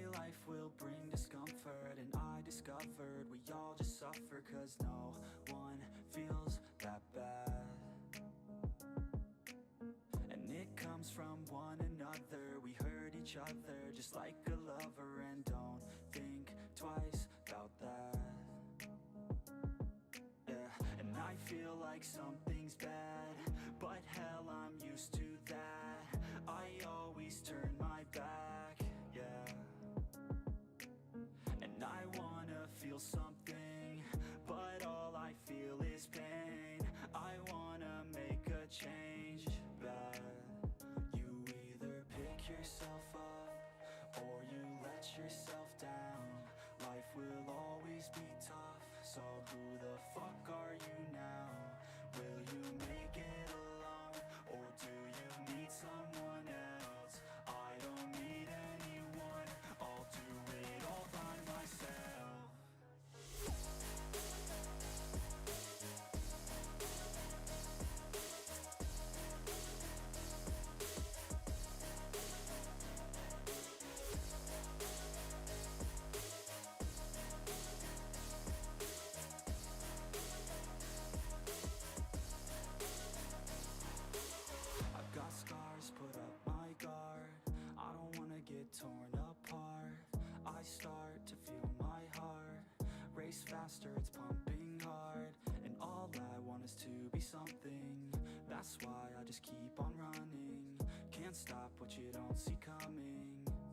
say life will bring discomfort, and I discovered we all just suffer, 'cause no one feels that bad. And it comes from one another. We hurt each other just like a lover, and don't think twice about that. Yeah, and I feel like something's bad, but hell, I'm used to that. I always turn my back, yeah. And I wanna feel something, but all I feel is pain. I wanna make a change, but you either pick yourself up or you let yourself down. Life will always be tough, so who the fuck are you now? Will you make it alone, or do you need someone else? I don't need anyone, I'll do it all by myself. I've got scars, put up my guard. I don't wanna get torn apart. I start to feel my heart race faster, it's pumping hard. And all I want is to be something. That's why I just keep on running. Can't stop what you don't see coming.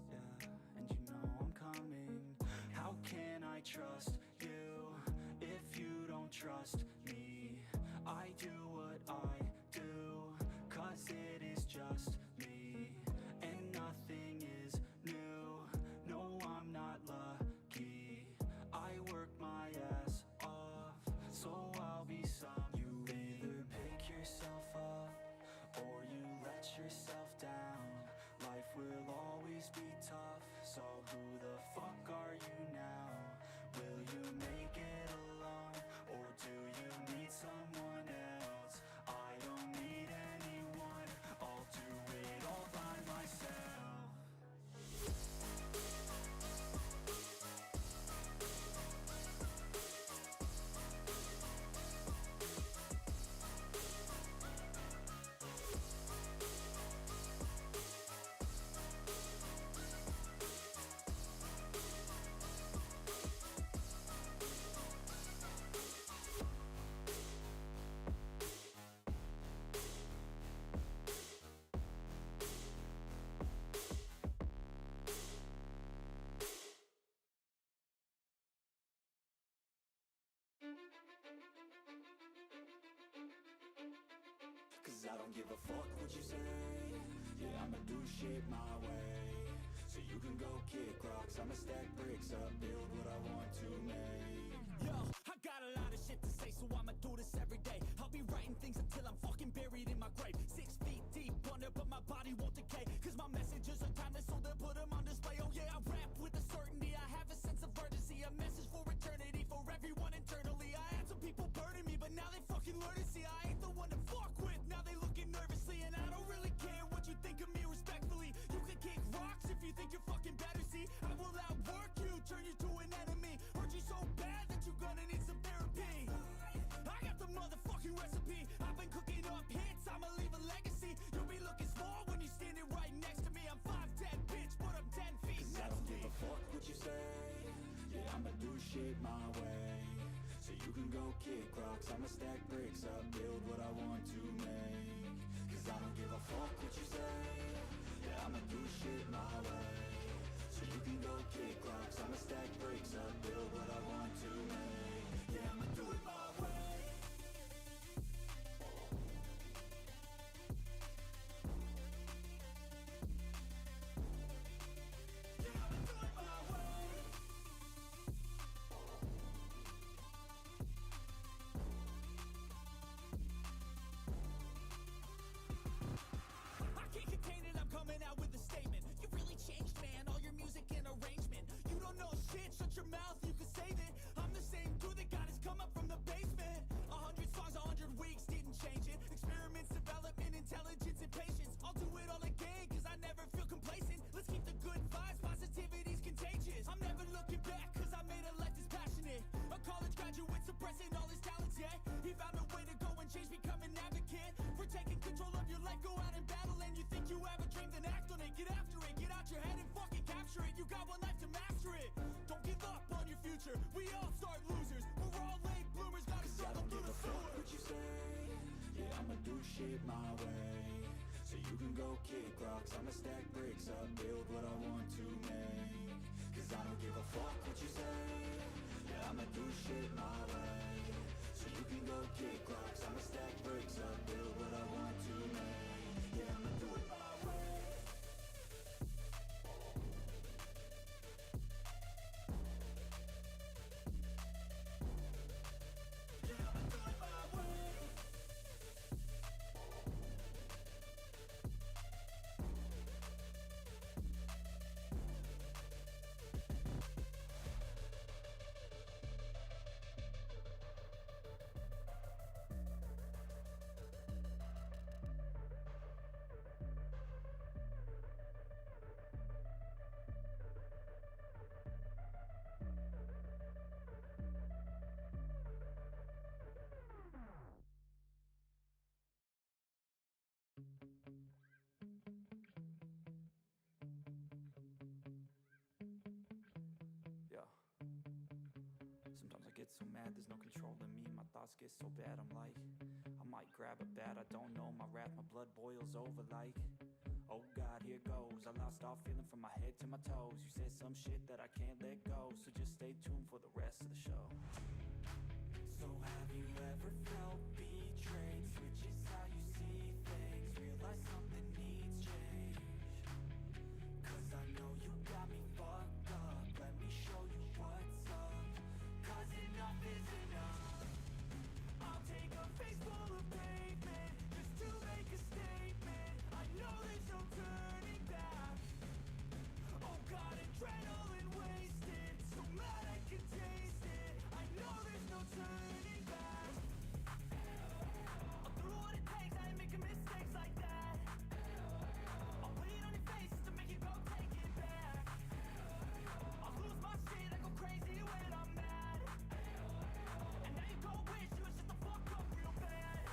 Yeah, and you know I'm coming. How can I trust you if you don't trust me? I do what I do, 'cause it is just me, and nothing is new. No, I'm not lucky. I work my ass off, so I'll be some. You either pick yourself up or you let yourself down. Life will always be tough, so who the fuck are you now? Will you make it alone, or do you need someone else? I don't need anyone, I'll do it all by myself. Cause I don't give a fuck what you say. Yeah, I'ma do shit my way. So you can go kick rocks, I'ma stack bricks up, build what I want to make. Yo, I got a lot of shit to say, so I'ma do this every day. I'll be writing things until I'm fucking buried in my grave. 6 feet deep under, but my body won't decay. Cause my messages are timeless, so they'll put them on display. Oh yeah, I rap with a certainty, I have a sense of urgency. A message for eternity, for everyone internally. I had some people burning me, but now they fucking learn to see I ain't the one to fuck with. Now they looking nervously, and I don't really care what you think of me respectfully. You can kick rocks if you think you're fucking better, see. I will outwork you, turn you to an enemy. Hurt you so bad that you're gonna need some therapy. I got the motherfucking recipe. I've been cooking up hits, I'ma leave a legacy. You'll be looking small when you're standing right next to me. I'm 5'10", bitch, but I'm 10 feet Cause I next don't to give me. a fuck what you say. Yeah, I'ma do shit my way. So you can go kick rocks, I'ma stack bricks up, build what I want to make. Cause I don't give a fuck what you say. Yeah, I'ma do shit my way. So you can go kick rocks, I'ma stack bricks up, build what I want to make. Yeah, I'ma do it my way. I can't contain it, I'm coming out with a statement. You really changed, man, all your music and arrangements. do shit my way. So you can go kick rocks, I'ma stack bricks up, build what I want to make. Cause I don't give a fuck what you say. Yeah, I'ma do shit my way. So you can go kick rocks, I'ma stack bricks up, build what I want to make. Yeah, I'ma do it my way. Yeah, I'ma do it my way. Yeah. Sometimes I get so mad, there's no controlling me. My thoughts get so bad, I'm like, I might grab a bat, I don't know my wrath, my blood boils over like, oh God, here goes. I lost all feeling from my head to my toes. You said some shit that I can't let go, so just stay tuned for the rest of the show. So have you ever felt betrayed? Switches how you see things, realize something needs change. Cause I know you got me fucked up, let me show you what's up. Cause enough is enough. I'll take a face full of pavement just to make a statement. I know there's no turning back. Oh God, adrenaline wasted, so mad I can taste it. I know there's no turning back. I'll do what it takes, I ain't making mistakes like that. I'll bleed on your face to make you go take it back. I'll lose my shit, I go crazy when I'm mad. And now you go wish you would shut the fuck up real bad.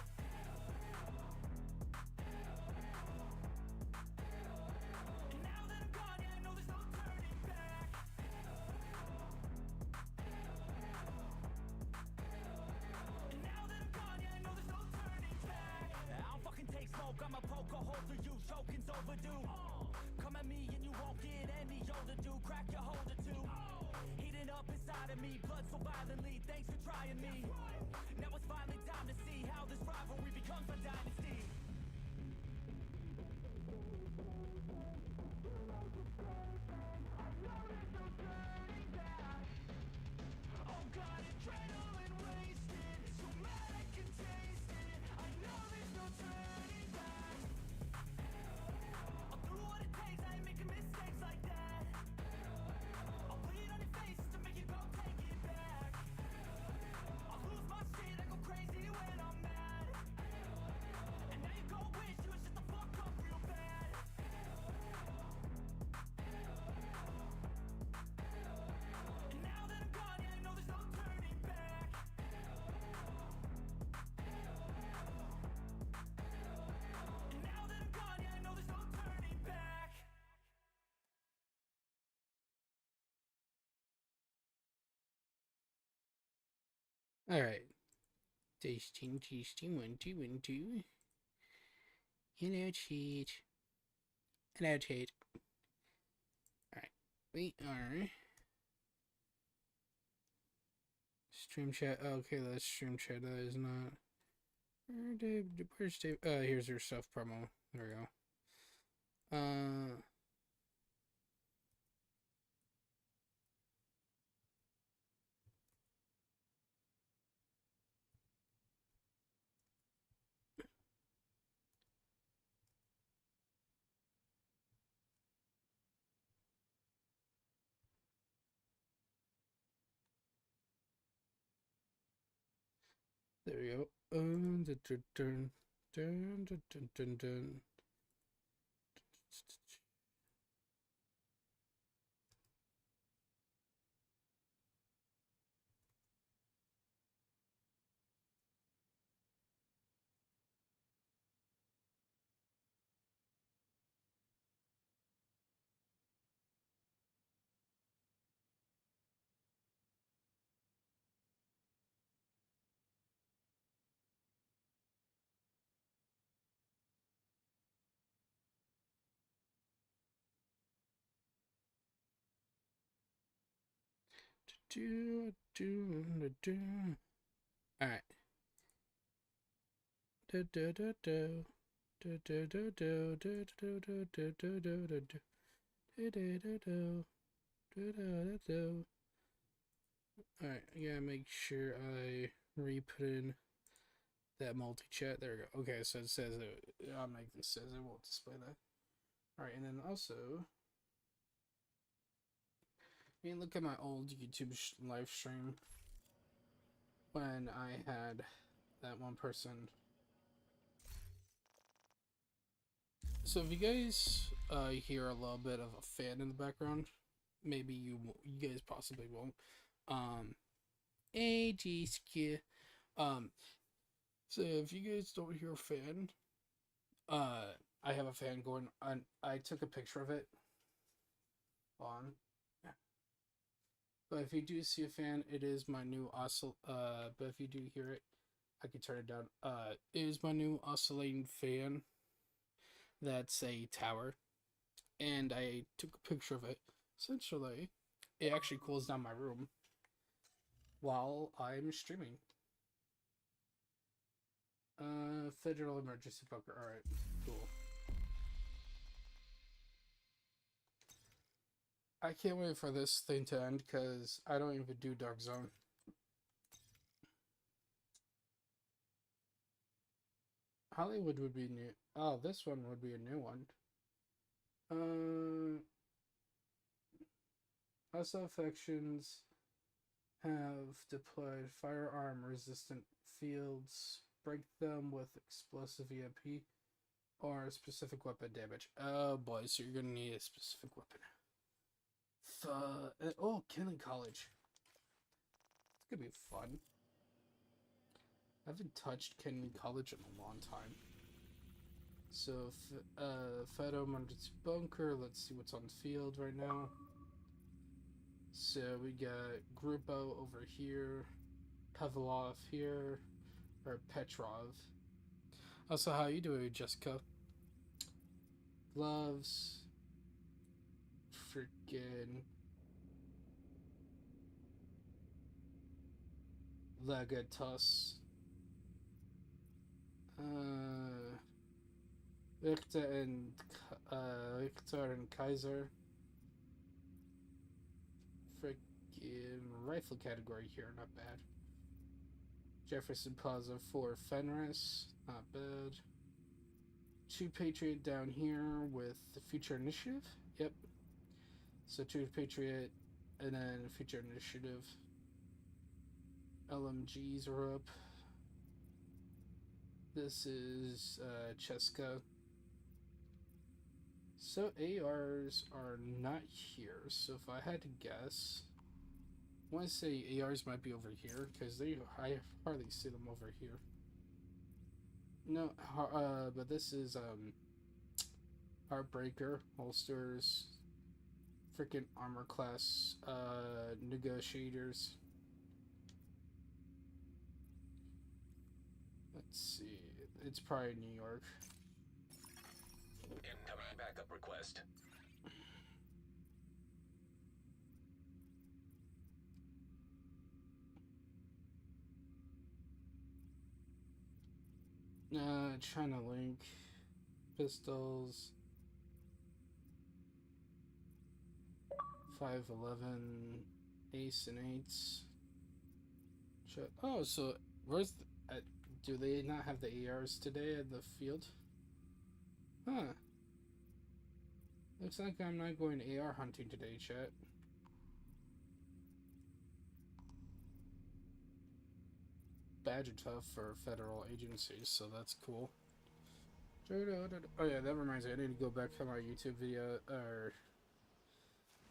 And now that I'm gone, yeah, I know there's no turning back. And now that I'm gone, yeah, I know there's no turning back. I don't fucking take smoke, I'ma poke a hole through you, choking's overdue. Come at me and you won't get any older, dude. Crack your holder too. Heating up inside of me, blood so violently. Thanks for trying me. Now it's finally time to see how this rivalry becomes a dynasty. Oh God, adrenaline wasted, so mad I can taste it. I know there's no turning back. I'll do what it takes, I ain't making mistakes like that. I'll bleed on your face to make you go take it back. I'll lose my shit, I go crazy when I'm mad. And now you go wish you would shut the fuck up real bad. And now that I'm gone, yeah, I know there's no turning back. And now that I'm gone, yeah, I know there's no turning back. All right. Tasting, 1, 2, 1, 2. Hello, cheat. Hello, cheat. All right. We are stream chat. Okay, that's stream chat. That is not. Where's Dave? Here's your stuff promo. There we go. There we go. Dun, dun, dun, dun, dun, dun, dun, dun. do, do, do, do. All right. Do, do, do, do. Do, do, do, do, do, do, do, do, do, do, do, do. Do, do, do, do. Do, do, do. Alright, I gotta make sure I re-put in that multi-chat. There we go. Okay, so it says I'll make this says it won't display that. Alright, and then also, look at my old YouTube live stream when I had that one person. So if you guys hear a little bit of a fan in the background, maybe you guys possibly won't. So if you guys don't hear a fan, I have a fan going on. I took a picture of it on. Yeah. But if you do see a fan, it is my new but if you do hear it, I can turn it down. It is my new oscillating fan. That's a tower. And I took a picture of it. Essentially, it actually cools down my room while I'm streaming. Federal emergency bunker. Alright, cool. I can't wait for this thing to end because I don't even do Dark Zone. Hollywood would be new. Oh, this one would be a new one. Hostile factions have deployed firearm resistant fields. Break them with explosive EMP or specific weapon damage. Oh boy, so you're gonna need a specific weapon. Oh, Killing College. It's gonna be fun. I haven't touched Killing College in a long time. So, Federal Emergency Bunker. Let's see what's on the field right now. So we got Grupo over here, Pavlov here, or Petrov. Also, how you doing, Jessica? Gloves. Freaking Legatus. Victor and Kaiser. Freaking rifle category here, not bad. Jefferson Plaza for Fenris, not bad. Two Patriot down here with the Future Initiative. Yep. So two Patriot and then Future Initiative. LMGs are up. This is Cheska. So ARs are not here. So if I had to guess, I want to say ARs might be over here because I hardly see them over here. No, but this is Heartbreaker holsters, freaking armor class negotiators. Let's see. It's probably New York. Incoming backup request. China Link, pistols, 511, ace and eights. Oh, so where's do they not have the ARs today at the field? Huh. Looks like I'm not going AR hunting today, chat. Badge are tough for federal agencies, so that's cool. Oh yeah, that reminds me, I need to go back to my YouTube video, or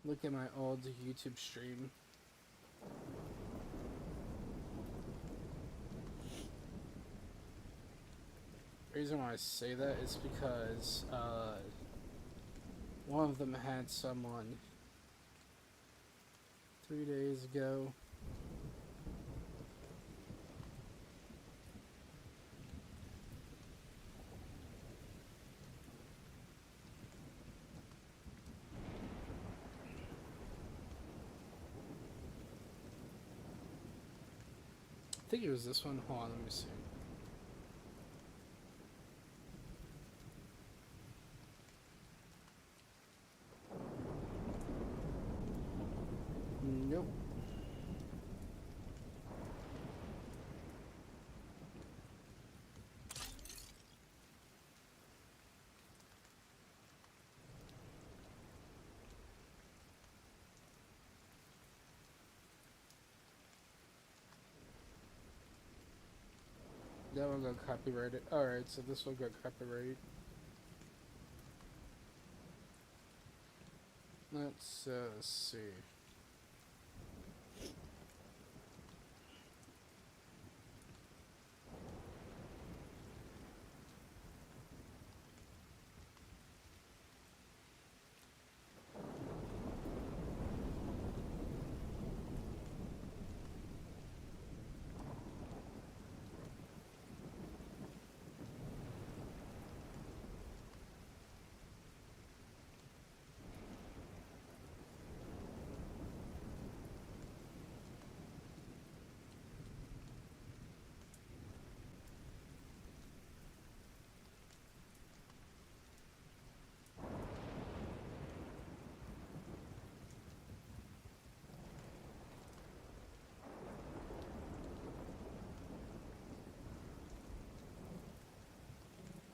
look at my old YouTube stream. The reason why I say that is because one of them had someone 3 days ago. think it was this one. Hold on, let me see. Nope. That one got copyrighted. Alright, so this one got copyrighted. Let's see.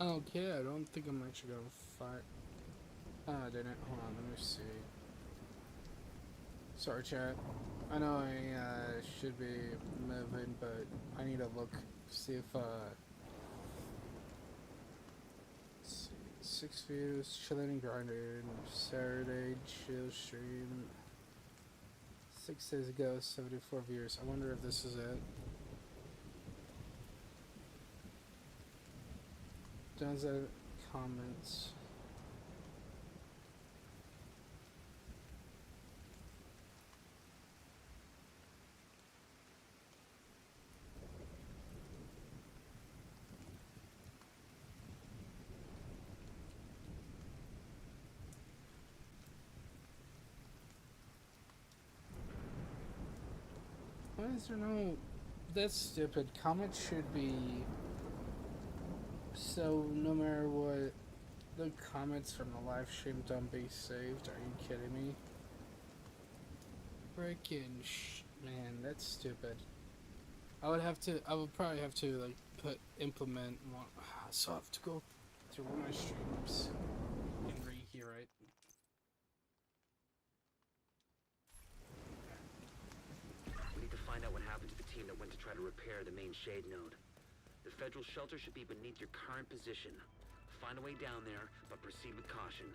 Okay, I don't think I'm actually gonna fight. Oh, I didn't. Hold on, let me see. Sorry, chat. I know I should be moving, but I need to look, see if let's see. 6 views, chilling and grinding. Saturday, chill stream. 6 days ago, 74 views. I wonder if this is it. Does it comments? Why is there no? That's stupid. Comments should be. So no matter what, the comments from the live stream don't be saved. Are you kidding me? Freaking man, that's stupid. I would probably have to like implement one. So I have to go through one of my streams and rehear it. We need to find out what happened to the team that went to try to repair the main shade node. The federal shelter should be beneath your current position. Find a way down there, but proceed with caution.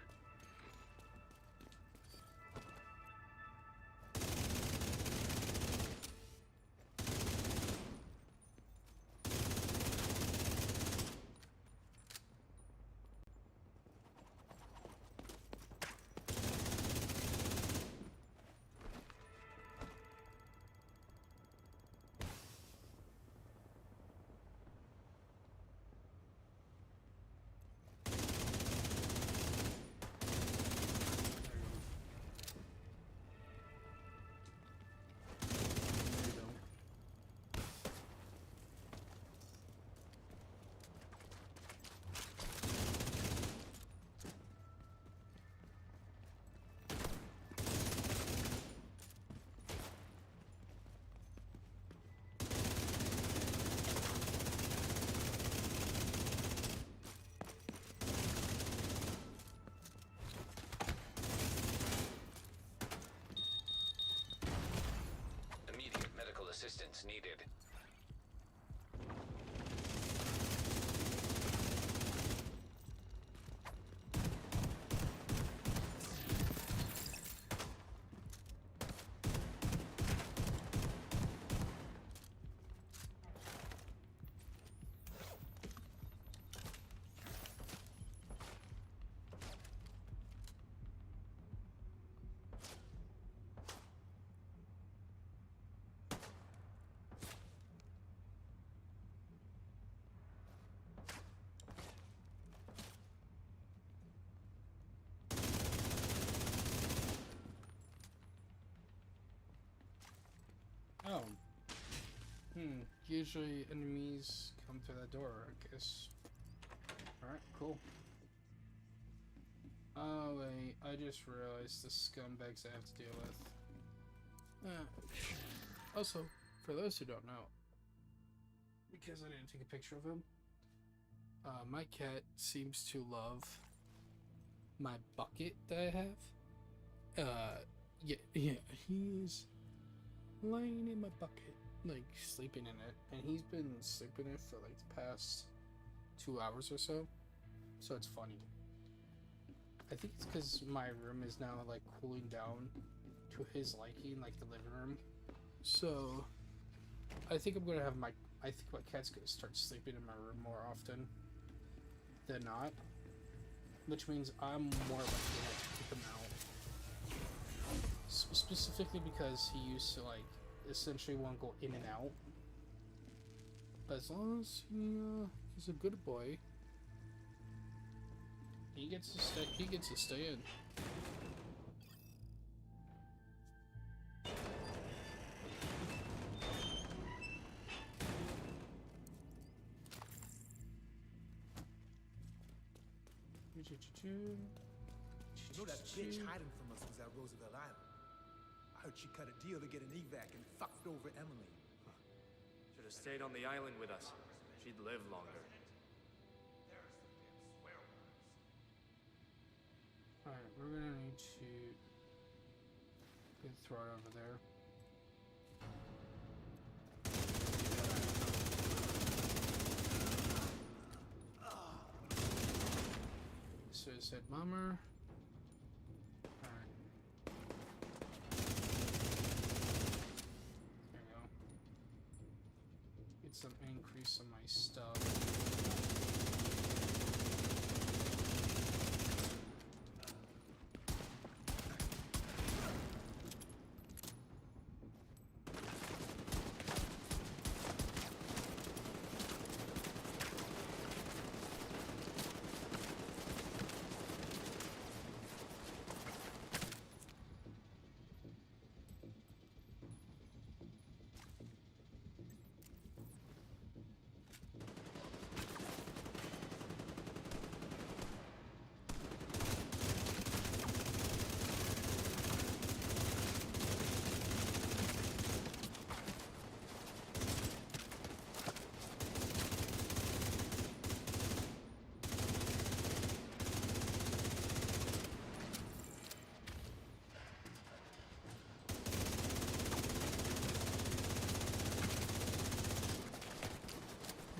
Assistance needed. Oh. usually enemies come through that door, I guess. Alright, cool. Oh wait, I just realized the scumbags I have to deal with. Also, for those who don't know, because I didn't take a picture of him, my cat seems to love my bucket that I have. Yeah, he's laying in my bucket, like sleeping in it, and he's been sleeping in it for like the past 2 hours or so. So it's funny. I think it's because my room is now like cooling down to his liking, like the living room. So I think I'm gonna have my cat's gonna start sleeping in my room more often than not, which means I'm more likely to keep him out. Specifically because he used to like essentially want to go in and out. But as long as he's a good boy, he gets to stay. He gets to stay in. You know that bitch hiding from us was at Roosevelt Island. I heard she cut a deal to get an evac and fucked over Emily. Should have stayed on the island with us. She'd live longer. Alright, we're gonna need to get thrown over there. Suicide bomber. Alright. There we go. Get some increase on my stuff.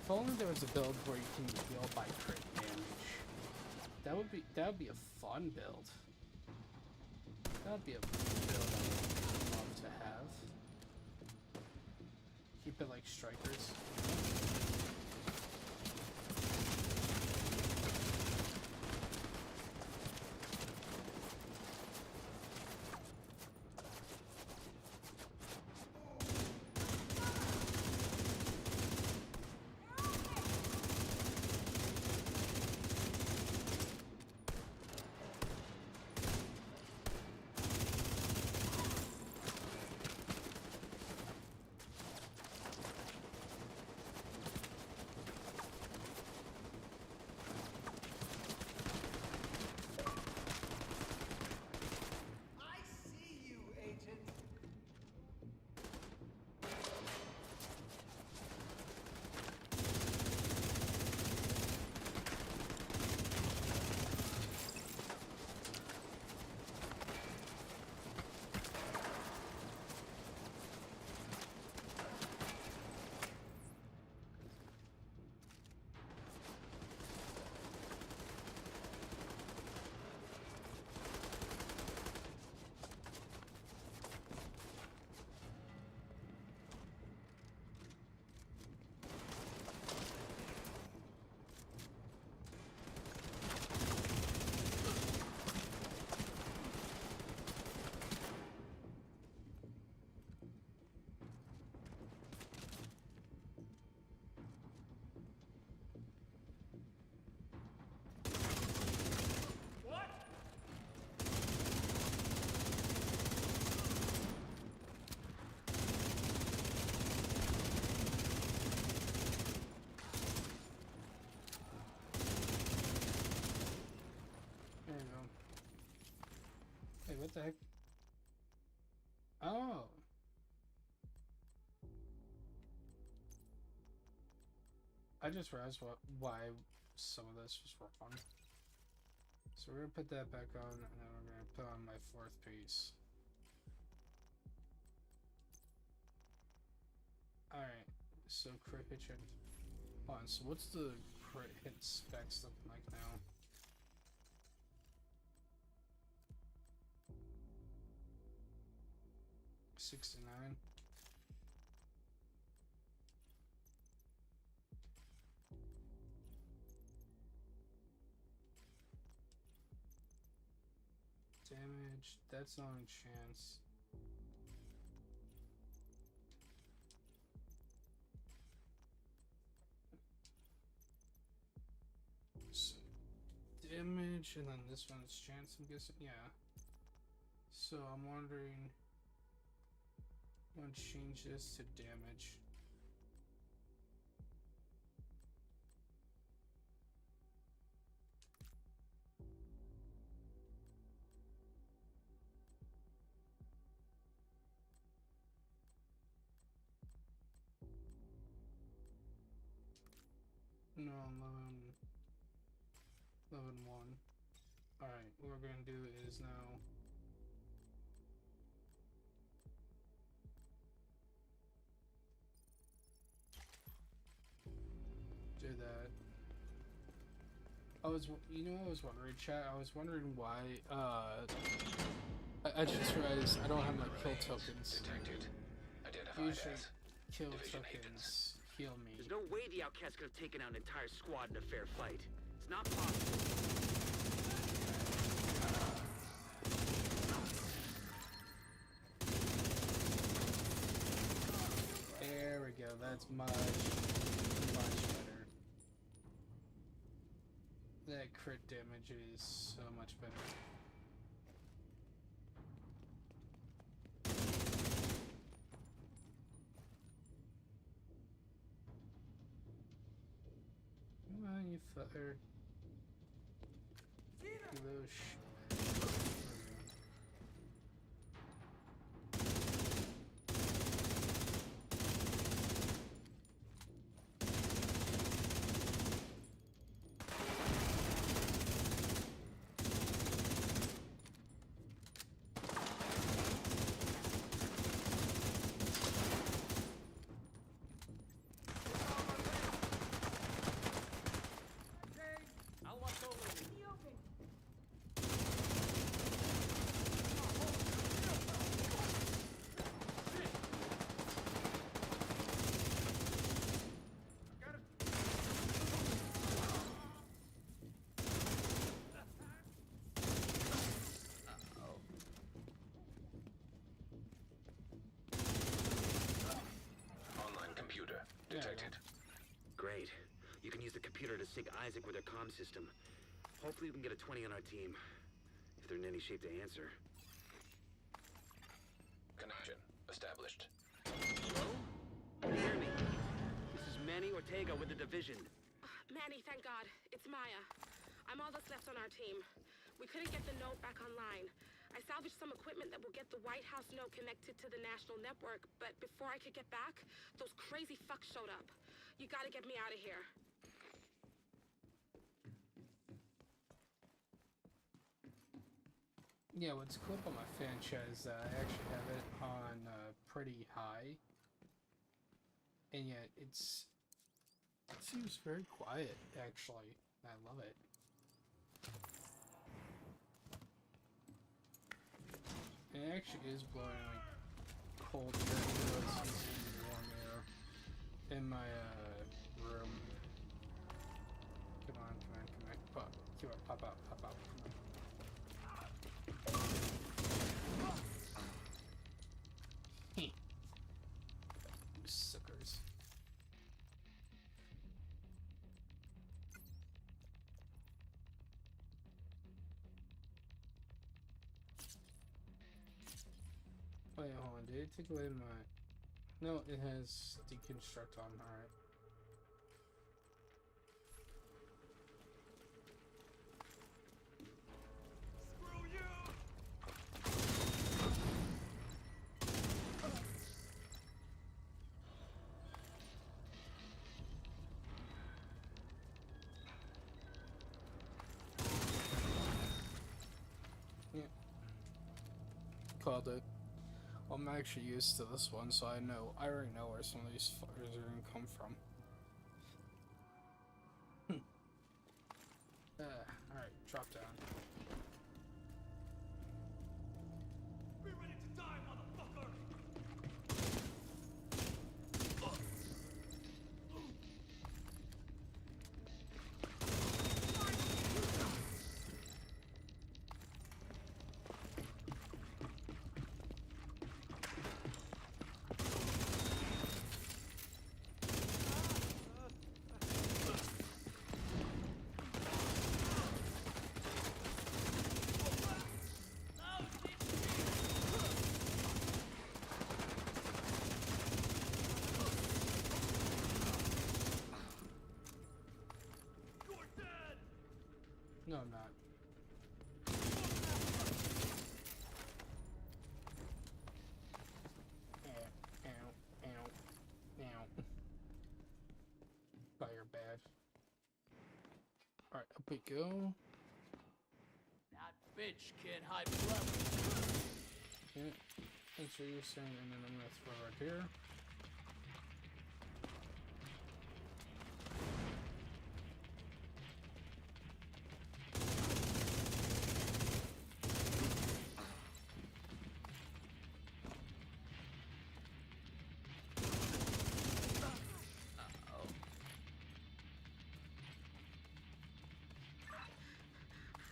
If only there was a build where you can heal by crit damage. That would be a fun build. That would be a build I would love to have. Keep it like strikers. I just realized why some of this was wrong. So we're gonna put that back on, and then we're gonna put on my fourth piece. Alright, so crit hit check. Hold on, so what's the crit hit specs looking like now? $69. Damage, that's not a chance. So, damage, and then this one's chance, I'm guessing, yeah. So I'm wondering, I'm gonna change this to damage. No, 11-1. Alright, what we're gonna do is now do that. I was wondering, chat, I was wondering why, I just realized I don't have my kill tokens. Detected. Identified Usually, as kill Division tokens heal me. There's no way the outcast could have taken out an entire squad in a fair fight. It's not possible. There we go, that's much better. That crit damage is so much better. Come on, you fucker. You little Detected. Great. You can use the computer to sync Isaac with their comm system. Hopefully we can get a 20 on our team. If they're in any shape to answer. Connection established. Hello? Can you hear me? This is Manny Ortega with the Division. Manny, thank God. It's Maya. I'm all that's left on our team. We couldn't get the node back online. I salvaged some equipment that will get the White House node connected to the national network, but before I could get back, those crazy fucks showed up. You gotta get me out of here. Yeah, what's cool about my fan chat is that I actually have it on pretty high, and yet it seems very quiet, actually. I love it. It actually is blowing like cold air, even though it seems to be warm air in my room. Come on, come on, come on. Pop, come on, pop out, come on. You suckers. Wait, hold on, did it take away my... No, it has deconstruct on, alright. called it. Well, I'm actually used to this one, so I already know where some of these fuckers are gonna come from. Alright, drop down. Be ready to die, motherfucker! No, I'm not. Ow. Fire bad. Alright, up we go. That bitch can't hide forever. Yeah. Thanks for your saying, and then I'm gonna throw right here.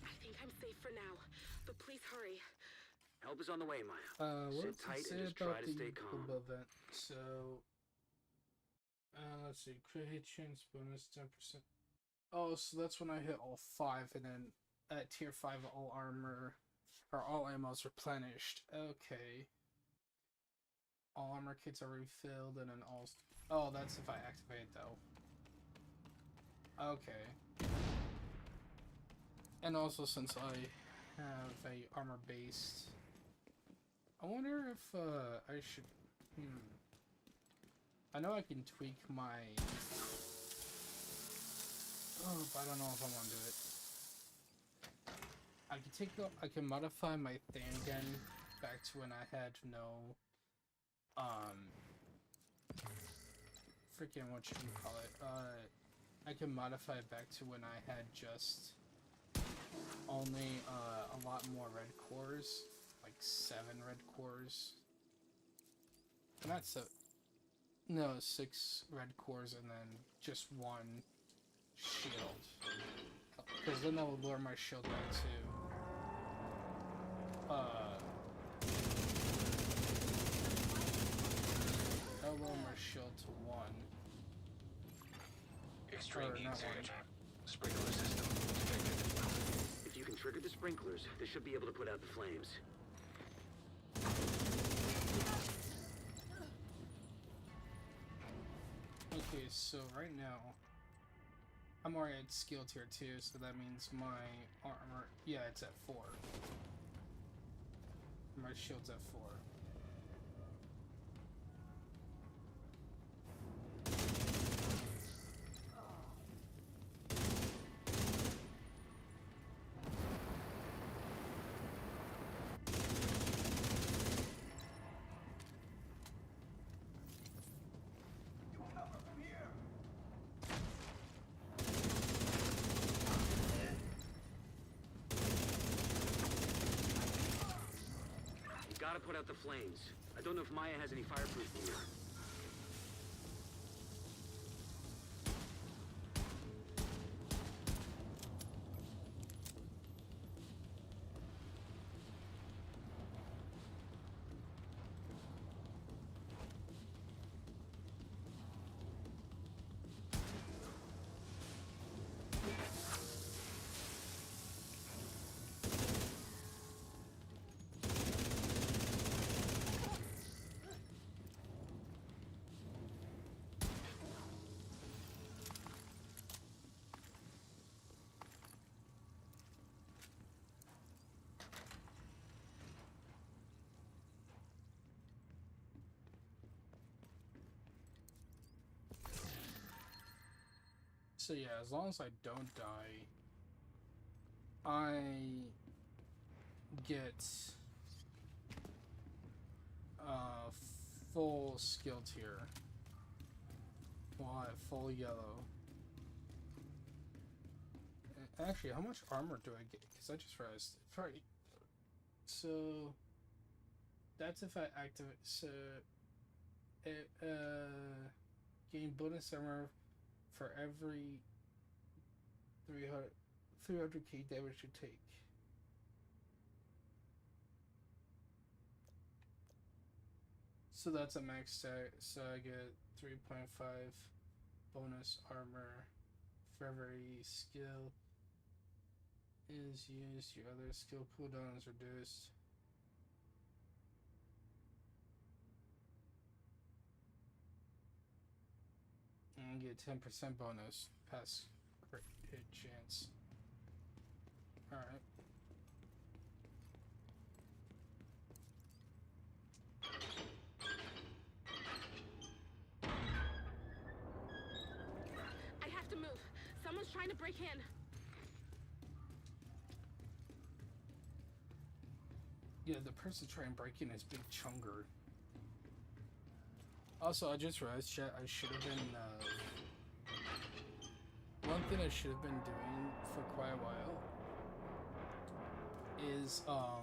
I think I'm safe for now, but please hurry. Help is on the way, Maya. What Sit does tight it and say just try about to the stay calm. Google event? So, let's see, crit hit chance bonus 10%. Oh, so that's when I hit all 5, and then at tier 5, all armor, or all ammo is replenished. Okay. All armor kits are refilled, and then all... Oh, that's if I activate, though. Okay. And also, since I have a armor-based... I wonder if, I should... I know I can tweak my... Oh, but I don't know if I want to do it. I can modify my Thangan back to when I had no... Freaking whatchamacallit. I can modify it back to when I had just... only, a lot more red cores. Like 7 red cores. Not so. No, 6 red cores and then just 1 shield. Because then that would lower my shield down to that would lower my shield to 1. Extreme Or heat not surge. Sprinkler system detected. If you can trigger the sprinklers, they should be able to put out the flames. Okay, so right now I'm already at skill tier 2, so that means my armor, yeah, it's at 4. My shield's at 4. Gotta put out the flames. I don't know if Maya has any fireproof gear. So yeah, as long as I don't die, I get full skill tier. Want full yellow. Actually, how much armor do I get? Because I just realized. Right. So that's if I activate. So it gain bonus armor for every 300k damage you take. So that's a max stat. So I get 3.5 bonus armor for every skill is used. Your other skill cooldown is reduced. And get 10% bonus pass crit hit chance. Alright. I have to move. Someone's trying to break in. Yeah, the person trying to break in is Big Chunger. Also, I just realized, chat, I should have been, one thing I should have been doing for quite a while is, oh,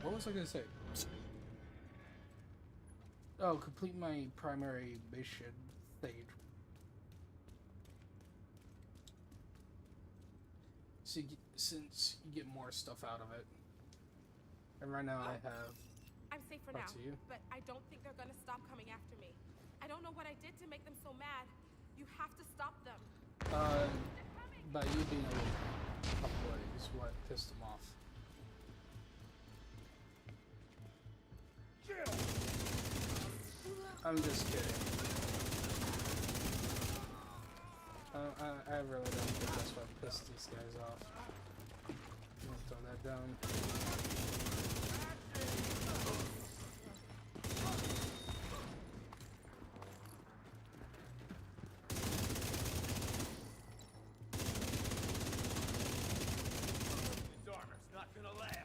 what was I gonna say? Oh, complete my primary mission thing. So since you get more stuff out of it. And right now I have... I'm safe for now, but I don't think they're gonna stop coming after me. I don't know what I did to make them so mad. You have to stop them. By you being a little upward is what pissed them off. I'm just kidding. I really don't think that's what pissed these guys off. I'm gonna throw that down. This armor's not gonna last.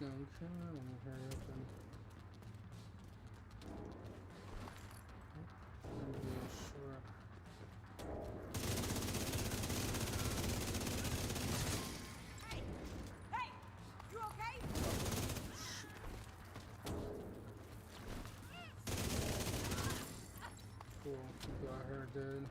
Don't cry, I'm gonna hurry up and... Sure. Hey! Hey! You okay? Cool, got her dead.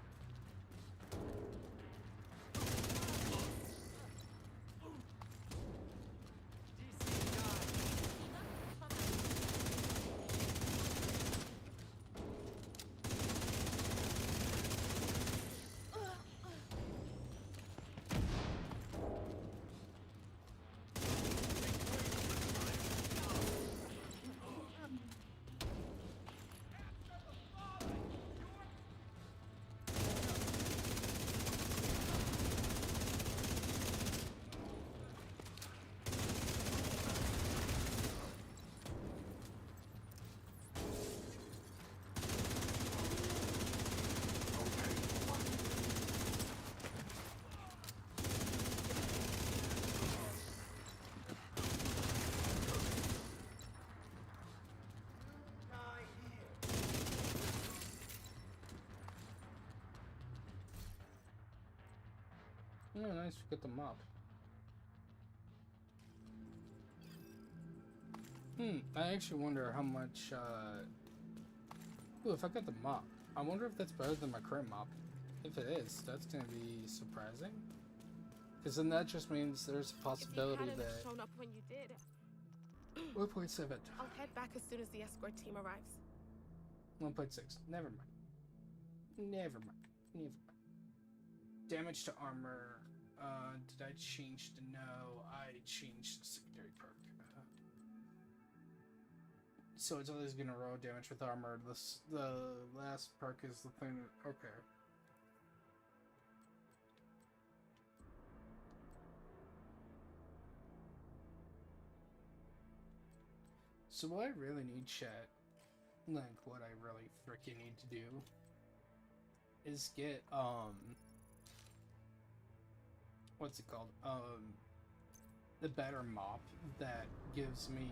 Oh, nice, we got the mop. I actually wonder how much, Ooh, if I got the mop, I wonder if that's better than my current mop. If it is, that's gonna be surprising. Because then that just means there's a possibility if you hadn't that... shown up when you did, 1.7. I'll head back as soon as the escort team arrives. 1.6. Never mind. Never mind. Never mind. Damage to armor. Did I change the... No, I changed the secondary perk. So it's always gonna roll damage with armor. The last perk is the thing that... Okay. So what I really need, chat, like what I really freaking need to do is get what's it called? The better mop that gives me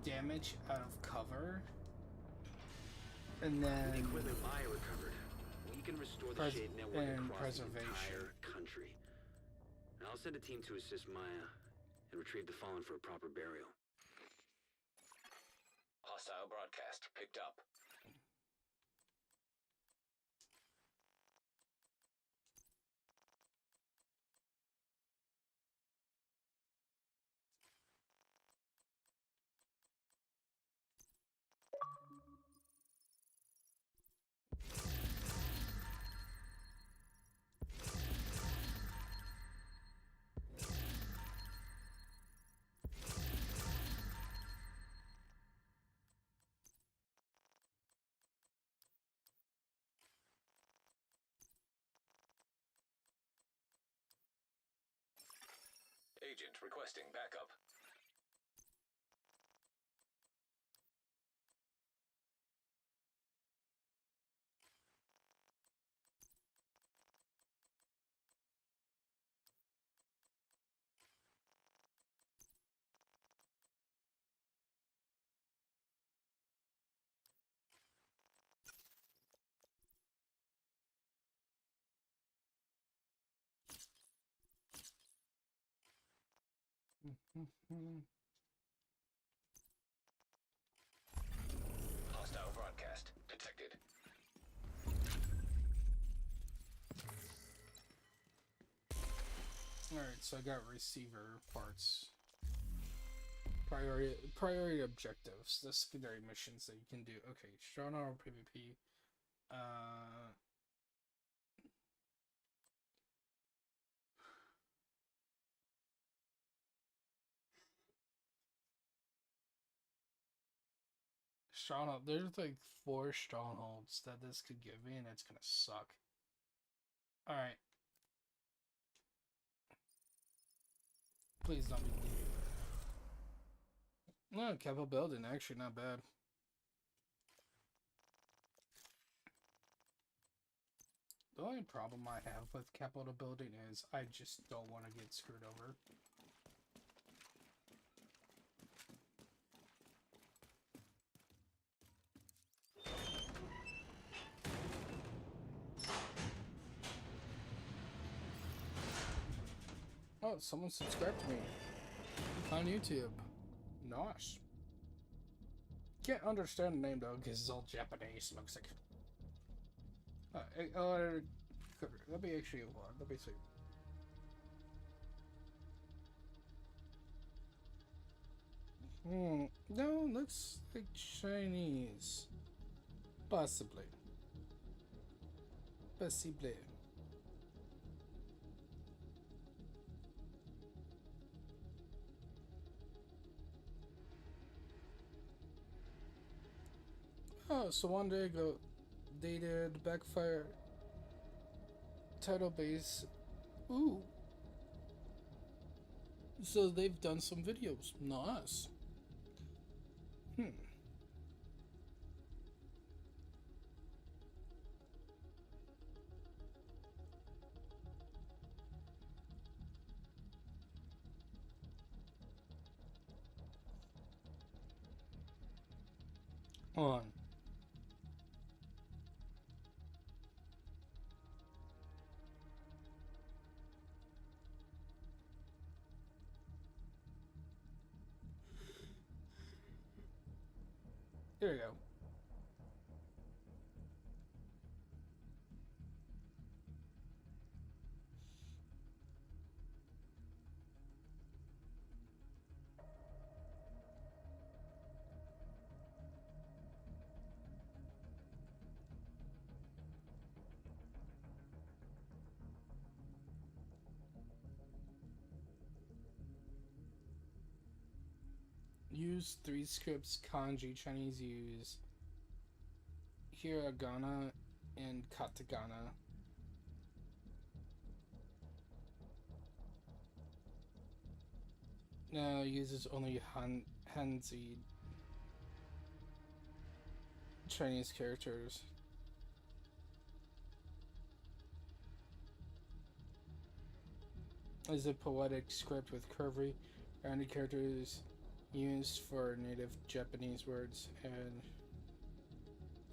damage out of cover. And then Unique whether Maya recovered. We can restore the shade network and across the preservation. entire country. And I'll send a team to assist Maya and retrieve the fallen for a proper burial. Hostile broadcast picked up. Agent requesting backup. Hostile broadcast detected. Alright, so I got receiver parts. Priority objectives. The secondary missions that you can do. Okay, strong arm PvP. Stronghold. There's like 4 strongholds that this could give me, and it's gonna suck. Alright. Please don't be deep. No, Capitol Building, actually not bad. The only problem I have with Capitol Building is I just don't want to get screwed over. Oh, someone subscribed to me on YouTube. Nice. Can't understand the name though, because it's all Japanese. Looks like. Let me actually hold on. Let me see. No, looks like Chinese. Possibly. Possibly. Oh, so one day ago, they did Backfire title base. Ooh. So they've done some videos. Nice. On. There you go. Use 3 scripts: kanji, Chinese use, hiragana, and katakana. Now uses only Hanzi Chinese characters. Is a poetic script with curvy, rounded characters used for native Japanese words, and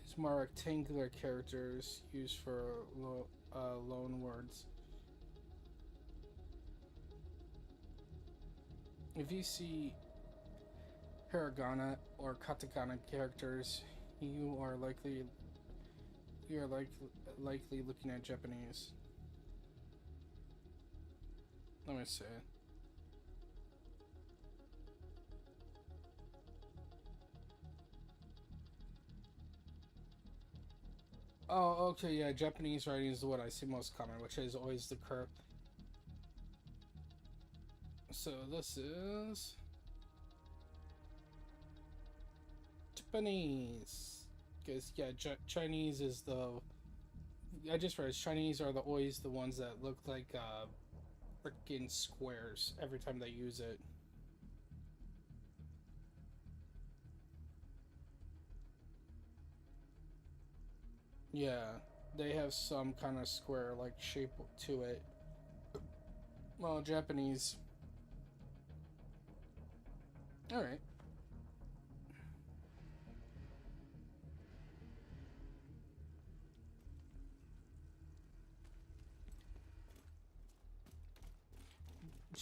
it's more rectangular characters used for loan words. If you see hiragana or katakana characters, you are likely looking at Japanese. Let me see. Oh, okay, yeah, Japanese writing is what I see most common, which is always the curve. So this is Japanese. Because, yeah, Chinese is the... I just realized Chinese are always the ones that look like freaking squares every time they use it. Yeah, they have some kind of square-like shape to it. Well, Japanese. Alright.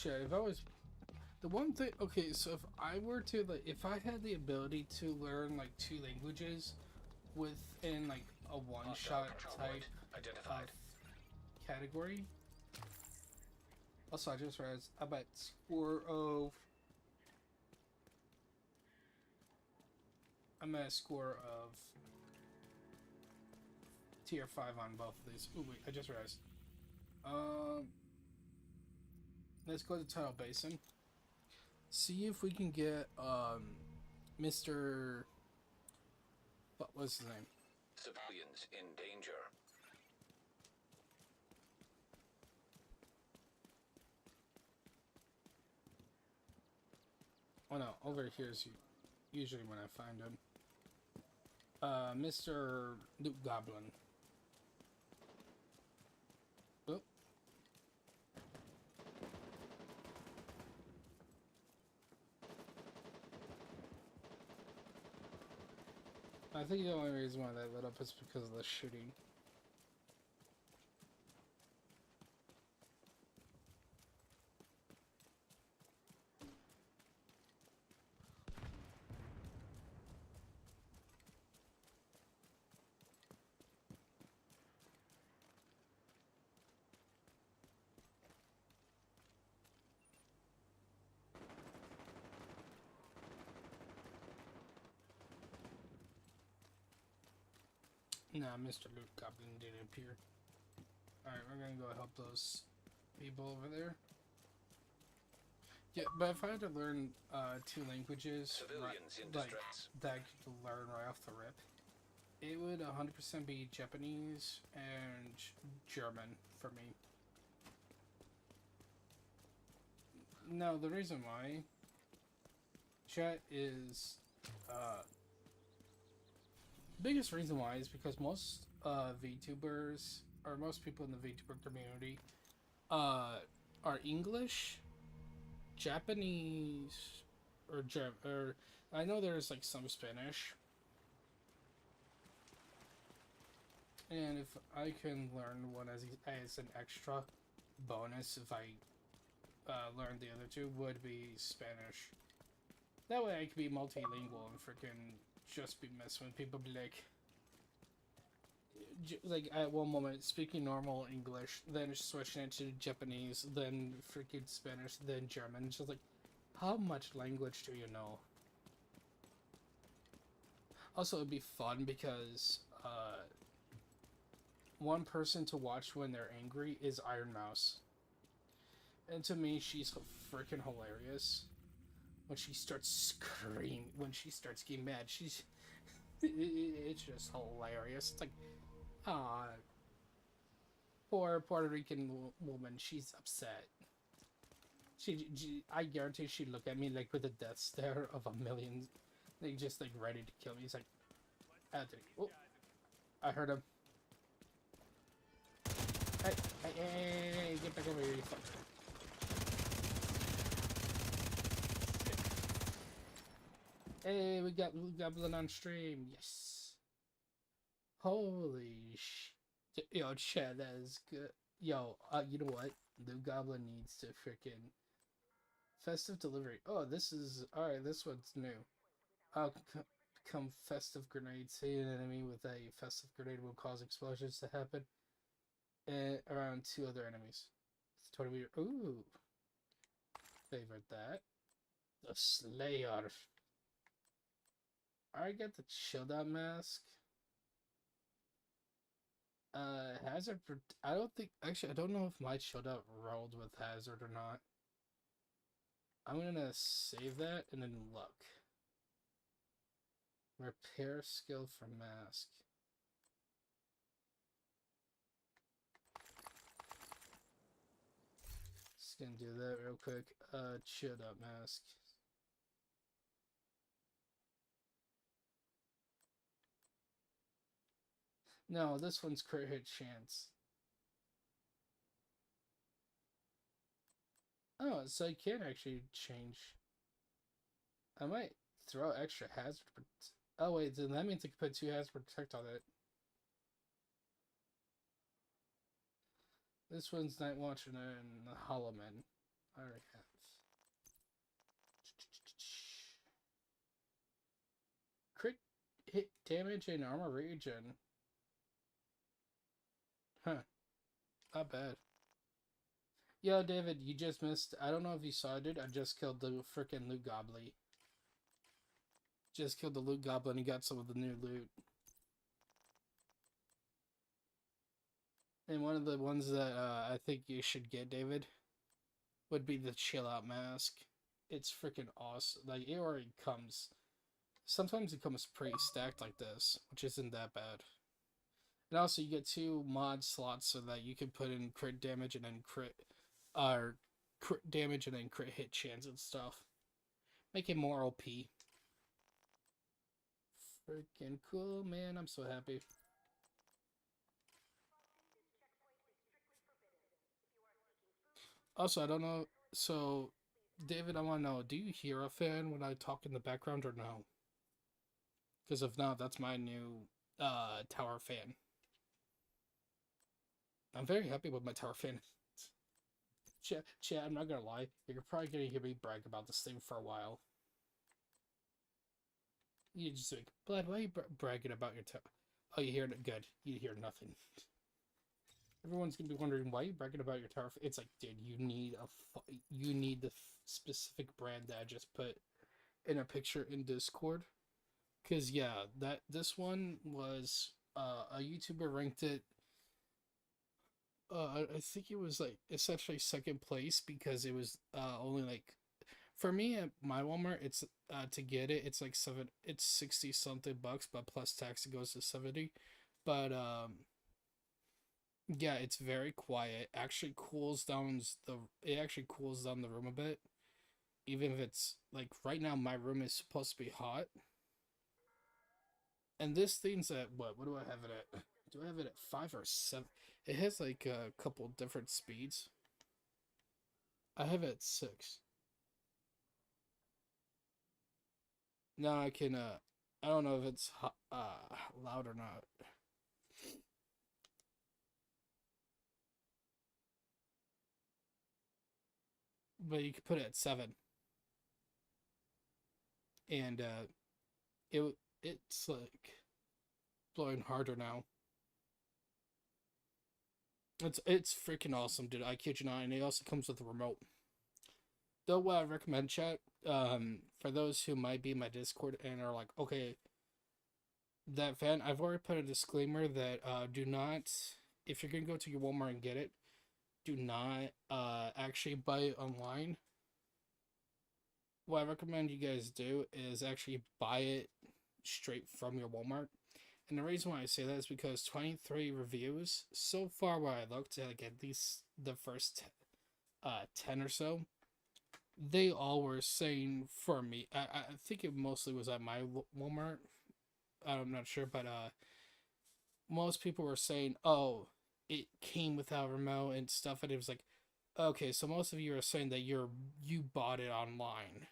Yeah, if I was... The one thing... Okay, so if I were to, like, if I had the ability to learn, like, 2 languages within, like, a one-shot type of category... Also, I just realized I'm at score of... I'm at a score of tier 5 on both of these. Ooh, wait, I just realized. Let's go to Tidal Basin. See if we can get, Mr... What was his name? Civilians in danger. Oh no, over here is usually when I find him. Mr. Luke Goblin. Oh. I think the only reason why that lit up is because of the shooting. Nah, Mr. Luke Goblin didn't appear. Alright, we're gonna go help those people over there. Yeah, but if I had to learn 2 languages like that I could learn right off the rip, it would 100% be Japanese and German for me. No, the reason why, chat, is biggest reason why is because most VTubers, or most people in the VTuber community, are English, Japanese, or I know there's like some Spanish. And if I can learn one as an extra bonus, if I learn the other 2, would be Spanish. That way I could be multilingual and freaking just be messing with people, be like at one moment speaking normal English, then switching it to Japanese, then freaking Spanish, then German. It's just like, how much language do you know? Also, it'd be fun because one person to watch when they're angry is Iron Mouse. And to me, she's freaking hilarious. When she starts screaming, when she starts getting mad, she's... it's just hilarious. It's like, ah, poor Puerto Rican woman, she's upset. I guarantee she'd look at me like with a death stare of a million, like just like ready to kill me. It's like, Anthony. Oh, I heard him. Hey, hey, hey, hey, hey, get back over here, you fuck. Hey, we got Blue Goblin on stream. Yes. Holy sh... Yo, Chad, that is good. Yo, you know what? Blue Goblin needs to freaking... Festive delivery. Oh, this is... Alright, this one's new. Come festive grenades. Hit an enemy with a festive grenade will cause explosions to happen. And around 2 other enemies. It's 20 meter. Ooh. Favorite that. The Slayer. I got the chilled out mask. Hazard. I don't think. Actually, I don't know if my chilled out rolled with hazard or not. I'm gonna save that and then look. Repair skill for mask. Just gonna do that real quick. Chilled out mask. No, this one's crit hit chance. Oh, so you can actually change. I might throw extra hazard. Oh wait, then that means I can put 2 hazard protect on it. This one's Night Watcher and the Hollow Man. I already have. Crit hit damage and armor regen. Huh. Not bad. Yo, David, you just missed. I don't know if you saw it, dude. I just killed the frickin' loot goblin. Just killed the loot goblin. He got some of the new loot. And one of the ones that I think you should get, David, would be the chill out mask. It's freaking awesome. Like, it already comes. Sometimes it comes pre-stacked like this, which isn't that bad. And also, you get 2 mod slots so that you can put in crit damage and then crit damage and then crit hit chance and stuff. Make it more OP. Freaking cool, man. I'm so happy. Also, I don't know. So, David, I want to know, do you hear a fan when I talk in the background or no? Because if not, that's my new tower fan. I'm very happy with my tower fan. Chad, I'm not gonna lie. You're probably gonna hear me brag about this thing for a while. You just like, Blood, why are you bragging about your tower? Oh, you hear it? Good. You hear nothing. Everyone's gonna be wondering why are you bragging about your tower. It's like, dude, you need the specific brand that I just put in a picture in Discord. Cause yeah, this one was a YouTuber ranked it. I think it was like essentially second place because it was only like, for me at my Walmart, it's to get it, it's like it's 60 something bucks, but plus tax it goes to 70. But yeah, it's very quiet. It actually cools down the room a bit. Even if it's like right now my room is supposed to be hot. And this thing's at what do I have it at? Do I have it at 5 or 7? It has like a couple different speeds. I have it at 6. Now I can I don't know if it's loud or not. But you can put it at 7. And it's like blowing harder now. It's freaking awesome, dude. I kid you not, and it also comes with a remote. Though what I recommend, chat, for those who might be in my Discord and are like, okay, that fan, I've already put a disclaimer that do not, if you're gonna go to your Walmart and get it, do not actually buy it online. What I recommend you guys do is actually buy it straight from your Walmart. And the reason why I say that is because 23 reviews so far, where I looked at, like at least the first 10 or so, they all were saying for me. I think it mostly was at my Walmart. I'm not sure, but most people were saying, oh, it came without remote and stuff, and it was like, okay, so most of you are saying that you bought it online,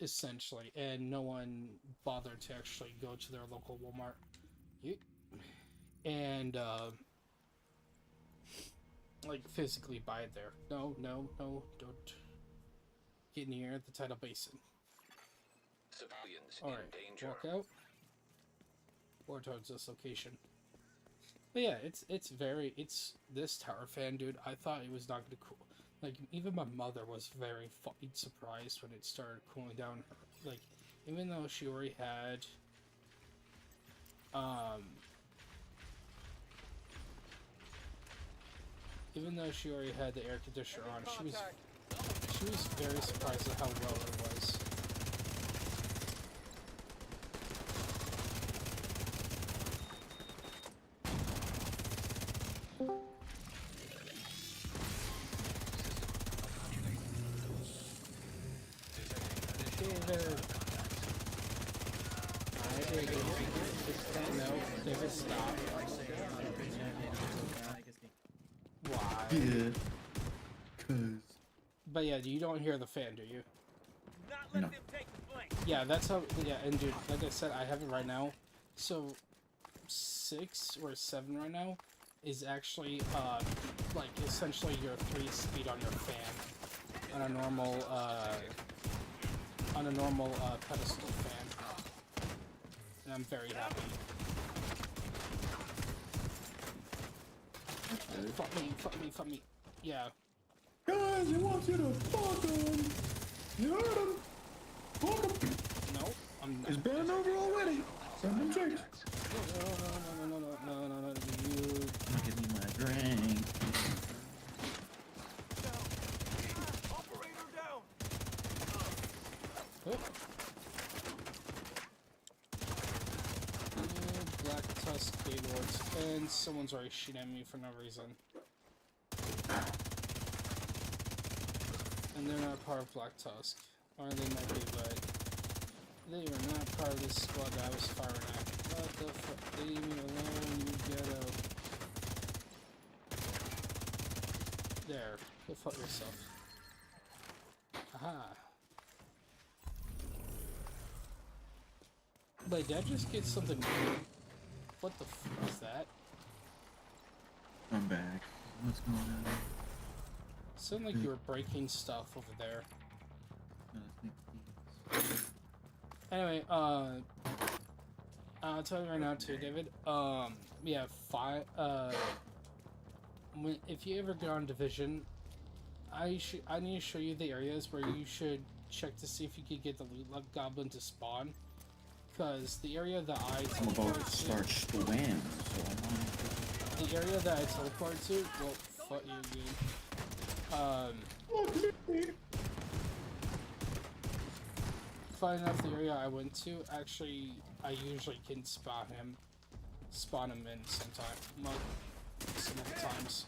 essentially, and no one bothered to actually go to their local Walmart and like physically buy it there. No, don't get near the tidal basin. Civilians All right, in danger. walk out or towards this location. But yeah, it's this tower fan, dude. I thought it was not gonna cool. Like, even my mother was very fucking surprised when it started cooling down. Like, even though she already had the air conditioner on, she was very surprised at how well it was. No, David, stop. Why? Yeah. Cause. But yeah, you don't hear the fan, do you? No. Yeah, that's how. Yeah, and dude, like I said, I have it right now. So 6 or 7 right now is actually like essentially your 3 speed on your fan on a normal pedestal fan, and I'm very happy. Fuck me. Yeah. Guys, he wants you to fuck him. You heard him. Fuck him. No, I'm not. He's burned over already. Send him chicks. No. You. Give me my drink. Operator down. Oh. Black Tusk Gaylords, and someone's already shooting at me for no reason. And they're not part of Black Tusk. Or they might be, but they are not part of this squad that I was firing at. What the fuck? Leave me alone, you ghetto. There. Go fuck yourself. Aha. Wait, did I just get something new? What the fuck is that? I'm back. What's going on? Sounded like you were breaking stuff over there. Anyway, I'll tell you right now too, David. Yeah, if you ever get on Division, I need to show you the areas where you should check to see if you could get the loot goblin to spawn. Because the area that I I'm about to teleport start swim, so the area that I teleport to, well, fuck you, dude. Fun enough, the area I went to, actually, I usually can spawn him in some of the times.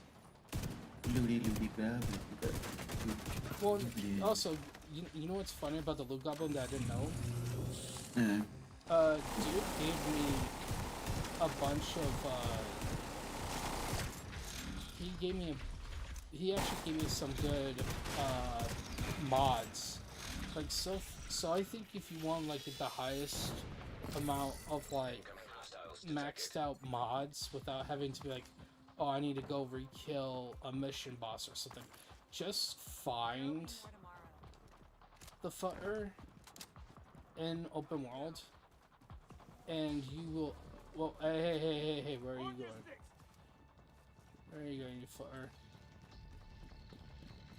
Well, also, you know what's funny about the loot goblin that I didn't know? Dude gave me a bunch of, he actually gave me some good, mods. Like, so I think if you want, like, the highest amount of, like, maxed out mods without having to be like, oh, I need to go re-kill a mission boss or something, just find the footer in open world, and you will, well, hey, where are you going? Where are you going, you footer?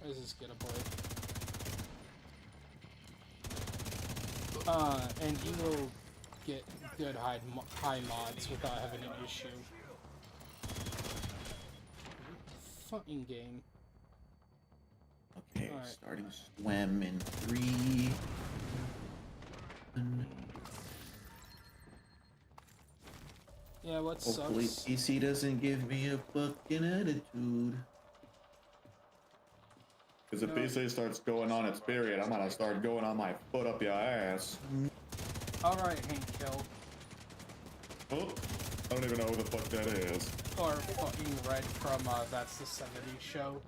Where's this get a boy? And you will get good high mods without having an issue. Fucking game. Okay, Alright. starting swim in 3. Yeah, what Hopefully sucks? PC doesn't give me a fucking attitude. Because if PC starts going on its period, I'm gonna start going on my foot up your ass. Alright, Hank Kill. Oh, I don't even know who the fuck that is. Or fucking Red from That's the 70s Show.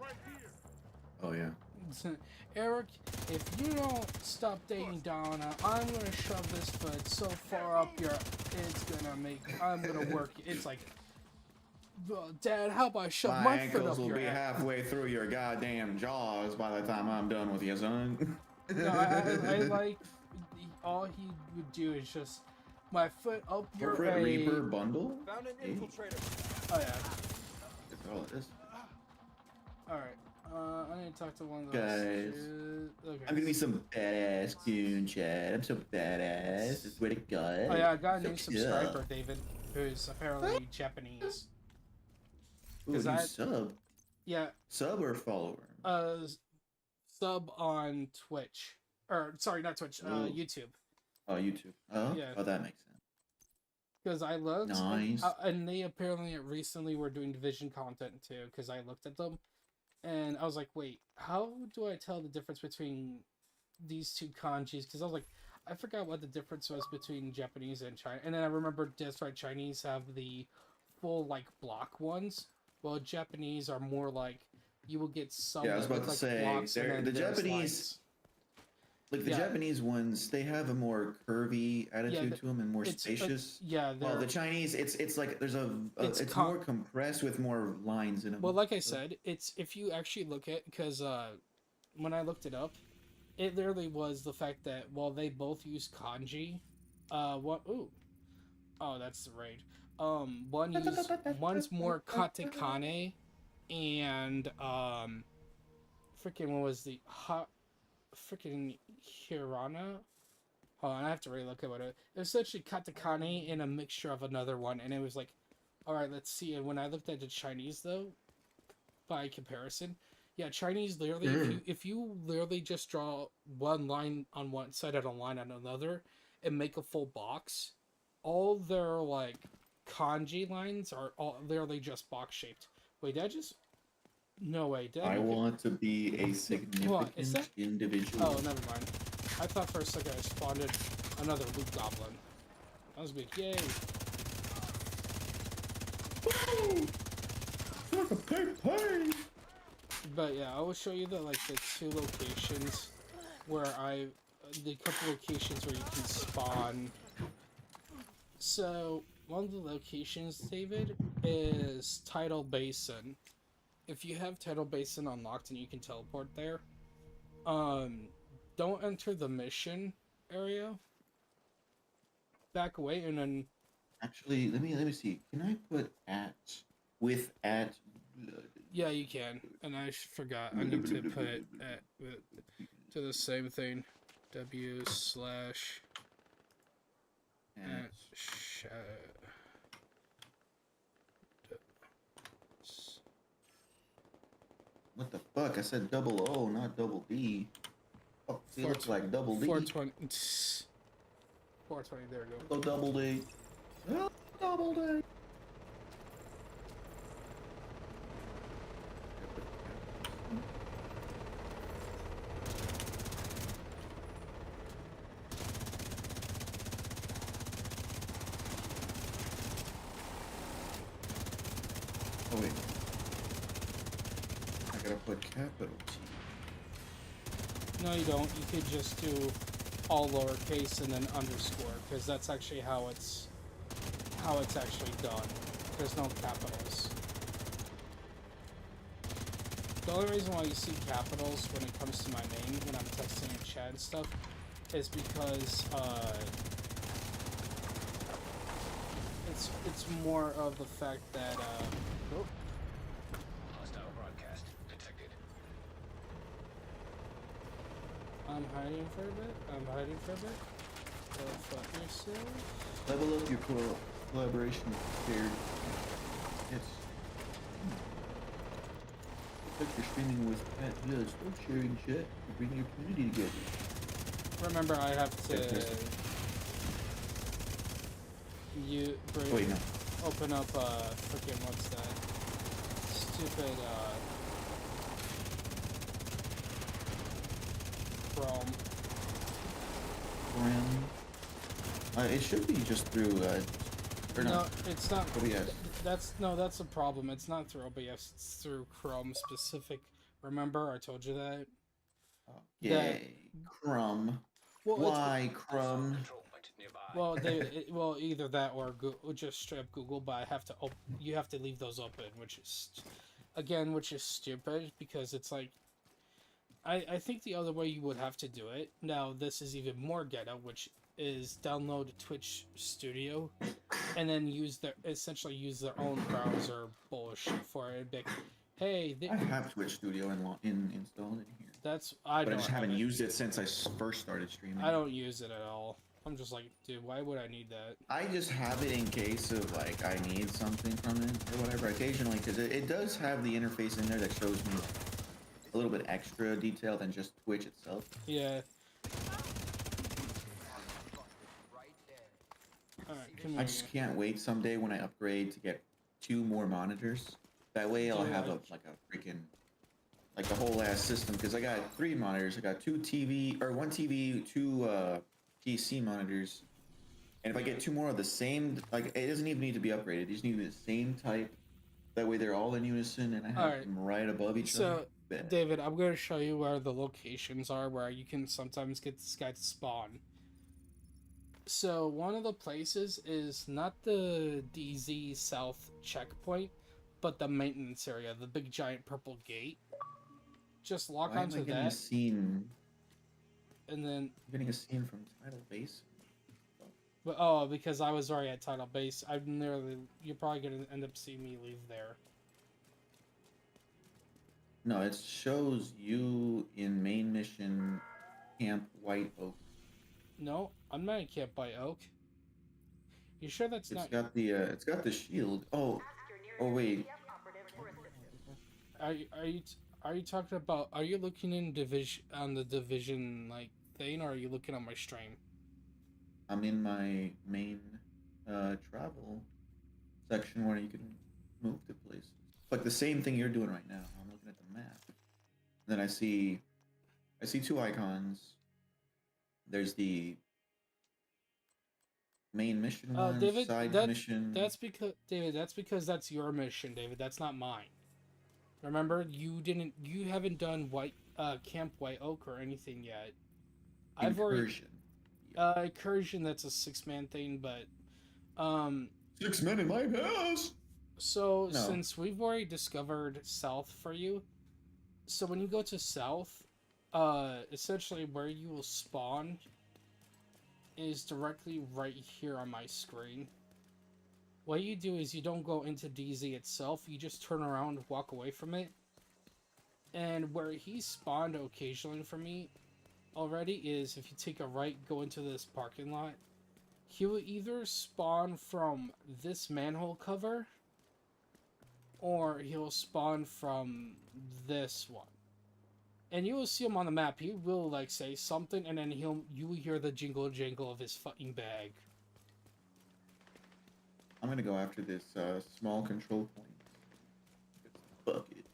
Oh yeah. Eric, if you don't stop dating Donna, I'm gonna shove this foot so far up your... I'm gonna work... It's like... Dad, how about I shove My my foot ankles up will your be ass? halfway through your goddamn jaws by the time I'm done with you, son. No, I like... All he would do is just... My foot up your Corporate Reaper bundle? Found an infiltrator. Oh, yeah. That's all it is. Alright. I need to talk to one of those. Guys, Okay. I'm gonna be some badass goon, Chad. I'm so badass. I swear to God. Oh yeah, I got a So new cool. subscriber, David, who's apparently Japanese. Ooh, Cause new sub? Yeah. Sub or follower? Sub on Twitch. Or, sorry, not Twitch, YouTube. Oh, YouTube. Oh, Yeah. Oh, that makes sense. Because I looked, Nice. and they apparently recently were doing Division content too, because I looked at them, and I was like, wait, how do I tell the difference between these two kanjis? Because I was like, I forgot what the difference was between Japanese and China, and then I remembered that's right, Chinese have the full, like, block ones, while Japanese are more like, you will get some Yeah, I was about to like, say, blocks, and then the there's Japanese... lines. Like the Yeah. Japanese ones, they have a more curvy attitude to them and more spacious. Yeah, While the Chinese, it's like there's it's com- more compressed with more lines in them. Well, like I said, it's if you actually look at, because when I looked it up, it literally was the fact that while they both use kanji, that's the raid. One's more katakane, and freaking what was the freaking hirana? Hold on, I have to really look at what it was. Essentially katakane in a mixture of another one, and it was like, all right, let's see. And when I looked at the Chinese, though, by comparison, yeah, Chinese literally, if you literally just draw one line on one side and a line on another, and make a full box, all their like kanji lines are all literally just box shaped. Wait, did I just? No way. Did I want to be a significant individual. Oh, never mind. I thought for a second I spawned another loot goblin. I was big, yay! Like a pay. But yeah, I will show you the two locations where the couple locations where you can spawn. So one of the locations, David, is Tidal Basin. If you have Tidal Basin unlocked and you can teleport there, don't enter the mission area. Back away and then. Actually, let me see. Can I put with blood? Yeah, you can. And I forgot. I need to put it to the same thing. W/ What the fuck? I said double O, not double D. Oh, it looks like double D. 420. 420, there we go. Oh, double D. Oh, double D. Oh, wait. I gotta put capital T. No, you don't. You could just do all lowercase and then underscore, because that's actually how it's actually done. There's no capitals. The only reason why you see capitals when it comes to my name when I'm texting in chat and stuff is because it's more of the fact that Hostile broadcast detected. I'm hiding for a bit. Go fuck yourself. Level up your collaboration paired. Yes. Like you're streaming with Pat Just. Stop sharing chat to bring your community together. Remember, I have to Wait, no. open up freaking what's that stupid Chrome. It should be just through Or No, not? it's not. OBS. That's a problem. It's not through OBS. It's through Chrome specific. Remember, I told you that. Okay. Crumb. Well, Why Crumb? well, either that or Google, just straight up Google. But I have to. You have to leave those open, which is, again, which is stupid because it's like. I think the other way you would have to do it. Now, this is even more ghetto, which is download Twitch Studio, and then essentially use their own browser bullshit for it. Like, hey, I have Twitch Studio installed in here. But I just haven't used it since I first started streaming. I don't use it at all. I'm just like, dude, why would I need that? I just have it in case of like I need something from it or whatever occasionally, because it does have the interface in there that shows me a little bit extra detail than just Twitch itself. Yeah. Alright, I just can't wait someday when I upgrade to get 2 more monitors. That way I'll have a freaking like a whole ass system, because I got 3 monitors. I got 1 TV, 2 PC monitors. And if I get 2 more of the same, like it doesn't even need to be upgraded. They just need to be the same type. That way they're all in unison and I have them right above each other. So, David, I'm going to show you where the locations are where you can sometimes get this guy to spawn. So, one of the places is not the DZ South checkpoint, but the maintenance area, the big giant purple gate. Just lock Why onto am I getting that. a scene? And then... I'm getting a scene from Tidal Base. But, because I was already at Tidal Base, you're probably going to end up seeing me leave there. No, it shows you in main mission Camp White Oak. No, I'm not in Camp White Oak. You sure that's not? It's got the shield. Oh wait. Are you talking about? Are you looking in the division like thing, or are you looking at my stream? I'm in my main travel section where you can move to places. Like the same thing you're doing right now. I'm looking at the map. And then I see 2 icons. There's the main mission one, David, side mission. That's because that's your mission, David. That's not mine. Remember, you haven't done Camp White Oak or anything yet. Incursion. Incursion, that's a 6-man thing, but 6 men in my house. So, No. Since we've already discovered South for you, so when you go to South, essentially where you will spawn is directly right here on my screen. What you do is you don't go into DZ itself, you just turn around, walk away from it. And where he spawned occasionally for me already is if you take a right, go into this parking lot, he will either spawn from this manhole cover, or he'll spawn from this one. And you will see him on the map. He will like say something, and then you will hear the jingle jangle of his fucking bag. I'm gonna go after this small control point. It's a bucket.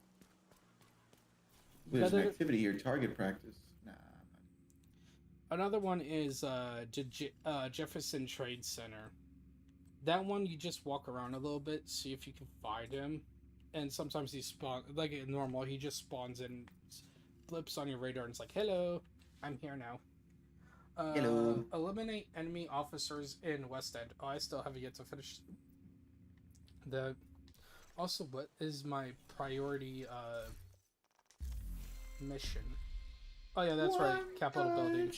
There's an activity here. Target practice. Nah. Another one is Jefferson Trade Center. That one you just walk around a little bit, see if you can find him. And sometimes he spawns, like normal, he just spawns and flips on your radar and it's like, hello, I'm here now. Hello. Eliminate enemy officers in West End. Oh, I still haven't yet to finish that. Also, what is my priority mission? Oh yeah, that's right, Capitol Building.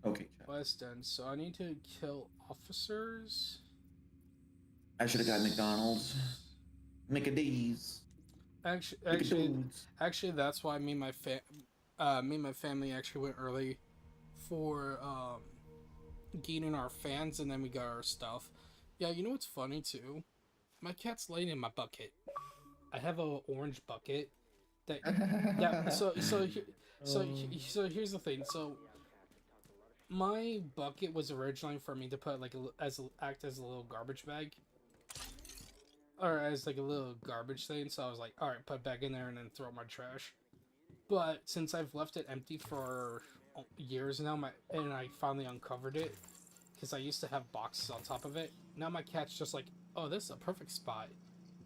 Okay. West End, so I need to kill officers. I should have got McDonald's. McAdee's. Actually, that's why me and my family actually went early for getting our fans, and then we got our stuff. Yeah, you know what's funny too? My cat's laying in my bucket. I have a orange bucket. So here's the thing. So my bucket was originally for me to put act as a little garbage bag. Or as like a little garbage thing, so I was like, alright, put it back in there and then throw my trash. But since I've left it empty for years now, and I finally uncovered it, because I used to have boxes on top of it. Now my cat's just like, oh, this is a perfect spot.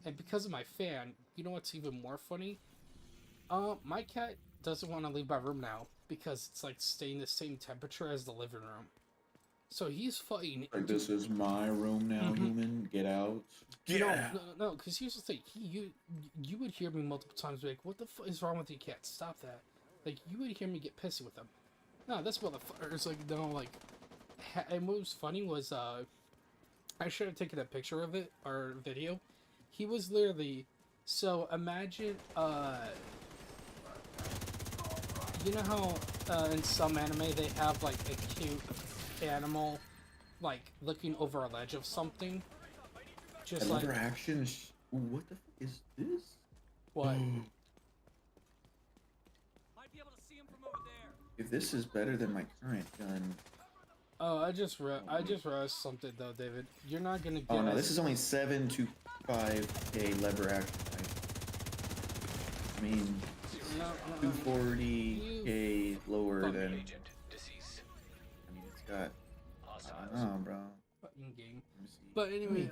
And because of my fan, you know what's even more funny? My cat doesn't want to leave my room now because it's like staying the same temperature as the living room. So he's fighting. Like, this is my room now, human. Get out. No, because here's the thing. You would hear me multiple times be like, what the fuck is wrong with you, cat? Stop that. Like, you would hear me get pissy with him. No, this motherfucker's like, no, like... And what was funny was, I should have taken a picture of it, or video. He was literally... So, imagine, you know how, in some anime, they have, like, a cute animal, like, looking over a ledge of something? Just like... actions. What the fuck is this? What? If this is better than my current gun... Oh, I just realized something though, David. You're not gonna get... Oh no, this is only 7 to 5k lever action. I mean, 240k lower than... I mean, it's got... I don't know, bro. Fucking game. But anyway,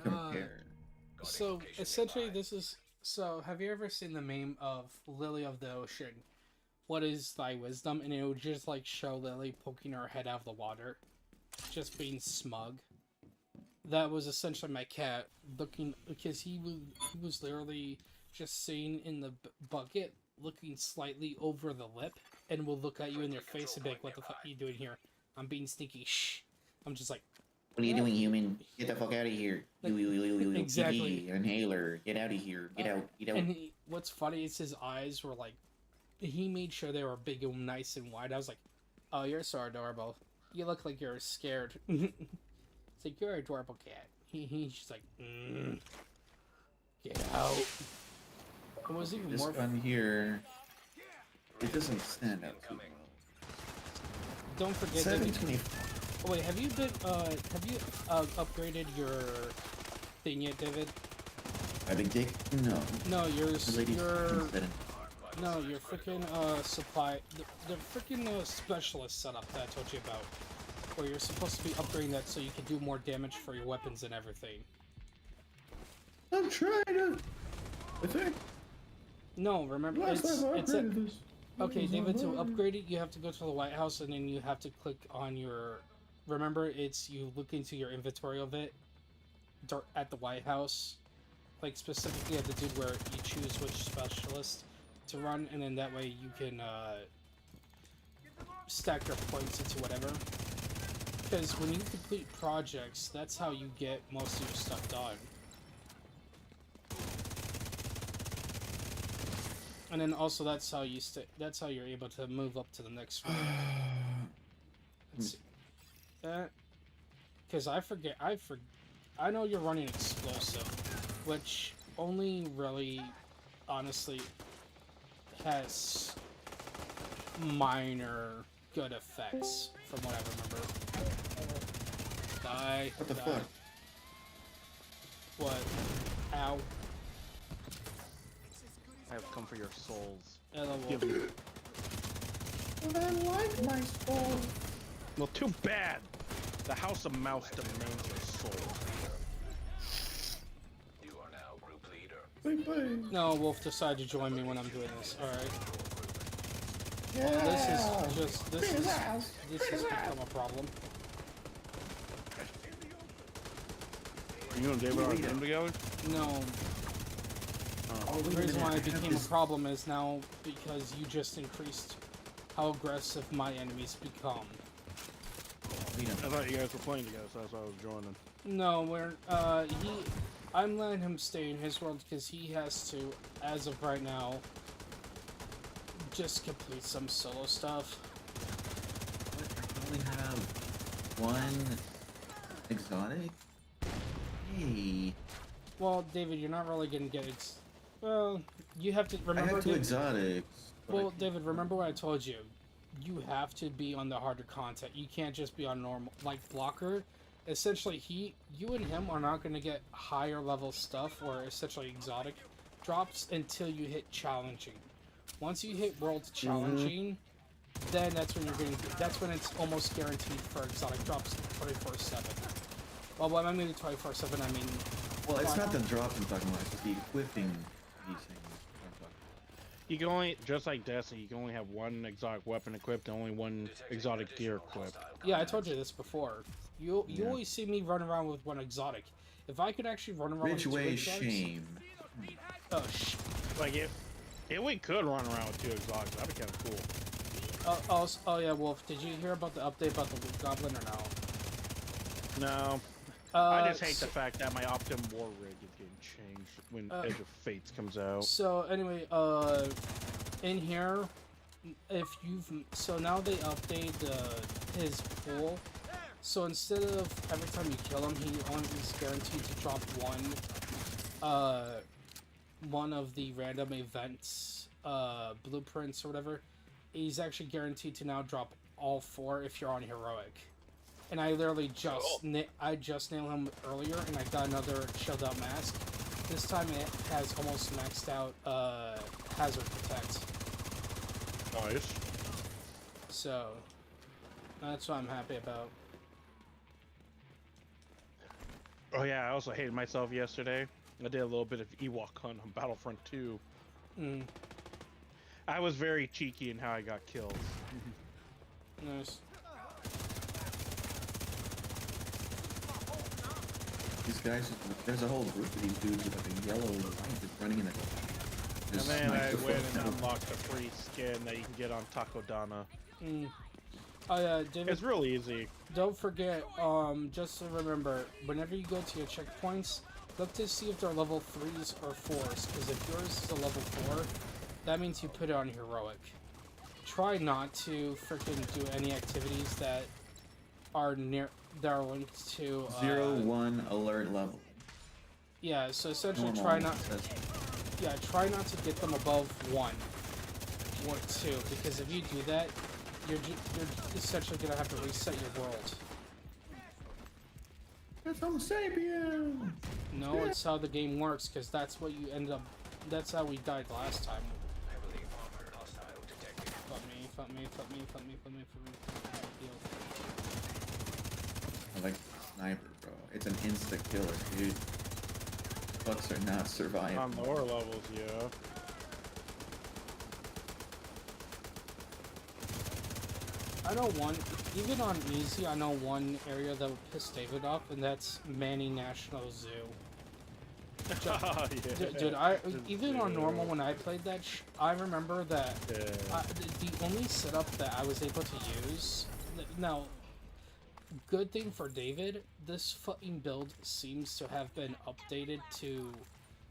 so essentially this is... So, have you ever seen the meme of Lily of the Ocean? What is thy wisdom? And it would just like show Lily poking her head out of the water. Just being smug. That was essentially my cat looking, because he was literally just sitting in the bucket, looking slightly over the lip, and will look at you in your face and be like, what the fuck are you doing here? I'm being sneaky, shh. I'm just like, what are you doing, human? Get the fuck out of here. Like, exactly. Inhaler. Get out of here. Get out. Get out. And what's funny is his eyes were like, he made sure they were big and nice and wide. I was like, oh, you're so adorable. You look like you're scared. It's like, you're an adorable cat. He's just like, get out. It was even this more gun here, it doesn't stand out too well. Don't forget 720. Oh, wait, have you upgraded your thing yet, David? My big dick? No. No, your No, your freaking supply, the freaking specialist setup that I told you about, where you're supposed to be upgrading that so you can do more damage for your weapons and everything. I'm trying to. I think. No, remember okay, David. To upgrade it, you have to go to the White House and then you have to click on your. Remember, it's you look into your inventory of it at the White House, like specifically at the dude where you choose which specialist to run, and then that way you can stack your points into whatever. Because when you complete projects, that's how you get most of your stuff done. And then also that's how you that's how you're able to move up to the next one. Let's see. Because I know you're running explosive, which only really, honestly, has minor good effects from what I remember. Die. What the fuck? What? Ow. I have come for your souls. Give me. I like my soul. Well, too bad. The House of Mouse demands your soul. You are now group leader. Bing, bing. No, Wolf decided to join me when I'm doing this. All right. Yeah. This has become a problem. You and David are in together? No. The reason why it became a problem is now because you just increased how aggressive my enemies become. I thought you guys were playing together, so that's why I was joining. No, I'm letting him stay in his world because he has to, as of right now, just complete some solo stuff. I only have one exotic? Hey. Well, David, you're not really gonna get it. Well, you have to remember. I have two exotics. Well, David, remember what I told you. You have to be on the harder content. You can't just be on normal, like blocker. Essentially, you and him are not going to get higher level stuff or essentially exotic drops until you hit challenging. Once you hit world challenging, then that's when you're getting. That's when it's almost guaranteed for exotic drops 24/7. Well, when I mean 24/7, I mean. Well, it's not the drops I'm talking about. It's just the equipping these things. You can only, just like Destiny, you can only have one exotic weapon equipped and only one exotic gear equipped. Yeah, I told you this before. You always see me run around with one exotic. If I could actually run around with two exotics... shame. Oh, Like, if we could run around with 2 exotics, that'd be kind of cool. Oh yeah, Wolf, did you hear about the update about the Loot Goblin or no? No. I just hate the fact that my Optim War rig is getting changed when Edge of Fates comes out. So, anyway, in here, so now they update his pool. So instead of every time you kill him, he only is guaranteed to drop one of the random events, blueprints or whatever. He's actually guaranteed to now drop all 4 if you're on heroic. And I literally just nailed him earlier, and I got another shelled out mask. This time it has almost maxed out hazard protect. Nice. So that's what I'm happy about. Oh yeah, I also hated myself yesterday. I did a little bit of Ewok hunt on Battlefront 2. I was very cheeky in how I got kills. Nice. These guys, there's a whole group of these dudes with like a yellow line just running in the. And then I went and unlocked a free skin that you can get on Takodana. Oh yeah, David. It's real easy. Don't forget, just to remember, whenever you go to your checkpoints, look to see if they're level 3s or 4s, because if yours is a level 4, that means you put it on heroic. Try not to freaking do any activities that are linked to 0-1 alert level. Yeah, so essentially Normal. try not to get them above 1 or 2, because if you do that, you're essentially gonna have to reset your world. It's Homo sapien! No, it's how the game works, because that's what you end up. That's how we died last time. Fuck me. I like the sniper, bro. It's an insta killer, dude. Fucks are not surviving. On lower levels, yeah. I know one, even on easy, I know one area that would piss David off, and that's Manny National Zoo. Dude, even on normal when I played that, I remember that the only setup that I was able to use. Now, good thing for David, this fucking build seems to have been updated to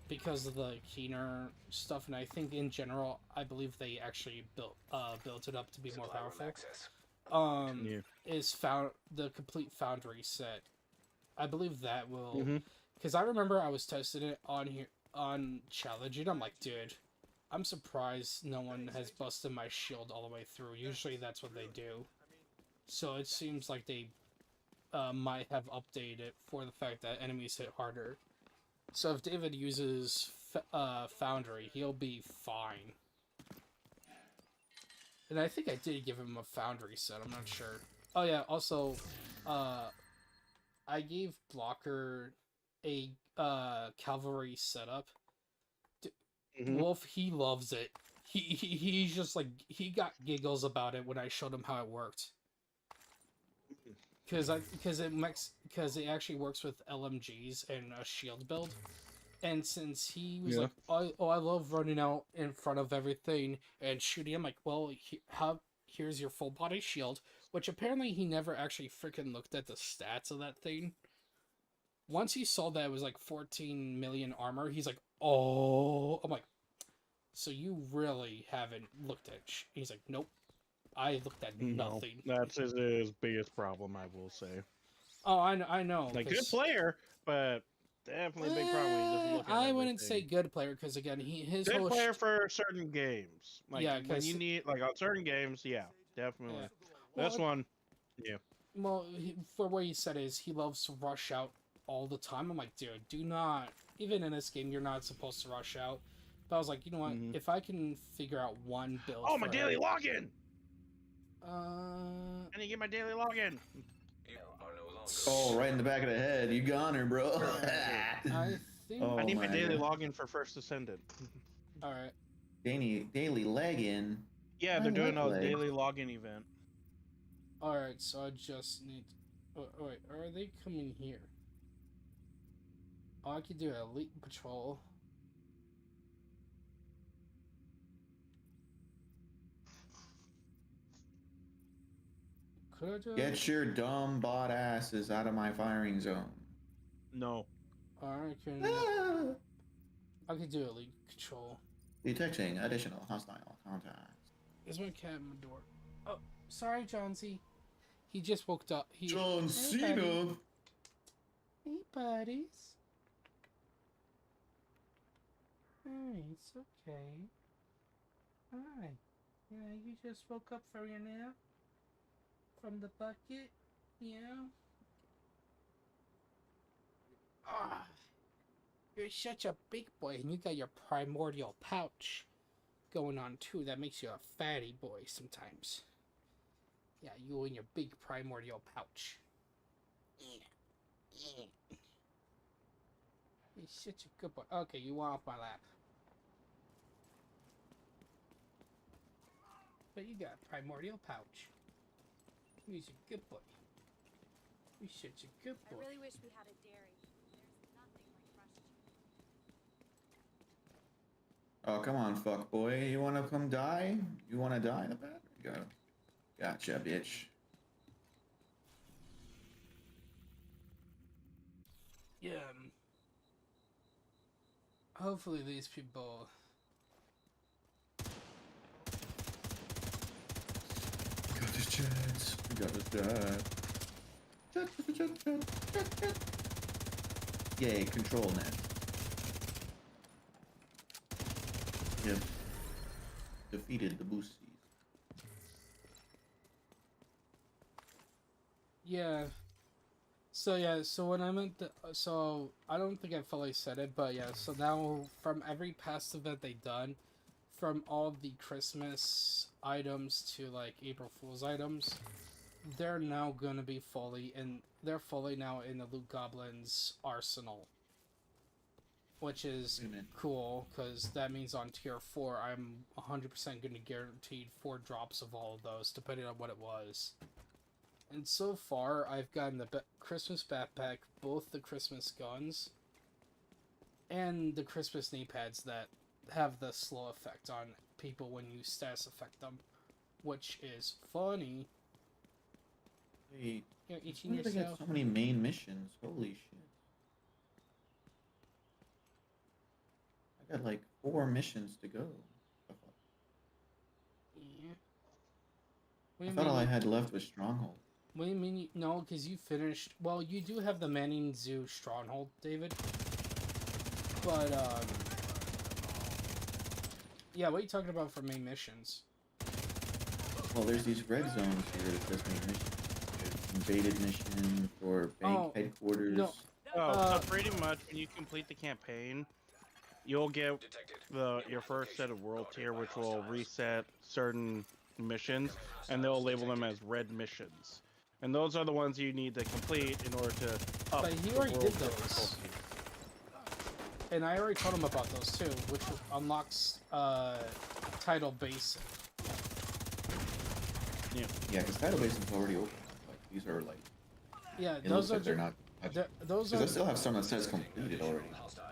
because of the keener stuff, and I think in general, I believe they actually built it up to be more powerful. Is the complete Foundry set. I believe that will. Because I remember I was testing it on Challenge, and I'm like, dude, I'm surprised no one has busted my shield all the way through. Usually that's what they do. So it seems like they might have updated it for the fact that enemies hit harder. So if David uses Foundry, he'll be fine. And I think I did give him a Foundry set, I'm not sure. Oh yeah, also, I gave Blocker a cavalry setup. Wolf, he loves it. He's just like, he got giggles about it when I showed him how it worked. Because it actually works with LMGs and a shield build. And since he was like, oh, I love running out in front of everything and shooting, I'm like, well, here's your full body shield, which apparently he never actually freaking looked at the stats of that thing. Once he saw that it was like 14 million armor, he's like, oh, I'm like, so you really haven't looked at he's like, nope, I looked at nothing. That's his biggest problem, I will say. Oh, I know. Like, good player, but definitely a big problem when he doesn't look at I wouldn't say good player, because again, his good player for certain games. Like, yeah, when you need, like, on certain games, yeah, definitely. Yeah. Well, this one, yeah. Well, for what he said is he loves to rush out all the time. I'm like, dude, do not, even in this game, you're not supposed to rush out. But I was like, you know what, if I can figure out one build. Oh, my daily login! I need to get my daily login. You are no longer. Oh, right in the back of the head. You got her, bro. I think. Oh I need my daily God. login for First Ascendant. All right. Daily leg-in. Yeah, I they're doing like a legs. daily login event. All right. So I just need. Oh, wait. Are they coming here? Oh, I could do Elite Patrol. Could I do? Get your dumb bot asses out of my firing zone. No. Alright, Ah! I could do Elite Control. Detecting additional hostile contacts. Is my cat in my door? Oh, sorry, John C. He just woke up. John Cena. Buddy. Hey, buddies. Hi, it's okay. Hi. Yeah, you just woke up from your nap? From the bucket? Yeah? Ah. You're such a big boy, and you got your primordial pouch going on too. That makes you a fatty boy sometimes. Yeah, you and your big primordial pouch. Yeah. You're such a good boy. Okay, you want off my lap. But you got a primordial pouch. You're a good boy. You're such a good boy. I really wish we had a dairy. There's nothing like fresh cheese. Oh, come on, fuck boy. You wanna come die? You wanna die in the back? Go. Gotcha, bitch. Yeah. Hopefully these people. We got this chance. We got this chat. Yay, control net. Yep. Defeated the boosties. Yeah. So when I meant so I don't think I fully said it, but yeah, so now from every past event they've done, from all the Christmas items to like April Fool's items, they're now gonna be they're fully now in the Loot Goblin's arsenal. Which is cool, because that means on tier 4 I'm 100% gonna guaranteed 4 drops of all of those, depending on what it was. And so far, I've gotten the Christmas backpack, both the Christmas guns, and the Christmas knee pads that have the slow effect on people when you status affect them, which is funny. Wait, You're itching where did I yourself. get so many main missions? Holy shit. I got like 4 missions to go. Yeah. I thought all I had left was Stronghold. What do you mean? No, because you finished. Well, you do have the Manning Zoo Stronghold, David. But, yeah, what are you talking about for main missions? Well, there's these red zones here that says main missions. There's invaded mission for bank headquarters. No. So pretty much when you complete the campaign, you'll get your first set of world tier, which will reset certain missions, and they'll label them as red missions. And those are the ones you need to complete in order to up But he the already world did tier those. And I already told him about those too, which unlocks Tidal Basin. Yeah. Yeah, because Tidal Basin's already open. Like, these are like... Yeah, it those looks are like they're not... those Because are. I still have some that says completed already.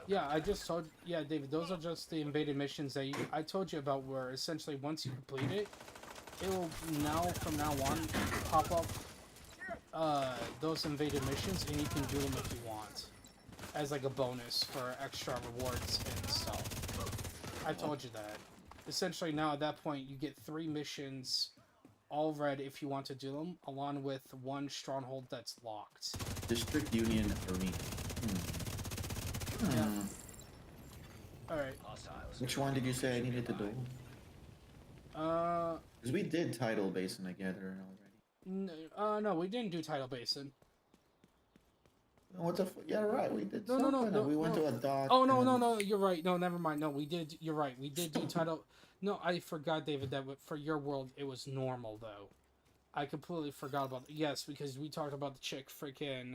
Yeah, I just told. Yeah, David, those are just the invaded missions that I told you about. Where essentially once you complete it, it will from now on pop up those invaded missions, and you can do them if you want, as like a bonus for extra rewards and stuff. I told you that. Essentially now at that point you get 3 missions, all red if you want to do them, along with 1 stronghold that's locked. District Union Arena. Yeah. Alright. Which one did you say I needed to do? Because we did Tidal Basin together already. No, we didn't do Tidal Basin. What the yeah, right, we did No, we went to a dock. Oh, no, you're right. No, never mind. No, we did, you're right. We did do Tidal. No, I forgot, David, that for your world, it was normal, though. I completely forgot about yes, because we talked about the chick freaking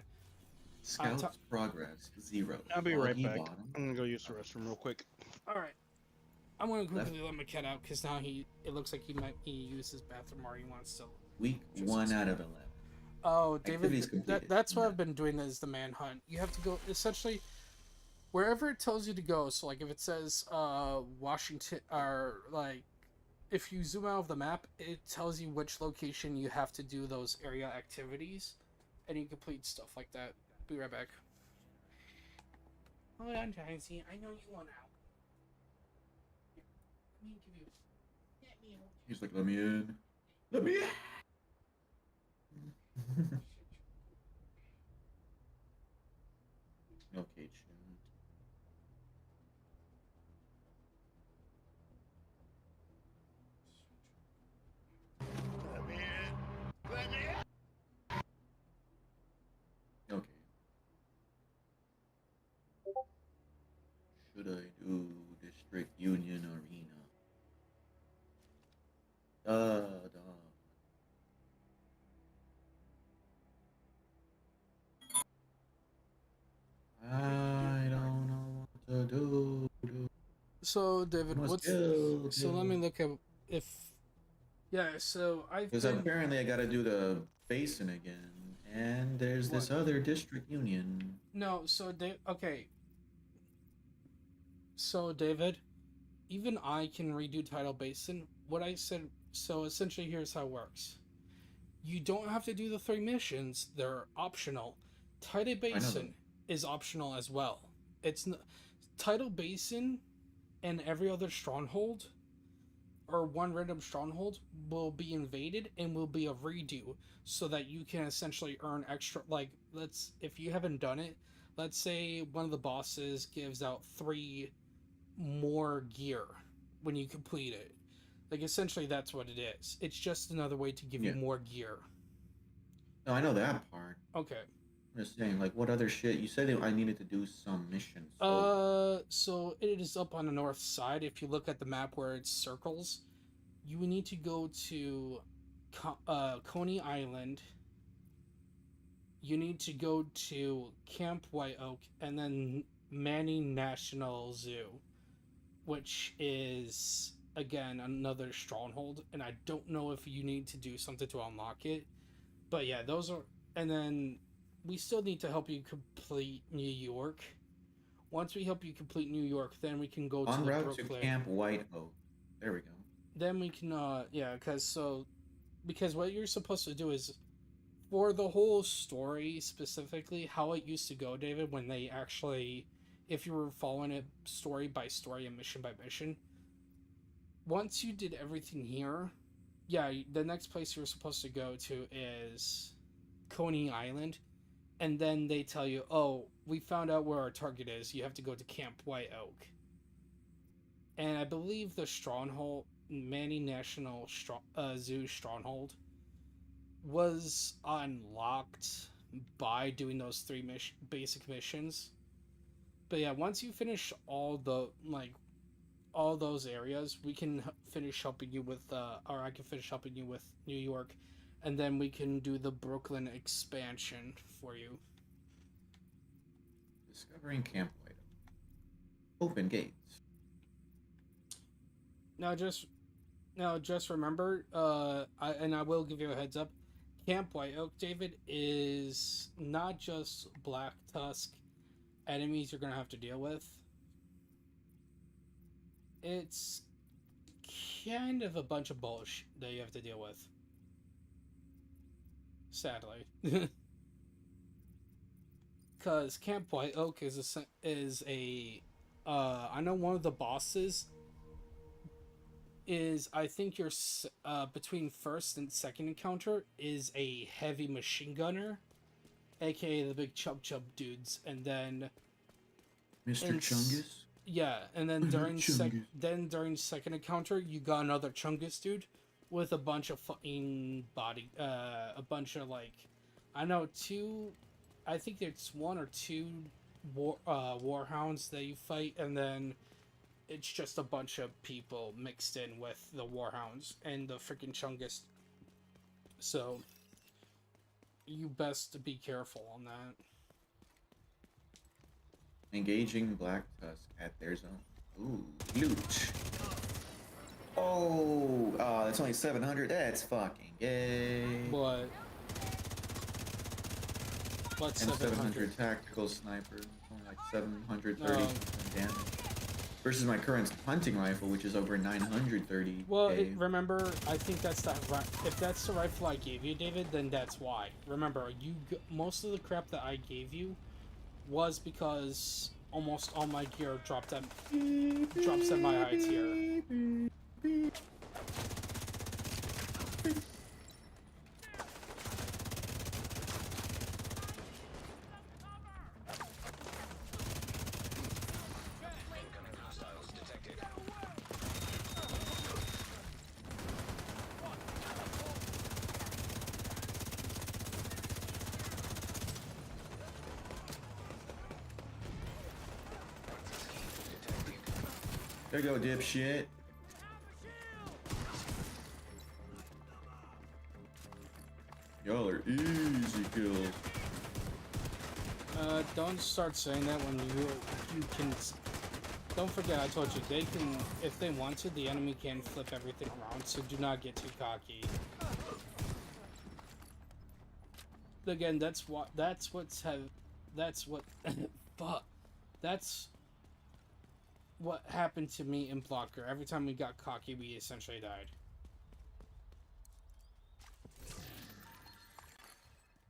Scouts progress 0. I'll be right Loggy back. bottom. I'm gonna go use the restroom real quick. all right. I'm gonna Left. quickly let my cat out because now it looks like he used his bathroom or he wants to. Week 1 out of 11. Oh, David, Activities completed. that's what I've been doing is the manhunt. You have to go essentially wherever it tells you to go. So like if it says Washington or like if you zoom out of the map, it tells you which location you have to do those area activities, and you complete stuff like that. Be right back. Hold on, Jonesy. I know you want out. Let me give you. Let me out. He's like, let me in. Let me in. Okay, chin. Let me in. Let me in. Okay. Should I do District Union Arena? Duh. I don't know what to do. So, David, Must what's kill, so? Let me look at if. Yeah, so I've Because been. apparently I got to do the basin again, and there's this What? other District Union. No, so okay. So, David, even I can redo Tidal Basin. What I said. So essentially, here's how it works. You don't have to do the 3 missions; they're optional. Tidal Basin is optional as well. It's Tidal Basin and every other stronghold or one random stronghold will be invaded and will be a redo so that you can essentially earn extra, like if you haven't done it, let's say one of the bosses gives out 3 more gear when you complete it. Like essentially that's what it is. It's just another way to give you more gear. No, I know that part. Okay. I'm just saying, like, what other shit? You said that I needed to do some missions. So it is up on the north side. If you look at the map where it's circles, you need to go to Coney Island. You need to go to Camp White Oak and then Manning National Zoo, which is again another stronghold. And I don't know if you need to do something to unlock it, but yeah, those are. And then we still need to help you complete New York. Once we help you complete New York, then we can go to the route Brooklyn. to Camp White Oak. There we go. Then we can, because what you're supposed to do is, for the whole story specifically, how it used to go, David, when they actually, if you were following it story by story and mission by mission, once you did everything here, yeah, the next place you're supposed to go to is Coney Island. And then they tell you, oh, we found out where our target is. You have to go to Camp White Oak. And I believe the stronghold, Manning National Zoo stronghold, was unlocked by doing those 3 basic missions. But yeah, once you finish all those areas, we can finish helping you with, or I can finish helping you with New York. And then we can do the Brooklyn expansion for you. Discovering Camp White Oak. Open gates. Now just remember, I will give you a heads up. Camp White Oak, David, is not just Black Tusk enemies you're gonna have to deal with. It's kind of a bunch of bullshit that you have to deal with. Sadly. Because Camp White Oak is I know one of the bosses is, I think your between first and second encounter is a heavy machine gunner, aka the big chub dudes, and then Mr. Chungus. Yeah, and then during second encounter, you got another Chungus dude with a bunch of fucking a bunch of I think it's 1 or 2 warhounds that you fight, and then it's just a bunch of people mixed in with the warhounds and the freaking Chungus. So you best to be careful on that. Engaging Black Tusk at their zone. Ooh, loot. Oh, that's only 700. That's fucking gay. But what's M700 tactical sniper. Only like 730 something damage. Versus my current hunting rifle, which is over 930. Well, remember, I think that's that. If that's the rifle I gave you, David, then that's why. Remember, most of the crap that I gave you was because almost all my gear drops at my high tier. There you go, dipshit. Y'all are easy kills. Don't start saying that when you can. Don't forget, I told you they can, if they want to, the enemy can flip everything around. So do not get too cocky. Again, that's what fuck. That's what happened to me in Blocker. Every time we got cocky, we essentially died.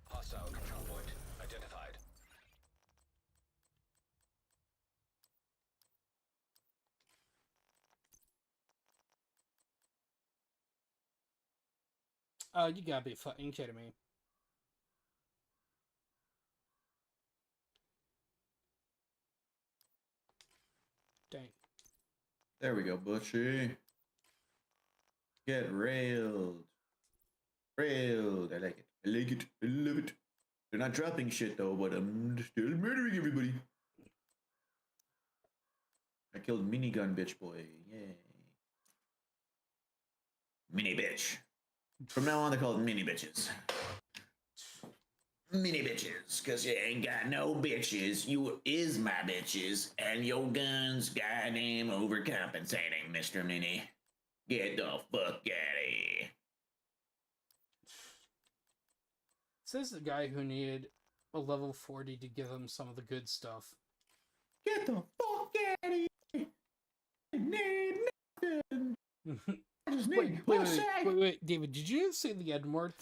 Hostile control point identified. You gotta be fucking kidding me. Dang. There we go, Butchie. Get railed. Railed. I like it. I like it. I love it. They're not dropping shit though, but I'm still murdering everybody. I killed minigun bitch boy. Yay. Mini bitch. From now on, they're called mini bitches. Mini bitches, cause you ain't got no bitches. You is my bitches, and your gun's goddamn overcompensating, Mr. Mini. Get the fuck out of here. Says the guy who needed a level 40 to give him some of the good stuff. Get the fuck out of here. I need nothing. I just need wait, David, did you just say the N-word?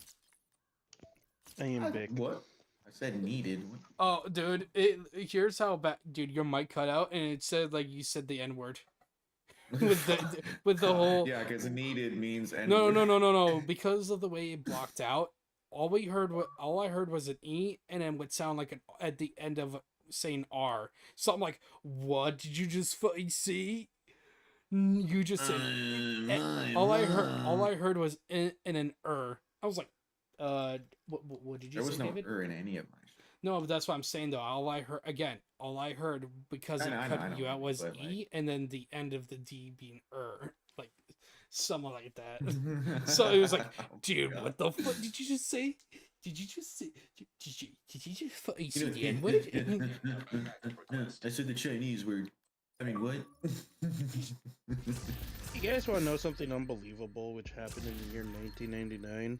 I am big. What? I said needed. What? Oh, dude, here's how bad, dude, your mic cut out and it said like you said the N-word. with the whole Yeah, because needed means no, because of the way it blocked out. All I heard was an E, and then would sound like an at the end of saying R. So I'm like, what did you just fucking see? You just said. All I heard was in an I was like, what did you say, David? There was no in any of mine. No, but that's what I'm saying though. All I heard because it cut you out was E, and then the end of the D being like something like that. So it was like, dude, what the fuck did you just say? Did you just say? Did you just fucking say the N word? I said the Chinese word. I mean, what? You guys want to know something unbelievable which happened in the year 1999?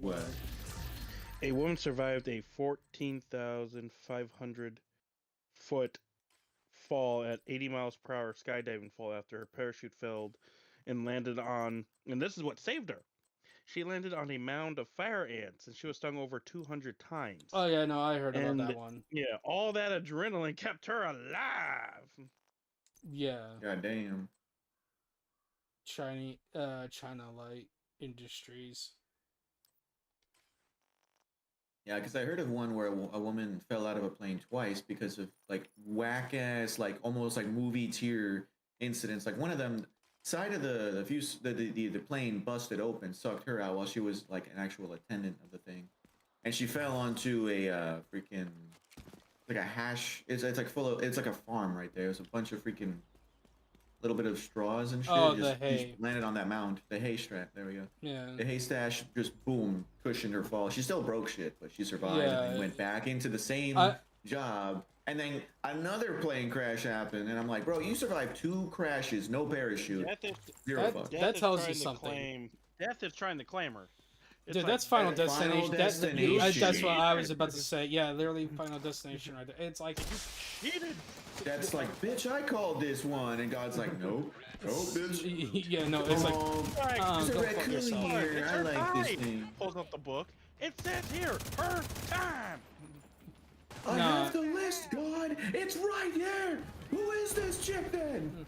What? A woman survived a 14,500 foot fall at 80 miles per hour skydiving fall after her parachute failed and landed on, and this is what saved her. She landed on a mound of fire ants and she was stung over 200 times. Oh yeah, no, I heard about that one. Yeah, all that adrenaline kept her alive. Yeah. God damn. China Light Industries. Yeah, because I heard of one where a woman fell out of a plane twice because of like whack ass, like almost like movie tier incidents. Like one of them, side of the plane busted open, sucked her out while she was like an actual attendant of the thing, and she fell onto a freaking like a hash. It's like full of, it's like a farm right there. There's a bunch of freaking little bit of straws and shit. Oh, just, the hay. Just landed on that mound. The hay strap. There we go. Yeah. The hay stash just boom cushioned her fall. She still broke shit, but she survived Yeah. and then went back into the same job. And then another plane crash happened, and I'm like, bro, you survived 2 crashes, no parachute, zero fuck. That tells you something. Death is trying to claim her. It's Dude, like, that's Final Destination. That's what I was Destination. about to say. Yeah, literally Final Destination right there. It's like cheated. That's like, bitch, I called this one, and God's like, nope, bitch. Yeah, no, it's like, there's a go fuck raccoon yourself. here. It's I her like this time. thing. Pulls up the book. It says here, her time. I have the list, God. It's right there. Who is this chick then?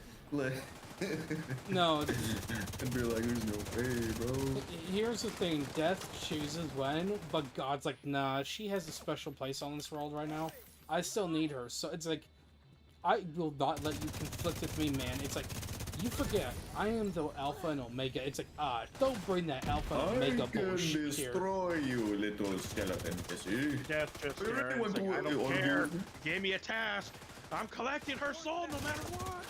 No. And be like, there's no way, bro. Here's the thing: Death chooses when, but God's like, nah. She has a special place on this world right now. I still need her, so it's like, I will not let you conflict with me, man. It's like, you forget, I am the Alpha and Omega. It's like, don't bring that Alpha and Omega bullshit here. I can destroy you, little skeleton pussy. Death just there. It's like, I don't care. Gave me a task. I'm collecting her soul no matter what.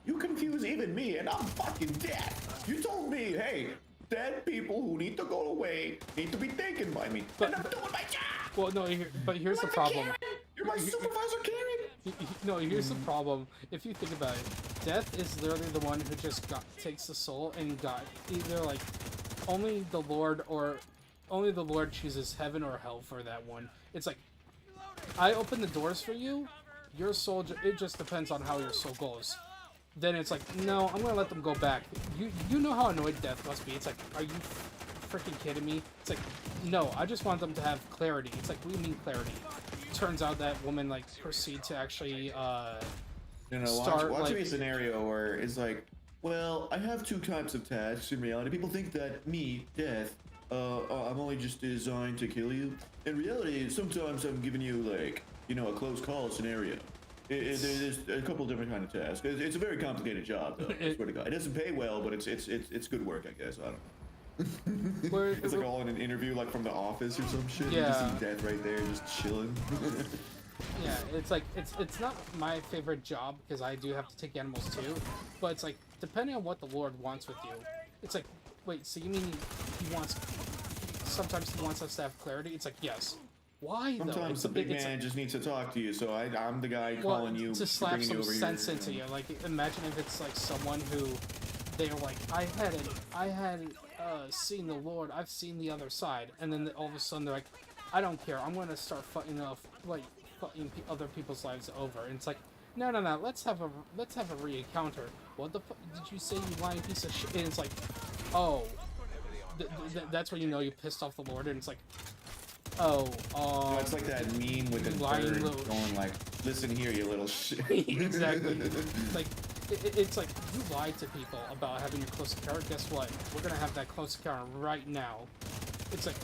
You confuse even me, and I'm fucking dead. You told me, hey, dead people who need to go away need to be taken by me. But, and I'm doing my job. Well, no, but here's the problem. Karen? You're my supervisor, Karen. No, here's the problem. If you think about it, Death is literally the one who just takes the soul and got either like only the Lord chooses heaven or hell for that one. It's like, I open the doors for you. Your soul, it just depends on how your soul goes. Then it's like, no, I'm gonna let them go back. You know how annoyed Death must be. It's like, are you freaking kidding me? It's like, no, I just want them to have clarity. It's like, what do you mean clarity? Turns out that woman like proceed to actually watch me a scenario where it's like, well, I have 2 types of tasks in reality. People think that me, Death, I'm only just designed to kill you. In reality, sometimes I'm giving you like, a close call scenario. There's a couple different kind of tasks. It's a very complicated job, though. I swear to God, it doesn't pay well, but it's good work, I guess. I don't know. It's like all in an interview, like from The Office or some shit. Yeah. You just see Death right there, just chilling. Yeah, it's like it's not my favorite job because I do have to take animals too, but it's like depending on what the Lord wants with you, it's like, wait, so you mean sometimes he wants us to have clarity? It's like, yes. Why though? Sometimes the big man just needs to talk to you, so I'm the guy calling you to slap some you over sense here. into you. Like, imagine if it's like someone who they're like, I had seen the Lord, I've seen the other side, and then all of a sudden they're like, I don't care, I'm gonna start fucking other people's lives over. And it's like, no, let's have a re-encounter. What the fuck did you say, you lying piece of shit? And it's like, oh, that's when you know you pissed off the Lord. And it's like, oh, it's like that meme with the bird going like, listen here, you little shit. Exactly. Like, it's like, you lied to people about having a close encounter. Guess what? We're gonna have that close encounter right now. It's like,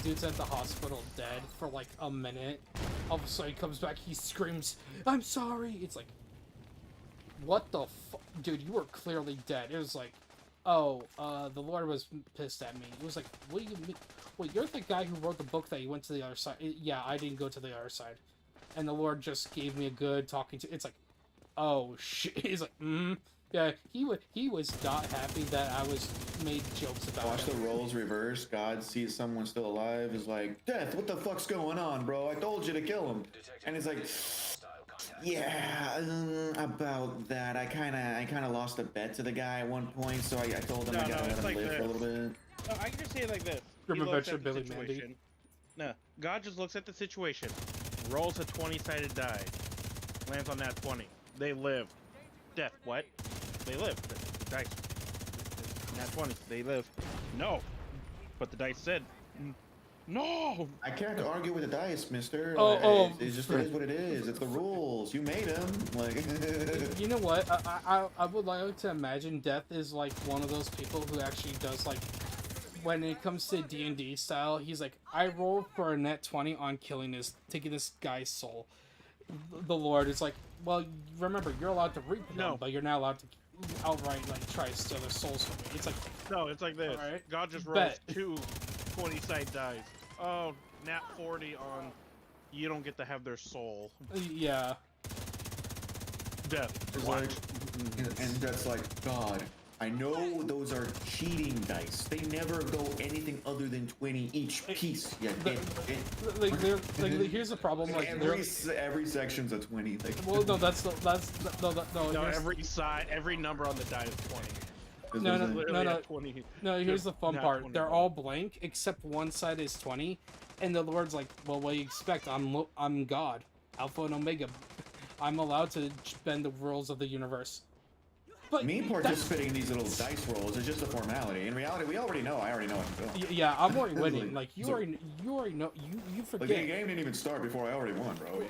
dude's at the hospital dead for like a minute. All of a sudden he comes back, he screams, I'm sorry. It's like, what the fuck? Dude, you were clearly dead. It was like, oh, the Lord was pissed at me. It was like, what do you mean? Wait, you're the guy who wrote the book that you went to the other side. Yeah, I didn't go to the other side. And the Lord just gave me a good talking to. It's like, oh shit. He's like, yeah, he was not happy that I was made jokes about Watch him. the roles reverse. God sees someone still alive, is like, Death, what the fuck's going on, bro? I told you to kill him. And he's like, yeah, about that. I kind of lost a bet to the guy at one point, so I told him I gotta let him live for a little bit. No, I can just say it like this. Grim He looks Adventure at the Billy Mandy. situation. No, God just looks at the situation, rolls a 20-sided die, lands on that 20. They live. Death. What? They live. The dice. Nat 20. They live. No. But the dice said, no. I can't argue with the dice, mister. It just is what it is. It's the rules. You made them. Like, you know what? I would like to imagine Death is like one of those people who actually does like, when it comes to D&D style, he's like, I rolled for a net 20 on taking this guy's soul. The Lord is like, well, remember, you're allowed to reap them, but you're not allowed to outright like try to steal their souls from me. It's like, no, it's like this. Right? God just rolls 2 20-sided dice. Oh, nat 40 on, you don't get to have their soul. Yeah. Death. It's Watch. like, and that's like, God, I know those are cheating dice. They never go anything other than 20 each piece. Yeah, Here's the problem. Like every section's a 20. Like, well, no, no. No, every side, every number on the die is 20. No. Here's the fun part. 20. They're all blank except one side is 20, and the Lord's like, well, what do you expect? I'm God, Alpha and Omega. I'm allowed to bend the rules of the universe. But me participating in these little dice rolls is just a formality. In reality, I already know what I'm doing. Yeah, I'm already winning. Like you already know. You forget. Like, the game didn't even start before I already won, bro.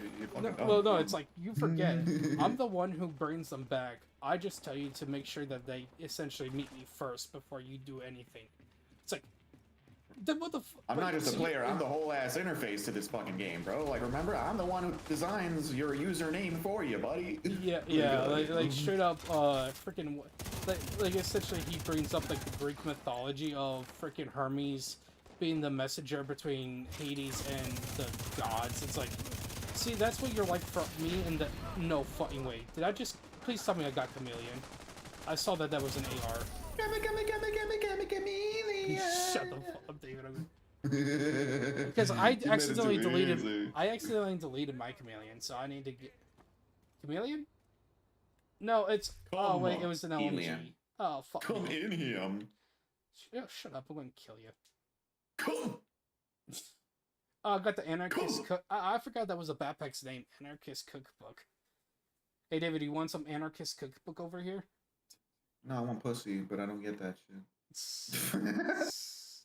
No, it's like you forget. I'm the one who brings them back. I just tell you to make sure that they essentially meet me first before you do anything. It's like, then what the? I'm not just a player. I'm the whole ass interface to this fucking game, bro. Like, remember, I'm the one who designs your username for you, buddy. Yeah, like straight up, freaking, like essentially he brings up like the Greek mythology of freaking Hermes being the messenger between Hades and the gods. It's like, see, that's what you're like for me. And the no fucking way. Did I just please tell me I got Chameleon? I saw that was an AR. Chameleon. Shut the fuck up, David. Because I accidentally deleted my Chameleon, so I need to get Chameleon. No, it's oh wait, it was an LMG. Oh fuck. Come in here. Shut up! I'm gonna kill you. Come. I got the Anarchist Cook. I forgot that was a Backpack's name. Anarchist Cookbook. Hey David, you want some Anarchist Cookbook over here? No, I want pussy, but I don't get that shit. It's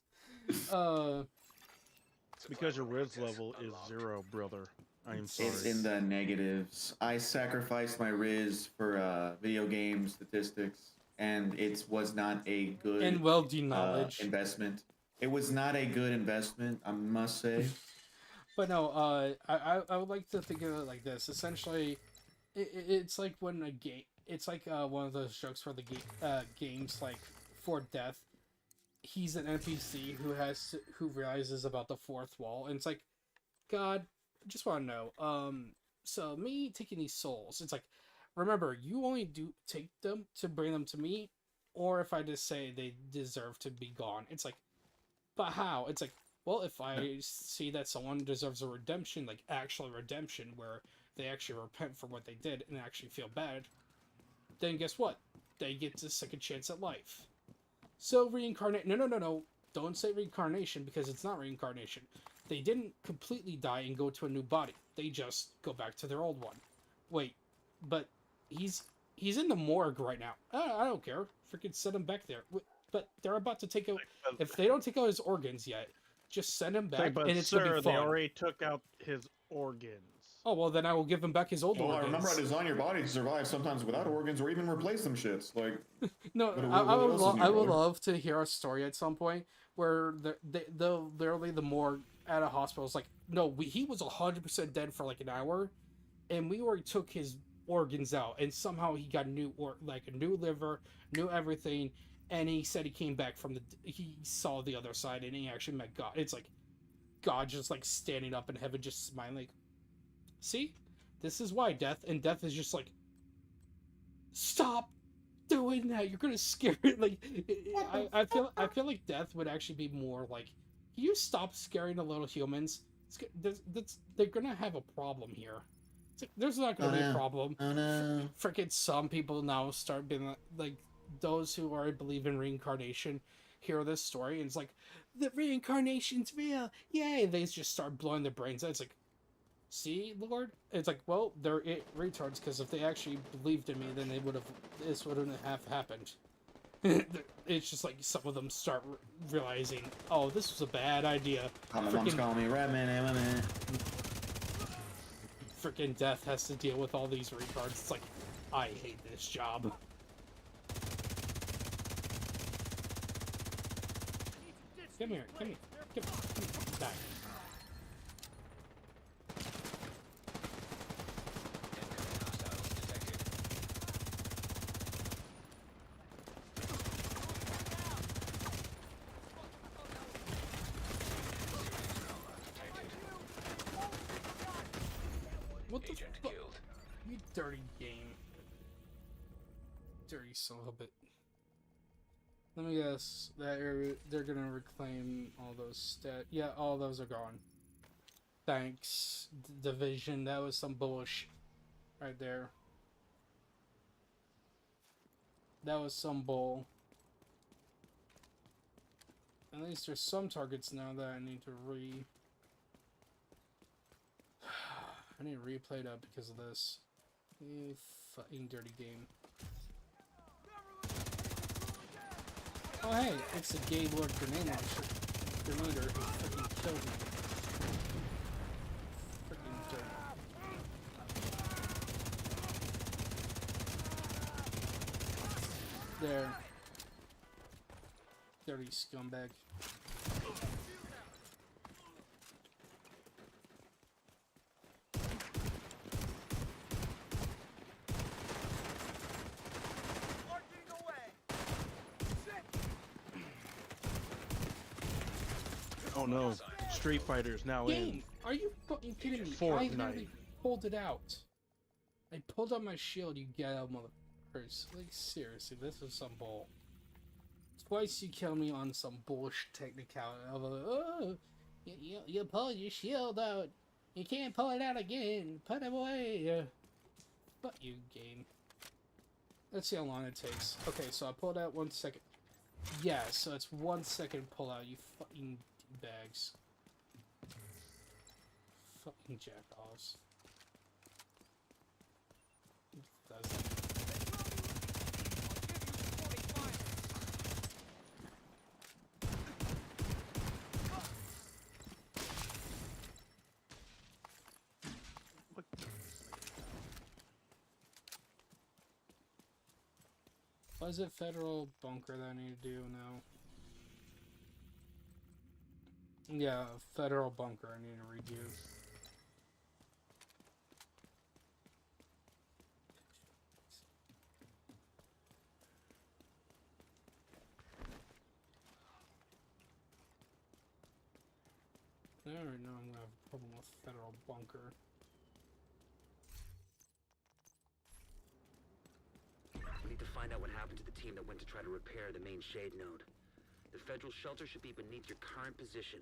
because your Riz level is 0, brother. I am sorry. It's in the negatives. I sacrificed my Riz for video game statistics, and it was not a good and well-done knowledge investment. It was not a good investment, I must say. But no, I would like to think of it like this. Essentially, it's like when a game. It's like one of those jokes for the games like for Death. He's an NPC who realizes about the fourth wall, and it's like, God, I just want to know. So me taking these souls, it's like, remember, you only do take them to bring them to me, or if I just say they deserve to be gone. It's like, but how? It's like, well, if I see that someone deserves a redemption, like actual redemption, where they actually repent for what they did and actually feel bad, then guess what? They get a second chance at life. So reincarnate. No. Don't say reincarnation because it's not reincarnation. They didn't completely die and go to a new body. They just go back to their old one. Wait, but he's in the morgue right now. I don't care. Freaking send him back there. But they're about to take out. If they don't take out his organs yet, just send him back, but and it's sir, gonna be fun. They already took out his organs. Oh, well, then I will give him back his old organs. I remember I designed your body to survive sometimes without organs or even replace some shits. Like, no, I would love to hear a story at some point where they'll literally the morgue at a hospital is like, no, he was 100% dead for like an hour, and we already took his organs out, and somehow he got a new liver, new everything, and he said he came back from he saw the other side, and he actually met God. It's like God just like standing up in heaven, just smiling, like, see, this is why Death is just like, stop doing that. You're gonna scare it. Like, I feel like Death would actually be more like, can you stop scaring the little humans? They're gonna have a problem here. It's like, there's not gonna be a problem. Oh no! Freaking some people now start being like those who already believe in reincarnation hear this story and it's like, the reincarnation's real, yay! They just start blowing their brains out. It's like, see, Lord? It's like, well, they're retards, because if they actually believed in me, then this wouldn't have happened. It's just like some of them start realizing, oh, this was a bad idea. My mom's calling me Redman. Freaking Death has to deal with all these retards. It's like, I hate this job. Come here. Back. What the fuck? You dirty game. Dirty son of a bit. Let me guess. That area, they're gonna reclaim all those yeah, all those are gone. Thanks, Division. That was some bullshit right there. That was some bull. At least there's some targets now that I need to I need to replay that because of this. You fucking dirty game. Oh hey, it's a gay Lord grenade launcher. Grenader who fucking killed me. Freaking dirty. There. Dirty scumbag. Oh no, Street Fighter's now in. Are you fucking kidding me? Fortnite. I literally pulled it out. I pulled out my shield, you get out, motherfuckers. Like, seriously, this is some bull. Twice you kill me on some bullshit technicality of oh, you pulled your shield out. You can't pull it out again. Put it away. Fuck you, game. Let's see how long it takes. Okay, so I pulled out 1 second. Yeah, so it's 1 second pull out, you fucking bags. Fucking jackoffs. What is it, federal bunker that I need to do now? Yeah, federal bunker I need to redo. I already know I'm gonna have a problem with federal bunker. We need to find out what happened to the team that went to try to repair the main shade node. The federal shelter should be beneath your current position.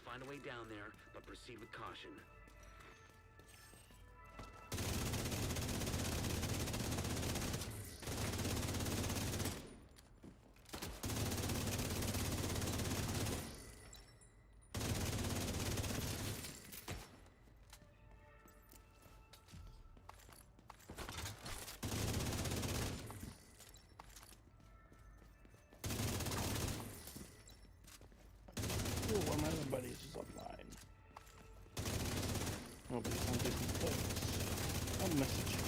Find a way down there, but proceed with caution. One of my buddies is online. Oh, but he's on different place. I'll message you.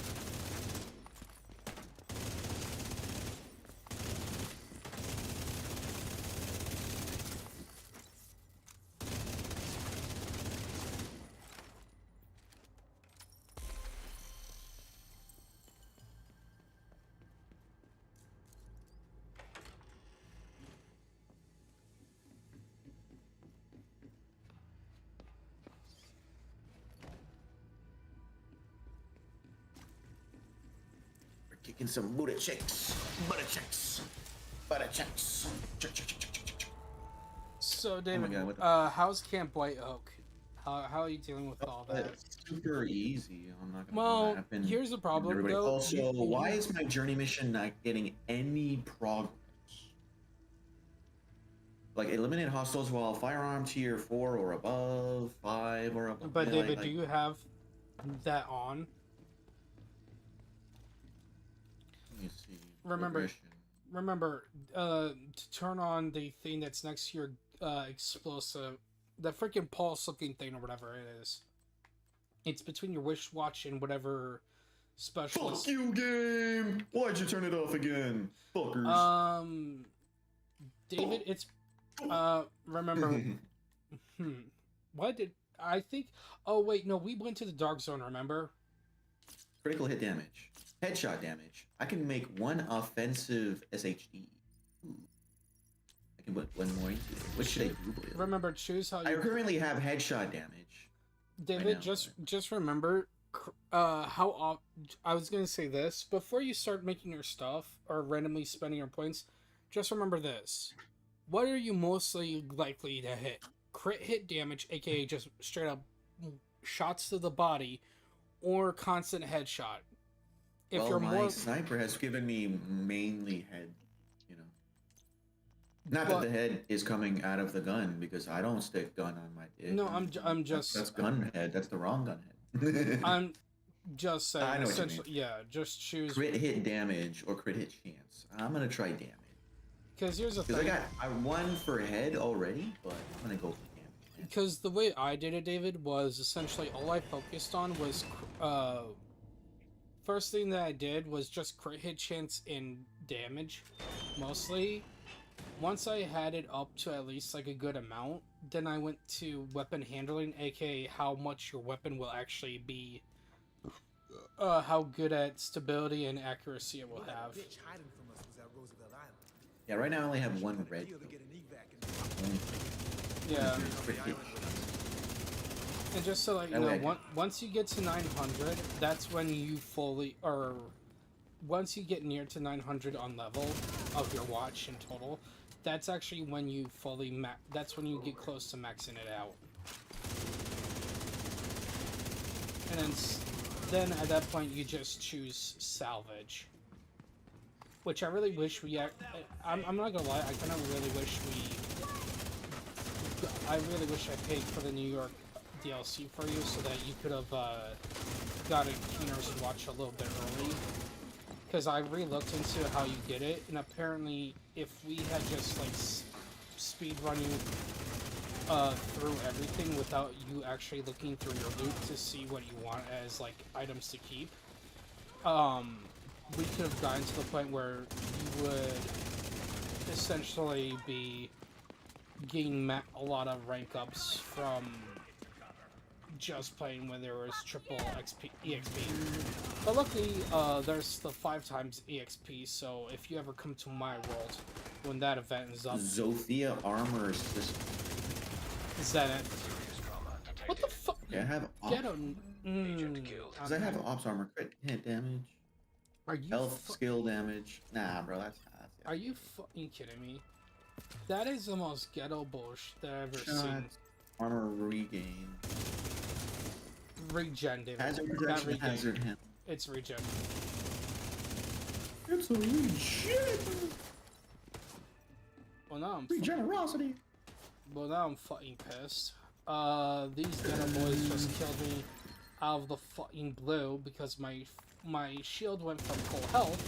Kicking some booty chicks. Butter chicks. Butter chicks. So, David, God, what how's Camp White Oak? How are you dealing with all that? It's super easy. I'm not gonna Well, lie. I've been here's the problem, everybody. though. Also, why is my journey mission not getting any progress? Like, eliminate hostiles while firearm tier 4 or above, 5 or above. But, Yeah, David, like, do you have that on? let me see. Remember, Progression. to turn on the thing that's next to your explosive, the freaking pulse looking thing or whatever it is. It's between your wish watch and whatever specialist. Fuck you, game! Why'd you turn it off again? Fuckers. David, it's remember. What did I think? Oh wait, no, we went to the dark zone. Remember? Critical hit damage. Headshot damage. I can make one offensive SHD. Ooh. I can put one more into it. What should I do with it? Remember, choose how I you. currently have headshot damage. David, just remember, I was gonna say this before you start making your stuff or randomly spending your points. Just remember this: what are you mostly likely to hit? Crit hit damage, aka just straight up shots to the body, or constant headshot. If well, you're my more sniper has given me mainly head. You know, not But- that the head is coming out of the gun because I don't stick gun on my dick. No, I'm just That's gun head. That's the wrong gun head. I'm just saying. I know what you Essentially, yeah. Just choose crit hit damage or crit hit chance. I'm gonna try damage. because here's the Because thing. I won for head already, but I'm gonna go for damage. Because the way I did it, David, was essentially all I focused on was first thing that I did was just crit hit chance and damage, mostly. Once I had it up to at least like a good amount, then I went to weapon handling, aka how much your weapon will actually be, how good at stability and accuracy it will have. Bitch hiding from us was at Roosevelt Island. Yeah, right now I only have one red. Deal to get an evac and Yeah. Crit hit. And just so like you That way I know, can- once you get to 900, that's when you fully, or once you get near to 900 on level of your watch in total, that's actually when you fully that's when you get close to maxing it out. And then at that point you just choose salvage. Which I really wish we I'm not gonna lie, I kind of really wish I really wish I paid for the New York DLC for you so that you could have got a Keener's watch a little bit early. Because I re-looked into how you get it, and apparently if we had just like speed running through everything without you actually looking through your loot to see what you want as like items to keep, we could have gotten to the point where you would essentially be getting a lot of rank ups from just playing when there was triple EXP. But luckily, there's the 5 times EXP, so if you ever come to my world, when that event is up... Zofia armor system. Is that it? What the fuck? Yeah, I have Ghetto... Because I have ops armor, crit hit damage, Are you health, skill damage. Nah, bro, that's Are you fucking kidding me? That is the most ghetto bullshit that I've ever seen. Armor regain. Regen, David. Hazard Not protection, regain. hazard hit. It's regen. It's a regen. Well, now I'm Regenerosity. Well, now I'm fucking pissed. These ghetto boys just killed me out of the fucking blue because my shield went from full health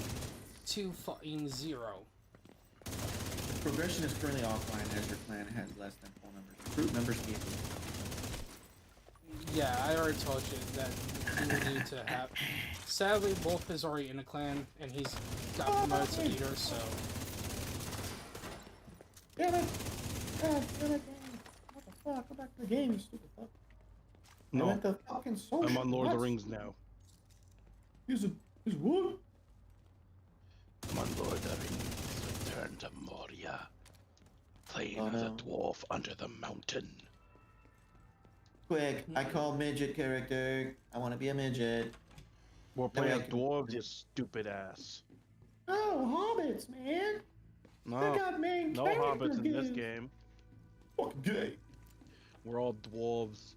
to fucking 0. Progression is currently offline as your clan has less than 4 members. Recruit members need. Yeah, I already told you that you need to have. Sadly, Wolf is already in a clan, and he's got promoted to leader, so. Damn it. God damn it. What the fuck? Go back to the game, you stupid fuck. No, I went to fucking social. I'm on Lord of the What? Rings now. He's what? I'm on Lord of the Rings. Return to Moria. Playing Oh, as a no. dwarf under the mountain. Quick, I call midget character. I want to be a midget. We're That way playing I can- dwarves, you stupid ass. Oh, hobbits, man. They No, got main no character hobbits in this gigs. game. Fucking gay. We're all dwarves.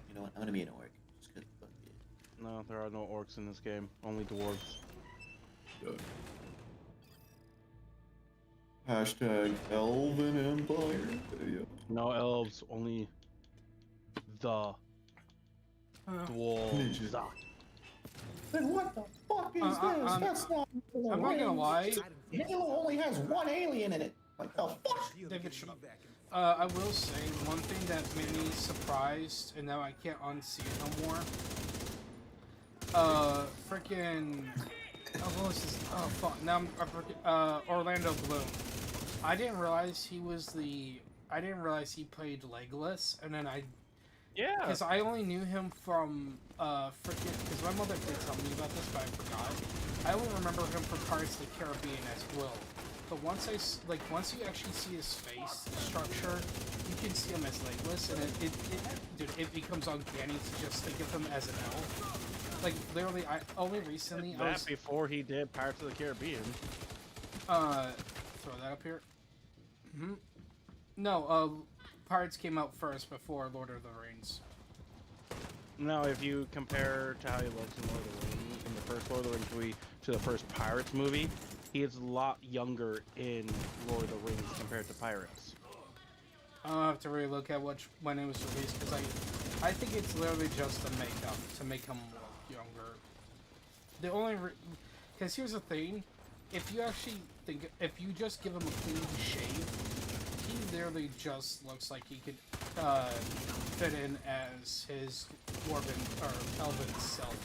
You know what? I'm gonna be an orc. Just 'cause fuck it. No, there are no orcs in this game. Only dwarves. Hashtag Elven Empire. Yeah. No elves, only the dwarves. Midget. Then what the fuck is this? That's not. I'm not gonna lie. Halo only has one alien in it. What the fuck? David, shut up. I will say one thing that made me surprised, and now I can't unsee it no more. Freaking. Oh, what was his? Oh, fuck. Now Orlando Bloom. I didn't realize he was the. I didn't realize he played Legolas, and then Yeah. because I only knew him from freaking. Because my mother did tell me about this, but I forgot. I only remember him from Pirates of the Caribbean as Will. But once once you actually see his face structure, you can see him as legless, and it becomes uncanny to just think of him as an elf. Like literally, I only recently before he did Pirates of the Caribbean. Throw that up here. No, Pirates came out first before Lord of the Rings. No, if you compare to how he looks in Lord of the Rings, in the first Lord of the Rings movie to the first Pirates movie, he is a lot younger in Lord of the Rings compared to Pirates. I'll have to really look at when it was released, because I think it's literally just the makeup to make him look younger. The only because here's the thing, if you just give him a clean shave, he literally just looks like he could fit in as his dwarven or elven self.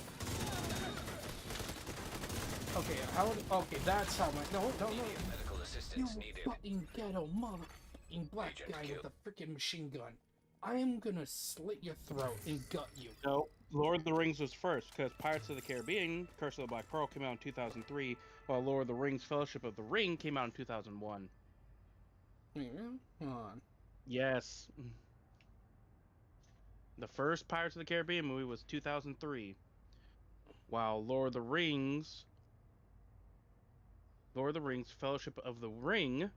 Okay, that's how my no. Medical assistance You needed. fucking ghetto motherfucking black Agent guy killed. with a freaking machine gun. I am gonna slit your throat and gut you. No, Lord of the Rings was first, because Pirates of the Caribbean, Curse of the Black Pearl came out in 2003, while Lord of the Rings, Fellowship of the Ring came out in 2001. Wait, really? Hold on. Yes. The first Pirates of the Caribbean movie was 2003, while Lord of the Rings, Fellowship of the Ring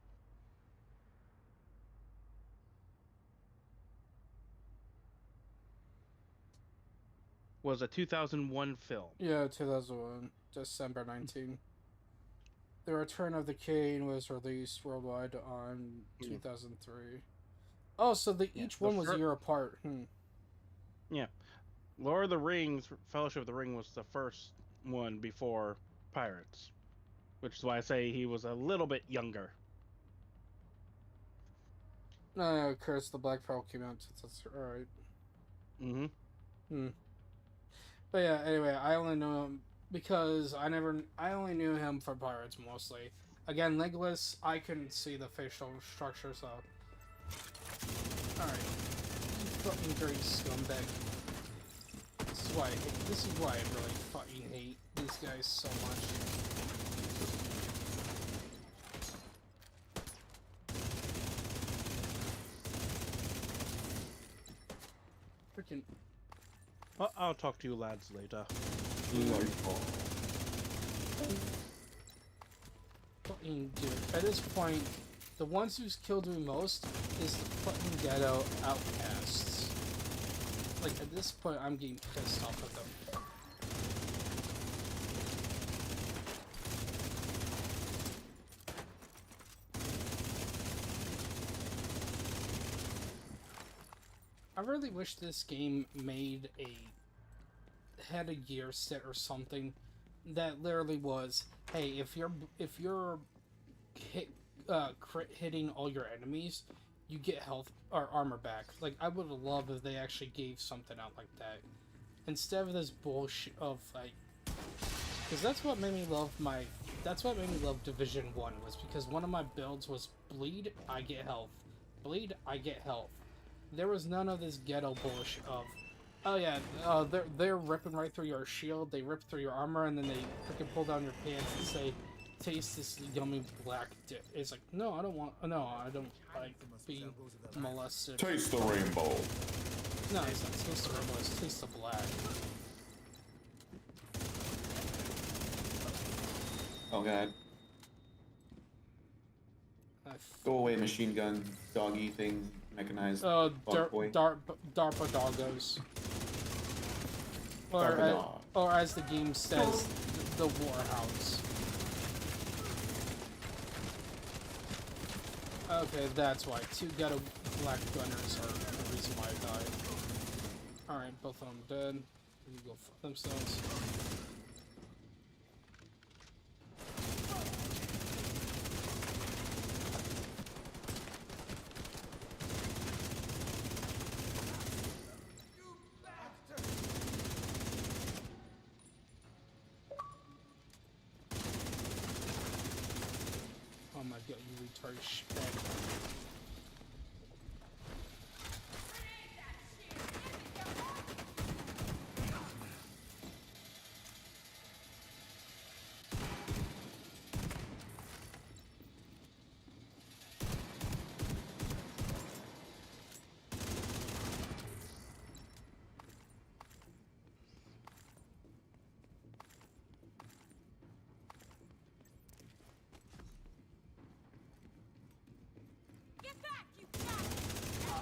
was a 2001 film. Yeah, 2001, December 19. The Return of the King was released worldwide on 2003. Oh, so each one was a year apart. Yeah. Lord of the Rings, Fellowship of the Ring was the first one before Pirates, which is why I say he was a little bit younger. No, Curse the Black Pearl came out. That's alright. But yeah, anyway, I only know him because I only knew him for Pirates mostly. Again, legless, I couldn't see the facial structure, so. Alright. You fucking dirty scumbag. This is why I really fucking hate these guys so much. Freaking. Well, I'll talk to you lads later. Fucking dude. At this point, the ones who's killed me most is the fucking ghetto outcasts. Like, at this point, I'm getting pissed off at them. I really wish this game had a gear set or something that literally was, hey, if you're crit hitting all your enemies, you get health or armor back. Like, I would have loved if they actually gave something out like that instead of this bullshit of like, because that's what made me love Division 1, was because one of my builds was bleed, I get health, bleed, I get health. There was none of this ghetto bullshit of, oh yeah, they're ripping right through your shield, they rip through your armor, and then they freaking pull down your pants and say, taste this yummy black dip. It's like, no, I don't like being molested. Taste the rainbow. No, it's not taste the rainbow, it's taste the black. Oh god. Go away, machine gun, doggy thing, mechanized bug boy. DARPA doggos. DARPA or as the game says, the Warhounds. Okay, that's why. 2 ghetto black gunners are the reason why I died. Alright, both of them dead. They can go fuck themselves. Oh my god, you retard shit.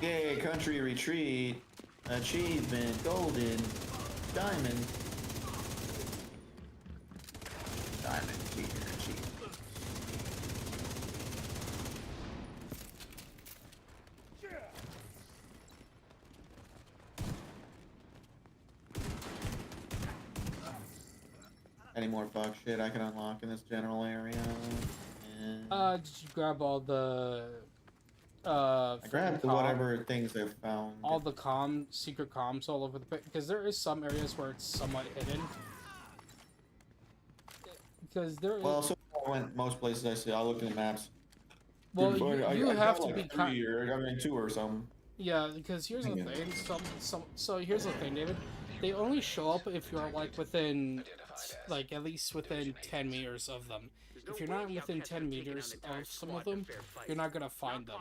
Yay, country retreat. Achievement, golden, diamond. Diamond, achievement. Any more fuck shit I can unlock in this general area? And Did you grab all the I grabbed whatever things I found. all the secret comms all over the place? Because there is some areas where it's somewhat hidden. Because there is... Well, so I went most places I see. I'll look in the maps. Well, Dude, you I have got to be like 3 or I mean 2 or something. Yeah, because here's the thing. So here's the thing, David. They only show up if you're like within, like at least within 10 meters of them. If you're not within 10 meters of some of them, you're not gonna find them.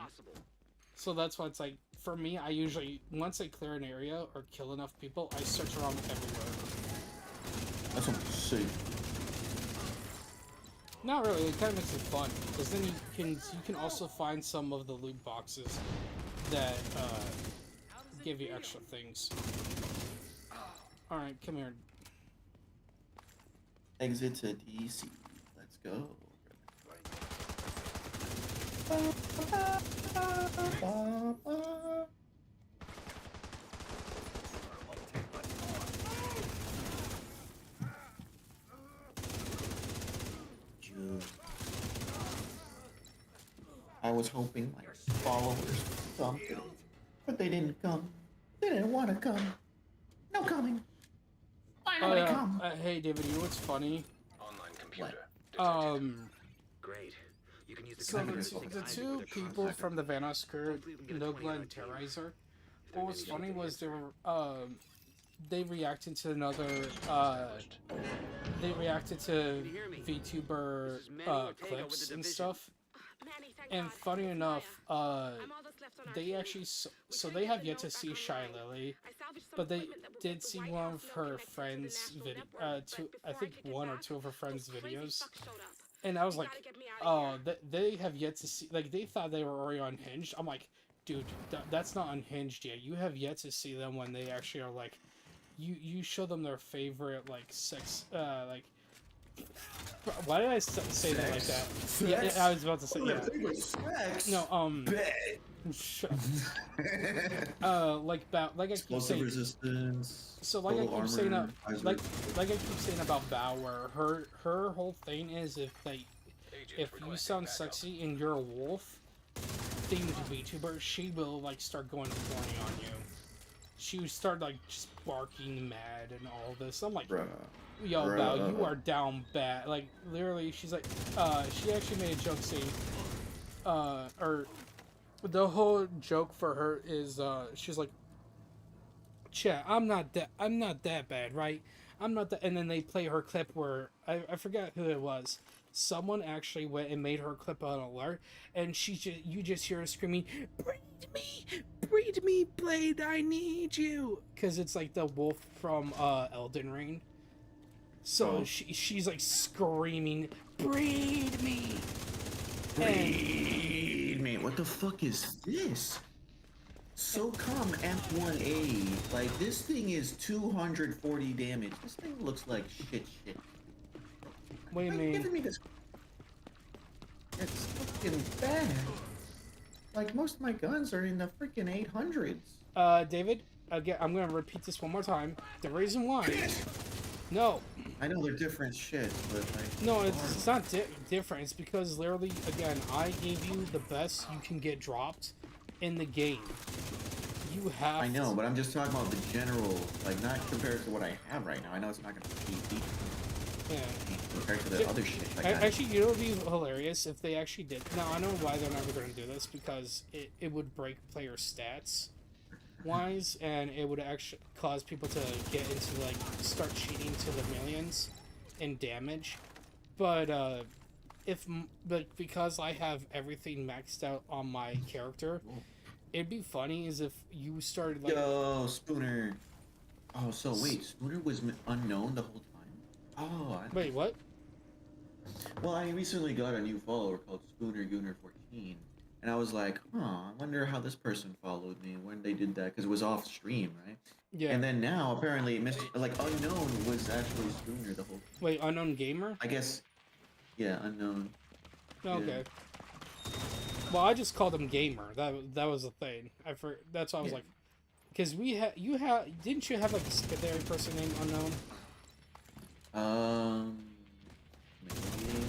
So that's why it's like, for me, I usually, once I clear an area or kill enough people, I search around everywhere. That's what I'm saying. Not really, it kind of makes it fun, because then you can also find some of the loot boxes that give you extra things. Alright, come here. Exit to DC. Let's go. I was hoping my followers would come, but they didn't come. They didn't want to come. No coming. Why Oh, don't yeah. they come? Hey, David, you know what's funny? Online computer. Great. You can use the So the two people from the Vanos crew, Nogla and Terrorizer, what was funny was they reacted to another, they reacted to VTuber, clips and stuff. And funny enough, they actually, so they have yet to see Shy Lily, but they did see one of her friends' video, I think 1 or 2 of her friends' videos, and I was like, oh, they have yet to see, like, they thought they were already unhinged. I'm like, dude, that's not unhinged yet. You have yet to see them when they actually are, like, you show them their favorite, like, sex, like, why did I say that like that? Sex? Yeah, I was about to say, yeah. Sex? No, shut up. Like I keep Explosive saying, resistance. so like I total keep saying, armor, like I keep saying about Bao, where her whole thing is if you sound sexy and you're a wolf themed VTuber, she will like start going horny on you. She would start like just barking mad and all this. I'm like, Bruh. yo, Bao, you are down bad. Like, literally, she's like, she actually made a joke saying, or the whole joke for her is, she's like, chat, I'm not that bad, right? I'm not that, and then they play her clip where, I forgot who it was. Someone actually went and made her clip an alert, and you just hear her screaming, breed me, Blade, I need you. Cause it's like the wolf from, Elden Ring. So she's like screaming, breed me! Breed me! What the fuck is this? SOCOM F1A. Like, this thing is 240 damage. This thing looks like shit. What do you mean? Giving me this... It's fucking bad. Like, most of my guns are in the freaking 800s. David, again, I'm gonna repeat this one more time. The reason why... No. I know they're different shit, but like... No, it's not different. It's because literally, again, I gave you the best you can get dropped in the game. You have... I know, but I'm just talking about the general, like, not compared to what I have right now. I know it's not gonna be deep. Yeah. Compared to the other shit. Actually, you know what would be hilarious if they actually did... Now, I know why they're never going to do this, because it would break player stats wise, and it would actually cause people to get into, like, start cheating to the millions in damage. But, because I have everything maxed out on my character, it'd be funny is if you started, like... Yo, Spooner. Oh, so wait, Spooner was unknown the whole time? Oh, Wait, what? Well, I recently got a new follower called Spooner Gooner 14. and I was like, I wonder how this person followed me when they did that because it was off stream, right? Yeah. And then now apparently Unknown was actually Spooner the whole. Wait, Unknown Gamer? I guess. Yeah, Unknown. Okay. Yeah. Well, I just called him Gamer. That was the thing. That's why I was like, because didn't you have like a secondary person named Unknown? Maybe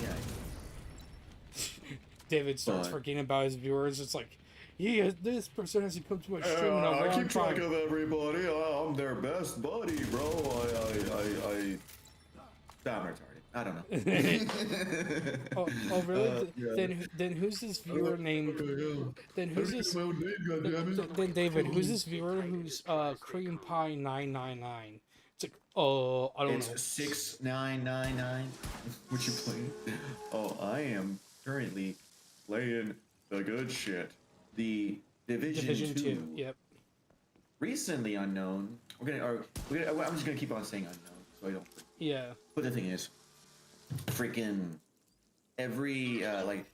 David starts forgetting about his viewers. It's like, yeah, this person hasn't come to my stream in a long time. I keep track of everybody. I'm their best buddy, bro. I'm retarded. I don't know. oh, really? Yeah. Then who's this viewer named? Then who's this? Then David, who's this viewer who's Cream Pie 999? It's like, I don't know. It's 6999. What you playing? Oh, I am currently playing the good shit. The Division 2. Yep. Recently unknown. I'm just gonna keep on saying unknown so I don't forget. Yeah. But the thing is, freaking every like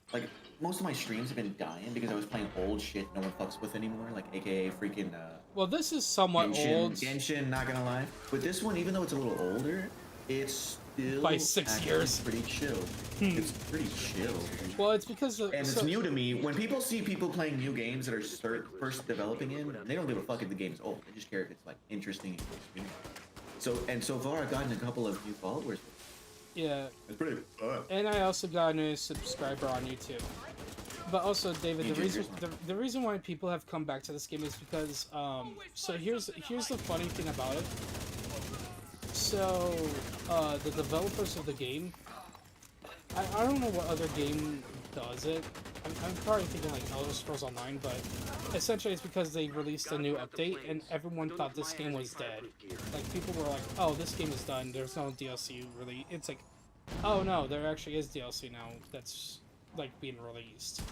most of my streams have been dying because I was playing old shit no one fucks with anymore, like aka freaking well, this is somewhat old. Genshin, not gonna lie. But this one, even though it's a little older, it's still by 6 years. Pretty chill. It's pretty chill. Well, it's because it's new to me. When people see people playing new games that are first developing in, they don't give a fuck if the game's old. They just care if it's like interesting and so far I've gotten a couple of new followers. Yeah. It's pretty fun. And I also got a new subscriber on YouTube. But also, David, the reason why people have come back to this game is because so here's the funny thing about it. So the developers of the game, I don't know what other game does it. I'm probably thinking like Elder Scrolls Online, but essentially it's because they released a new update and everyone thought this game was dead. Like people were like, "Oh, this game is done. There's no DLC really." It's like, "Oh no, there actually is DLC now that's like being released."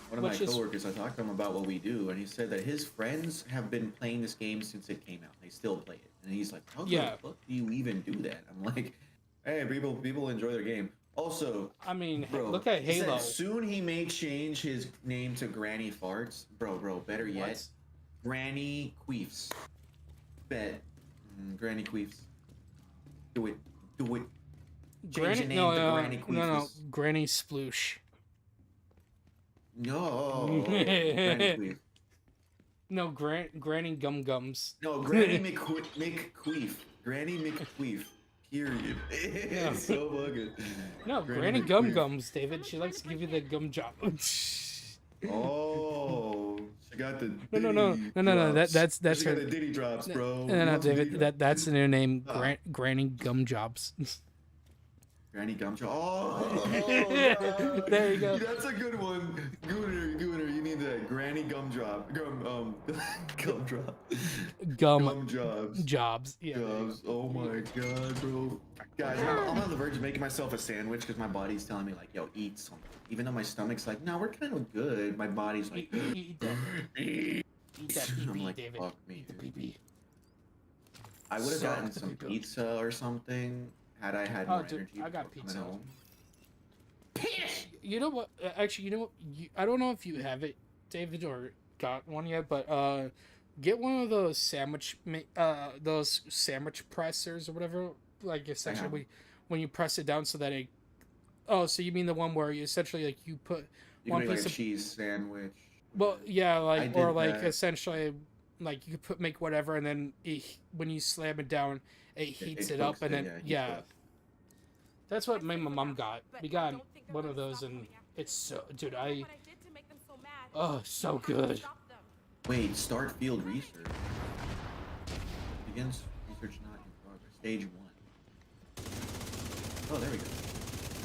One of my coworkers, I talked to him about what we do, and he said that his friends have been playing this game since it came out. They still play it, and he's like, "How the fuck do you even do that?" I'm like, "Hey, people enjoy their game." Also, I mean, bro, look at Halo. Soon he may change his name to Granny Farts. Bro, better yet, Granny Queefs. Bet. Granny Queefs. Do it. Granny, no, Granny Sploosh. No. Granny Queef. No, Granny Gum Gums. No, Granny McQueef. Granny McQueef. Period. It's so fucking. No, Granny Gum Gums, David. She likes to give you the gum job. Oh, she got the. No. That's she her. Got the Diddy drops, bro. No, David. That's the new name. Granny Gum Jobs. Granny Gum Job. Oh, there you go. That's a good one. Gooner. You need that. Granny Gum Job. Gum drop. Gum jobs. Jobs. Yeah. Jobs. Oh my god, bro. Guys, I'm on the verge of making myself a sandwich because my body's telling me like, yo, eat something. Even though my stomach's like, no, we're kind of good. My body's like, eat that. Eat that pee-pee, I'm like, David. fuck me. Pee-pee. I would have gotten some pizza or something. Had I had more energy, I got pizza. Home. You know what? Actually, you know what? I don't know if you have it, David, or got one yet, but get one of those sandwich pressers or whatever. Like essentially, when you press it down so that it. Oh, so you mean the one where you essentially like you put one piece of cheese sandwich? Well, yeah, like or like essentially, like you could make whatever, and then when you slam it down. It heats it up and then that's what my mom got. We got one of those and it's so dude so good. Wait, start field research. Begins research not in progress. Stage 1. Oh, there we go.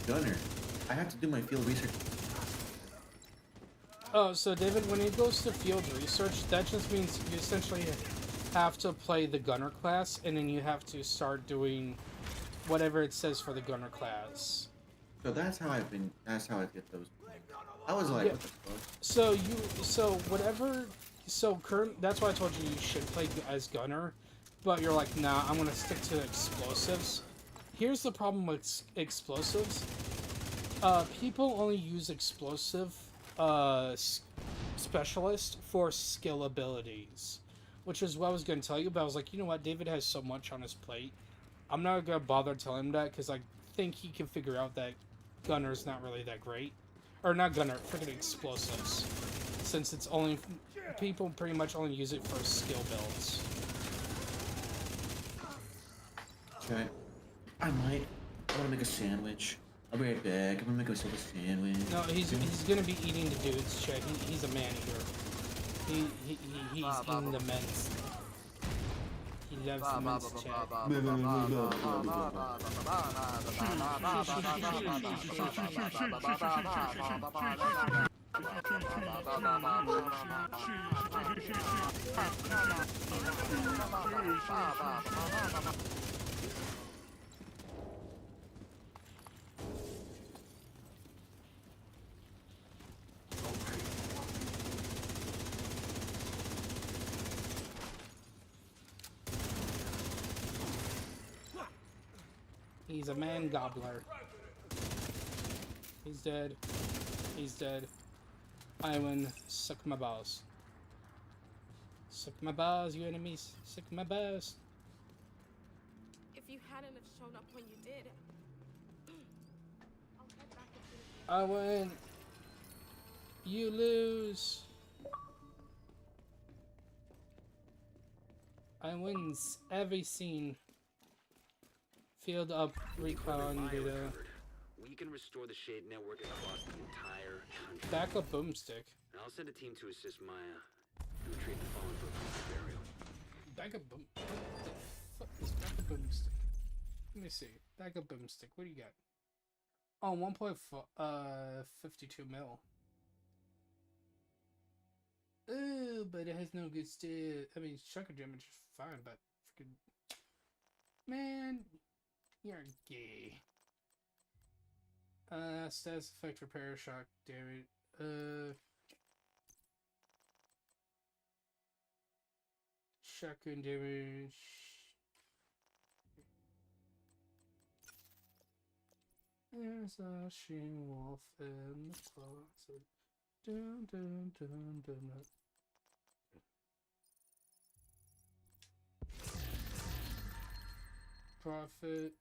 Gunner. I have to do my field research. Oh, so David, when it goes to field research, that just means you essentially have to play the gunner class, and then you have to start doing whatever it says for the gunner class. So that's how I get those. I was like, what the fuck? That's why I told you should play as gunner, but you're like, nah, I'm gonna stick to explosives. Here's the problem with explosives. People only use explosive specialist for skill abilities, which is what I was going to tell you, but I was like, you know what, David has so much on his plate. I'm not going to bother telling him that, because I think he can figure out that Gunner's not really that great. Or not Gunner, freaking Explosives. Since it's only... people pretty much only use it for skill builds. Okay. I'm gonna make a sandwich. I'll be right back. I'm gonna make myself a sandwich. No, he's gonna be eating the dudes, Chet. He's a man-eater. He's eating the men's. He loves the men's, Chet. He's a man gobbler. He's dead. He's dead. I win. Suck my balls. Suck my balls, you enemies. Suck my balls. If you hadn't have shown up when you did, I'll head back into the... I win. You lose. I wins every scene. Field up, recon data. We can restore the Shade network across the entire country. Backup boomstick. And I'll send a team to assist Maya and retrieve the fallen for proper burial. Backup boom. What the fuck is backup boomstick? Let me see. Backup boomstick. What do you got? Oh, 1.52 mil. Oh, but it has no good stat. I mean, chunker damage is fine, but freaking man, you're gay. Status effect repair, shock damage. Shotgun damage. There's a she-wolf in the closet. Dun dun dun dun dun. Profit.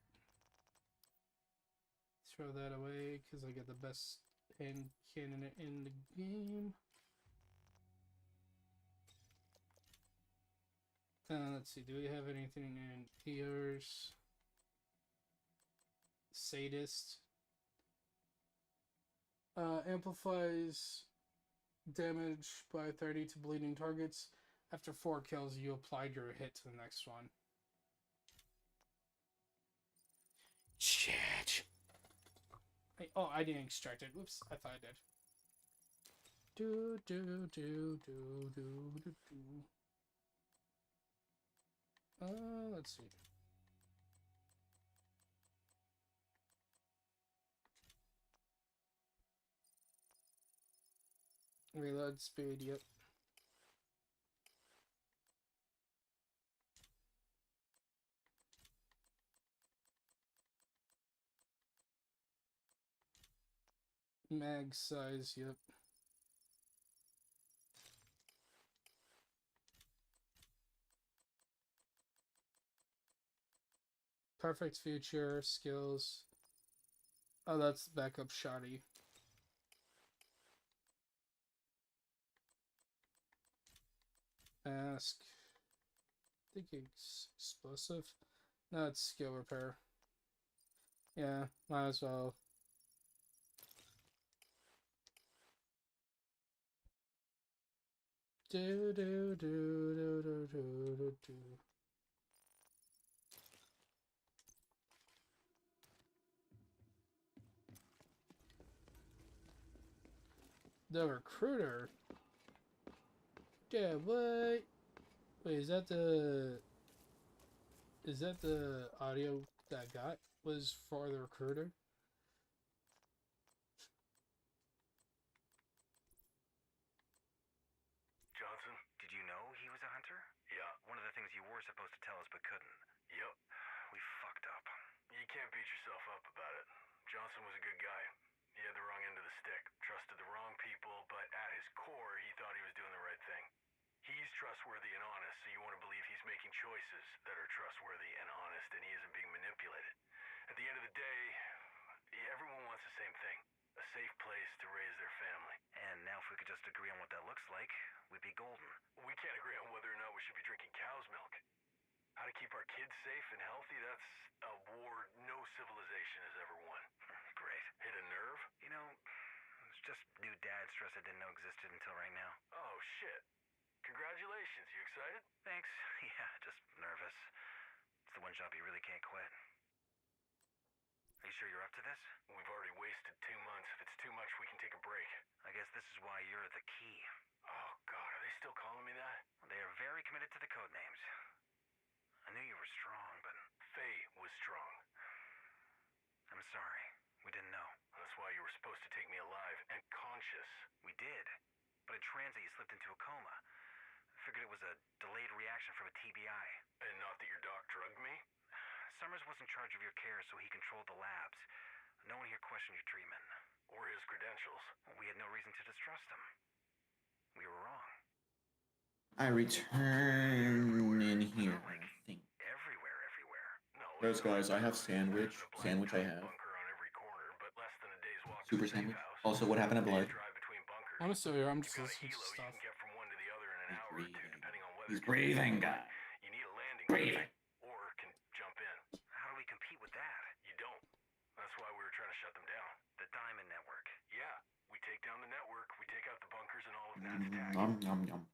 Throw that away because I got the best hand cannon in the game. Let's see, do we have anything in ears? Sadist. Amplifies damage by 30 to bleeding targets. After 4 kills, you applied your hit to the next one. Shit. Oh, I didn't extract it. Whoops, I thought I did. Do do do do do do do. Let's see. Reload speed, yep. Mag size, yep. Perfect future, skills. Oh, that's backup shoddy. Ask. I think it's explosive. No, it's skill repair. Yeah, might as well. Do do do do do do do do. The recruiter. Yeah, what? Wait, is that the audio that I got was for the recruiter? Johnson, did you know he was a hunter? Yeah, one of the things you were supposed to tell us but couldn't. Yep. We fucked up. You can't beat yourself up about it. Johnson was a good guy. He had the wrong end of the stick, trusted the wrong people, but at his core, he thought he trustworthy and honest, so you want to believe he's making choices that are trustworthy and honest, and he isn't being manipulated. At the end of the day, everyone wants the same thing. A safe place to raise their family. And now if we could just agree on what that looks like, we'd be golden. We can't agree on whether or not we should be drinking cow's milk. How to keep our kids safe and healthy, that's a war no civilization has ever won. Great. Hit a nerve? You know, it's just new dad stress I didn't know existed until right now. Oh, shit. Congratulations. You excited? Thanks. Yeah, just nervous. It's the one job you really can't quit. Are you sure you're up to this? We've already wasted 2 months. If it's too much, we can take a break. I guess this is why you're the key. Oh, God, are they still calling me that? They are very committed to the code names. I knew you were strong, but... Faye was strong. I'm sorry. We didn't know. That's why you were supposed to take me alive and conscious. We did. But in transit, you slipped into a coma. I figured it was a delayed reaction from a TBI. And not that your doc drugged me? Summers was in charge of your care, so he controlled the labs. No one here questioned your treatment. Or his credentials. We had no reason to distrust him. We were wrong. I return in here, I think. Everywhere. No, Those guys, I have sandwich. Sandwich I have. Bunker on every corner, but less than a day's walk Super to the safe sandwich. house. Also, what happened to Blood? Drive between bunkers. I'm still here. I'm just You got a listening to helo you stuff. can get from one to the other in an hour or two, depending on weather. He's breathing, guy. You need a landing Breathing. or can jump in. How do we compete with that? You don't. That's why we were trying to shut them down. The Diamond Network. Yeah, we take down the network, we take out the bunkers and all of Nat's tag. Yum.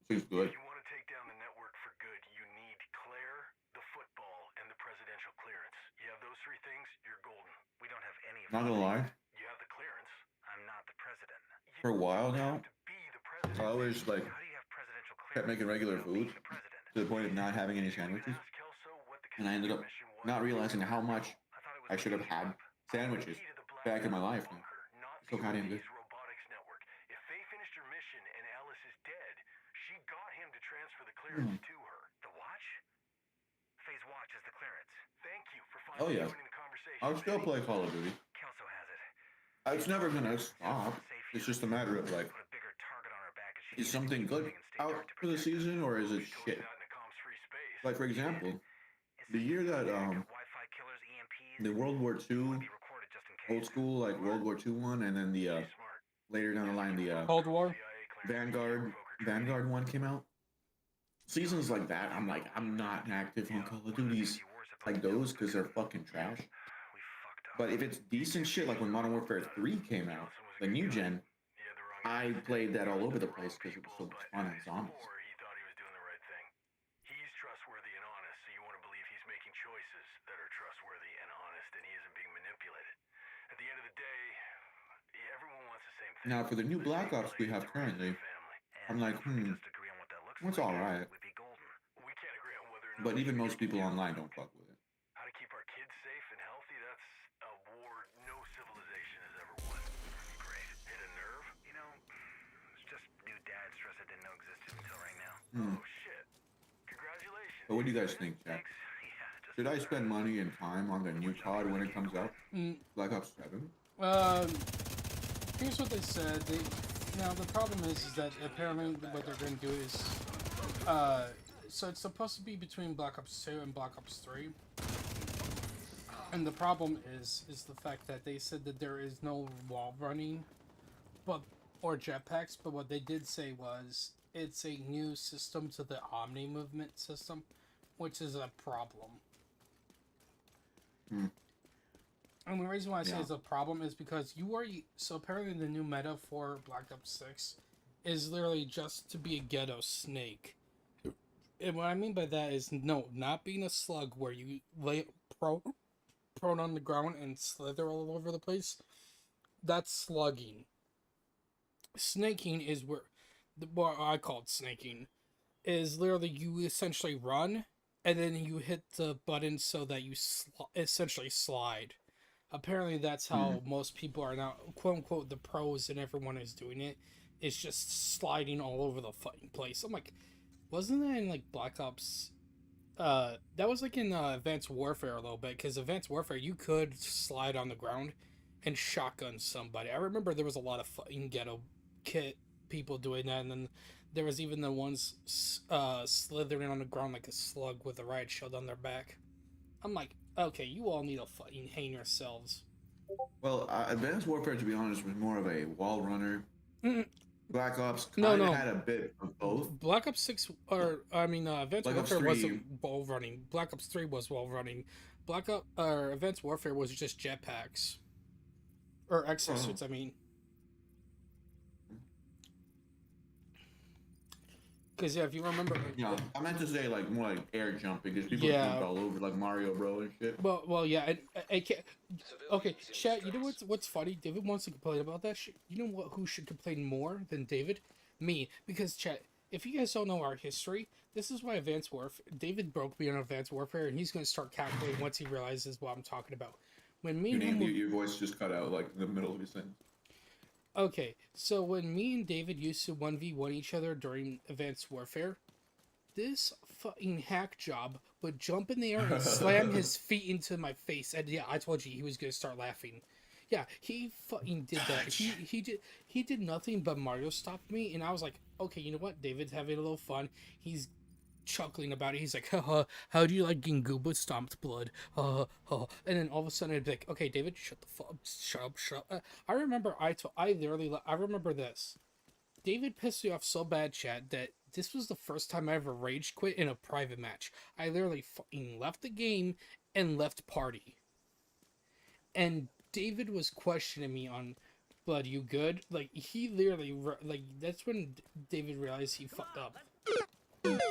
Seems good. If you want to take down the network for good, you need Claire, the football, and the presidential clearance. You have those 3 things, you're golden. We don't have any of Not gonna lie. You have the clearance. I'm not the president. For a while now, Be the president. I always How do you have presidential clearance? kept making regular without being food the president? to the point of not having any sandwiches, Ask Kelso what the and I ended up mission was. not realizing how much I thought it was I should have had sandwiches Key to the Black back in my Ops life now. bunker, not So goddamn good. POV's robotics network. If Faye finished her mission and Ellis is dead, she got him to transfer the clearance to her. The watch? Faye's watch is the clearance. Thank you for Oh finally yeah, joining the conversation. I'll still play Call of Duty. Kelso has it. It's never gonna stop. It's just a matter of like, Put a bigger target on her back as she is something good out for the season or is it shit? Like for example, the year that Wi-Fi killers, EMPs, the World War II be recorded just in case. old school like World War II one, and then the later down the line the Cold War. Vanguard one came out. Seasons like that, I'm like, I'm not active on Call of Duties like those because they're fucking trash. But if it's decent shit, like when Modern Warfare 3 came out, the new gen, I played that all over the place because it was so much fun and zombies. He thought he was doing the right thing. He's trustworthy and honest, so you want to believe he's making choices that are trustworthy and honest, and he isn't being manipulated. At the end of the day, everyone wants the same thing. Now for the new Black Ops we have currently, I'm like, it's alright. We can't agree on whether or not But even most people online don't fuck with it. how to keep our kids safe and healthy, that's a war no civilization has ever won. Great. Hit a nerve? You know, it's just new dad stress I didn't know existed until right now. Oh shit. Congratulations. But what do you guys think, Jack? Should I spend money and time on the new COD when it comes out? Black Ops 7? Here's what they said. Now the problem is that apparently what they're going to do is, so it's supposed to be between Black Ops 2 and Black Ops 3. And the problem is the fact that they said that there is no wall running, or jetpacks. But what they did say was it's a new system to the Omni movement system, which is a problem. And the reason why I say it's a problem is because so apparently the new meta for Black Ops 6 is literally just to be a ghetto snake. And what I mean by that is, no, not being a slug where you lay prone on the ground and slither all over the place. That's slugging. Snaking is what I call it snaking, is literally you essentially run, and then you hit the button so that you essentially slide. Apparently that's how most people are now, quote-unquote, the pros and everyone is doing it. It's just sliding all over the fucking place. I'm like, wasn't that in, like, Black Ops? That was, like, in Advanced Warfare a little bit, because Advanced Warfare, you could slide on the ground and shotgun somebody. I remember there was a lot of fucking ghetto kit people doing that, and then there was even the ones slithering on the ground like a slug with a riot shield on their back. I'm like, okay, you all need to fucking hang yourselves. Well, Advanced Warfare, to be honest, was more of a wall runner. Black Ops No, kind of no. had a bit of both. Black Ops 6, or Advanced Black Ops Warfare 3 wasn't wall running. Black Ops 3 was wall running. Advanced Warfare was just jetpacks. Or exosuits, I mean. Because, yeah, if you remember... Yeah, I meant to say, like, more like air jumping, because people jumped all over, like Mario Bro and shit. Well, yeah, I can't... Okay, chat, you know what's funny? David wants to complain about that shit. You know who should complain more than David? Me. Because, chat, if you guys don't know our history, this is why Advanced Warfare... David broke me on Advanced Warfare, and he's going to start calculating once he realizes what I'm talking about. When me and him... Your voice just cut out, like, in the middle of your sentence. Okay, so when me and David used to 1v1 each other during Advanced Warfare, this fucking hack job would jump in the air and slam his feet into my face. And yeah, I told you he was gonna start laughing. Yeah, he fucking did that. He did nothing but Mario stopped me, and I was like, okay, you know what? David's having a little fun. He's chuckling about it. He's like, haha, how do you like getting Gooba stomped blood? And then all of a sudden I'd be like, okay, David, shut the fuck up, shut up. I remember I remember this. David pissed me off so bad, chat, that this was the first time I ever rage quit in a private match. I literally fucking left the game and left party. And David was questioning me on, blood, you good? Like, he literally, like, that's when David realized he fucked up. David,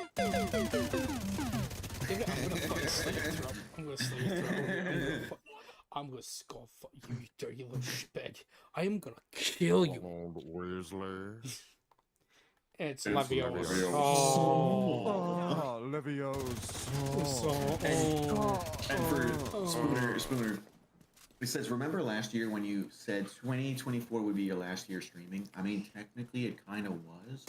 I'm gonna fucking slit your throat. I'm gonna slit your throat. I'm gonna skull fuck you, you dirty little shitbag. I am gonna kill you. It's Leviosa. Oh, Leviosa. And for Spooner, it says, remember last year when you said 2024 would be your last year streaming? I mean, technically it kind of was.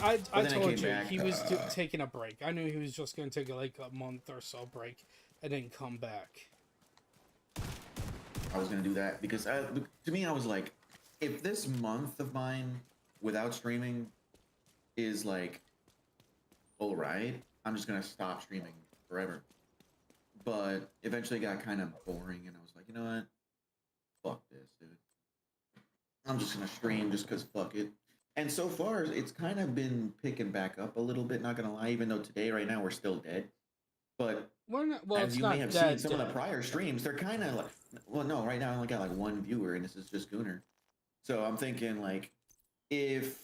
I told you, he was taking a break. I knew he was just going to take like a month or so break and then come back. I was going to do that because to me, I was like, if this month of mine without streaming is like, all right, I'm just going to stop streaming forever. But eventually it got kind of boring, and I was like, you know what? Fuck this, dude. I'm just going to stream just because fuck it. And so far, it's kind of been picking back up a little bit, not going to lie, even though today, right now, we're still dead. But as you may have seen some of the prior streams, they're kind of like, well, no, right now I only got like one viewer, and this is just Gooner. So I'm thinking, like, if...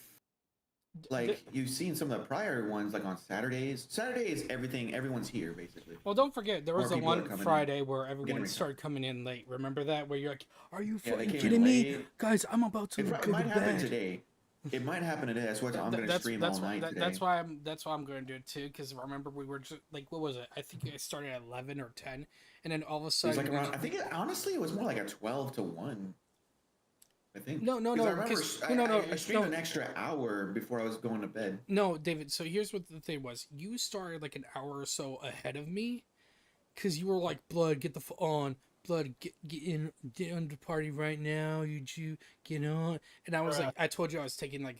Like, you've seen some of the prior ones, like on Saturdays. Saturdays, everyone's here, basically. Well, don't forget, there was the one Friday where everyone started coming in late. Remember that? Where you're like, are you fucking kidding me? Guys, I'm about to go to bed. It might happen today. It might happen today. That's what I'm going to stream all night today. That's why I'm going to do it, too. Because remember, we were just, like, what was it? I think it started at 11 or 10. And then all of a sudden... It was like around, I think, honestly, it was more like a 12 to 1. I think. No. I streamed an extra hour before I was going to bed. No, David. So here's what the thing was. You started like an hour or so ahead of me, because you were like, "Blood, get the on. Blood, get on the party right now. You get on." And I was like, I told you I was taking a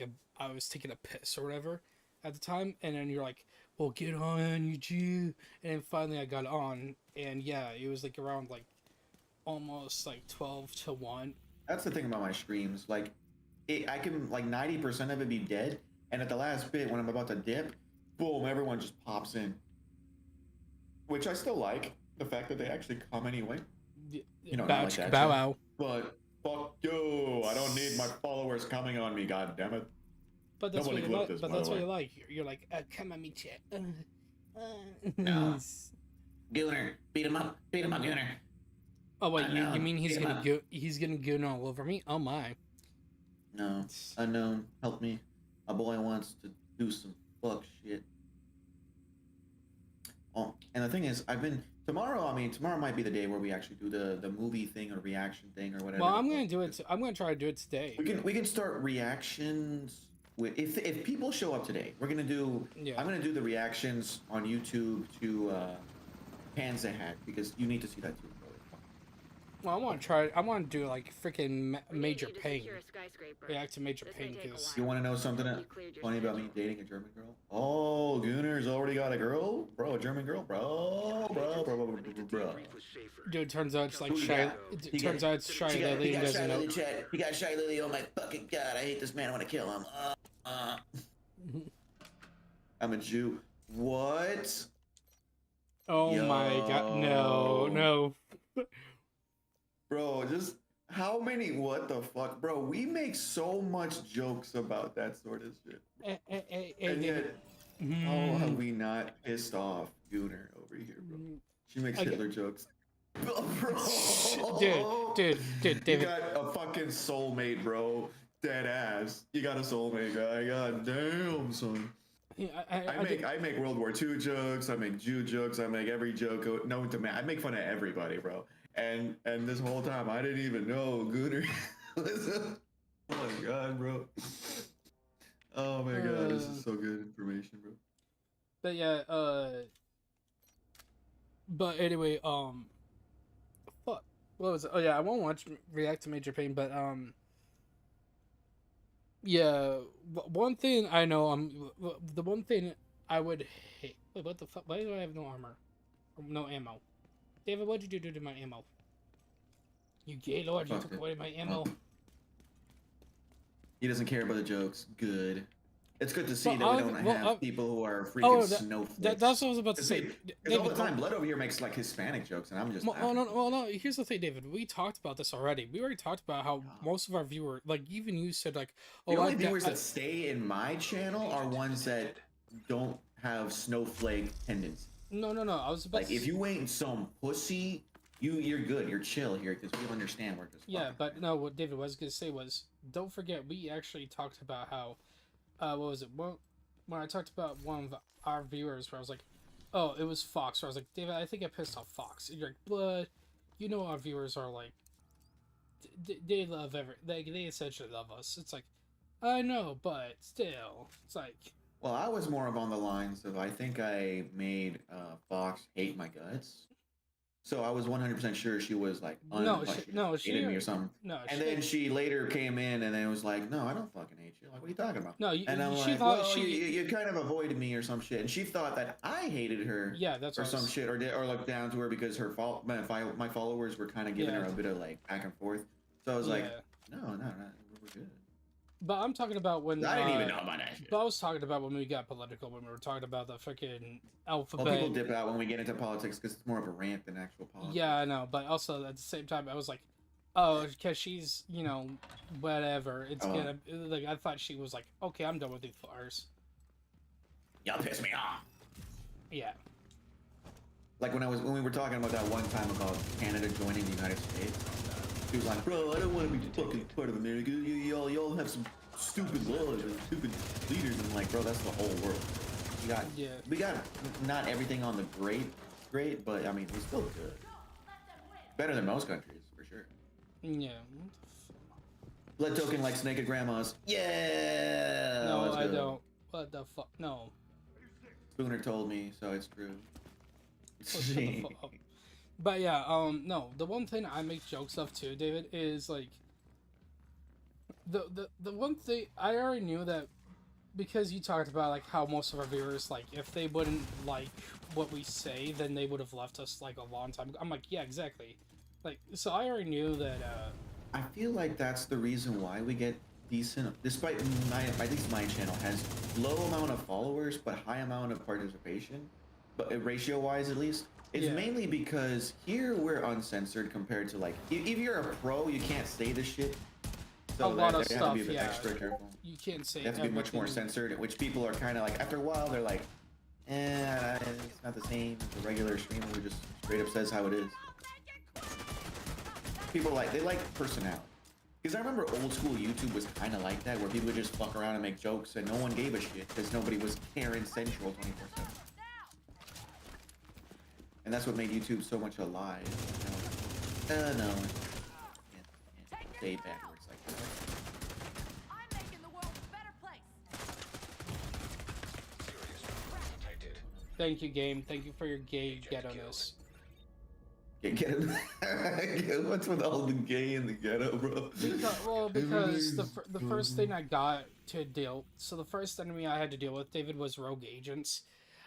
piss or whatever at the time, and then you're like, "Well, get on, you Jew." And then finally I got on, and yeah, it was like around like almost like 12 to 1. That's the thing about my streams. Like, I can, like, 90% of it be dead, and at the last bit, when I'm about to dip, boom, everyone just pops in. Which I still like, the fact that they actually come anyway. You know, not like that. Bow wow. But, fuck you, I don't need my followers coming on me, god damn it. But that's what you like. But that's what you like. You're like, come on me, chat. No. Gooner, beat him up, Gooner. Oh wait, you mean he's gonna go all over me? Oh my. No. Unknown, help me. My boy wants to do some fuck shit. Oh, and the thing is, tomorrow might be the day where we actually do the movie thing or reaction thing or whatever. Well, I'm gonna do it. I'm gonna try to do it today. We can start reactions with if people show up today. We're gonna do. Yeah. I'm gonna do the reactions on YouTube to Panzer Hack because you need to see that too. Well, I want to try. I want to do like freaking Major Pain. Secure a skyscraper. React to Major This Pain may take a because You want to know something funny about me dating a German girl? Oh, Gunner's already got a girl, bro, a German girl, bro. dude, turns out it's like Who you Shy. got? It turns out it's Shy Lily and doesn't know. He got Shy Lily. Oh my fucking god! I hate this man. I want to kill him. I'm a Jew. What? Oh my god! No. Bro, just how many? What the fuck, bro? We make so much jokes about that sort of shit, and yet, how have we not pissed off Gunner over here, bro? She makes Hitler jokes. Bro, dude, David. You got a fucking soulmate, bro. Dead ass. You got a soulmate, guy. God damn, son. Yeah, I make World War II jokes. I make Jew jokes. I make every joke known to man. I make fun of everybody, bro. And this whole time, I didn't even know Gunner. Oh my god, bro. Oh my god, this is so good information, bro. But yeah, but anyway, fuck. What was it? Oh yeah, I won't watch React to Major Pain, but yeah, one thing I know, the one thing I would hate. Wait, what the fuck? Why do I have no armor? No ammo. David, what'd you do to my ammo? You gay lord, you took away my ammo. He doesn't care about the jokes. Good. It's good to see that we don't have people who are freaking snowflakes. That's what I was about to say. Because all the time, Blood over here makes like Hispanic jokes, and I'm just laughing. No. Here's the thing, David. We talked about this already. We already talked about how most of our viewers, like even you said, like, the only viewers that stay in my channel are ones that don't have snowflake tendencies. No. I was about like, if you ain't some pussy, you're good. You're chill here because we understand where this. Yeah, but no. What David was gonna say was, don't forget we actually talked about how, what was it? Well, when I talked about one of our viewers, where I was like, oh, it was Fox. Where I was like, David, I think I pissed off Fox. And you're like, but you know our viewers are like, they love they essentially love us. It's like, I know, but still, it's like. Well, I was more of on the lines of I think I made Fox hate my guts. So I was 100% sure she was like she hated me or something. No, and then she later came in and then was like, "No, I don't fucking hate you. Like, what are you talking about?" No, and I'm like, "Well, you kind of avoided me or some shit." And she thought that I hated her. Yeah, that's or some shit, or looked down to her because her my followers were kind of giving her a bit of like back and forth. So I was like, "No, we're good." But I'm talking about when I didn't even know about that shit. But I was talking about when we got political, when we were talking about the freaking alphabet. Well, people dip out when we get into politics because it's more of a rant than actual politics. Yeah, I know, but also at the same time, I was like, oh, because she's, you know, whatever. It's gonna like I thought she was like, okay, I'm done with these fires. Y'all piss me off. Yeah. Like when we were talking about that one time about Canada joining the United States. He was like, bro, I don't want to be fucking part of America. Y'all have some stupid laws and stupid leaders. And I'm like, bro, that's the whole world. We got not everything on the great, but I mean, we're still good. Better than most countries, for sure. Yeah. Blood token like Naked Grandmas. Yeah. No, I don't. What the fuck? No. Spooner told me, so it's true. Shut the fuck up. But yeah, no, the one thing I make jokes of too, David, is like the one thing I already knew that because you talked about like how most of our viewers, like if they wouldn't like what we say, then they would have left us like a long time ago. I'm like, yeah, exactly. Like, so I already knew that I feel like that's the reason why we get decent, despite at least my channel has low amount of followers but high amount of participation, but ratio wise at least. It's mainly because here we're uncensored compared to like if you're a pro, you can't say this shit. So a lot of stuff, stuff, be a bit extra careful. You can't say. You have to be much more censored, which people are kind of like after a while they're like, it's not the same as a regular streamer who just straight up says how it is. People they like personality. Because I remember old school YouTube was kind of like that, where people would just fuck around and make jokes and no one gave a shit because nobody was Karen Central 24/7. And that's what made YouTube so much alive. You know? No. Can't say bad words like that. I'm making the world a better place. Thank you, game. Thank you for your gay ghetto-ness. Get him. What's with all the gay in the ghetto, bro? Because the first thing I got to deal, so the first enemy I had to deal with, David, was rogue agents.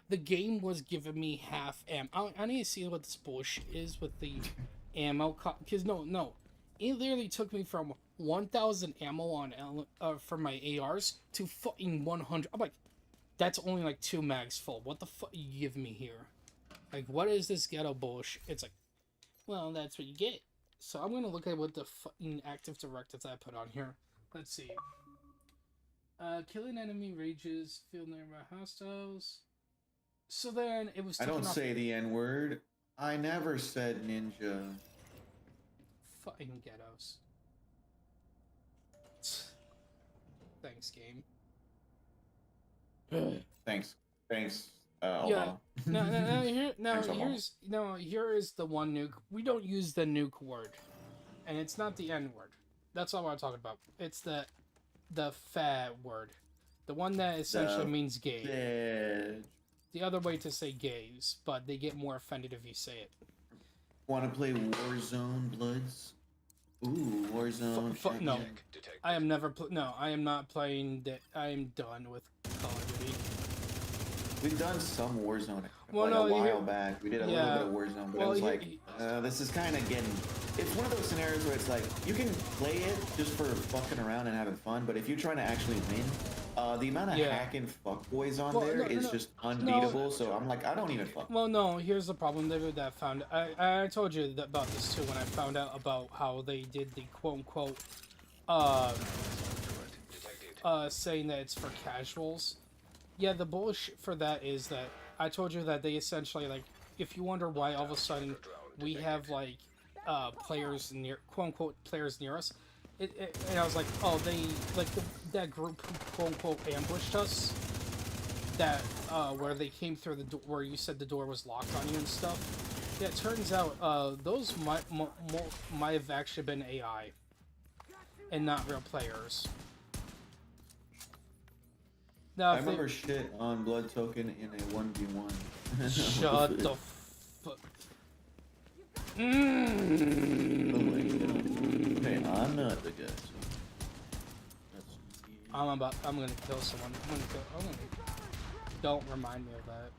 The game was giving me half ammo. I need to see what this bullshit is with the ammo, because no, it literally took me from 1,000 ammo on for my ARs to fucking 100. I'm like, that's only like 2 mags full. What the fuck you give me here? Like, what is this ghetto bullshit? It's like, well, that's what you get. So I'm gonna look at what the fucking active directives I put on here. Let's see. Killing enemy rages, field nearby hostiles. So then it was. I don't say the N-word. I never said ninja. Fucking ghettos. Thanks, game. Thanks. Yeah. Here is the one nuke. We don't use the nuke word, and it's not the N word. That's all I'm talking about. It's the fat word, the one that essentially means gay. The other way to say gays, but they get more offended if you say it. Want to play Warzone, Bloods? Ooh, Warzone. No, I am never. No, I am not playing. I am done with Call of Duty. We've done some Warzone a while back. We did a little bit of Warzone, but it was like, this is kind of getting... It's one of those scenarios where it's like, you can play it just for fucking around and having fun, but if you're trying to actually win, the amount of hacking fuckboys on there is just unbeatable, so I'm like, I don't even fuck. Well, no, here's the problem, David, that I found... I told you about this, too, when I found out about how they did the quote-unquote, saying that it's for casuals. Yeah, the bullshit for that is that I told you that they essentially, like, if you wonder why all of a sudden we have, like, players near, quote-unquote, players near us, and I was like, oh, they, like, that group who, quote-unquote, ambushed us, that, where they came through the door, where you said the door was locked on you and stuff, yeah, it turns out, those might have actually been AI, and not real players. Now, I remember shit on Blood Token in a 1v1. Shut the fuck. Hey, I'm not the guy. I'm gonna kill someone. Don't remind me of that.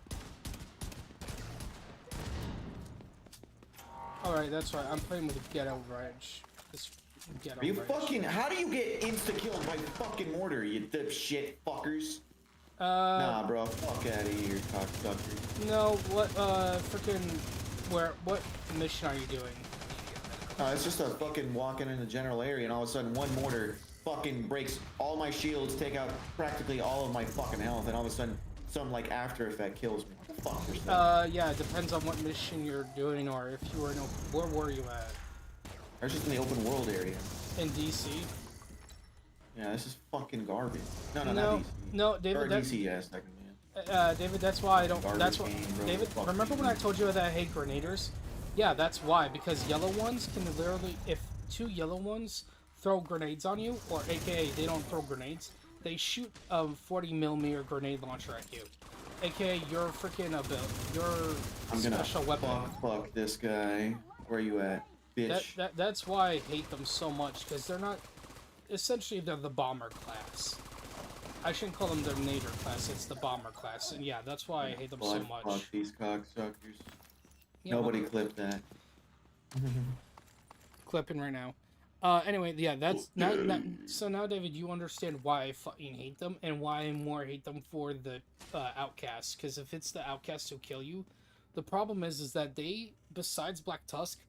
Alright, that's right. I'm playing with a ghetto rage. Are you fucking... How do you get insta-killed by fucking mortar, you dipshit fuckers? Nah, bro, fuck out of here, cocksucker. No, what, what mission are you doing? It's just a fucking walking in the general area, and all of a sudden one mortar fucking breaks all my shields, take out practically all of my fucking health, and all of a sudden some, like, after effect kills me. What the fuck was that? Yeah, it depends on what mission you're doing, or if you were in where were you at? I was just in the open world area. In DC? Yeah, this is fucking garbage. No, not DC. No, David, DC, yes, technically. David, that's why I don't. Garbage that's why. game, bro. David, remember when I told you that I hate grenaders? Yeah, that's why. Because yellow ones can literally, if 2 yellow ones throw grenades on you, or AKA they don't throw grenades, they shoot a 40mm grenade launcher at you. AKA your freaking your special weapon. Fuck this guy. Where you at, bitch? That's why I hate them so much, because they're not. Essentially, they're the bomber class. I shouldn't call them the nader class, it's the bomber class. And yeah, that's why I hate them so much. Fuck these cocksuckers. Yeah, nobody clip that. Clipping right now. Anyway, yeah, that's... So now, David, you understand why I fucking hate them, and why I more hate them for the outcasts. Because if it's the outcasts who kill you, the problem is that they, besides Black Tusk,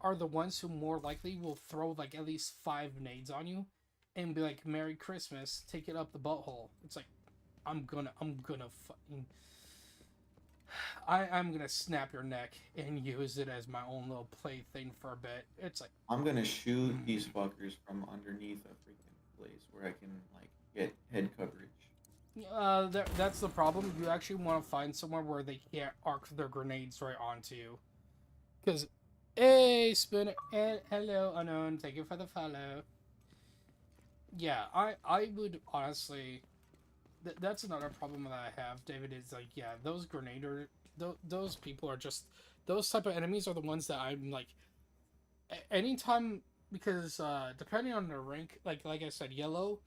are the ones who more likely will throw, like, at least 5 nades on you. And be like, Merry Christmas, take it up the butthole. It's like, I'm gonna fucking... I'm gonna snap your neck and use it as my own little plaything for a bit. It's like... I'm gonna shoot these fuckers from underneath a freaking place where I can, like, get head coverage. That's the problem. You actually want to find somewhere where they can't arc their grenades right onto you. Because, hey, Spinner, hello, Unknown, thank you for the follow. Yeah, I would honestly... That's another problem that I have, David, is like, yeah, those grenader... Those people are just... those type of enemies are the ones that I'm like, anytime, because depending on the rank, like I said, yellow,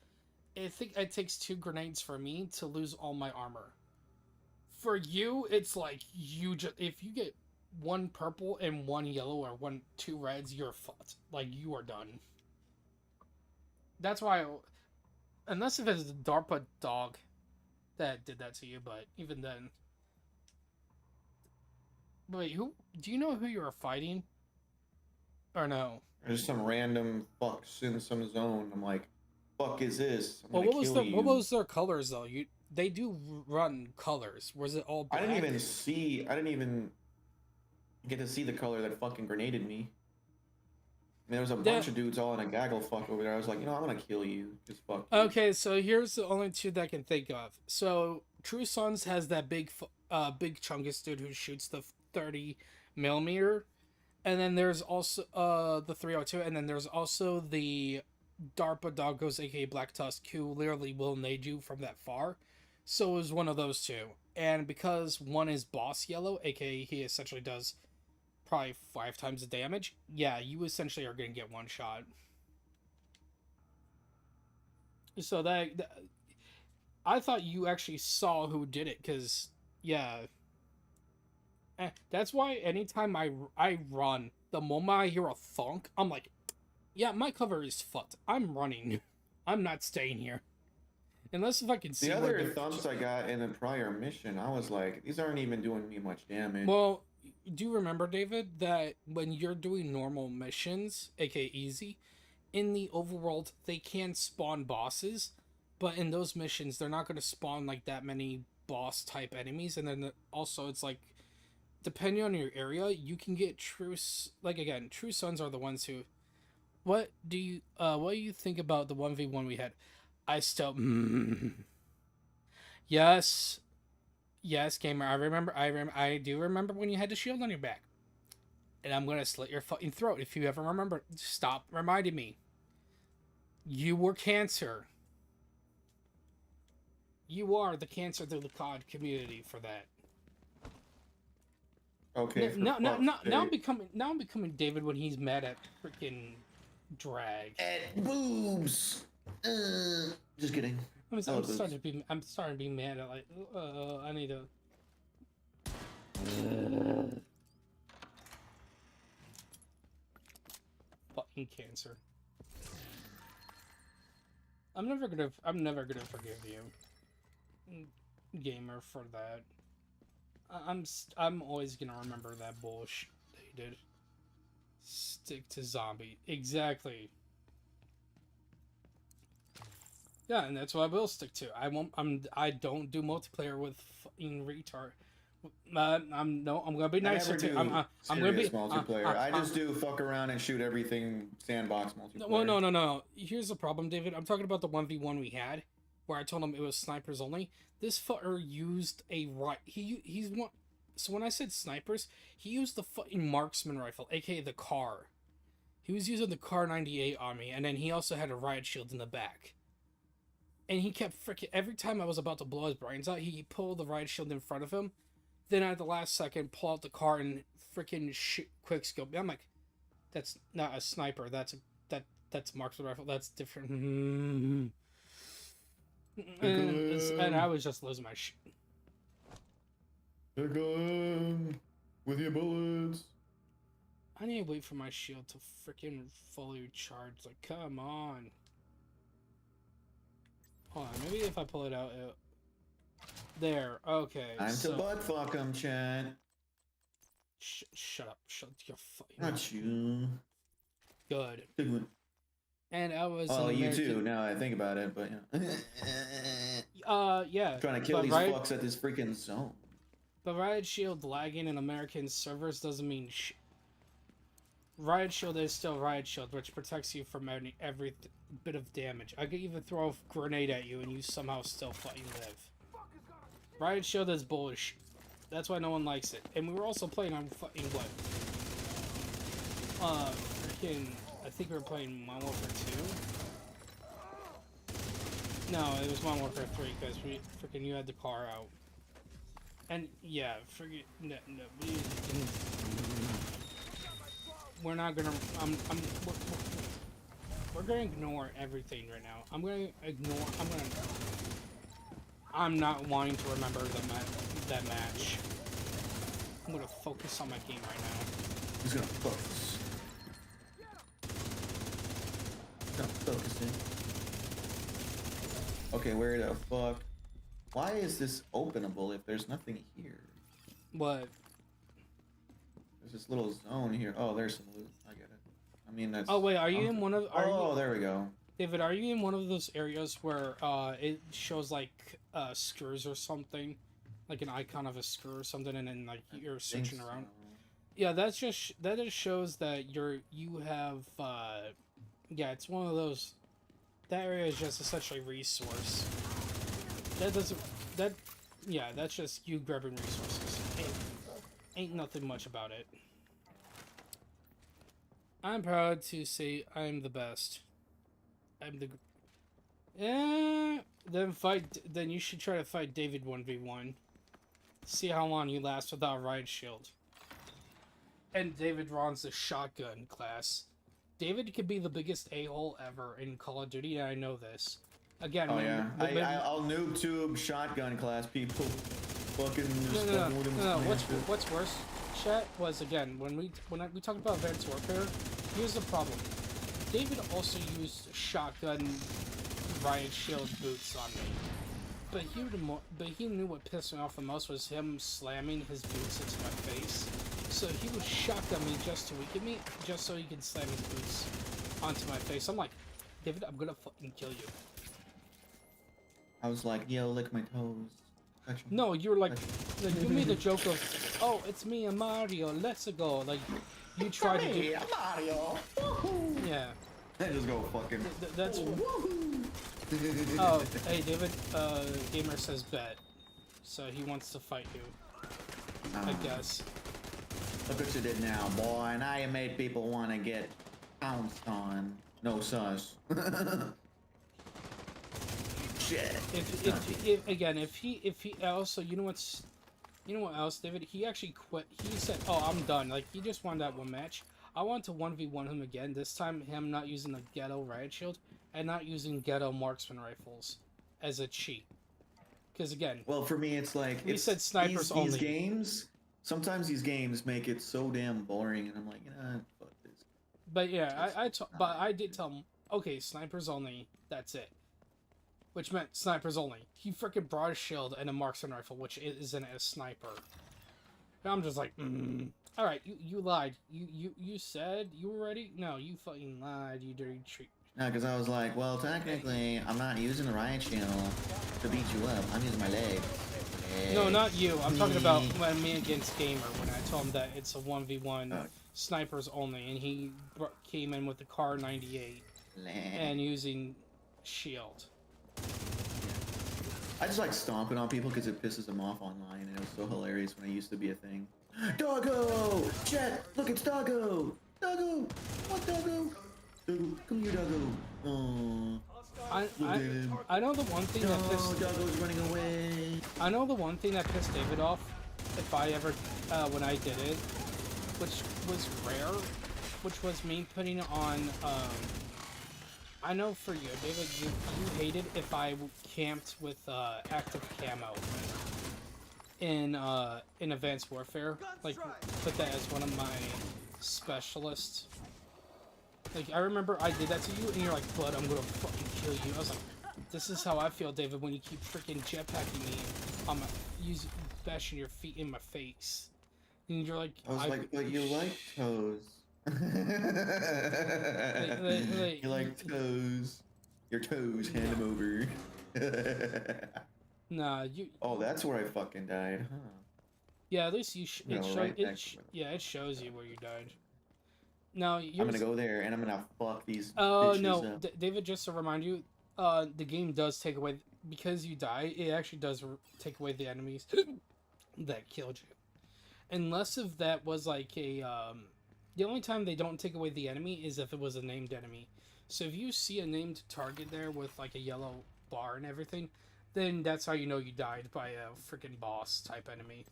I think it takes 2 grenades for me to lose all my armor. For you, it's like you just, if you get 1 purple and 1 yellow or 2 reds, you're fucked. Like, you are done. That's why, unless if it's the DARPA dog that did that to you, but even then. Wait, who? Do you know who you were fighting? Or no? There's some random fucks in some zone. I'm like, fuck is this? I'm Well, gonna kill you. what was their colors though? They do run colors. Was it all black? I didn't even get to see the color that fucking grenaded me. And there was a bunch of dudes all in a gaggle fuck over there. I was like, you know, I'm gonna kill you. Just fuck you. Okay, so here's the only 2 that I can think of. So True Sons has that big chungus dude who shoots the 30 millimeter, and then there's also the 302, and then there's also the DARPA doggos, aka Black Tusk, who literally will nade you from that far. So it was one of those 2, and because one is boss yellow, aka he essentially does probably 5 times the damage. Yeah, you essentially are gonna get 1 shot. So that I thought you actually saw who did it, because yeah. That's why anytime I run, the moment I hear a thunk, I'm like, yeah, my cover is fucked. I'm running. I'm not staying here. Unless if I can see the other thumps I got in the prior mission, I was like, these aren't even doing me much damage. Well, do you remember, David, that when you're doing normal missions, aka easy, in the overworld, they can spawn bosses, but in those missions, they're not going to spawn like that many boss type enemies, and then also it's like, depending on your area, you can get True Sons are the ones who. What do you think about the 1v1 we had? I still. Yes, gamer. I do remember when you had the shield on your back, and I'm gonna slit your fucking throat if you ever remember. Stop reminding me. You were cancer. You are the cancer to the COD community for that. Okay. Now I'm becoming David when he's mad at freaking drag. At boobs. Just kidding. I'm starting to be mad at like. I need to. Fucking cancer. I'm never gonna forgive you, gamer, for that. I'm always gonna remember that bullshit they did. Stick to zombie. Exactly. Yeah, and that's what I will stick to. I don't do multiplayer with fucking retard. I'm gonna be nicer to. I'm gonna be multiplayer. I just do fuck around and shoot everything sandbox multiplayer. Well, no. Here's the problem, David. I'm talking about the 1v1 we had, where I told him it was snipers only. This fucker used a he's one. So when I said snipers, he used the fucking marksman rifle, aka the car. He was using the Car 98 on me, and then he also had a riot shield in the back. And he kept freaking, every time I was about to blow his brains out, he pulled the riot shield in front of him. Then at the last second, pull out the car and freaking quick scope. I'm like, that's not a sniper. That's marksman rifle. That's different. And I was just losing my shit. They're going with your bullets. I need to wait for my shield to freaking fully charge. Like, come on. Hold on, maybe if I pull it out, there. Okay. Time to butt fuck him, Chad. Shut up. Shut your fucking. Not you. Good. Good one. And I was. Oh, you too. Now I think about it, but yeah. Trying to kill these fucks at this freaking zone. But Riot Shield lagging in American servers doesn't mean Riot Shield is still Riot Shield, which protects you from every bit of damage. I could even throw a grenade at you and you somehow still fucking live. Riot Shield is bullish. That's why no one likes it. And we were also playing on fucking what? Freaking, I think we were playing Modern Warfare 2? No, it was Modern Warfare 3 because freaking you had the car out. And yeah, forget no. we're not gonna. We're gonna ignore everything right now. I'm gonna ignore. I'm not wanting to remember that match. I'm gonna focus on my game right now. He's gonna focus. Focusing. Okay, where the fuck? Why is this openable if there's nothing here? What? There's this little zone here. Oh, there's some loot. I get it. I mean, that's... Oh, wait, are you in one of... there we go. David, are you in one of those areas where it shows, like, screws or something? Like an icon of a screw or something, and then, like, you're searching around? Yeah, that just shows that you have, yeah, it's one of those... That area is just essentially resource. Yeah, that's just you grabbing resources. Ain't nothing much about it. I'm proud to say I'm the best. I'm the... Then you should try to fight David 1v1. See how long you last without a riot shield. And David runs the shotgun class. David could be the biggest a-hole ever in Call of Duty, and I know this. Again, I'll noob tube shotgun class people. Fucking no. What's worse, chat, was again when we talked about Advanced Warfare. Here's the problem. David also used shotgun riot shield boots on me, but he knew what pissed me off the most was him slamming his boots into my face. So he would shotgun me just to weaken me, just so he could slam his boots onto my face. I'm like, David, I'm gonna fucking kill you. I was like, yo, lick my toes. No, you were like you made the joke of, oh, it's me and Mario, let's go. Like, you tried to do... Mario. Yeah. I just go fucking... That's... Oh, hey, David, Gamer says bet. So he wants to fight you. I guess. Look what you did now, boy. Now you made people want to get pounced on. No sus. Shit. If he also, you know what else, David? He actually quit. He said, "Oh, I'm done." Like, he just won that one match. I want to 1v1 him again. This time, him not using the ghetto riot shield and not using ghetto marksman rifles as a cheat. Because again, well, for me, it's like we said snipers only. These games. Sometimes these games make it so damn boring, and I'm like, fuck this. But yeah, I did tell him, okay, snipers only. That's it. Which meant snipers only. He freaking brought a shield and a marksman rifle, which isn't a sniper. And I'm just like, all right, you lied. You said you were ready. No, you fucking lied. You dirty treat. No, because I was like, well, technically, I'm not using the riot shield to beat you up. I'm using my legs. No, not you. I'm talking about when me against Gamer, when I told him that it's a 1v1 snipers only, and he came in with the Car 98 and using shield. I just like stomping on people because it pisses them off online, and it was so hilarious when it used to be a thing. Doggo! Chat! Look, it's Doggo! Doggo! What Doggo? Doggo, come here, Doggo. Aww. I know the one thing that pissed... Doggo's running away. I know the one thing that pissed David off, if I ever, when I did it, which was rare, which was me putting on, I know for you, David, you hated if I camped with, active camo in Advanced Warfare, like, put that as one of my specialists. Like, I remember I did that to you, and you're like, "Bud, I'm gonna fucking kill you." I was like, "This is how I feel, David, when you keep freaking jetpacking me, bashing your feet in my face." And you're like, I was like, "But you like toes." You like toes. Your toes, hand them over. Nah, you... Oh, that's where I fucking died, huh? Yeah, at least you it shows you where you died. No, I'm gonna go there and I'm gonna fuck these. Oh no, David. Just to remind you, the game does take away, because you die. It actually does take away the enemies that killed you, unless if that was like a. The only time they don't take away the enemy is if it was a named enemy. So if you see a named target there with like a yellow bar and everything, then that's how you know you died by a freaking boss type enemy.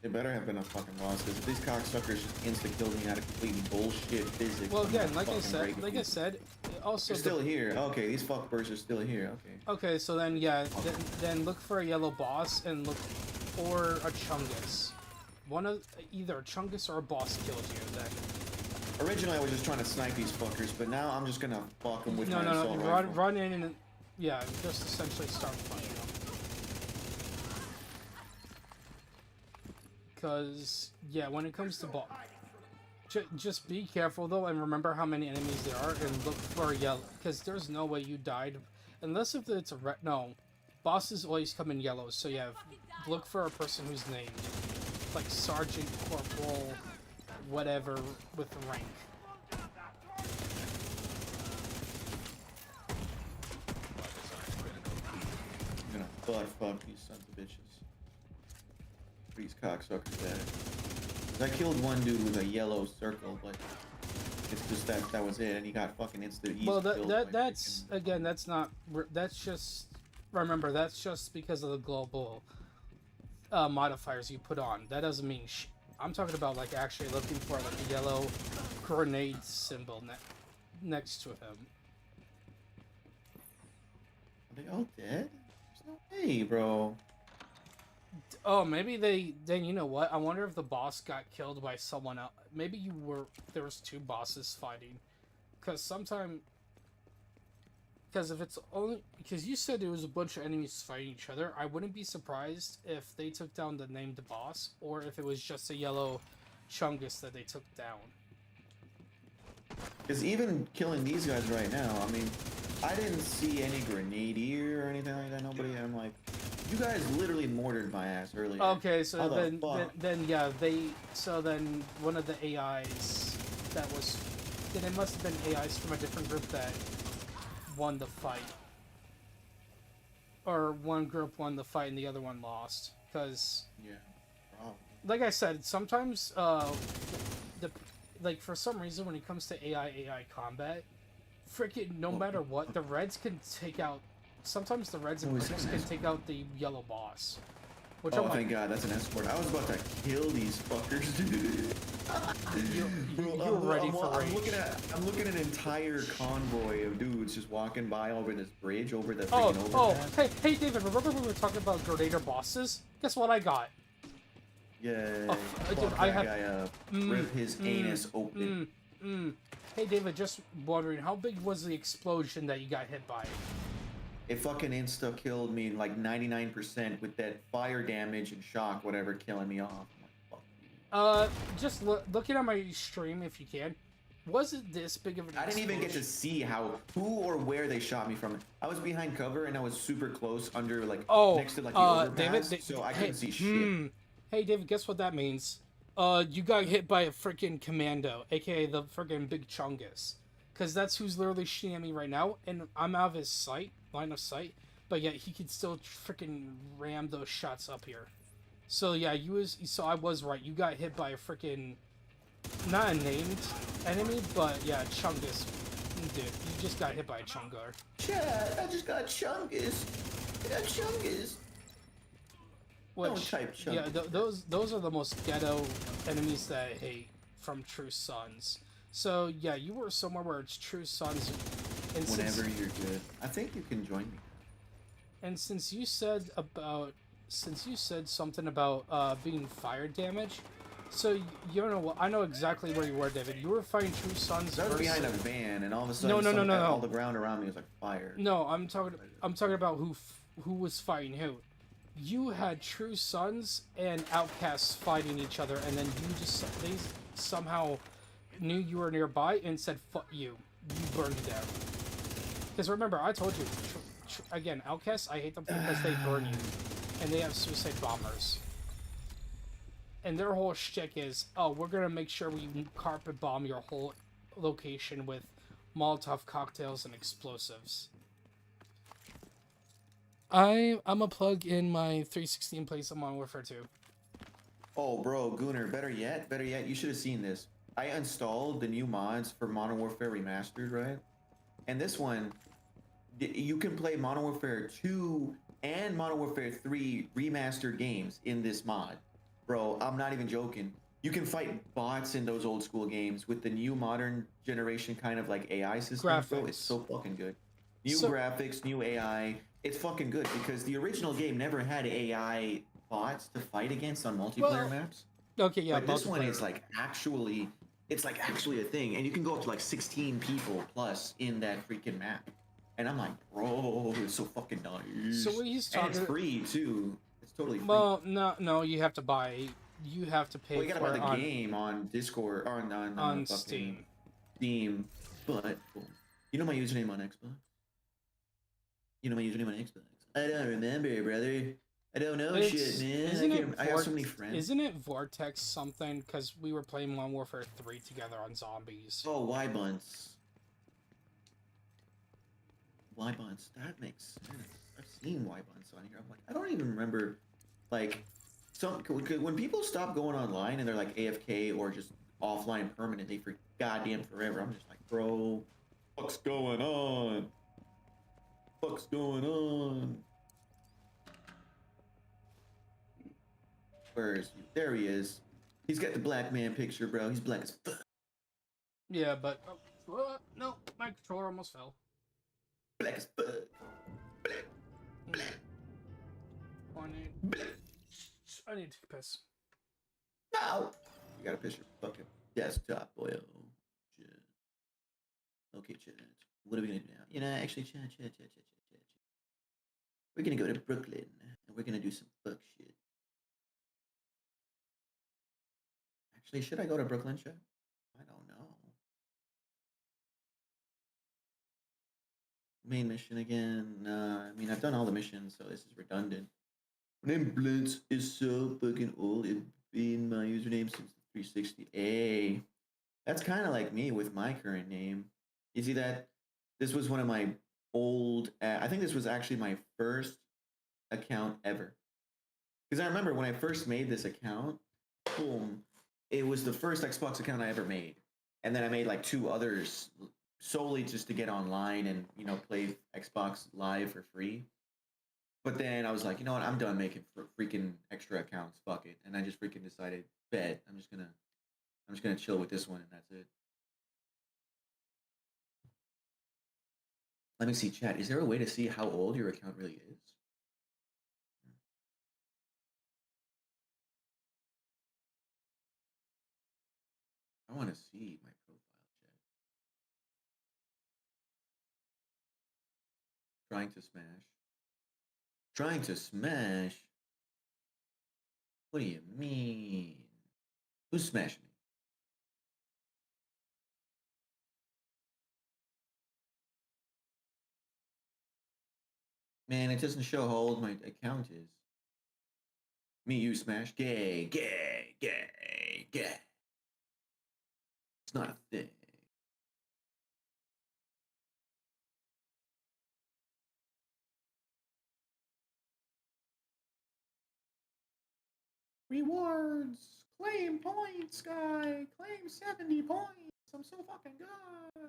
It better have been a fucking boss, because if these cocksuckers just insta-killed me out of complete bullshit physics... Well, I'm again, gonna like I fucking said, also... They're still here. Okay, these fuckbirds are still here. Okay. Okay, so then, yeah, then look for a yellow boss and look for a Chungus. One of... Either a Chungus or a boss killed you, then... Originally, I was just trying to snipe these fuckers, but now I'm just gonna fuck them with my assault No, rifle. run in and... Yeah, just essentially start fighting them. Because, yeah, when it comes to boss... Just be careful, though, and remember how many enemies there are, and look for yellow. Because there's no way you died. Unless if it's a red... No. Bosses always come in yellows, so yeah, look for a person who's named. Like Sergeant, Corporal, whatever, with rank. I'm gonna butt fuck these sons of bitches. These cocksuckers at it. I killed one dude with a yellow circle, but it's just that was it, and he got fucking instant easy. Well, that's again, that's not. That's just. Remember, that's just because of the global modifiers you put on. That doesn't mean I'm talking about like actually looking for like a yellow grenade symbol next to him. Are they all dead? There's no way, bro. Oh, maybe then you know what? I wonder if the boss got killed by someone else. Maybe there was two bosses fighting. Because if it's only... Because you said it was a bunch of enemies fighting each other, I wouldn't be surprised if they took down the named boss, or if it was just a yellow Chungus that they took down. Because even killing these guys right now, I mean, I didn't see any grenadier or anything like that, nobody. I'm like, you guys literally mortared my ass earlier. Okay, so then yeah, then one of the AIs that was... Then it must have been AIs from a different group that won the fight. Or one group won the fight and the other one lost. Because... Yeah, probably. Like I said, sometimes, like, for some reason, when it comes to AI combat, freaking, no matter what, the Reds can take out... Sometimes the Reds and Purples can take out the yellow boss. Which oh, thank God, that's an escort. I was about to kill these fuckers, dude. You're ready for rage. I'm looking at an entire convoy of dudes just walking by over this bridge, over the freaking overpass. Hey, David, remember when we were talking about Grenader bosses? Guess what I got? Yeah, dude, I have... rip his anus open. Hey, David, just wondering, how big was the explosion that you got hit by? It fucking insta-killed me like 99% with that fire damage and shock, whatever, killing me off. Just looking at my stream, if you can. Was it this big of an I didn't even get to see who or where they shot me from. I was behind cover and I was super close under, like, next to, like, the overpass, David, so I couldn't see shit. Hey, David, guess what that means? You got hit by a freaking commando, aka the freaking big Chungus. Because that's who's literally shooting at me right now, and I'm out of his line of sight, but yet he could still freaking ram those shots up here. So yeah, so I was right. You got hit by a freaking, not a named enemy, but yeah, Chungus. Dude, you just got hit by a Chungar. Chad, I just got Chungus. I got Chungus. Which, don't type Chungus. Yeah, those are the most ghetto enemies that I hate from True Sons. So yeah, you were somewhere where it's True Sons. And whenever you're good, I think you can join me. And since you said something about being fire damage, so you know what? I know exactly where you were, David. You were fighting True Sons. I was behind a van, and all of a sudden, no. all the ground around me was like fire. No, I'm talking about who was fighting who. You had True Sons and Outcasts fighting each other, and then they somehow knew you were nearby and said, "Fuck you." You burned down. Because remember, I told you, again, Outcasts, I hate them because they burn you. And they have suicide bombers. And their whole shtick is, oh, we're going to make sure we carpet bomb your whole location with Molotov cocktails and explosives. I'm a plug in my 316 play some Modern Warfare 2. Oh, bro, Gunnar, better yet, you should have seen this. I installed the new mods for Modern Warfare Remastered, right? And this one, you can play Modern Warfare 2 and Modern Warfare 3 remastered games in this mod. Bro, I'm not even joking. You can fight bots in those old school games with the new modern generation kind of like AI systems, bro. It's Graphics. so fucking good. New So- graphics, new AI. It's fucking good because the original game never had AI bots to fight against on multiplayer Well, maps. Okay, yeah, But this one multiplayer. is like actually, it's like actually a thing, and you can go up to like 16 people plus in that freaking map. And I'm like, bro, it's so fucking nice. So what he's and it's talking- free too. It's totally free. Well, no, you have to buy. You have to pay Well, you gotta for buy it the on game on Discord or on fucking Steam. Steam, but you know my username on Xbox. You know my username on Xbox. I don't remember, brother. I don't know But shit, man. Isn't I have so many friends. Isn't it Vortex something? Because we were playing Modern Warfare 3 together on zombies. Oh, Y bunts. Y bunts. That makes sense. I've seen Y bunts on here. I'm like, I don't even remember, like, when people stop going online and they're like AFK or just offline permanently for goddamn forever. I'm just like, bro, what's going on? What's going on? Where is he? There he is. He's got the black man picture, bro. He's black as fuck. Yeah, but no, my controller almost fell. Black as fuck. I need to piss. No. You gotta piss your fucking desktop, boy. Oh, shit. Okay, chat. What are we gonna do now? You know, actually, chat. We're gonna go to Brooklyn and we're gonna do some fuck shit. Actually, should I go to Brooklyn, chat? I don't know. Main mission again. I mean, I've done all the missions, so this is redundant. My name Blitz is so fucking old. It's been my username since 360. Hey, that's kind of like me with my current name. You see that? This was one of my old. I think this was actually my first account ever. Because I remember when I first made this account, boom, it was the first Xbox account I ever made, and then I made like 2 others solely just to get online and play Xbox Live for free. But then I was like, you know what? I'm done making freaking extra accounts. Fuck it. And I just freaking decided, bet I'm just gonna chill with this one, and that's it. Let me see, chat. Is there a way to see how old your account really is? I want to see my profile, chat. Trying to smash. Trying to smash? What do you mean? Who's smashing me? Man, it doesn't show how old my account is. Me, you smash? Gay. It's not a thing. Rewards! Claim points, guy! Claim 70 points! I'm so fucking good!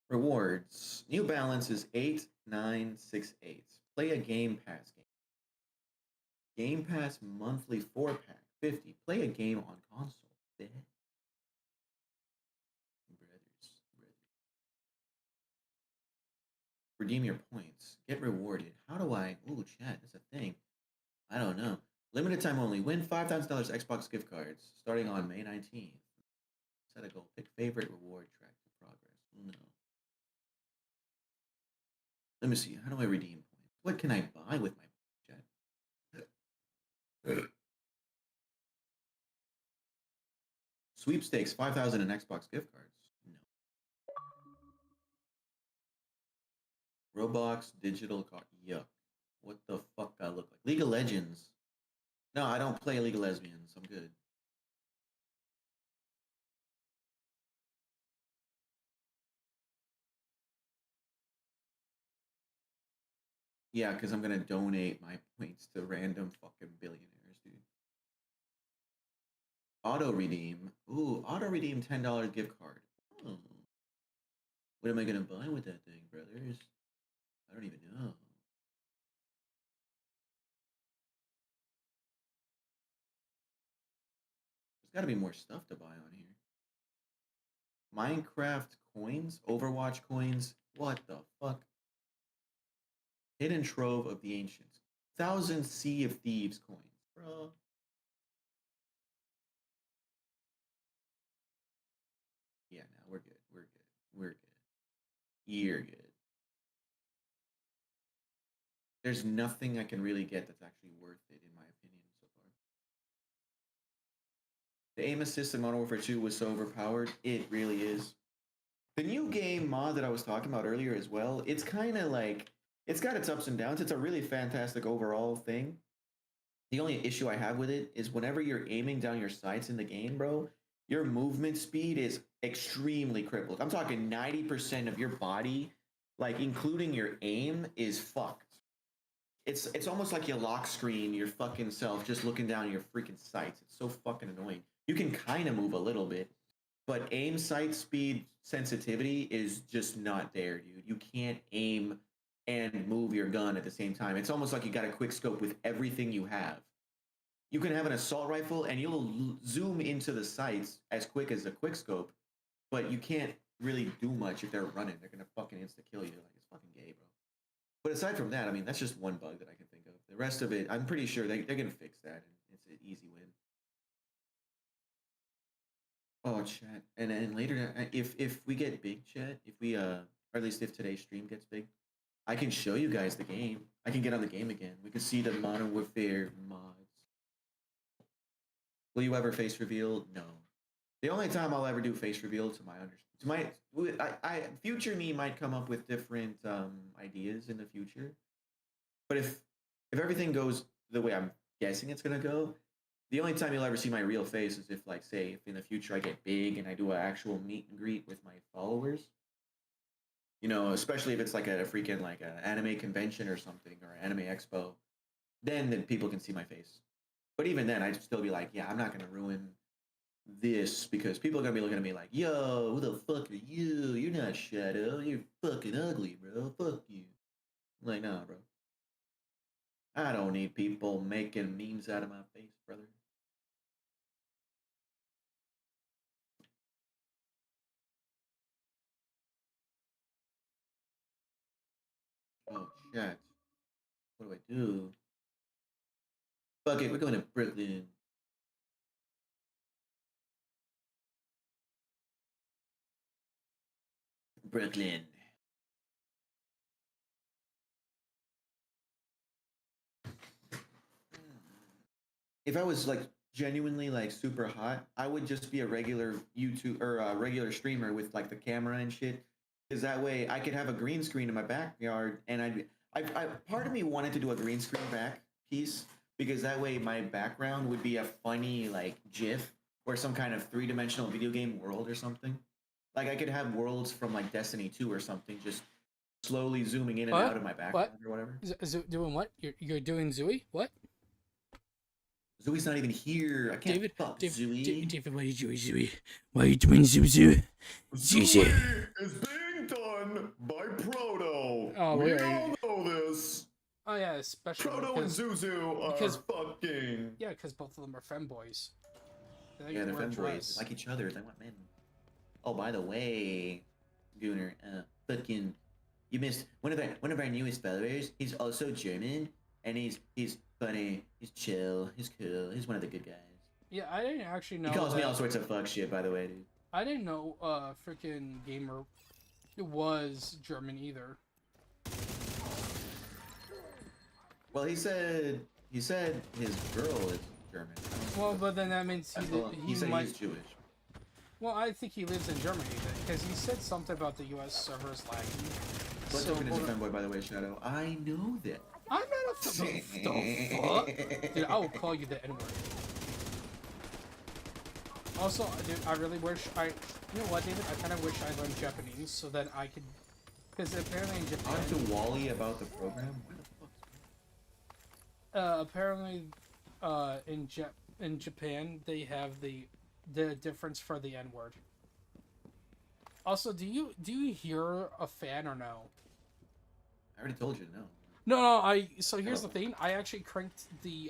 Rewards. New Balance is 8968. Play a Game Pass game. Game Pass monthly 4-pack 50. Play a game on console. Brothers. Redeem your points. Get rewarded. How do I? Ooh, chat. That's a thing. I don't know. Limited time only. Win $5,000 Xbox gift cards starting on May 19th. Set a goal. Pick favorite reward. Track the progress. No. Let me see. How do I redeem points? What can I buy with my chat? Sweepstakes 5,000 in Xbox gift cards. No. Roblox digital card. Yuck. What the fuck I look like? League of Legends. No, I don't play League of Lesbians. I'm good. Yeah, because I'm gonna donate my points to random fucking billionaires, dude. Auto redeem. Ooh, auto redeem $10 gift card. Oh. What am I gonna buy with that thing, brothers? I don't even know. Gotta be more stuff to buy on here. Minecraft coins, Overwatch coins. What the fuck? Hidden Trove of the Ancients. 1,000 Sea of Thieves coins, bro. Yeah, no, we're good. We're good. We're good. You're good. There's nothing I can really get that's actually worth it, in my opinion, so far. The aim assist in Modern Warfare 2 was so overpowered. It really is. The new game mod that I was talking about earlier as well, it's kind of like, it's got its ups and downs. It's a really fantastic overall thing. The only issue I have with it is whenever you're aiming down your sights in the game, bro, your movement speed is extremely crippled. I'm talking 90% of your body, like including your aim, is fucked. It's almost like you lock screen your fucking self just looking down at your freaking sights. It's so fucking annoying. You can kind of move a little bit, but aim, sight, speed, sensitivity is just not there, dude. You can't aim and move your gun at the same time. It's almost like you got a quick scope with everything you have. You can have an assault rifle and you'll zoom into the sights as quick as a quick scope, but you can't really do much if they're running. They're gonna fucking insta kill you. Like, it's fucking gay, bro. But aside from that, I mean, that's just one bug that I can think of. The rest of it, I'm pretty sure they're gonna fix that, and it's an easy win. Oh, chat, and later, if we get big, chat, if we or at least if today's stream gets big, I can show you guys the game. I can get on the game again. We can see the Modern Warfare mods. Will you ever face reveal? No. The only time I'll ever do face reveal, to my future me might come up with different ideas in the future. But if everything goes the way I'm guessing it's gonna go, the only time you'll ever see my real face is if, like, say, if in the future I get big and I do an actual meet and greet with my followers. You know, especially if it's like a freaking like an anime convention or something, or an anime expo, then people can see my face. But even then, I'd still be like, yeah, I'm not gonna ruin this because people are gonna be looking at me like, yo, who the fuck are you? You're not Shadow. You're fucking ugly, bro. Fuck you. I'm like, nah, bro. I don't need people making memes out of my face, brother. Oh, shit. What do I do? Fuck it, we're going to Brooklyn. Brooklyn. If I was like genuinely like super hot, I would just be a regular YouTube or a regular streamer with like the camera and shit. Because that way I could have a green screen in my backyard, and part of me wanted to do a green screen back piece because that way my background would be a funny like GIF or some kind of three-dimensional video game world or something. Like I could have worlds from like Destiny 2 or something, just slowly zooming in and out of my background or whatever. Doing what? You're doing Zooey? What? Zooey's not even here. I can't fuck Zooey. David, why are you doing Zooey? Why are you doing Zooey? Zooey is being done by Proto. Oh, we all know this. Oh yeah, especially Proto and Zuzu are fucking. Yeah, because both of them are femboys. Yeah, they're femboys. They like each other. They want men. Oh, by the way, Gooner, fucking, you missed one of our newest followers. He's also German, and he's funny. He's chill. He's cool. He's one of the good guys. Yeah, I didn't actually know. He calls me all sorts of fuck shit, by the way, dude. I didn't know freaking Gamer was German either. Well, he said his girl is German. Well, but then that means he said he's Jewish. Well, I think he lives in Germany then, because he said something about the U.S. servers lagging. Blood Token is a fanboy, by the way, Shadow. I know that. I'm not a the fuck? Dude, I will call you the N-word. Also, dude, I really wish you know what, David? I kind of wish I learned Japanese so that I could, because apparently in Japan. On to Wally about the program. What the fuck? Apparently, in Japan they have the difference for the N-word. Also, do you hear a fan or no? I already told you no. No, so here's the thing. I actually cranked the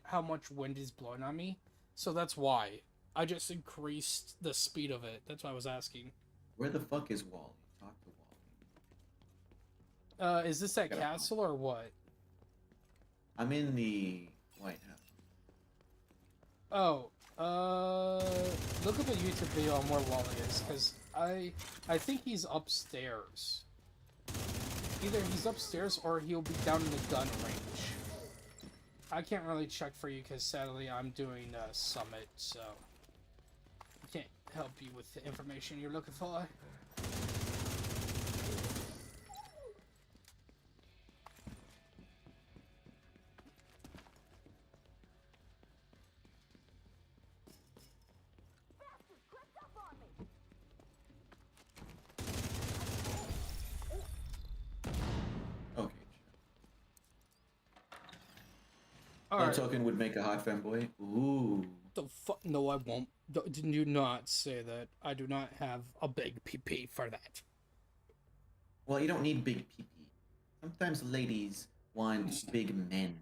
how much wind is blowing on me. So that's why. I just increased the speed of it. That's why I was asking. Where the fuck is Wally? Talk to Wally. Is this that castle or what? I'm in the White House. Oh, look up a YouTube video on where Wally is, because I think he's upstairs. Either he's upstairs or he'll be down in the gun range. I can't really check for you because sadly I'm doing a summit, so I can't help you with the information you're looking for. Okay. Alright. Token would make a hot femboy. Ooh. The fuck? No, I won't. Do not say that. I do not have a big PP for that. Well, you don't need big PP. Sometimes ladies want big men.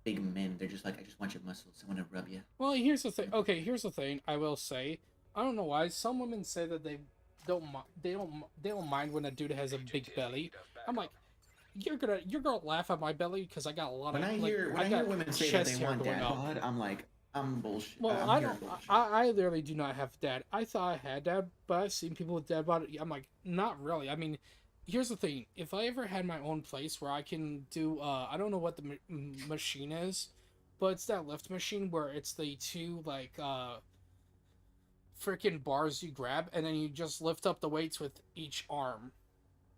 Big men. They're just like, I just want your muscles. I want to rub you. Well, here's the thing. Okay, here's the thing. I will say, I don't know why some women say that they don't mind when a dude has a big belly. I'm like, you're gonna laugh at my belly because I got a lot When of I hear women say that they want dad bod, I'm like, I'm bullshit. Well, I literally do not have dad. I thought I had dad, but I've seen people with dad bod. I'm like, not really. I mean, here's the thing. If I ever had my own place where I can do, I don't know what the machine is, but it's that lift machine where it's the two, like, freaking bars you grab, and then you just lift up the weights with each arm.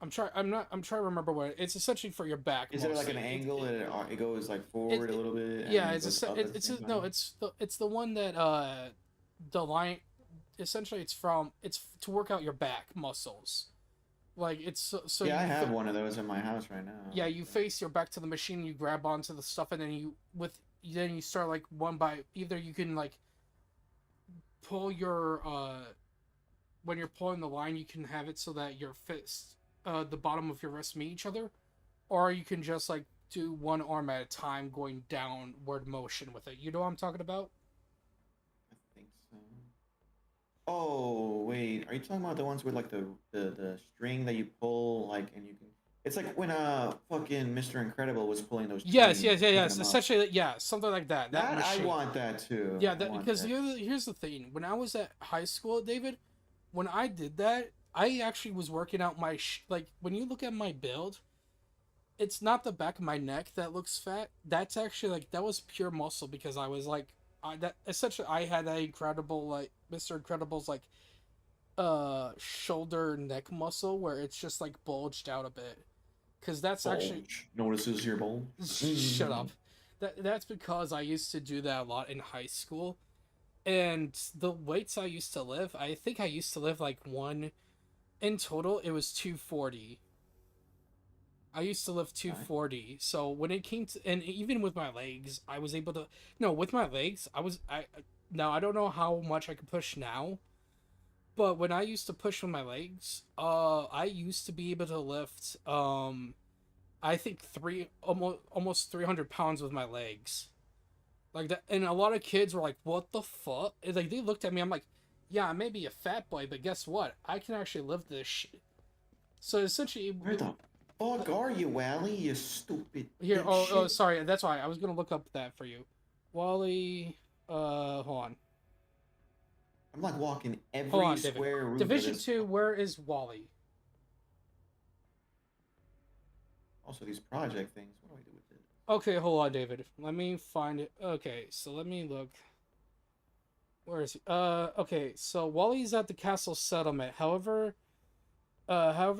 I'm trying to remember what it's essentially for your back. Is there like an angle and it goes like forward a little bit? Yeah, it's the one that the line essentially it's to work out your back muscles. Like it's so yeah, I have one of those in my house right now. Yeah, you face your back to the machine, you grab onto the stuff, and then you start like one by either you can like pull your when you're pulling the line, you can have it so that your fist the bottom of your wrist meet each other, or you can just like do one arm at a time going downward motion with it. You know what I'm talking about? I think so. Oh wait, are you talking about the ones with like the string that you pull like and you can? It's like when fucking Mr. Incredible was pulling those. Yes. Essentially, yeah, something like that. That I want that too. Yeah, because here's the thing. When I was at high school, David, when I did that, I actually was working out my like when you look at my build, it's not the back of my neck that looks fat. That's actually like that was pure muscle because I was like essentially I had that incredible like Mr. Incredible's like shoulder neck muscle where it's just like bulged out a bit. Cuz that's actually notices your bulge. Shut up. That's because I used to do that a lot in high school. And the weights I used to lift, I think I used to lift like in total, it was 240. I used to lift 240. So when it came to, and even with my legs, I was able to, no, with my legs, now I don't know how much I can push now, but when I used to push with my legs, I used to be able to lift, I think almost 300 pounds with my legs. Like that, and a lot of kids were like, what the fuck? Like, they looked at me, I'm like, yeah, I may be a fat boy, but guess what? I can actually lift this shit. So essentially... Where the fuck are you, Wally? You stupid... Here, sorry, that's why. I was gonna look up that for you. Wally, hold on. I'm like walking every square root Division 2, where is Wally? Also, these project things, what do I do with it? Okay, hold on, David. Let me find it. Okay, so let me look... Where is he? Okay, so Wally's at the castle settlement. However,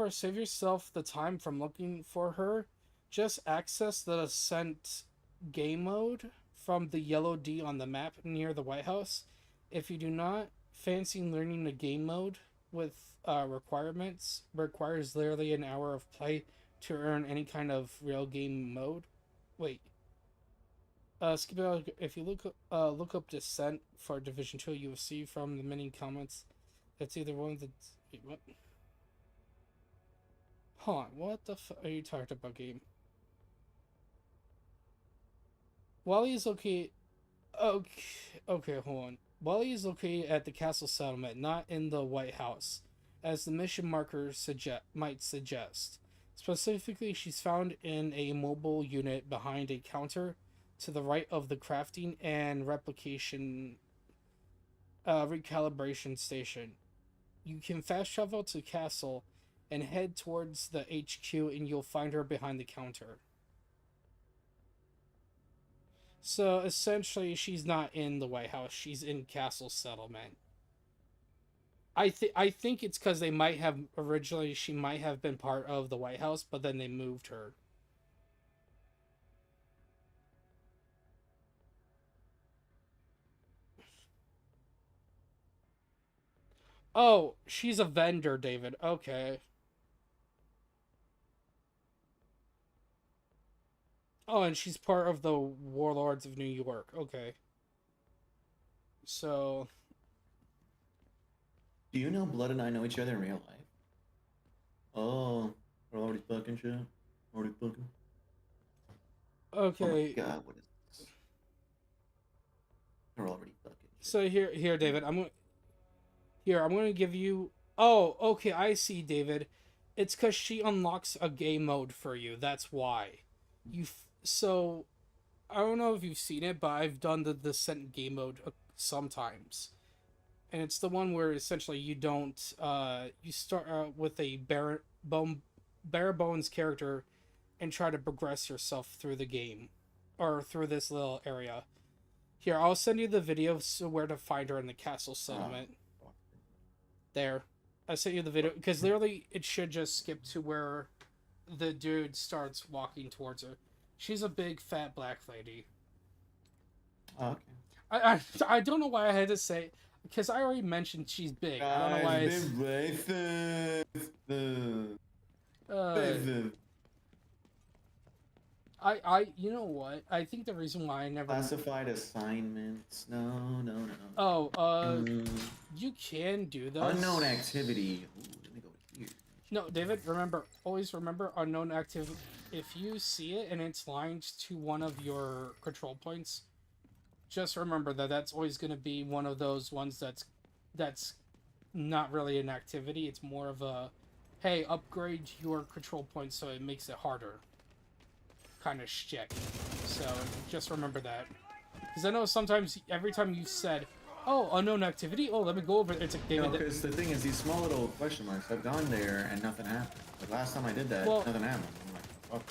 save yourself the time from looking for her. Just access the Ascent game mode from the yellow D on the map near the White House. If you do not fancy learning the game mode with requirements, requires literally an hour of play to earn any kind of real game mode. Wait. Skip it out. If you look up Descent for Division 2, you will see from the many comments that's either one of the... Wait, what? Hold on, what the fuck are you talking about, game? Wally is okay... Okay, hold on. Wally is located at the castle settlement, not in the White House, as the mission marker might suggest. Specifically, she's found in a mobile unit behind a counter to the right of the crafting and recalibration station. You can fast travel to castle and head towards the HQ, and you'll find her behind the counter. So essentially, she's not in the White House. She's in Castle Settlement. I think it's because they might have originally she might have been part of the White House, but then they moved her. Oh, she's a vendor, David. Okay. Oh, and she's part of the Warlords of New York. Okay. So. Do you know Blood and I know each other in real life? Oh, we're already fucking shit. Already fucking. Okay. Oh my god, what is this? We're already fucking shit. So here, David. I'm gonna give you. Oh, okay. I see, David. It's because she unlocks a game mode for you. That's why. So, I don't know if you've seen it, but I've done the Descent game mode sometimes. And it's the one where essentially you don't, you start out with a bare bones character and try to progress yourself through the game. Or through this little area. Here, I'll send you the video so where to find her in the castle settlement. There. I sent you the video, because literally it should just skip to where the dude starts walking towards her. She's a big, fat, black lady. Oh, okay. I don't know why I had to say, because I already mentioned she's big. I don't know why you know what? I think the reason why I never... Classified assignments. No. Oh, you can do this. Unknown activity. Ooh, let me go here. No, David, always remember unknown activity. If you see it and it's lined to one of your control points, just remember that that's always going to be one of those ones that's not really an activity. It's more of a, hey, upgrade your control points so it makes it harder kind of shtick. So just remember that. Because I know sometimes, every time you said, oh, unknown activity, oh, let me go over it. It's like, David... No, because the thing is, these small little question marks, I've gone there and nothing happened. The last time I did that, nothing happened. I'm like, fuck.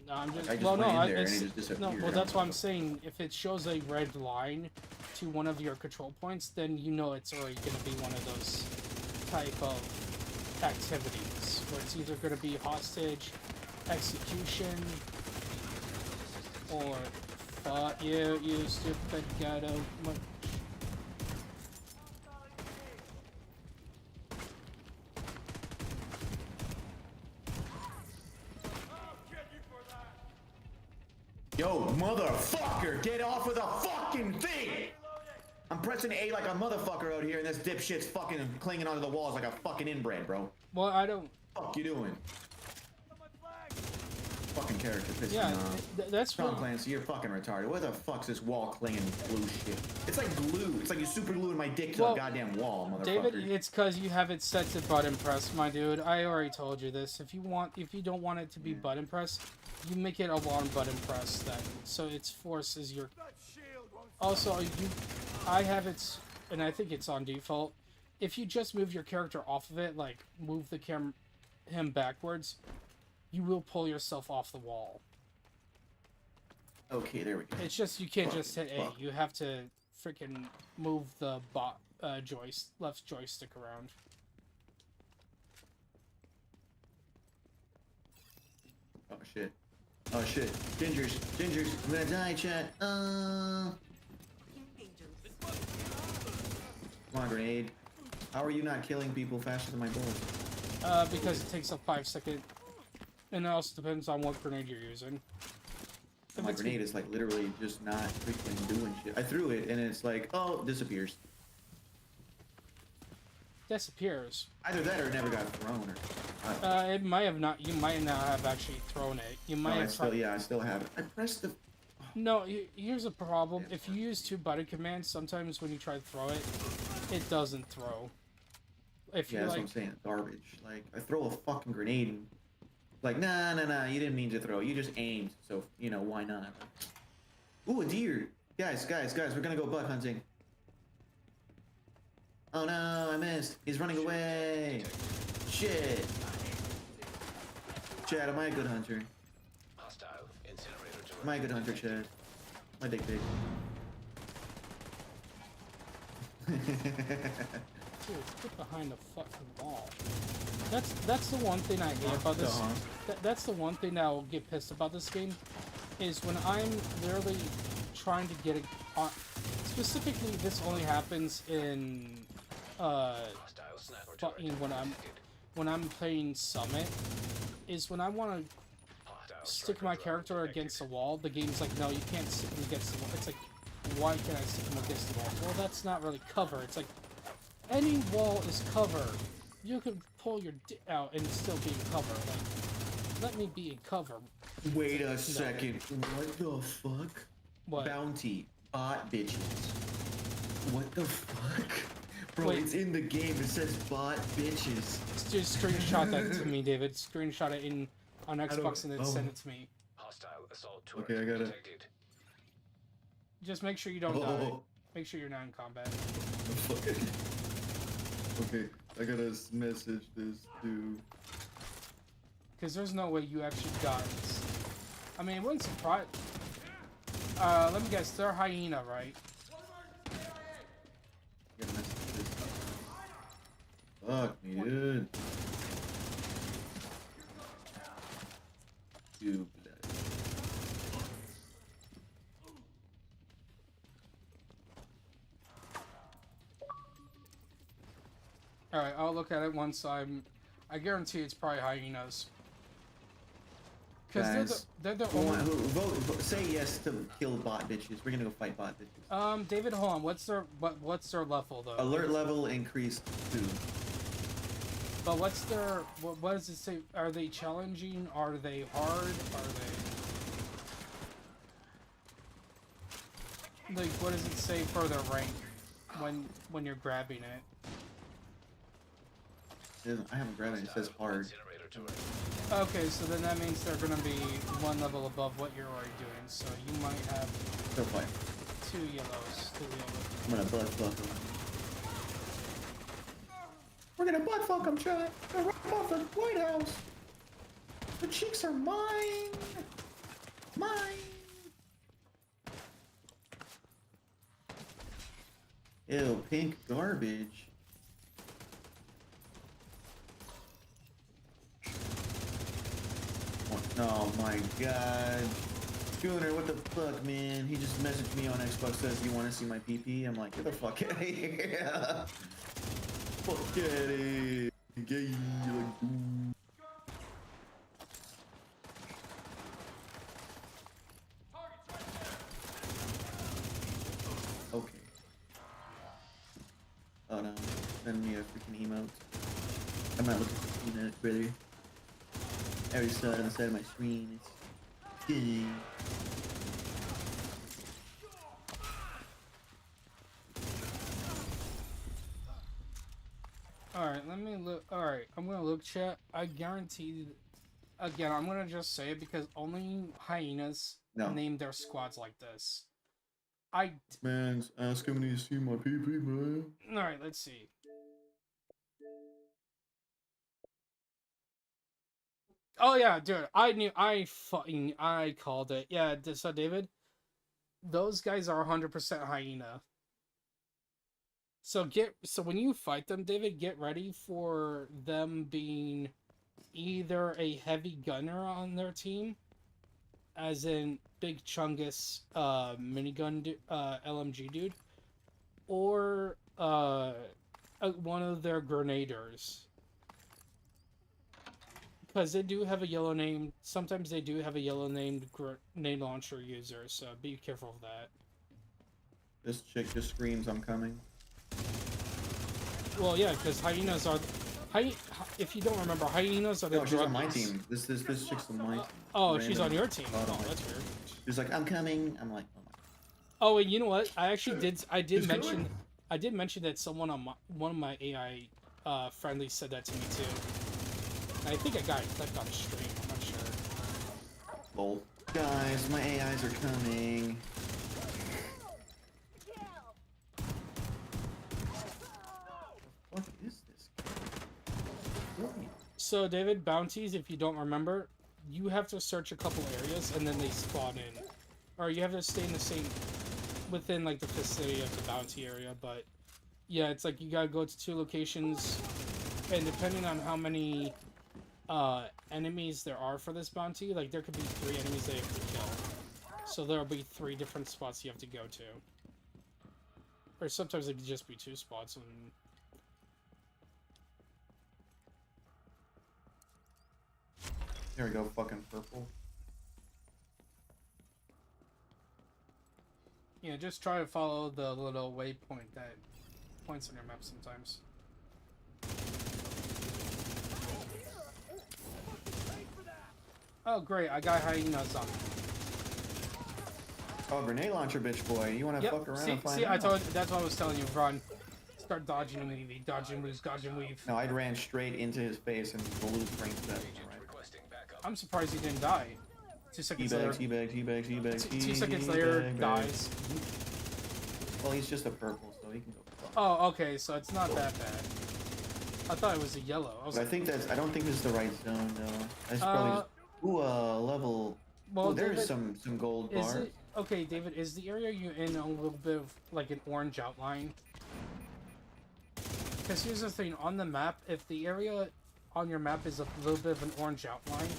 No, I'm just... Like, I just well, went no, in there and he just disappeared. No, well, that's what I'm saying. If it shows a red line to one of your control points, then you know it's already going to be one of those type of activities, where it's either going to be hostage, execution, or fuck you, you stupid ghetto. Yo, motherfucker, get off of the fucking thing! I'm pressing A like a motherfucker out here, and this dipshit's fucking clinging onto the walls like a fucking inbred, bro. Well, I don't... Fuck you doing? Fucking character pissing me off. That's Tom Clancy, you're fucking retarded. Where the fuck's this wall clinging glue shit? It's like glue. It's like you super gluing my dick to a goddamn wall, motherfucker. David, it's because you have it set to button press, my dude. I already told you this. If you don't want it to be button press, you make it a long button press then, so it forces your... Also, I have it, and I think it's on default. If you just move your character off of it, like move him backwards, you will pull yourself off the wall. Okay, there we go. It's just, you can't just hit A. You have to freaking move the left joystick around. Oh shit. Oh shit. Gingers. I'm gonna die, chat. Come on, grenade. How are you not killing people faster than my bullets? Because it takes a 5-second. And it also depends on what grenade you're using. My grenade is like literally just not freaking doing shit. I threw it and it's like, oh, disappears. Disappears. Either that or it never got thrown. Or it might have not. You might not have actually thrown it. You might have. I still have it. I pressed the. Oh No, here's a problem. If you use two button commands, sometimes when you try to throw it, it doesn't throw. If Yeah, you that's like, what I'm saying. Garbage. Like, I throw a fucking grenade and... Like, nah, you didn't mean to throw. You just aimed. So, you know, why not? Ooh, a deer. Guys, we're gonna go buck hunting. Oh no, I missed. He's running away. Shit. Chad, am I a good hunter? Am I a good hunter, Chad? My dick big. dude, get behind the fucking wall. That's the one thing I hate about this. That's the one thing that I'll get pissed about this game, is when I'm literally trying to get it on. Specifically, this only happens in when I'm playing Summit. Is when I want to stick my character against the wall. The game's like, no, you can't stick him against the wall. It's like, why can't I stick him against the wall? Well, that's not really cover. It's like, any wall is cover. You can pull your dick out and still be in cover. Like, let me be in cover. Wait a second. What the fuck? What? Bounty. Bot bitches. What the fuck? Bro, Wait. it's in the game. It says bot bitches. Just screenshot that to me, David. Screenshot it in on Xbox and then send it to me. Okay, I got it. Just make sure you don't die. Make sure you're not in combat. Okay, I gotta message this dude. Because there's no way you actually got this. I mean, it wouldn't surprise... let me guess, they're hyena, right? I gotta message this. Fuck me, dude. Dude. Alright, I'll look at it once I guarantee it's probably hyenas. Because they're the only... Vote, say yes to kill bot bitches. We're gonna go fight bot bitches. David, hold on. What's their level though? Alert level increased 2. But what's their... What does it say? Are they challenging? Are they hard? Are they... Like, what does it say for their rank when you're grabbing it? I haven't grabbed it. It says hard. Okay, so then that means they're gonna be one level above what you're already doing. So you might have Go fight. 2 yellows to deal with. I'm gonna butt fuck him. We're gonna butt fuck him, Chad. They're right off the White House. The cheeks are mine. Mine. Ew, pink garbage. Oh my god. Schooner, what the fuck, man? He just messaged me on Xbox, says, you want to see my PP? I'm like, get the fuck out of here. Fuck out of here. Gay. Okay. Oh no. Send me a freaking emote. I'm not looking for peanut, brother. I already saw it on the side of my screen. It's good. Alright, let me look. Alright, I'm gonna look, chat. I guarantee... Again, I'm gonna just say it because only hyenas name their squads like this. Man's asking me to see my PP, man. Alright, let's see. Oh yeah, dude, I called it. Yeah, so David, those guys are 100% hyena. So when you fight them, David, get ready for them being either a heavy gunner on their team, as in Big Chungus minigun LMG dude, or one of their grenadiers. Because they do have a yellow name. Sometimes they do have a yellow named grenade launcher user, so be careful of that. This chick just screams, I'm coming. Well, yeah, because hyenas are... If you don't remember, hyenas are the No, she's on my druggies. team. This chick's on my team. Oh, she's on your team. Oh, that's weird. He's like, I'm coming. I'm like, oh my. Oh, and you know what? I actually did. I did He's mention. coming. I did mention that someone on one of my AI friendlies said that to me too. I think I got it clipped on stream. I'm not sure. Oh, guys, my AIs are coming. What is this? So, David, bounties, if you don't remember, you have to search a couple areas and then they spawn in. Or you have to stay in the same, within like the vicinity of the bounty area, but yeah, it's like you gotta go to 2 locations, and depending on how many enemies there are for this bounty, like there could be 3 enemies that you have to kill. So there'll be 3 different spots you have to go to. Or sometimes it could just be 2 spots and... There we go, fucking purple. Yeah, just try to follow the little waypoint that points on your map sometimes. Oh, great, I got hyenas on me. Oh, grenade launcher, bitch boy. You wanna fuck around and find see, out? that's what I was telling you, run. Start dodging and weave, dodge and weave, dodge and weave. No, I ran straight into his face and blew frame set. I'm surprised he didn't die. 2 seconds later. Teabag. 2 seconds later, dies. Well, he's just a purple, so he can go. Oh, okay, so it's not that bad. I thought it was a yellow. I But I think that's. I don't think this is the right zone though. That's probably just. Ooh, level. Well, Ooh, there's David, some gold is bars. it okay, David? Is the area you in a little bit of like an orange outline? Because here's the thing: on the map, if the area on your map is a little bit of an orange outline,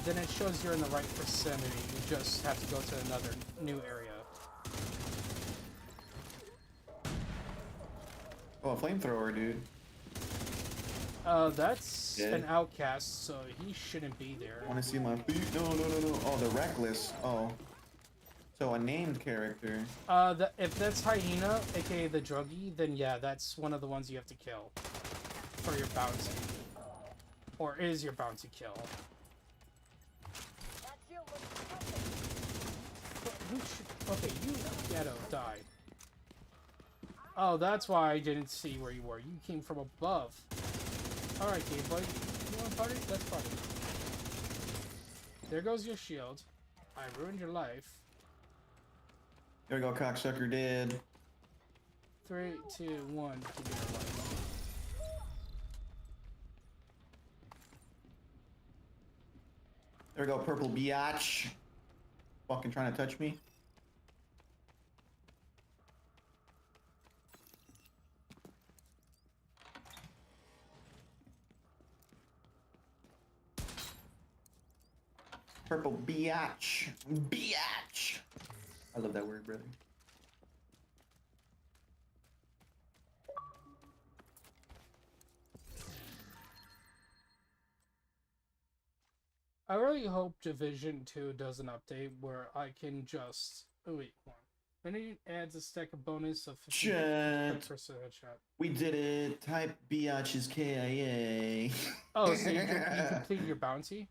then it shows you're in the right vicinity. You just have to go to another new area. Oh, a flamethrower, dude. That's Yeah. an outcast, so he shouldn't be there. Want to see my feet? No. Oh, the reckless. Oh. So a named character. If that's Hyena, aka the druggie, then yeah, that's one of the ones you have to kill for your bounty. Or is your bounty kill. Okay, you ghetto, die. Oh, that's why I didn't see where you were. You came from above. Alright, Game Boy. You want to party? Let's party. There goes your shield. I ruined your life. There we go, cocksucker dead. 3, 2, 1. Give me your life. There we go, purple biatch. Fucking trying to touch me. Purple biatch. Biatch. I love that word, brother. I really hope Division 2 does an update where I can just... Oh, wait, hold on. When it adds a stack of bonus of 50% headshot. We did it. Type biatch's KIA. Oh, so you completed your bounty?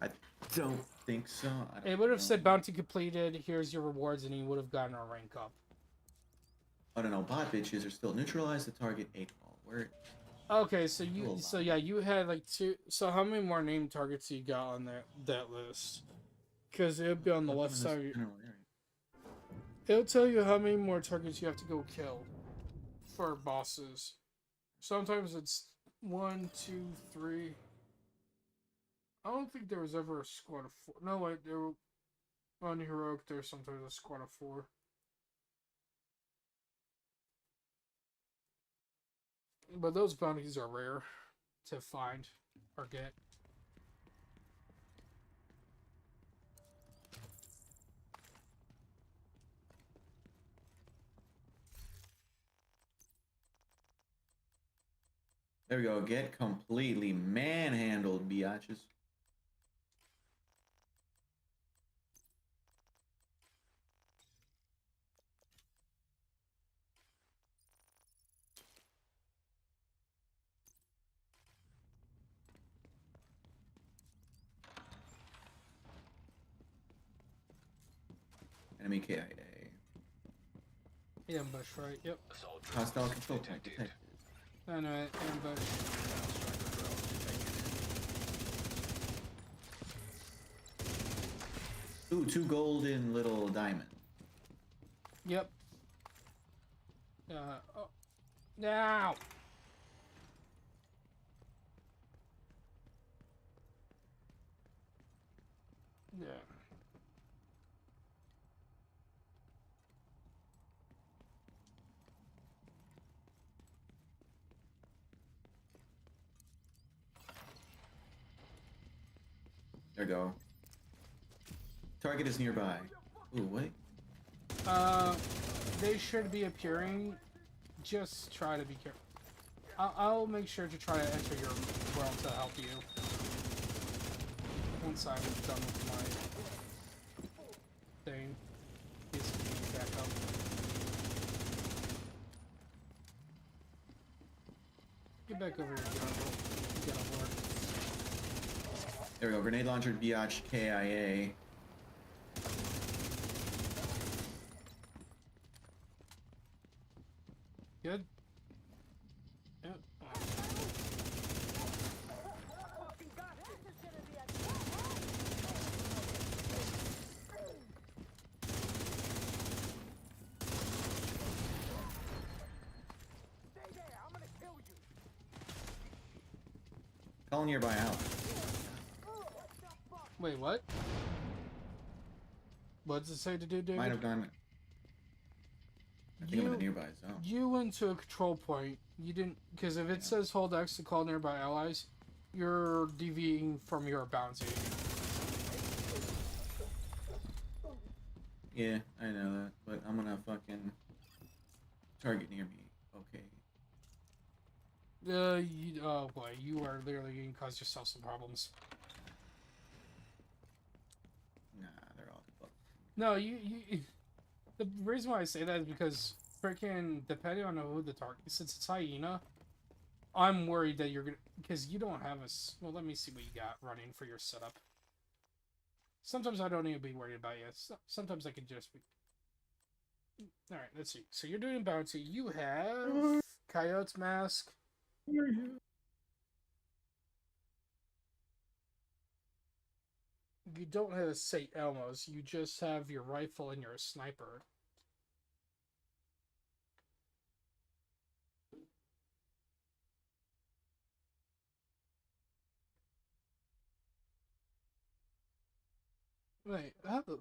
I don't think so. It would have said bounty completed, here's your rewards, and you would have gotten a rank up. I don't know. Bot bitches are still neutralized. The target 8 ball. Where? Okay, so yeah, you had like 2. So how many more named targets you got on that list? Because it'll be on the left side. It'll tell you how many more targets you have to go kill for bosses. Sometimes it's 1, 2, 3. I don't think there was ever a squad of 4. No, wait, there were on Heroic. There's sometimes a squad of 4. But those bounties are rare to find or get. There we go. Get completely manhandled, biatches. Enemy KIA. Ambush, right? Yep. Hostile control point detected. I know it. Ambush. Ooh, 2 golden little diamond. Yep. Oh. Now! Yeah. There we go. Target is nearby. Ooh, wait. They should be appearing. Just try to be careful. I'll make sure to try to enter your world to help you. Once I'm done with my thing. Please back up. Get back over here. Get on board. There we go. Grenade launcher, biatch, KIA. Good. Yep. Call nearby out. Wait, what? What does it say to do, David? Might have gone. I think I'm in the nearby zone. You went to a control point. You didn't, because if it says hold X to call nearby allies, you're deviating from your bounty. Yeah, I know that, but I'm gonna fucking target near me. Okay. Oh boy, you are literally going to cause yourself some problems. Nah, they're all fucked. No, the reason why I say that is because freaking depending on who the target, since it's Hyena, I'm worried that you're gonna, because you don't have a. Well, let me see what you got running for your setup. Sometimes I don't even be worried about you. Sometimes I can just be. All right, let's see. So you're doing bounty. You have Coyote's Mask. You don't have a St. Elmo's. You just have your rifle and your sniper. Wait, how the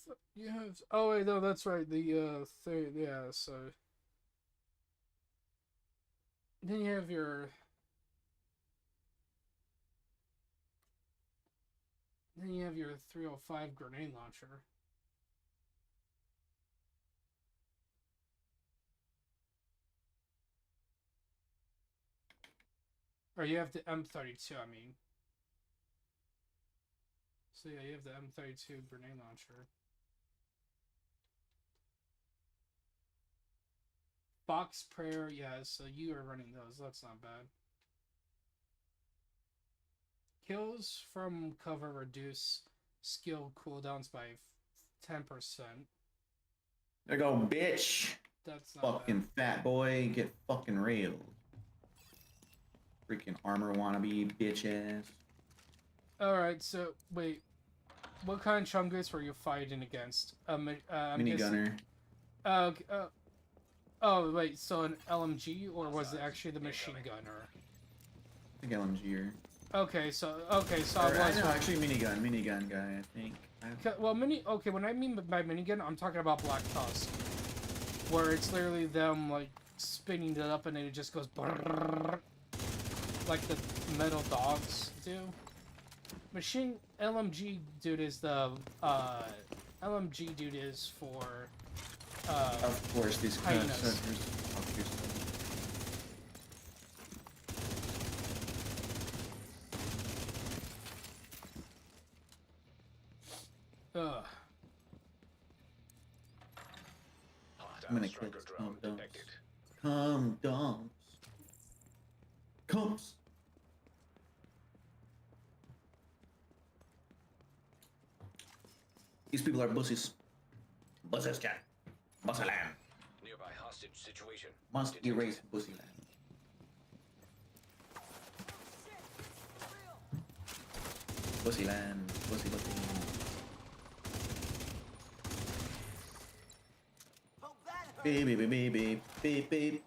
fuck you have? Oh wait, no, that's right. The thing, yeah. So then you have your. Then you have your 305 grenade launcher. Or you have the M32, I mean. So yeah, you have the M32 grenade launcher. Box Prayer, yeah, so you are running those. That's not bad. Kills from cover reduce skill cooldowns by 10%. There you go, bitch. That's not fucking bad. fat boy. Get fucking railed. Freaking armor wannabe bitch ass. Alright, so wait. What kind of chungus were you fighting against? Minigunner. Oh, wait, so an LMG, or was it actually the machine gunner? I think LMG or... Okay, so I was... No, actually minigun guy, I think. Well, when I mean by minigun, I'm talking about Black Tusk. Where it's literally them, like, spinning it up and then it just goes... like the metal dogs do. Machine LMG dude is the LMG dude is for of course these hyenas. Ugh. I'm gonna kill this calm dumps. Comps. These people are bussies. Buses jack. Bussyland. Nearby hostage situation. Must erase Bussyland. Bussyland. Bussy. Beep, beep, beep, beep, beep, beep, beep.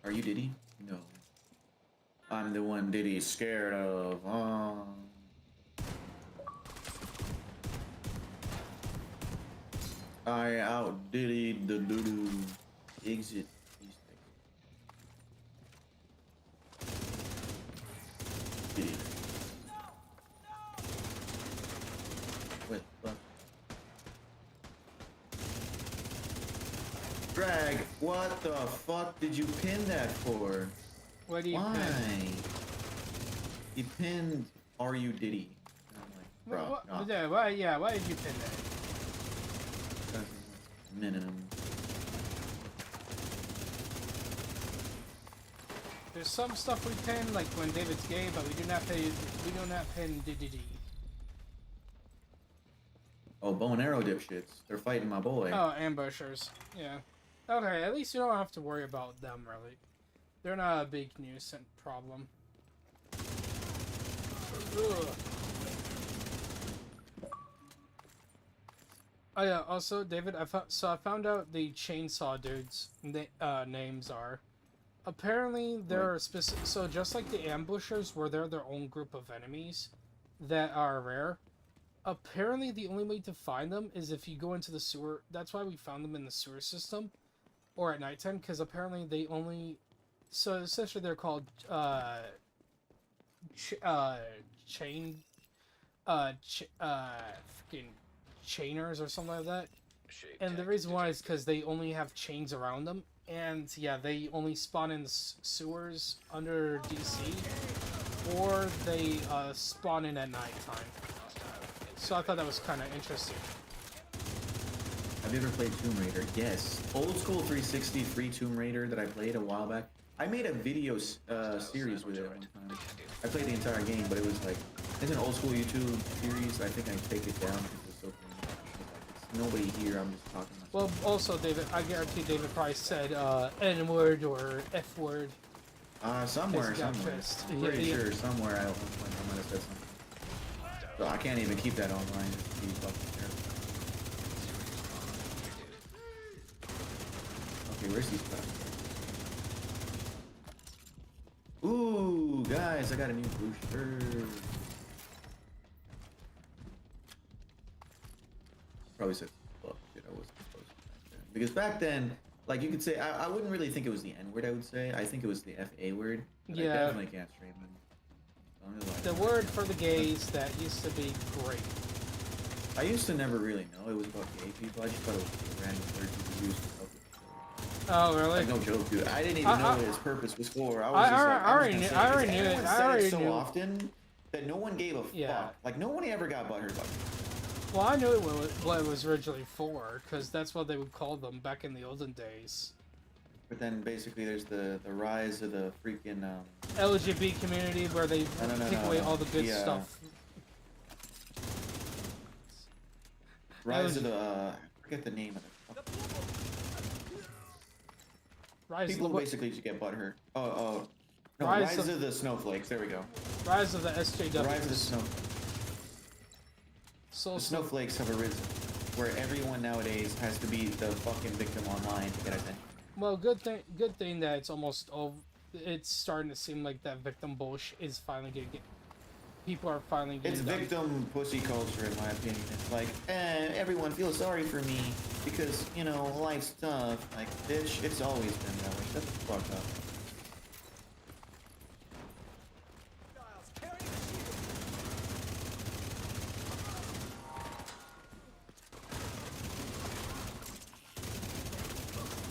Are you Diddy? No. I'm the one Diddy's scared of. I out Diddy the doo-doo. Exit. Diddy. What the fuck? Drag, what the fuck did you pin that for? What do you Why? pin? You pinned Are You Diddy? And I'm like, bro, no. Yeah, why did you pin that? Minimum. There's some stuff we pin, like when David's gay, but we do not pin DDD. Oh, bow and arrow dipshits. They're fighting my boy. Oh, ambushers. Yeah. Okay, at least you don't have to worry about them, really. They're not a big nuisance problem. Ugh. Oh yeah, also, David, I found out the chainsaw dudes' names are. Apparently, they're specific. So just like the ambushers, where they're their own group of enemies that are rare. Apparently, the only way to find them is if you go into the sewer. That's why we found them in the sewer system, or at nighttime, because apparently they only. So essentially, they're called chain, freaking chainers or something like that. And the reason why is because they only have chains around them, and yeah, they only spawn in the sewers under DC, or they spawn in at nighttime. So I thought that was kind of interesting. Have you ever played Tomb Raider? Yes. Old school 360 free Tomb Raider that I played a while back. I made a video series with it one time. I played the entire game, but it was like, it's an old school YouTube series. I think I take it down because it's so funny. It's nobody here, I'm just talking myself. Well, also, David, I guarantee David probably said N-word or F-word. Somewhere. I'm pretty sure somewhere I might have said something. So I can't even keep that online. It's be fucking terrible. Okay, where's these guys? Ooh, guys, I got a new booster. Probably said fuck shit. I wasn't supposed to back then. Because back then, like you could say, I wouldn't really think it was the N word. I would say I think it was the FA word. But Yeah. I definitely can't stream it. The word for the gays that used to be great. I used to never really know it was about gay people. I just thought it was a random word people used to help it. Oh, really? Like, no joke, dude. I didn't even know what its purpose was for. I already knew it. I already so knew. often that no one gave a fuck. Like, no one ever got butthurt about it. Well, I knew what it was originally for, because that's what they would call them back in the olden days. But then basically there's the rise of the freaking LGBT community where they take away all the good stuff. Rise of the I forget the name of it. People basically just get butthurt. No, Rise of the Snowflakes. There we go. Rise of the SJWs. Rise of the Snowflakes. The snowflakes have arisen, where everyone nowadays has to be the fucking victim online to get attention. Well, good thing that it's almost over. It's starting to seem like that victim bullshit is finally gonna get. People are finally getting. It's victim pussy culture, in my opinion. It's like, everyone feels sorry for me because, you know, life's tough. Like, bitch, it's always been that way. Shut the fuck up.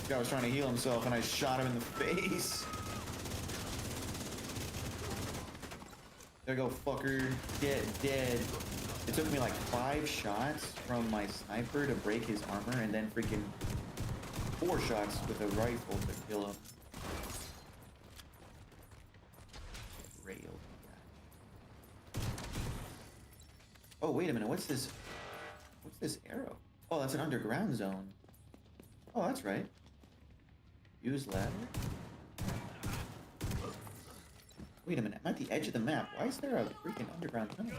This guy was trying to heal himself and I shot him in the face. There you go, fucker. Get dead. It took me like 5 shots from my sniper to break his armor and then freaking 4 shots with a rifle to kill him. Railed. Oh, wait a minute. What's this? this arrow? Oh, that's an underground zone. Oh, that's right. Use ladder. Wait a minute, I'm at the edge of the map. Why is there a freaking underground tunnel?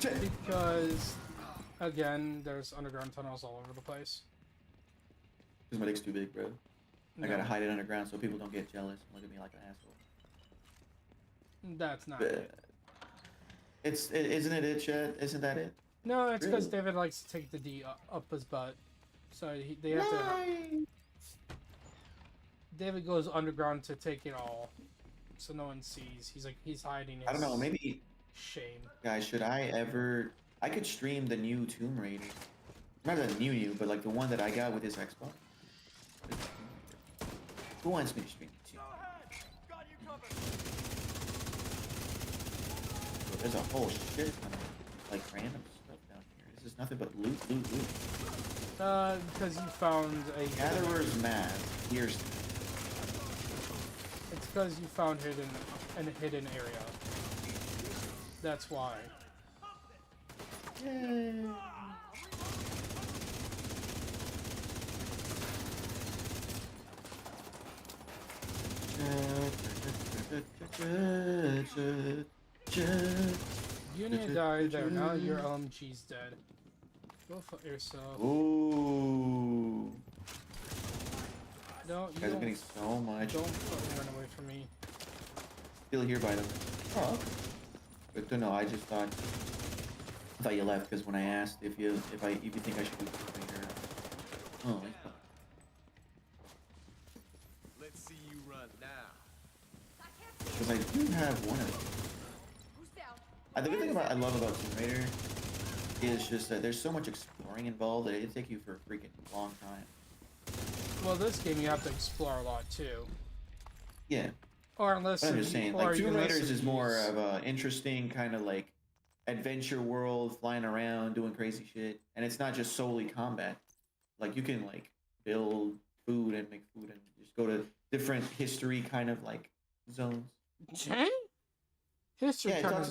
Because, again, there's underground tunnels all over the place. Because my dick's too big, bro. No. I gotta hide it underground so people don't get jealous and look at me like an asshole. That's not it. Isn't it, Chet? Isn't that it? No, it's because Really? David likes to take the D up his butt. So they have to... David goes underground to take it all. So no one sees. He's hiding his... I don't know, maybe... Shame. Guys, should I ever... I could stream the new Tomb Raider. Not the new, but like the one that I got with this Xbox. Who wants me to stream it to? There's a whole shit ton of like random stuff down here. This is nothing but loot. Because you found a... Gatherer's Map. Here's... It's because you found a hidden area. That's why. You need to die there. Now your LMG's dead. Go fuck yourself. Ooh. No, you guys are don't, getting so much. Don't fucking run away from me. Still here by them. Oh, okay. Good to know. I just thought you left because when I asked if you think I should do something here. Oh. Let's see you run now. Because I do have one of them. The good thing I love about Tomb Raider is just that there's so much exploring involved that it'd take you for a freaking long time. Well, this game you have to explore a lot too. Yeah. Or unless I'm just saying, like Tomb Raiders is more of a interesting kind of like adventure world, flying around, doing crazy shit, and it's not just solely combat. Like you can like build food and make food and just go to different history kind of like zones. History. Yeah,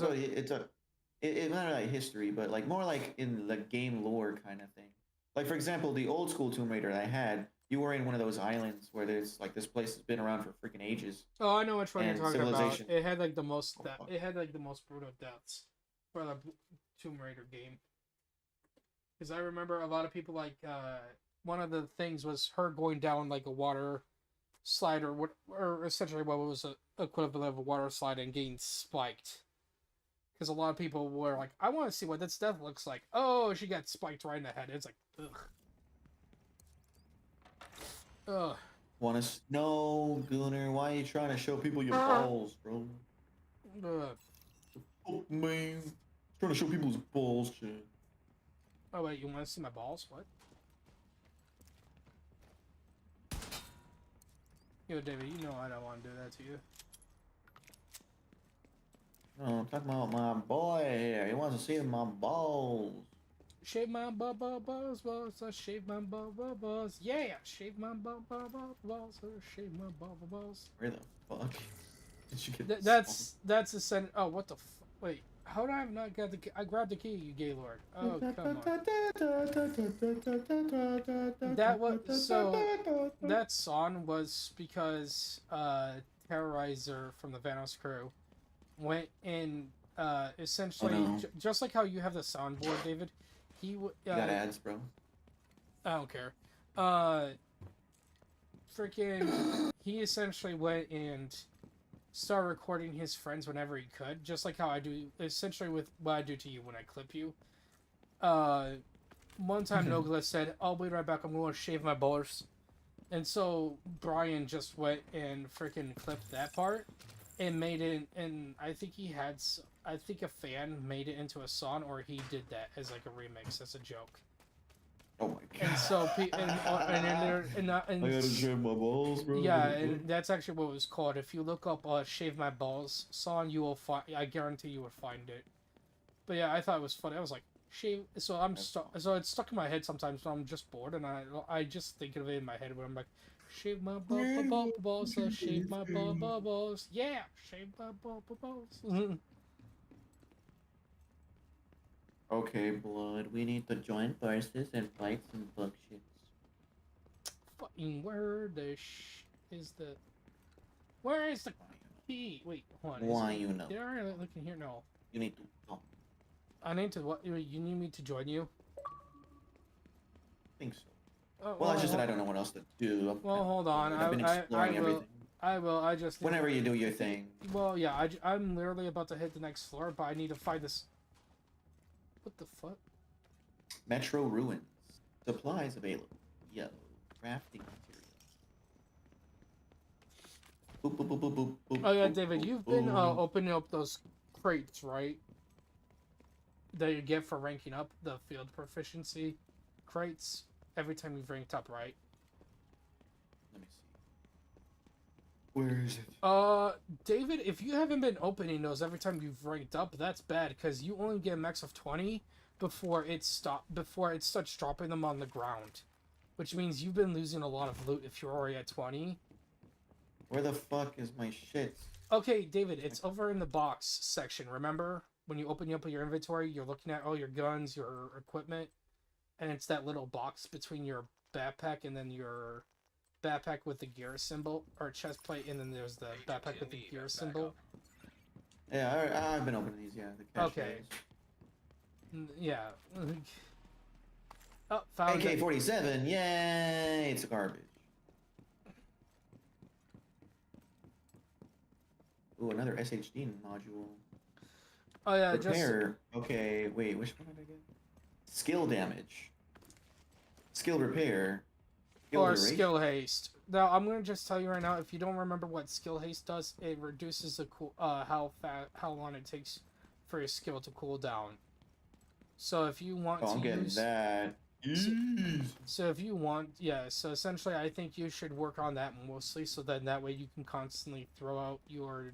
it's not like history, but like more like in the game lore kind of thing. Like for example, the old school Tomb Raider I had, you were in one of those islands where there's like this place has been around for freaking ages. Oh, I know which one you're talking about. It had like the most it had like the most brutal deaths for the Tomb Raider game. Because I remember a lot of people like one of the things was her going down like a water slide or essentially what was a equivalent of a water slide and getting spiked. Because a lot of people were like, I want to see what this death looks like. Oh, she got spiked right in the head. It's like, ugh. Wanna no, Gunner? Why are you trying to show people your balls, bro? Oh, man, trying to show people's balls, shit. Oh wait, you want to see my balls? What? Yo, David, you know I don't want to do that to you. No, I'm talking about my boy here. He wants to see my balls. Shave my balls. I shave my balls. Yeah, shave my balls. Shave my balls. Where the fuck did you get that's a sentence. Oh, what the wait. How did I have not got the key? I grabbed the key, you gaylord. Oh, come on. That was so. That song was because Terrorizer from the Vanos crew went in essentially just like how you have the soundboard, David. You got ads, bro. I don't care. Freaking, he essentially went and started recording his friends whenever he could, just like how I do, essentially with what I do to you when I clip you. One time Nogla said, I'll be right back, I'm going to shave my balls. And so Brian just went and freaking clipped that part and made it, and I think I think a fan made it into a song, or he did that as like a remix, as a joke. Oh my god. And so, and I gotta shave my balls, bro. Yeah, and that's actually what it was called. If you look up "Shave My Balls" song, you will find. I guarantee you would find it. But yeah, I thought it was funny. I was like, shave. So so it's stuck in my head sometimes when I'm just bored, and I just think of it in my head when I'm like, shave my balls, shave my balls. Yeah, shave my balls. Okay, blood. We need to join forces and fight some bug shits. Fucking where is the? Where is the key? Wait, hold on. Why you know? Did I already look in here? No. You need to come. I need to what? You need me to join you? I think so. Oh, Well, it's just that I don't know what else to do. Well, hold on. I've been exploring everything. I will. I just. Whenever you do your thing. Well, yeah. I'm literally about to hit the next floor, but I need to find this. What the fuck? Metro ruins. Supplies available. Yo. Crafting material. Boop, boop, boop, boop, boop, boop, Oh yeah, boop, David, boop, you've been boop. opening up those crates, right? That you get for ranking up the field proficiency crates every time you've ranked up, right? Let me see. Where is it? David, if you haven't been opening those every time you've ranked up, that's bad because you only get a max of 20 before it starts dropping them on the ground, which means you've been losing a lot of loot if you're already at 20. Where the fuck is my shit? Okay, David, it's over in the box section. Remember when you open up your inventory, you're looking at all your guns, your equipment, and it's that little box between your backpack and then your backpack with the gear symbol, or chest plate, and then there's the backpack with the gear symbol. Yeah, I've been opening these. Yeah. The Okay. Yeah. Oh, found it. AK-47. Yay! It's garbage. Ooh, another SHD module. Oh yeah, repair. Okay, wait, which one did I get? Skill damage. Skill repair. Skill or duration. skill haste. Now I'm gonna just tell you right now. If you don't remember what skill haste does, it reduces the how long it takes for your skill to cool down. So if you want I'm getting that. So if you want, yeah. So essentially, I think you should work on that mostly, so then that way you can constantly throw out your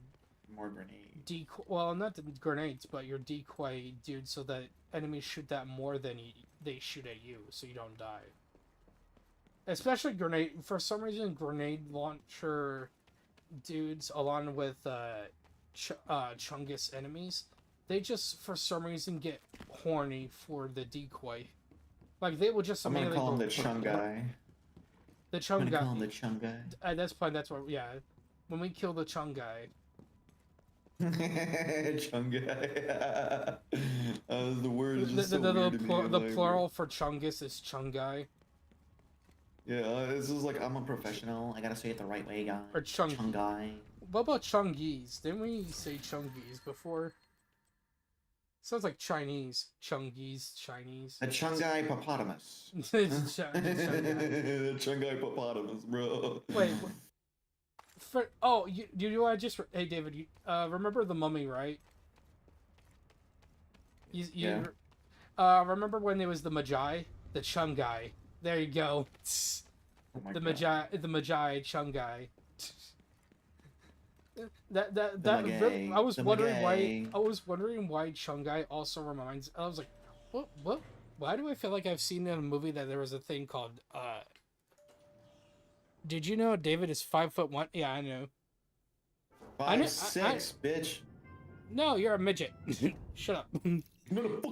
more grenades. Decoy. Well, not the grenades, but your decoy, dude, so that enemies shoot that more than they shoot at you, so you don't die. Especially grenade. For some reason, grenade launcher dudes, along with Chungus enemies, they just for some reason get horny for the decoy. Like they will just. I'm gonna call him the Chung guy. The Chung guy. Call him the Chung guy. That's fine. That's what. Yeah, when we kill the Chung guy. Chung guy. The word is just so weird to me. The plural for Chungus is Chung guy. Yeah, this is like I'm a professional. I gotta say it the right way, guy. Or Chung guy. What about Chungies? Didn't we say Chungies before? Sounds like Chinese. Chungies, Chinese. The Chungai hippopotamus. The Chungai hippopotamus, bro. Wait. You know I just... Hey, David, you, remember the Mummy, right? Yeah. Remember when there was the Magi? The Chungai. There you go. Oh my the God. The Magi Chungai. That Magai, really, I was wondering why Chungai also reminds. I was like, what? Why do I feel like I've seen in a movie that there was a thing called? Did you know David is 5'1"? Yeah, I know. 5'6", bitch. No, you're a midget. Shut up.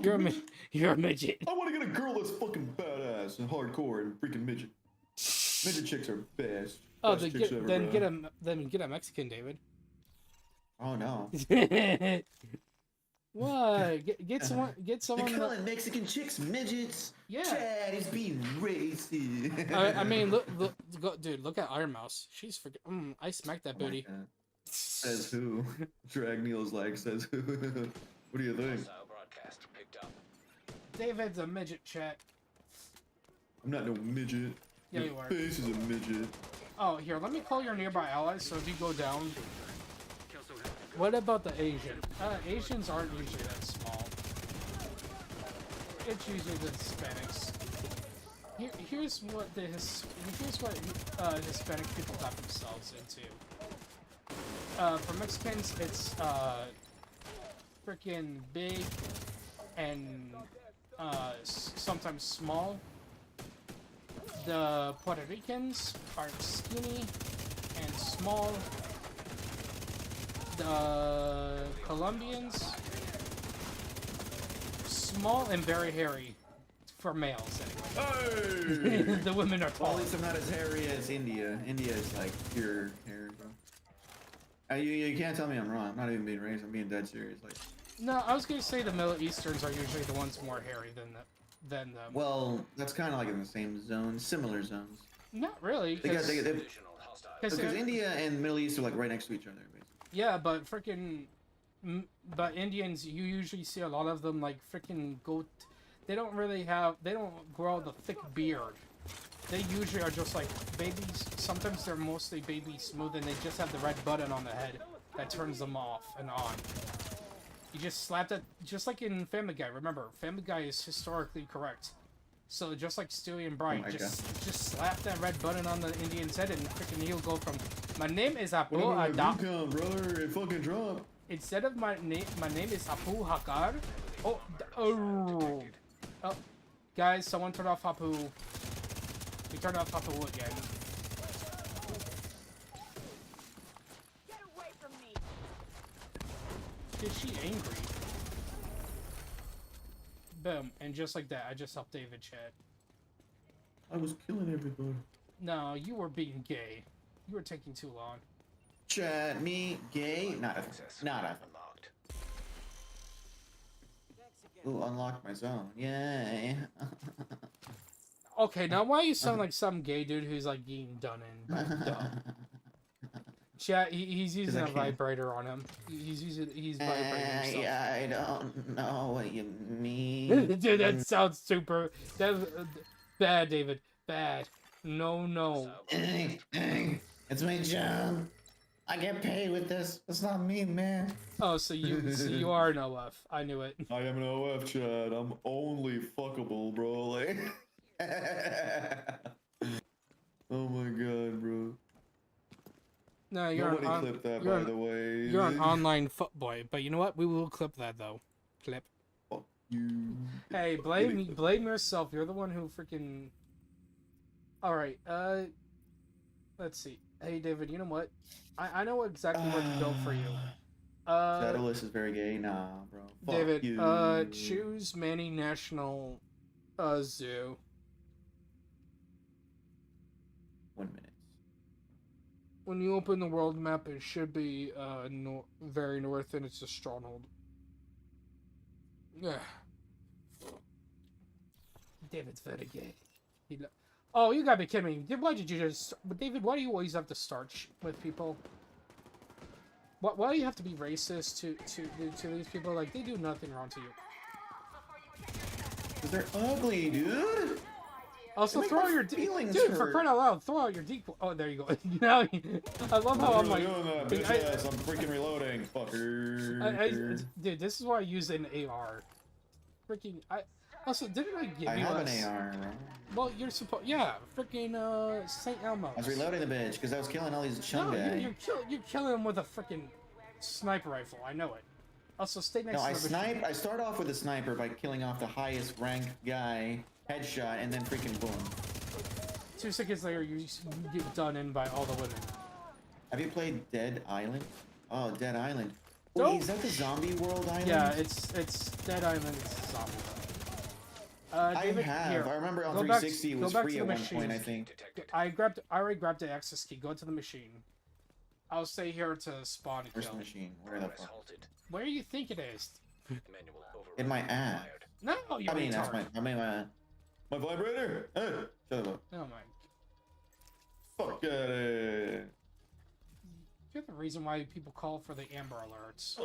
You're a midget. I want to get a girl that's fucking badass and hardcore and freaking midget. Midget chicks are best. Oh, best then get a Mexican, David. Oh no. What? Get someone. They're calling Mexican chicks midgets. Yeah. Chad is being racist. I mean, look, dude, look at Iron Mouse. She's freaking. I smacked that booty. Says who? Dragneel's like says who? What do you think? Broadcast picked up. David's a midget, chat. I'm not no midget. Yeah, Your you are. face is a midget. Oh, here, let me call your nearby allies. So if you go down. What about the Asian? Asians aren't usually that small. It's usually the Hispanics. Here's what Hispanic people got themselves into. For Mexicans, it's freaking big and sometimes small. The Puerto Ricans are skinny and small. The Colombians, small and very hairy for males, anyway. Hey! The women are Well, tall. at least I'm not as hairy as India. India is like pure hair, bro. You can't tell me I'm wrong. I'm not even being racist. I'm being dead serious. Like, No, I was gonna say the Middle Easterns are usually the ones more hairy than them. well, that's kind of like in the same zone, similar zones. Not really. Because Because India and Middle East are like right next to each other, basically. yeah, but freaking, but Indians, you usually see a lot of them like freaking go. They don't grow the thick beard. They usually are just like babies. Sometimes they're mostly baby smooth, and they just have the red button on the head that turns them off and on. You just slap that, just like in Family Guy. Remember, Family Guy is historically correct. So just like Stewie and Brian, just slap that red button on the Indian's head, and freaking he'll go from my name is Apu Adam. Brother, it fucking dropped. Instead of my name is Apu Hakar. Oh, guys, someone turn off Hapu. We turned off Hapu again. Get away from me. Is she angry? Boom, and just like that, I just helped David chat. I was killing everybody. No, you were being gay. You were taking too long. Chat me gay? Not a. Ooh, unlocked my zone. Yay. Okay, now why you sound like some gay dude who's like getting done in? Chat, he's using a vibrator on him. He's vibrating himself. I don't know what you mean. Dude, that sounds super. That's bad, David. Bad. No. It's my job. I get paid with this. It's not me, man. Oh, so you are an OF. I knew it. I am an OF, Chad. I'm only fuckable, bro. Like. Oh my god, bro. No, you're Nobody clipped that, by the way. You're an online footboy, but you know what? We will clip that though. Clip. Fuck you. Hey, blame yourself. You're the one who freaking. All right. Let's see. Hey, David. You know what? I know exactly where to go for you. Shadowless is very gay. Nah, bro. Fuck David. you. Choose Manny National Zoo. 1 minute. When you open the world map, it should be very north, and it's a stronghold. Yeah. David's very gay. Oh, you gotta be kidding me! Why did you just, David? Why do you always have to start with people? Why do you have to be racist to these people? Like, they do nothing wrong to you. Cause they're ugly, dude. Also, throw out your feelings dude, hurt. for crying out loud, throw out your deep. Oh, there you go. Now, I love how I'm like, doing that, bitch ass. I'm freaking reloading, fucker. Dude, this is why I use an AR. Freaking, also, didn't I give I you have an AR, bro. Well, you're supposed, yeah, freaking St. Elmo. I was reloading the bitch because I was killing all these chum guys. You're killing him with a freaking sniper rifle. I know it. Also, stay next to the snipe. I start off with a sniper by killing off the highest ranked guy, headshot, and then freaking boom. 2 seconds later, you get done in by all the women. Have you played Dead Island? Oh, Dead Island. Wait, is that the zombie world island? Yeah, it's Dead Island. It's zombie world. David, I have. Here, I remember on go 360 back, it was go back free to at the one machine. point, I think. I already grabbed the access key. Go to the machine. I'll stay here to spawn and Where's kill. the machine? Where the fuck? Where do you think it is? In my ass. No, you I mean, that's retard. my vibrator. Hey, shut up. Oh my. Fuck it. You're the reason why people call for the Amber Alerts.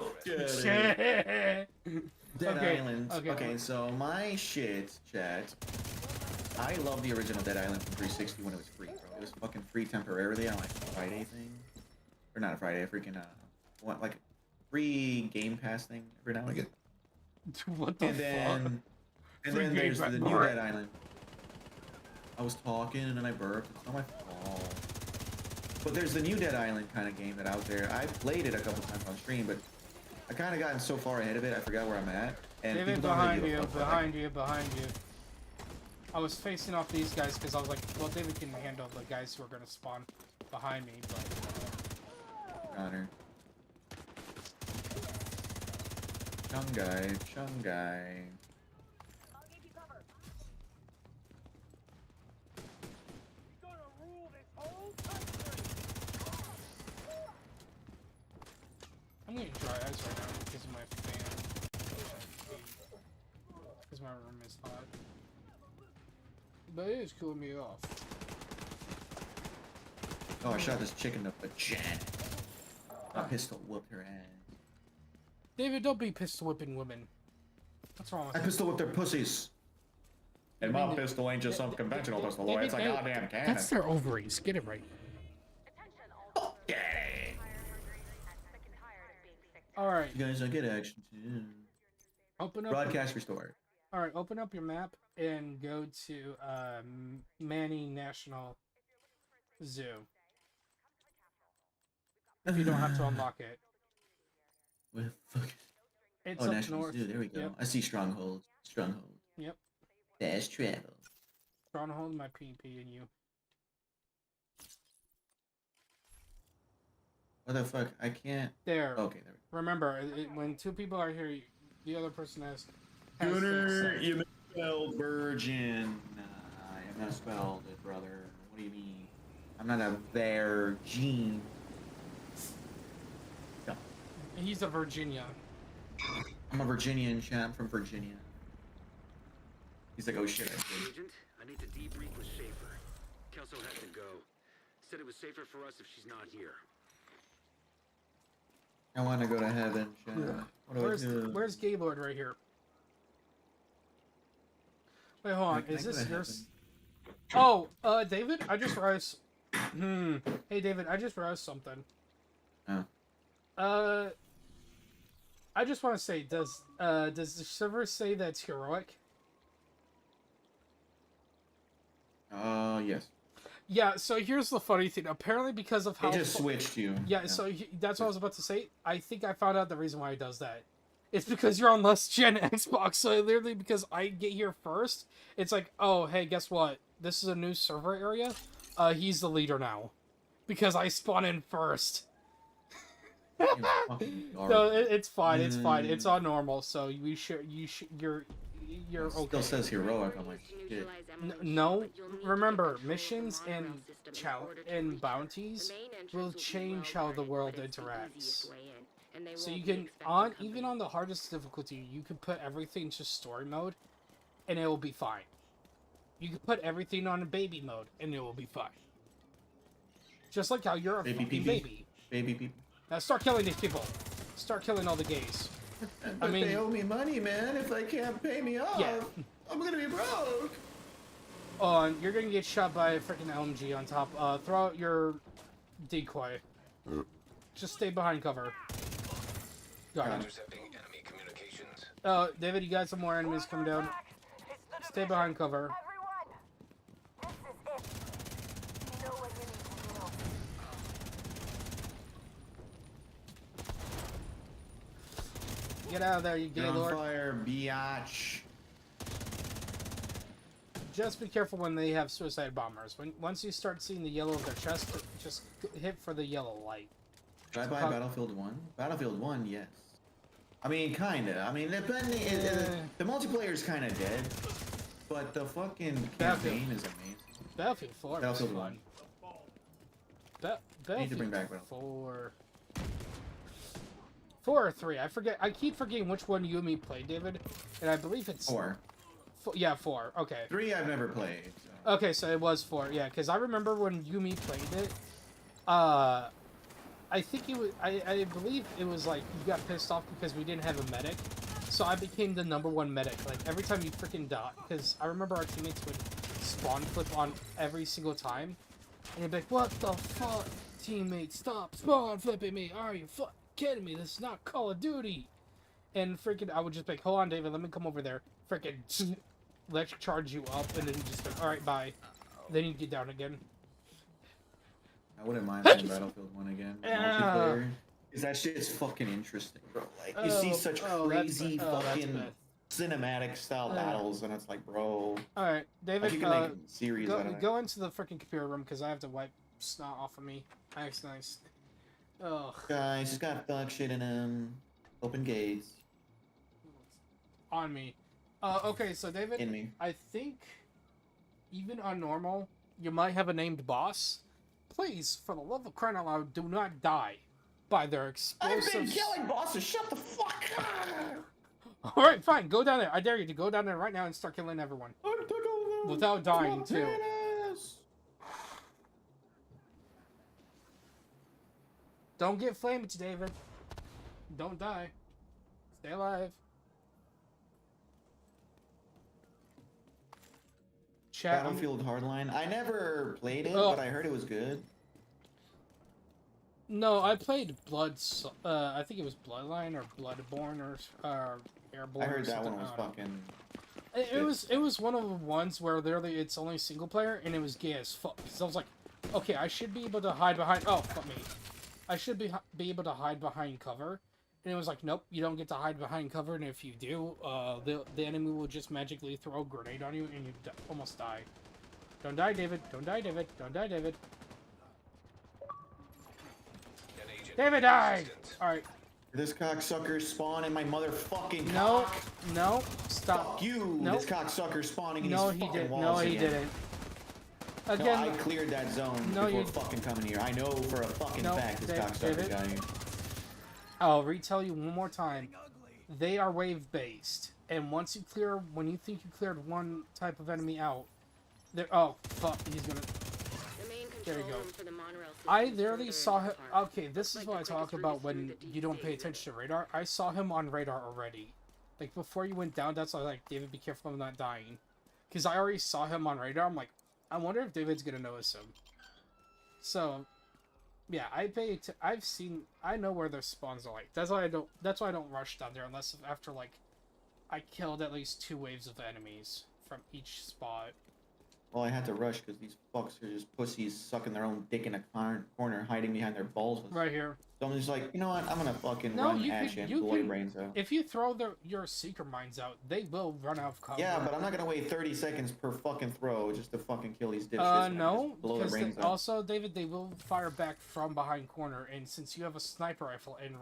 Dead Okay, Island. Okay, so my shit, chat. I love the original Dead Island from 360 when it was free, bro. It was fucking free temporarily on like a Friday thing. Or not a Friday, a freaking, like a free Game Pass thing every now and again. What the fuck? And then there's the new Dead Island. I was talking and then I burped. It's not my fault. But there's the new Dead Island kind of game that out there. I played it a couple times on stream, but I kind of gotten so far ahead of it, I forgot where I'm at. And David, people don't really give a fuck. behind you. I was facing off these guys because I was like, well, David can handle the guys who are going to spawn behind me, but... Connor. Chung guy. I'm getting dry eyes right now because of my fan. Because my room is hot. But it is cooling me off. Oh, I shot this chick in the vagina. I pistol whooped her ass. David, don't be pistol whipping women. What's wrong with I you? pistol whipped their pussies. And my pistol ain't just some conventional pistol, boy. It's a goddamn cannon. That's their ovaries. Get it right. Okay. Alright. You guys don't get action too. Open up. Broadcast restored. Alright, open up your map and go to Manny National Zoo. If you don't have to unlock it. Where the fuck? It's oh, up National north. Zoo. There we go. Yep. I see Stronghold. Stronghold. Yep. Dash travel. Stronghold, my PP, and you. What the fuck? I can't. There. Okay, there we Remember, when two people are here, the other person has go. to Gunner, say- you misspelled virgin. I misspelled it, brother. What do you mean? I'm not a virgin. No. He's a Virginia. I'm a Virginian champ from Virginia. He's like, oh shit, I did. Agent, I need to debrief with Schaefer. Kelso has to go. Said it was safer for us if she's not here. I want to go to heaven, champ. What do I do? Where's Gaylord right here? Wait, hold on. Can I Is go this to yours? Oh, David, I just realized. Hey, David, I just realized something. Oh. I just want to say, does the server say that's heroic? Yes. Yeah, so here's the funny thing. Apparently, because of how... It just switched you. Yeah, so that's what I was about to say. I think I found out the reason why it does that. It's because you're on less gen Xbox, so literally because I get here first, it's like, oh, hey, guess what? This is a new server area. He's the leader now. Because I spawn in first. No, it's fine, it's fine. It's on normal, so you're okay. Still says heroic. I'm like, shit. No, remember, missions and bounties will change how the world interacts. So you can, even on the hardest difficulty, you can put everything to story mode, and it will be fine. You can put everything on baby mode, and it will be fine. Just like how you're a fucking baby. Baby people. Now start killing these people. Start killing all the gays. But they owe me money, man. If they can't pay me off, Yeah. I'm gonna be broke. You're gonna get shot by a freaking LMG on top. Throw out your decoy. Just stay behind cover. Got it. Intercepting enemy communications. David, you got some more enemies coming down. Stay behind cover. Get out of there, you You're on gaylord. fire, biatch. Just be careful when they have suicide bombers. Once you start seeing the yellow of their chest, just hit for the yellow light. Should I buy Battlefield 1? Battlefield 1, yes. I mean, kinda. I mean, the multiplayer is kinda dead, but the fucking campaign is amazing. Battlefield 4 Battlefield was 1. fun. I need to bring back Battlefield 4. 4 or 3. I forget. I keep forgetting which one you and me played, David. And I believe it's 4. Yeah, 4. Okay. 3 I've never played. So. Okay, so it was 4. Yeah, because I remember when you and me played it. I think it was. I believe it was like you got pissed off because we didn't have a medic. So I became the #1 medic. Like every time you freaking die, because I remember our teammates would spawn flip on every single time, and you'd be like, "What the fuck, teammate? Stop spawn flipping me! Are you fucking kidding me? This is not Call of Duty!" And freaking, I would just be like, "Hold on, David, let me come over there." Freaking, electric charge you up, and then you just like, "All right, bye." Then you get down again. I wouldn't mind playing Battlefield 1 again. Multiplayer. Because that shit's fucking interesting, bro. Like, you see such crazy fucking cinematic style battles, and it's like, bro. Alright, David, like you can make a series out of it. go into the freaking computer room, because I have to wipe snot off of me. That's nice. Ugh. Guys, he's got fuck shit in him. Open gates. On me. Okay, so David, In me. I think, even on normal, you might have a named boss. Please, for the love of crying out loud, do not die. by their explosives. I've been killing bosses. Shut the fuck up. All right, fine. Go down there. I dare you to go down there right now and start killing everyone. Without dying, too. Don't get flamed, David. Don't die. Stay alive. Chat. Battlefield Hardline. I never played it, but I heard it was good. No, I played I think it was Bloodline or Bloodborne or Airborne. I heard that something. one was fucking. It was one of the ones where literally it's only single player and it was gay as fuck. So I was like, okay, I should be able to hide behind. Oh fuck me, I should be able to hide behind cover. And it was like, nope, you don't get to hide behind cover, and if you do, the enemy will just magically throw a grenade on you and you almost die. Don't die, David. Don't die, David. Don't die, David. David died! Alright. This cocksucker spawned in my motherfucking No, cock. no, stop. Fuck you! Nope. This cocksucker spawning in No, these he fucking didn't. walls No, he again. didn't. No, Again, I cleared that zone No, before you- fucking coming here. I know for a fucking No, fact this cocksucker David. got here. I'll retell you one more time. They are wave-based, and once you clear, when you think you cleared one type of enemy out, there. Oh fuck, he's gonna. There you go. I literally saw him. Okay, this is what I talk about when you don't pay attention to radar. I saw him on radar already. Like before you went down, that's why I was like, David, be careful of not dying, because I already saw him on radar. I'm like, I wonder if David's gonna notice him. So. Yeah, I know where their spawns are like. That's why I don't rush down there unless after like I killed at least 2 waves of enemies from each spot. Well, I had to rush because these fucks are just pussies sucking their own dick in a corner, hiding behind their balls. Right here. So I'm just like, you know what? I'm gonna fucking run at you and blow your brains out. If you throw your seeker mines out, they will run out of cover. Yeah, but I'm not gonna wait 30 seconds per fucking throw just to fucking kill these dipshits. No, blow their brains out. also, David, they will fire back from behind corner, and since you have a sniper rifle and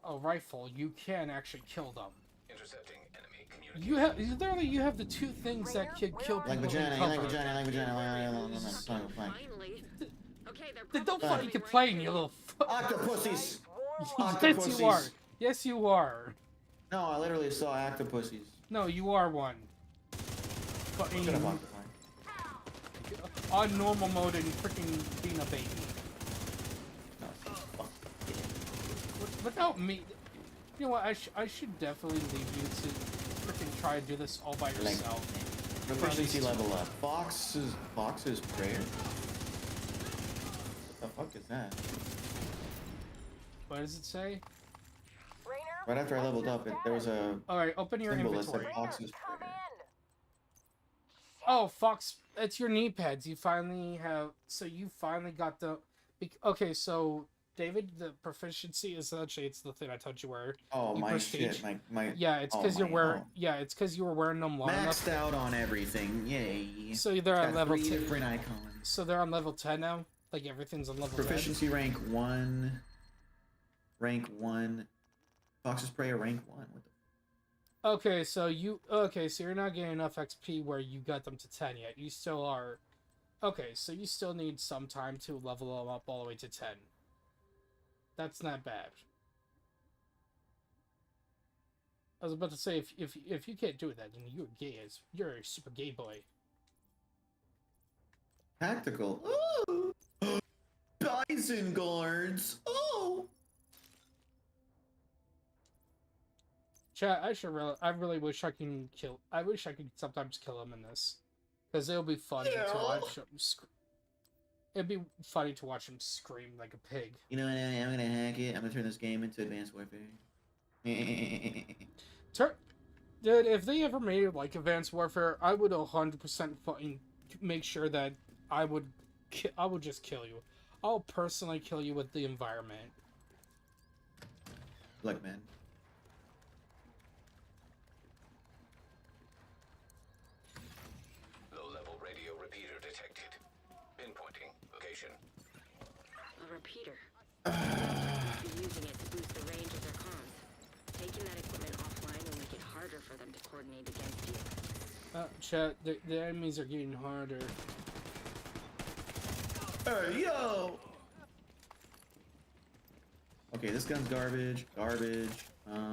a rifle, you can actually kill them. Intercepting enemy communication. You have the 2 things that can kill people. Like vagina, in like cover. vagina, like vagina. Then don't fucking complain, you little fuck. Octopussies! Yes, you are. Yes, you are. No, I literally saw octopussies. No, you are one. Fucking Shut up, Octopi. on normal mode and freaking being a baby. Without me, you know what? I should definitely leave you to freaking try to do this all by yourself. Proficiency level up. Fox's prayer. What the fuck is that? What does it say? Right after I leveled up, there was a Alright, open your symbol that said inventory. Fox's prayer. Oh, Fox, it's your knee pads. You finally have. So you finally got the. Okay, so David, the proficiency is essentially it's the thing I told you where. Oh you my prestige. shit, my. Yeah, it's because you're wearing. Yeah, it's because you were wearing them long enough. Maxed out on everything, yay. So they're at Got level 3 10. different icons. So they're on level 10 now. Like everything's on level 10. Proficiency rank 1. Rank 1. Fox's prayer rank 1. What the? Okay, so you're not getting enough XP where you got them to 10 yet. You still are. Okay, so you still need some time to level them up all the way to 10. That's not bad. I was about to say if you can't do that, then you're gay as you're a super gay boy. Tactical. Ooh. Bison guards. Oh. Chat, I really wish I can kill. I wish I could sometimes kill him in this, because it'll be funny to watch him. It'd be funny to watch him scream like a pig. You know what? I'm gonna hack it. I'm gonna turn this game into Advanced Warfare. Dude, if they ever made it like Advanced Warfare, I would 100% fucking make sure that I would just kill you. I'll personally kill you with the environment. Look, man. Low-level radio repeater detected. Pinpointing location. A repeater. Be using it to boost the range of their comms. Taking that equipment offline will make it harder for them to coordinate against you. Chat, the enemies are getting harder. Hey, yo! Okay, this gun's garbage. Garbage.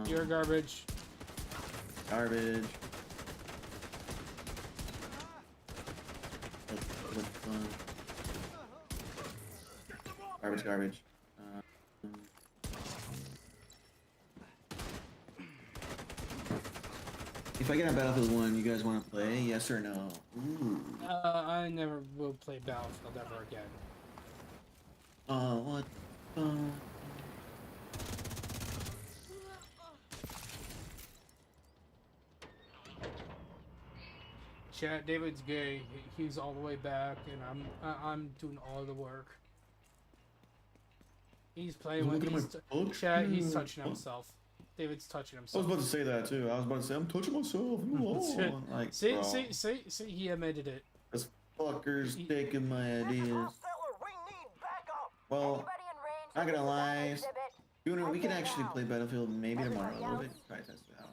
You're garbage. Garbage. Look fun. Garbage, garbage. If I get on Battlefield 1, you guys want to play? Yes or no? Ooh. I never will play Battlefield ever again. What? Chat, David's gay. He's all the way back, and I'm doing all the work. He's playing with chat. He's touching himself. David's touching I was himself. about to say that too. I was about to say I'm touching myself. Oh, like, see, he admitted it. This fucker's taking my ideas. Well, not gonna lie, Gunnar, we can actually play Battlefield maybe tomorrow a little bit. Try to test it out.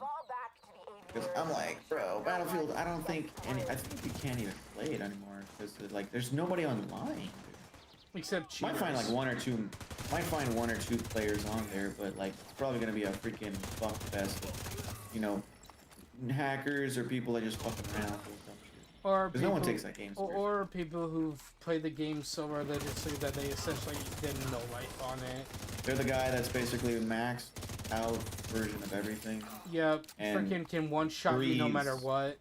Because I'm like, bro, Battlefield. I don't think I think you can't even play it anymore because like there's nobody online. Except cheaters. Might find like one or two players on there, but like it's probably gonna be a freaking fuck fest. You know, hackers or people that just fucking around with dumb shit. Or because no one takes that game seriously. Or people who've played the game so religiously that they essentially didn't know life on it. They're the guy that's basically maxed out version of everything. Yep, freaking can one-shot you no matter what.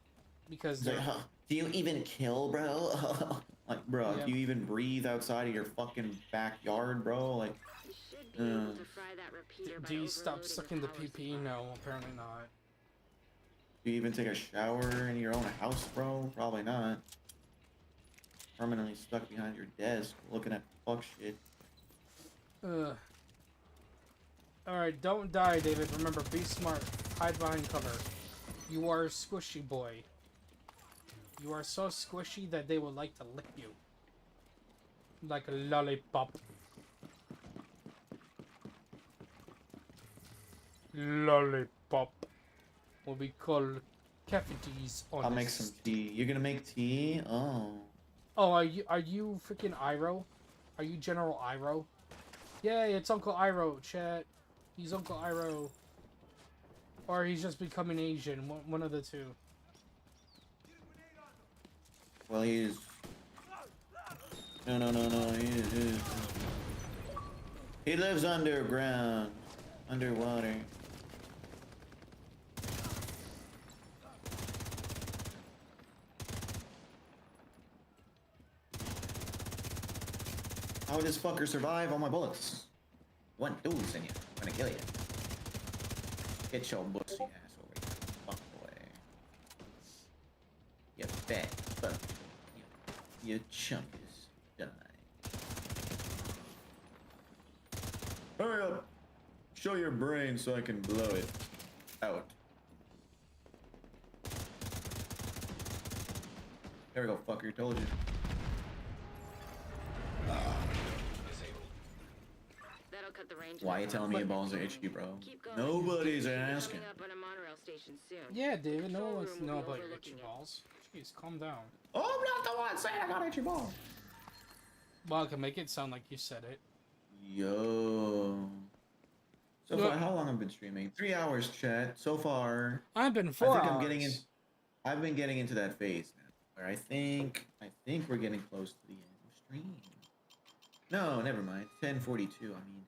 Because like, huh, do you even kill, bro? Like, bro, do you even breathe outside of your fucking backyard, bro? Like, do you stop sucking the PP? No, apparently not. Do you even take a shower in your own house, bro? Probably not. Permanently stuck behind your desk looking at fuck shit. Alright, don't die, David. Remember, be smart. Hide behind cover. You are a squishy boy. You are so squishy that they would like to lick you. Like a lollipop. Lollipop. What we call cafeteries on I'll make some tea. You're gonna make tea? Oh. Oh, are you freaking Iroh? Are you General Iroh? Yay, it's Uncle Iroh, chat. He's Uncle Iroh. Or he's just becoming Asian. One of the two. Well, he is. No. He lives underground, underwater. How would this fucker survive all my bullets? One dude's in you. I'm gonna kill you. Get your pussy ass over here, fuck boy. You fat fuck. Your chunk is done. Hurry up! Show your brain so I can blow it out. There we go, fucker. Told you. That'll cut the range. Why you telling me your balls are itchy, bro? Nobody's asking. Yeah, David, no one wants to know about your itchy balls. Jeez, calm down. Oh, I'm not the one saying I got itchy balls. Well, I can make it sound like you said it. Yo. So far, how long have I been streaming? 3 hours, chat. So far. I've been 4 hours. I've been getting into that phase now, where I think we're getting close to the end of stream. No, never mind. 10:42. I mean,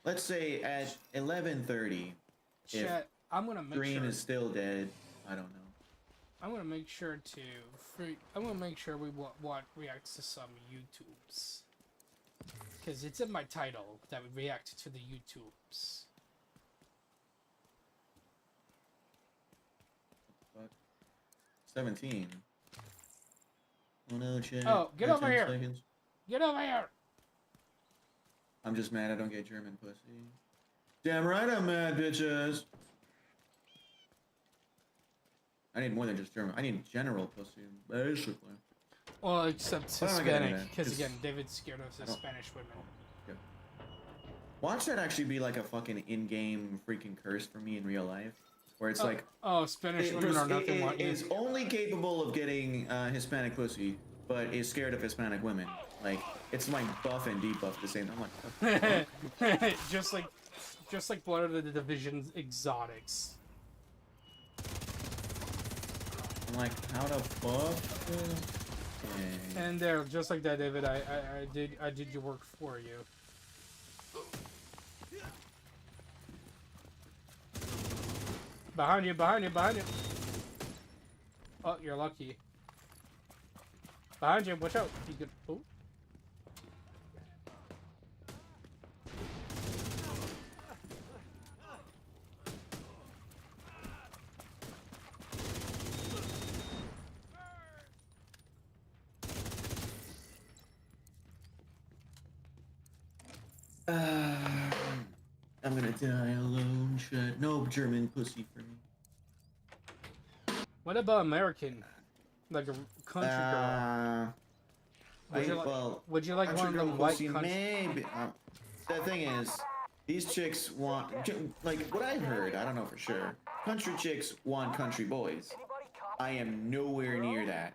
let's say at 11:30. Chat, I'm gonna make stream sure is still dead. I don't know. I'm gonna make sure we react to some YouTubes. Because it's in my title that we react to the YouTubes. What? 17. Oh no, chat. Oh, get over here! Seconds. Get over here! I'm just mad I don't get German pussy. Damn right I'm mad, bitches! I need more than just German. I need general pussy, basically. Well, except Hispanic, because again, David's scared of the Spanish women. Yeah. Watch that actually be like a fucking in-game freaking curse for me in real life. Where it's like... Oh, Spanish women are nothing like you. It is only capable of getting Hispanic pussy, but is scared of Hispanic women. Like, it's like buff and debuff the same. I'm like... just like just like one of the Division's exotics. I'm like, how the fuck? Okay. And there, just like that, David. I did your work for you. Behind you, behind you, behind you. Oh, you're lucky. Behind you, watch out. You could. Oh. I'm gonna die alone. Shit. No German pussy for me. What about American? Like a country girl? Would you like one of them white country? Maybe. The thing is, these chicks want, like what I've heard, I don't know for sure, country chicks want country boys. I am nowhere near that.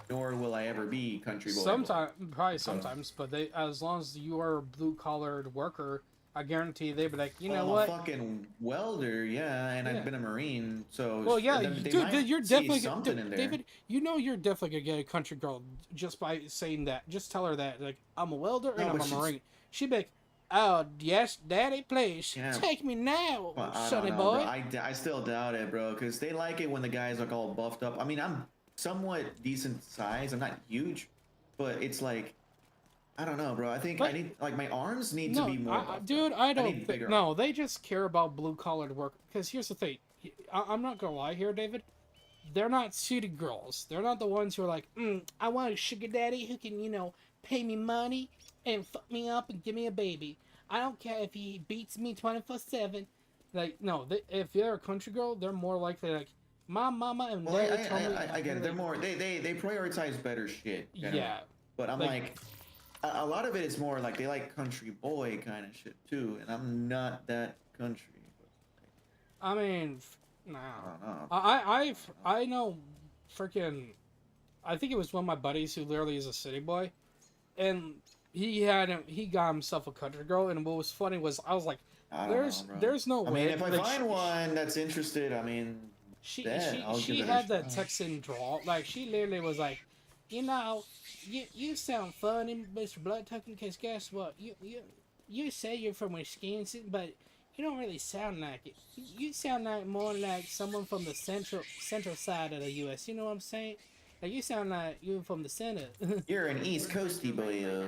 Nor will I ever be country boy. Sometimes, probably sometimes, but they, as long as you are a blue-collared worker, I guarantee they'd be like, you know what? I'm a fucking welder, yeah, and I've been a Marine, so. Well, yeah, dude, you're definitely something in there. David. You know, you're definitely gonna get a country girl just by saying that. Just tell her that, like, I'm a welder and I'm a Marine. She'd be like, oh yes, Daddy, please take me now, sonny boy. I still doubt it, bro, because they like it when the guys are all buffed up. I mean, I'm somewhat decent size. I'm not huge, but it's like, I don't know, bro. I think I need, like, my arms need to be more. Dude, I don't think. No, they just care about blue-collared work. Because here's the thing. I'm not gonna lie here, David. They're not city girls. They're not the ones who are like, I want a sugar daddy who can, you know, pay me money and fuck me up and give me a baby. I don't care if he beats me 24/7. Like, no, if they're a country girl, they're more likely like, my mama and daddy told me. I get it. They're more. They prioritize better shit. Yeah. But I'm like a lot of it is more like they like country boy kind of shit too, and I'm not that country. I mean, no. I know, freaking. I think it was one of my buddies who literally is a city boy, and he got himself a country girl, and what was funny was I was like, there's no way. I mean, if I find one that's interested, I mean, she had that Texan drawl. Like, she literally was like, you know, you sound funny, Mr. Bloodtuck, because guess what? You say you're from Wisconsin, but you don't really sound like it. You sound like more like someone from the central side of the U.S. You know what I'm saying? Like, you sound like you're from the center. You're an East Coasty boy.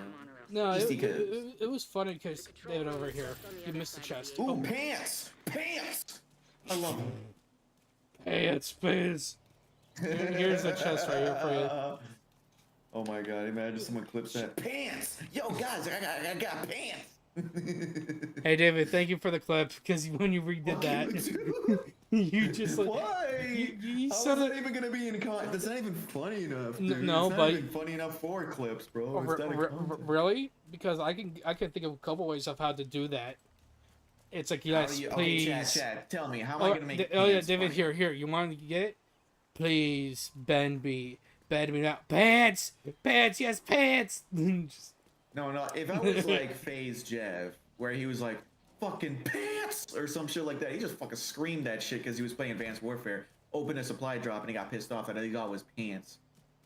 No, it was funny because David over here, you missed the chest. Ooh, pants! Pants! I love them. Pants. Here's the chest right here for you. Oh my god, imagine someone clips that. Pants! Yo, guys, I got pants! Hey, David, thank you for the clip, because when you redid that, you just like... Why? You How is that even gonna be in content? That's not even funny enough, dude. No, it's not even funny enough for clips, bro. Really? Because I can think of a couple ways of how to do that. It's like, yes, please. Okay, chat, tell me, how am I gonna make yeah, David, funny? Here, you want to get it? Please, bend me now. Pants! Pants, yes, pants! Just... No, if I was like FaZe Jev, where he was like, fucking pants! Or some shit like that, he just fucking screamed that shit because he was playing Advanced Warfare, opened a supply drop, and he got pissed off, and he got his pants.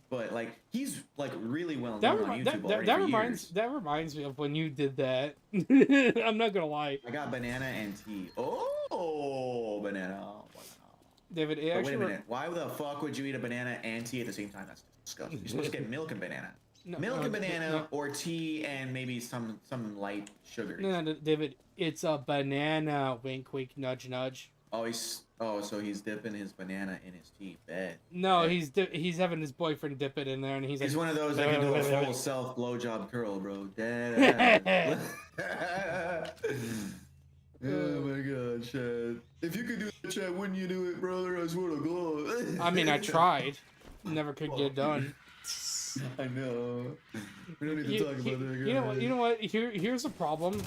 But, like, he's, like, really well known on YouTube that reminds me of when you did that. I'm not gonna lie. I got banana and tea. Oh, banana. Oh, David, wait a minute. Why the fuck would you eat a banana and tea at the same time? That's disgusting. You're supposed to get milk and banana. Milk and banana, or tea and maybe some light sugar. No, David, it's a banana. Wink, wink, nudge, nudge. So he's dipping his banana in his tea. Bad. No, he's having his boyfriend dip it in there, and he's like, one of those that can do a full self blowjob curl, bro. Dead. Oh my god, Chad. If you could do it, Chad, wouldn't you do it, brother? I swear to God. I mean, I tried. Never could get it done. I know. We don't need to talk about that. You know what? Here's a problem.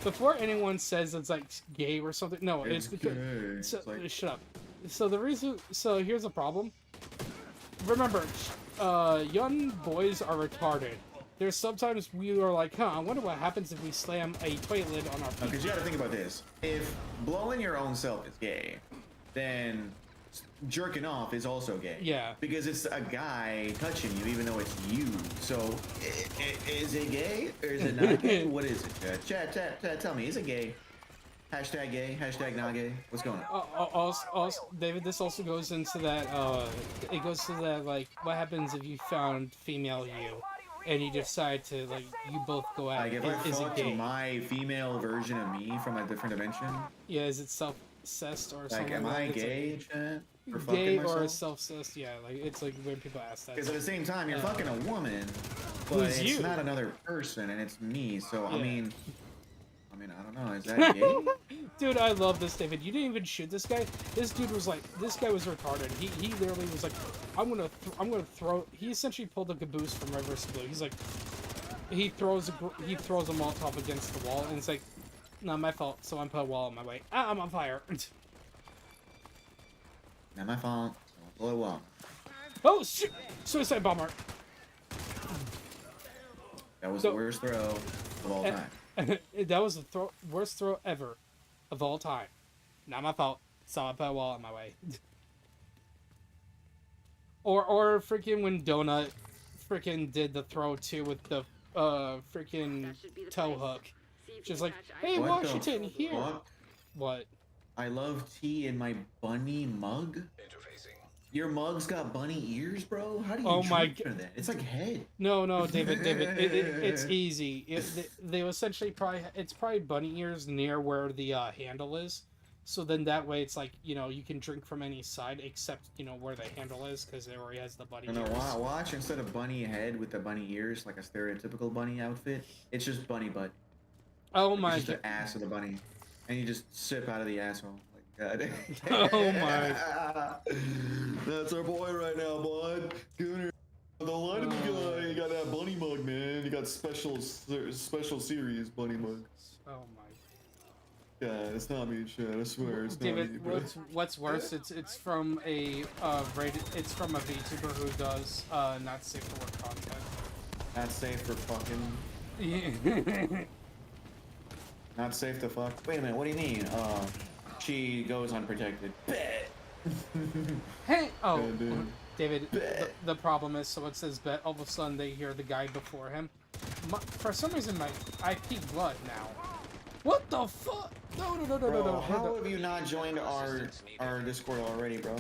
Before anyone says it's like gay or something, no, it's because shut up. So here's the problem. Remember, young boys are retarded. there's sometimes we are like, huh, I wonder what happens if we slam a toilet lid on our feet. Because you gotta think about this. If blowing your own self is gay, then jerking off is also gay. Yeah. Because it's a guy touching you, even though it's you. So, is it gay or is it not gay? What is it? Chat, tell me, is it gay? Hashtag gay, hashtag not gay. What's going on? Also, David, this also goes into that, it goes to that, like, what happens if you found female you, and you decide to, like, you both go out, Like, if I is it fucked gay? my female version of me from a different dimension? Yeah, is it self-obsessed or something? Like, am I gay, chat? For Gay fucking or myself? self-obsessed, yeah, like, it's like when people ask that. Because at the same time, you're fucking a woman, but Who's it's you? not another person, and it's me, so, Yeah. I mean, I don't know, is that gay? Dude, I love this, David. You didn't even shoot this guy. This dude was like, this guy was retarded. He literally was like, I'm gonna throw. He essentially pulled a caboose from Reverse Blue. He's like, he throws a Molotov against the wall, and it's like, not my fault. So I'm put a wall on my way. Ah, I'm on fire. Not my fault. Blow a wall. Oh shit! Suicide bomber. That was the worst throw of all time. That was the worst throw ever of all time. Not my fault. So I put a wall on my way. or freaking when Donut freaking did the throw too with the freaking toe hook. Just like, hey, What the Washington, here. fuck? What? I love tea in my bunny mug. Your mug's got bunny ears, bro? How do you transfer that? It's like head. No, David, it's easy. They essentially it's probably bunny ears near where the handle is. So then that way it's like, you know, you can drink from any side except, you know, where the handle is because it already has the bunny ears. No, watch instead of bunny head with the bunny ears, like a stereotypical bunny outfit, it's just bunny butt. Oh like my it's just the ass of the bunny. And you just sip out of the asshole. God. Oh my. That's our boy right now, bud. Gooner. The line of guy. You got that bunny mug, man. You got special series bunny mug. Oh my. Yeah, it's not me, shit. I swear, it's David, not me, bro. what's worse? It's from a VTuber who does not safe for work content. Not safe for fucking. Not safe to fuck. Wait a minute. What do you mean? She goes unprotected. Hey! Oh, David, the problem is, so it says bet, all of a sudden they hear the guy before him. For some reason, I peek blood now. What the fuck? No. How have you not joined our Discord already, bro?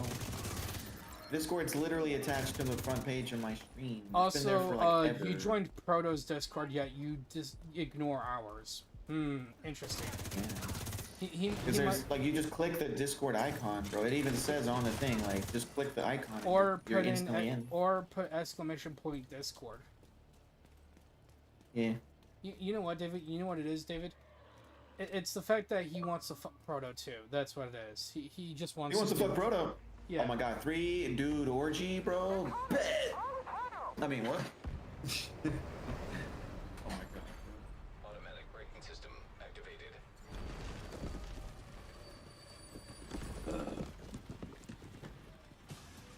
Discord's literally attached to the front page of my stream. It's been there for, like, ever. You joined Proto's Discord, yet you just ignore ours. Interesting. Yeah. Because there's like you just click the Discord icon, bro. It even says on the thing like just click the icon. Or you're instantly in. Or put exclamation point Discord. Yeah. You know what, David? You know what it is, David? It's the fact that he wants to fuck Proto too. That's what it is. He just wants. He wants to fuck Proto. Yeah. Oh my god, 3 dude orgy, bro. Bet. I mean what?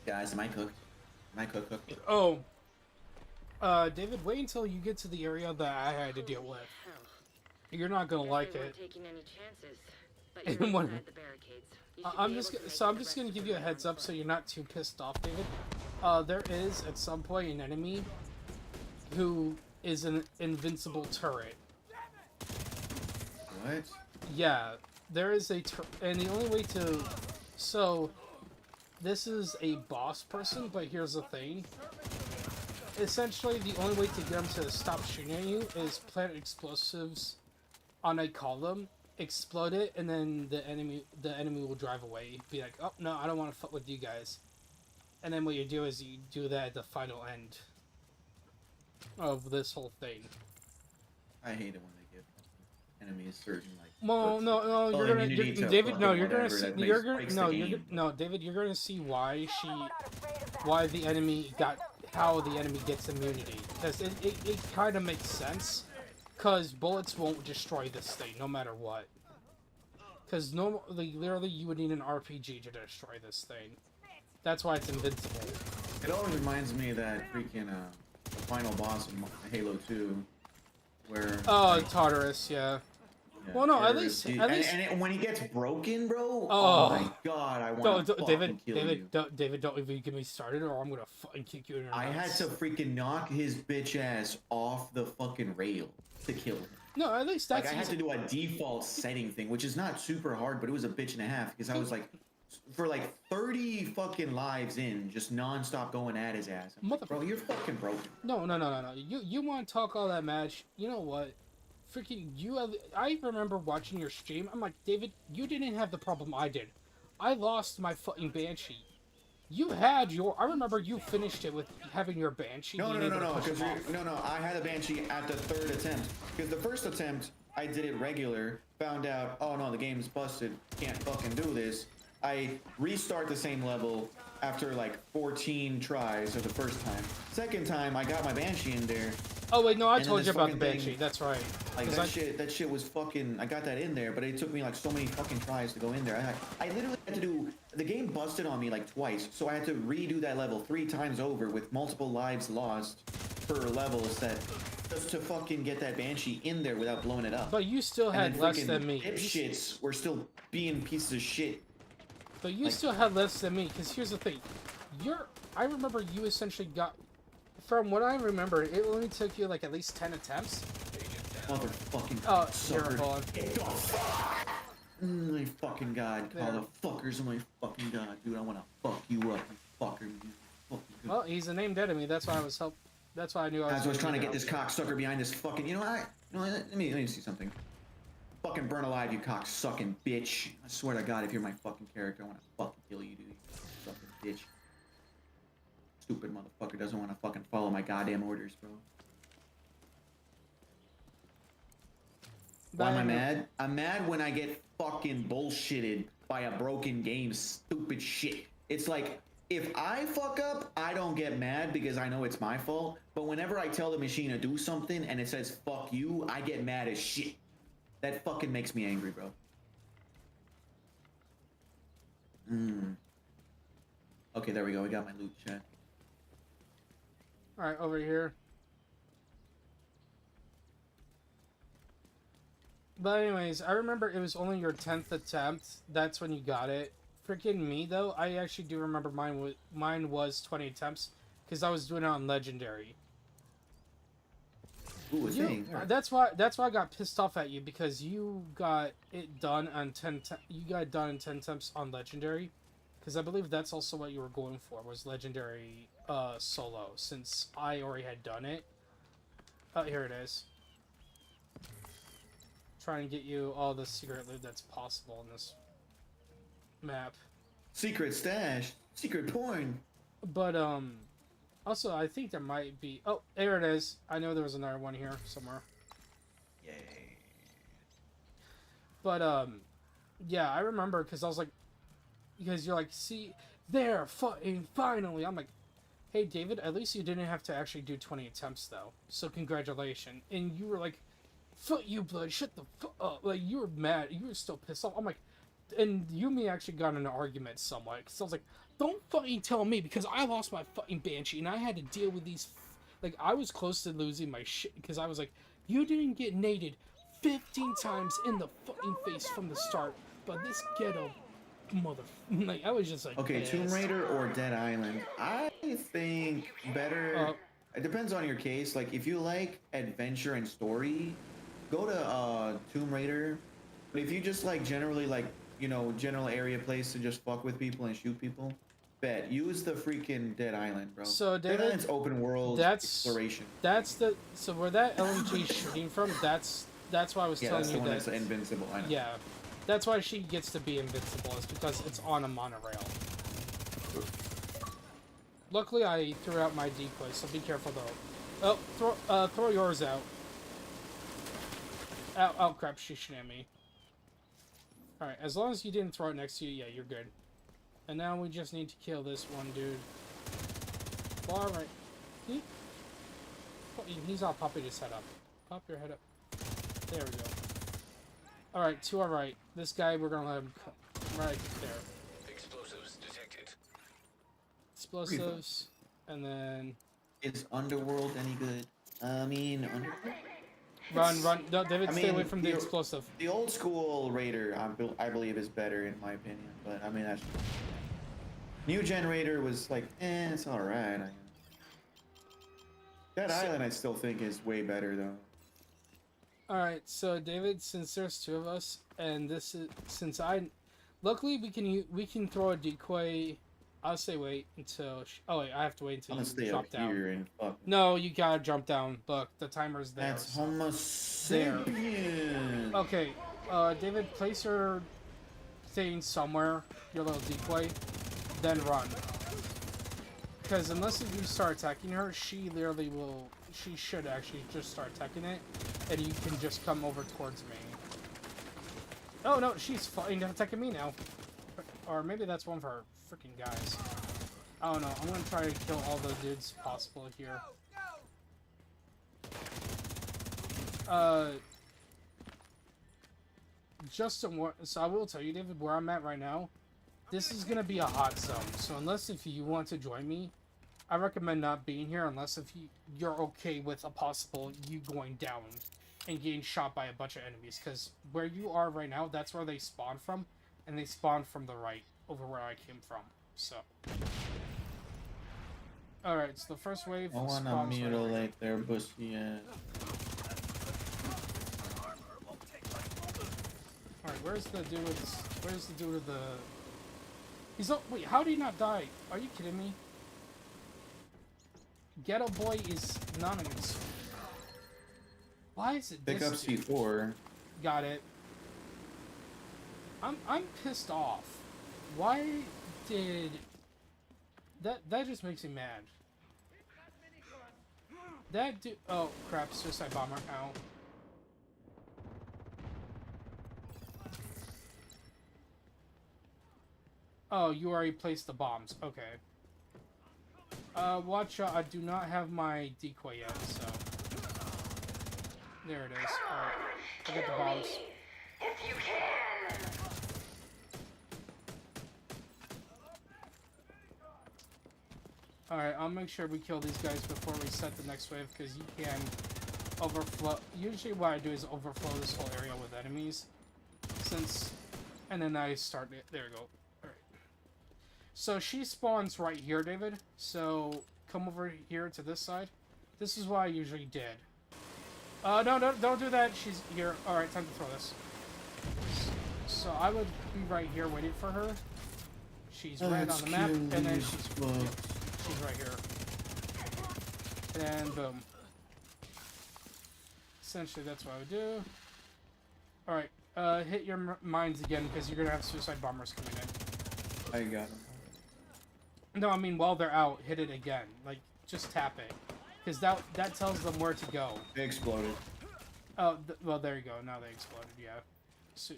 Guys, am I cooked? Am I cooked? Oh. David, wait until you get to the area that I had to deal with. You're not gonna like it. Taking any chances, but you're inside the barricades. I'm just gonna give you a heads up so you're not too pissed off, David. There is at some point an enemy who is an invincible turret. What? Yeah, there is a and the only way to this is a boss person, but here's the thing. Essentially, the only way to get them to stop shooting at you is plant explosives on a column, explode it, and then the enemy will drive away. Be like, oh no, I don't want to fuck with you guys. And then what you do is you do that at the final end of this whole thing. I hate it when they give enemies certain like. Well, no, David. No, you're gonna see. David, you're gonna see why the enemy got how the enemy gets immunity, because it kind of makes sense, because bullets won't destroy this thing no matter what. Because literally you would need an RPG to destroy this thing. That's why it's invincible. It always reminds me of that freaking final boss of Halo 2, where Tartarus, yeah. yeah, Well, no, at Tartarus, least, when he gets broken, bro. Oh, Oh my god, I want to fucking David, kill David, you. David, don't even get me started, or I'm gonna fucking kick you in your I had nuts. to freaking knock his bitch ass off the fucking rail to kill him. No, at least that's like I had easy. to do a default setting thing, which is not super hard, but it was a bitch and a half because I was like, for like 30 fucking lives in, just nonstop going at his ass. I'm like, bro, you're fucking broken. No. You want to talk all that match? You know what? Freaking you! I remember watching your stream. I'm like, David, you didn't have the problem I did. I lost my fucking Banshee. You had your. I remember you finished it with having your Banshee. No. I had a Banshee at the 3rd attempt because the first attempt I did it regular. Found out, oh no, the game's busted. Can't fucking do this. I restart the same level after like 14 tries of the first time. Second time, I got my Banshee in there. Oh wait, no, I told you about the Banshee. That's right. Like that shit was fucking. I got that in there, but it took me like so many fucking tries to go in there. I literally had to do. The game busted on me like twice, so I had to redo that level 3 times over with multiple lives lost per level set just to fucking get that Banshee in there without blowing it up. But you still had less than me. Dipshits were still being pieces of shit. But you still had less than me, because here's the thing. I remember you essentially got... From what I remember, it only took you like at least 10 attempts. Motherfucking sucker. Hold on. My fucking god. Call the fuckers of my fucking god. Dude, I want to fuck you up, you fucker. Well, he's a named enemy. That's why I was That's why I knew I was... I was trying to get this cocksucker behind this fucking... You know, let me see something. Fucking burn alive, you cocksucking bitch. I swear to God, if you're my fucking character, I want to fucking kill you, dude. You fucking bitch. Stupid motherfucker doesn't want to fucking follow my goddamn orders, bro. Why am I mad? I'm mad when I get fucking bullshitted by a broken game, stupid shit. It's like, if I fuck up, I don't get mad because I know it's my fault. But whenever I tell the machine to do something and it says, fuck you, I get mad as shit. That fucking makes me angry, bro. Okay, there we go. We got my loot, chat. Alright, over here. But anyways, I remember it was only your 10th attempt. That's when you got it. Freaking me, though, I actually do remember mine was 20 attempts. Because I was doing it on Legendary. Ooh, that's why I got pissed off at you, because you got it done on 10 attempts on Legendary, because I believe that's also what you were going for, was Legendary solo, since I already had done it. Oh, here it is. Trying to get you all the secret loot that's possible in this map. Secret stash, secret porn. But also, I think there might be... Oh, there it is. I know there was another one here somewhere. Yay. But, yeah, I remember, because I was like... Because you're like, see, there, finally! I'm like, hey, David, at least you didn't have to actually do 20 attempts, though. So, congratulations. And you were like, fuck you, Blood, shut the fuck up. Like, you were mad. You were still pissed off. I'm like... And you and me actually got in an argument somewhat, because I was like, don't fucking tell me, because I lost my fucking Banshee, and I had to deal with these, like, I was close to losing my shit, because I was like, you didn't get naded 15 times in the fucking face from the start, but this ghetto mother, like, I was just like, okay, pissed. Tomb Raider or Dead Island? I think better, it depends on your case, like, if you like adventure and story, go to, Tomb Raider, but if you just, like, generally, like, you know, general area place to just fuck with people and shoot people, bet. Use the freaking Dead Island, bro. So, David, Dead Island's open world exploration. So where that LMG is shooting from, that's why I was telling you that. Yeah, that's the one that's invincible, I know. Yeah, that's why she gets to be invincible, is because it's on a monorail. Luckily, I threw out my decoy, so be careful though. Oh, throw yours out. Oh crap, she's shooting at me. Alright, as long as you didn't throw it next to you, yeah, you're good. And now we just need to kill this one dude. Far right. He's all popping his head up. Pop your head up. There we go. Alright, to our right. This guy, we're gonna let him come right there. Explosives detected. Explosives. And then... Is Underworld any good? I mean, Run. No, David, I stay away mean, from the explosive. The old school Raider, I believe, is better in my opinion. But I mean, that's new gen Raider was like, it's all right. Dead Island, I still think is way better though. All right, so David, since there's two of us, and this is luckily we can throw a decoy. I'll say wait until. Oh wait, I have to wait until you drop down. Here and fuck. No, you gotta jump down. Look, the timer's there. That's Homo sapien. Okay, David, place your thing somewhere, your little decoy, then run. Because unless if you start attacking her, she literally will. She should actually just start attacking it, and you can just come over towards me. Oh no, she's attacking me now. Or maybe that's one of her freaking guys. I don't know. I'm gonna try to kill all the dudes possible here. So I will tell you, David, where I'm at right now. This is gonna be a hot zone. So unless if you want to join me, I recommend not being here unless if you're okay with a possible you going down and getting shot by a bunch of enemies. Because where you are right now, that's where they spawn from, and they spawn from the right over where I came from. So, all right. So the first wave. I wanna mutilate their pussy ass. All right. Where's the dude with the? He's wait. How did he not die? Are you kidding me? Ghetto Boy is anonymous. Why is it Pick up C4. Got it. I'm pissed off. Why did that just makes me mad. That dude. Oh crap! Suicide bomber. Ow. Oh, you already placed the bombs. Okay. Watch out, I do not have my decoy yet, so... There it is. Alright, I got the bombs. If you can. Alright, I'll make sure we kill these guys before we set the next wave, because you can overflow... Usually what I do is overflow this whole area with enemies, and then I start it. There we go. So she spawns right here, David. So come over here to this side. This is what I usually did. No, don't do that. She's here. All right, time to throw this. So I would be right here waiting for her. She's red on the map, and then she's right here. And boom. Essentially, that's what I would do. All right, hit your mines again because you're gonna have suicide bombers coming in. I got them. No, I mean while they're out, hit it again. Like just tap it, because that tells them where to go. They exploded. Oh, well there you go. Now they exploded. Yeah. So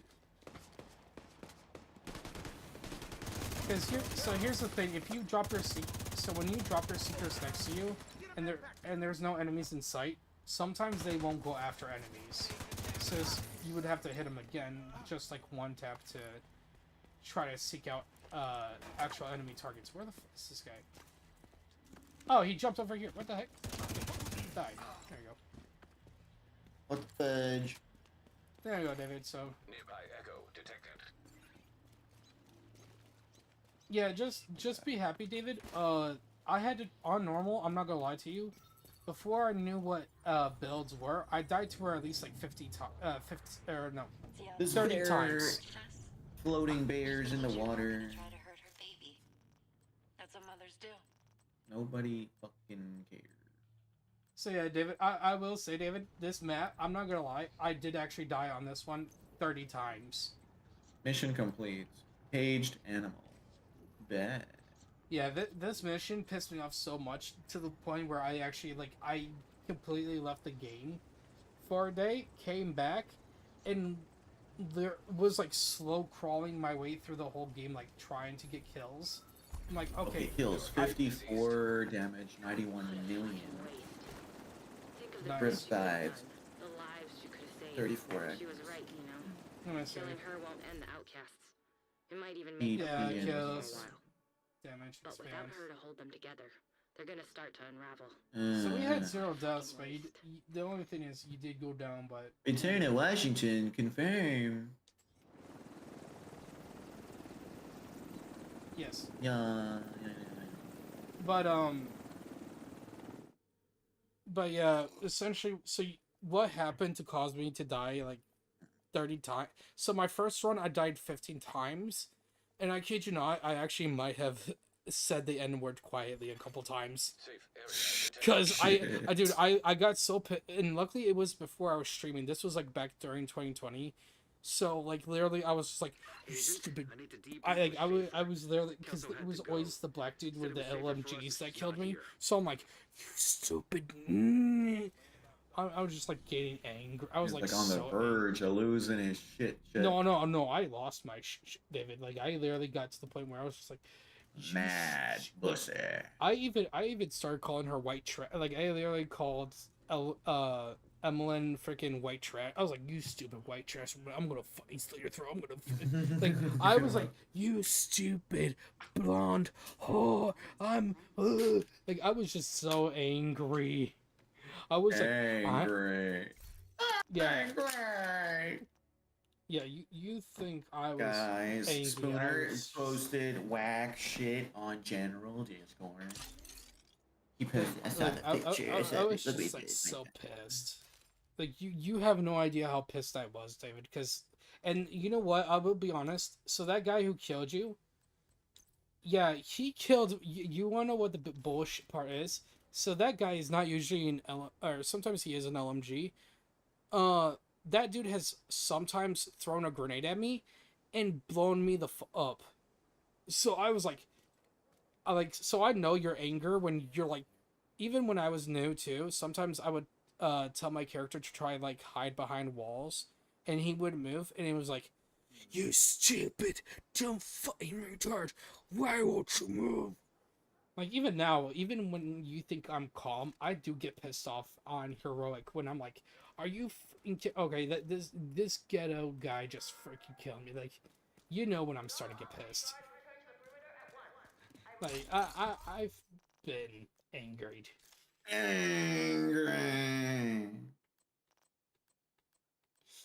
here's the thing: if you drop your when you drop your seekers next to you, and there's no enemies in sight, sometimes they won't go after enemies. So you would have to hit them again, just like one tap to try to seek out actual enemy targets. Where the fuck is this guy? Oh, he jumped over here. What the heck? Died. There you go. What the fudge? There you go, David. So. Nearby echo detected. Yeah, just be happy, David. I had to on normal. I'm not gonna lie to you. Before I knew what builds were, I died to her at least like 50 times. 50 or no, 30 times. Floating bears in the water. Try to hurt her baby. That's what mothers do. Nobody fucking cares. So yeah, David, I will say, David, this map, I'm not gonna lie, I did actually die on this one 30 times. Mission complete. Caged animal. Bad. Yeah, this mission pissed me off so much to the point where I actually, like, I completely left the game for a day, came back, and there was like slow crawling my way through the whole game, like trying to get kills. I'm like, okay, kills 54 damage, 91 million. Nice. Chris died. The lives she could have saved. 34 She was right, you know. I'm gonna say Killing her won't end the outcasts. It might even make them kills damage but expand. without her to hold them together, They're gonna start to unravel. So we had 0 deaths, but the only thing is you did go down, but... Return to Washington, confirm. Yes. Yeah. But yeah, essentially, so what happened to cause me to die like 30 times? So my first run, I died 15 times, and I kid you not, I actually might have said the N-word quietly a couple times. Because I got so pissed, and luckily it was before I was streaming. This was like back during 2020. So like literally I was just like, you stupid. I was literally, because it was always the black dude with the LMGs that killed me. So I'm like, you stupid. I was just like getting angry. I was like on the verge of losing his shit. No, I lost my David. Like I literally got to the point where I was just like, mad pussy. I even started calling her white trash. Like I literally called Emmeline freaking white trash. I was like, you stupid white trash. I'm gonna fucking slit your throat. I'm gonna like. I was like, you stupid blonde whore. I'm like, I was just so angry. I was like, angry. Angry. Yeah, you think I was guys? angry. Spooner posted whack shit on general Discord. He posted. I saw the pictures. I was just like so pissed. Like you have no idea how pissed I was, David. Because, and you know what? I will be honest. So that guy who killed you, yeah, he killed. You want to know what the bullshit part is? So that guy is not usually an or sometimes he is an LMG. That dude has sometimes thrown a grenade at me and blown me the up. So I was like, so I know your anger when you're like, even when I was new too, sometimes I would tell my character to try like hide behind walls and he would move and he was like, you stupid, dumb fucking retard, why won't you move? Like even now, even when you think I'm calm, I do get pissed off on heroic when I'm like, are you okay? That this ghetto guy just freaking killed me. Like, you know when I'm starting to get pissed. Like I've been angered. Angry.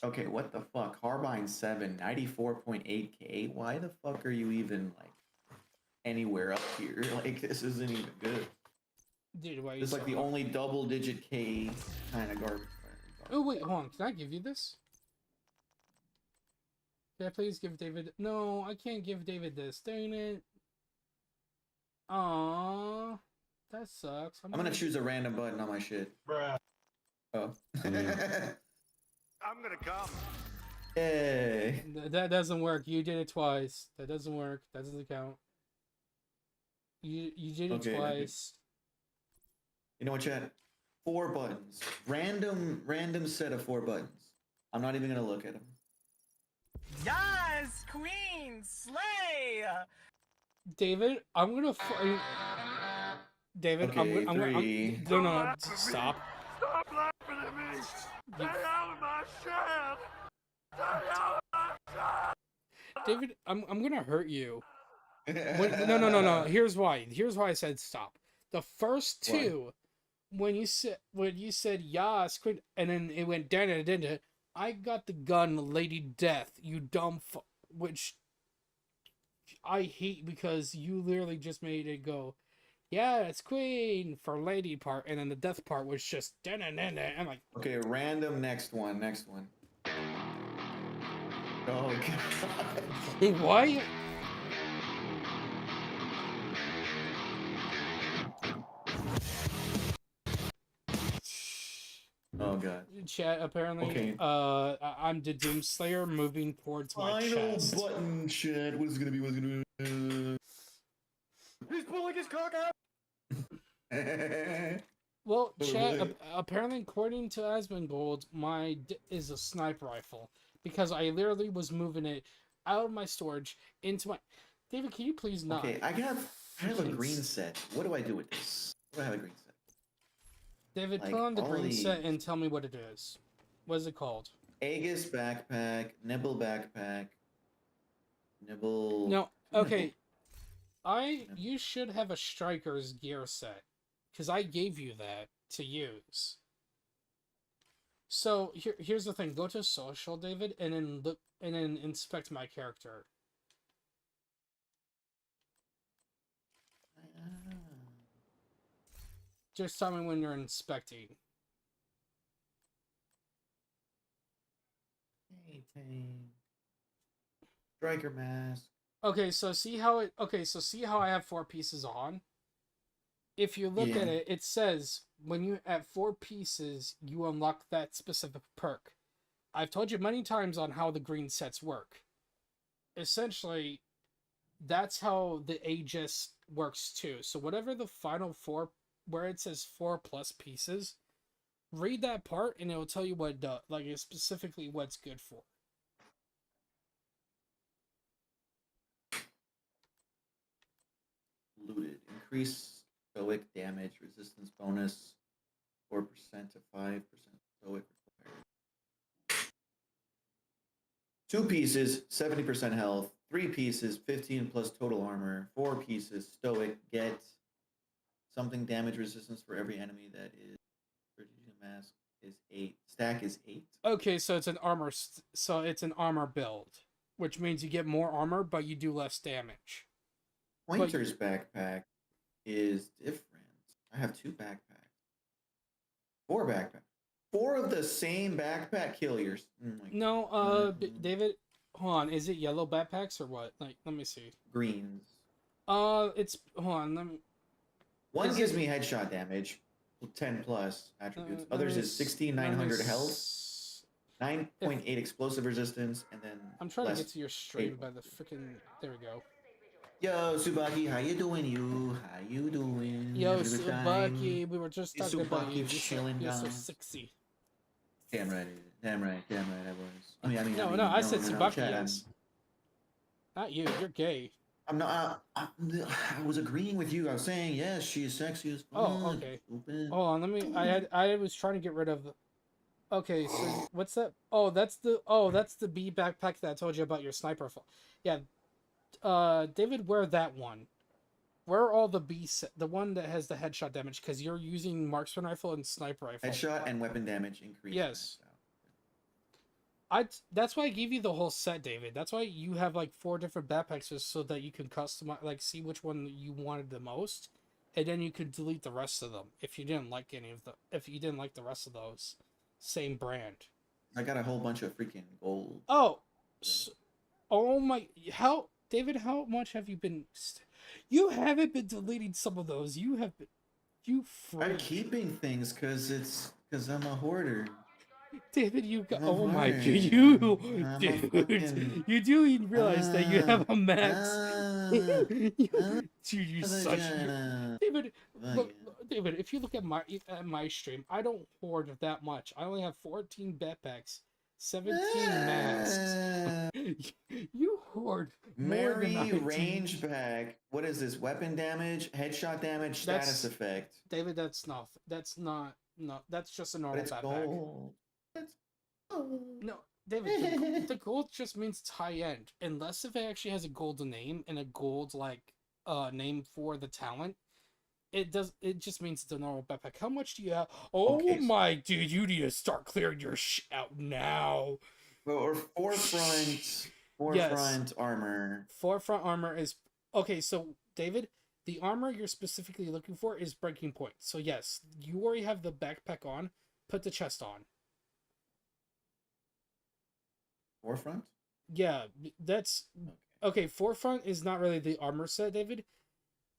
Okay, what the fuck? Harbine 7, 94.8k. Why the fuck are you even like anywhere up here? Like this isn't even good. Dude, why? It's like the only double-digit K kind of garbage. Oh wait, hold on. Can I give you this? Can I please give David? No, I can't give David this. Dang it. Aww, that sucks. I'm gonna choose a random button on my shit. Bruh. Oh. I'm gonna come. Hey. That doesn't work. You did it twice. That doesn't work. That doesn't count. You did it twice. You know what, chat? 4 buttons. Random set of 4 buttons. I'm not even gonna look at them. Yes, Queen, slay. David, I'm gonna. David, okay, I'm no, stop. Stop laughing at me. Stay out of my shed. Stay out of my shed. David, I'm gonna hurt you. No. Here's why. Here's why I said stop. The first two, when you said yas, and then it went da. I got the gun, Lady Death. You dumb which I hate because you literally just made it go, yeah, it's Queen for Lady part, and then the Death part was just da. I'm like, okay, random next one. Oh god. Why? Oh god. Chat, apparently, I'm the Doomslayer moving towards my chest. Final button, chat. What is it gonna be? He's pulling his cock out. Well, chat, apparently, according to Asmongold, my is a sniper rifle. Because I literally was moving it out of my storage into my... David, can you please not? Okay, I have a green set. What do I do with this? What do I have a green set? David, put on the green set and tell me what it is. What is it called? Aegis backpack, Nibble backpack, Nibble... No, okay. You should have a striker's gear set. because I gave you that to use. So here's the thing: go to social, David, and then look and then inspect my character. Just tell me when you're inspecting. Striker mask. Okay, so see how I have 4 pieces on? If you look at it, it says when you at 4 pieces, you unlock that specific perk. I've told you many times on how the green sets work. Essentially, that's how the Aegis works too. So whatever the final 4, where it says 4 plus pieces, read that part and it will tell you what it does, like specifically what's good for. Looted. Increase stoic damage resistance bonus 4% to 5% stoic required. 2 pieces, 70% health. 3 pieces, 15 plus total armor. 4 pieces, stoic. Get something damage resistance for every enemy that is. Mask is 8. Stack is 8. Okay, so it's an armor build, which means you get more armor, but you do less damage. Pointer's backpack is different. I have 2 backpacks. 4 backpacks. 4 of the same backpack killers. No, David, hold on. Is it yellow backpacks or what? Like, let me see. Greens. It's hold on. Let me. One gives me headshot damage, 10 plus attributes. Others is 16,900 health, 9.8 explosive resistance, and then. I'm trying to get to your stream by the freaking. There we go. Yo, Subaki, how you doing? How you doing? Yo, Subaki, we were just talking about you. You're so sexy. Damn right, I was. I mean, no, I said Subaki. Yes. Not you. You're gay. I'm not. I was agreeing with you. I was saying yes. She is sexy as fuck. Oh, okay. Hold on. Let me. I was trying to get rid of. Okay, so what's that? That's the B backpack that I told you about your sniper. Yeah. David, wear that one. Wear all the B set, the one that has the headshot damage, because you're using marksman rifle and sniper rifle. Headshot and weapon damage increase. Yes. That's why I gave you the whole set, David. That's why you have like 4 different backpacks, just so that you can customize, like see which one you wanted the most, and then you could delete the rest of them if you didn't like the rest of those same brand. I got a whole bunch of freaking gold. David, how much have you been? You haven't been deleting some of those. You have been. I'm keeping things because I'm a hoarder. David, you got. Oh my god, you do even realize that you have a max. You such. David, look, David. If you look at my stream, I don't hoard that much. I only have 14 backpacks. 17 masks. You hoard more than I do. Range bag. What is this? Weapon damage, headshot damage, status effect. David, that's not. That's just a normal backpack. Gold. It's gold. No, David, the gold just means it's high end. Unless if it actually has a golden name and a gold name for the talent. It just means it's a normal backpack. How much do you have? My dude, you need to start clearing your shit out now. Or forefront armor. Forefront armor is okay. So David, the armor you're specifically looking for is breaking point. So yes, you already have the backpack on. Put the chest on. Forefront? Yeah, that's okay. Forefront is not really the armor set, David.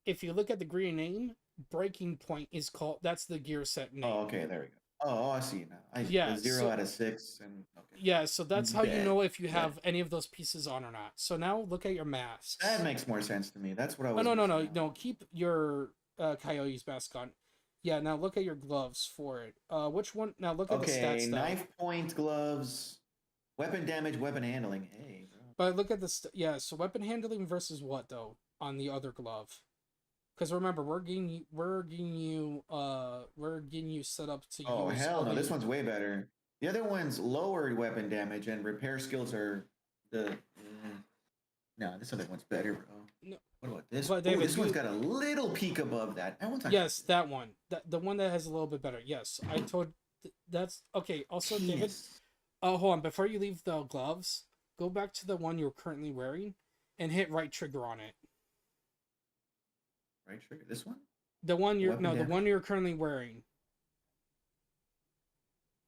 If you look at the green name, breaking point is called. That's the gear set name. Oh, okay, there we go. Oh, I see now. 0 out of 6, and okay. Yeah, so that's how you know if you have any of those pieces on or not. So now look at your masks. That makes more sense to me. That's what I was. No. Keep your Coyote's mask on. Yeah, now look at your gloves for it. Which one? Now look at the stats. Knife point gloves, weapon damage, weapon handling. Hey, bro. But look at the so weapon handling versus what though on the other glove? Because remember, we're getting you set up to use. Oh hell no! This one's way better. The other one's lowered weapon damage and repair skills are the. No, this other one's better, bro. No. What about this? But Oh, David, this one's got a little peak above that. That one's yes, that one. The one that has a little bit better. Yes, I told. That's okay. Also, David. Hold on. Before you leave the gloves, go back to the one you're currently wearing, and hit right trigger on it. Right trigger. This one. The one you're Weapon no, the damage? one you're currently wearing.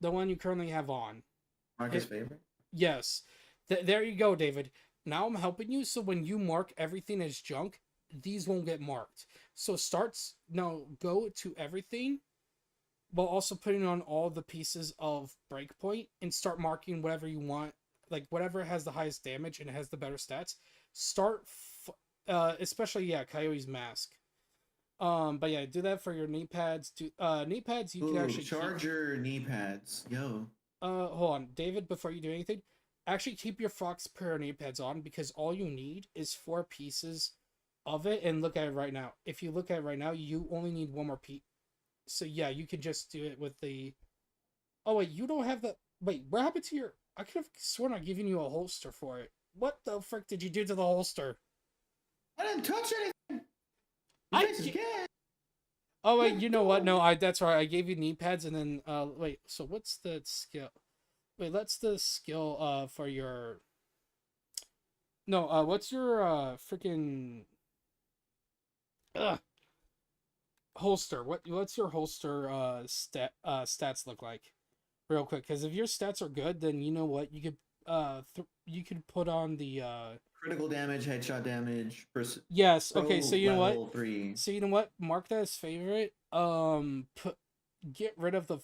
The one you currently have on. Marcus' favorite. Yes. There you go, David. Now I'm helping you, so when you mark everything as junk, these won't get marked. So go to everything, while also putting on all the pieces of breakpoint and start marking whatever you want, like whatever has the highest damage and has the better stats. Especially Coyote's mask. But yeah, do that for your knee pads. Knee pads you can actually charger knee pads. Yo. Hold on, David. Before you do anything, actually keep your Fox pair of knee pads on, because all you need is 4 pieces of it. And look at it right now. If you look at it right now, you only need 1 more piece. So yeah, you can just do it with the. Oh wait, you don't have the. Wait, what happened to your? I could have sworn I'd given you a holster for it. What the frick did you do to the holster? I didn't touch anything. Oh wait, you know what? No, that's right. I gave you knee pads, and then wait. So what's the skill? Wait, that's the skill for your. No, what's your freaking holster? What's your holster stats look like? Real quick, because if your stats are good, then you know what, you could you could put on the critical damage, headshot damage. Yes. Okay. So you know what? 3. So you know what? Mark that as favorite. Get rid of the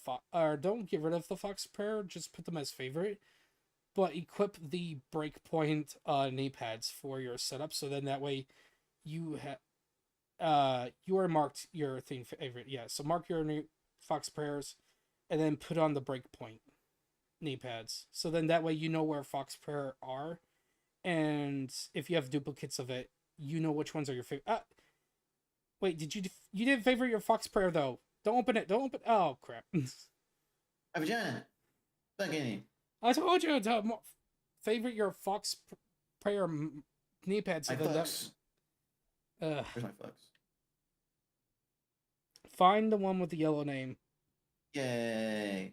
don't get rid of the Fox prayer. Just put them as favorite. But equip the breakpoint knee pads for your setup. So then that way, you are marked your thing favorite. Yeah. So mark your new Fox prayers, and then put on the breakpoint knee pads. So then that way you know where Fox prayer are. And if you have duplicates of it, you know which ones are your favorite. Wait, you didn't favorite your Fox prayer though? Don't open it. Don't open. Oh crap! Vagina. Fucking. I told you to favorite your Fox prayer knee pads. So Where's my Fox? Find the one with the yellow name. Yay!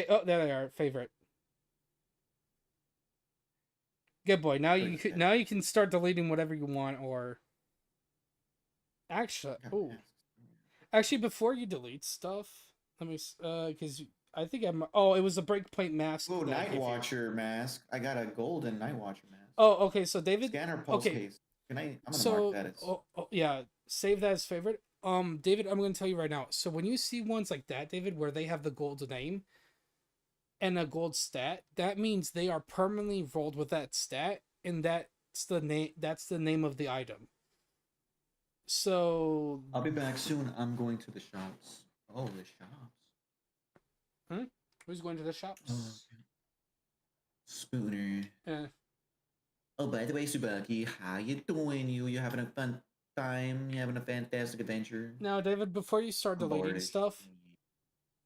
Oh, there they are. Favorite. Good boy. Now you can start deleting whatever you want, or actually, before you delete stuff, let me because I think it was a breakpoint mask. Oh, Night Watcher mask. I got a golden Night Watcher mask. Oh, okay. So David, scanner pulse case. I'm gonna mark that as. Yeah, save that as favorite. David, I'm gonna tell you right now. So when you see ones like that, David, where they have the gold name and a gold stat, that means they are permanently rolled with that stat, and that's the name of the item. So I'll be back soon. I'm going to the shops. Oh, the shops. Who's going to the shops? Oh, okay. Spooner. Yeah. Oh, by the way, Subaki, how you doing? You having a fun time? You having a fantastic adventure? Now, David, before you start deleting stuff,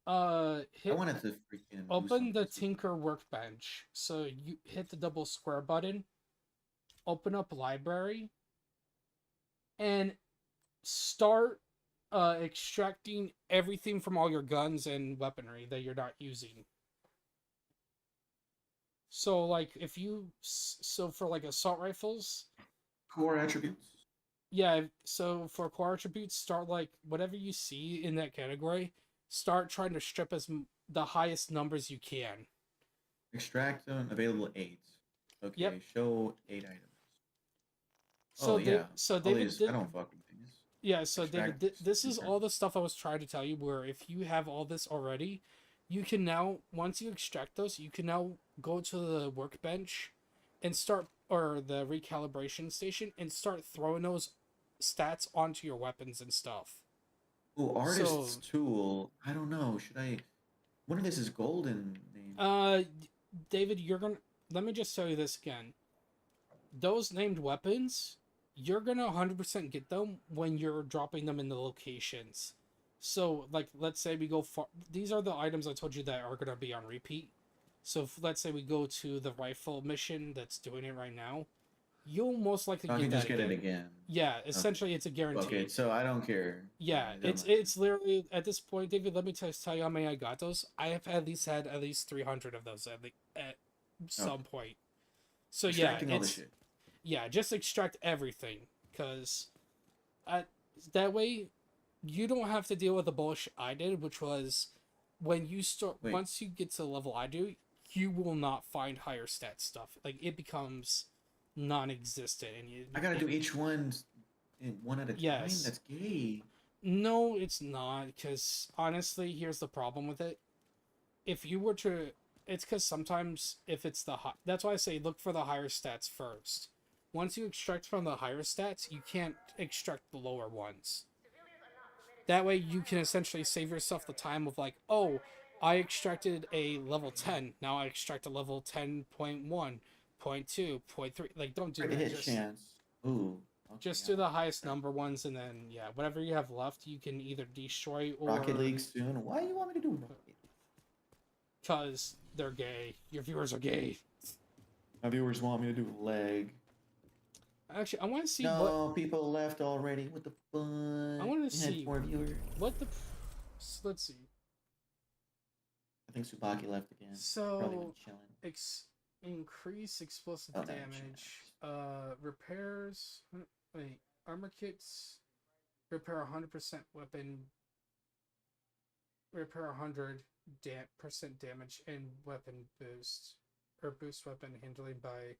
I wanted to freaking open the Tinker workbench. So you hit the double square button, open up library, and start extracting everything from all your guns and weaponry that you're not using. So like for like assault rifles, core attributes. Yeah, so for core attributes, start like whatever you see in that category, start trying to strip the highest numbers you can. Extract available 8. Okay, yep. Show 8 items. So yeah. So David, I don't fuck with things. Yeah, so David, this is all the stuff I was trying to tell you, where if you have all this already, you can now, once you extract those, you can now go to the workbench and or the recalibration station, and start throwing those stats onto your weapons and stuff. Oh, artist's tool. I don't know. Should I? One of this is golden. David, let me just tell you this again. Those named weapons, you're gonna 100% get them when you're dropping them in the locations. So, like, let's say we go far. These are the items I told you that are gonna be on repeat. So, let's say we go to the rifle mission that's doing it right now. you'll most likely I get can that just get it again. Yeah, essentially it's a guarantee. Okay, so I don't care. Yeah, it's literally at this point, David. Let me tell you how many I got those. I have had at least 300 of those at some point. So Extracting all the shit. Yeah, just extract everything, because that way you don't have to deal with the bullshit I did, which was when you start once you get to the level I do, you will not find higher stat stuff. Like it becomes non-existent, and I gotta do each one at a time. That's gay. No, it's not, because honestly, here's the problem with it. If you were to, it's because sometimes if it's that's why I say look for the higher stats first. Once you extract from the higher stats, you can't extract the lower ones. That way you can essentially save yourself the time of like, oh, I extracted a level 10, now I extract a level 10.1, 0.2, 0.3. Like, don't do that. Hit chance. Ooh. Okay, just do the highest number ones, and then, yeah, whatever you have left, you can either destroy or... Rocket League soon? Why do you want me to do Rocket? Because they're gay. Your viewers are gay. My viewers want me to do leg. Actually, I want to see what... people left already. What the fuck? I want to see... more viewers. What the... Let's see. I think Tsubaki left again. So, increase explosive damage. Repairs... Wait, armor kits, repair 100% weapon, repair 100% damage, and weapon boost, or boost weapon handling by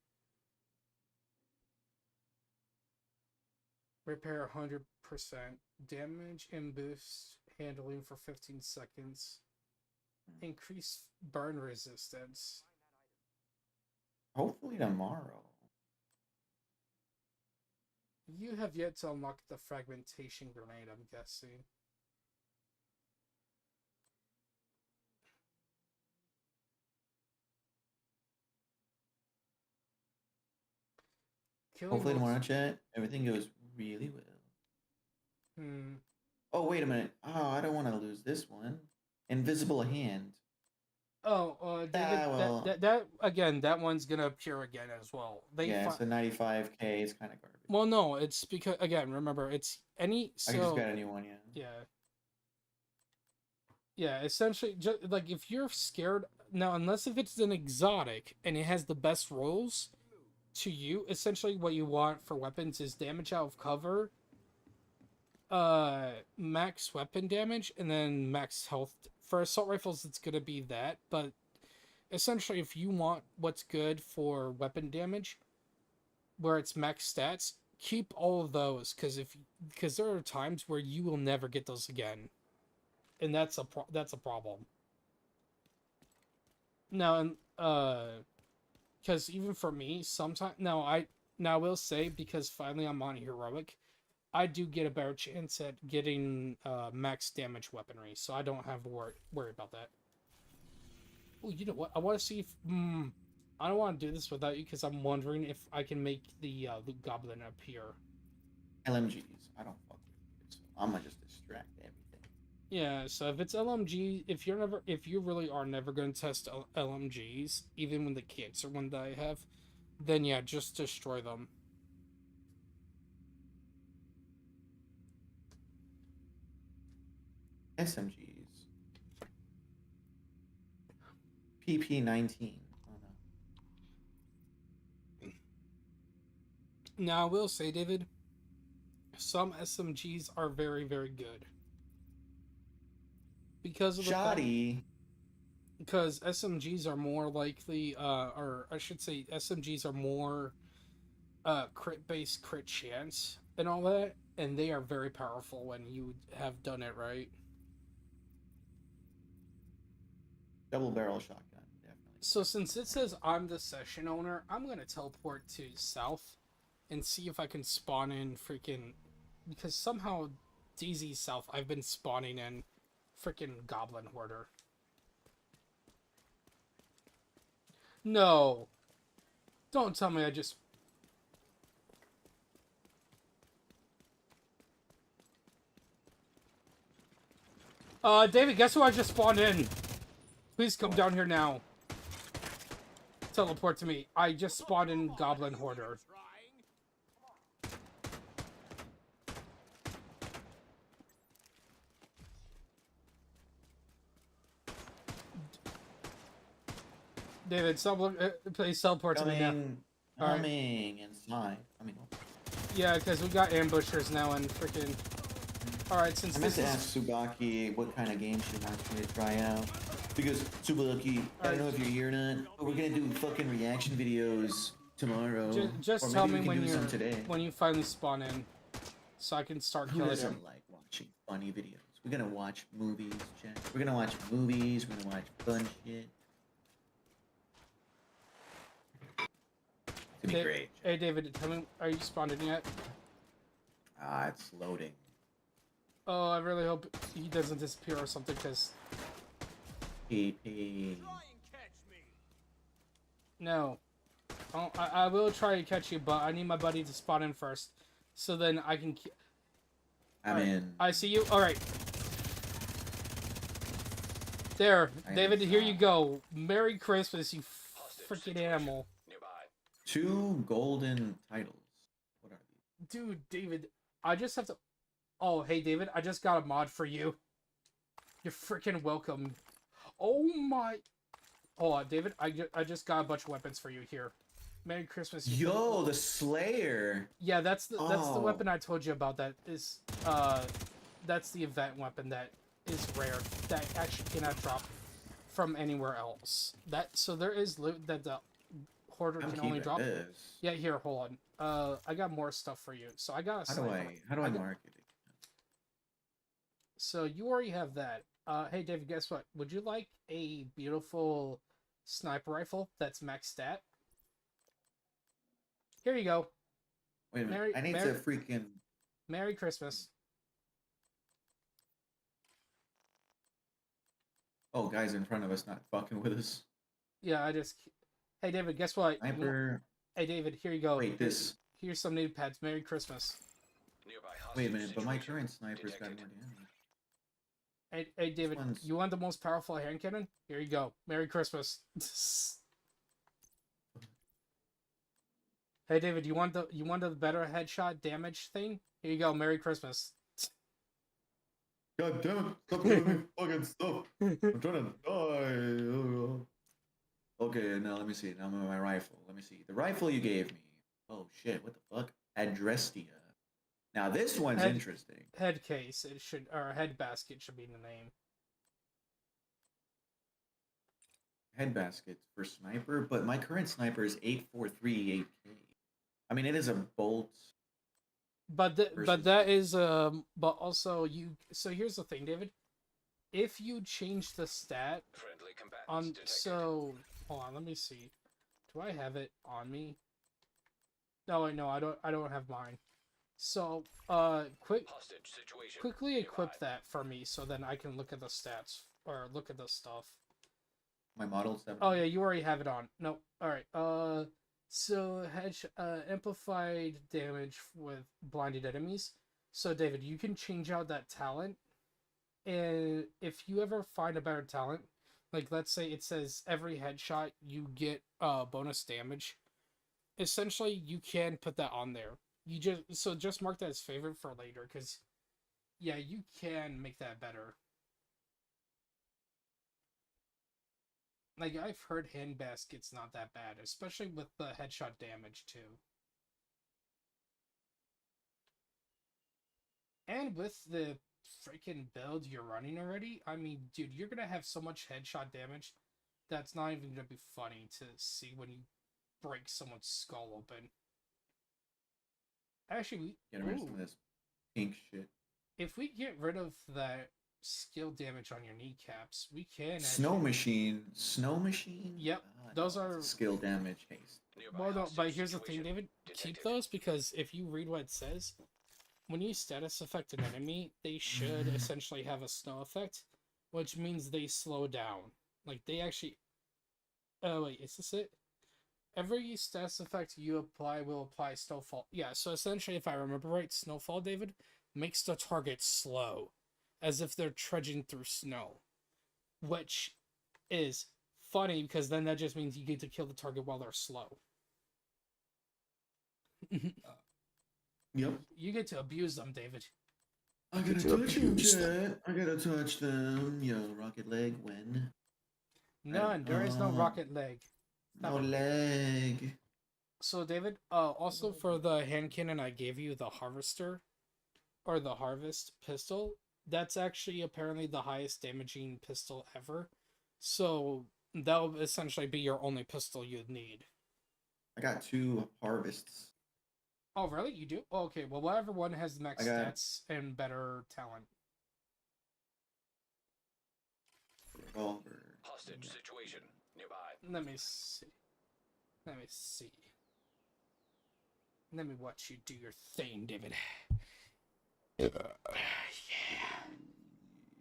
repair 100% damage and boost handling for 15 seconds. Increase burn resistance. Hopefully tomorrow. You have yet to unlock the fragmentation grenade, I'm guessing. Hopefully tomorrow, chat, everything goes really well. Oh, wait a minute. Oh, I don't want to lose this one. Invisible hand. Oh, David, that again, that one's gonna appear again as well. Yeah, so 95k is kind of garbage. Well, no, it's because, again, remember, it's any... So, I just got a new one, yeah. Yeah, essentially, just, like, if you're scared... Now, unless if it's an exotic, and it has the best rolls to you, essentially what you want for weapons is damage out of cover, max weapon damage, and then max health. For assault rifles, it's going to be that, but essentially, if you want what's good for weapon damage, where it's max stats, keep all of those, because there are times where you will never get those again, and that's a problem. Now, and because even for me, sometimes I will say, because finally I'm on heroic, I do get a better chance at getting max damage weaponry, so I don't have to worry about that. Oh, you know what? I want to see if... I don't want to do this without you, because I'm wondering if I can make the Loot Goblin appear. LMGs. I don't fuck with it, so I'm gonna just distract everything. Yeah, so if it's LMG, if you really are never going to test LMGs, even when the cancer one that I have, then yeah, just destroy them. SMGs. PP-19. Oh, no. Now, I will say, David, some SMGs are very, very good. Because of Shoddy. Because SMGs are more likely, or I should say, SMGs are more crit-based crit chance and all that, and they are very powerful when you have done it right. Double barrel shotgun, definitely. So since it says I'm the session owner, I'm going to teleport to South and see if I can spawn in freaking... Because somehow DZ South, I've been spawning in freaking Goblin Hoarder. No. Don't tell me I just... David, guess who I just spawned in? Please come down here now. Teleport to me. I just spawned in Goblin Hoarder. David, please teleport to me now. Coming inside. Yeah, because we got ambushers now and freaking. Alright, since I meant to ask Tsubaki what kind of game she wants me to try out. Because, Tsubaki, I don't know if you're here or not, but we're gonna do fucking reaction videos tomorrow. Just tell me when you finally spawn in, so I can start killing Who doesn't him. like watching funny videos? We're gonna watch movies, chat. We're gonna watch movies, we're gonna watch fun shit. It's gonna be great. Hey David, tell me, are you spawned in yet? It's loading. Oh, I really hope he doesn't disappear or something, because... No. I will try to catch you, but I need my buddy to spawn in first. So then I can... I'm in. I see you. Alright. There. David, here you go. Merry Christmas, you freaking animal. 2 golden titles. What are these? Dude, David, I just have to... Oh, hey, David, I just got a mod for you. You're freaking welcome. Oh, my... Hold on, David, I just got a bunch of weapons for you here. Merry Christmas. Yo, the Slayer. Yeah, that's the weapon I told you about. That is, that's the event weapon that is rare. That actually cannot drop from anywhere else. So there is loot that the hoarder can only drop. Yeah, here, hold on. I got more stuff for you. So I got a sniper. How do I mark it? So you already have that. Hey, David, guess what? Would you like a beautiful sniper rifle that's max stat? Here you go. Wait a minute. I need to freaking... Merry Christmas. Oh, guys in front of us not fucking with us. Yeah, Hey, David, guess what? Sniper... Hey, David, here you go. Wait, this... Here's some new pads. Merry Christmas. Wait a minute, but my current sniper's got more damage. Hey, David, you want the most powerful hand cannon? Here you go. Merry Christmas. Hey, David, you want the better headshot damage thing? Here you go. Merry Christmas. God damn it! Stop giving me fucking stuff. I'm trying to die. Okay, now let me see. Now I'm on my rifle. Let me see. The rifle you gave me. Oh shit! What the fuck? Adrestia. Now this one's interesting. Head case. It should, or head basket should be the name. Head basket for sniper, but my current sniper is 843 8K. I mean, it is a bolt. But that is but also so here's the thing, David. If you change the stat on hold on, let me see. Do I have it on me? No, I don't have mine. So, quickly equip that for me so then I can look at the stats or look at the stuff. My model 7. Oh yeah, you already have it on. No. All right. So amplified damage with blinded enemies. So David, you can change out that talent, and if you ever find a better talent, like let's say it says every headshot you get bonus damage, essentially you can put that on there. You just mark that as favorite for later, because yeah, you can make that better. Like, I've heard hand basket's not that bad, especially with the headshot damage, too. And with the freaking build you're running already, I mean, dude, you're gonna have so much headshot damage that's not even gonna be funny to see when you break someone's skull open. Actually, Get rid of some of this pink shit. If we get rid of that skill damage on your kneecaps, we can Snow machine. Yep, those are skill damage haste. Well, no, but here's the thing, David. Keep those, because if you read what it says, when you status affect an enemy, they should essentially have a snow effect, which means they slow down. Like, they actually... Oh, wait, is this it? Every status effect you apply will apply snowfall. Yeah, so essentially, if I remember right, snowfall, David, makes the target slow, as if they're trudging through snow, which is funny because then that just means you get to kill the target while they're slow. Yep. You get to abuse them, David. I gotta touch them, chat. I gotta touch them. Yo, rocket leg, when? None. There is no rocket leg. No leg. So David, also for the hand cannon I gave you, the harvester, or the harvest pistol, that's actually apparently the highest damaging pistol ever. So that'll essentially be your only pistol you'd need. I got 2 harvests. Oh, really? You do? Oh, okay, well, whatever one has the max stats and better talent. Revolver. Hostage situation nearby. Let me see. Let me watch you do your thing, David. Yeah.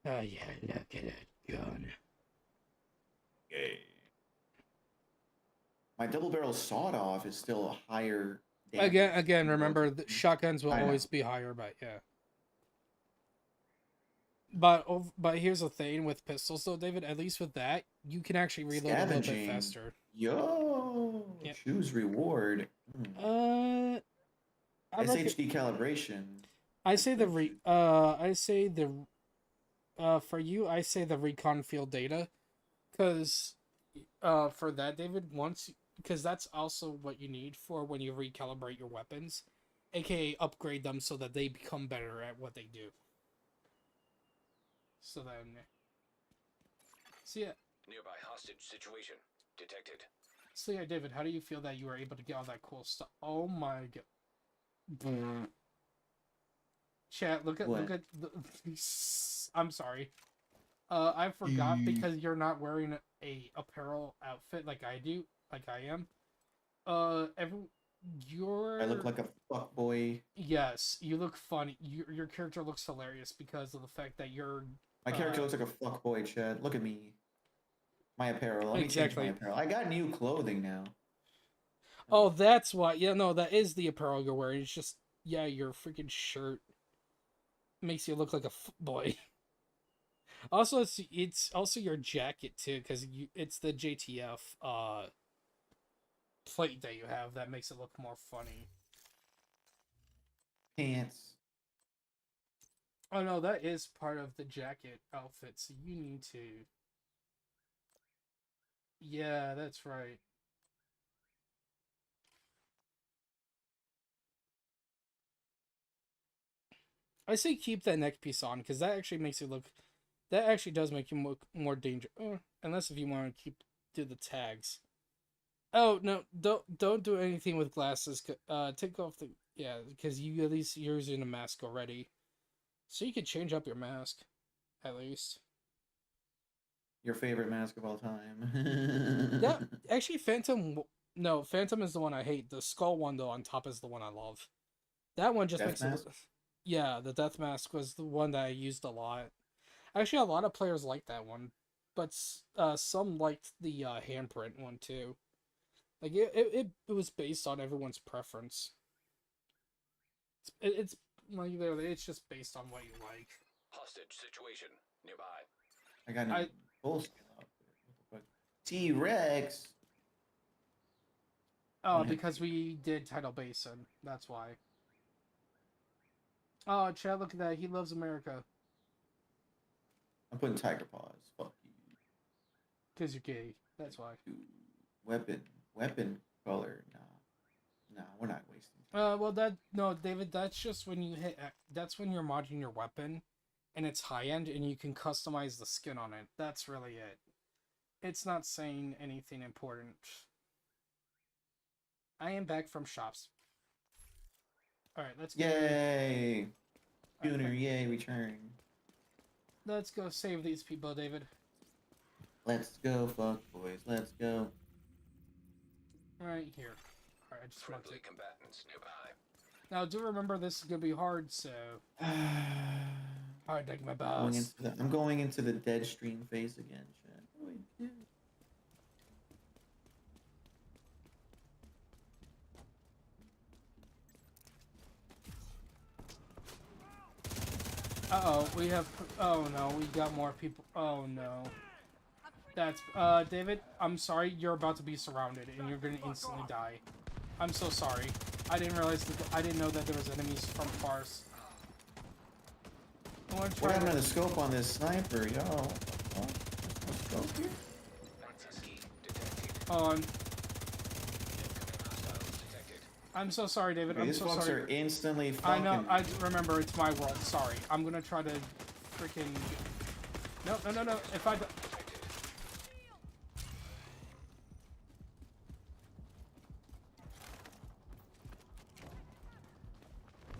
Oh, yeah, look at that gun. My double barrel sawed off is still a higher damage. Again, remember, the shotguns will always be higher, but yeah. But here's the thing with pistols, though, David. At least with that, you can actually reload a little bit faster. Yo, choose reward. SHD calibration. I say for you, I say the recon field data, because for that, David, because that's also what you need for when you recalibrate your weapons, aka upgrade them so that they become better at what they do. So then, so yeah. Nearby hostage situation detected. So yeah, David, how do you feel that you were able to get all that cool stuff? Oh my god. Chat, look at the... I'm sorry. I forgot because you're not wearing a apparel outfit like I do, like I am. I look like a fuckboy. Yes, you look funny. Your character looks hilarious because of the fact that you're... My character looks like a fuckboy, Chad. Look at me. My apparel. Let me change my apparel. I got new clothing now. Oh, that's why. Yeah, no, that is the apparel you're wearing. It's just, yeah, your freaking shirt makes you look like a boy. Also, it's also your jacket too, because it's the JTF plate that you have that makes it look more funny. Pants. Oh no, that is part of the jacket outfit, so you need to... Yeah, that's right. I say keep that neck piece on, because that actually makes it look... That actually does make you look more dangerous. Unless if you want to do the tags. Oh, no, don't do anything with glasses. Take off the... Yeah, because you at least you're using a mask already. So you could change up your mask, at least. Your favorite mask of all time. Yeah, actually, Phantom... No, Phantom is the one I hate. The skull one, though, on top is the one I love. That one just makes it... Yeah, the death mask was the one that I used a lot. Actually, a lot of players liked that one. But some liked the handprint one, too. Like, it was based on everyone's preference. It's like, it's just based on what you like. Hostage situation nearby. I got a full scale outfit. T-Rex. Oh, because we did Tidal Basin. That's why. Oh, Chad, look at that. He loves America. I'm putting tiger paws. Fuck you. Because you're gay. That's why. Weapon color. Nah, we're not wasting. Well, no, David, that's just when you hit... That's when you're modding your weapon, and it's high-end, and you can customize the skin on it. That's really it. It's not saying anything important. I am back from shops. Alright, let's go. Yay! Gunner, yay, return. Let's go save these people, David. Let's go, fuck boys. Let's go. Right here. Alright, I just want to... combatants nearby. Now, do remember this is gonna be hard, so... Hard like my boss. I'm going into the dead stream phase again, Chad. What do I do? Uh-oh, we have... Oh, no, we got more people. Oh, no. That's... David, I'm sorry. You're about to be surrounded, and you're gonna instantly die. I'm so sorry. I didn't realize that... I didn't know that there was enemies from far. What happened to the scope on this sniper, yo? Oh, scope here? On. I'm so sorry, David. Okay, I'm these so fucks sorry. are instantly I fucking... know. I remember. It's my world. Sorry. I'm gonna try to freaking. No. If I.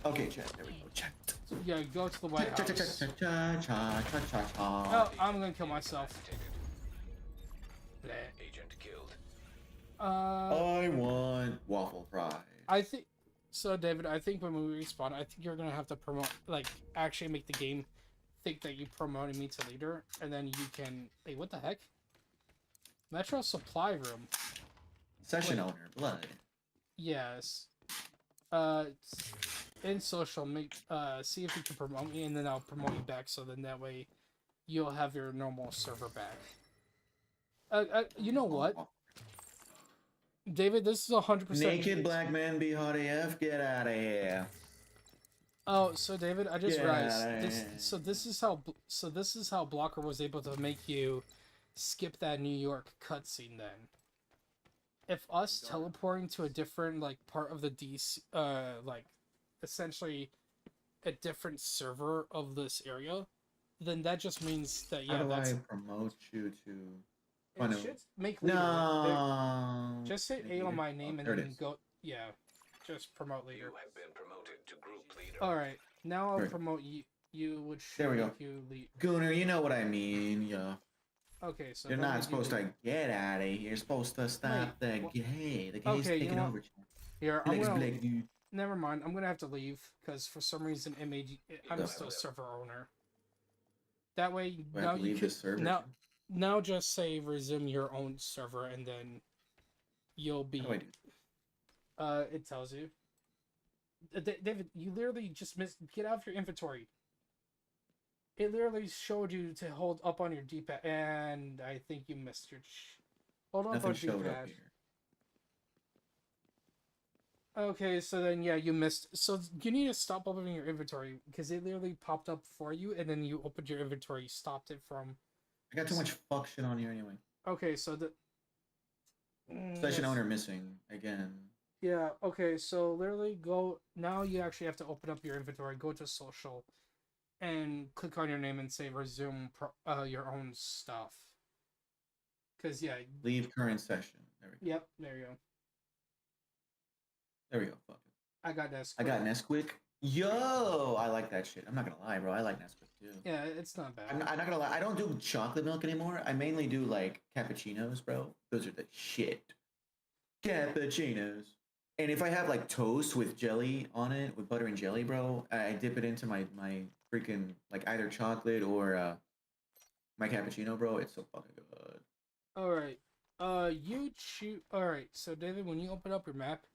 Okay, chat. There we go. Chat. Yeah, go to the White House. Cha-cha-cha-cha-cha-cha. Oh, I'm gonna kill myself. Bleh. Agent killed. I want waffle fries. I think so, David. I think when we respawn, I think you're gonna have to promote, like, actually make the game think that you promoted me to leader, and then you can. Hey, what the heck? Metro Supply Room. Session owner, blood. Yes. In social, see if you can promote me, and then I'll promote you back. So then that way, you'll have your normal server back. You know what? David, this is 100%. Naked black man be hot AF. Get out of here. Oh, so David, I just Get realized outta this. here. This is how Blocker was able to make you skip that New York cutscene. Then, if us teleporting to a different part of the DC, essentially a different server of this area, then that just means that How do that's. I promote you to? It should make leader. No. Just hit A on my name and there it then is. go. Yeah, just promote leader. You have been promoted to group leader. All right, now I'll Right. promote you. You would There we go. make you lead. Gunner, you know what I mean, yeah. Okay, so You're that way not you supposed do- to get out of here. You're supposed to stop the gay. The gay's Okay, you taking know what? over. Here, I'm Legs gonna. black, dude. Never mind. I'm gonna have to leave because for some reason I'm still server owner. That way Do I now have to you leave can this server? now just say resume your own server and then you'll be. How do I do? It tells you. David, you literally just missed. Get out of your inventory. It literally showed you to hold up on your D-pad, and I think you missed your. Hold on Nothing on showed up D-pad. here. Okay, so then yeah, you missed. So you need to stop opening your inventory because it literally popped up for you, and then you opened your inventory, stopped it from. I got too much fuck shit on here anyway. Okay, so the. Session owner missing again. Yeah. Okay, so literally go now. You actually have to open up your inventory, go to social, and click on your name and say resume your own stuff. Cause yeah. Leave current session. There we go. Yep. There you go. There we go. Fuck it. I got Nesquik. I got Nesquik. Yo, I like that shit. I'm not gonna lie, bro. I like Nesquik too. Yeah, it's not bad. I'm not gonna lie. I don't do chocolate milk anymore. I mainly do like cappuccinos, bro. Those are the shit. Cappuccinos. And if I have like toast with jelly on it, with butter and jelly, bro, I dip it into my freaking like either chocolate or my cappuccino, bro. It's so fucking good. All right. You choose. All right. So David, when you open up your map,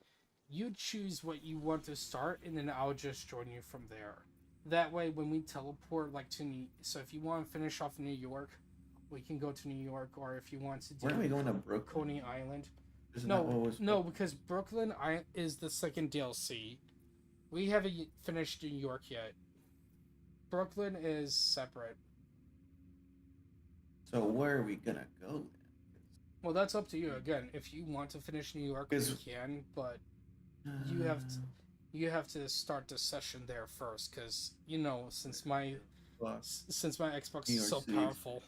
you choose what you want to start, and then I'll just join you from there. That way, when we teleport, like to New, so if you want to finish off New York, we can go to New York, or if you want to do. Where are we going to Brooklyn? Coney Island. Isn't that what was No, because Brooklyn is the second DLC. We haven't finished New York yet. Brooklyn is separate. So where are we gonna go then? Well, that's up to you. Again, if you want to finish New York, you can, but you have to start the session there first, because since my Xbox is so powerful.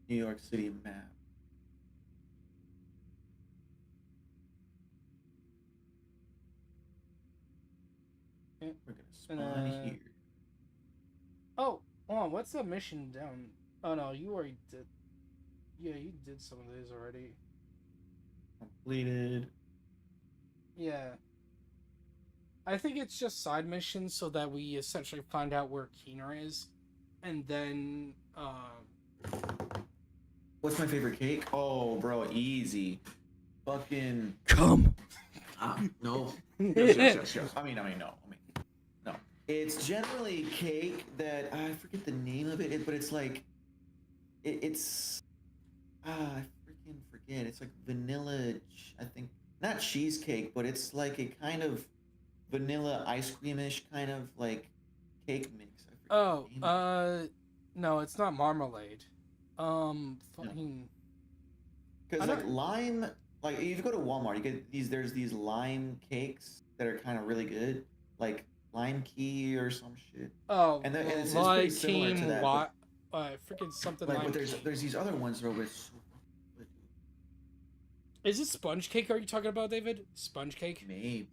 New York City map. Yeah. We're gonna spawn here. Oh, hold on. What's the mission down? Oh no, you already did. Yeah, you did some of these already. Completed. Yeah. I think it's just side missions so that we essentially find out where Keener is, and then What's my favorite cake? Oh, bro, easy. Fucking come. No. Yes. I mean, no. It's generally cake that I forget the name of it, but it's like it's I freaking forget. It's like vanilla. I think not cheesecake, but it's like a kind of vanilla ice creamish kind of like cake mix. No, it's not marmalade. Fucking. Because like lime like if you go to Walmart, you get these. There's these lime cakes that are kind of really good, like lime key or some shit. Oh, And it's pretty lime similar to key, that. freaking something But lime there's key. these other ones that are with. Is it sponge cake? Are you talking about, David? Sponge cake? Maybe.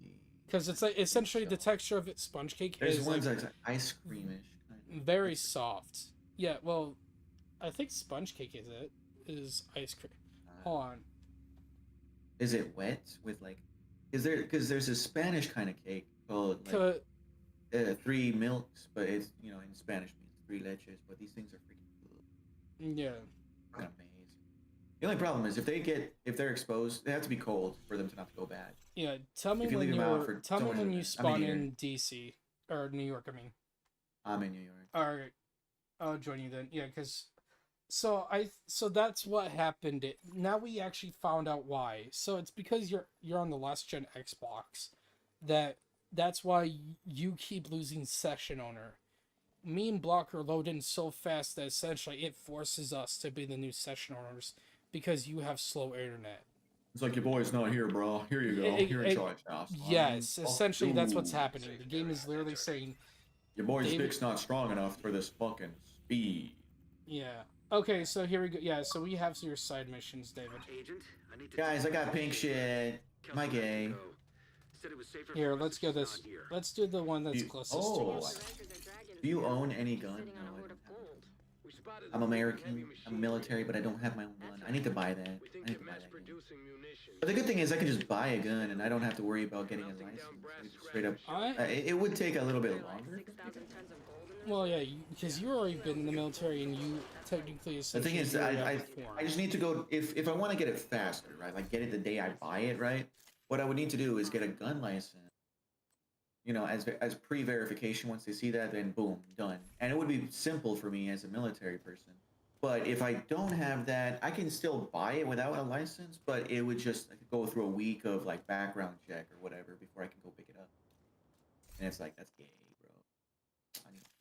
Because it's like essentially the texture of it. Sponge cake There's is ones like that's ice creamish. very soft. Yeah, well, I think sponge cake is ice cream. Hold on. Is it wet with like? Because there's a Spanish kind of cake called like 3 milks, but it's in Spanish means 3 leches. But these things are freaking good. Yeah. Fucking amazing. The only problem is if they're exposed, they have to be cold for them to not go bad. Yeah, tell me when you spawn in DC or New York. I mean, I'm in New York. All right, I'll join you then. Yeah, because so that's what happened. Now we actually found out why. So it's because you're on the last gen Xbox. That's why you keep losing session owner. Me and Blocker load in so fast that essentially it forces us to be the new session owners because you have slow internet. It's like your boy's not here, bro. Here you go. You're in charge now. Yes, essentially that's what's happening. The game is literally saying your boy's dick's not strong enough for this fucking speed. Yeah. Okay, so here we go. Yeah, so we have your side missions, David. Guys, I got pink shit. Am I gay? Here, let's go this. Let's do the one that's closest to us. Do you own any gun? No, I don't have. I'm American. I'm military, but I don't have my own gun. I need to buy that. But the good thing is I can just buy a gun and I don't have to worry about getting a license. Straight up. It would take a little bit longer. Well, yeah, because you've already been in the military and you technically. The thing is, I just need to go if I want to get it faster, right? Like get it the day I buy it, right? What I would need to do is get a gun license. As pre-verification. Once they see that, then boom, done. And it would be simple for me as a military person. But if I don't have that, I can still buy it without a license, but it would just go through a week of like background check or whatever before I can go pick it up. And it's like, that's gay, bro. I need to.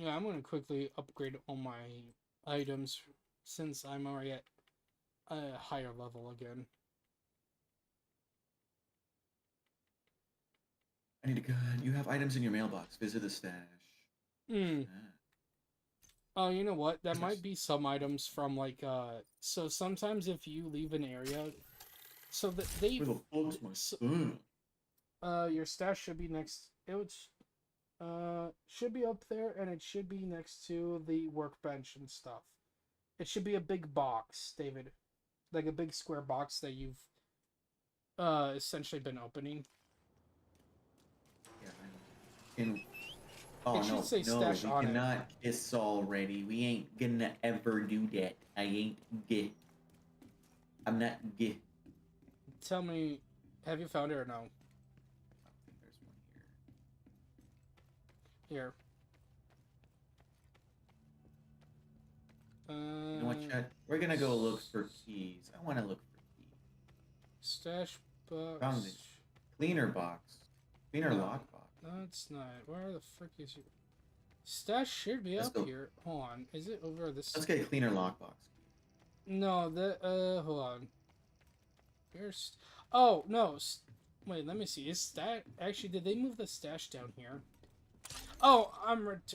Yeah, I'm gonna quickly upgrade all my items since I'm already at a higher level again. I need a gun. You have items in your mailbox. Visit the stash. Oh, you know what? That might be some items from like so sometimes if you leave an area so that they Where the fuck's my spoon? Your stash should be next should be up there and it should be next to the workbench and stuff. It should be a big box, David. Like a big square box that you've essentially been opening. Oh, it should no, say stash we on cannot kiss already. We ain't gonna ever do that. I ain't gay. I'm not gay. Tell me, have you found it or no? I think there's one here. You know what, Chad? We're gonna go look for keys. I want to look for keys. Stash box. Found it. Cleaner box. Cleaner lock box. No, it's not. Where the frick is your stash? Should be up here. Hold on. Is it over this? Let's get a cleaner lockbox. No, hold on. Here's. Oh no. Wait, let me see. Is that actually? Did they move the stash down here? Oh,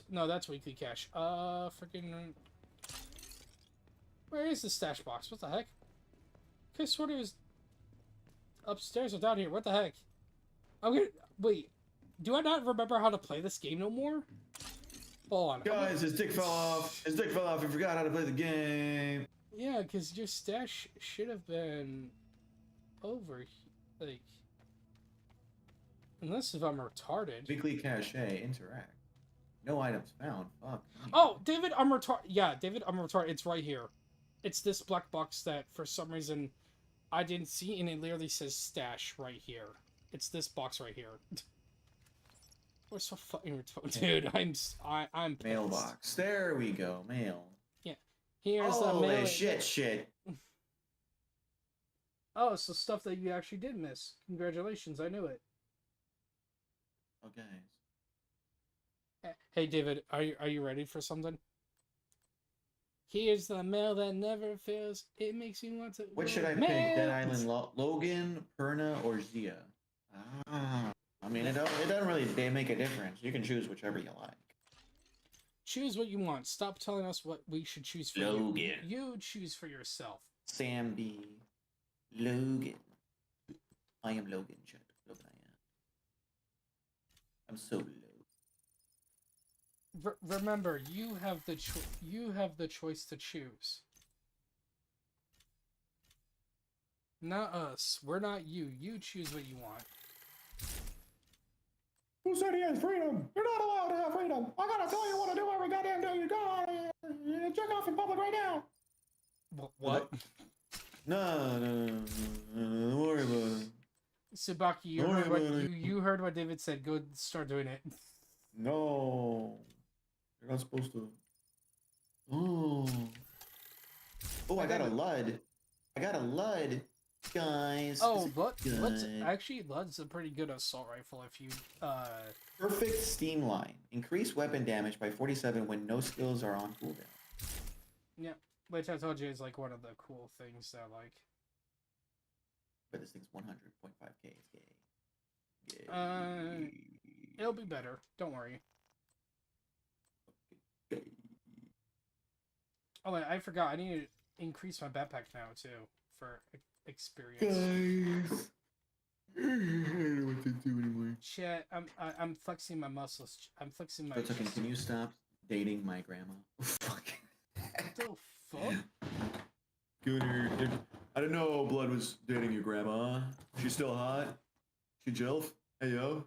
no, that's weekly cash. Freaking. Where is the stash box? What the heck? Okay, sort of is upstairs or down here. What the heck? I'm gonna wait. Do I not remember how to play this game no more? Hold on. Guys, his dick fell off. His dick fell off. He forgot how to play the game. Yeah, because your stash should have been over here. Like, unless if I'm retarded. Weekly cache, interact. No items found. Fuck. Oh, David, I'm retarded. Yeah, David, I'm retarded. It's right here. It's this black box that for some reason I didn't see, and it literally says stash right here. It's this box right here. We're so fucking retarded, dude. I'm pissed. Mailbox. There we go. Mail. Yeah. Here's the mail. mail. Shit. Oh, so stuff that you actually did miss. Congratulations, I knew it. Okay. Hey, David, are you ready for something? Here's the mail that never fails. It makes you want to. What should I pick? Dead Island, Logan, Perna, or Zia? Ah, I mean, it doesn't really make a difference. You can choose whichever you like. Choose what you want. Stop telling us what we should choose for Logan. you. You choose for yourself. Sam B. Logan. I am Logan, chat. Logan, I am. I'm so low. Remember, you have the choice to choose. Not us. We're not you. You choose what you want. Who said he has freedom? You're not allowed to have freedom. I gotta tell you what to do every goddamn day. You go out and check off in public right now. What? No. Don't worry about it. Subaki, you heard what David said. Go start doing it. No. You're not supposed to. Oh, I got a Lud. Guys. Oh, Lud's a pretty good assault rifle if you Perfect steam line. Increase weapon damage by 47 when no skills are on cooldown. Yeah, which I told you is like one of the cool things that like. But this thing's 100.5k. It's gay. It'll be better. Don't worry. Oh, wait, I forgot. I need to increase my backpack now too for experience. Guys, I don't know what to do anymore. Chat, I'm flexing my muscles. I'm flexing my. But okay, can you stop dating my grandma? Fuck. What the fuck? Gunner, I didn't know Blood was dating your grandma. She's still hot. She jilf. Hey yo.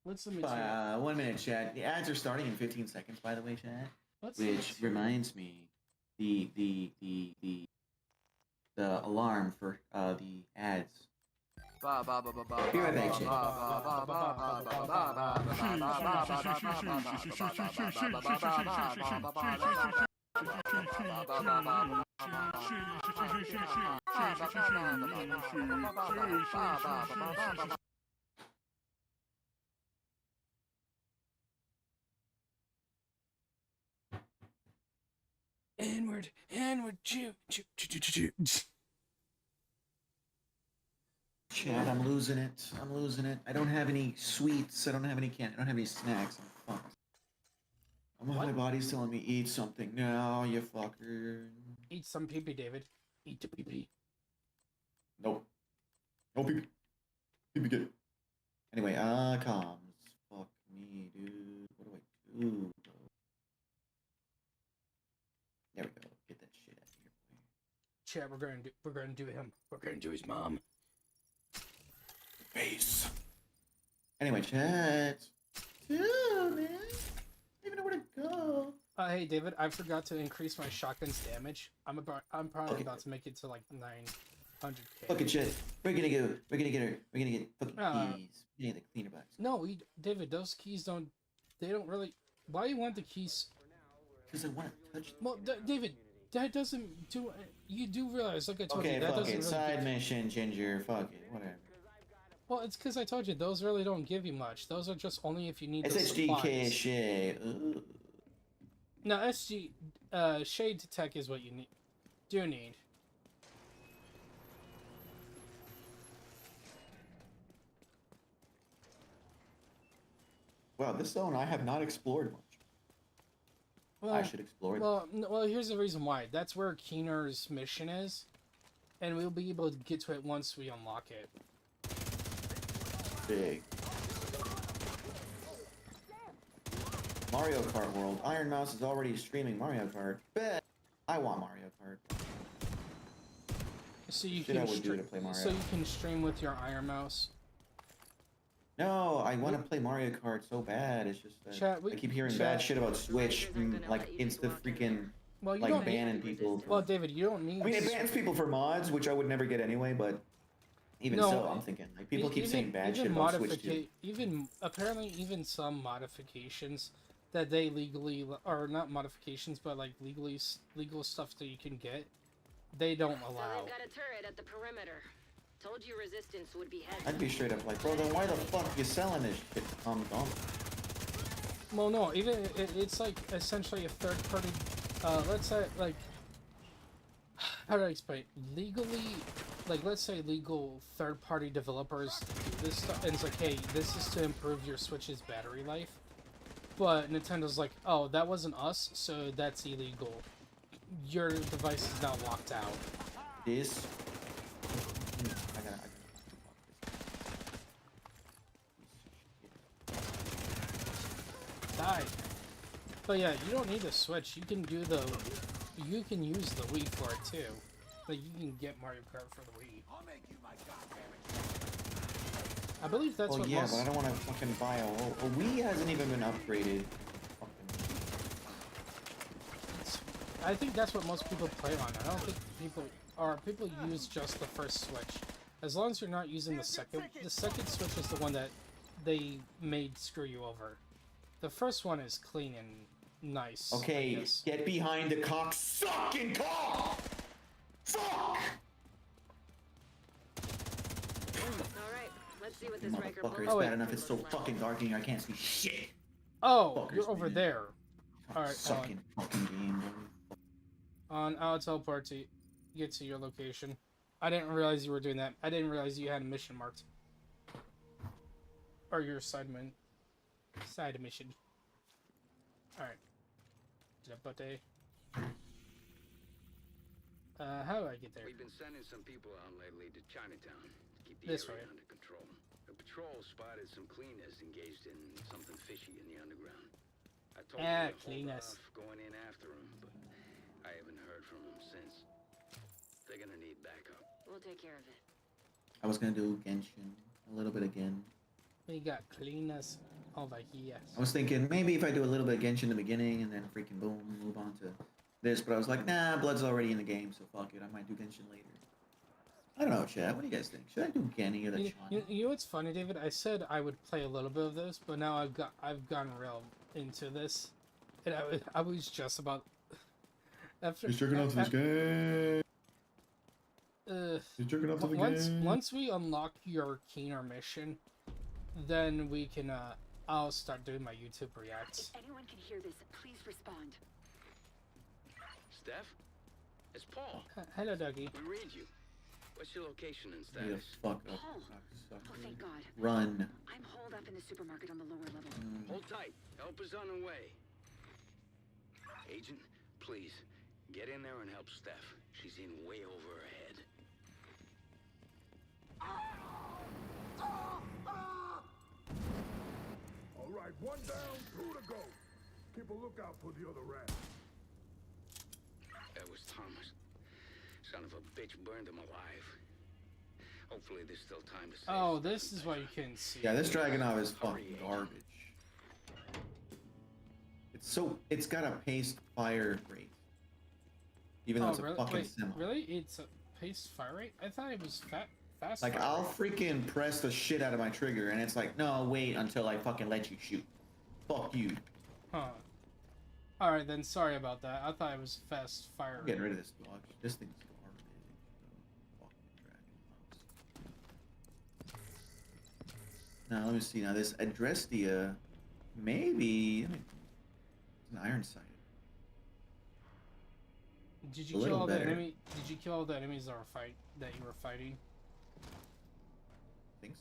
Let's let me 1 minute, chat. The ads are starting in 15 seconds, by the way, chat. Which reminds me, the alarm for the ads. Be right back, chat. Onward, chew. Chat, I'm losing it. I don't have any sweets. I don't have any candy. I don't have any snacks. I'm fucked. My body's telling me eat something now, you fucker. Eat some pee-pee, David. Eat the pee-pee. Nope. No pee-pee. Pee-pee, get it. Anyway, comms. Fuck me, dude. What do I do? There we go. Get that shit out of here. Chat, we're gonna do him. We're gonna do his mom. Face. Anyway, chat. Dude, man. I don't even know where to go. Hey David, I forgot to increase my shotgun's damage. I'm probably about to make it to like 900k. Fucking shit. We're gonna get her. We're gonna get fucking keys. We need the cleaner box. No, David, those keys don't. They don't really. Why you want the keys? Because I want to touch them. Well, David, that doesn't do. You do realize, like I told you, that fuck doesn't it. really Side mission, Ginger. Fuck it. Whatever. Well, it's because I told you those really don't give you much. Those are just only if you need. It's HDK shit. No, SG shade tech is what you need. Do need. Wow, this zone I have not explored much. Well, I should explore it. Well, here's the reason why. That's where Keener's mission is, and we'll be able to get to it once we unlock it. Big. Mario Kart World. Iron Mouse is already streaming Mario Kart. Bet. I want Mario Kart. So you Shit, I would do to play Mario. So you can stream with your Iron Mouse. No, I want to play Mario Kart so bad. It's just that I keep hearing bad shit about Switch, like insta freaking like banning people. Well, David, you don't need. I mean, it bans people for mods, which I would never get anyway. But even so, I'm thinking like people keep saying bad shit about Switch too. Even apparently, some modifications that they legally, or not modifications, but like legal stuff that you can get, they don't allow. So they've got a turret at the perimeter. Told you resistance would be heavy. I'd be straight up like, bro, then why the fuck are you selling this shit? Dumb. Well, no, even it's like essentially a let's say, like, how do I explain? Legally, like, let's say legal third-party developers do this stuff, and it's like, hey, this is to improve your Switch's battery life. But Nintendo's like, oh, that wasn't us, so that's illegal. Your device is now locked out. This. I gotta. Die. But yeah, you don't need a Switch. You can do the. You can use the Wii for it too. Like you can get Mario Kart for the Wii. I believe that's what. Yeah, most... but I don't want to fucking buy a Wii hasn't even been upgraded. I think that's what most people play on. I don't think people use just the first Switch. As long as you're not using the second Switch is the one that they made screw you over. The first one is clean and nice. Okay, get behind the cock-sucking car! Fuck! Alright, let's see what this Riker Motherfucker, it's bad enough it's so fucking dark in here I can't see shit. Oh, Fuckers, you're over man. there. Alright, Sucking fucking game, bro. I'll teleport to get to your location. I didn't realize you were doing that. I didn't realize you had a mission marked. Or your side mission. Alright. How do I get there? We've been sending some people out lately to Chinatown to keep the This area way. under control. The patrol spotted some cleaners engaged in something fishy in the underground. I told them to hold cleaners. off going in after them, but I haven't heard from them since. They're gonna need backup. We'll take care of it. I was gonna do Genshin. A little bit again. We got cleaners over here. I was thinking maybe if I do a little bit of Genshin in the beginning and then freaking boom, move on to this, but I was like, nah, Blood's already in the game, so fuck it. I might do Genshin later. I don't know, Chad. What do you guys think? Should I do Genny or the Chan? You know what's funny, David? I said I would play a little bit of this, but now I've gotten real into this, and I was just about after. He's jerking off to this game. He's jerking off to the game. Once we unlock your Keener mission, then we can I'll start doing my YouTube reacts. If anyone can hear this, please respond. Steph? It's Paul. Hello, Dougie. We read you. What's your location and Need to status? fuck up. Paul. Oh, thank God. Run. I'm holed up in the supermarket on the lower level. Hold tight. Help is on the way. Agent, please, get in there and help Steph. She's in way over her head. All right, one down, two to go. Keep a lookout for the other rat. That was Thomas. Son of a bitch burned him alive. Hopefully there's still time to save. Oh, this is why you couldn't see. Yeah, this Dragonov is fucking garbage. It's got a paced fire rate. Even though it's a fucking semi. Really? It's a paced fire rate? I thought it was fast. Like, fire I'll rate. freaking press the shit out of my trigger, and it's like, no, wait until I fucking let you shoot. Fuck you. Huh. Alright then, sorry about that. I thought it was fast fire I'm rate. getting rid of this dog. This thing's garbage. Fucking Dragonov. Now, let me see. Now, this Adrestia, maybe... It's an iron sight. Did A you kill little all the better. enemy? Did you kill all the enemies that you were fighting? Thanks.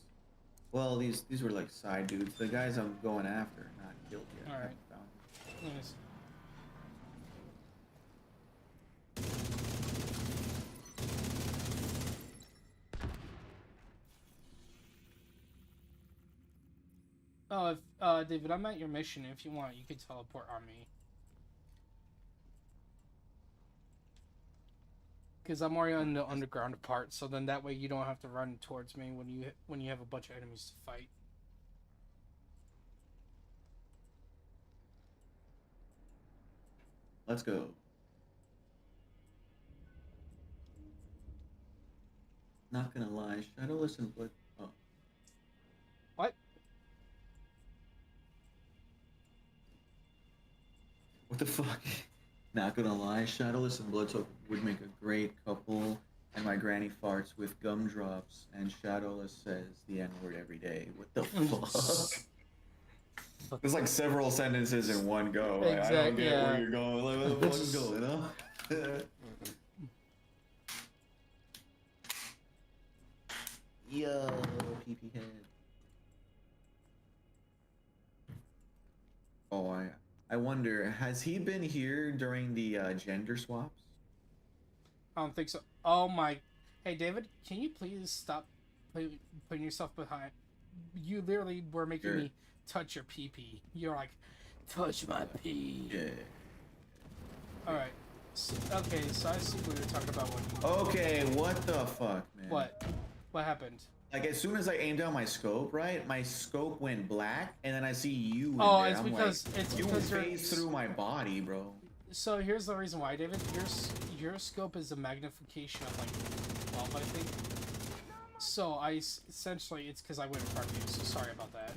Well, these were like side dudes. The guys I'm going after, not killed yet. All right. Haven't found them. Nice. Oh, if David, I'm at your mission. If you want, you could teleport on me. Because I'm already on the underground part, so then that way you don't have to run towards me when you have a bunch of enemies to fight. Let's go. Not gonna lie, Shadowless and Blood. Oh. What? What the fuck? Not gonna lie, Shadowless and Bloodsoak would make a great couple, and my granny farts with gumdrops, and Shadowless says the N-word every day. What the fuck? It's like several sentences in one go. Like, I don't get where you're going. Like, what the fuck is going on? Yo, PP head. Oh, I wonder, has he been here during the gender swaps? I don't think so. Oh my. Hey, David, can you please stop putting yourself behind? You literally were making me touch your pee-pee. You're like, touch my pee. Yeah. Alright. So, okay, so I see what you're talking about. Okay, what the fuck, man? What? What happened? Like, as soon as I aimed down my scope, right? My scope went black, and then I see you in Oh, there. it's because you phased through my body, bro. So here's the reason why, David. Your scope is a magnification of like 12, I think. So essentially it's because I went in front of you. So sorry about that.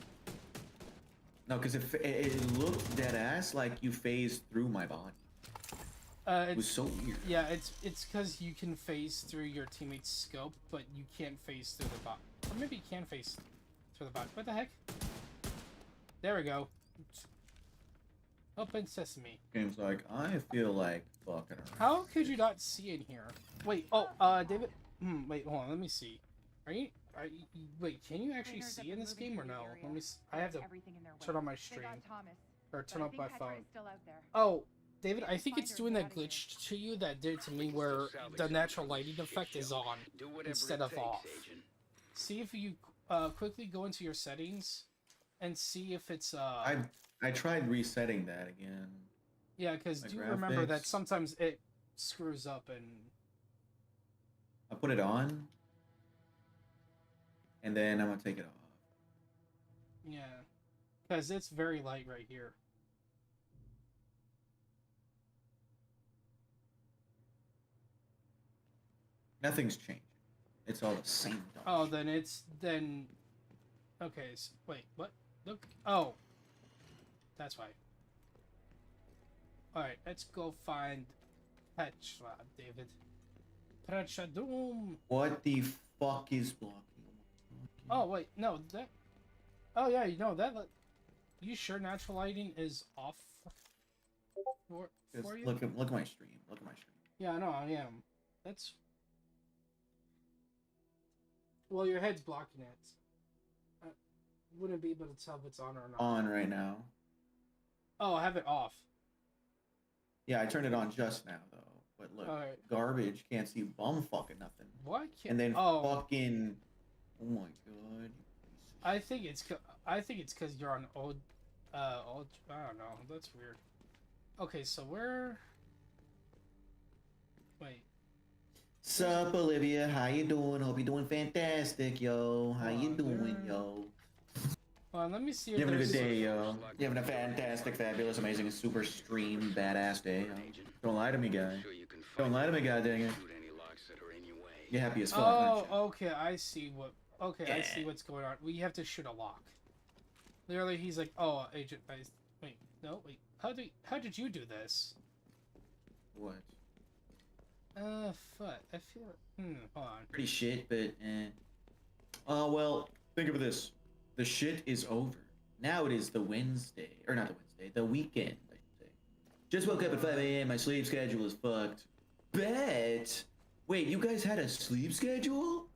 No, because it looked dead ass like you phased through my body. It was so weird. Yeah, it's because you can phase through your teammate's scope, but you can't phase through the bot. Or maybe you can phase through the bot. What the heck? There we go. Open sesame. Game's like, I feel like fucking around. How could you not see in here? Wait, David. Wait, hold on. Let me see. Wait, can you actually see in this game or no? Let me. I have to turn on my stream or turn up my phone. Oh, David, I think it's doing that glitch to you that did to me, where the natural lighting effect is on instead of off. See if you quickly go into your settings and see if it's I tried resetting that again. Yeah, because do remember that sometimes it screws up and. I put it on. And then I'm gonna take it off. Yeah, because it's very light right here. Nothing's changing. It's all the same. Oh, then. Okay, so, wait, what? Look. Oh, that's why. All right, let's go find Petra, David. Petra Doom. What the fuck is blocking? Oh wait, no that. Oh yeah, you know that. You sure natural lighting is off for you? Look at my stream. Look at my stream. Yeah, I know. I am. That's. Well, your head's blocking it. I wouldn't be able to tell if it's on or not. On right now. Oh, I have it off. Yeah, I turned it on just now though. But look, garbage. Can't see bum fucking nothing. Why can't? And then fucking. Oh my god. I think it's because you're on old. I don't know. That's weird. Okay, so where? Wait. Sup, Olivia? How you doing? Hope you're doing fantastic, yo. How you doing, yo? Well, let me see. You having a good day, yo? You having a fantastic, fabulous, amazing, super stream, badass day? Yo? Don't lie to me, guy. Don't lie to me, guy. Dang it. You're happy as fuck. Oh, okay. I see what. Okay, yeah. I see what's going on. We have to shoot a lock. Literally, he's like, "Oh, Agent, wait, no, wait. How did you do this?" What? Fuck. I feel. Hold on. Pretty shit, but well, think of this. The shit is over. Now it is the Wednesday, or not the Wednesday, the weekend, I should say. Just woke up at 5 a.m. My sleep schedule is fucked. Bet. Wait, you guys had a sleep schedule?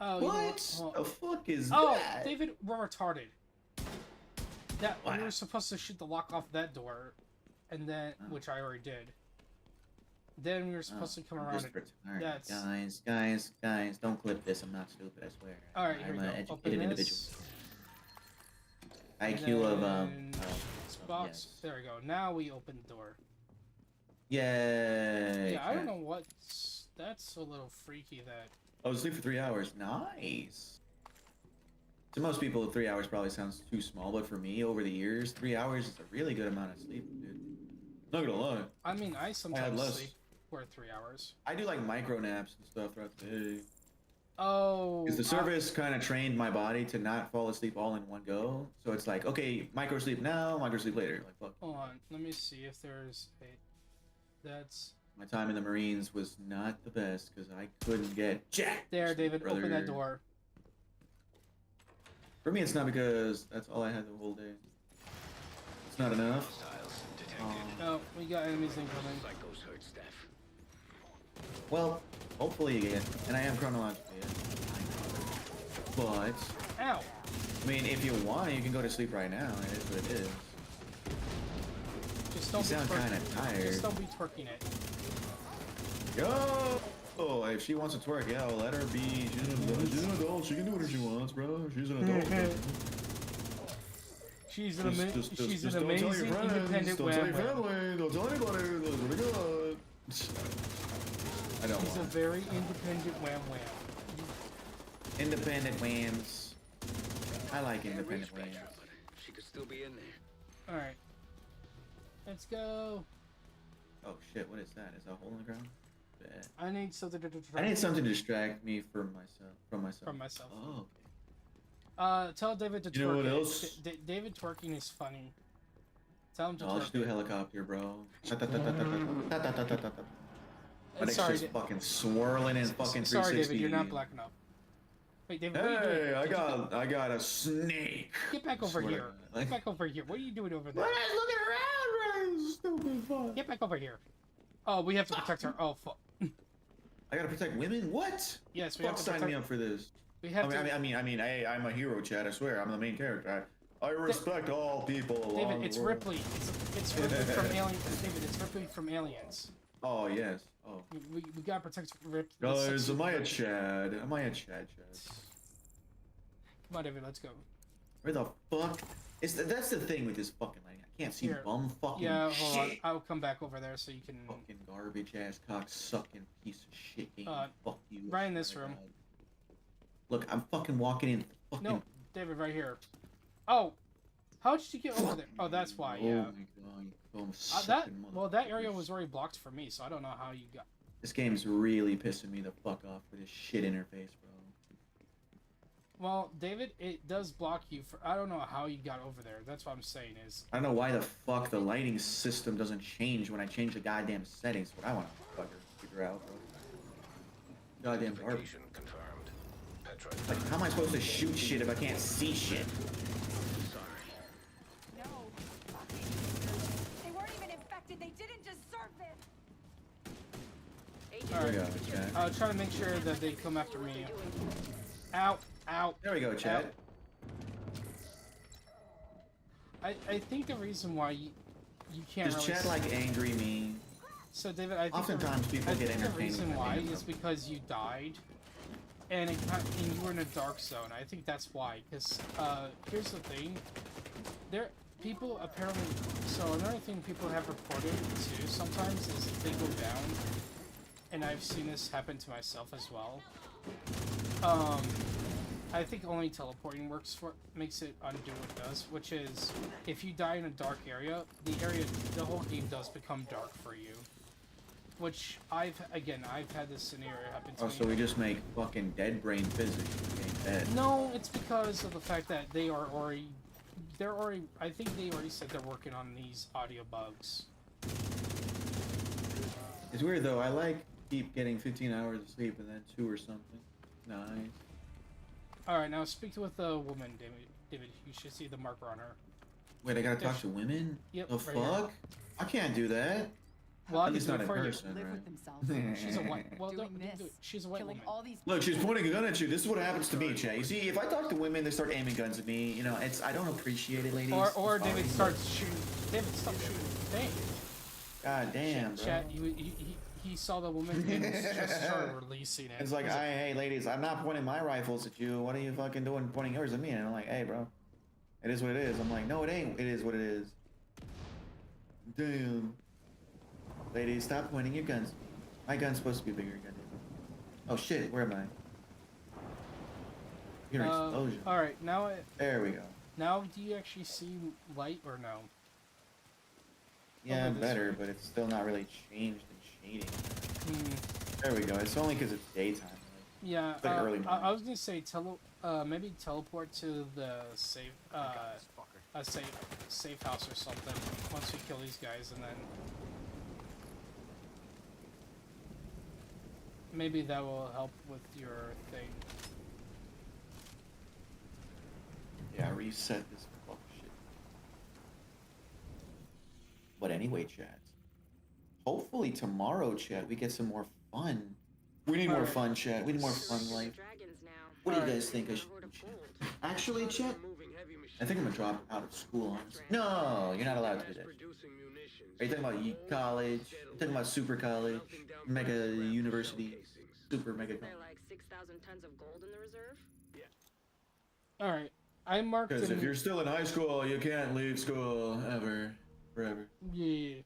Oh, what the fuck is that? Oh, David, we're retarded. We were supposed to shoot the lock off that door, and then which I already did. Then we were supposed to come around. Alright, guys, don't clip this. I'm not stupid, I swear. All right, here I'm we an go. educated individual. IQ of Xbox. yes. There we go. Now we open the door. Yay! Yeah, I don't know what's. That's a little freaky. That. Oh, sleep for 3 hours. Nice. To most people, 3 hours probably sounds too small, but for me, over the years, 3 hours is a really good amount of sleep, dude. Not gonna lie. I mean, I sometimes sleep for 3 hours. I do like micro naps and stuff throughout the day. Oh. Because the service kind of trained my body to not fall asleep all in one go. So it's like, okay, micro sleep now, micro sleep later. Like, fuck. Hold on. Let me see if there's a. That's. My time in the Marines was not the best because I couldn't get jack. There, David, open that door. For me, it's not because that's all I had the whole day. not enough. Oh, we got enemies incoming. Well, hopefully you get. And I am chronologically. But. Ow! I mean, if you want, you can go to sleep right now. It is what it is. Just don't you sound kind of tired. Just don't be twerking it. Yo! Oh, if she wants to twerk, yeah, well, let her be. She's an adult. She can do whatever she wants, bro. She's an adult. She's an amazing independent Don't tell your family. Don't tell anybody. That's really good. I don't She's a very independent wham. Independent whams. I like independent whams. She could still be in there. Alright. Let's go. Oh shit, what is that? Is that a hole in the ground? Bad. I need something to distract I need something to distract me from myself. Oh, okay. Tell David to twerk. You know what else? David twerking is funny. Tell him to I'll twerk. just do a helicopter, bro. My dick's Sorry, just fucking swirling in fucking 360. Sorry, David, you're not black enough. Wait, David, what are you doing? Hey, I got a snake. Get back over here. Get back over here. What are you doing over there? What is looking around, stupid fuck? Get back over here. Oh, we have to protect her. Oh, fuck. I gotta protect women? What? Yes, we have to sign me up for this. We have to. I mean, I'm a hero, Chad. I swear, I'm the main character. I respect all people. David, it's Ripley. It's Ripley from Aliens. David, it's Ripley from Aliens. Oh yes. Oh. We gotta protect Ripley. Guys, am I a Chad? Am I a Chad? Come on, David, let's go. Where the fuck? That's the thing with this fucking lighting. I can't see bum fucking hold on. shit. I'll come back over there so you can. Fucking garbage ass cock sucking piece of shit game. Fuck you. Right in this room. Look, I'm fucking walking in. Fucking... No, David, right here. Oh, how did you get over there? Oh, that's why. Yeah. Oh my god, that area was already blocked for me, so I don't know how you got. This game's really pissing me the fuck off with this shit interface, bro. Well, David, it does block you for. I don't know how you got over there. That's what I'm saying is. I don't know why the fuck the lighting system doesn't change when I change the goddamn settings. What I want to fucking figure out, bro. Goddamn garbage. Like, how am I supposed to shoot shit if I can't see shit? No. They weren't even infected. They didn't deserve it. Alright. I'll try to make sure that they come after me. Ow. Ow. There we go, Chad. I think the reason why you can't. Does Chad like angry me? So David, I think oftentimes people get entertained. The reason why is because you died, and you were in a dark zone. I think that's why. Because here's the thing, people apparently. So another thing people have reported too sometimes is if they go down, and I've seen this happen to myself as well. I think only teleporting makes it undo what it does, which is if you die in a dark area, the whole game does become dark for you. Which I've had this scenario happen to me. Oh, so we just make fucking dead brain physics dead. No, it's because of the fact that I think they already said they're working on these audio bugs. It's weird though, I keep getting 15 hours of sleep and then 2 or something. Nice. Alright, now speak with the woman, David. You should see the marker on her. Wait, I gotta talk to women? Yep. The right fuck? here. I can't do that. Well, At least not in person, live right? with themselves. She's a white. Well, Doing this, she's a white woman. all these Look, she's pointing a gun at you. This is what happens to me, Chad. You see, if I talk to women, they start aiming guns at me. You know, I don't appreciate it, ladies. Or David starts shooting. David, stop shooting. Dang. God damn, bro. Chad, he saw the woman and just started releasing it. It's like, hey, ladies, I'm not pointing my rifles at you. What are you fucking doing pointing yours at me? And I'm like, hey, bro, it is what it is. I'm like, no, it ain't. It is what it is. Damn. Ladies, stop pointing your guns. My gun's supposed to be bigger. Oh shit, where am I? You're an explosion. Alright, now there we go. Now do you actually see light or no? Yeah, better, but it's still not really changed in shading. There we go. It's only because it's daytime. Yeah, it's like early morning. I was gonna say maybe teleport to the safe safe house or something once we kill these guys, and then maybe that will help with your thing. Yeah, reset this fuck But anyway, chat. Hopefully tomorrow, chat, we get some more fun. We need more fun, chat. We need more fun life. What do you guys think I should do, chat? Actually, chat, I think I'm gonna drop out of school, honestly. No, you're not allowed to do that. Are you talking about college? You're talking about super college? Mega university? Super mega college? There like 6,000 tons of gold in the reserve? Alright. I marked Because if you're still in high school, you can't leave school ever. Forever. Yeah.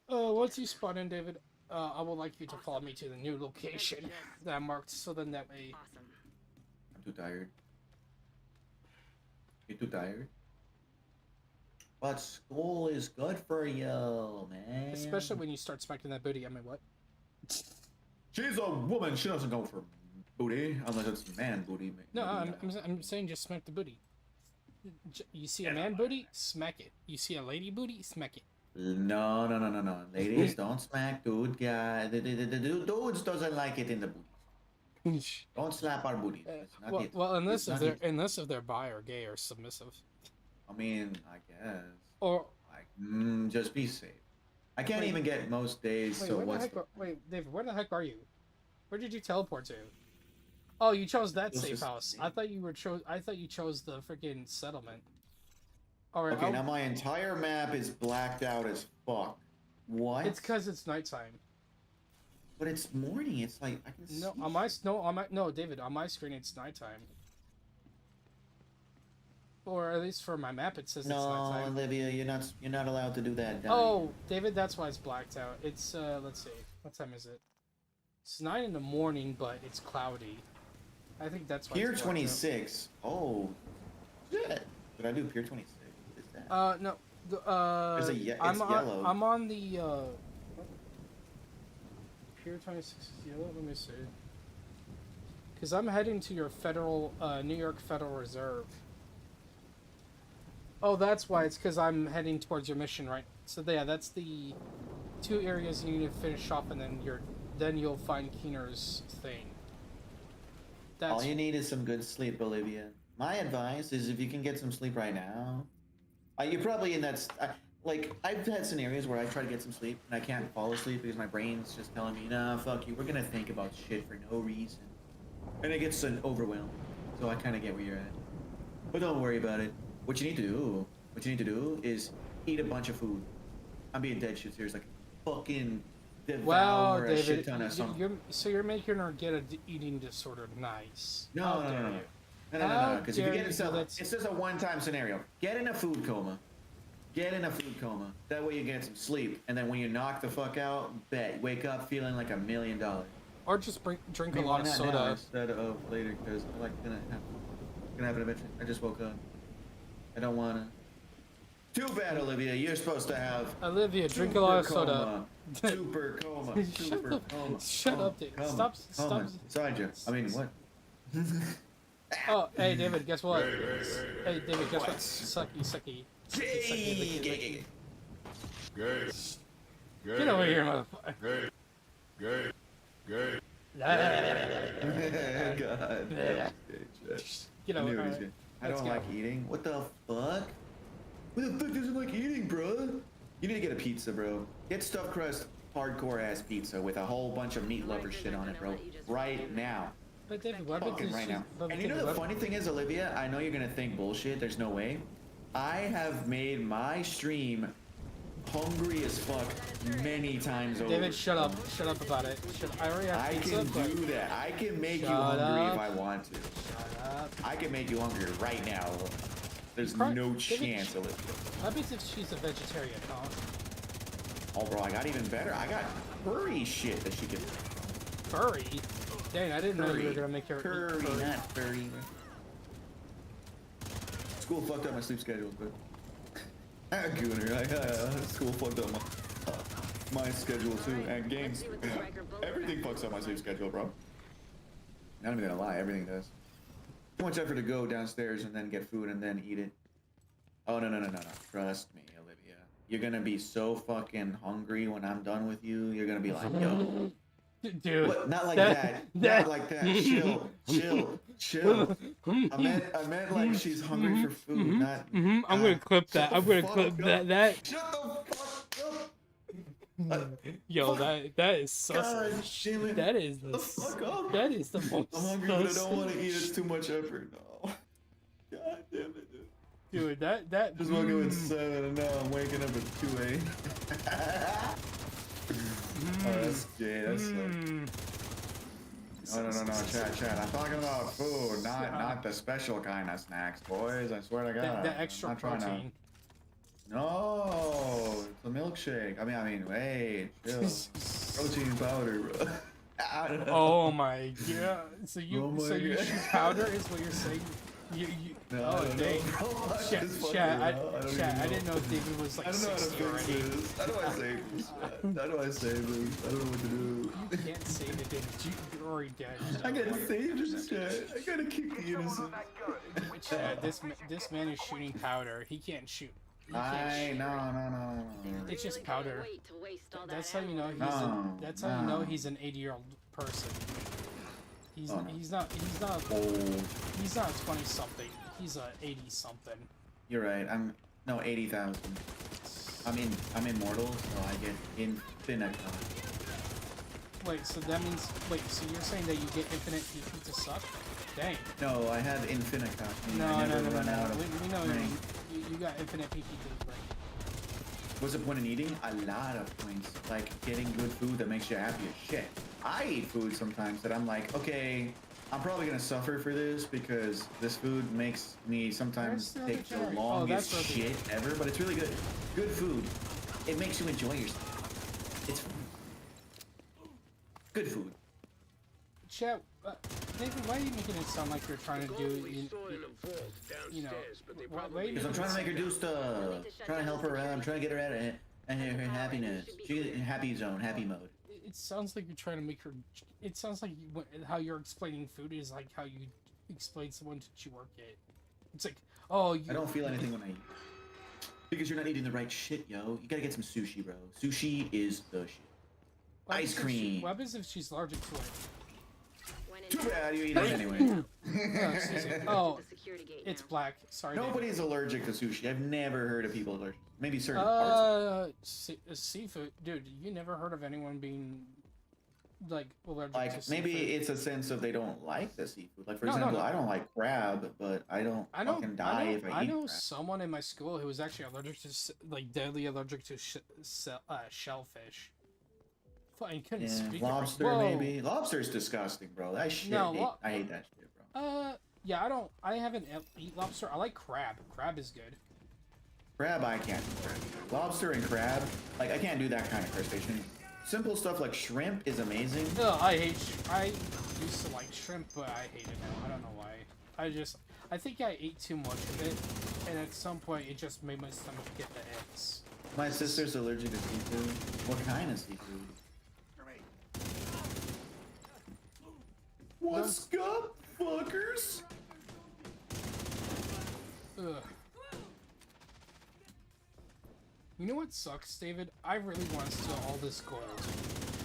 Once you spawn in, David, I would like you to follow me to the new location that I marked, so then that way... I'm too tired. You're too tired? But school is good for you, man. Especially when you start smacking that booty. I mean, what? She's a woman. She doesn't go for booty unless it's man booty. No, I'm saying just smack the booty. You see a man booty, smack it. You see a lady booty, smack it. No. Ladies, don't smack dude guy. The dudes doesn't like it in the booty. Don't slap our booty. Well, unless if they're bi or gay or submissive. I mean, I guess. Or like, just be safe. I can't even get most days. So what's? Wait, David, where the heck are you? Where did you teleport to? Oh, you chose that safe house. I thought you chose the freaking settlement. All right. Okay, now my entire map is blacked out as fuck. What? It's because it's nighttime. But it's morning. It's like I can see. No, David, on my screen it's nighttime. Or at least for my map it says it's nighttime. No, Olivia, you're not allowed to do that. Oh, David, that's why it's blacked out. It's let's see, what time is it? It's 9 in the morning, but it's cloudy. I think that's why. Pier 26. Oh, shit. Did I do Pier 26? What is that? No. It's yellow. I'm on the Pier 26 is yellow. Let me see. Because I'm heading to your New York Federal Reserve. Oh, that's why. It's because I'm heading towards your mission, right? So yeah, that's the 2 areas you need to finish off, and then you'll find Keener's thing. All you need is some good sleep, Olivia. My advice is if you can get some sleep right now. You're probably in that. Like, I've had scenarios where I try to get some sleep and I can't fall asleep because my brain's just telling me, nah, fuck you, we're gonna think about shit for no reason. And it gets overwhelmed. So I kind of get where you're at. But don't worry about it. What you need to do is eat a bunch of food. I'm being dead shit serious. Like, fucking devour a shit ton of something. So you're making her get an eating disorder. Nice. No. Because if you get yourself, it's just a one-time scenario. Get in a food coma. That way you get some sleep, and then when you knock the fuck out, wake up feeling like $1 million. Or just drink a lot of soda. Now instead of later, because I'm like gonna happen eventually. I just woke up. I don't wanna. Too bad, Olivia. You're supposed to have. Olivia, drink a lot of soda. Super coma. Shut up, Dave. Stop. Sorry, Joe. I mean, what? Oh, hey, David, guess what? Hey, David, guess what? Sucky. Gay. Get over here, motherfucker. Gay. God. Get over here. I don't like eating. What the fuck? Who the fuck doesn't like eating, bro? You need to get a pizza, bro. Get stuffed crust, hardcore ass pizza with a whole bunch of meat lover shit on it, bro. Right now. But David, right now. And you know the funny thing is, Olivia, I know you're gonna think bullshit. There's no way. I have made my stream hungry as fuck many times over. David, shut up about it. I already have pizza. I can do that. I can make you hungry if I want to. Shut up. I can make you hungry right now. There's no chance, Olivia. How about if she's a vegetarian, huh? Oh, bro, I got even better. I got furry shit that she can. Furry? Dang, I didn't know you were gonna make her curry, not furry. School fucked up my sleep schedule, but school fucked up my schedule too, and games. Everything fucks up my sleep schedule, bro. Not even gonna lie, everything does. Too much effort to go downstairs and then get food and then eat it. Oh no. Trust me, Olivia. You're gonna be so fucking hungry when I'm done with you. You're gonna be like, yo. Dude. What? Not like that. Not like that. Chill. Chill. I meant like she's hungry for food, not. I'm gonna clip that. I'm gonna clip that. Shut the fuck up. Yo, that is sus. God, damn it. That is the fuck up. That is the most. I'm hungry, but I don't want to eat. It's too much effort. No. God damn it, dude. Dude, that. Just woke up at 7 and now I'm waking up at 2 a.m. Oh, that's gay. That's No, chat. I'm talking about food, not the special kind of snacks, boys. I swear to God. The extra I'm not trying protein. No, it's a milkshake. I mean, wait, chill. Protein powder, bro. Oh my god. So you God. shoot powder is what you're saying? No, oh dang. Chat, I didn't know David was like I don't know how to 60 fix already. this. How do I save this? How do I save this? I don't know what to do. You can't save it, David. You're already dead. I gotta save this chat. I gotta keep the innocent. Chat, this man is shooting powder. He can't shoot. No. It's just powder. That's how you know he's that's how you know he's an 80-year-old person. He's not 20 something. He's a 80 something. You're right. I'm 80,000. I'm immortal, so I get infinite. Wait, so that means so you're saying that you get infinite PP to suck? Dang. No, I have infinite. No. We know ring. you got infinite PP to ring. What's the point in eating? A lot of points. Like getting good food that makes you happy as shit. I eat food sometimes that I'm like, okay, I'm probably gonna suffer for this because this food makes me sometimes take the longest shit ever, but it's really good. Good food. It makes you enjoy yourself. It's good food. Chat, Nathan, why are you making it sound like you're trying to do, Because I'm trying to make her do stuff. Trying to help her out. I'm trying to get her out of it. And her happiness. She's in happy zone, happy mode. It sounds like you're trying to make her. It sounds like how you're explaining food is like how you explain someone that you work at. It's like, oh, I don't feel anything when I eat. Because you're not eating the right shit, yo. You gotta get some sushi, bro. Sushi is the shit. Ice cream. What happens if she's allergic to it? Too bad, you eat it anyway. Oh, it's black. Sorry. Nobody's allergic to sushi. I've never heard of people allergic. Maybe certain parts. Seafood, dude. You never heard of anyone being like allergic like to maybe seafood? it's a sense of they don't like the seafood. Like for example, I don't like crab, but I don't fucking die if I eat I know crab. someone in my school who was actually allergic to deadly allergic to shellfish. Fine, couldn't speak. Lobster maybe. Lobster's disgusting, bro. That shit. I hate that shit, bro. Yeah, I haven't eat lobster. I like crab. Crab is good. Crab, I can't do crab. Lobster and crab, like I can't do that kind of crustacean. Simple stuff like shrimp is amazing. I used to like shrimp, but I hate it now. I don't know why. I think I ate too much of it, and at some point it just made my stomach get the icks. My sister's allergic to seafood. What kind of seafood? What's up, fuckers? Ugh. You know what sucks, David? I really want to steal all this gold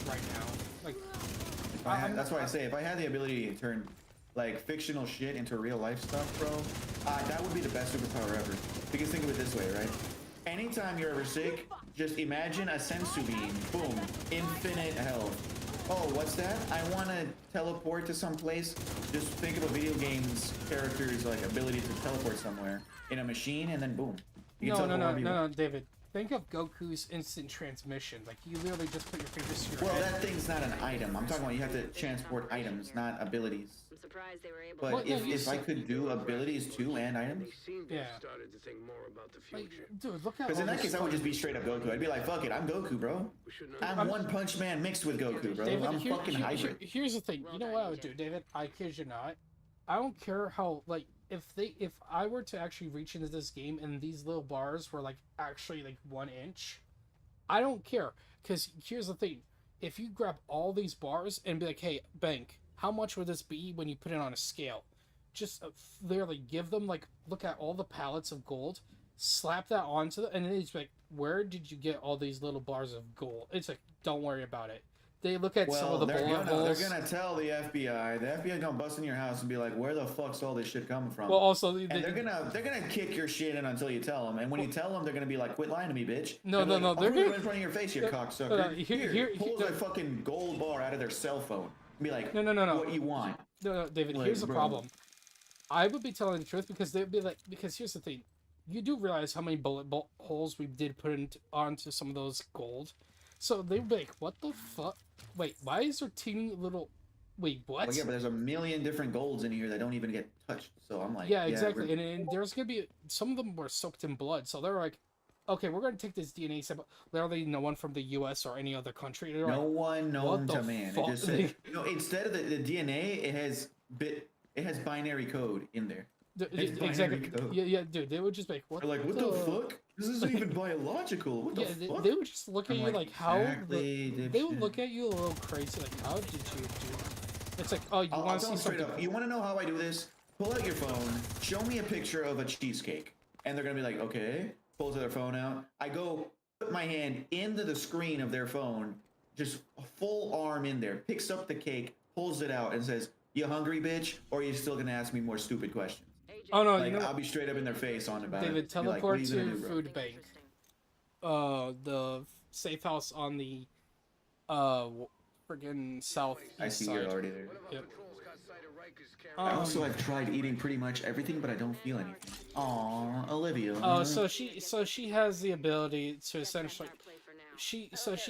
right now. Like, that's why I say if I had the ability to turn like fictional shit into real life stuff, bro, that would be the best superpower ever. Because think of it this way, right? Anytime you're ever sick, just imagine a sensu beam. Boom, infinite health. Oh, what's that? I want to teleport to some place. Just think of a video game's character's like ability to teleport somewhere in a machine, and then boom. No, David. Think of Goku's instant transmission. Like, you literally just put your fingers to your head. Well, that thing's not an item. I'm talking about you have to transport items, not abilities. I'm surprised they were able But if I could do abilities too and items, yeah. Started to think more about the future. Dude, look at because in that case I would just be straight up Goku. I'd be like, fuck it, I'm Goku, bro. I'm One Punch Man mixed with Goku, bro. David, I'm fucking hybrid. Here's the thing. You know what I would do, David? I kid you not. I don't care how, like, if I were to actually reach into this game and these little bars were like actually like 1 inch, I don't care. Because here's the thing. If you grab all these bars and be like, hey, Bank, how much would this be when you put it on a scale? Just literally give them, like, look at all the pallets of gold, slap that onto them, and then it's like, where did you get all these little bars of gold? It's like, don't worry about it. they look at some of the bullet holes. They're gonna tell the FBI. The FBI gonna bust in your house and be like, "Where the fuck's all this shit coming from?" Well, also, and they're gonna kick your shit in until you tell them. And when you tell them, they're gonna be like, "Quit lying to me, bitch." No, they're they're gonna gonna in front of your face, you cocksucker. Here, pulls a fucking gold bar out of their cell phone. And be like, no. What you want? No, David. Like, here's the bro. problem. I would be telling the truth because they'd be like, because here's the thing, you do realize how many bullet holes we did put onto some of those gold. So they'd be like, what the fuck? Wait, why is there teeny little... Wait, what? Well, yeah, but there's a million different golds in here that don't even get touched. So I'm like... Yeah, exactly. And there's going to be... Some of them were soaked in blood. So they're like, okay, we're going to take this DNA sample. Literally no one from the U.S. or any other country. They're no like, one known to man. Fuck? It just said, instead of the DNA, it has binary code in there. Exactly. Code. Yeah, dude. They would just be like, what? They're like, what the fuck? This isn't even biological. What the fuck? They would just look at you like how. Exactly, they would look at you a little crazy, like, how did you do? It's like, oh, you want to see something? Up. You want to know how I do this? Pull out your phone. Show me a picture of a cheesecake, and they're gonna be like, okay. Pulls their phone out. I go put my hand into the screen of their phone, just a full arm in there. Picks up the cake, pulls it out, and says, "You hungry, bitch? Or are you still gonna ask me more stupid questions?" Oh no, like, I'll be straight up in their face on about David, it. teleport to food bank. The safe house on the friggin' south. I see side. you're already there. Yep. I've tried eating pretty much everything, but I don't feel anything. Aw, Olivia. Oh, so she has the ability to essentially. She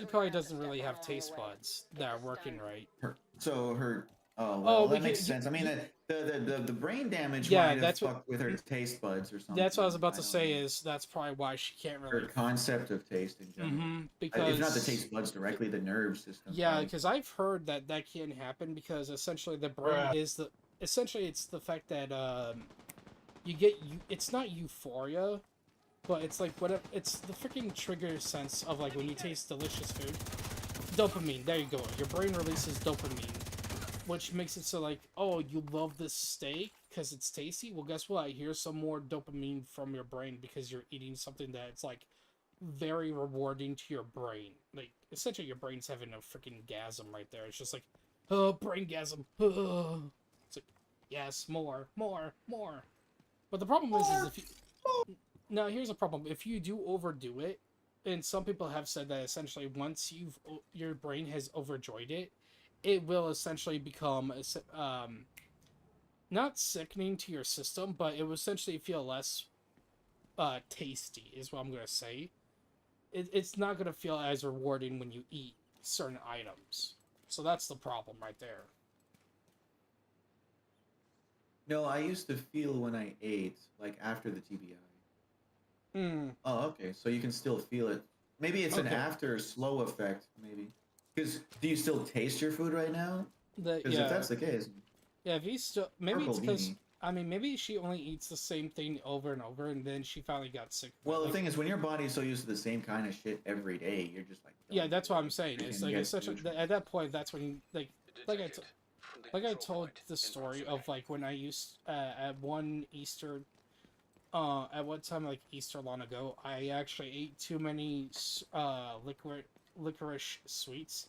probably doesn't really have taste buds that are working right. That makes sense. I mean, the brain damage might have fucked with her taste buds or something. That's what I was about to say. Is that's probably why she can't really. Her concept of taste in general. Because if not the taste buds directly, the nerve system. Yeah, because I've heard that can happen because essentially the brain is the. Essentially, it's the fact that it's not euphoria, but it's like it's the freaking trigger sense of like when you taste delicious food. Dopamine, there you go. Your brain releases dopamine, which makes it so like, oh, you love this steak because it's tasty? Well, guess what? Here's some more dopamine from your brain because you're eating something that's like very rewarding to your brain. Like, essentially your brain's having a freaking gasm right there. It's just like, oh, brain gasm. Oh. It's like, yes, more. But the problem is if you... Now, here's the problem. If you do overdo it, and some people have said that essentially once your brain has overjoyed it, it will essentially become not sickening to your system, but it will essentially feel less tasty, is what I'm going to say. It's not going to feel as rewarding when you eat certain items. So that's the problem right there. No, I used to feel when I ate, like after the TBI. Oh, okay. So you can still feel it. Maybe it's an after slow effect, maybe. Because do you still taste your food right now? Because if that's the case. Yeah, if you still... Maybe it's because... I mean, maybe she only eats the same thing over and over, and then she finally got sick. Well, the thing is, when your body's so used to the same kind of shit every day, you're just like... Yeah, that's what I'm saying. It's like, it's such a... At that point, that's when you... Like I told the story of, like, when I used... at one Easter... at one time, like, Easter long ago, I actually ate too many licorice sweets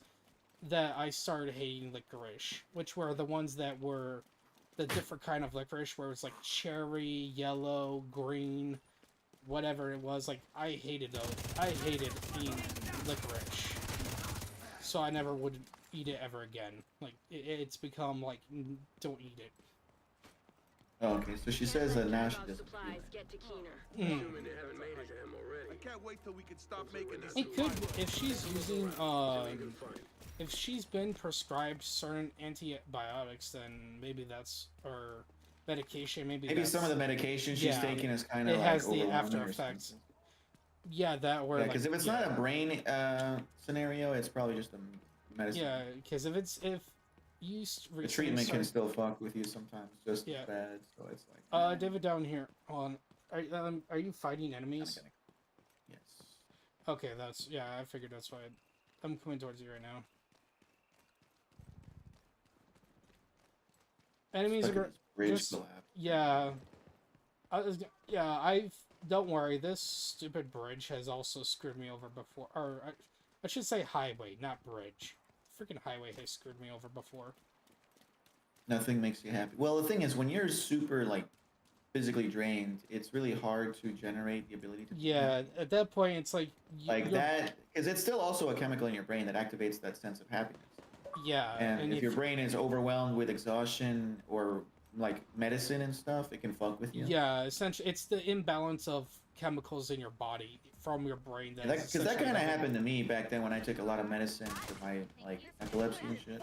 that I started hating licorice, which were the ones that were the different kind of licorice, where it was like cherry, yellow, green, whatever it was. Like, I hated those. I hated eating licorice, so I never would eat it ever again. Like, it's become like, don't eat it. Oh, okay, so she says that now she doesn't. I can't wait till we can stop making this. It could, if she's using, if she's been prescribed certain antibiotics, then maybe that's, or medication, maybe some of the medication she's taking is kind of it like has the after effects. Yeah, that where. Yeah, because if it's not a brain scenario, it's probably just a medicine. Yeah, because if you the treatment can still fuck with you sometimes, just as bad. So it's like. David, down here. Hold on. Are you fighting enemies? Yes. Okay, I figured that's why. I'm coming towards you right now. Enemies are just, yeah. Don't worry. This stupid bridge has also screwed me over before. Or I should say highway, not bridge. freaking highway has screwed me over before. Nothing makes you happy. Well, the thing is, when you're super like physically drained, it's really hard to generate the ability to. Yeah, at that point, it's like that, because it's still also a chemical in your brain that activates that sense of happiness. Yeah, and if your brain is overwhelmed with exhaustion or like medicine and stuff, it can fuck with you. Yeah, essentially, it's the imbalance of chemicals in your body from your brain. Because that kind of happened to me back then when I took a lot of medicine for my like epilepsy and shit.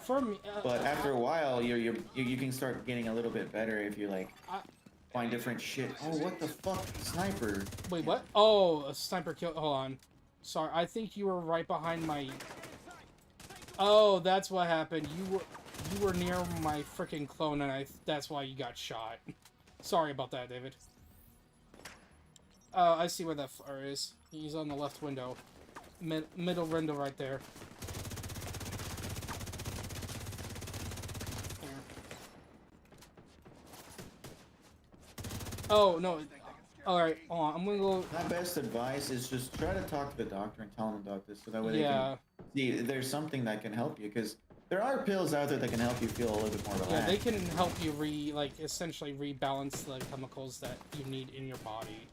For me, but after a while, you can start getting a little bit better if you like find different shit. Oh, what the fuck, sniper? Wait, what? Oh, a sniper kill. Hold on, sorry. I think you were right behind my. Oh, that's what happened. You were near my freaking clone, and that's why you got shot. Sorry about that, David. I see where that flare is. He's on the left window, middle window right there. Oh, no. Alright, hold on. I'm gonna go... My best advice is just try to talk to the doctor and tell him about this so that way they can see there's something that can help you, because there are pills out there that can help you feel a little bit more relaxed. Yeah, they can help you essentially rebalance the chemicals that you need in your body.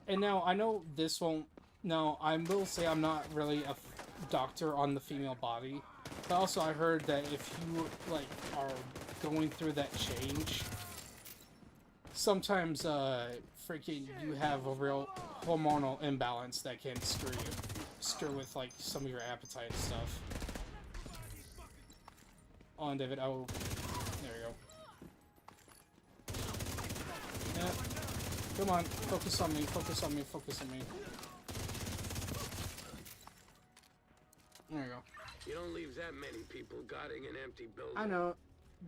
And now, I know this won't... Now, I will say I'm not really a doctor on the female body, but also I heard that if you, like, are going through that change... Sometimes, freaking, you have a real hormonal imbalance that can screw with, like, some of your appetite and stuff. On David, oh, there you go. Yeah, come on, focus on me, focus on me, focus on me. There you go. You don't leave that many people guarding an empty building. I know,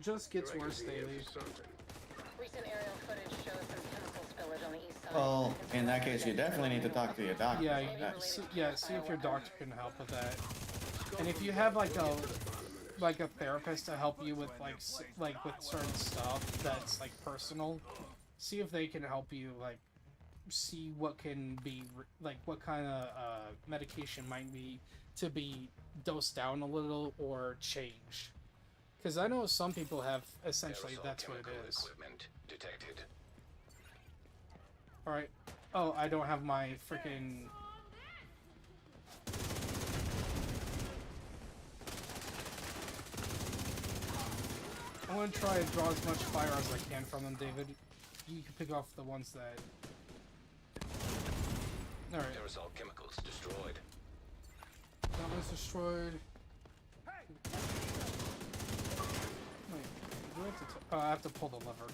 just gets worse daily. Recent aerial footage shows some chemical spillage on the east side. Well, in that case, you definitely need to talk to your doctor. Yeah, see if your doctor can help with that. And if you have like a therapist to help you with like with certain stuff that's like personal, see if they can help you like see what can be like what kind of medication might be to be dosed down a little or changed. Because I know some people have, essentially, that's what it is. Alright. Oh, I don't have my freaking... I'm gonna try to draw as much fire as I can from them, David. You can pick off the ones that... Alright. Aerosol chemicals destroyed. That was destroyed. I have to pull the lever.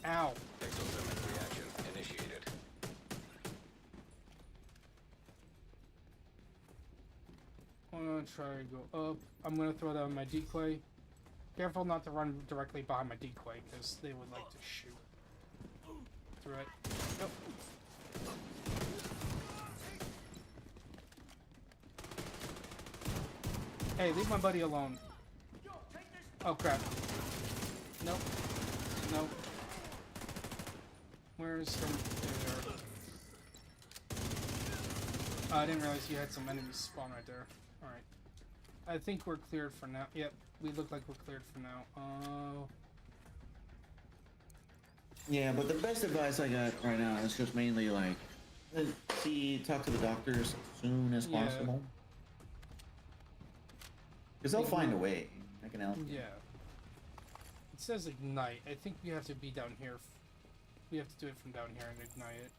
Ow. Exothermic reaction initiated. I'm gonna try to go up. I'm gonna throw down my decoy. Careful not to run directly behind my decoy, because they would like to shoot through it. Nope. Hey, leave my buddy alone. Oh crap. Nope. Nope. Where's some... There. I didn't realize you had some enemies spawn right there. Alright. I think we're cleared for now. Yep, we look like we're cleared for now. Yeah, but the best advice I got right now is just mainly like, talk to the doctors as soon as possible. Because they'll find a way. I can help. Yeah. It says ignite. I think we have to be down here. We have to do it from down here and ignite it.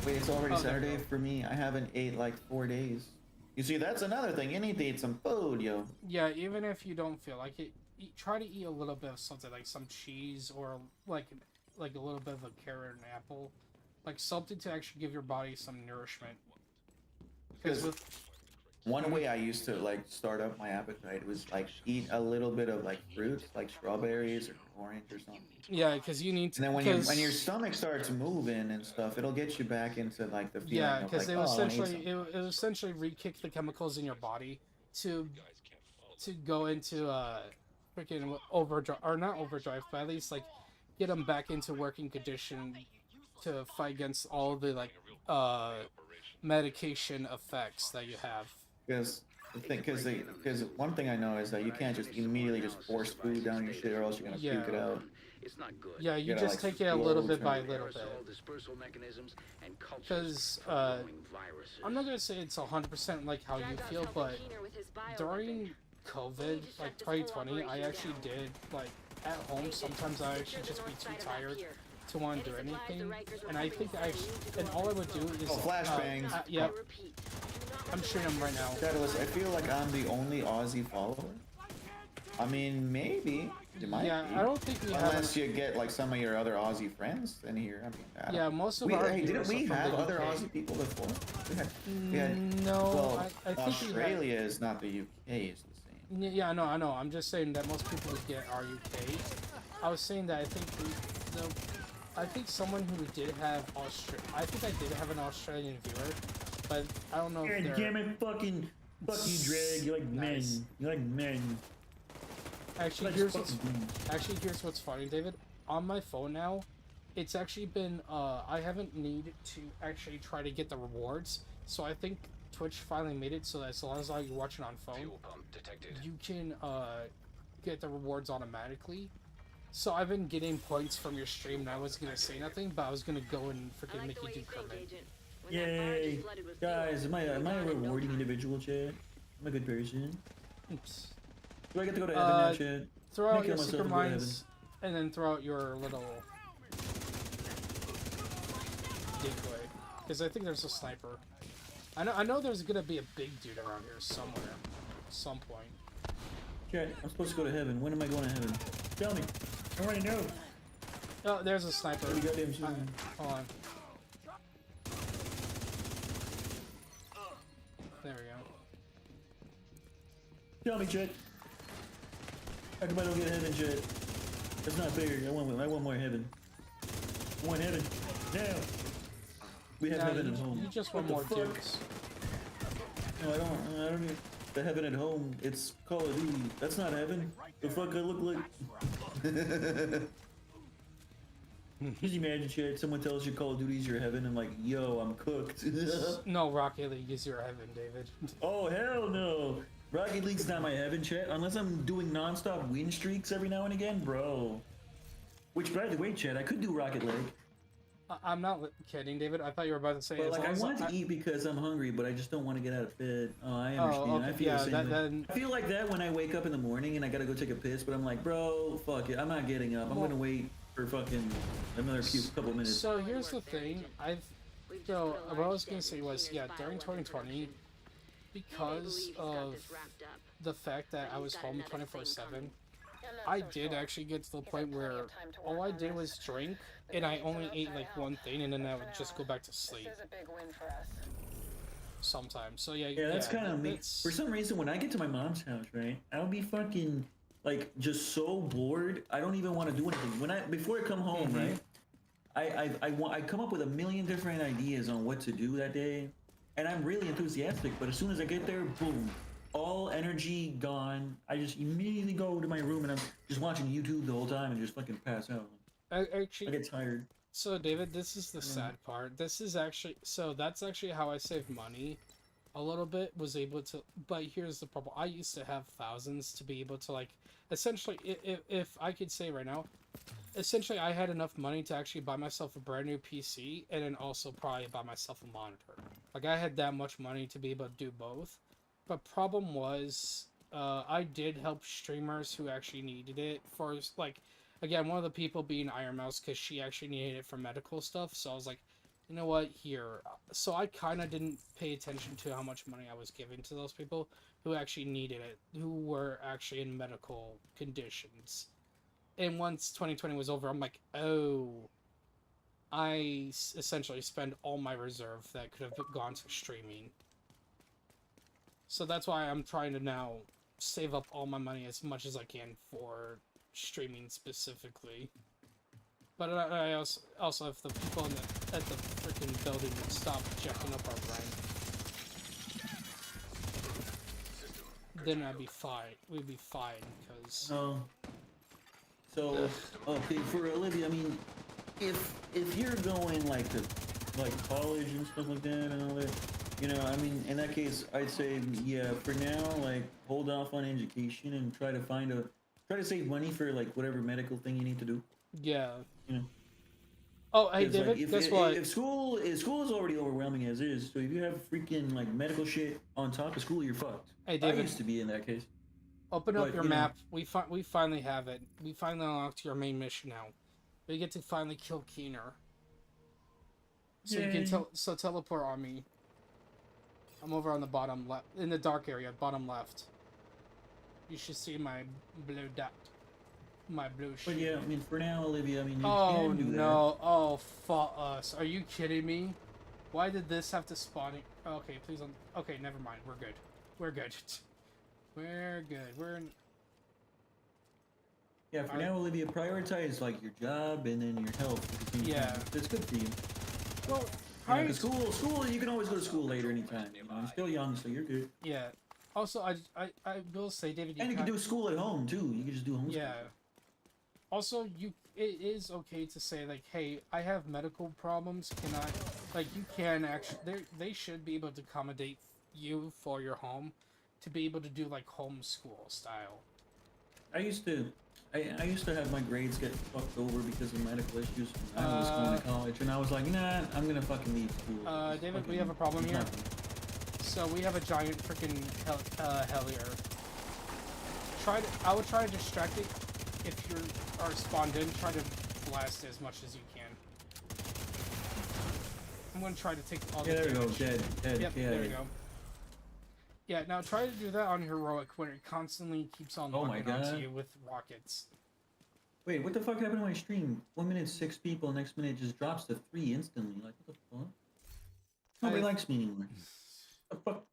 Wait, it's already Saturday for me. I haven't ate like 4 days. You see, that's another thing. You need to eat some food, yo. Yeah, even if you don't feel like it, try to eat a little bit of something like some cheese or like a little bit of a carrot and apple, like something to actually give your body some nourishment. Because one way I used to like start up my appetite was like eat a little bit of like fruits, like strawberries or orange or something. Yeah, because you need to. And then when your stomach starts moving and stuff, it'll get you back into like the feeling. Yeah, because like, it essentially re-kick the chemicals in your body to go into freaking overdrive, or not overdrive, but at least like get them back into working condition to fight against all the like medication effects that you have. Because The thing, because one thing I know is that you can't just immediately just force food down your shit, or else you're gonna puke it out. It's not good. Yeah, you gotta, just like, take it a little slow bit by turn. little bit. Aerosol dispersal mechanisms and cultures Because for growing viruses. I'm not gonna say it's 100% like how you feel, but during COVID, like 2020, I actually did like at home. Sometimes I actually just be too tired to want to do anything, and I think and all I would do is flashbang. Yep. I'm shooting him right now. Catalyst, I feel like I'm the only Aussie follower. I mean, maybe. It might be. I don't think we have. Unless you get like some of your other Aussie friends in here. I mean, yeah, most of our didn't we viewers are have from the other UK. Aussie people before? We had No, well, I think Australia is not the UK. It's the same. Yeah, I know. I'm just saying that most people we get are UK. I was saying that I think someone who did have I think I did have an Australian viewer, but I don't know if they're... Damn it, fuck you, Drag. You like men. You like men. Actually, here's what's funny, David. On my phone now, it's actually been, I haven't needed to actually try to get the rewards, so I think Twitch finally made it so that as long as you're watching on phone, you can, get the rewards automatically. So I've been getting points from your stream, and I wasn't gonna say nothing, but I was gonna go and freaking make you do Kermit. Yay! Guys, am I a rewarding individual, Chad? I'm a good person. Oops. Do I get to go to heaven now, Chad? Throw out your secret mines, and then throw out your little decoy. Because I think there's a sniper. I know there's gonna be a big dude around here somewhere, at some point. Chad, I'm supposed to go to heaven. When am I going to heaven? Tell me. I already know. Oh, there's a sniper. Hold on. There we go. Tell me, Chad. How come I don't get heaven, Chad? That's not fair. I want more heaven. I want heaven. Now. We have heaven at home. You just want more dudes. No, I don't need the heaven at home. It's Call of Duty. That's not heaven. The fuck I look like. Just imagine, Chad, someone tells you Call of Duty's your heaven, and like, yo, I'm cooked. No, Rocket League is your heaven, David. Oh, hell no. Rocket League's not my heaven, Chad. Unless I'm doing non-stop win streaks every now and again, bro. Which, by the way, Chad, I could do Rocket League. I'm not kidding, David. I thought you were about to say. But like, I want to eat because I'm hungry, but I just don't want to get out of bed. Oh, I understand. Okay. I feel the same way. I feel like that when I wake up in the morning and I gotta go take a piss, but I'm like, bro, fuck it. I'm not getting up. I'm gonna wait for fucking another couple minutes. So here's the thing. What I was gonna say was, yeah, during 2020, because of the fact that I was home 24/7, I did actually get to the point where all I did was drink, and I only ate like one thing, and then I would just go back to sleep. Sometimes. So yeah, that's kind of me. For some reason, when I get to my mom's house, right, I'll be fucking like just so bored. I don't even want to do anything. Before I come home, right, I come up with a million different ideas on what to do that day, and I'm really enthusiastic. But as soon as I get there, boom. All energy gone. I just immediately go to my room and I'm just watching YouTube the whole time and just fucking pass out. I get tired. So David, this is the sad part. That's actually how I saved money a little bit, was able to, but here's the problem. I used to have thousands to be able to, like, essentially, if I could say right now, essentially I had enough money to actually buy myself a brand new PC and then also probably buy myself a monitor. Like, I had that much money to be able to do both. But problem was, I did help streamers who actually needed it for, like, again, one of the people being Iron Mouse, because she actually needed it for medical stuff. So I was like, you know what, here. So I kind of didn't pay attention to how much money I was giving to those people who actually needed it, who were actually in medical conditions. And once 2020 was over, I'm like, oh, I essentially spent all my reserve that could have gone to streaming. So that's why I'm trying to now save up all my money as much as I can for streaming specifically. But I also if the people at the freaking building would stop jacking up our rank, then I'd be fine. We'd be fine, because... No. So, okay, for Olivia, I mean, if you're going, like, to, like, college and stuff like that and all that, You know, I mean, in that case, I'd say, yeah, for now, like, hold off on education and try to save money for, like, whatever medical thing you need to do. Yeah. You know? Oh, hey, 'Cause, David, like, guess what? If school is already overwhelming as is, so if you have freaking, like, medical shit on top of school, you're fucked. Hey, David. I used to be in that case. Open up your map. We finally have it. We finally unlocked your main mission now. We get to finally kill Keener. So you can teleport on me. I'm over on the bottom left, in the dark area, bottom left. You should see my blue dot. My blue shit. But yeah, I mean, for now, Olivia, I mean, you oh can do no! Oh, fuck us! Are you kidding me? Why did this have to spawn? Okay, please don't. Okay, never mind. We're good. We're good. We're good. We're in. Yeah, for now, Olivia, prioritize like your job and then your health. Yeah, that's good for you. Well, you know, school, you can always go to school later anytime. You know, I'm still young, so you're good. Yeah. Also, I will say, David, and you can do school at home too. You can just do homeschool. Yeah. Also, it is okay to say like, hey, I have medical problems. Can I, like, you can actually, they should be able to accommodate you for your home, to be able to do like homeschool style. I used to have my grades get fucked over because of medical issues when I was going to college, and I was like, nah, I'm gonna fucking leave school. David, we have a problem here. So we have a giant freaking Hellier. I would try to distract it if you are spawned in. Try to blast it as much as you can. I'm gonna try to take all the damage. There we go, dead. Yep, there we go. Yeah, now try to do that on Heroic when it constantly keeps on looking onto you with rockets. Wait, what the fuck happened to my stream? 1 minute 6 people, next minute it just drops to 3 instantly. Like, what the fuck? Nobody likes me anymore. What the fuck?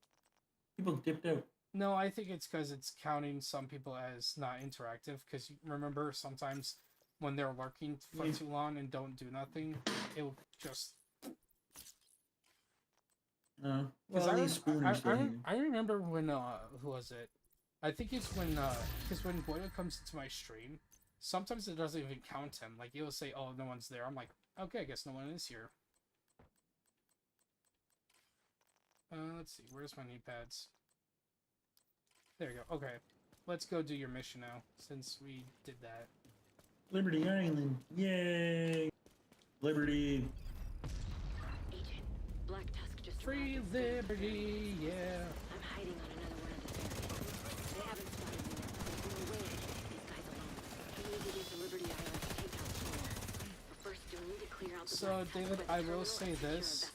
People dipped out. No, I think it's because it's counting some people as not interactive. Because remember, sometimes when they're lurking for too long and don't do nothing, it will just... well, at least Spooner's still here. I remember when, who was it? I think it's when, because when Boyle comes into my stream, sometimes it doesn't even count him. Like, it'll say, oh, no one's there. I'm like, okay, I guess no one is here. Let's see, where's my knee pads? There you go, okay. Let's go do your mission now, since we did that. Liberty Island, yay! Liberty! Agent, Black Tusk just Free Liberty, yeah! I'm hiding on another one of the ferries. They haven't spotted me yet, but there's no way I can leave these guys alone. I need to get to Liberty Island to take out Sawyer. But first, you'll need to clear out the So, David, I will say this.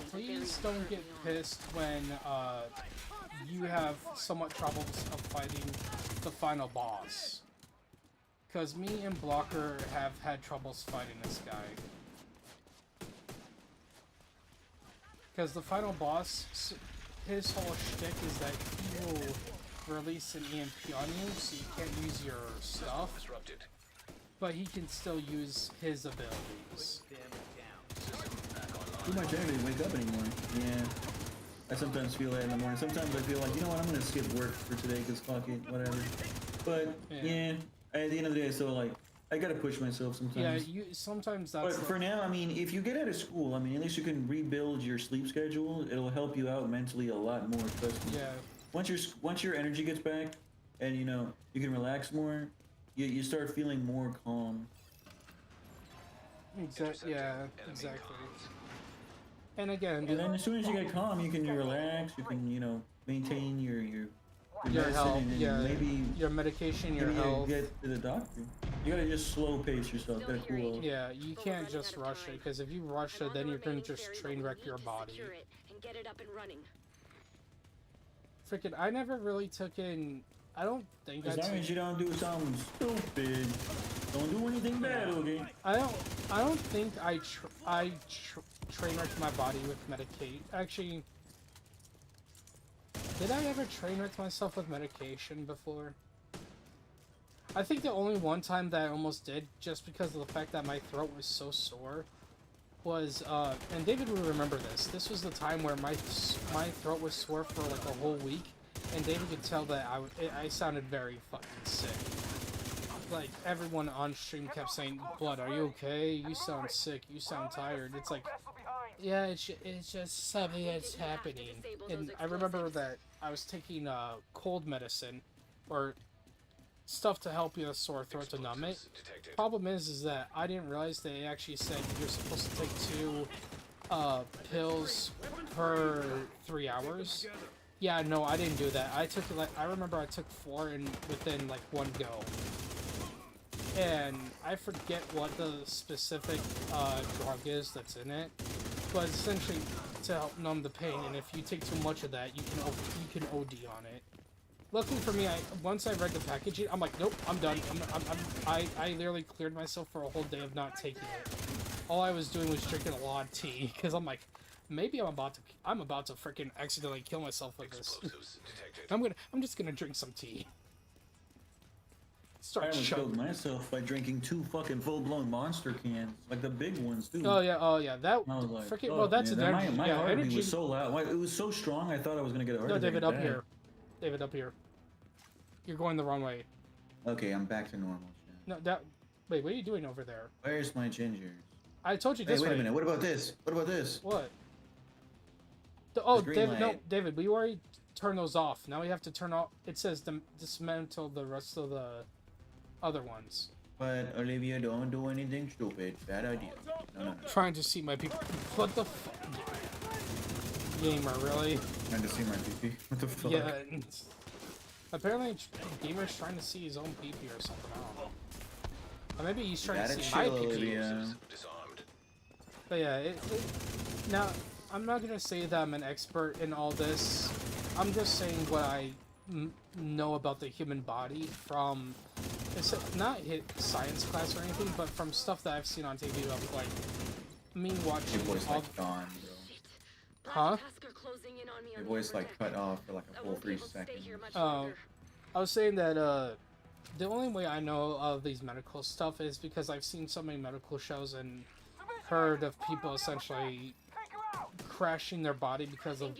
Please don't get pissed when you have somewhat troubles of fighting the final boss. Because me and Blocker have had troubles fighting this guy. Because the final boss, his whole shtick is that he will release an EMP on you, so you can't use your stuff. But he can still use his abilities. Too much energy to wake up anymore. Yeah. I sometimes feel that in the morning. Sometimes I feel like, you know what, I'm gonna skip work for today because fuck it, whatever. But, yeah, at the end of the day, so like, I gotta push myself sometimes. Yeah, sometimes that's... But for now, I mean, if you get out of school, I mean, at least you can rebuild your sleep schedule. It'll help you out mentally a lot more, trust me. Yeah. Once your energy gets back, and, you know, you can relax more, you start feeling more calm. Exactly. Yeah, exactly. And again, and then as soon as you get calm, you can relax. You can, you know, maintain your health, and maybe your medication, your health. Get to the doctor. You gotta just slow pace yourself. Gotta cool off. Yeah, you can't just rush it because if you rush it, then you're gonna just train wreck your body. And get it up and running. Freaking, I never really took in. I don't think. As long as you don't do something stupid, don't do anything bad, okay? I don't think I train wrecked my body with Medicaid. Actually, did I ever train wreck myself with medication before? I think the only one time that I almost did, just because of the fact that my throat was so sore, was, and David will remember this. This was the time where my throat was sore for like a whole week, and David could tell that I sounded very fucking sick. Like, everyone on stream kept saying, Blood, are you okay? You sound sick. You sound tired. It's like, Yeah, it's just something that's happening. And I remember that I was taking cold medicine, or stuff to help you with a sore throat to numb it. Problem is that I didn't realize they actually said you're supposed to take 2 pills per 3 hours. Yeah, no, I didn't do that. I took I remember I took 4 within like 1 go. And I forget what the specific drug is that's in it, but essentially to help numb the pain. And if you take too much of that, you can OD on it. Luckily for me, once I read the packaging, I'm like, nope, I'm done. I literally cleared myself for a whole day of not taking it. All I was doing was drinking a lot of tea, because I'm like, maybe I'm about to freaking accidentally kill myself with this. I'm just gonna drink some tea. I almost killed myself by drinking 2 fucking full-blown Monster cans, like the big ones, too. Oh yeah, that I was like, freaking. Well, that's an energy. My Yeah, heartbeat energy was so loud. It was so strong. I thought I was gonna get a heart attack. No, David, up here. David, up here. You're going the wrong way. Okay, I'm back to normal. No, that. Wait, what are you doing over there? Where's my gingers? I told you Hey, this way. wait a minute. What about this? What about this? What? Oh, green David, no, light. David, we already turned those off. Now we have to turn off. It says dismantle the rest of the other ones. But Olivia, don't do anything stupid. Bad idea. No. Trying to see my people. What the fuck? Gamer, really? Trying to see my PP. What the fuck? Yeah. Apparently, Gamer's trying to see his own PP or something. I don't know. Or maybe he's trying to see my PP. But yeah, now I'm not gonna say that I'm an expert in all this. I'm just saying what I know about the human body from. It's not hit science class or anything, but from stuff that I've seen on TV of like me watching. Your voice all like gone, bro. Huh? Your voice like cut off for like a full 3 seconds. I was saying that the only way I know of these medical stuff is because I've seen so many medical shows and heard of people essentially crashing their body because of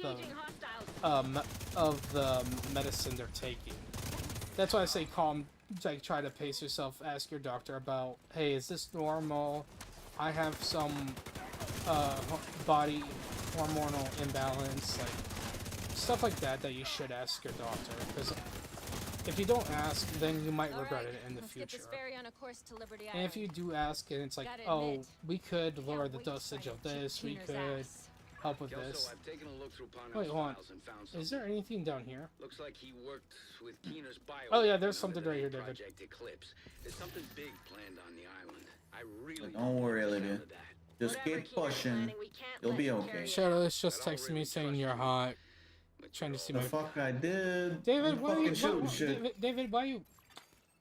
the medicine they're taking. That's why I say calm. Like, try to pace yourself. Ask your doctor about, hey, is this normal? I have some body hormonal imbalance, like stuff like that you should ask your doctor, because if you don't ask, then you might regret it in the future. And if you do ask and it's like, oh, we could lower the dosage of this, we could help with this. Wait, hold on. Is there anything down here? Looks like he worked with Keener's bio. Oh yeah, there's something right here, David. Eclipse. There's something big planned on the island. I really Don't worry, Olivia. Just keep pushing. You'll be okay. Shadowless just texted me saying you're hot. Trying to see my. Fuck, I did. David, why are you shooting shit? David, why you?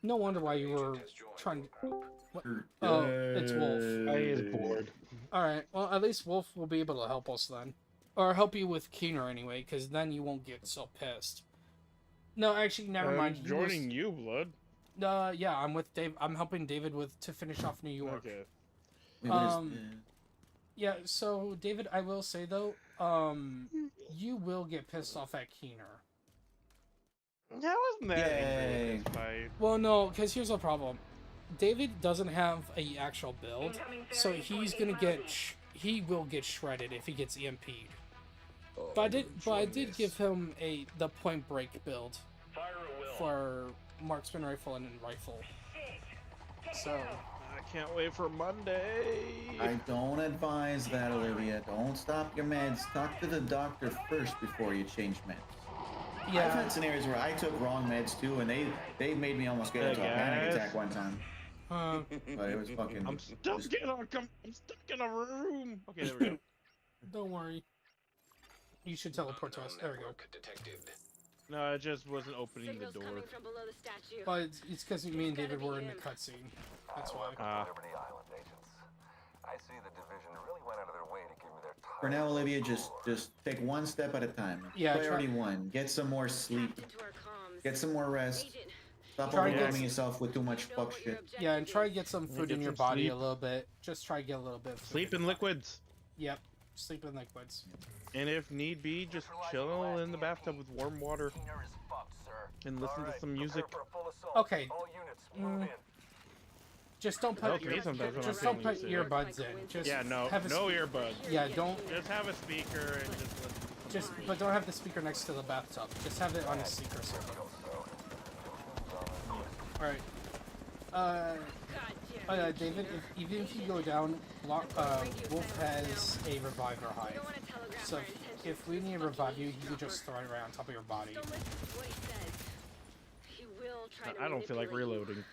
No wonder why you were trying to. What? Oh, it's Wolf. I is bored. All right. Well, at least Wolf will be able to help us then, or help you with Keener anyway, because then you won't get so pissed. No, actually, never mind. Joining you, Blood. Yeah, I'm with Dave. I'm helping David to finish off New York. Okay. Yeah. So, David, I will say though, you will get pissed off at Keener. That wasn't that angry at this fight. Well, no, because here's the problem. David doesn't have a actual build, so he's gonna he will get shredded if he gets EMP'd. But I did give him the Point Break build for marksman rifle and rifle. So I can't wait for Monday. I don't advise that, Olivia. Don't stop your meds. Talk to the doctor first before you change meds. Yeah. I've had scenarios where I took wrong meds too, and they made me almost get into a panic attack one time. But it was fucking. I'm stuck in a room. Okay, there we go. Don't worry. You should teleport to us. There we go. No, I just wasn't opening the door. But it's because me and David were in the cutscene. That's why. Liberty Island agents. I see the division really went out of their way to give me their time. For now, Olivia, just take one step at a time. Yeah. Priority 1: get some more sleep. Get some more rest. Stop overwhelming yourself with too much fuck shit. Yeah, and try to get some food in your body a little bit. Just try to get a little bit of food. Sleep in liquids. Yep, sleep in liquids. And if need be, just chill in the bathtub with warm water and listen to some music. Okay. Just don't put just don't put earbuds in. Just no have a earbuds. Yeah, don't just have a speaker and just but don't have the speaker next to the bathtub. Just have it on a speaker circle. All right. David, even if you go down, Wolf has a reviver hive. So if we need to revive you, you can just throw it right on top of your body. I don't feel like reloading.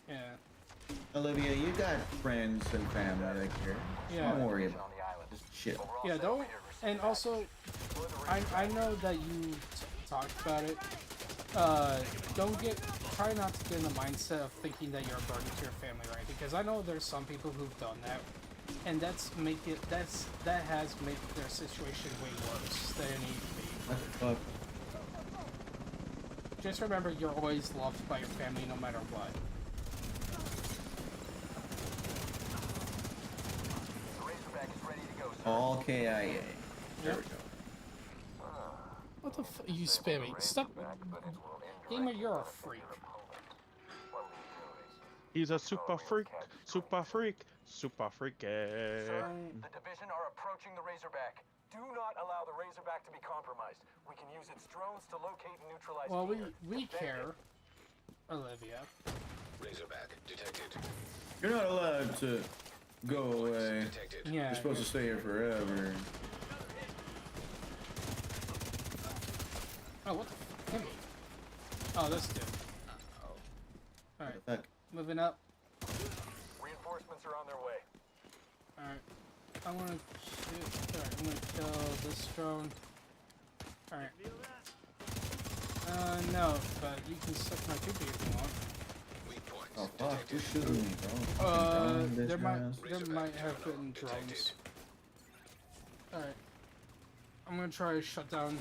Yeah. Olivia, you got friends and family like here. Yeah. Don't worry about just shit. Yeah, don't. And also, I know that you talked about it. Try not to get in the mindset of thinking that you're a burden to your family, right? Because I know there's some people who've done that, and that has made their situation way worse than it needs to be. What the fuck? Just remember, you're always loved by your family, no matter what. All KIA. There we go. What the f- you spamming? Stop. Gamer, you're a freak. He's a super freak, super freak, super freaky. Sir, the division are approaching the Razorback. Do not allow the Razorback to be compromised. We can use its drones to locate and neutralize. Well, we care, Olivia. Razorback detected. You're not allowed to go away. Yeah. You're supposed to stay here forever. Oh, what the f- hit me. Oh, this dude. Alright. Moving up. Reinforcements are on their way. Alright. I'm gonna kill this drone. Alright. No, but you can suck my poopy if you want. Oh fuck, who's shooting me, bro? There might have been drones. Alright. I'm gonna try to shut down.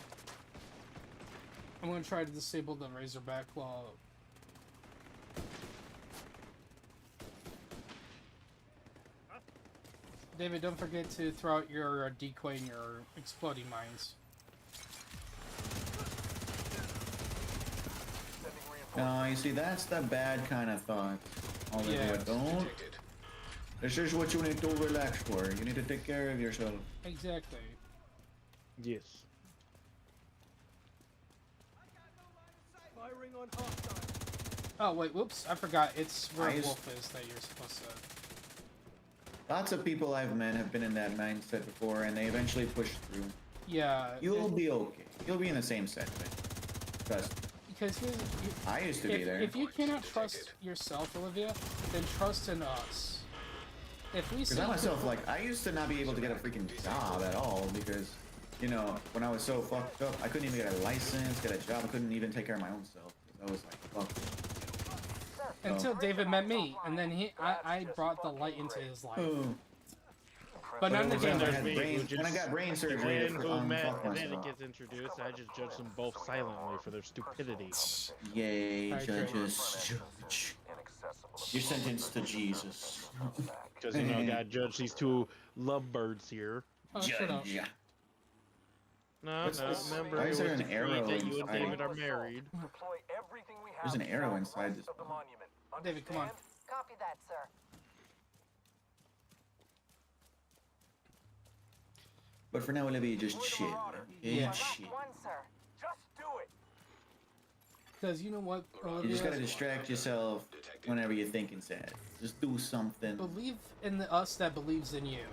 I'm gonna try to disable the Razorback while. David, don't forget to throw out your decoy and your exploding mines. No, you see, that's the bad kind of thought. Olivia, don't. This is what you need to relax for. You need to take care of yourself. Exactly. Yes. Firing on hostile. Oh wait, whoops! I forgot. It's where Wolf is that you're supposed to. Lots of people I've met have been in that mindset before, and they eventually push through. Yeah. You'll be okay. You'll be in the same segment. Trust me. Because I used to be there. If you cannot trust yourself, Olivia, then trust in us. If we. Because I myself, like, I used to not be able to get a freaking job at all because, you know, when I was so fucked up, I couldn't even get a license, get a job. I couldn't even take care of my own self. I was like, fuck. Until David met me, and then I brought the light into his life. But none of when I got brain surgery, who met and then it gets introduced, I just judge them both silently for their stupidity. Yay, judges, judge. You're sentenced to Jesus. Because, you know, I gotta judge these two lovebirds here. Oh, judge. No, remember, why is there it was an arrow that you and inside? David are married. There's an arrow inside this. David, come on. Copy that, sir. But for now, Olivia, just chill. Yeah. Chill. One, sir. Just do it. Because you know what, Olivia? You just gotta distract yourself whenever you're thinking sad. Just do something. Believe in us that believes in you.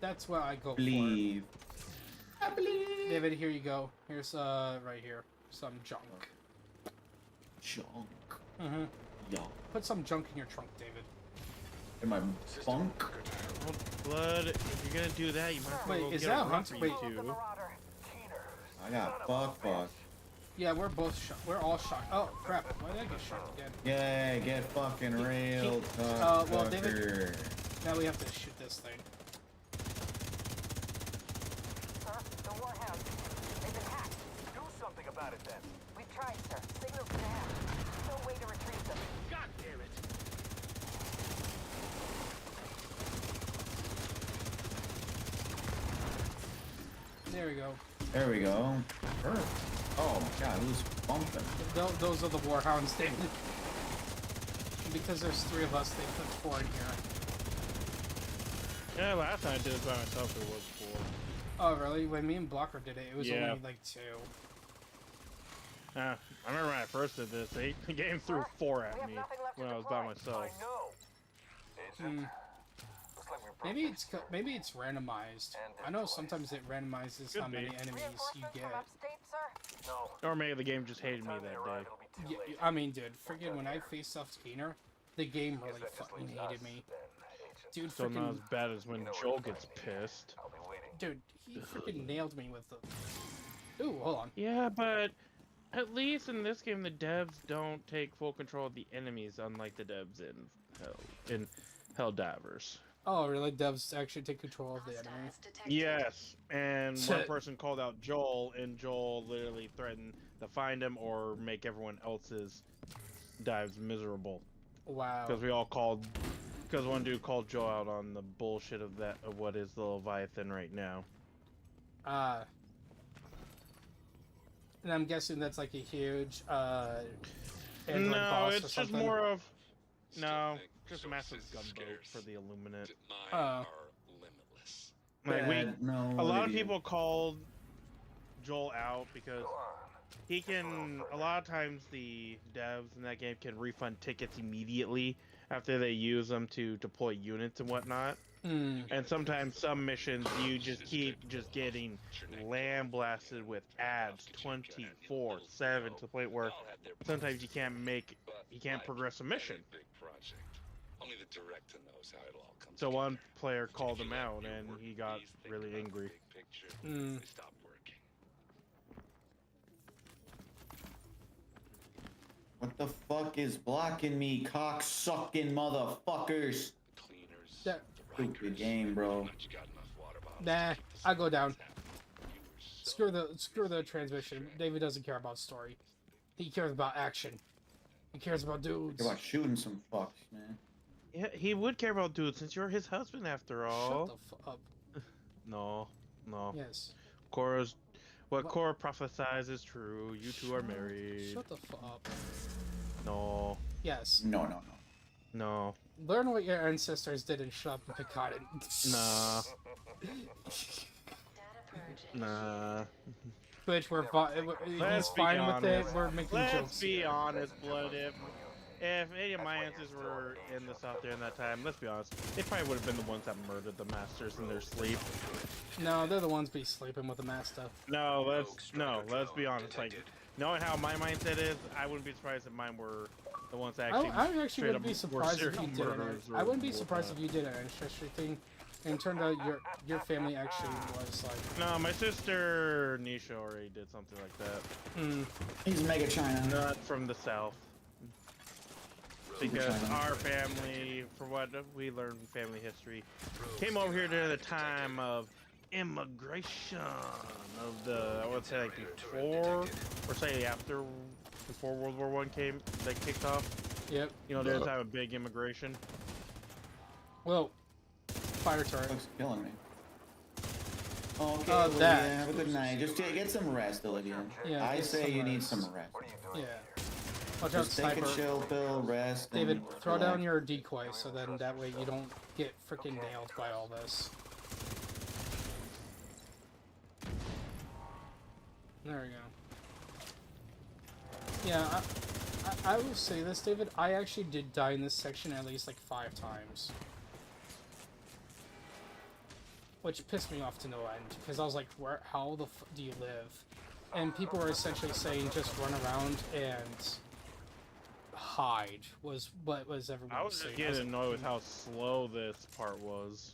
That's what I go Believe. for. I believe. David, here you go. Here's right here, some junk. Junk. Mm-hmm. Yeah. Put some junk in your trunk, David. In my bunk. Well, Blood, if you're gonna do that, you might as well Wait, is get that a a hunter hunter? you two. I got fuck. Yeah, we're both shot. We're all shot. Oh crap! Why did I get shot again? Yeah, get fucking railed, well, David. Now we have to shoot this thing. Sir, the warhounds. They've been hacked. Do something about it then. We've tried, sir. Signals to hack. No way to retrieve them. God damn it. There we go. There we go. Perfect. Oh my god, who's bumping? Those are the warhounds, David. because there's 3 of us, they put 4 in here. Yeah, last time I did it by myself, it was 4. Oh, really? When me and Blocker did it, it was only like 2. I remember when I first did this, the game threw 4 at me when I was by myself. Maybe it's randomized. I know sometimes it randomizes how many enemies you get. Or maybe the game just hated me that day. Yeah, I mean, dude, freaking when I faced off Skeeter, the game really fucking hated me. Dude, Still not as bad as when Joel gets pissed. Dude, he freaking nailed me with the... Ooh, hold on. Yeah, but at least in this game, the devs don't take full control of the enemies, unlike the devs in Helldivers. Oh, really? Devs actually take control of the enemy? Yes, and one person called out Joel, and Joel literally threatened to find him or make everyone else's dives miserable. Wow. Because one dude called Joel out on the bullshit of what is the Leviathan right now. And I'm guessing that's like a huge, no, it's just more of... No, just a massive gunboat for the Illuminate. Like a lot of people called Joel out because he can. A lot of times, the devs in that game can refund tickets immediately after they use them to deploy units and whatnot. And sometimes some missions you just keep getting lamb blasted with ads 24/7 to the point where sometimes you can't progress a mission. Only the director knows how it all comes. So one player called him out and he got really angry. Stop working. What the fuck is blocking me, cock-sucking motherfuckers? Stupid game, bro. Nah, I go down. Screw the transmission. David doesn't care about story. He cares about action. He cares about dudes. About shooting some fucks, man. Yeah, he would care about dudes since you're his husband after all. Shut the fuck up. No. Yes. What Cora prophesies is true. You two are married. Shut the fuck up. No. Yes. No. Learn what your ancestors did and shut up and pick cotton. Nah. Nah. Which he's fine with it. We're making jokes. Let's be honest, Blood. If any of my ancestors were in the South during that time, let's be honest, they probably would have been the ones that murdered the masters in their sleep. No, they're the ones be sleeping with the master. No, let's be honest. Like, knowing how my mindset is, I wouldn't be surprised if mine were the ones that actually. I actually wouldn't be surprised if you did it. I wouldn't be surprised if you did an ancestry thing, and it turned out your family actually was like. No, my sister Nisha already did something like that. He's Mega China. Not from the South. Because our family, for what we learned from family history, came over here during the time of immigration of the, I would say like before, or say before World War I kicked off. Yep. You know, during the time of big immigration. Well, fire turret. Looks killing me. Okay, Olivia, have a good night. Just get some rest, Olivia. Yeah, I say you need some rest. Yeah. Watch out, Just take a chill pill, rest. David, throw down your decoy so then that way you don't get freaking nailed by all this. There we go. Yeah, I will say this, David. I actually did die in this section at least like 5 times. Which pissed me off to no end, because I was like, how the f do you live? And people were essentially saying just run around and hide was what was everyone I was saying. just getting annoyed with how slow this part was.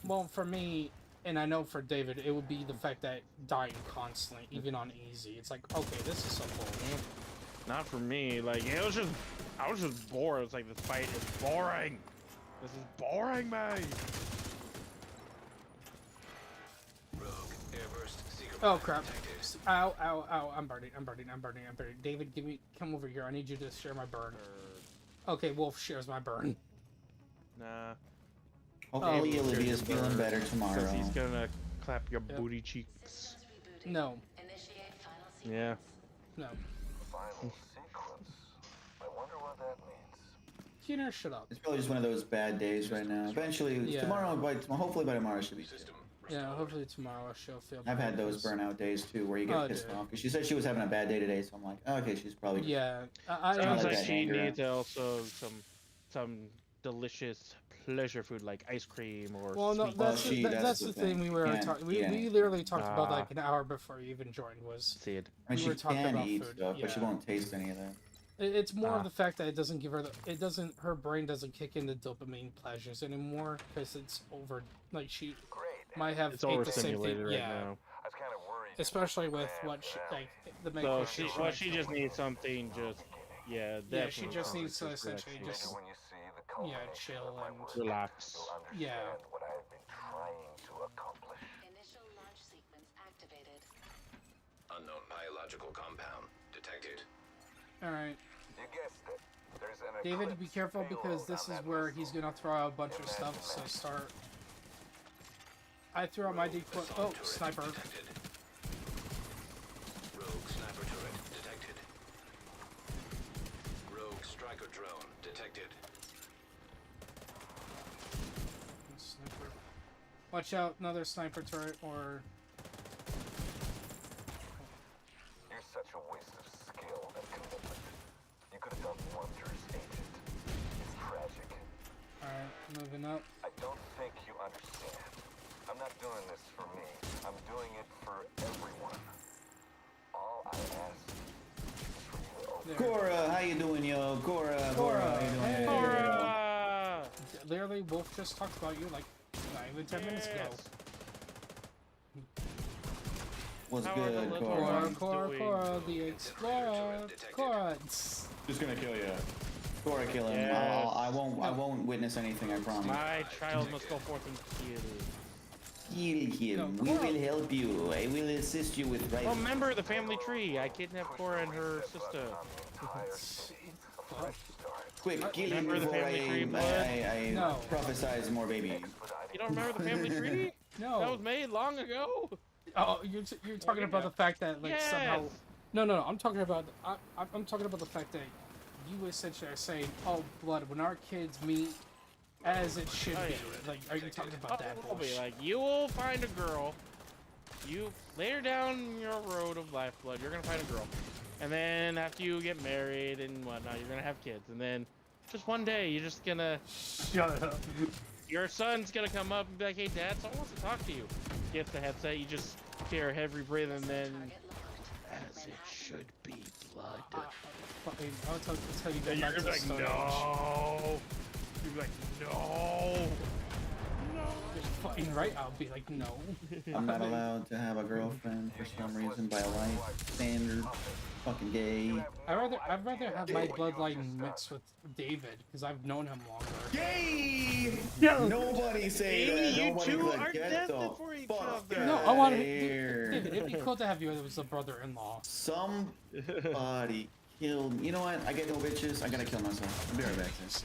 Well, for me, and I know for David, it would be the fact that dying constantly, even on easy. It's like, okay, this is simple. Not for me. Like, I was just bored. It's like, this fight is boring. This is boring, man. Oh crap! Ow! Ow! Ow! I'm burning! I'm burning! I'm burning! I'm burning! David, come over here. I need you to share my burn. Okay, Wolf shares my burn. Nah. Hopefully Olivia's feeling better tomorrow. Because he's gonna clap your booty cheeks. No. Yeah. No. Final sequence. I wonder what that means. Keener, shut up. It's probably just one of those bad days right now. Eventually, tomorrow, hopefully by tomorrow, she'll be chill. Yeah, hopefully tomorrow she'll feel I've better. had those burnout days too, where you get pissed dude. off. Because she said she was having a bad day today, so I'm like, okay, she's probably. Yeah, Sounds like she needs also some delicious pleasure food like ice cream or. Well, no, sweet that's the thing we were talking. We literally talked about like an hour before you even joined. Was see it? I mean, we were she talking can about eat food, stuff, but she won't taste any of that. It's more of the fact that it doesn't give her her brain doesn't kick into dopamine pleasures anymore because it's over. Like she might have It's ate the same thing. overstimulated right Yeah. now. Especially with what she like the So medication. she just needs something just Yeah, she definitely just needs to relax. essentially just chill and relax. Yeah. What I have been trying to accomplish. Initial launch sequence activated. Unknown biological compound detected. All right. You guessed it. There's an David, eclipse be careful because this is where he's gonna throw out a bunch of stuff. So start. I threw out my decoy. Oh, sniper. Rogue sniper turret detected. Rogue striker drone detected. Sniper. Watch out, another sniper turret or. You're such a waste of skill and commitment. You could have done wonders, Agent. It's tragic. Alright, moving up. I don't think you understand. I'm not doing this for me. I'm doing it for everyone. All I ask is for you to open. Cora, how you doing, yo? Cora, how you doing? Hey. Cora! Literally, Wolf just talked about you like not even 10 minutes ago. What's good, Cora? Cora, the Explorer. Cora. Who's gonna kill you? Cora, kill him. Yes. I won't witness anything. I promise. My child must go forth and kill. Kill him. We will help you. I will assist you with right. Well, member of the family tree. I kidnapped Cora and her sister. Quick, kill him Remember the before family tree, blood? I No. prophesize more baby. You don't remember the family tree? No. That was made long ago. Oh, you're talking about the fact that like somehow. No. I'm talking about I'm talking about the fact that you essentially are saying, "Oh, blood." When our kids meet, as it should be. Like, are you talking about that It'll be bullshit? like you will find a girl. You later down your road of life, blood. You're gonna find a girl, and then after you get married and whatnot, you're gonna have kids, and then just one day you're just gonna shut up. Your son's gonna come up and be like, "Hey, Dad, someone wants to talk to you." Gets the headset. You just hear a heavy breath, and then as it should be, blood. I'll tell you And back you're to the like, Stone Age. no. You're like, no. Fucking right, I'll be like, no. I'm not allowed to have a girlfriend for some reason by life standard. Fucking gay. I'd rather have my bloodline mixed with David because I've known him longer. Gay! Yeah. Nobody say that. You Nobody two could are get destined the for each fuck other. No, I want to. here. David, it'd be cool to have you as a brother-in-law. Somebody kill me. You know what? I get no bitches. I gotta kill myself. I'll be right back, sis.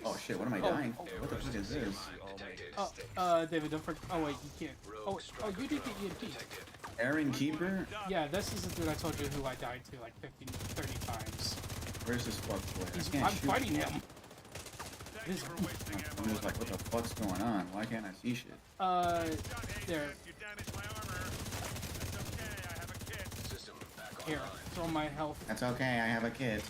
Oh shit, what am I dying for? What the fuck is this? David, don't forget. Oh wait, you can't. Oh, you did get EMP. Aaron Keeper? Yeah, this is the dude I told you who I died to like 30 times. Where's this fuck boy? I'm fighting him. I'm just like, what the fuck's going on? Why can't I see shit? There. Here, throw my health. That's okay, I have a kid.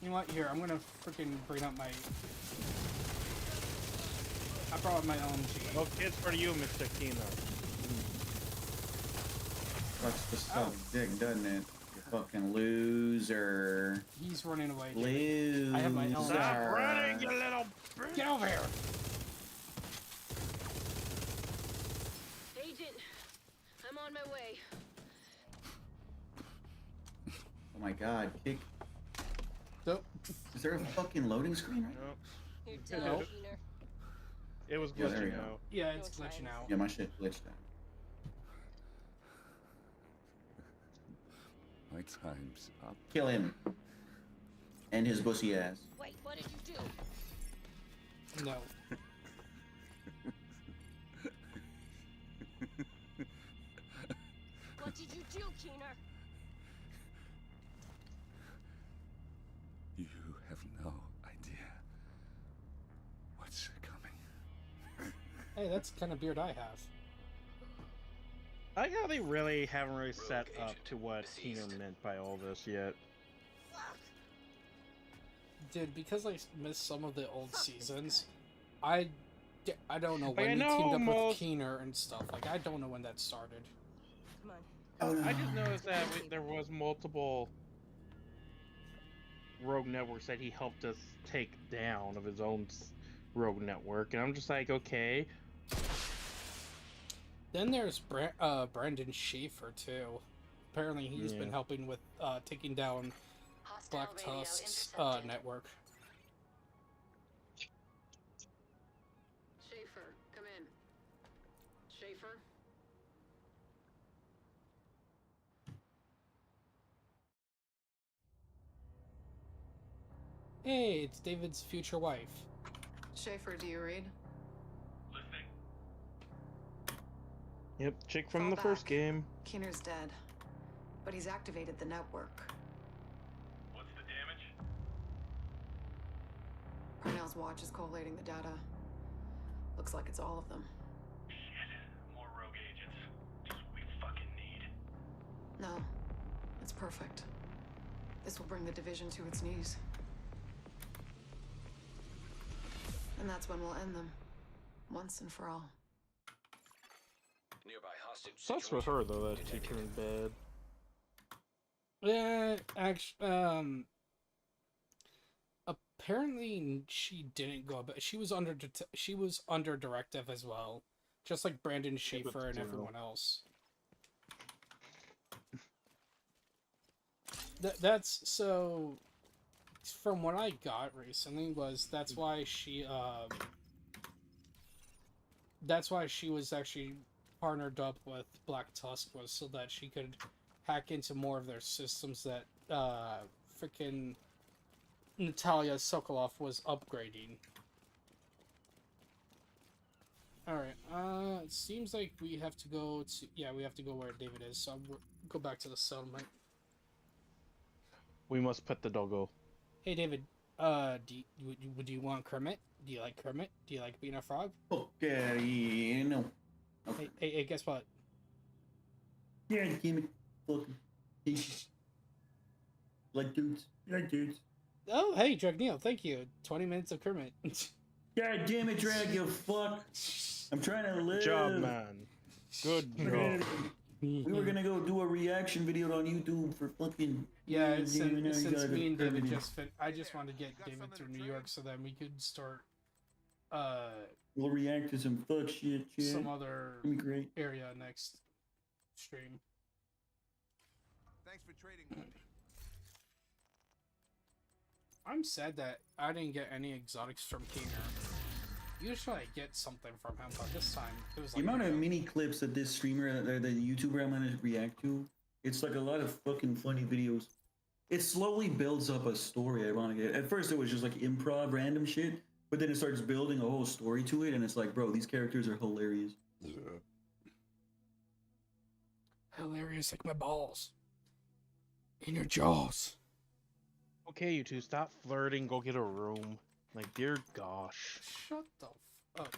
You know what? Here, I'm gonna freaking bring up my. I brought up my LMG. No kids for you, Mr. Kino. Sucks the suck dick, doesn't it? You fucking loser. He's running away. Loser. I have my LMG. Stop running, you little bitch. Get over here. Agent, I'm on my way. Oh my god, kick. Nope. Is there a fucking loading screen right You're done, done, Nope. Keener. It was Yeah, there glitching you go. out. Yeah, it's glitching out. Yeah, my shit glitched out. My time's up. Kill him. And his bussy ass. Wait, what did you do? No. What did you do? Keener. You have no idea what's coming. Hey, that's the kind of beard I have. I like how they really haven't really set up to what Keener meant by all this yet. Dude, because I missed some of the old seasons, I don't know Like, when I he know teamed up with most- Keener and stuff. Like, I don't know when that started. Come on. I just noticed that there was multiple rogue networks that he helped us take down of his own rogue network, and I'm just like, okay. Then there's Brandon Schaefer, too. Apparently he's been helping with taking down Black Tusk's network. Schaefer, come in. Schaefer? Hey, it's David's future wife. Schaefer, do you read? Listening. Yep, chick from Fall the first back. game. Keener's dead, but he's activated the network. What's the damage? Parnell's watch is collating the data. Looks like it's all of them. Shit. More rogue agents. Just what we fucking need. No, it's perfect. This will bring the division to its knees. And that's when we'll end them. Once and for all. Nearby hostage Sucks for her though that she turned bad. Yeah, actually, apparently she didn't go, but she was under directive as well, just like Brandon Schaefer and everyone else. That's so. From what I got recently that's why she was actually partnered up with Black Tusk, was so that she could hack into more of their systems that freaking Natalia Sokolov was upgrading. Alright, it seems like we have to go to, we have to go where David is, so I'll go back to the settlement. We must pet the doggo. Hey David, do you want Kermit? Do you like Kermit? Do you like being a frog? Okay, no. Okay. Hey, guess what? Yeah, give me fucking like dudes. Like dudes. Oh, hey, Drug Neil, thank you. 20 minutes of Kermit. God damn it, Drag, you fuck. I'm trying to live. Good job, man. Good job. We were gonna go do a reaction video on YouTube for fucking. Yeah, since me and David I just wanted to get David through New York so that we could start. We'll react to some fuck shit. Some other great area next stream. Thanks for trading with me. I'm sad that I didn't get any exotics from Keener. Usually I get something from him, but this time it was The like amount of mini clips that this streamer, the YouTuber I'm gonna react to, it's like a lot of fucking funny videos. It slowly builds up a story, ironically. At first it was just like improv, random shit, but then it starts building a whole story to it, and it's like, bro, these characters are hilarious. hilarious like my balls. In your jaws. Okay, you two, stop flirting, go get a room. Like, dear gosh. Shut the f up.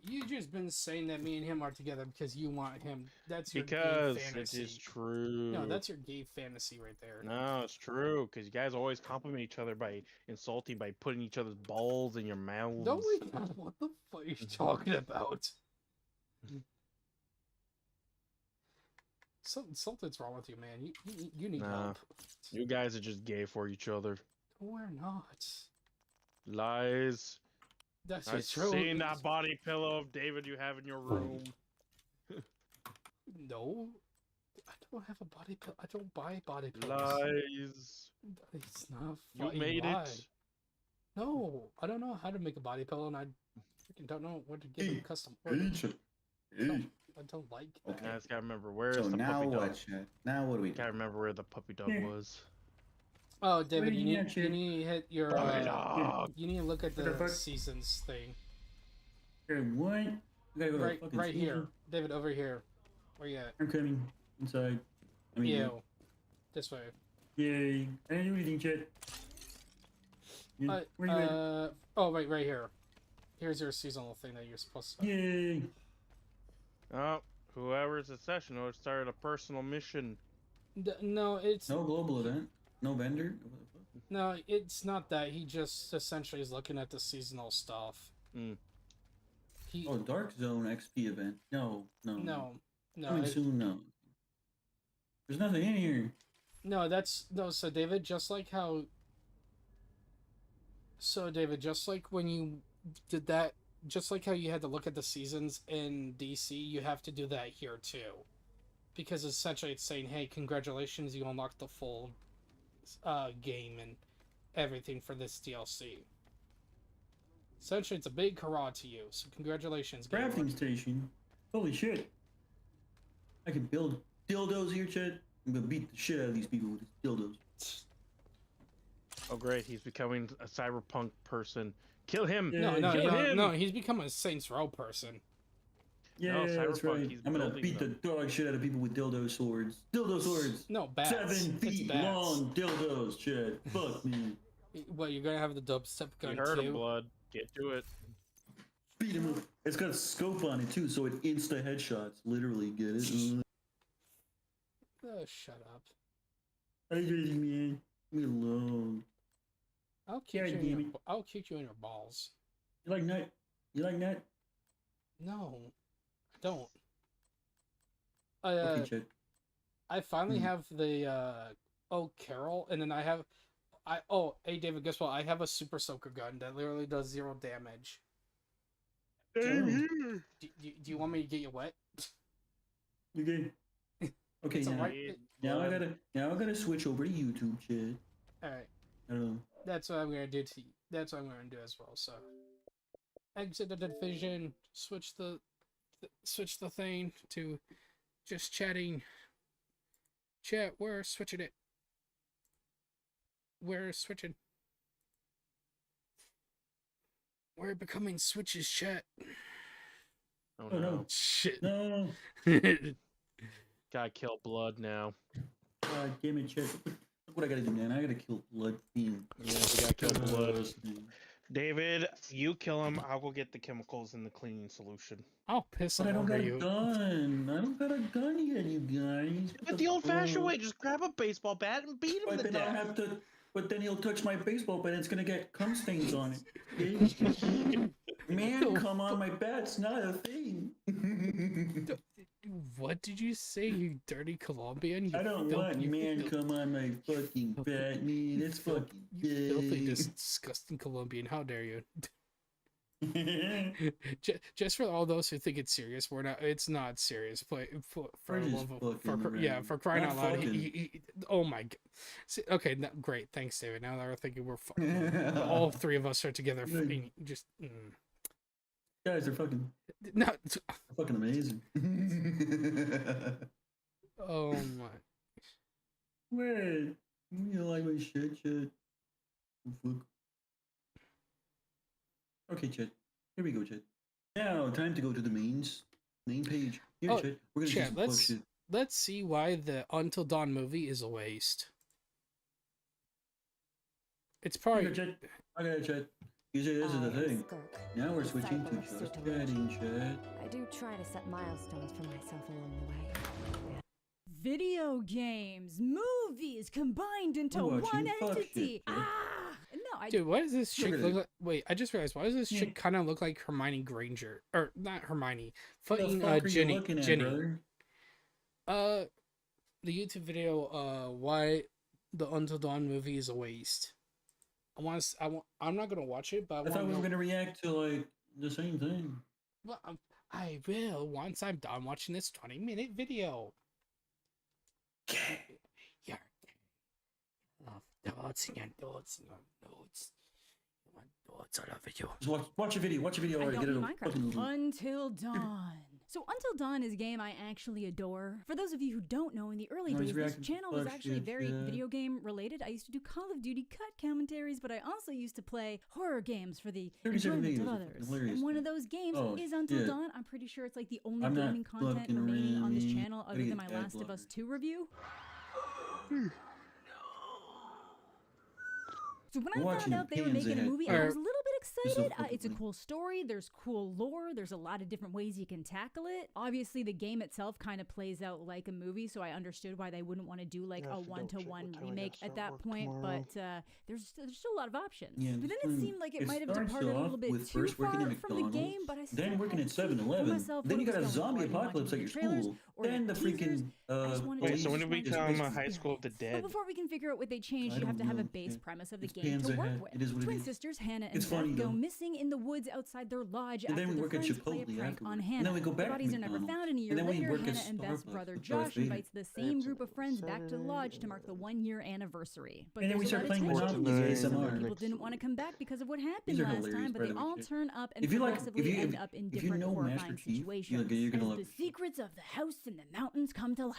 You just been saying that me and him are together because you want him. That's your because gay fantasy. it is true. No, that's your gay fantasy right there. No, it's true. Because you guys always compliment each other by insulting, by putting each other's balls in your mouths. No, we don't. What the fuck are you talking about? Something's wrong with you, man. You need help. You guys are just gay for each other. We're not. Lies. That's I've just true. seen that body pillow of David you have in your room. No, I don't have a body pillow. I don't buy body pillows. Lies. It's not. You made lie. it. No, I don't know how to make a body pillow, and I freaking don't know what to get them custom. I don't like that. Okay. I just gotta remember where So is the now puppy dog. what, Chad? Now what do we do? Gotta remember where the puppy dog was. Oh, David, you need at, you Chad? need to hit your you need to look at What the the fuck? seasons thing. Hey, what? I gotta go to Right, fucking right here, season. David, over here. Where you at? I'm coming inside. I mean, Ew. This way. yay! I didn't do anything, Chad. Where you at? Oh, right here. Here's your seasonal thing that you're supposed to. Yay! Oh, whoever's in session would start a personal mission. No, it's no global event. No vendor. No, it's not that. He just essentially is looking at the seasonal stuff. Oh, Dark Zone XP event. No. Coming it- soon. No. There's nothing in here. No, that's no. So David, just like how. So David, just like when you did that, just like how you had to look at the seasons in DC, you have to do that here too, because essentially it's saying, "Hey, congratulations, you unlocked the full game and everything for this DLC." Essentially, it's a big hurrah to you. So congratulations, gamer. Crafting station. Holy shit! I can build dildos here, Chad. I'm gonna beat the shit out of these people with dildos. Oh, great! He's becoming a cyberpunk person. Kill him! No, he's become a Saints Row person. Yeah, No, that's Cyberpunk, right. he's I'm gonna building beat them. the dog shit out of people with dildo swords. Dildo swords. No, bats. 7 It's feet bats. long dildos, Chad. Fuck me. What, you're gonna have the dubstep gun You heard too? him, blood. Get to it. Beat him up. It's got a scope on it too, so it insta headshots. Literally, get it? Oh, shut up. I really, man. Leave me alone. I'll kick God you. damn it. I'll kick you in your balls. You like nut? You like nut? No, I don't. Okay, Chad. I finally have the Carol, and then hey David, guess what? I have a super soaker gun that literally does 0 damage. Do you want me to get you wet? You good? Okay, It's now, alright. now I gotta switch over to YouTube, Chad. All right. I don't know. That's what I'm gonna do to you. That's what I'm gonna do as well. So, exit the division. Switch the thing to just chatting. Chat. We're switching it. We're switching. We're becoming switches, chat. Oh Oh, no! no. Shit. No. Gotta kill blood now. God damn it, Chad. Look what I gotta do, man. I gotta kill Blood Fiend. Yeah, we gotta kill blood. David, you kill him. I'll go get the chemicals and the cleaning solution. I'll piss But I all don't over got a you. gun. I don't got a gun yet, you guys. But the old-fashioned way, just grab a baseball bat and beat him But to then I'll death. have to. But then he'll touch my baseball bat and it's gonna get cum stains on it. Man, come on, my bat's not a thing. What did you say, you dirty Colombian? I don't want man come on my fucking bat, man. It's fucking You filthy, gay. disgusting Colombian. How dare you? Just for all those who think it's serious, it's not serious. For We're just love of, fucking yeah, around. for crying Not out loud. fucking. Oh my god. Okay, great. Thanks, David. Now that we're thinking all 3 of us are together. Just Guys are fucking. no. They're fucking amazing. Oh my. Wait, you like my shit? Fuck. Okay, Chet. Here we go, Chet. Now, time to go to the main page. Here, Chet. We're gonna do Chet, some fuck shit. let's see why the Until Dawn movie is a waste. It's probably. Okay, Chet. You see, this is the thing. Now we're switching to just chatting, Chet. I do try to set milestones for myself along the way. Video games, movies combined into We're watching one fuck entity. shit, Chet. No, I Dude, why does this chick at look it. like? Wait, I just realized. Why does this chick kind of look like Hermione Granger, or not Hermione? What the Fucking fuck are you Jenny. looking at, Jenny. brother? The YouTube video. Why the Until Dawn movie is a waste. I'm not gonna watch it, but I thought we were gonna react to like the same thing. Well, I will once I'm done watching this 20-minute video. Yeah. Thoughts and your thoughts and your notes. My thoughts all over you. Just watch a video. Watch a video I already. don't Get it beat over. Minecraft. Fucking- Until Dawn. So Until Dawn is a game I actually adore. For those of you who don't know, in the early days, this channel was actually very video game related. I used to do Call of Duty cut commentaries, but I also used to play horror games for the enjoyment of others. And one of those games is Until Dawn. I'm pretty sure it's like the only gaming content remaining on this channel other than my Last of Us 2 review. So when I found out they were making a movie, I was a little bit excited. It's a cool story. There's cool lore. There's a lot of different ways you can tackle it. Obviously, the game itself kind of plays out like a movie, so I understood why they wouldn't want to do like a one-to-one remake at that point. But there's still a lot of options. Yeah, but then it seemed like it might have departed a little bit too far from the game. But I still then working at 7-Eleven. Then you got a zombie apocalypse at your school. Then the freaking. Wait, so when did we become a High School of the Dead? But before we can figure out what they changed, you have to have a base premise of the game to work with. Twin sisters Hannah and Beth go missing in the woods outside their lodge after their friends play a prank on Hannah. And then we go back their bodies are never found, and a year later, Hannah and Beth's brother Josh invites the same group of friends back to the lodge to mark the 1-year anniversary. But and then we start playing Monopoly ASMR. People didn't want to come back because of what happened last time, but they all turn up and progressively end up in different horrifying situations as the secrets of the house in the mountains come to life.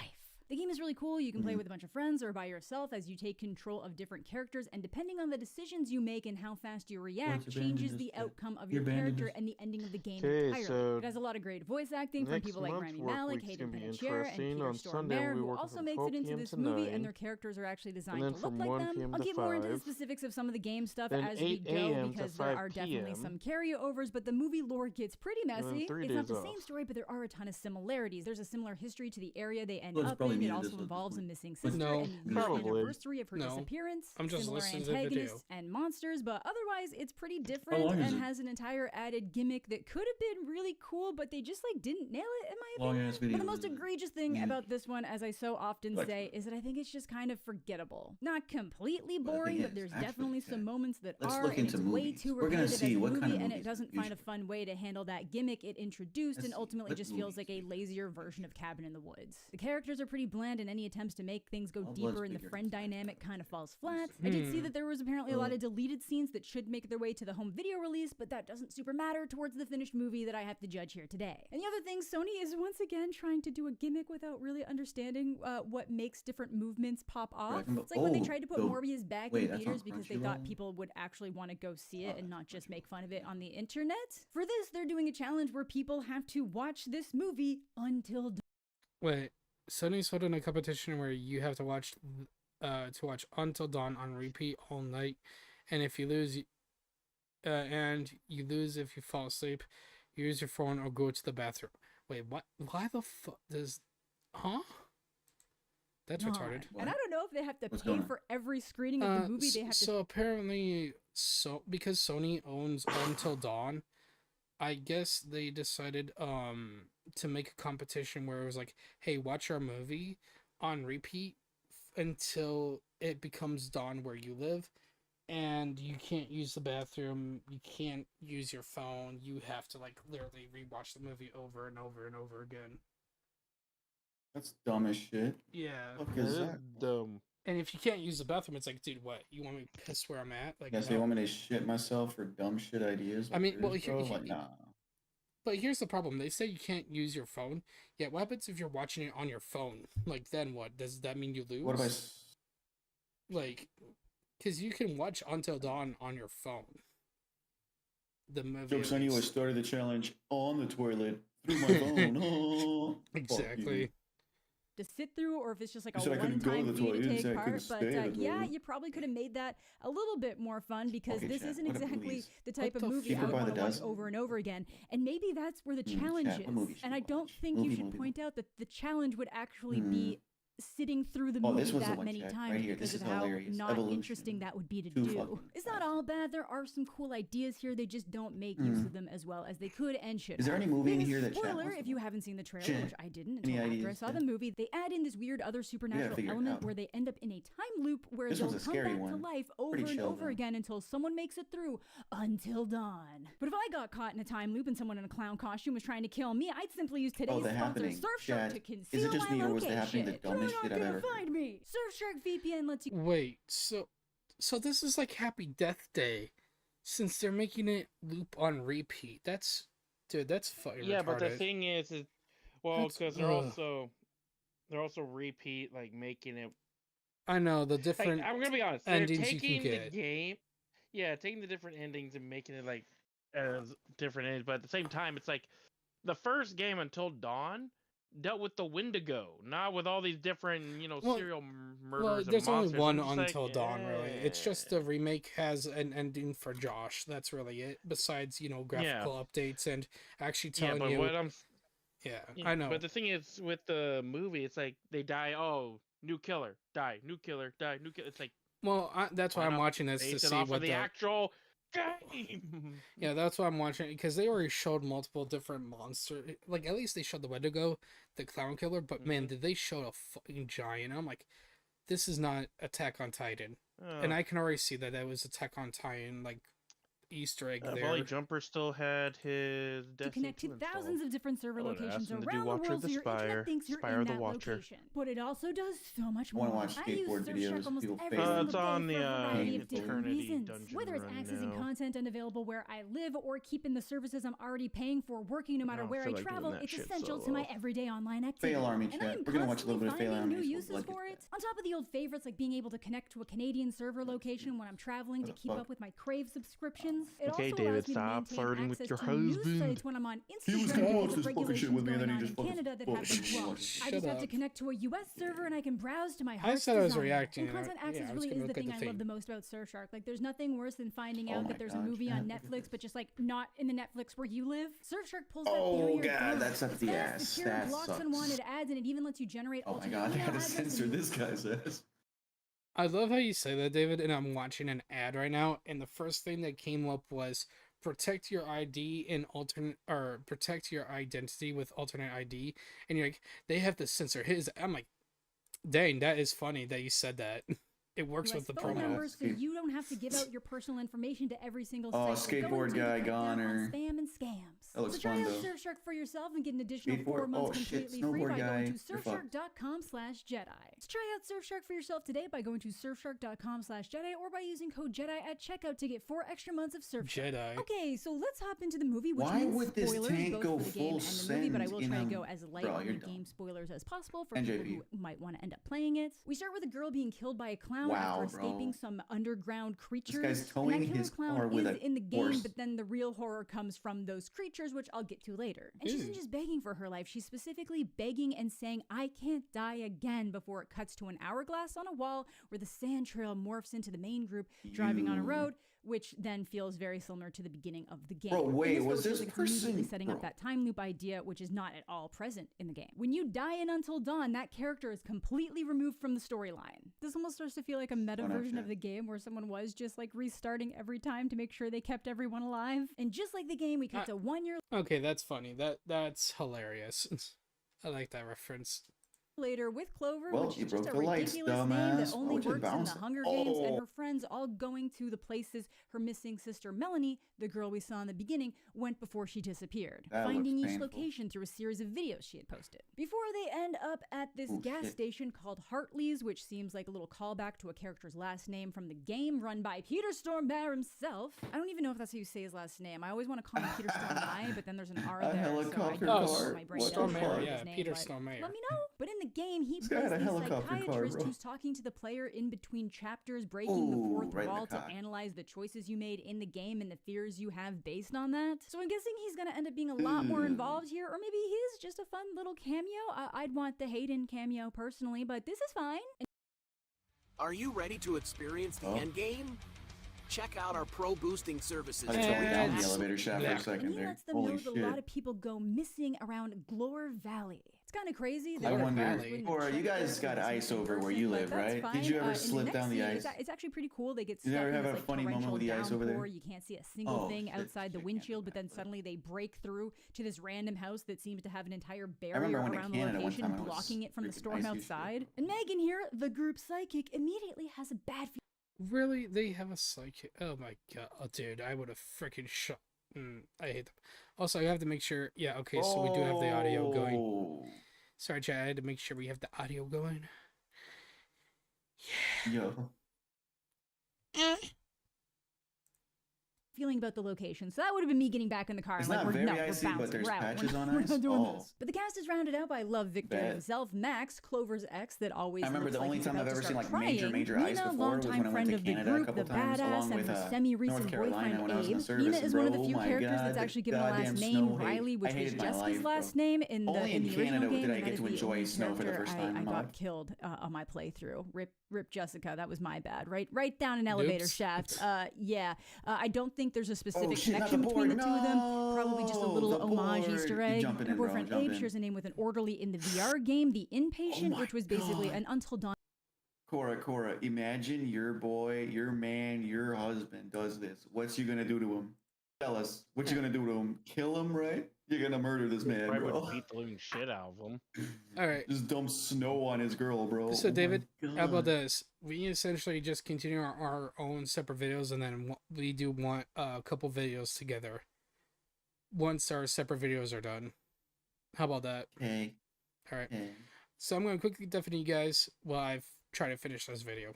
The game is really cool. You can play with a bunch of friends or by yourself as you take control of different characters, and depending on the decisions you make and how fast you react, changes the outcome of your character and the ending of the game entirely. So it has a lot of great voice acting from people like Rami Malek, Hayden Panettiere, and Peter Stormare, who also makes it into this movie, and their characters are actually designed to look like them. I'll get more into the specifics of some of the game stuff as we go, because there are definitely some carryovers, but the movie lore gets pretty messy. It's not the same story, but there are a ton of similarities. There's a similar history to the area they end up in. It also involves a missing sister and the anniversary of her disappearance, similar antagonists and monsters, but otherwise it's pretty different and has an entire added gimmick that could have been really cool, but they just like didn't nail it in my opinion. But the most egregious thing about this one, as I so often say, is that I think it's just kind of forgettable. Not completely boring, but there's definitely some moments that are, and it's way too repetitive as a movie, and it doesn't find a fun way to handle that gimmick it introduced, and ultimately just feels like a lazier version of Cabin in the Woods. The characters are pretty bland, and any attempts to make things go deeper in the friend dynamic kind of falls flat. I did see that there was apparently a lot of deleted scenes that should make their way to the home video release, but that doesn't super matter towards the finished movie that I have to judge here today. And the other thing, Sony is once again trying to do a gimmick without really understanding what makes different movements pop off. It's like when they tried to put Morbius back in theaters because they thought people would actually want to go see it and not just make fun of it on the internet. For this, they're doing a challenge where people have to watch this movie until Wait, Sony's holding a competition where you have to watch Until Dawn on repeat all night, and if you lose, if you fall asleep, use your phone or go to the bathroom. Wait, what? Why the fuck does? Huh? That's retarded. And I don't know if they have to pay for every screening of the movie. They have to. So apparently, because Sony owns Until Dawn, I guess they decided to make a competition where it was like, hey, watch our movie on repeat until it becomes dawn where you live, and you can't use the bathroom, you can't use your phone, you have to like literally rewatch the movie over and over and over again. That's dumb as shit. Yeah. What is that? Dumb. And if you can't use the bathroom, it's like, dude, what? You want me to piss where I'm at? Like, yes, they want me to shit myself for dumb shit ideas. I mean, well, nah. But here's the problem. They say you can't use your phone. Yeah, what happens if you're watching it on your phone? Like, then what? Does that mean you lose? What if I... Like, because you can watch Until Dawn on your phone. The movie. Joke's on you, I started the challenge on the toilet through my phone. Oh, exactly. To sit through, or if it's just like a one-time for you to take part. But yeah, you probably could have made that a little bit more fun, because this isn't exactly the type of movie I would want to watch over and over again. And maybe that's where the challenge is. And I don't think you should point out that the challenge would actually be sitting through the movie that many times because of how not interesting that would be to do. It's not all bad. There are some cool ideas here. They just don't make use of them as well as they could and should. Is there any movie in here that spoiler if you haven't seen the trailer, which I didn't until after I saw the movie, they add in this weird other supernatural element where they end up in a time loop where they'll come back to life over and over again until someone makes it through Until Dawn. But if I got caught in a time loop and someone in a clown costume was trying to kill me, I'd simply use today's sponsor Surfshark to conceal is it just my me, or was location. the happening the dumbest shit I've ever Find me. Surfshark VPN lets you. Wait, so this is like Happy Death Day, since they're making it loop on repeat. That's fucking yeah, retarded. but the thing is Well, because they're also repeat, like, making it. I know the different. Like, I'm gonna be honest. They're endings you can taking the get. game, taking the different endings and making it like as different endings. But at the same time, it's like the first game Until Dawn dealt with the Wendigo, not with all these different, serial murderers. Well, there's and only monsters. one Just Until like, Dawn, really. It's just the remake has an ending for Josh. That's really it. Besides, graphical updates and actually telling you. I know. But the thing is, with the movie, it's like they die. Oh, new killer, die. New killer, die. New killer. It's like. Well, that's why I'm watching this to see what the actual game. Yeah, that's why I'm watching it, because they already showed multiple different monsters. Like, at least they showed the Wendigo, the clown killer, but man, did they show a fucking giant? I'm like, this is not Attack on Titan. And I can already see that was Attack on Titan, like, Easter egg there. Molly Jumper still had his to connect to thousands of different server locations around the world, so your internet thinks you're in that location. But it also does so much more. I use Surfshark almost every single day for a variety of different reasons. Whether it's accessing content unavailable where I live or keeping the services I'm already paying for working no matter where I travel, it's essential to my everyday online activity. Fail Army chat. We're gonna watch a little bit of Fail Army. New uses for it. On top of the old favorites like being able to connect to a Canadian server location when I'm traveling to keep up with my Crave subscriptions. It okay, David, stop flirting with your husband. When I'm on Instagram, he was gonna watch this fucking shit with me, and then he just Canada that have been blocked. I just have to connect to a US server, and I can browse to my heart's I said I was desire. reacting. And content access really is the thing I love the most about Surfshark. Like, there's nothing worse than finding out that there's a movie on Netflix, but just like not in the Netflix where you live. Surfshark pulls that barrier down. That's up the ass. Secure, That blocks sucks. unwanted ads, and it even lets you generate. Oh my god, they had to censor this guy's ass. I love how you say that, David, and I'm watching an ad right now, and the first thing that came up was protect your ID in protect your identity with alternate ID, and you're like, they have to censor his. I'm like, dang, that is funny that you said that. It works with the phone promo. numbers, so you don't have to give out your personal information to every single site. Skateboard guy gone or spam and scams. That looks so try fun, out though. Surfshark for yourself and get an additional Skateboard? 4 months Oh, shit, completely free by snowboard going guy. to surfshark.com/Jedi. Try out Surfshark for yourself today by going to surfshark.com/Jedi or by using code Jedi at checkout to get 4 extra months of Surfshark. Jedi. Okay, so let's hop into the movie, which Why means would this spoilers tank both go for the game full and the movie, but I will send try to in go as light Bro, on you're the dumb. game spoilers as possible for NJV. people who might want to end up playing it. We start with a girl being killed by a clown after escaping some underground creatures. guy's towing and that killer his clown car with is a in the game, horse. but then the real horror comes from those creatures, which I'll get to later. And she isn't just begging for her life, she's specifically begging and saying, I can't die again, before it cuts to an hourglass on a wall where the sand trail morphs into the main group driving on a road, which then feels very similar to the beginning of the game. Bro, wait, And was feels this like it's immediately person- setting up bro. that time loop idea, which is not at all present in the game. When you die in Until Dawn, that character is completely removed from the storyline. This almost starts to feel like a meta version of the game where someone was just like restarting every time to make sure they kept everyone alive. And just like the game, we cut to 1 year Okay, that's funny. That's hilarious. I like that reference. later with Clover, Well, which you is just broke a the lights, ridiculous name that dumbass. only Why would you works in bounce the it? Hunger Games, and Oh. her friends all going to the places her missing sister Melanie, the girl we saw in the beginning, went before she disappeared, That finding looks each painful. location through a series of videos she had posted. Before they end up at this gas shit. station called Hartley's, which seems like a little callback to a character's last name from the game run by Peter Stormare himself. I don't even know if that's how you say his last name. I always want to call him Peter Stormare, but then there's an R A there, so I helicopter don't know car? if my brain What doesn't the remember fuck? his Yeah, name, Peter but Stormare. let me know. But in the game, he This guy plays had a the helicopter car, psychiatrist bro. who's talking to the player in between chapters, breaking the Ooh, fourth right in the wall to cock. analyze the choices you made in the game and the fears you have based on that. So I'm guessing he's gonna end up being a lot more involved here, or maybe he is just a fun little cameo. I'd want the Hayden cameo personally, but this is fine. Are you ready to experience the end game? Check out our pro boosting services. I to just went reach down the maximum- elevator shaft for a And second he there. lets them know Holy that shit. a lot of people go missing around Glore Valley. It's kind of crazy. I wonder, or you guys got ice over where you live, right? Did you ever slip down the ice? It's actually pretty cool. They get You stuck never in have this, a like, funny moment with the ice over there? downpour. You can't see a single Oh, thing shit, outside the windshield, but then suddenly they break through to this random house that seems to have an entire barrier remember I went to around the Canada one location, time and it was blocking it from the freaking storm icy as outside. And Megan here, the group psychic, immediately has a bad feeling. Really? They have a psychic? Oh my god. Oh, dude, I would have freaking shot. I hate them. Also, I have to make sure. Yeah, okay, so we do have the audio going. Oh. Sorry, Chad, I had to make sure we have the audio going. Yo. feeling about the location. So that would have been me getting back in the car. It's and not like, very we're icy, bouncing. but there's we're out. patches on We're ice. not doing Oh. this. But the cast is rounded out by Love Victor Bet. himself, Max, Clover's ex that always I remember looks the like only he's time about I've to ever seen start like major crying. ice Nina, before was longtime when I went friend to of the Canada a group, couple the times, badass, along and with her semi-recent North Carolina boyfriend when I was in Abe. the service. Nina is one of the Bro, few my characters God, that's the actually given a goddamn last name, snow hate. Riley, which I was hated my Jessica's life, bro. last name in the Only in original Canada game. did I and get that is to the enjoy only snow for the character first time I in my got life. killed on my playthrough. Rip Jessica. That was my bad. Right down an elevator Oops. shaft. Yeah. I don't think there's a specific shit, not connection the between the board. two of them. Probably just a little No, the homage board. Easter You egg. jumping And her in, bro, boyfriend jump Abe in. shares a name with an orderly in the VR game, The Inpatient, my which was basically God. an Until Dawn. Cora, imagine your boy, your man, your husband does this. What's you gonna do to him? Tell us. What you gonna do to him? Kill him, right? You're gonna murder this man, I bro. would beat the living shit out of him. All right. Just dump snow on his girl, bro. So Oh my David, how God. about this? We essentially just continue our own separate videos, and then we do want a couple videos together once our separate videos are done. How about that? Okay. All right. Okay. So I'm going to quickly definitely you guys while I try to finish this video.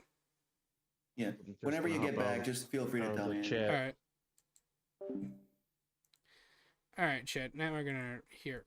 Yeah. Whenever you get back, just feel free to tell me. All right. All right, chat. Now we're gonna hear.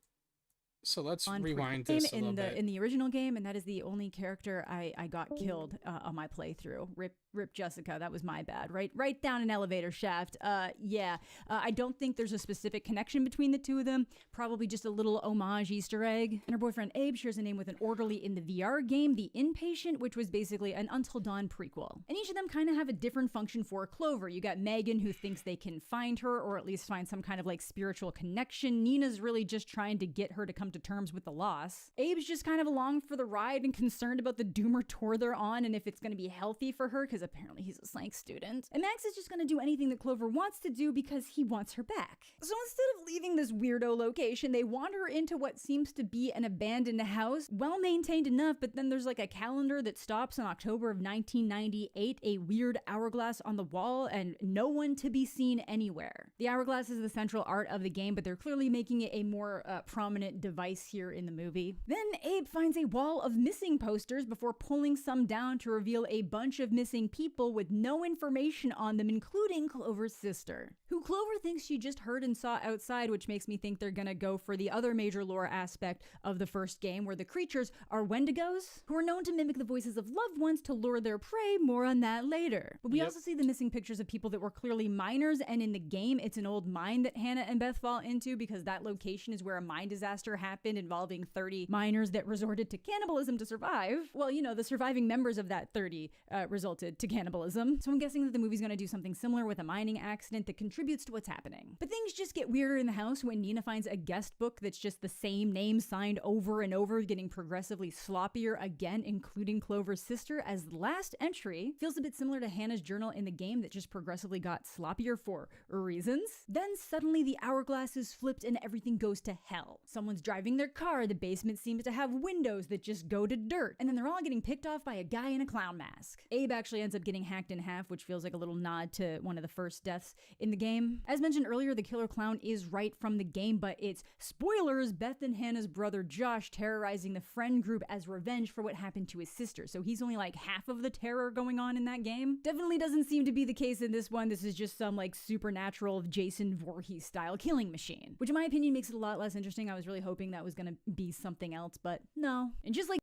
So let's rewind this a little bit. In the original game, and that is the only character I got killed on my playthrough. Rip Jessica. That was my bad. Right down an elevator shaft. Yeah. I don't think there's a specific connection between the two of them. Probably just a little homage Easter egg. And her boyfriend Abe shares a name with an orderly in the VR game, The Inpatient, which was basically an Until Dawn prequel. And each of them kind of have a different function for Clover. You got Megan, who thinks they can find her, or at least find some kind of like spiritual connection. Nina's really just trying to get her to come to terms with the loss. Abe's just kind of along for the ride and concerned about the doomer tour they're on and if it's going to be healthy for her, because apparently he's a psych student. And Max is just going to do anything that Clover wants to do because he wants her back. So instead of leaving this weirdo location, they wander into what seems to be an abandoned house, well maintained enough, but then there's like a calendar that stops in October of 1998, a weird hourglass on the wall, and no one to be seen anywhere. The hourglass is the central art of the game, but they're clearly making it a more prominent device here in the movie. Then Abe finds a wall of missing posters before pulling some down to reveal a bunch of missing people with no information on them, including Clover's sister, who Clover thinks she just heard and saw outside, which makes me think they're gonna go for the other major lore aspect of the first game, where the creatures are Wendigos, who are known to mimic the voices of loved ones to lure their prey. More on that later. But we also see the missing pictures of people that were clearly miners, and in the game, it's an old mine that Hannah and Beth fall into, because that location is where a mine disaster happened involving 30 miners that resorted to cannibalism to survive. Well, you know, the surviving members of that 30 resulted to cannibalism. So I'm guessing that the movie's gonna do something similar with a mining accident that contributes to what's happening. But things just get weirder in the house when Nina finds a guest book that's just the same name signed over and over, getting progressively sloppier again, including Clover's sister, as the last entry feels a bit similar to Hannah's journal in the game that just progressively got sloppier for reasons. Then suddenly the hourglass is flipped and everything goes to hell. Someone's driving their car, the basement seems to have windows that just go to dirt, and then they're all getting picked off by a guy in a clown mask. Abe actually ends up getting hacked in half, which feels like a little nod to one of the first deaths in the game. As mentioned earlier, the killer clown is right from the game, but it's, spoilers, Beth and Hannah's brother Josh terrorizing the friend group as revenge for what happened to his sister. So he's only like half of the terror going on in that game. Definitely doesn't seem to be the case in this one. This is just some like supernatural Jason Voorhees style killing machine, which in my opinion makes it a lot less interesting. I was really hoping that was gonna be something else, but no. And just like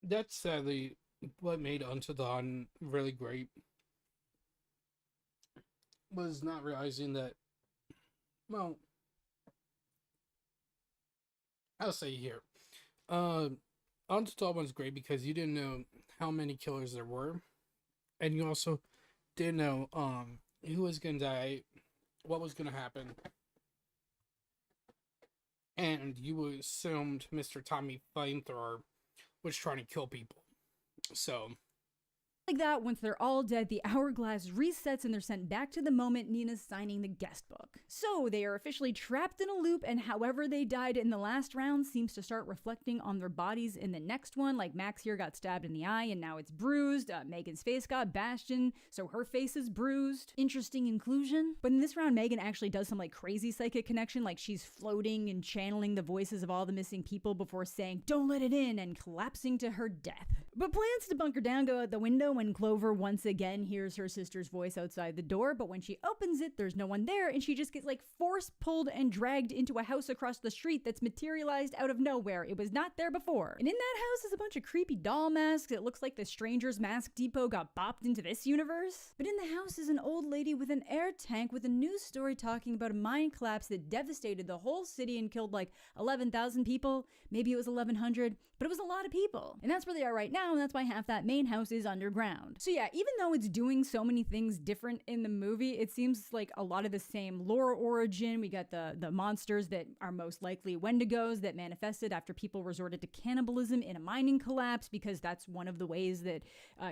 that's sadly what made Until Dawn really great, was not realizing that, well, I'll say here, Until Dawn was great because you didn't know how many killers there were, and you also didn't know who was gonna die, what was gonna happen, and you assumed Mr. Tommy Flamethrower was trying to kill people. So like that, once they're all dead, the hourglass resets and they're sent back to the moment Nina's signing the guest book. So they are officially trapped in a loop, and however they died in the last round seems to start reflecting on their bodies in the next one. Like Max here got stabbed in the eye and now it's bruised. Megan's face got bashed in, so her face is bruised. Interesting inclusion. But in this round, Megan actually does some like crazy psychic connection, like she's floating and channeling the voices of all the missing people before saying, "Don't let it in," and collapsing to her death. But plans to bunker down go out the window when Clover once again hears her sister's voice outside the door, but when she opens it, there's no one there, and she just gets like force pulled and dragged into a house across the street that's materialized out of nowhere. It was not there before. And in that house is a bunch of creepy doll masks. It looks like the Stranger's Mask Depot got bopped into this universe. But in the house is an old lady with an air tank with a news story talking about a mine collapse that devastated the whole city and killed like 11,000 people. Maybe it was 1,100, but it was a lot of people. And that's where they are right now, and that's why half that main house is underground. So yeah, even though it's doing so many things different in the movie, it seems like a lot of the same lore origin. We got the monsters that are most likely Wendigos that manifested after people resorted to cannibalism in a mining collapse, because that's one of the ways that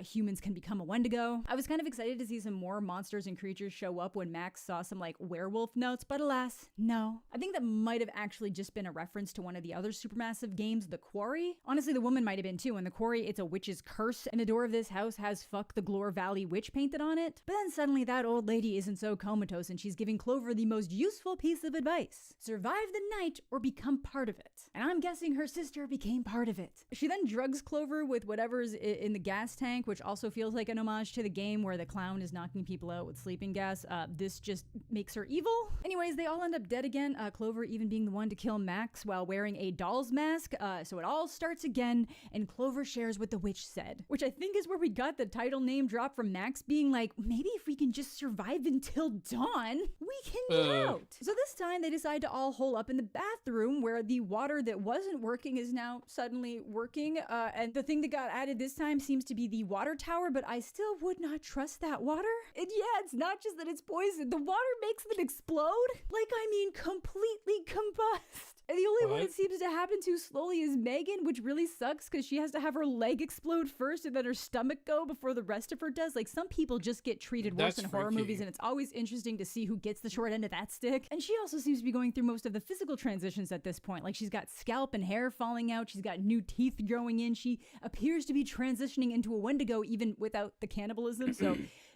humans can become a Wendigo. I was kind of excited to see some more monsters and creatures show up when Max saw some like werewolf notes, but alas, no. I think that might have actually just been a reference to one of the other supermassive games, The Quarry. Honestly, The Woman might have been too. In The Quarry, it's a witch's curse, and the door of this house has "Fuck the Glore Valley Witch" painted on it. But then suddenly that old lady isn't so comatose, and she's giving Clover the most useful piece of advice: survive the night or become part of it. And I'm guessing her sister became part of it. She then drugs Clover with whatever's in the gas tank, which also feels like an homage to the game where the clown is knocking people out with sleeping gas. This just makes her evil. Anyways, they all end up dead again, Clover even being the one to kill Max while wearing a doll's mask. So it all starts again, and Clover shares what the witch said, which I think is where we got the title name drop from Max being like, maybe if we can just survive until dawn, we can get out. So this time they decide to all hole up in the bathroom where the water that wasn't working is now suddenly working. And the thing that got added this time seems to be the water tower, but I still would not trust that water. And yeah, it's not just that it's poison. The water makes them explode. Like, I mean, completely combust. And the only one it seems to happen to slowly is Megan, which really sucks because she has to have her leg explode first and then her stomach go before the rest of her does. Like, some people just get treated worse in horror movies, and it's always interesting to see who gets the short end of that stick. And she also seems to be going through most of the physical transitions at this point. Like, she's got scalp and hair falling out. She's got new teeth growing in. She appears to be transitioning into a Wendigo even without the cannibalism. So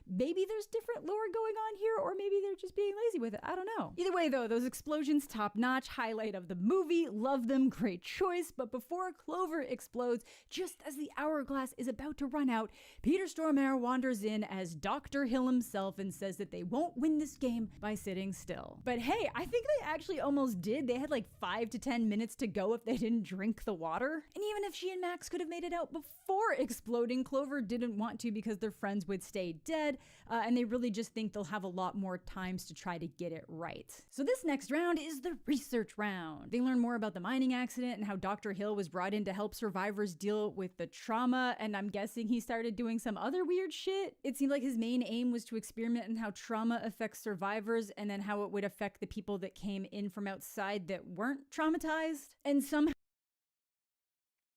maybe there's different lore going on here, or maybe they're just being lazy with it. I don't know. Either way, though, those explosions, top notch, highlight of the movie. Love them, great choice. But before Clover explodes, just as the hourglass is about to run out, Peter Stormare wanders in as Dr. Hill himself and says that they won't win this game by sitting still. But hey, I think they actually almost did. They had like 5 to 10 minutes to go if they didn't drink the water. And even if she and Max could have made it out before exploding, Clover didn't want to because their friends would stay dead. And they really just think they'll have a lot more times to try to get it right. So this next round is the research round. They learn more about the mining accident and how Dr. Hill was brought in to help survivors deal with the trauma, and I'm guessing he started doing some other weird shit. It seemed like his main aim was to experiment in how trauma affects survivors and then how it would affect the people that came in from outside that weren't traumatized. And somehow...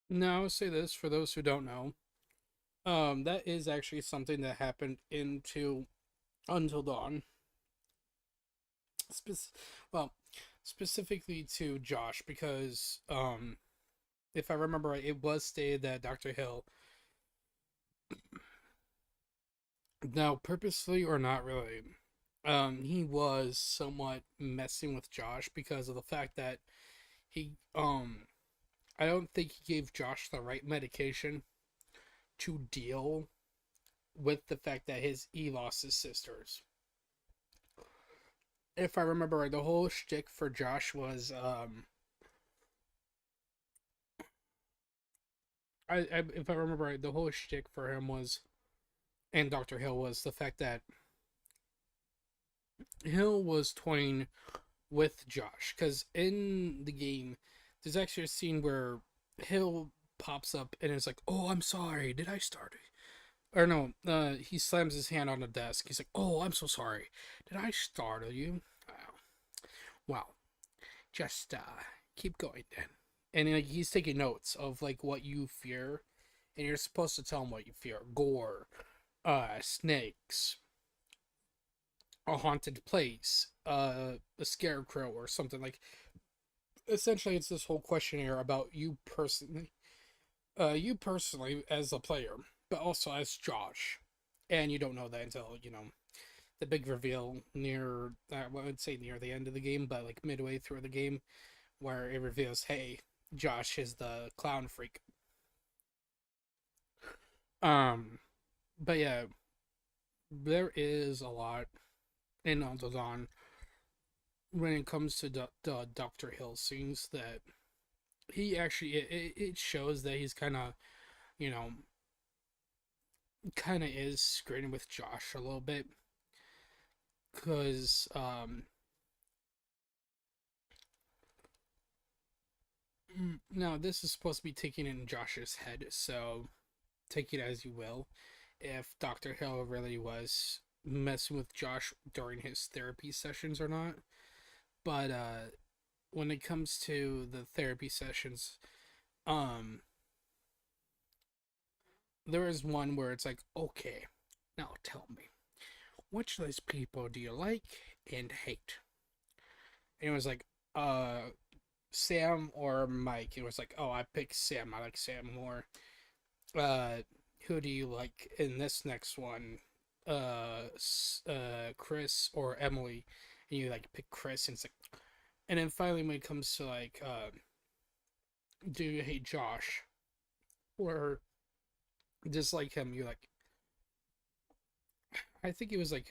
Now, I'll say this for those who don't know. That is actually something that happened into Until Dawn. Specifically to Josh, because, if I remember right, it was stated that Dr. Hill, now purposely or not really, he was somewhat messing with Josh because of the fact that he, I don't think he gave Josh the right medication to deal with the fact that he lost his sisters. If I remember right, the whole shtick for Josh was, if I remember right, the whole shtick for him was, and Dr. Hill, was the fact that Hill was toying with Josh. Because in the game, there's actually a scene where Hill pops up and is like, "Oh, I'm sorry, did I start it?" Or no, he slams his hand on the desk. He's like, "Oh, I'm so sorry, did I startle you?" Well, just keep going then. And like, he's taking notes of like what you fear, and you're supposed to tell him what you fear: gore, snakes, a haunted place, a scarecrow, or something. Like, essentially, it's this whole questionnaire about you personally as a player, but also as Josh. And you don't know that until, the big reveal near, I would say near the end of the game, but like midway through the game, where it reveals, hey, Josh is the clown freak. But yeah, there is a lot in Until Dawn when it comes to the Dr. Hill scenes that he actually, it shows that he's kind of, you know, kind of is screening with Josh a little bit. Because, now this is supposed to be taken in Josh's head, so take it as you will. If Dr. Hill really was messing with Josh during his therapy sessions or not. But when it comes to the therapy sessions, there is one where it's like, okay, now tell me, which of these people do you like and hate? And it was like, Sam or Mike. It was like, oh, I picked Sam. I like Sam more. Who do you like in this next one? Chris or Emily? And you like pick Chris, and it's like, and then finally when it comes to like, do you hate Josh or dislike him? You're like, I think it was like,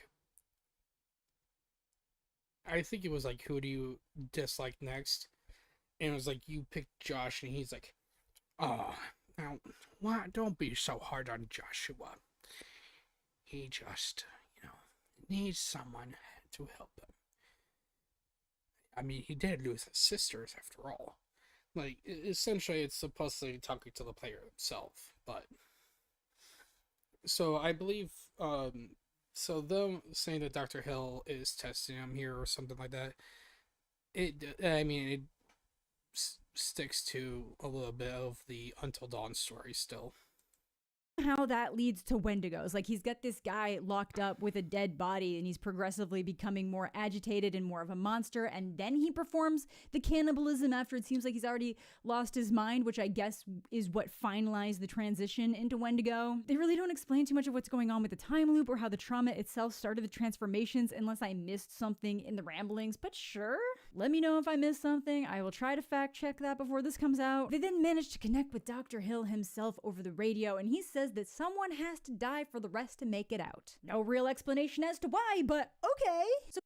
who do you dislike next? And it was like, you picked Josh, and he's like, oh, now, why? Don't be so hard on Joshua. He just, needs someone to help him. I mean, he did lose his sisters after all. Like, essentially, it's supposedly talking to the player himself, but... So, I believe, so them saying that Dr. Hill is testing him here or something like that, it sticks to a little bit of the Until Dawn story still. How that leads to Wendigos. Like, he's got this guy locked up with a dead body, and he's progressively becoming more agitated and more of a monster, and then he performs the cannibalism after it seems like he's already lost his mind, which I guess is what finalized the transition into Wendigo. They really don't explain too much of what's going on with the time loop or how the trauma itself started the transformations, unless I missed something in the ramblings, but sure. Let me know if I missed something. I will try to fact check that before this comes out. They then managed to connect with Dr. Hill himself over the radio, and he says that someone has to die for the rest to make it out. No real explanation as to why, but okay. So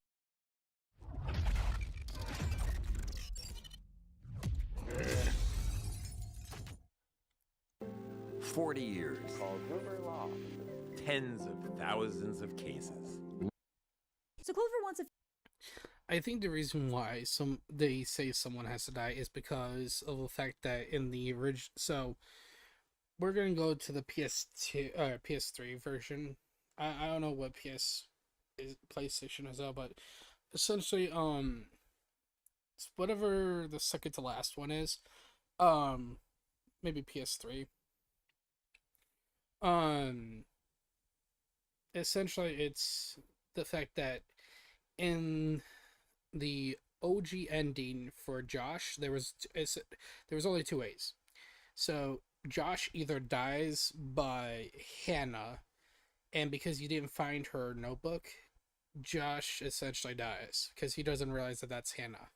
40 years. Tens of thousands of cases. So Clover wants a... I think the reason why they say someone has to die is because of the fact that in the original... So, we're going to go to the PS3 version. I don't know what PlayStation is out, but essentially, it's whatever the second to last one is. Maybe PS3. Essentially, it's the fact that in the OG ending for Josh, there was only two ways. So Josh either dies by Hannah, and because you didn't find her notebook, Josh essentially dies because he doesn't realize that that's Hannah.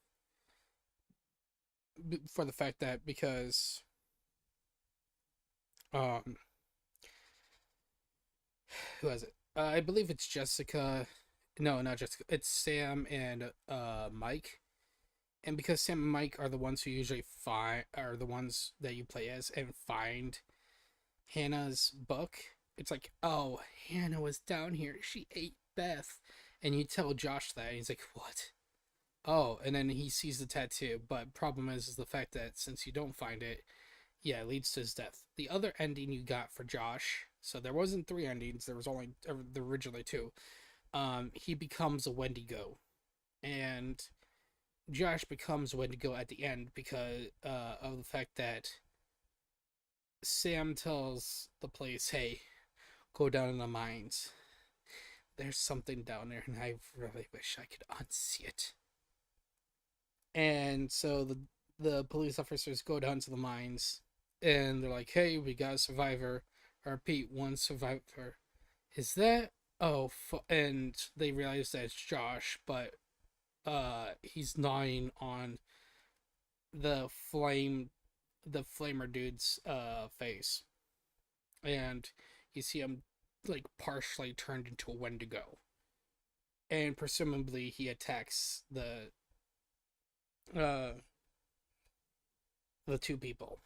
For the fact that because who is it? I believe it's Jessica. No, not Jessica. It's Sam and Mike. And because Sam and Mike are the ones who usually are the ones that you play as and find Hannah's book, it's like, oh, Hannah was down here. She ate Beth. And you tell Josh that, and he's like, what? Oh, and then he sees the tattoo. But problem is the fact that since you don't find it, yeah, it leads to his death. The other ending you got for Josh, so there wasn't 3 endings, there was only originally 2. He becomes a Wendigo. And Josh becomes Wendigo at the end because of the fact that Sam tells the police, hey, go down in the mines. There's something down there, and I really wish I could unsee it. And so the police officers go down to the mines, and they're like, hey, we got a survivor. I repeat, one survivor. Is that? Oh, and they realize that it's Josh, but he's gnawing on the flamer dude's face. And you see him like partially turned into a Wendigo, and presumably he attacks the two people.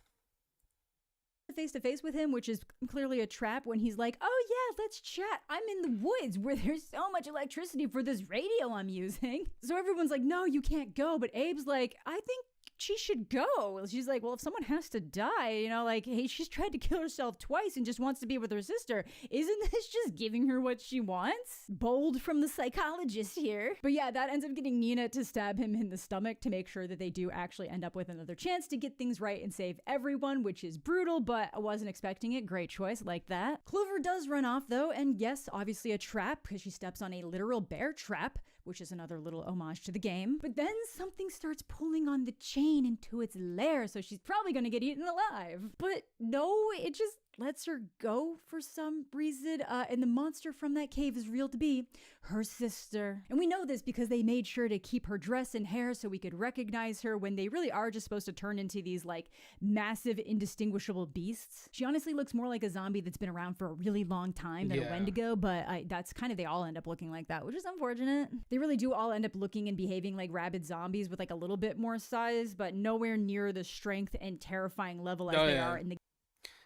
Face to face with him, which is clearly a trap when he's like, oh yeah, let's chat. I'm in the woods where there's so much electricity for this radio I'm using. So everyone's like, no, you can't go. But Abe's like, I think she should go. She's like, well, if someone has to die, you know, like, hey, she's tried to kill herself twice and just wants to be with her sister. Isn't this just giving her what she wants? Bold from the psychologist here. But yeah, that ends up getting Nina to stab him in the stomach to make sure that they do actually end up with another chance to get things right and save everyone, which is brutal, but I wasn't expecting it. Great choice, like that. Clover does run off though, and yes, obviously a trap because she steps on a literal bear trap, which is another little homage to the game. But then something starts pulling on the chain into its lair, so she's probably gonna get eaten alive. But no, it just lets her go for some reason, and the monster from that cave is real to be her sister. And we know this because they made sure to keep her dress and hair so we could recognize her when they really are just supposed to turn into these like massive indistinguishable beasts. She honestly looks more like a zombie that's been around for a really long time than a Wendigo, but that's kind of, they all end up looking like that, which is unfortunate. They really do all end up looking and behaving like rabid zombies with like a little bit more size, but nowhere near the strength and terrifying level as they are in the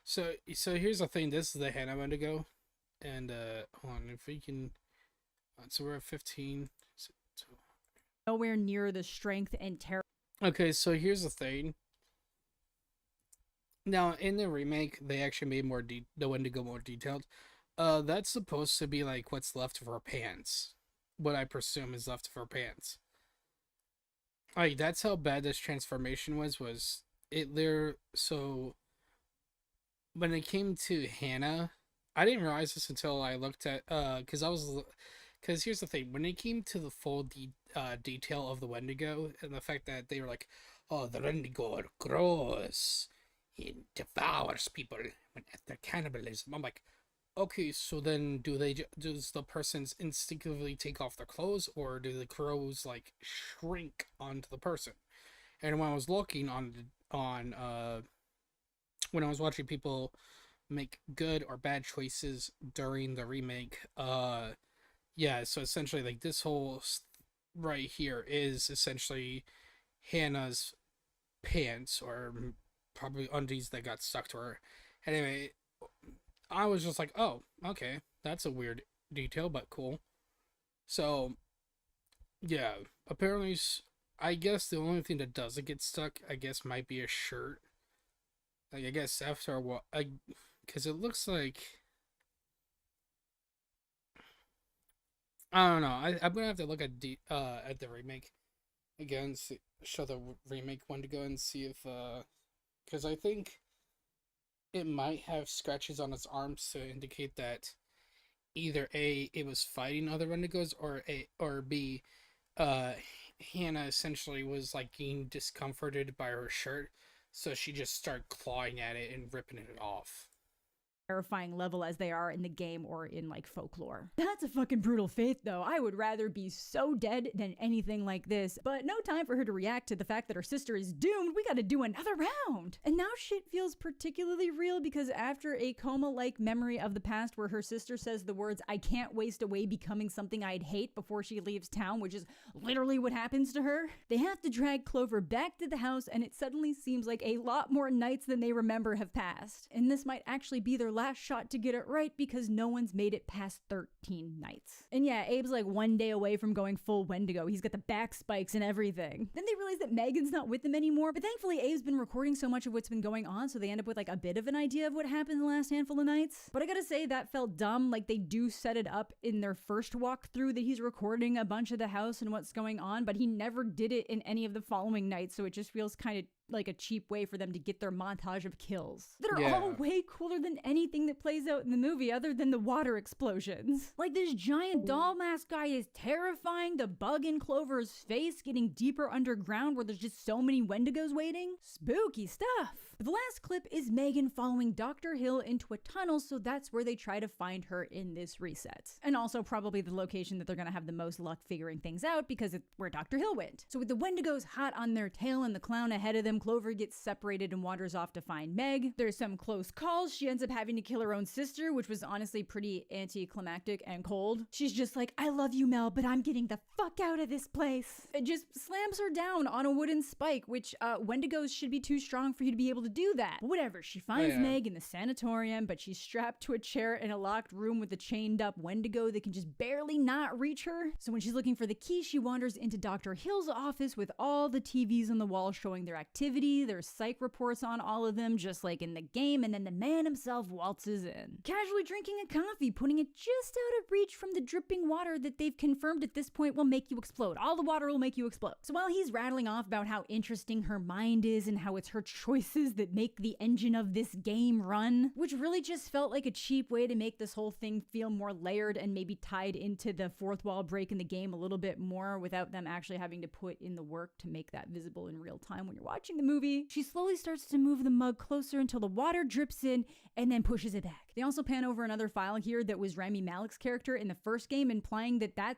So here's the thing. This is the Hannah Wendigo, and hold on, if we can. So we're at 15. Nowhere near the strength and terror. Okay, so here's the thing. Now in the remake, they actually made the Wendigo more detailed. That's supposed to be like what's left of her pants. What I presume is left of her pants. Like that's how bad this transformation was. Was it there? So. When it came to Hannah, I didn't realize this until I looked at, because here's the thing, when it came to the full detail of the Wendigo, and the fact that they were like, oh, the Wendigo grows, it devours people after cannibalism, I'm like, okay, so then does the persons instinctively take off their clothes, or do the crows, like, shrink onto the person? And when I was looking when I was watching people make good or bad choices during the remake, yeah, so essentially, like, this whole right here is essentially Hannah's pants, or probably undies that got stuck to her. Anyway, I was just like, oh, okay, that's a weird detail, but cool. So, yeah, apparently, I guess the only thing that doesn't get stuck, I guess, might be a shirt. Like, I guess after a while, because it looks like, I don't know. I'm gonna have to look at the remake again, show the remake Wendigo and see if, because I think it might have scratches on its arms to indicate that either A, it was fighting other Wendigos, or B, Hannah essentially was like getting discomforted by her shirt. So she just started clawing at it and ripping it off. Terrifying level as they are in the game or in like folklore. That's a fucking brutal fate though. I would rather be so dead than anything like this. But no time for her to react to the fact that her sister is doomed. We gotta do another round. And now shit feels particularly real because after a coma-like memory of the past where her sister says the words, I can't waste away becoming something I'd hate before she leaves town, which is literally what happens to her, they have to drag Clover back to the house, and it suddenly seems like a lot more nights than they remember have passed. And this might actually be their last shot to get it right because no one's made it past 13 nights. And yeah, Abe's like one day away from going full Wendigo. He's got the back spikes and everything. Then they realize that Megan's not with them anymore, but thankfully Abe's been recording so much of what's been going on, so they end up with like a bit of an idea of what happened the last handful of nights. But I gotta say, that felt dumb. Like, they do set it up in their first walkthrough that he's recording a bunch of the house and what's going on, but he never did it in any of the following nights, so it just feels kind of like a cheap way for them to get their montage of kills that are all way cooler than anything that plays out in the movie other than the water explosions. Like, this giant doll mask guy is terrifying. The bug in Clover's face getting deeper underground where there's just so many Wendigos waiting. Spooky stuff. But the last clip is Megan following Dr. Hill into a tunnel, so that's where they try to find her in this reset. And also probably the location that they're gonna have the most luck figuring things out because it's where Dr. Hill went. So with the Wendigos hot on their tail and the clown ahead of them Clover gets separated and wanders off to find Meg. There's some close calls. She ends up having to kill her own sister, which was honestly pretty anticlimactic and cold. She's just like, I love you, Mel, but I'm getting the fuck out of this place. It just slams her down on a wooden spike, which Wendigos should be too strong for you to be able to do that. But whatever, she finds Meg in the sanatorium, but she's strapped to a chair in a locked room with a chained up Wendigo that can just barely not reach her. So when she's looking for the key, she wanders into Dr. Hill's office with all the TVs on the wall showing their activity. There's psych reports on all of them, just like in the game, and then the man himself waltzes in, casually drinking a coffee, putting it just out of reach from the dripping water that they've confirmed at this point will make you explode. All the water will make you explode. So while he's rattling off about how interesting her mind is and how it's her choices that make the engine of this game run, which really just felt like a cheap way to make this whole thing feel more layered and maybe tied into the fourth wall break in the game a little bit more without them actually having to put in the work to make that visible in real time when you're watching the movie. She slowly starts to move the mug closer until the water drips in and then pushes it back. They also pan over another file here that was Rami Malek's character in the first game, implying that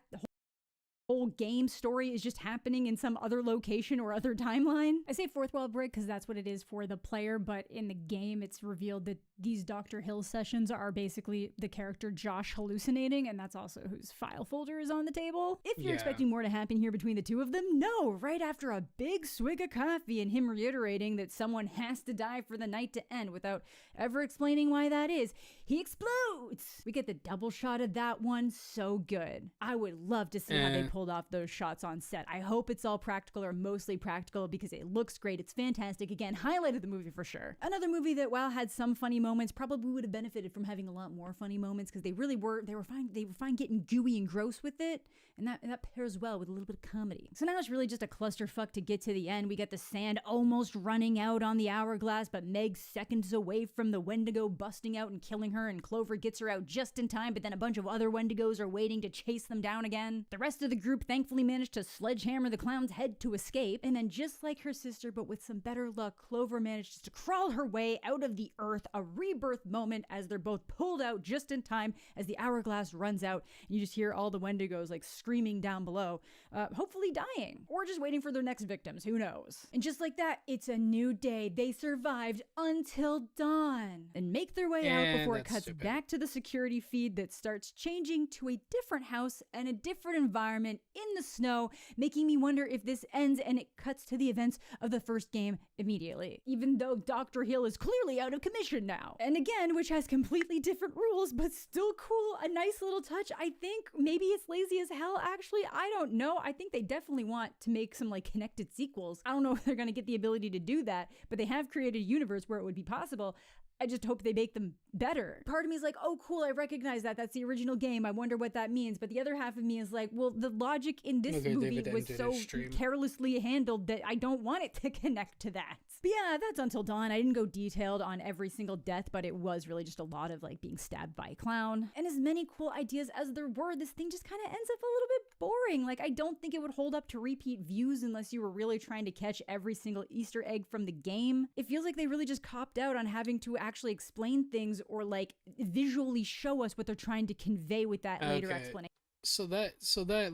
whole game story is just happening in some other location or other timeline. I say fourth wall break because that's what it is for the player, but in the game it's revealed that these Dr. Hill sessions are basically the character Josh hallucinating, and that's also whose file folder is on the table. If you're expecting more to happen here between the two of them, no, right after a big swig of coffee and him reiterating that someone has to die for the night to end without ever explaining why that is, he explodes. We get the double shot of that one, so good. I would love to see how they pulled off those shots on set. I hope it's all practical or mostly practical because it looks great. It's fantastic. Again, highlight of the movie for sure. Another movie that, while had some funny moments, probably would have benefited from having a lot more funny moments because they were fine getting gooey and gross with it, and that pairs well with a little bit of comedy. So now it's really just a clusterfuck to get to the end. We get the sand almost running out on the hourglass, but Meg's seconds away from the Wendigo busting out and killing her, and Clover gets her out just in time, but then a bunch of other Wendigos are waiting to chase them down again. The rest of the group thankfully managed to sledgehammer the clown's head to escape, and then just like her sister, but with some better luck, Clover manages to crawl her way out of the earth, a rebirth moment as they're both pulled out just in time as the hourglass runs out, and you just hear all the Wendigos like screaming down below, hopefully dying, or just waiting for their next victims, who knows. And just like that, it's a new day. They survived until dawn and make their way out before it cuts back to the security feed that starts changing to a different house and a different environment in the snow, making me wonder if this ends and it cuts to the events of the first game immediately, even though Dr. Hill is clearly out of commission now. And again, which has completely different rules, but still cool, a nice little touch. I think maybe it's lazy as hell, actually. I don't know. I think they definitely want to make some like connected sequels. I don't know if they're going to get the ability to do that, but they have created a universe where it would be possible. I just hope they make them better. Part of me is like, oh cool, I recognize that. That's the original game. I wonder what that means. But the other half of me is like, well, the logic in this movie was so carelessly handled that I don't want it to connect to that. But yeah, that's Until Dawn. I didn't go detailed on every single death, but it was really just a lot of like being stabbed by a clown. And as many cool ideas as there were, this thing just kind of ends up a little bit boring. Like, I don't think it would hold up to repeat views unless you were really trying to catch every single Easter egg from the game. It feels like they really just copped out on having to actually explain things or like visually show us what they're trying to convey with that later explanation. So that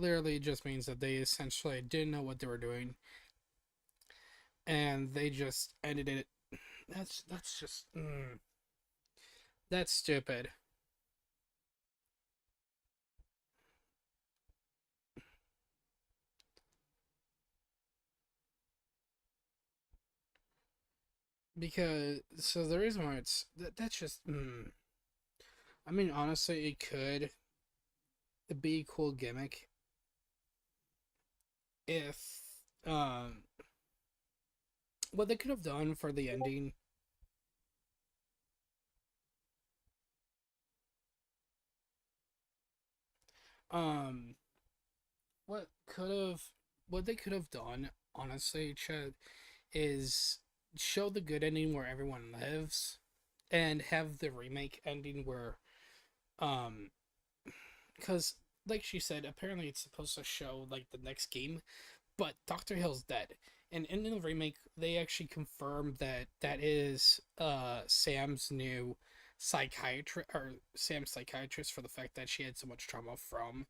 literally just means that they essentially didn't know what they were doing, and they just ended it. That's just that's stupid. Because the reason why that's just I mean, honestly, it could be a cool gimmick if what they could have done for the ending what they could have done, honestly, Chad, is show the good ending where everyone lives and have the remake ending where because like she said, apparently it's supposed to show like the next game, but Dr. Hill's dead, and in the remake they actually confirmed that is Sam's new psychiatrist, or Sam's psychiatrist, for the fact that she had so much trauma from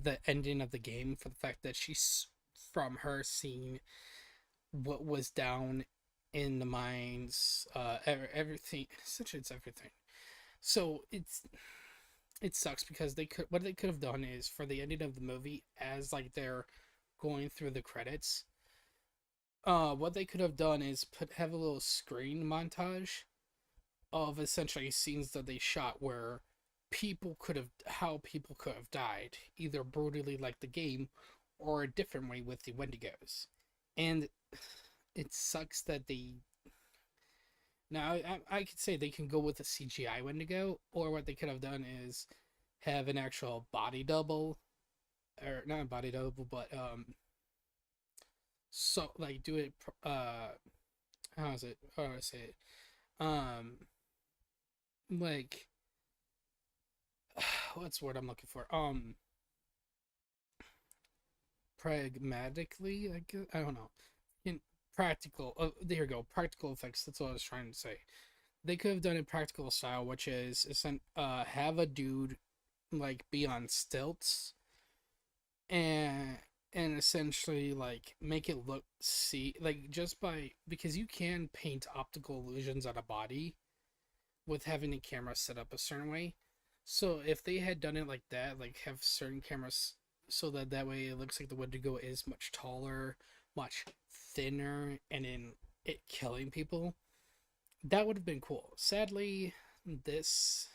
the ending of the game for the fact that she's from her seeing what was down in the mines, everything. Essentially, it's everything. So it sucks because what they could have done is for the ending of the movie, as like they're going through the credits, what they could have done is have a little screen montage of essentially scenes that they shot where people could have died, either brutally like the game or a different way with the Wendigos. And it sucks that they now I could say they can go with a CGI Wendigo, or what they could have done is have an actual body double, or not a body double, but so like do it how is it, how do I say it, like what's the word I'm looking for, pragmatically, I guess, I don't know, in practical, there you go, practical effects, that's what I was trying to say. They could have done it practical style, which is have a dude like be on stilts and essentially like make it look, see, like, just by, because you can paint optical illusions on a body with having the camera set up a certain way. So if they had done it like that, like have certain cameras so that way it looks like the Wendigo is much taller, much thinner, and in it killing people, that would have been cool. Sadly, this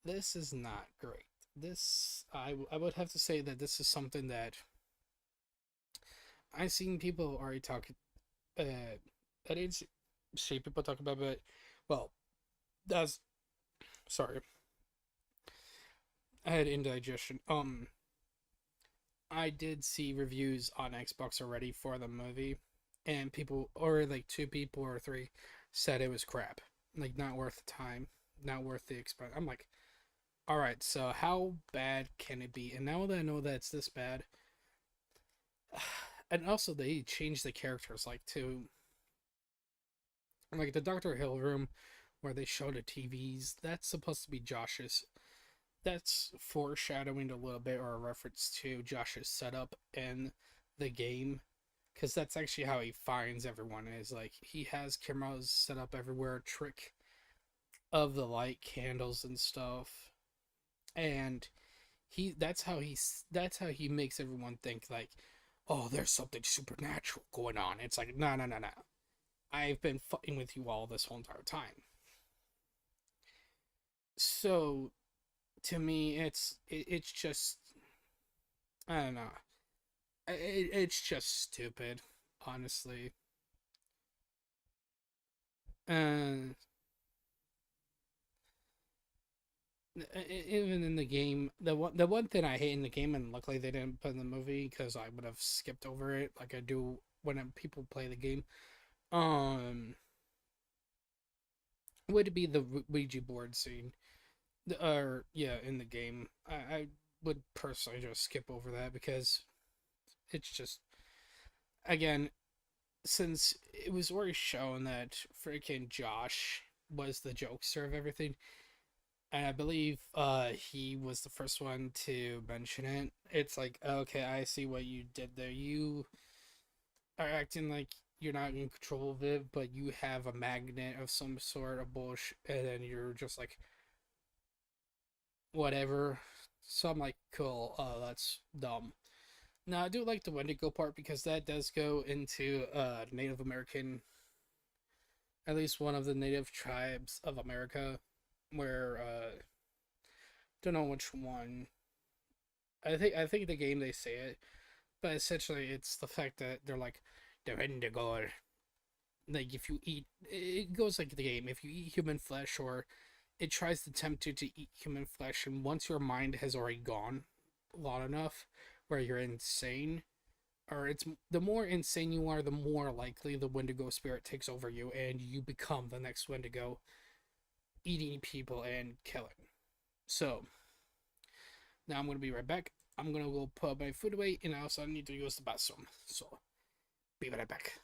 is not great. This, I would have to say that this is something that I've seen people already talk. I didn't see people talk about, but well, that's, sorry, I had indigestion. I did see reviews on Xbox already for the movie, and people, or like 2 people or 3, said it was crap. Like, not worth the time, not worth the expense. I'm like, alright, so how bad can it be? And now that I know that it's this bad, and also they changed the characters, like, to, like, the Dr. Hill room where they show the TVs, that's supposed to be Josh's. That's foreshadowing a little bit, or a reference to Josh's setup in the game, because that's actually how he finds everyone, is like he has cameras set up everywhere, trick of the light candles and stuff, and that's how he makes everyone think like, oh, there's something supernatural going on. It's like, no, I've been fucking with you all this whole entire time. So to me, it's just, I don't know, it's just stupid, honestly. And even in the game, the one thing I hate in the game, and luckily they didn't put in the movie because I would have skipped over it like I do when people play the game, would be the Ouija board scene. Or yeah, in the game, I would personally just skip over that because it's just, again, since it was already shown that freaking Josh was the jokester of everything, and I believe he was the first one to mention it. It's like, okay, I see what you did there. You are acting like you're not in control of it, but you have a magnet of some sort of bullshit, and then you're just like, whatever. So I'm like, cool, that's dumb. Now, I do like the Wendigo part because that does go into Native American, at least one of the native tribes of America, where don't know which one. I think the game they say it, but essentially it's the fact that they're like, the Wendigo, like, if you eat, it goes like the game, if you eat human flesh, or it tries to tempt you to eat human flesh, and once your mind has already gone long enough where you're insane, or it's, the more insane you are, the more likely the Wendigo spirit takes over you and you become the next Wendigo, eating people and killing. So now I'm gonna be right back. I'm gonna go put my food away, and I also need to use the bathroom, so be right back.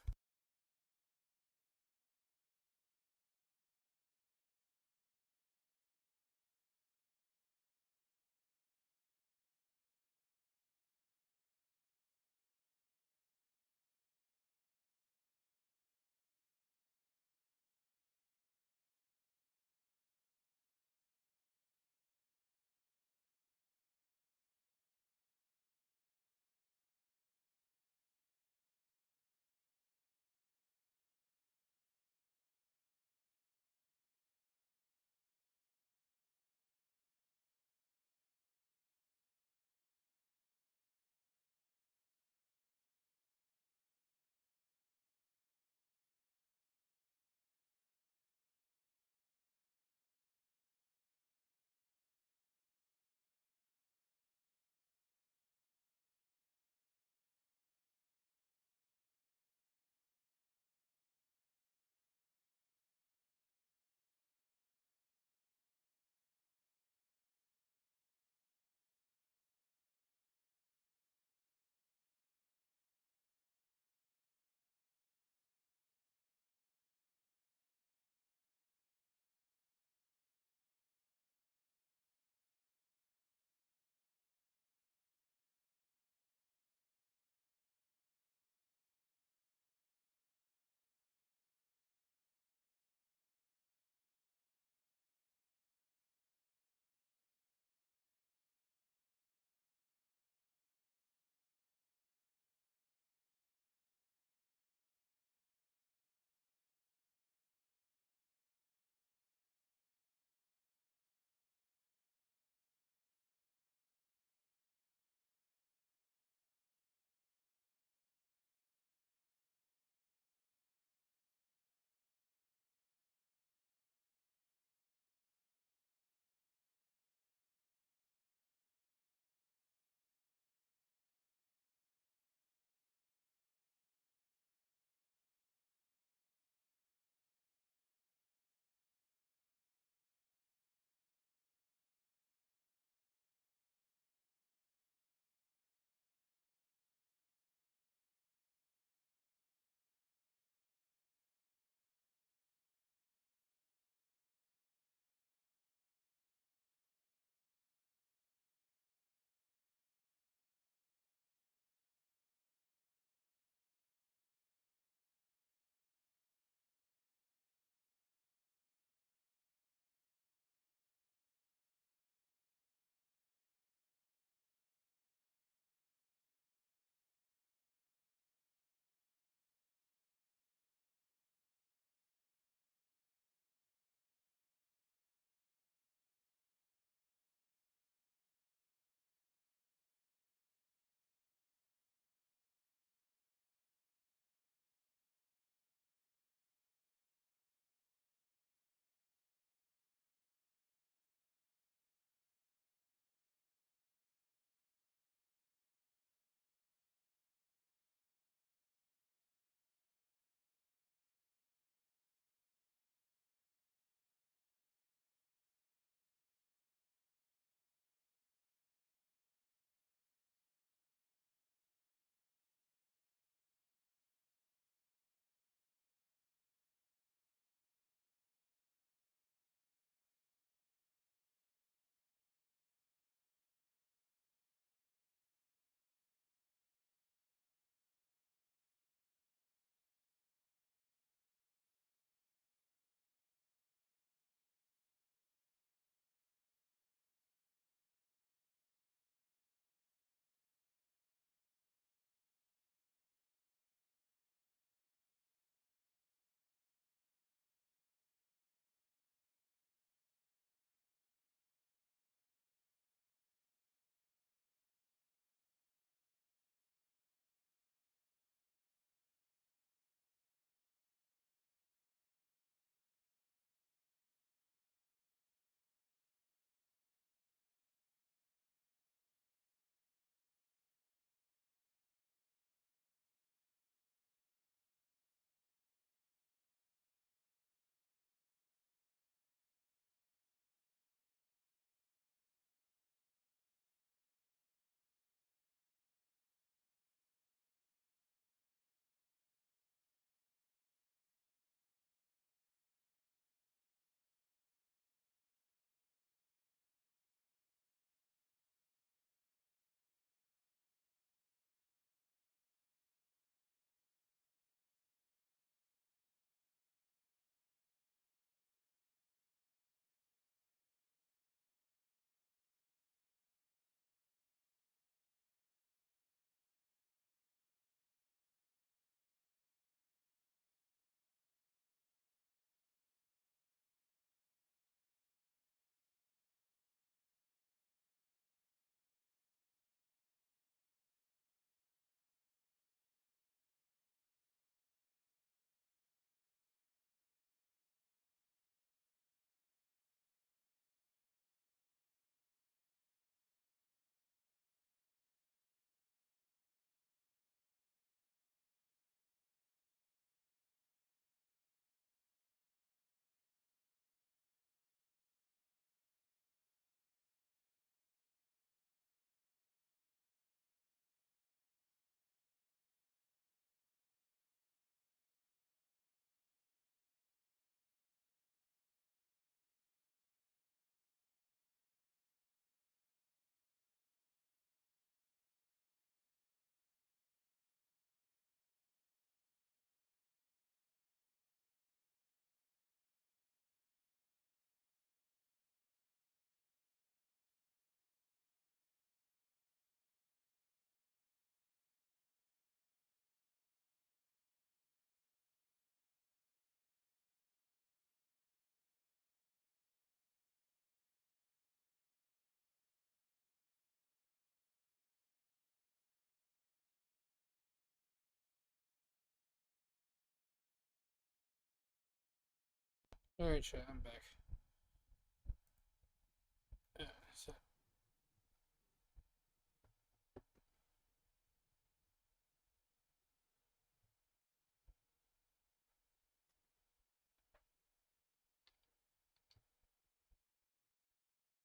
Alright, chat, I'm back. So.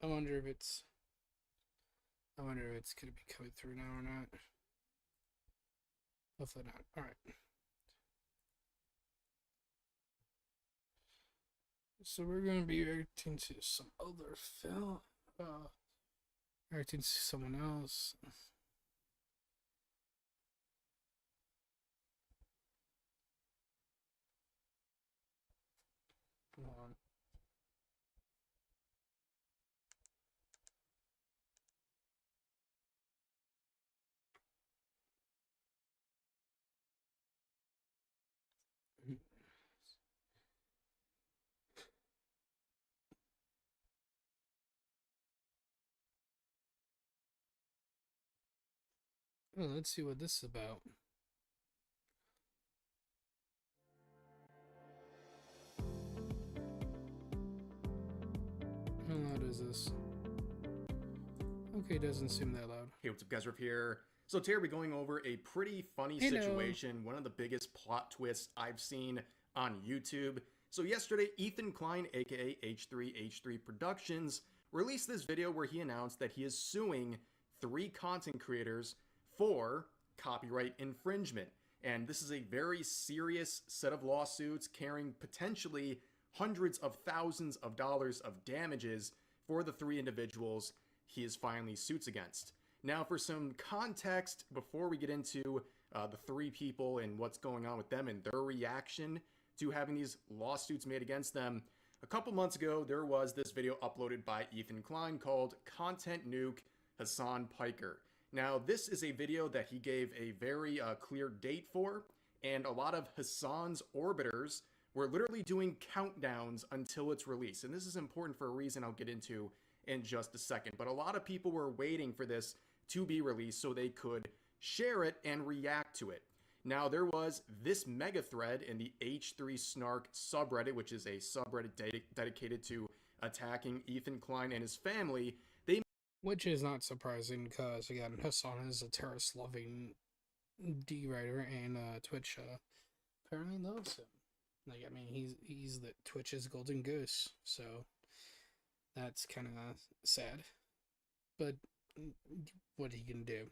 I wonder if it's gonna be coming through now or not. Hopefully not. Alright. So we're gonna be reacting to some other film. Reacting to someone else. Come on. Well, let's see what this is about. How loud is this? Okay, doesn't seem that loud. Hey, what's up, guys? Riff here. So today we're going over a pretty funny situation, one of the biggest plot twists I've seen on YouTube. So yesterday, Ethan Klein, aka H3H3 Productions, released this video where he announced that he is suing 3 content creators for copyright infringement. And this is a very serious set of lawsuits carrying potentially hundreds of thousands of dollars of damages for the 3 individuals he is filing suits against. Now, for some context, before we get into the 3 people and what's going on with them and their reaction to having these lawsuits made against them, a couple months ago, there was this video uploaded by Ethan Klein called Content Nuke Hassan Piker. Now, this is a video that he gave a very clear date for, and a lot of Hassan's orbiters were literally doing countdowns until its release. And this is important for a reason I'll get into in just a second. But a lot of people were waiting for this to be released so they could share it and react to it. Now, there was this mega thread in the H3 Snark subreddit, which is a subreddit dedicated to attacking Ethan Klein and his family. Which is not surprising because, again, Hassan is a terrorist-loving D-writer, and Twitch apparently loves him. Like, I mean, he's the Twitch's golden goose, so that's kind of sad. But what are you gonna do?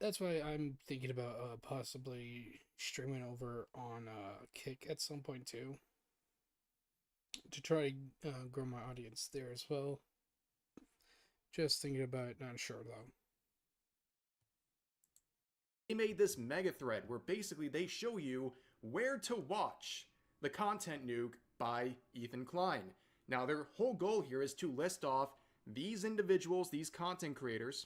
That's why I'm thinking about possibly streaming over on Kick at some point too, to try to grow my audience there as well. Just thinking about it, not sure though. They made this mega thread where basically they show you where to watch the Content Nuke by Ethan Klein. Now, their whole goal here is to list off these individuals, these content creators,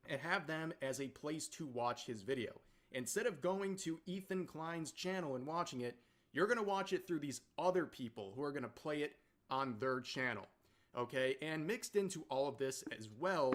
and have them as a place to watch his video. Instead of going to Ethan Klein's channel and watching it, you're going to watch it through these other people who are going to play it on their channel. Okay, and mixed into all of this as well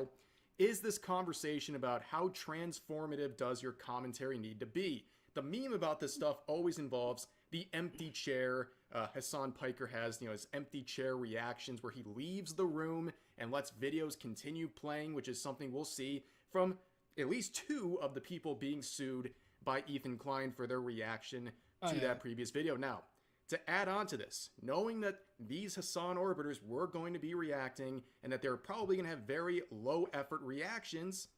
is this conversation about how transformative does your commentary need to be. The meme about this stuff always involves the empty chair. Hassan Piker has, his empty chair reactions where he leaves the room and lets videos continue playing, which is something we'll see from at least 2 of the people being sued by Ethan Klein for their reaction to that previous video. Now, to add on to this, knowing that these Hassan orbiters were going to be reacting and that they're probably going to have very low effort reactions,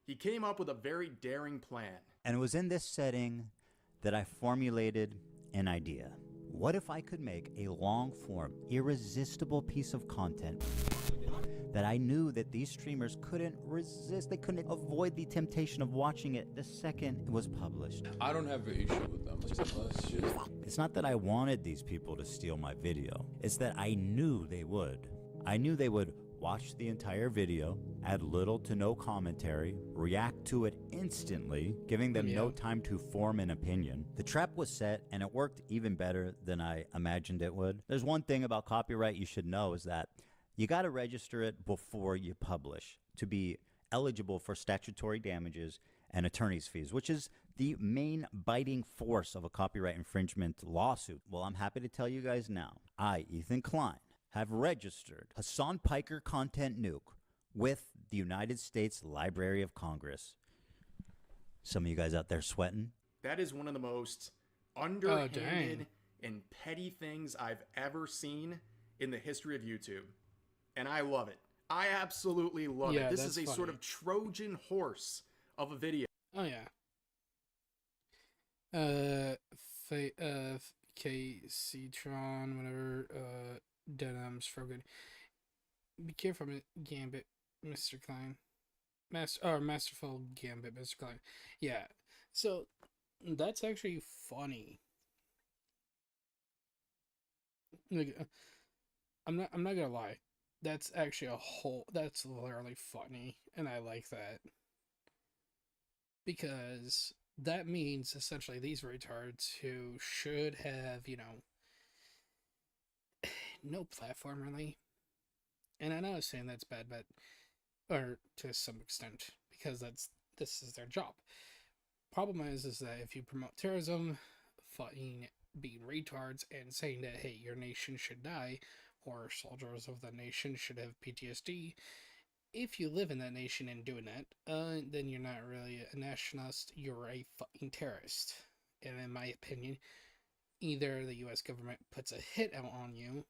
he came up with a very daring plan. And it was in this setting that I formulated an idea. What if I could make a long-form, irresistible piece of content that I knew that these streamers couldn't resist, they couldn't avoid the temptation of watching it the second it was published? I don't have an issue with them. It's not that I wanted these people to steal my video. It's that I knew they would. I knew they would watch the entire video, add little to no commentary, react to it instantly, giving them no time to form an opinion. The trap was set, and it worked even better than I imagined it would. There's one thing about copyright you should know is that you got to register it before you publish to be eligible for statutory damages and attorney's fees, which is the main biting force of a copyright infringement lawsuit? Well, I'm happy to tell you guys now. I, Ethan Klein, have registered Hassan Piker Content Nuke with the United States Library of Congress. Some of you guys out there sweating? That is one of the most underhanded and petty things I've ever seen in the history of YouTube. And I love it. I absolutely love it. This is a sort of Trojan horse of a video. Oh, yeah. KC-tron, whatever, Denims, Frogan. Be careful, Gambit, Mr. Klein. Masterful Gambit, Mr. Klein. Yeah. So, that's actually funny. Like, I'm not gonna lie. That's actually that's literally funny, and I like that. Because that means, essentially, these retards who should have, no platform, really. And I know I'm saying that's bad, or to some extent, because this is their job. Problem is that if you promote terrorism, fucking being retards, and saying that, hey, your nation should die, or soldiers of the nation should have PTSD, if you live in that nation and doing that, then you're not really a nationalist, you're a fucking terrorist. And in my opinion, either the US government puts a hit out on you,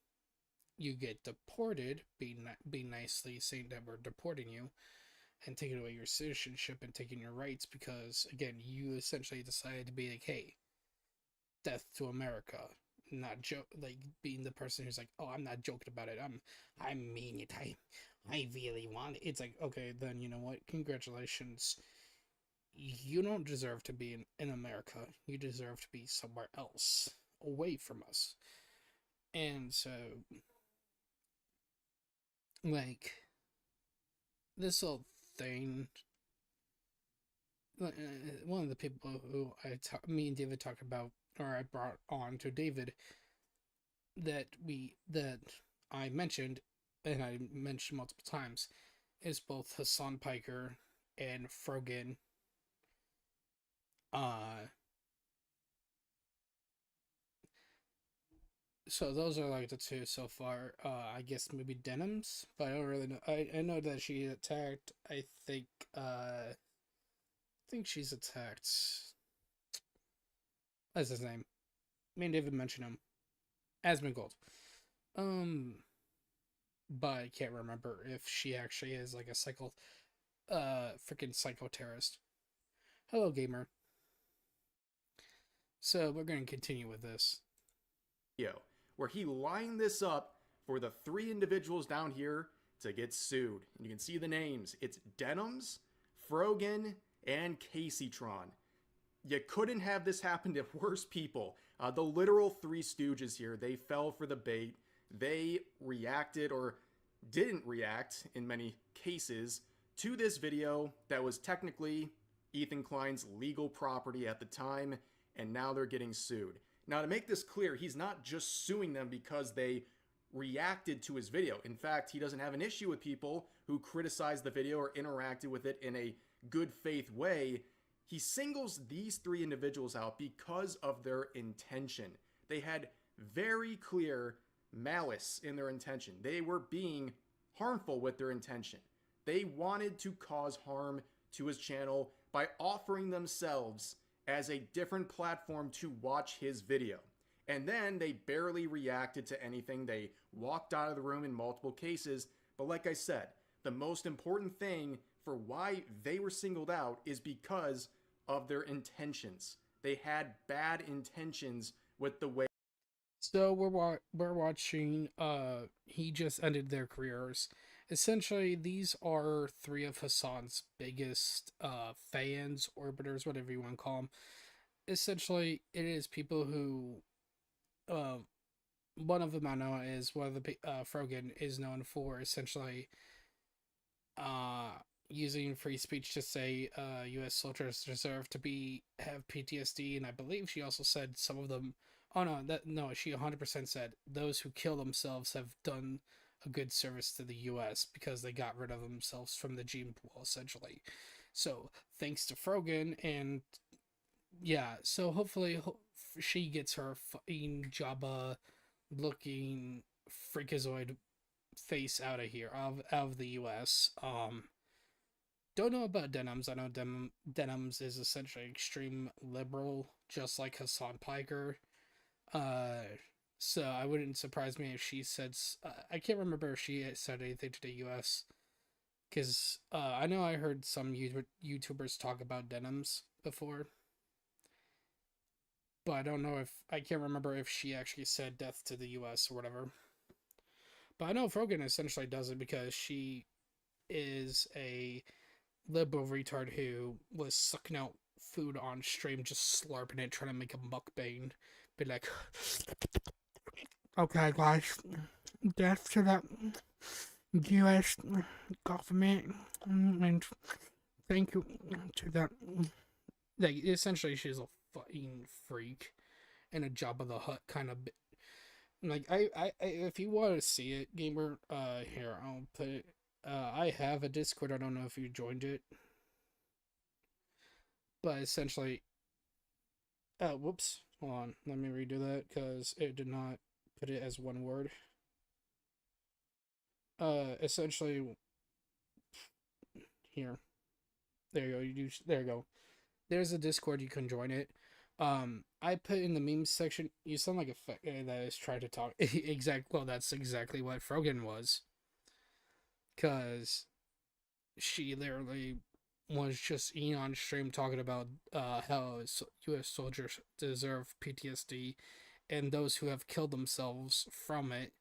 you get deported, being nicely saying that we're deporting you, and taking away your citizenship and taking your rights because, again, you essentially decided to be like, hey, death to America. Not like being the person who's like, oh, I'm not joking about it. I mean it. I really want it. It's like, okay, then you know what? Congratulations. You don't deserve to be in America. You deserve to be somewhere else, away from us. And so, like, this whole thing. One of the people who me and David talked about, or I brought on to David, that I mentioned, and I mentioned multiple times, is both Hassan Piker and Frogan. So those are like the two so far. I guess maybe Denims, but I don't really know. I know that she attacked. I think she's attacked. That's his name. Me and David mentioned him. Asmongold. But I can't remember if she actually is like a freaking psycho terrorist. Hello, gamer. So we're going to continue with this. Where he lined this up for the 3 individuals down here to get sued. And you can see the names. It's Denims, Frogan, and KC-tron. You couldn't have this happen to worse people. The literal 3 stooges here, they fell for the bait. They reacted, or didn't react in many cases, to this video that was technically Ethan Klein's legal property at the time, and now they're getting sued. Now, to make this clear, he's not just suing them because they reacted to his video. In fact, he doesn't have an issue with people who criticized the video or interacted with it in a good faith way. He singles these 3 individuals out because of their intention. They had very clear malice in their intention. They were being harmful with their intention. They wanted to cause harm to his channel by offering themselves as a different platform to watch his video. And then they barely reacted to anything. They walked out of the room in multiple cases. But like I said, the most important thing for why they were singled out is because of their intentions. They had bad intentions with the way. So we're watching, he just ended their careers. Essentially, these are 3 of Hassan's biggest fans, orbiters, whatever you want to call them. Essentially, it is people who, one of them I know is one of the Frogan is known for essentially using free speech to say U.S. soldiers deserve to have PTSD, and I believe she also said some of them. Oh no, she 100% said those who kill themselves have done a good service to the U.S. because they got rid of themselves from the gene pool, essentially. So, thanks to Frogan and yeah, so hopefully she gets her fucking Jabba looking freakazoid face out of here, out of the US. Don't know about Denims. I know Denims is essentially extreme liberal, just like Hassan Piker. So I wouldn't surprise me if she said, I can't remember if she said anything to the US, because I know I heard some YouTubers talk about Denims before, but I don't know if, I can't remember if she actually said death to the US or whatever. But I know Frogan essentially does it because she is a liberal retard who was sucking out food on stream, just slurping it, trying to make a mukbang. Be like, okay, guys, death to the U.S. government, and thank you to that. Like, essentially, she's a fucking freak and a Jabba the Hutt kind of. Like, I if you want to see it, gamer, here, I'll put it. I have a Discord. I don't know if you joined it, but essentially, whoops, hold on. Let me redo that because it did not put it as one word. Essentially, here, there you go. There you go. There's a Discord. You can join it. I put in the memes section. You sound like a that is trying to talk. Well, that's exactly what Frogan was. Because she literally was just on stream talking about how U.S. soldiers deserve PTSD, and those who have killed themselves from it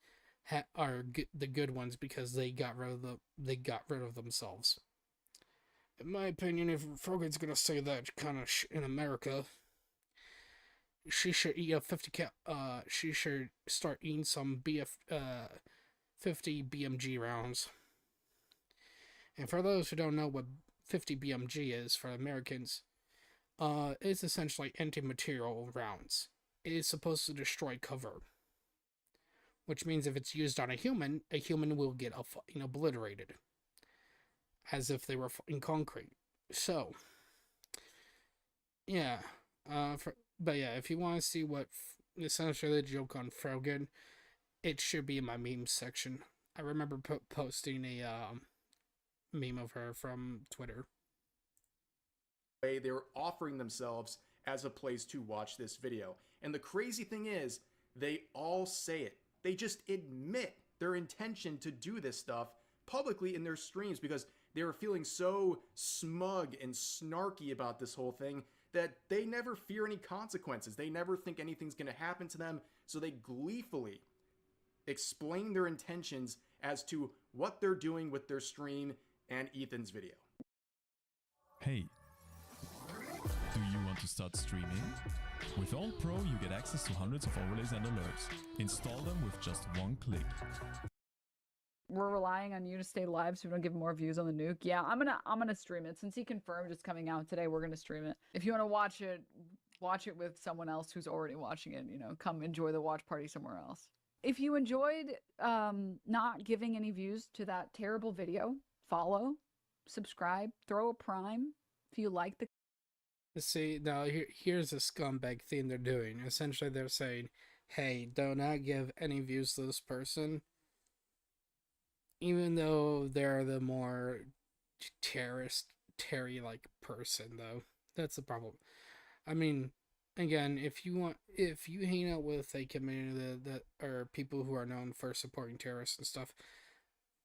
are the good ones because they got rid of themselves. In my opinion, if Frogan's gonna say that kind of in America, she should eat a 50 she should start eating some 50 BMG rounds. And for those who don't know what 50 BMG is for Americans, it's essentially anti-material rounds. It is supposed to destroy cover, which means if it's used on a human will get obliterated, as if they were in concrete. So, yeah, but yeah, if you want to see what essentially the joke on Frogan, it should be in my memes section. I remember posting a meme of her from Twitter. They were offering themselves as a place to watch this video. And the crazy thing is, they all say it. They just admit their intention to do this stuff publicly in their streams because they were feeling so smug and snarky about this whole thing that they never fear any consequences. They never think anything's going to happen to them. So they gleefully explain their intentions as to what they're doing with their stream and Ethan's video. Hey, do you want to start streaming? With All Pro, you get access to hundreds of overlays and alerts. Install them with just one click. We're relying on you to stay live so we don't give more views on the nuke. Yeah, I'm gonna stream it. Since he confirmed it's coming out today, we're gonna stream it. If you want to watch it with someone else who's already watching it, come enjoy the watch party somewhere else. If you enjoyed not giving any views to that terrible video, follow, subscribe, throw a prime if you like the. See, now here's a scumbag thing they're doing. Essentially, they're saying, hey, do not give any views to this person, even though they're the more Terry-like person, though. That's the problem. I mean, again, if you hang out with a community that are people who are known for supporting terrorists and stuff,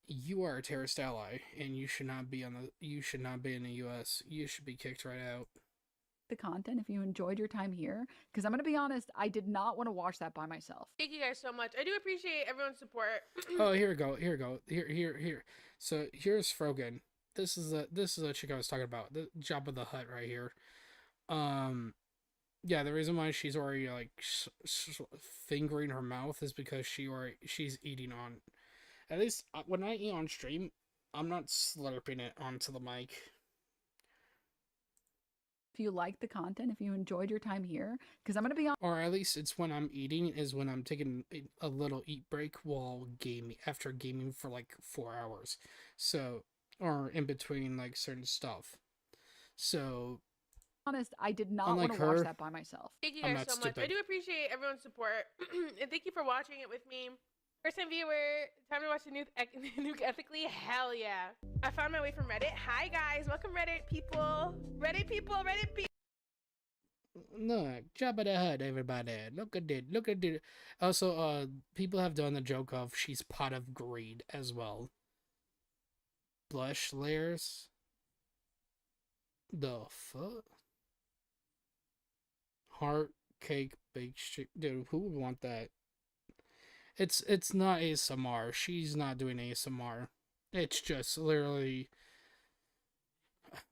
you are a terrorist ally, and you should not be in the U.S. You should be kicked right out. The content if you enjoyed your time here, because I'm gonna be honest, I did not want to watch that by myself. Thank you guys so much. I do appreciate everyone's support. Oh, here we go. Here. So here's Frogan. This is a chick I was talking about. The Jabba the Hutt right here. Yeah, the reason why she's already like fingering her mouth is because she's eating on. At least when I eat on stream, I'm not slurping it onto the mic. If you like the content, if you enjoyed your time here, because I'm going to be on. Or at least it's when I'm eating, is when I'm taking a little eat break while gaming, after gaming for like 4 hours. So, or in between like certain stuff. So, Honest, I did not want to watch that by myself. Thank you guys so much. I do appreciate everyone's support, and thank you for watching it with me. First time viewer, time to watch the nuke ethically. Hell yeah! I found my way from Reddit. Hi guys, welcome Reddit people. Reddit people, Reddit people. Look, Jabba the Hutt, everybody. Look at it. Look at it. Also, people have done the joke of she's pot of greed as well. Blush layers. The fuck? Heart cake baked shit. Dude, who would want that? It's not ASMR. She's not doing ASMR. It's just literally,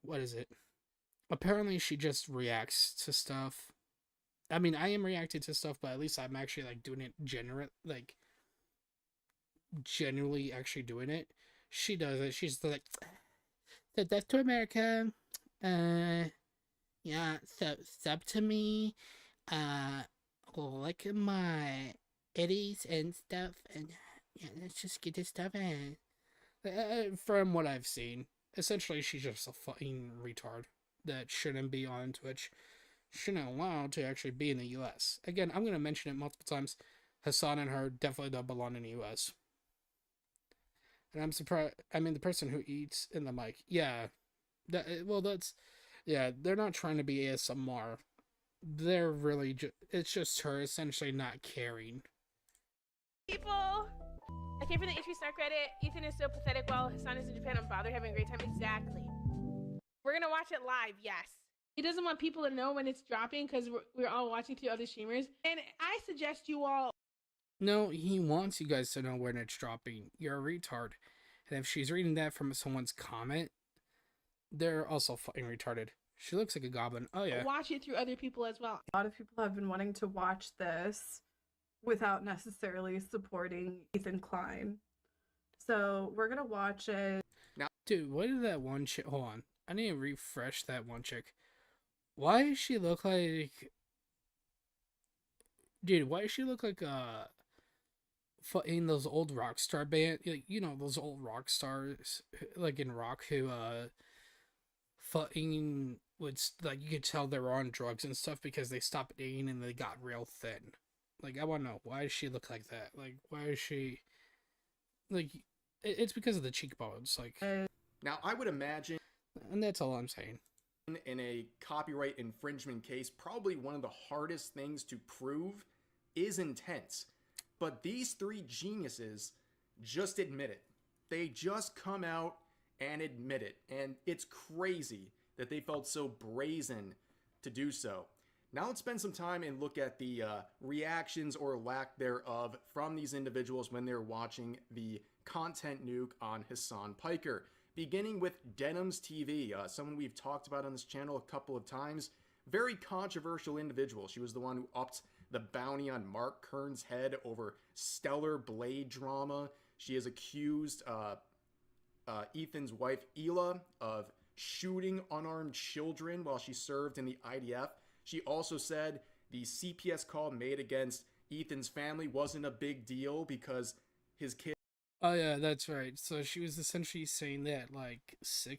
what is it? Apparently she just reacts to stuff. I mean, I am reacting to stuff, but at least I'm actually like doing it genuinely actually doing it. She does it. She's like, the death to America. Yeah, sub to me. Look at my eddies and stuff, and yeah, let's just get this stuff in. From what I've seen, essentially she's just a fucking retard that shouldn't be on Twitch, shouldn't allow to actually be in the US. Again, I'm gonna mention it multiple times. Hassan and her definitely don't belong in the US. And I'm surprised. I mean, the person who eats in the mic, yeah, yeah, they're not trying to be ASMR. They're really it's just her essentially not caring. People, I came from the H3 Snark Reddit. Ethan is so pathetic while Hassan is in Japan unbothered having a great time. Exactly. We're gonna watch it live, yes. He doesn't want people to know when it's dropping because we're all watching through other streamers. And I suggest you all... No, he wants you guys to know when it's dropping. You're a retard. And if she's reading that from someone's comment, they're also fucking retarded. She looks like a goblin. Oh, yeah. Watch it through other people as well. A lot of people have been wanting to watch this without necessarily supporting Ethan Klein. So we're going to watch it. Now, dude, what did that one chick... Hold on. I need to refresh that one chick. Why does she look like... Dude, why does she look like fucking those old rock star band, you know, those old rock stars like in rock who fucking would, like, you could tell they were on drugs and stuff because they stopped eating and they got real thin. Like, I want to know, why does she look like that? Like, why is she, like, it's because of the cheekbones, like. Now, I would imagine, and that's all I'm saying, in a copyright infringement case, probably one of the hardest things to prove is intent. But these three geniuses just admit it. They just come out and admit it. And it's crazy that they felt so brazen to do so. Now let's spend some time and look at the reactions or lack thereof from these individuals when they're watching the content nuke on Hassan Piker. Beginning with Denims TV, someone we've talked about on this channel a couple of times. Very controversial individual. She was the one who upped the bounty on Mark Kern's head over Stellar Blade drama. She has accused Ethan's wife, Hila, of shooting unarmed children while she served in the IDF. She also said the CPS call made against Ethan's family wasn't a big deal because his kid... Oh, yeah, that's right. So she was essentially saying that, like, she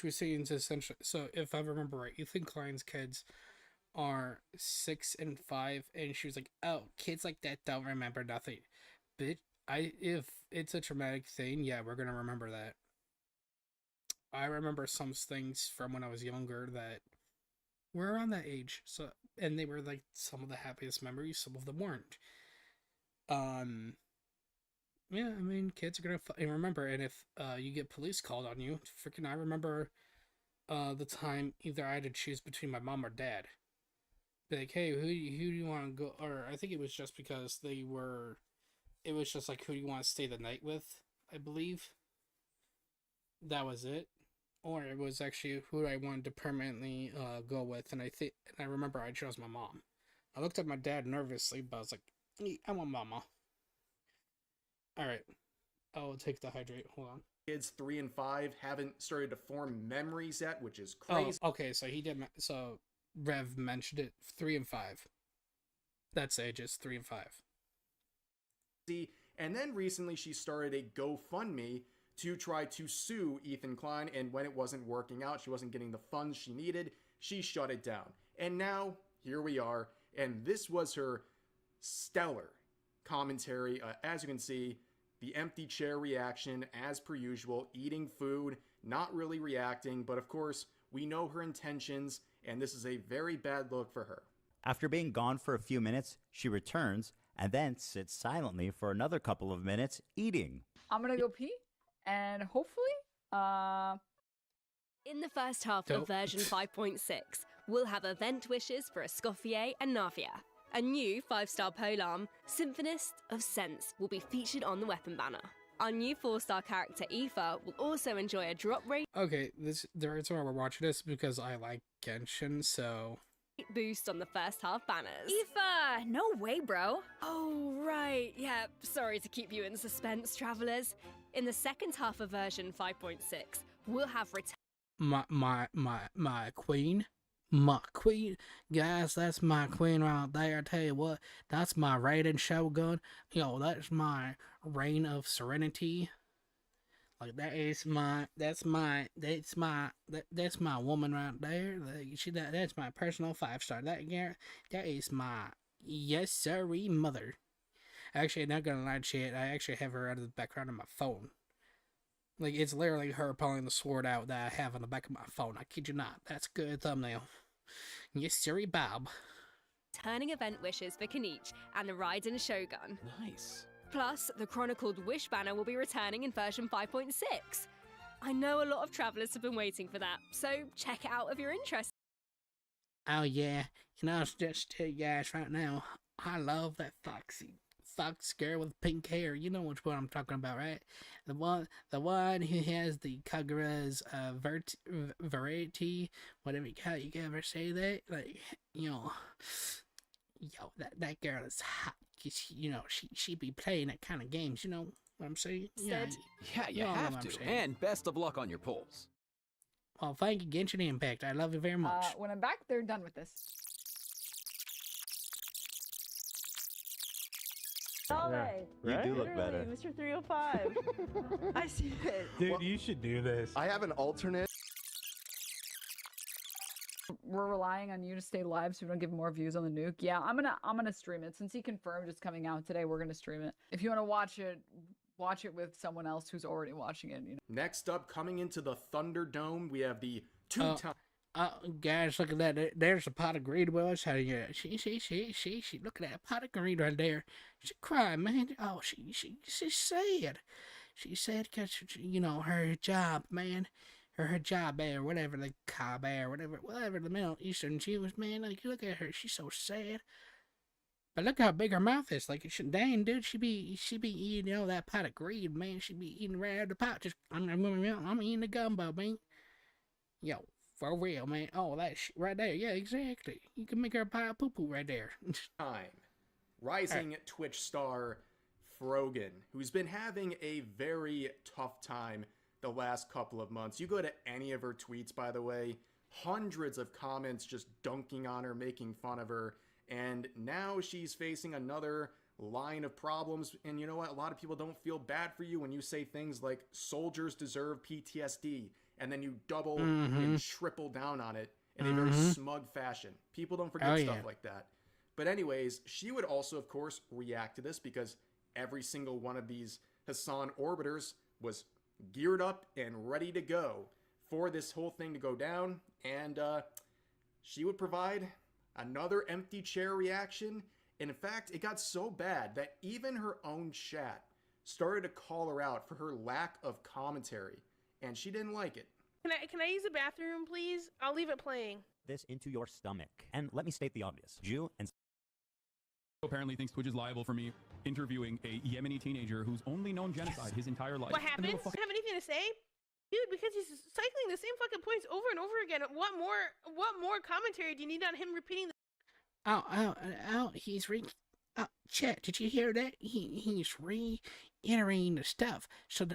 was saying essentially, so if I remember right, Ethan Klein's kids are 6 and 5, and she was like, oh, kids like that don't remember nothing. But if it's a traumatic thing, yeah, we're gonna remember that. I remember some things from when I was younger that were around that age, so, and they were like some of the happiest memories, some of them weren't. Yeah, I mean, kids are gonna fucking remember, and if you get police called on you, freaking, I remember the time either I had to choose between my mom or dad. Be like, hey, who do you want to go? Or I think it was just because it was just like, who do you want to stay the night with, I believe. That was it. Or it was actually who I wanted to permanently go with, and I remember I chose my mom. I looked at my dad nervously, but I was like, I want mama. Alright, I will take the hydrate, hold on. Kids 3 and 5 haven't started to form memories yet, which is crazy. Oh, okay, so he did, so Rev mentioned it, 3 and 5. That's ages, 3 and 5. And then recently she started a GoFundMe to try to sue Ethan Klein, and when it wasn't working out, she wasn't getting the funds she needed, she shut it down. And now, here we are, and this was her stellar commentary. As you can see, the empty chair reaction, as per usual, eating food, not really reacting, but of course, we know her intentions, and this is a very bad look for her. After being gone for a few minutes, she returns and then sits silently for another couple of minutes eating. I'm gonna go pee, and hopefully, In the first half of version 5.6, we'll have event wishes for Escoffier and Navia. A new 5-star polearm, Symphonist of Sense, will be featured on the weapon banner. Our new 4-star character, Aoife, will also enjoy a drop rate Okay, the reason why we're watching this is because I like Genshin, so... boost on the first half banners. Aoife! No way, bro. Oh, right. Yeah, sorry to keep you in suspense, travelers. In the second half of version 5.6, we'll have My queen? My queen? Guys, that's my queen right there. I tell you what, that's my Raiden Shogun. Yo, that's my reign of serenity. Like, that's my woman right there. Like, that's my personal 5-star. That is my yes sirree mother. Actually, not gonna lie to you, I actually have her out of the background of my phone. Like, it's literally her pulling the sword out that I have on the back of my phone. I kid you not. That's a good thumbnail. Yes sirree Bob. turning event wishes for Kanichi and the Raiden Shogun. Nice. Plus, the chronicled Wish banner will be returning in version 5.6. I know a lot of travelers have been waiting for that, so check it out if you're interested. Oh yeah, I'll just tell you guys right now, I love that fox girl with pink hair. You know which one I'm talking about, right? The one who has the Kagura's variety, whatever you ever say that, like, that girl is hot. She be playing that kind of games. You know what I'm saying? Yeah, you have to. And best of luck on your polls. Well, thank you, Genshin Impact. I love you very much. When I'm back, they're done with this. Right? You do look better. Mr. 305. I see it. Dude, you should do this. I have an alternate. We're relying on you to stay live so we don't give more views on the nuke. Yeah, I'm gonna stream it. Since he confirmed it's coming out today, we're gonna stream it. If you want to watch it with someone else who's already watching it. Next up, coming into the Thunderdome, we have the two-time. Guys, look at that. There's a pot of greed. Well, it's how you. She. Look at that pot of greed right there. She crying, man. Oh, she's sad. She's sad because her job, man. Her hijab or whatever, the Kaaba or whatever the Middle Eastern she was, man. Like, look at her, she's so sad. But look how big her mouth is. Like, dang, dude, she be eating that pot of greed, man. She be eating right out of the pot. Just I'm eating the gumbo, man. Yo, for real, man. Oh, that shit right there. Yeah, exactly. You can make her a pile of poo-poo right there. Rising Twitch star Frogan, who's been having a very tough time the last couple of months. You go to any of her tweets, by the way, hundreds of comments just dunking on her, making fun of her, and now she's facing another line of problems. And you know what? A lot of people don't feel bad for you when you say things like soldiers deserve PTSD, and then you double and triple down on it in a very smug fashion. People don't forget stuff like that. But anyways, she would also, of course, react to this because every single one of these Hassan orbiters was geared up and ready to go for this whole thing to go down, and she would provide another empty chair reaction. And in fact, it got so bad that even her own chat started to call her out for her lack of commentary, and she didn't like it. Can I use the bathroom, please? I'll leave it playing. This into your stomach. And let me state the obvious. Jew and apparently thinks Twitch is liable for me interviewing a Yemeni teenager who's only known genocide his entire life. What happened? Have anything to say? Dude, because he's cycling the same fucking points over and over again. What more commentary do you need on him repeating Chat, did you hear that? He's reiterating the stuff. So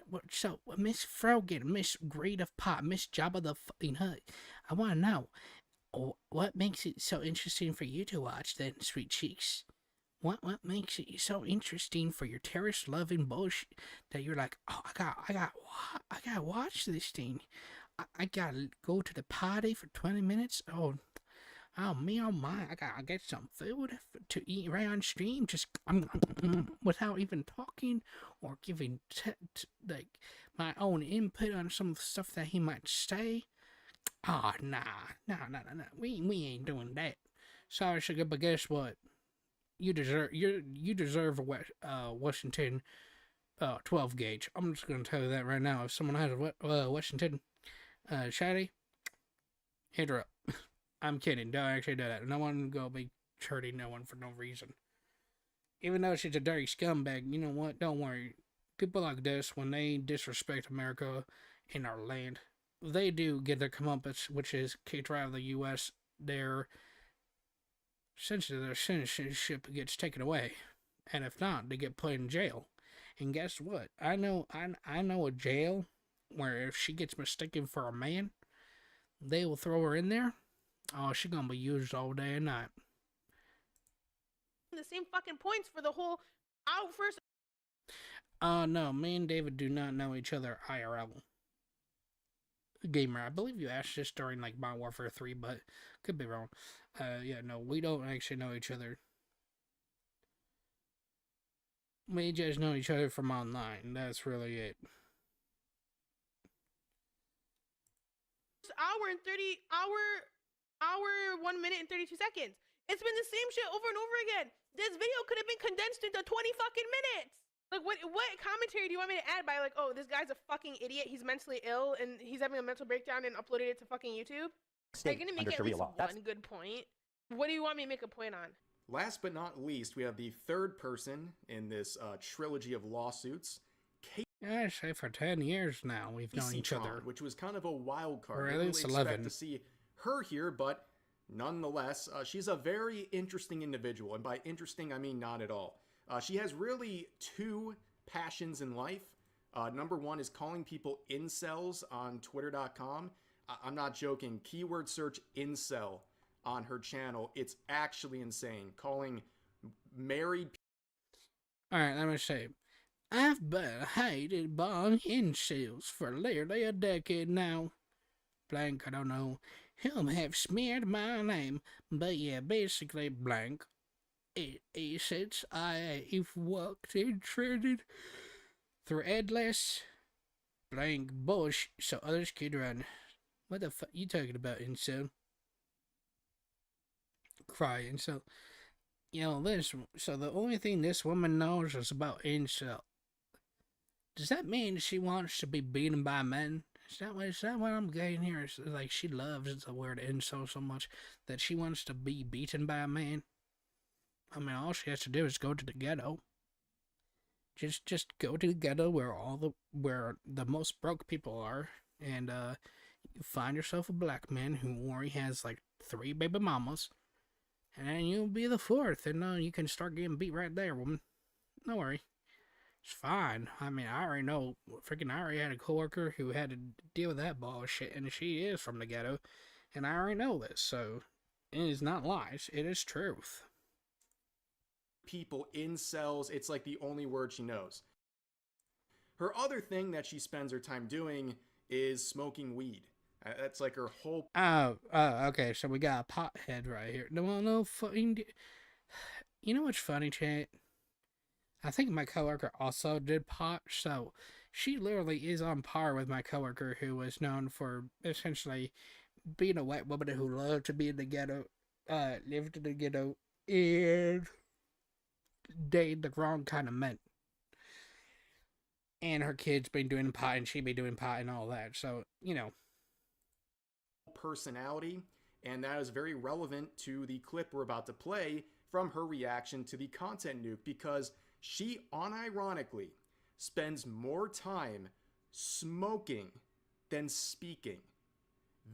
Miss Frogan, Miss Greed of Pot, Miss Jabba the fucking Hutt, I want to know, what makes it so interesting for you to watch then, sweet cheeks? What makes it so interesting for your terrorist loving bullshit that you're like, oh, I got watch this thing. I gotta go to the party for 20 minutes. Oh me, oh my! I gotta get some food to eat right on stream. Just without even talking or giving like my own input on some of the stuff that he might say. Oh, nah. We ain't doing that. Sorry, sugar, but guess what? You deserve a Washington 12 gauge. I'm just gonna tell you that right now. If someone has a Washington shotty, hit her up. I'm kidding. Don't actually do that. No one go be hurting no one for no reason. Even though she's a dirty scumbag, you know what? Don't worry. People like this, when they disrespect America and our land, they do get their comeuppance, which is kicked out of the U.S. Their citizenship gets taken away, and if not, they get put in jail. And guess what? I know a jail where if she gets mistaken for a man, they will throw her in there. Oh, she's gonna be used all day and night. The same fucking points for the whole out first. No, me and David do not know each other IRL. Gamer, I believe you asked this during like Modern Warfare 3, but could be wrong. Yeah, no, we don't actually know each other. We just know each other from online. That's really it. Hour 1 minute and 32 seconds. It's been the same shit over and over again. This video could have been condensed into 20 fucking minutes. Like, what commentary do you want me to add by, like, oh, this guy's a fucking idiot, he's mentally ill, and he's having a mental breakdown and uploaded it to fucking YouTube? Are you gonna make at least one good point? What do you want me to make a point on? Last but not least, we have the third person in this trilogy of lawsuits. I say for 10 years now we've known each other. Which was kind of a wild card. Or at least 11. To see her here, but nonetheless, she's a very interesting individual. And by interesting, I mean not at all. She has really two passions in life. Number one is calling people incels on twitter.com. I'm not joking. Keyword search incel on her channel. It's actually insane. Calling married people. Alright, let me say. I've been hated by incels for nearly a decade now. Blank, I don't know. Whom have smeared my name. But yeah, basically blank. Since I've worked and traded threadless blank bush so others could run. What the fuck you talking about, incel? Crying. So, you know, so the only thing this woman knows is about incel. Does that mean she wants to be beaten by men? Is that what I'm getting here? It's like she loves the word incel so much that she wants to be beaten by a man. I mean, all she has to do is go to the ghetto. Just go to the ghetto where the most broke people are, and you find yourself a black man who already has like 3 baby mamas, and then you'll be the 4th, and you can start getting beat right there, woman. Don't worry. It's fine. I mean, I already know. I already had a coworker who had to deal with that bullshit, and she is from the ghetto, and I already know this, so it is not lies. It is truth. People, incels, it's like the only word she knows. Her other thing that she spends her time doing is smoking weed. That's like her whole... okay, so we got a pothead right here. No, fucking... You know what's funny, chat? I think my coworker also did pot, so she literally is on par with my coworker who was known for essentially being a white woman who loved to be in the ghetto, lived in the ghetto, and dated the wrong kind of men. And her kids been doing pot, and she be doing pot and all that, so, you know. Personality, and that is very relevant to the clip we're about to play from her reaction to the content nuke, because she unironically spends more time smoking than speaking.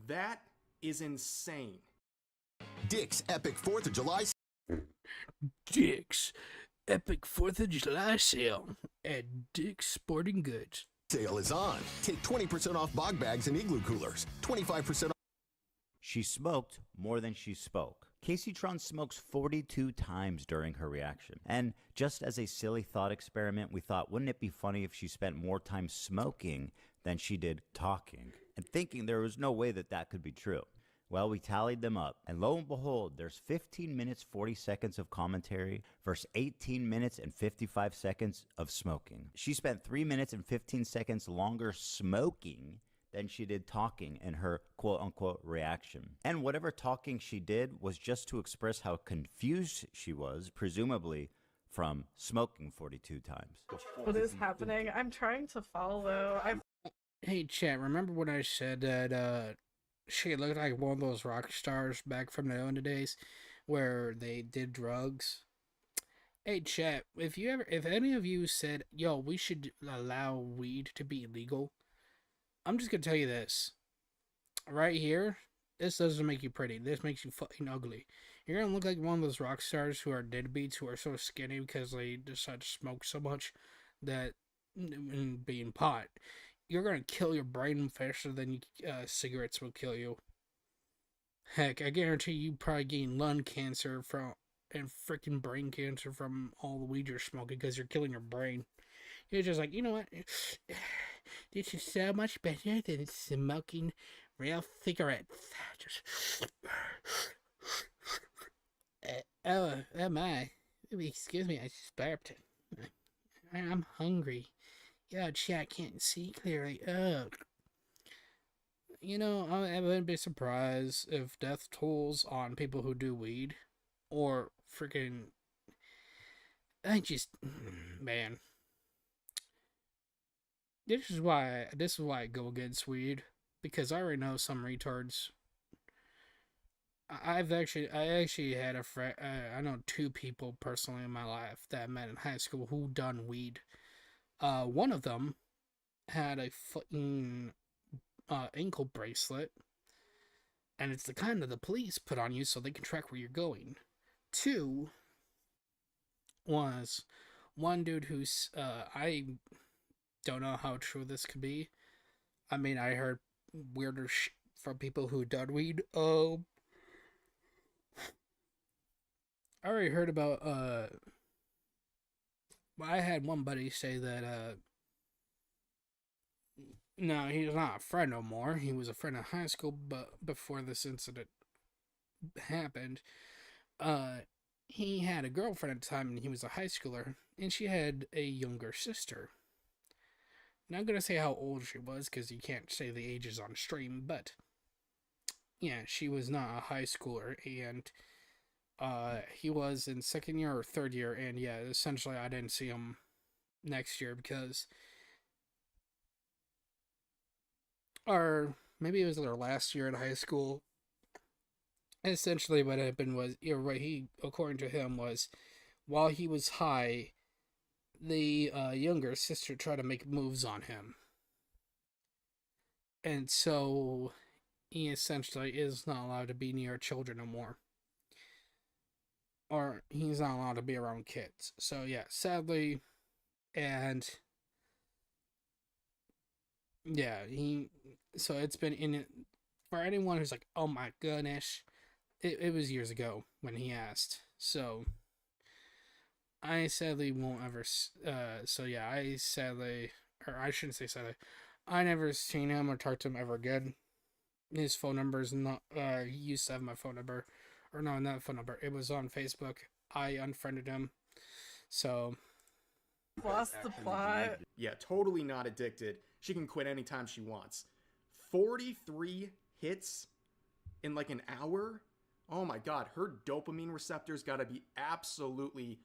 That is insane. Dick's Epic 4th of July. Dick's Epic 4th of July sale at Dick's Sporting Goods. Sale is on. Take 20% off bog bags and igloo coolers. 25% off. She smoked more than she spoke. Casey Tron smokes 42 times during her reaction. And just as a silly thought experiment, we thought, wouldn't it be funny if she spent more time smoking than she did talking? and thinking there was no way that that could be true. Well, we tallied them up, and lo and behold, there's 15 minutes 40 seconds of commentary versus 18 minutes and 55 seconds of smoking. She spent 3 minutes and 15 seconds longer smoking than she did talking in her quote-unquote reaction. And whatever talking she did was just to express how confused she was, presumably from smoking 42 times. What is happening? I'm trying to follow. Hey, chat, remember when I said that she looked like one of those rock stars back from the olden days where they did drugs? Hey, chat, if any of you said, yo, we should allow weed to be illegal, I'm just gonna tell you this. Right here, this doesn't make you pretty. This makes you fucking ugly. You're gonna look like one of those rock stars who are deadbeats who are so skinny because they decide to smoke so much that being pot. You're gonna kill your brain faster than cigarettes will kill you. Heck, I guarantee you probably gain lung cancer and freaking brain cancer from all the weed you're smoking because you're killing your brain. You're just like, you know what? This is so much better than smoking real cigarettes. Just oh my. Excuse me, I just burped. I'm hungry. Yeah, chat can't see clearly. Oh. You know, I wouldn't be surprised if death tolls on people who do weed or freaking. Man. This is why I go against weed, because I already know some retards. I actually had a friend. I know 2 people personally in my life that I met in high school who done weed. One of them had a fucking ankle bracelet, and it's the kind that the police put on you so they can track where you're going. 2 was one dude who's I don't know how true this could be. I mean, I heard weirder shit from people who done weed. I already heard about I had one buddy say that no, he's not a friend no more. He was a friend in high school, but before this incident happened, he had a girlfriend at the time, and he was a high schooler, and she had a younger sister. Not gonna say how old she was, because you can't say the ages on stream, but yeah, she was not a high schooler, and he was in 2nd year or 3rd year, and yeah, essentially I didn't see him next year because, or maybe it was their last year in high school. Essentially what happened was, what he, according to him, was while he was high, the younger sister tried to make moves on him. And so he essentially is not allowed to be near children no more. Or he's not allowed to be around kids. So yeah, sadly, and yeah, so it's been in it for anyone who's like, oh my goodness, it was years ago when he asked. So I sadly won't ever, so yeah, I sadly, or I shouldn't say sadly, I never seen him or talked to him ever again. His phone number is not, he used to have my phone number, or no, not phone number, it was on Facebook. I unfriended him, so. Lost the plot. Yeah, totally not addicted. She can quit anytime she wants. 43 hits in like an hour? Oh my god, her dopamine receptors gotta be absolutely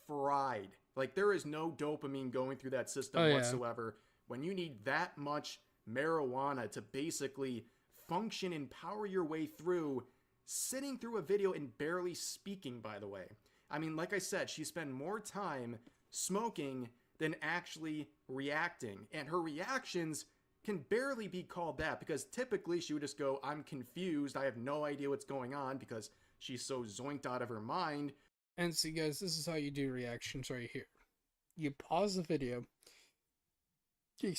fried. Like, there is no dopamine going through that system whatsoever when you need that much marijuana to basically function and power your way through sitting through a video and barely speaking, by the way. I mean, like I said, she spent more time smoking than actually reacting, and her reactions can barely be called that, because typically she would just go, I'm confused, I have no idea what's going on, because she's so zoinked out of her mind. And see guys, this is how you do reactions right here. You pause the video, you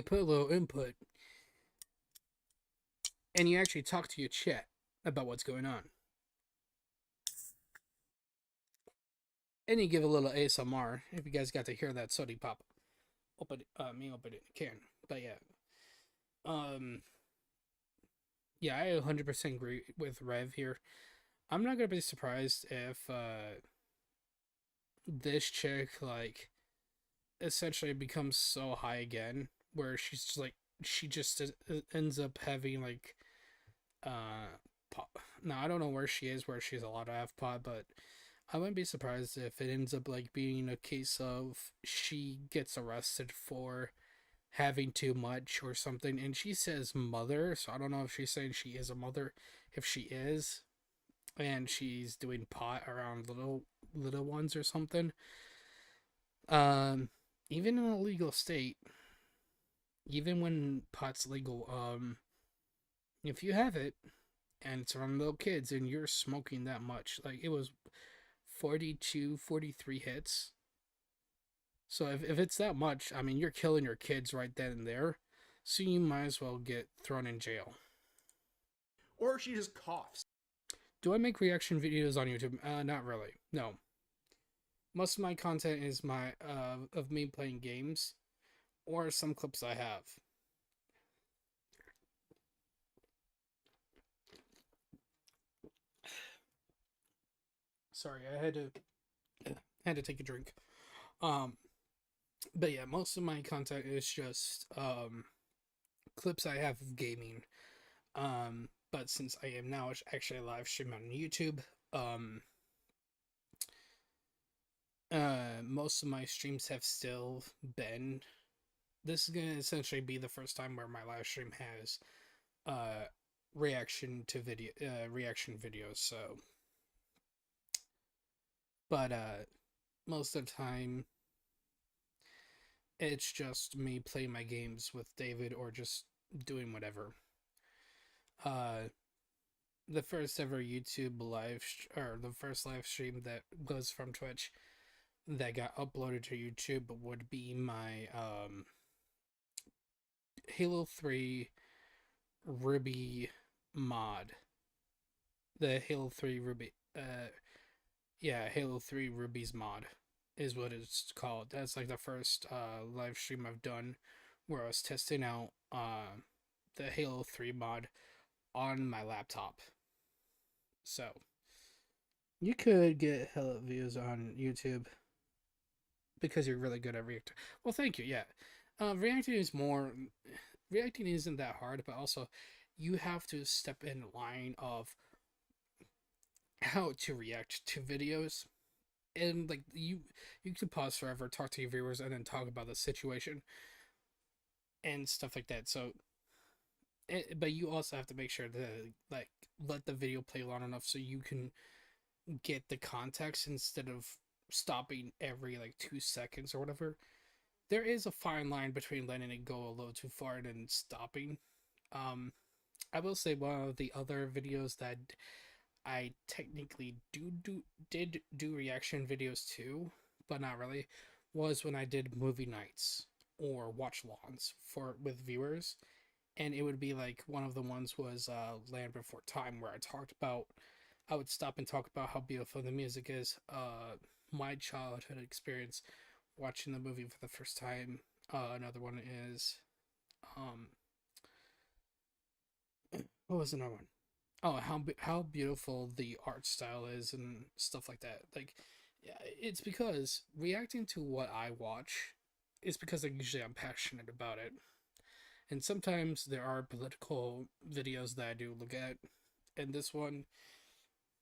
put a little input, and you actually talk to your chat about what's going on. And you give a little ASMR, if you guys got to hear that sody pop. Open it in a can. But yeah. Yeah, I 100% agree with Rev here. I'm not gonna be surprised if this chick like essentially becomes so high again, where she's just like she just ends up having like pot. Now I don't know where she is, where she's allowed to have pot, but I wouldn't be surprised if it ends up like being a case of she gets arrested for having too much or something, and she says mother, so I don't know if she's saying she is a mother. If she is, and she's doing pot around little ones or something, even in a legal state, even when pot's legal, if you have it and it's around little kids and you're smoking that much, like it was 42, 43 hits. So if it's that much, I mean, you're killing your kids right then and there. So you might as well get thrown in jail. Or she just coughs. Do I make reaction videos on YouTube? Not really. No. Most of my content is of me playing games, or some clips I have. Sorry, I had to take a drink. But yeah, most of my content is just clips I have of gaming. But since I am now actually live streaming on YouTube, most of my streams have still been. This is gonna essentially be the first time where my live stream has reaction videos. So, but most of the time, it's just me playing my games with David or just doing whatever. The first ever YouTube the first live stream that was from Twitch that got uploaded to YouTube would be my Halo 3 Ruby mod. The Halo 3 Ruby Halo 3 Ruby's mod is what it's called. That's like the first live stream I've done where I was testing out the Halo 3 mod on my laptop. So you could get hella views on YouTube because you're really good at reacting. Well, thank you. Yeah, reacting isn't that hard, but also you have to step in line of how to react to videos, and like you can pause forever, talk to your viewers, and then talk about the situation and stuff like that. So, but you also have to make sure to like let the video play long enough so you can get the context instead of stopping every like 2 seconds or whatever. There is a fine line between letting it go a little too far and then stopping. I will say one of the other videos that I technically did do reaction videos to, but not really, was when I did movie nights or watch longs with viewers, and it would be like one of the ones was Land Before Time, where I would stop and talk about how beautiful the music is, my childhood experience watching the movie for the first time. Another one is what was another one? Oh, how beautiful the art style is and stuff like that. Like, yeah, it's because reacting to what I watch is because I'm passionate about it. And sometimes there are political videos that I do look at. And this one,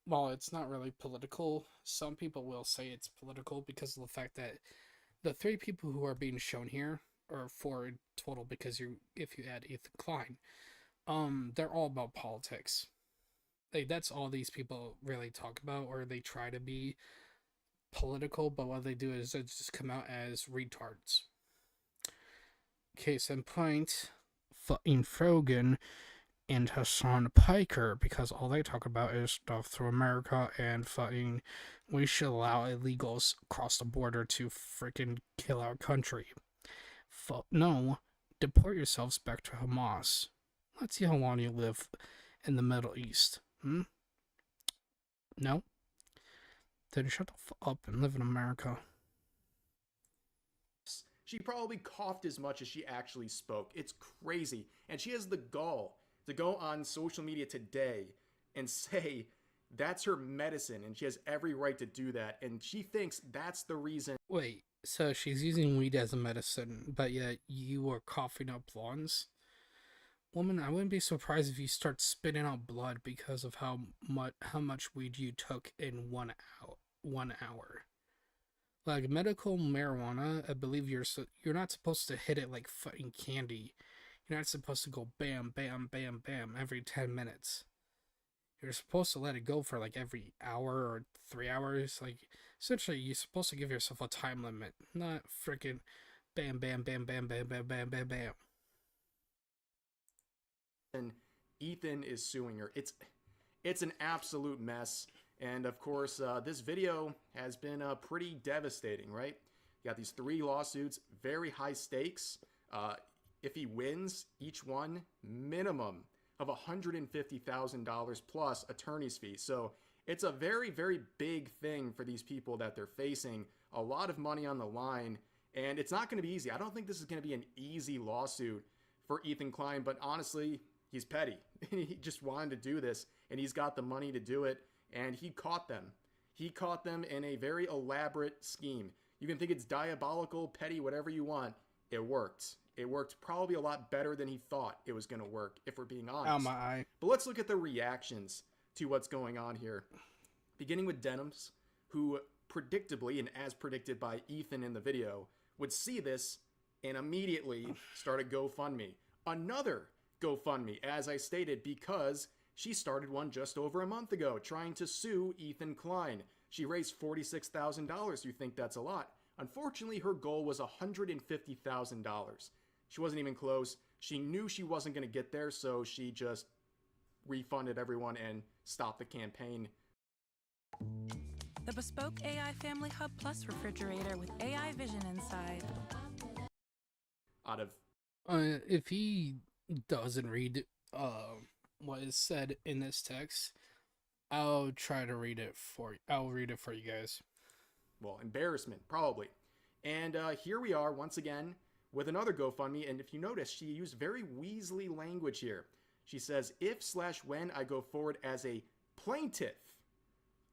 while it's not really political, some people will say it's political because of the fact that the 3 people who are being shown here, or 4 in total because if you add Ethan Klein, they're all about politics. Like, that's all these people really talk about, or they try to be political, but what they do is they just come out as retards. Case in point, fucking Frogan and Hassan Piker, because all they talk about is stuff through America and fucking we should allow illegals across the border to freaking kill our country. No, deport yourselves back to Hamas. Let's see how long you live in the Middle East. No? Then shut the fuck up and live in America. She probably coughed as much as she actually spoke. It's crazy. And she has the gall to go on social media today and say that's her medicine, and she has every right to do that, and she thinks that's the reason. Wait, so she's using weed as a medicine, but yet you are coughing up blondes? Woman, I wouldn't be surprised if you start spitting out blood because of how much weed you took in 1 hour. Like medical marijuana, I believe you're not supposed to hit it like fucking candy. You're not supposed to go bam, bam, bam, bam every 10 minutes. You're supposed to let it go for like every hour or 3 hours. Like, essentially, you're supposed to give yourself a time limit, not freaking bam, bam, bam, bam, bam, bam, bam, bam, bam. And Ethan is suing her. It's an absolute mess. And of course, this video has been pretty devastating, right? You got these 3 lawsuits, very high stakes. If he wins, each one minimum of $150,000 plus attorney's fees. So it's a very, very big thing for these people that they're facing. A lot of money on the line, and it's not going to be easy. I don't think this is going to be an easy lawsuit for Ethan Klein, but honestly, he's petty. He just wanted to do this, and he's got the money to do it, and he caught them. He caught them in a very elaborate scheme. You can think it's diabolical, petty, whatever you want. It worked. It worked probably a lot better than he thought it was going to work, if we're being honest. Oh my eye. But let's look at the reactions to what's going on here. Beginning with Denims, who predictably, and as predicted by Ethan in the video, would see this and immediately start a GoFundMe. Another GoFundMe, as I stated, because she started one just over a month ago, trying to sue Ethan Klein. She raised $46,000. You think that's a lot? Unfortunately, her goal was $150,000. She wasn't even close. She knew she wasn't going to get there, so she just refunded everyone and stopped the campaign. The bespoke AI Family Hub Plus refrigerator with AI vision inside. Out of if he doesn't read what is said in this text, I'll try to read it for. I'll read it for you guys. Well, embarrassment, probably. And here we are once again with another GoFundMe, and if you notice, she used very Weasley language here. She says, if/when I go forward as a plaintiff,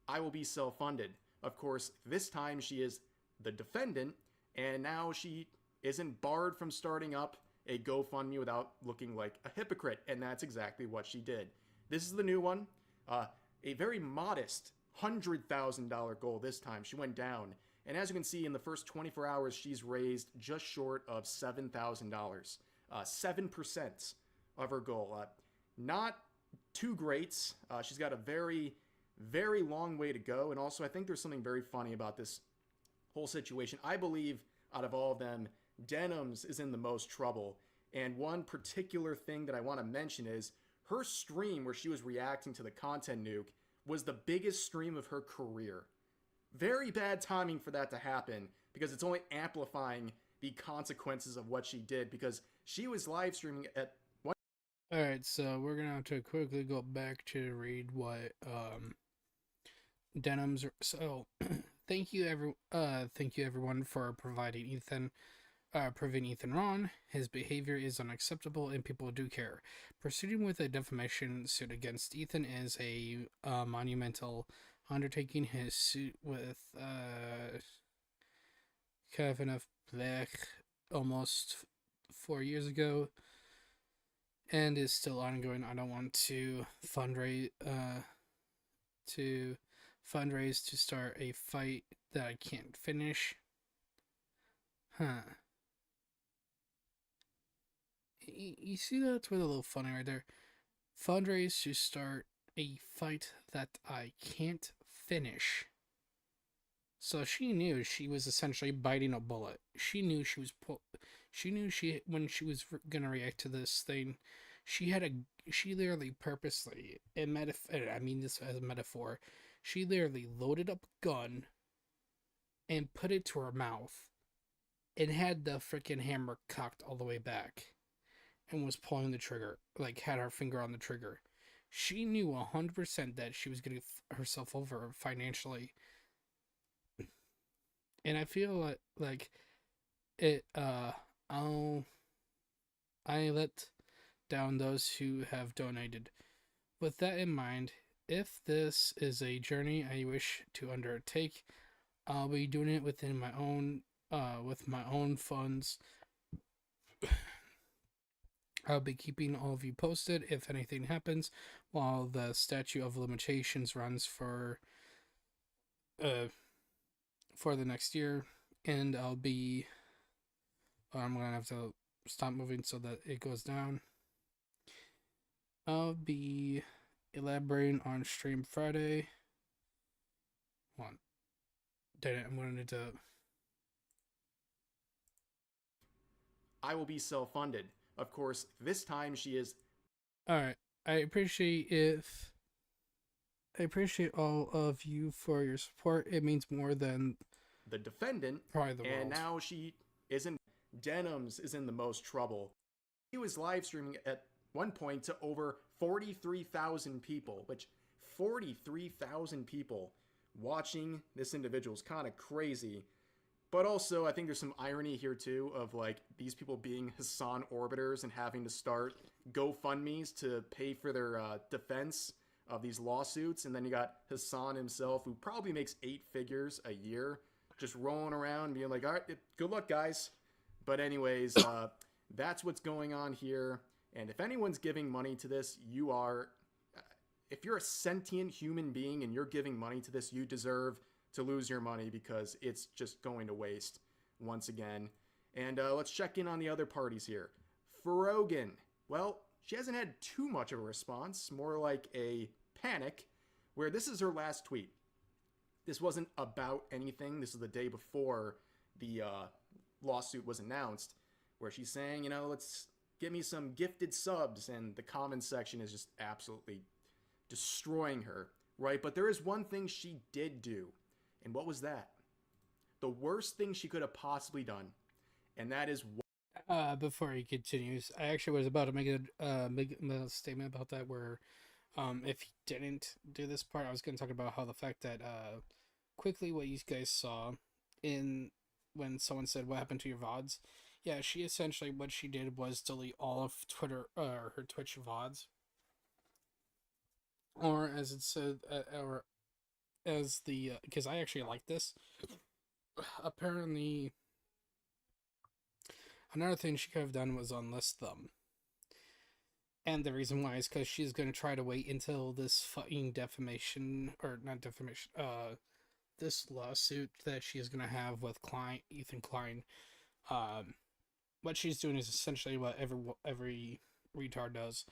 I will be self-funded. Of course, this time she is the defendant, and now she isn't barred from starting up a GoFundMe without looking like a hypocrite, and that's exactly what she did. This is the new one. A very modest $100,000 goal this time. She went down. And as you can see, in the first 24 hours, she's raised just short of $7,000. 7% of her goal. Not too great. She's got a very, very long way to go. And also, I think there's something very funny about this whole situation. I believe, out of all of them, Denims is in the most trouble. And one particular thing that I want to mention is her stream where she was reacting to the content nuke was the biggest stream of her career. Very bad timing for that to happen, because it's only amplifying the consequences of what she did, because she was live streaming at one. Alright, so we're gonna have to quickly go back to read what Denims. So thank you everyone for providing Ethan proving Ethan wrong. His behavior is unacceptable and people do care. Proceeding with a defamation suit against Ethan is a monumental undertaking. His suit with Kevin F. Black almost 4 years ago and is still ongoing. I don't want to fundraise to start a fight that I can't finish. You see that's with a little funny right there. Fundraise to start a fight that I can't finish. So she knew she was essentially biting a bullet. She knew she was when she was gonna react to this thing, she literally purposely, I mean this as a metaphor, she literally loaded up a gun and put it to her mouth and had the freaking hammer cocked all the way back and was pulling the trigger, like had her finger on the trigger. She knew 100% that she was getting herself over financially. And I feel like I let down those who have donated. With that in mind, if this is a journey I wish to undertake, I'll be doing it within my own with my own funds. I'll be keeping all of you posted if anything happens while the statute of limitations runs for the next year, and I'm gonna have to stop moving so that it goes down. I'll be elaborating on stream Friday. Hold on. I'm gonna need to. I will be self-funded. Of course, this time she is. Alright. I appreciate all of you for your support. It means more than the defendant. Probably the world. And now she isn't. Denims is in the most trouble. He was live streaming at one point to over 43,000 people, which 43,000 people watching this individual is kind of crazy. But also, I think there's some irony here too of like these people being Hassan orbiters and having to start GoFundMes to pay for their defense of these lawsuits. And then you got Hassan himself, who probably makes 8 figures a year, just rolling around being like, all right, good luck, guys. But anyways, that's what's going on here. And if anyone's giving money to this, you are... If you're a sentient human being and you're giving money to this, you deserve to lose your money because it's just going to waste once again. And let's check in on the other parties here. Ferogan. Well, she hasn't had too much of a response, more like a panic, where this is her last tweet. This wasn't about anything. This is the day before the lawsuit was announced, where she's saying, you know, let's get me some gifted subs, and the comment section is just absolutely destroying her, right? But there is one thing she did do, and what was that? The worst thing she could have possibly done, and that is... Before he continues, I actually was about to make a statement about that, where if he didn't do this part, I was going to talk about how the fact that quickly what you guys saw in when someone said what happened to your VODs. Yeah, she essentially, what she did was delete all of Twitter, her Twitch VODs. Or as it said, or as the, because I actually like this. Apparently, another thing she could have done was unlist them. And the reason why is because she's going to try to wait until this fucking defamation, or not defamation, this lawsuit that she's going to have with Ethan Klein. What she's doing is essentially what every retard does.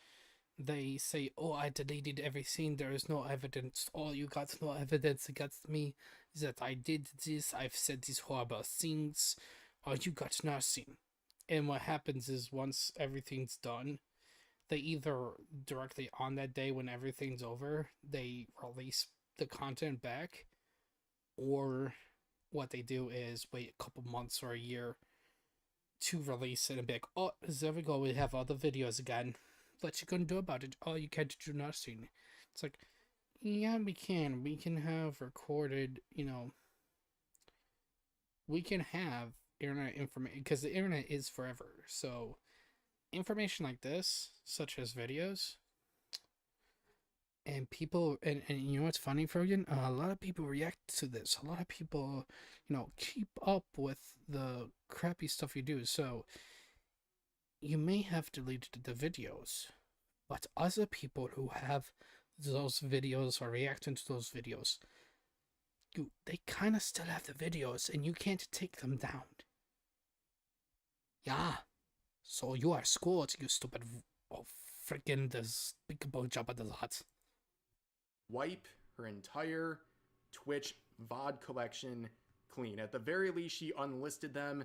They say, oh, I deleted everything, there is no evidence. Oh, you got no evidence against me that I did this, I've said these horrible things. Oh, you got nothing. And what happens is once everything's done, they either directly on that day when everything's over, they release the content back, or what they do is wait a couple months or a year to release it and be like, oh, there we go, we have all the videos again. What you gonna do about it? Oh, you can't do nothing. It's like, yeah, we can. We can have recorded, you know, we can have internet information, because the internet is forever. So, information like this, such as videos, and people, and you know what's funny, Frogan? A lot of people react to this. A lot of people, you know, keep up with the crappy stuff you do. So, you may have deleted the videos, but other people who have those videos or reacting to those videos, they kind of still have the videos, and you can't take them down. Yeah. So you are schooled, you stupid freaking despicable Jabba the Hutt. Wipe her entire Twitch VOD collection clean. At the very least, she unlisted them,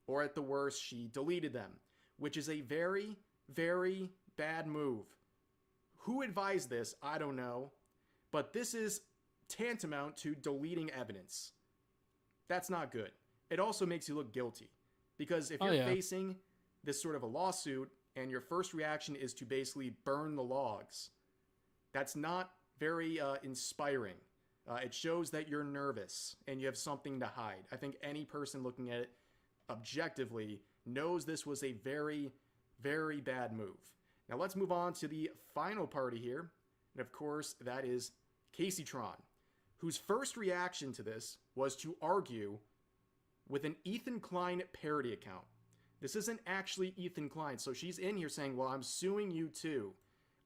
or at the worst, she deleted them, which is a very, very bad move. Who advised this? I don't know. But this is tantamount to deleting evidence. That's not good. It also makes you look guilty. Because if you're facing this sort of a lawsuit, and your first reaction is to basically burn the logs, that's not very inspiring. It shows that you're nervous and you have something to hide. I think any person looking at it objectively knows this was a very, very bad move. Now let's move on to the final party here. And of course, that is Casey Tron, whose first reaction to this was to argue with an Ethan Klein parody account. This isn't actually Ethan Klein, so she's in here saying, well, I'm suing you too.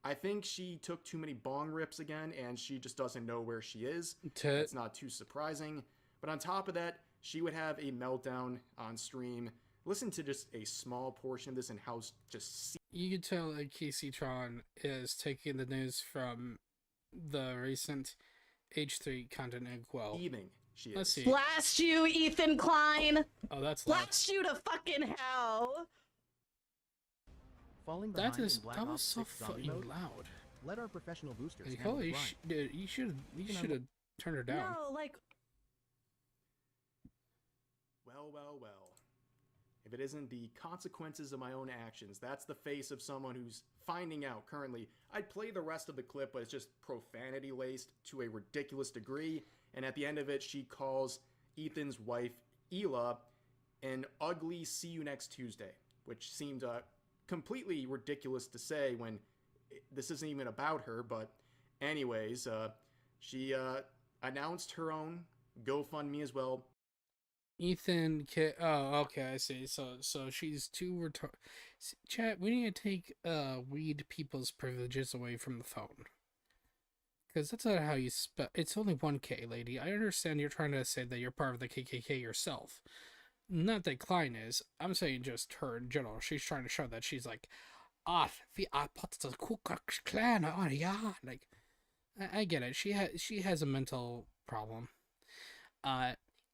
I think she took too many bong rips again, and she just doesn't know where she is. It's not too surprising. But on top of that, she would have a meltdown on stream. Listen to just a small portion of this and how just... You can tell that Casey Tron is taking the news from the recent H3 content as well. She is. Let's see. Blast you, Ethan Klein! Oh, that's loud. Blast you to fucking hell! Falling That behind is in Black that was Ops so 6 zombie fucking mode? loud. Let our professional boosters Like, handle the holy grind. dude, you should have turned her down. No, like... Well, well, well. If it isn't the consequences of my own actions, that's the face of someone who's finding out currently. I'd play the rest of the clip, but it's just profanity laced to a ridiculous degree. And at the end of it, she calls Ethan's wife, Ela, an ugly see you next Tuesday, which seemed completely ridiculous to say when this isn't even about her. But anyways, she announced her own GoFundMe as well. Ethan, oh, okay, I see. So she's too retarded. Chat, we need to take weed people's privileges away from the phone. Because that's not how you spell. It's only 1K, lady. I understand you're trying to say that you're part of the KKK yourself. Not that Klein is. I'm saying just her in general. She's trying to show that she's like, vi är part of the Ku Klux Klan. Oh, yeah. Like, I get it. She has a mental problem.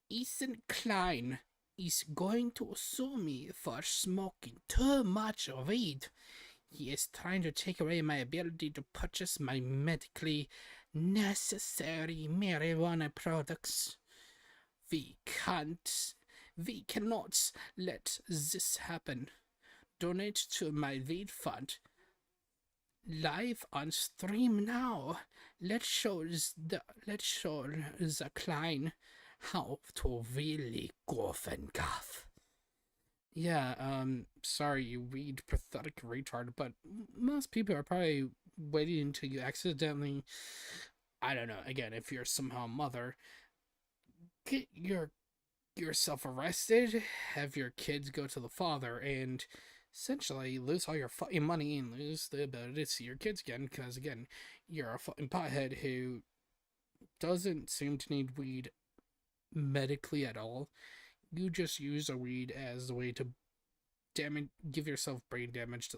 Ethan Klein is going to sue me for smoking too much weed. He is trying to take away my ability to purchase my medically necessary marijuana products. We cannot let this happen. Donate to my weed fund. Live on stream now. Let's show the Klein how to really goof and guff. Yeah, sorry, you weed pathetic retard, but most people are probably waiting until you accidentally, I don't know, again, if you're somehow a mother, get yourself arrested, have your kids go to the father, and essentially lose all your fucking money and lose the ability to see your kids again, because, again, you're a fucking pothead who doesn't seem to need weed medically at all. You just use a weed as a way to give yourself brain damage,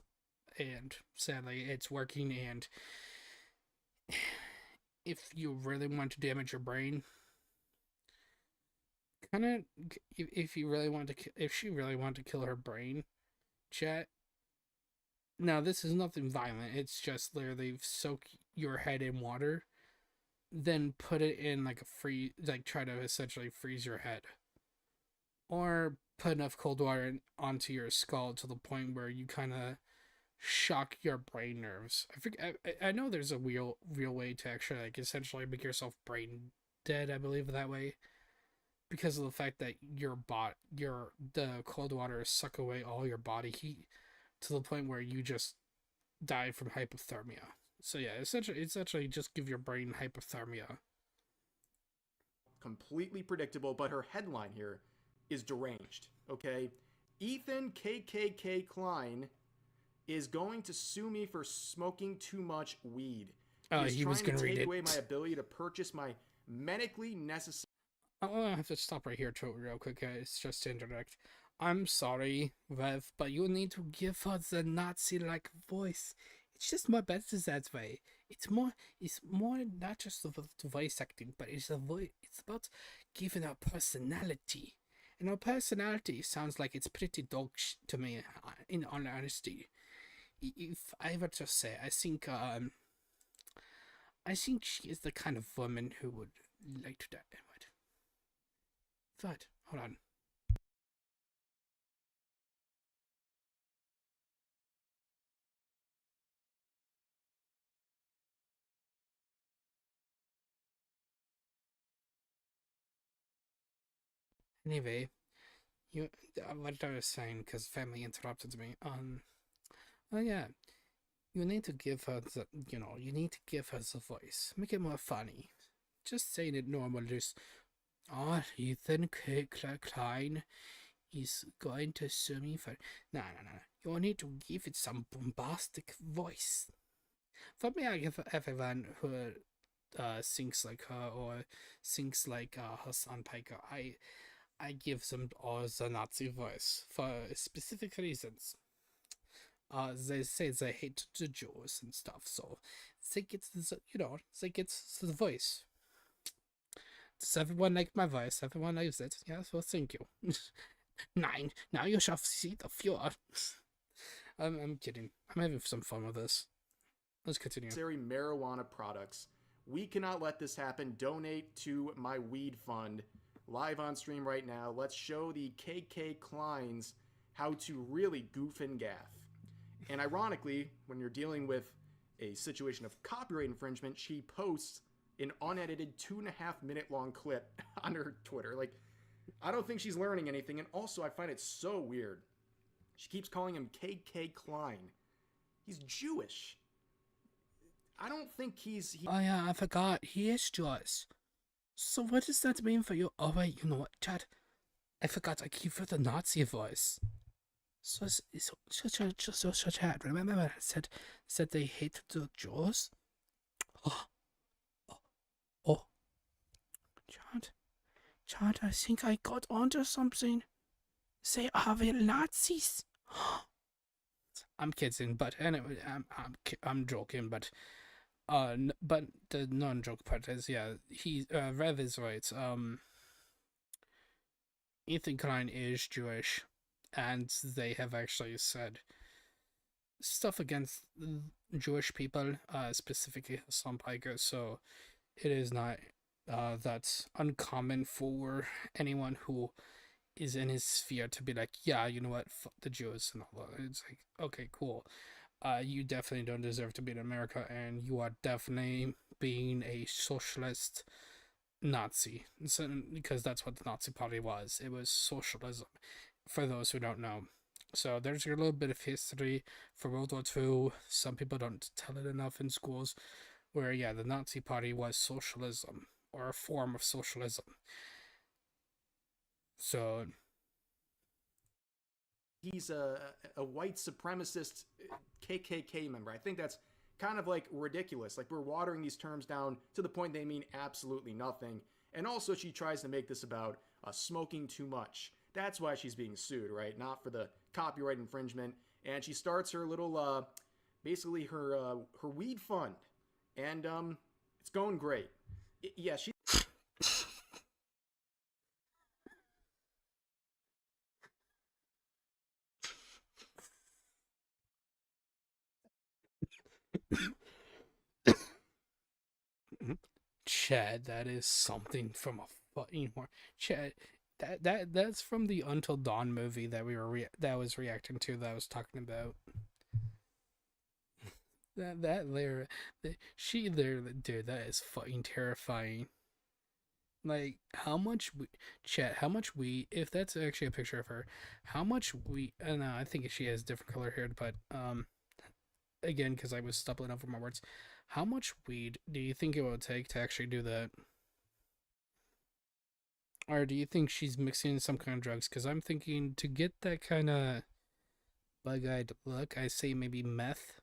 and sadly it's working. And if you really want to damage your brain, if she really wanted to kill her brain, chat. Now this is nothing violent. It's just literally soak your head in water, then put it in like try to essentially freeze your head. Or put enough cold water onto your skull to the point where you kind of shock your brain nerves. I know there's a real way to actually like essentially make yourself brain dead, I believe that way. Because of the fact that the cold water suck away all your body heat to the point where you just die from hypothermia. So yeah, essentially just give your brain hypothermia. Completely predictable, but her headline here is deranged, okay? Ethan KKK Klein is going to sue me for smoking too much weed. He was going to read it. Take away my ability to purchase my medically necessary... I'm going to have to stop right here real quick, guys, just to interject. I'm sorry, Rev, but you need to give her the Nazi-like voice. It's just more better that way. It's more not just about voice acting, but it's about giving her personality. And her personality sounds like it's pretty dog shit to me, in all honesty. If I were to say, I think she is the kind of woman who would like to die. But, hold on. Anyway, You, what I was saying, because family interrupted me. Oh yeah, you need to give her the, you need to give her the voice. Make it more funny. Just saying it normal, just, oh, Ethan Klein is going to sue me for... No. You need to give it some bombastic voice. For me, I give everyone who sings like her or sings like Hassan Piker, I give them all the Nazi voice for specific reasons. They say they hate the Jews and stuff, so they get the, they get the voice. Does everyone like my voice? Everyone likes it. Yeah, so thank you. 9. Now you shall see the fjord. I'm kidding. I'm having some fun with this. Let's continue. Marijuana products. We cannot let this happen. Donate to my weed fund. Live on stream right now. Let's show the KK Kleins how to really goof and gaff. And ironically, when you're dealing with a situation of copyright infringement, she posts an unedited 2.5-minute long clip on her Twitter. Like, I don't think she's learning anything. And also, I find it so weird. She keeps calling him KK Klein. He's Jewish. I don't think he's... Oh yeah, I forgot. He is Jewish. So what does that mean for you? Oh wait, you know what, Chad? I forgot I give her the Nazi voice. So Chad, remember when I said they hate the Jews? Oh. Chad, I think I got onto something. They are real Nazis. I'm kidding, but anyway, I'm joking, but the non-joke part is, yeah, Rev is right. Ethan Klein is Jewish, and they have actually said stuff against Jewish people, specifically Hassan Piker, so it is not that uncommon for anyone who is in his sphere to be like, yeah, you know what, fuck the Jews and all that. It's like, okay, cool. You definitely don't deserve to be in America, and you are definitely being a socialist Nazi. So, because that's what the Nazi Party was. It was socialism, for those who don't know. So there's a little bit of history for World War II. Some people don't tell it enough in schools, where, yeah, the Nazi Party was socialism, or a form of socialism. So... he's a white supremacist KKK member. I think that's kind of like ridiculous. Like, we're watering these terms down to the point they mean absolutely nothing. And also, she tries to make this about smoking too much. That's why she's being sued, right? Not for the copyright infringement. And she starts her little, basically her weed fund. And it's going great. Yeah, she... Chad, that is something from a fucking horror. Chad, that's from the Until Dawn movie that we were that I was reacting to, that I was talking about. She there, dude, that is fucking terrifying. Like, how much Chat, how much weed, if that's actually a picture of her, how much weed, no, I think she has different color hair, but, again, because I was stumbling over my words, how much weed do you think it would take to actually do that? Or do you think she's mixing some kind of drugs? Because I'm thinking to get that kind of bug-eyed look, I say maybe meth.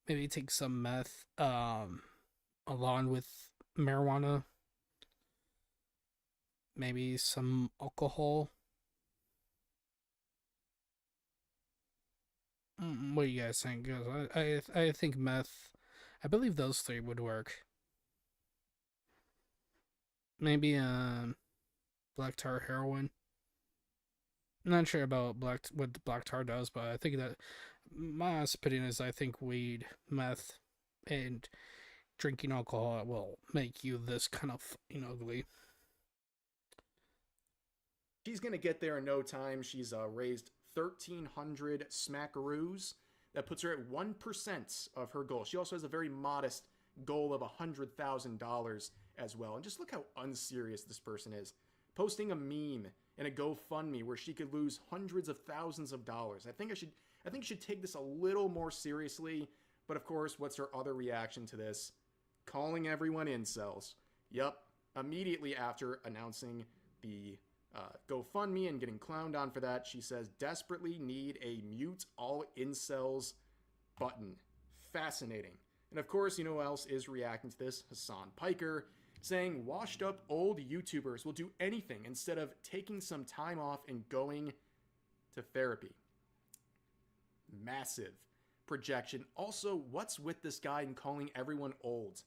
Maybe take some meth, along with marijuana. Maybe some alcohol. What do you guys think? I think meth, I believe those three would work. Maybe black tar heroin. I'm not sure about what the black tar does, but I think that my honest opinion is I think weed, meth, and drinking alcohol will make you this kind of fucking ugly. She's gonna get there in no time. She's raised 1,300 smackaroos. That puts her at 1% of her goal. She also has a very modest goal of $100,000 as well. And just look how unserious this person is. Posting a meme in a GoFundMe where she could lose hundreds of thousands of dollars. I think you should take this a little more seriously. But of course, what's her other reaction to this? Calling everyone incels. Yup, immediately after announcing the GoFundMe and getting clowned on for that, she says, desperately need a mute all incels button. Fascinating. And of course, you know who else is reacting to this? Hassan Piker, saying washed up old YouTubers will do anything instead of taking some time off and going to therapy. Massive projection. Also, what's with this guy and calling everyone old?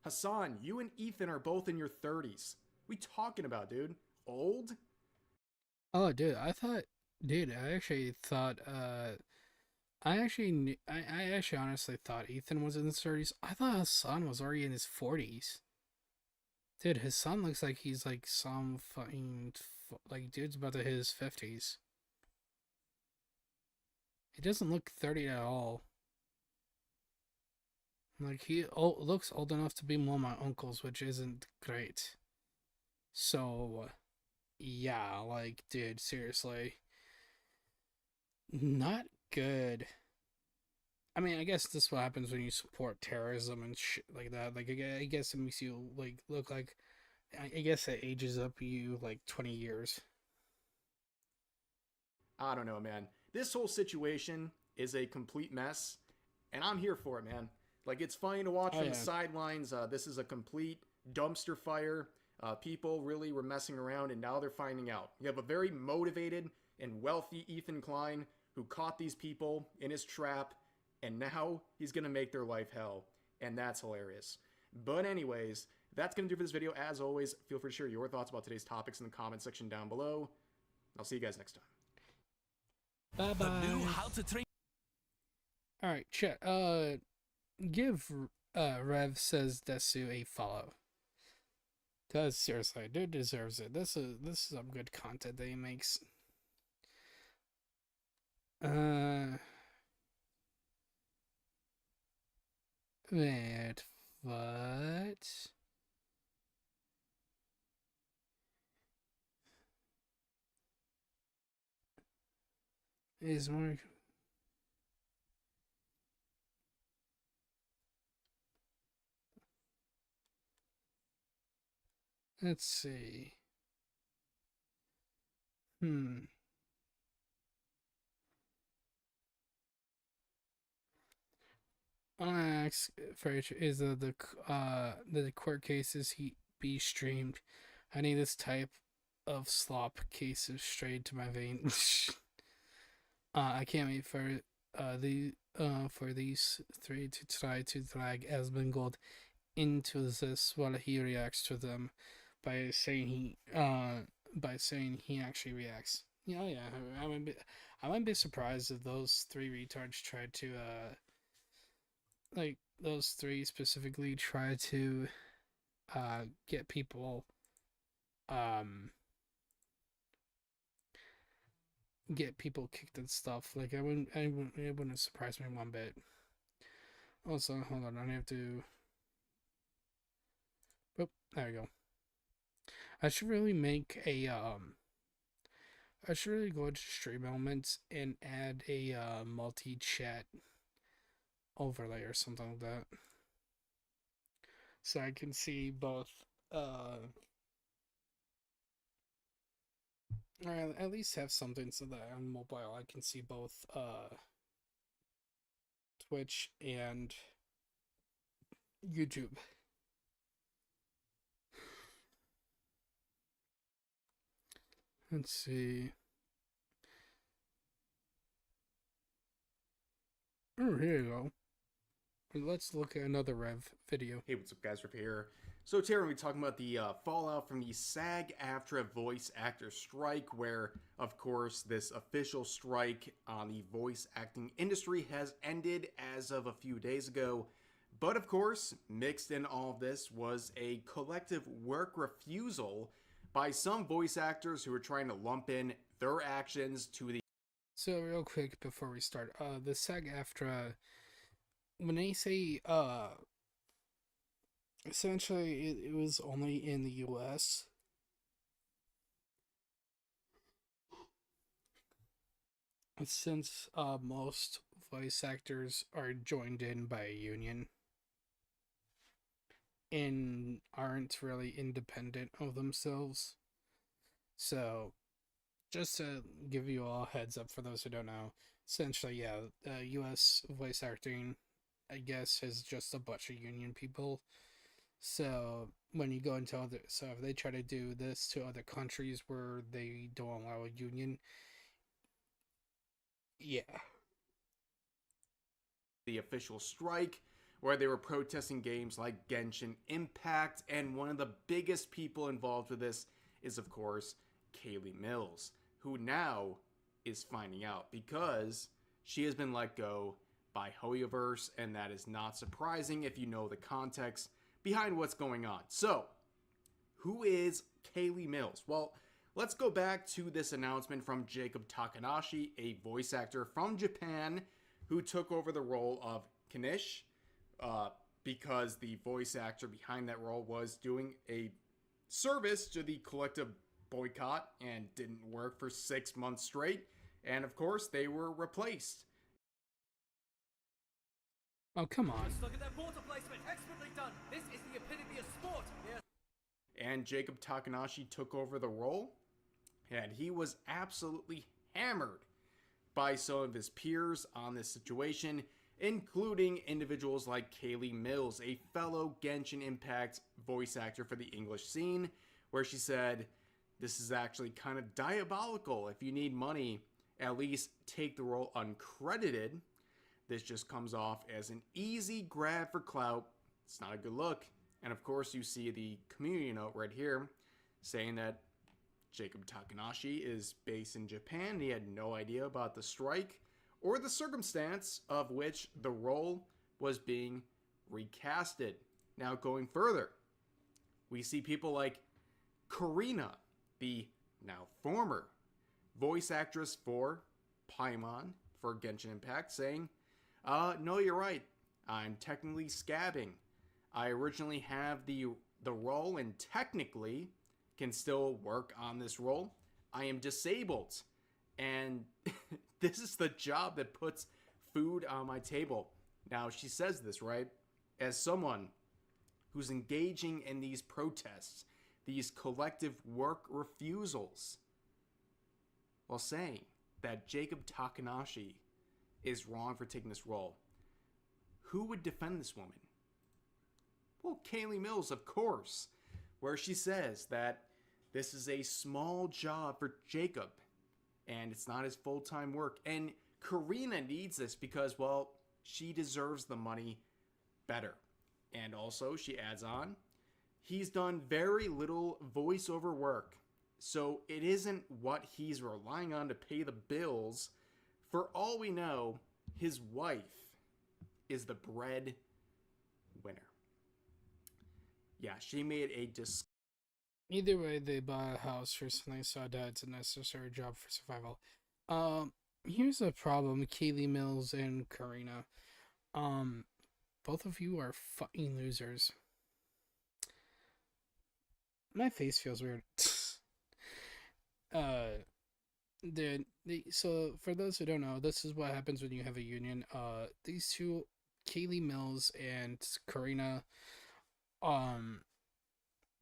Hassan, you and Ethan are both in your 30s. We talking about, dude? Old? Oh, dude, I actually thought, I actually honestly thought Ethan was in his 30s. I thought Hassan was already in his 40s. Dude, his son looks like he's like some fucking, like, dude's about to hit his 50s. He doesn't look 30 at all. Like, he looks old enough to be one of my uncles, which isn't great. So, yeah, like, dude, seriously. Not good. I mean, I guess this is what happens when you support terrorism and shit like that. Like, I guess it makes you, like, look like... I guess it ages up you, like, 20 years. I don't know, man. This whole situation is a complete mess, and I'm here for it, man. Like, it's funny to watch from the sidelines. This is a complete dumpster fire. People really were messing around, and now they're finding out. You have a very motivated and wealthy Ethan Klein who caught these people in his trap, and now he's going to make their life hell, and that's hilarious. But anyways, that's going to do for this video. As always, feel free to share your thoughts about today's topics in the comment section down below. I'll see you guys next time. Bye-bye. Alright, chat. Give Rev Says Desu a follow. Because seriously, dude deserves it. This is some good content that he makes. Wait, what? Is more... Let's see. I'll ask for is the court cases be streamed. I need this type of slop cases straight to my veins. I can't wait for these three to try to drag Asmongold into this while he reacts to them by saying he actually reacts. Yeah, I wouldn't be surprised if those three retards tried to like those three specifically try to get people kicked and stuff. Like it wouldn't surprise me one bit. Also, hold on, I have to. Oh, there we go. I should really make a I should really go into stream elements and add a multi-chat overlay or something like that, so I can see both or at least have something so that on mobile I can see both Twitch and YouTube. Let's see. Oh, here you go. Let's look at another Rev video. Hey, what's up, guys? Rev here. So today we're going to be talking about the fallout from the SAG-AFTRA voice actor strike, where, of course, this official strike on the voice acting industry has ended as of a few days ago. But, of course, mixed in all of this was a collective work refusal by some voice actors who are trying to lump in their actions to the... So real quick before we start, the SAG-AFTRA, when they say, essentially it was only in the US. since most voice actors are joined in by a union and aren't really independent of themselves. So, just to give you all a heads up for those who don't know, essentially, yeah, US voice acting, I guess, is just a bunch of union people. So, when you go into so if they try to do this to other countries where they don't allow a union, yeah. The official strike, where they were protesting games like Genshin Impact, and one of the biggest people involved with this is, of course, Kaylee Mills, who now is finding out because she has been let go by Hoyoverse, and that is not surprising if you know the context behind what's going on. So, who is Kaylee Mills? Well, let's go back to this announcement from Jacob Takanashi, a voice actor from Japan who took over the role of Kanish, because the voice actor behind that role was doing a service to the collective boycott and didn't work for 6 months straight, and of course they were replaced. Oh, come on. Just look at that water placement, expertly done. This is the epitome of sport. Yeah. And Jacob Takanashi took over the role, and he was absolutely hammered by some of his peers on this situation, including individuals like Kaylee Mills, a fellow Genshin Impact voice actor for the English scene, where she said, "This is actually kind of diabolical. If you need money, at least take the role uncredited. This just comes off as an easy grab for clout. It's not a good look." And of course, you see the community note right here saying that Jacob Takanashi is based in Japan. He had no idea about the strike or the circumstance of which the role was being recasted. Now, going further, we see people like Karina, the now former voice actress for Paimon for Genshin Impact, saying, "No, you're right. I'm technically scabbing. I originally have the role and technically can still work on this role. I am disabled, and this is the job that puts food on my table." Now, she says this, right, as someone who's engaging in these protests, these collective work refusals, while saying that Jacob Takanashi is wrong for taking this role. Who would defend this woman? Well, Kaylee Mills, of course, where she says that this is a small job for Jacob and it's not his full-time work. And Karina needs this because, well, she deserves the money better. And also, she adds on, he's done very little voiceover work, so it isn't what he's relying on to pay the bills. For all we know, his wife is the bread winner. Yeah, she made a Either way, they buy a house first and they saw that it's a necessary job for survival. Here's the problem, Kaylee Mills and Karina. Both of you are fucking losers. My face feels weird. So for those who don't know, this is what happens when you have a union. These two, Kaylee Mills and Karina,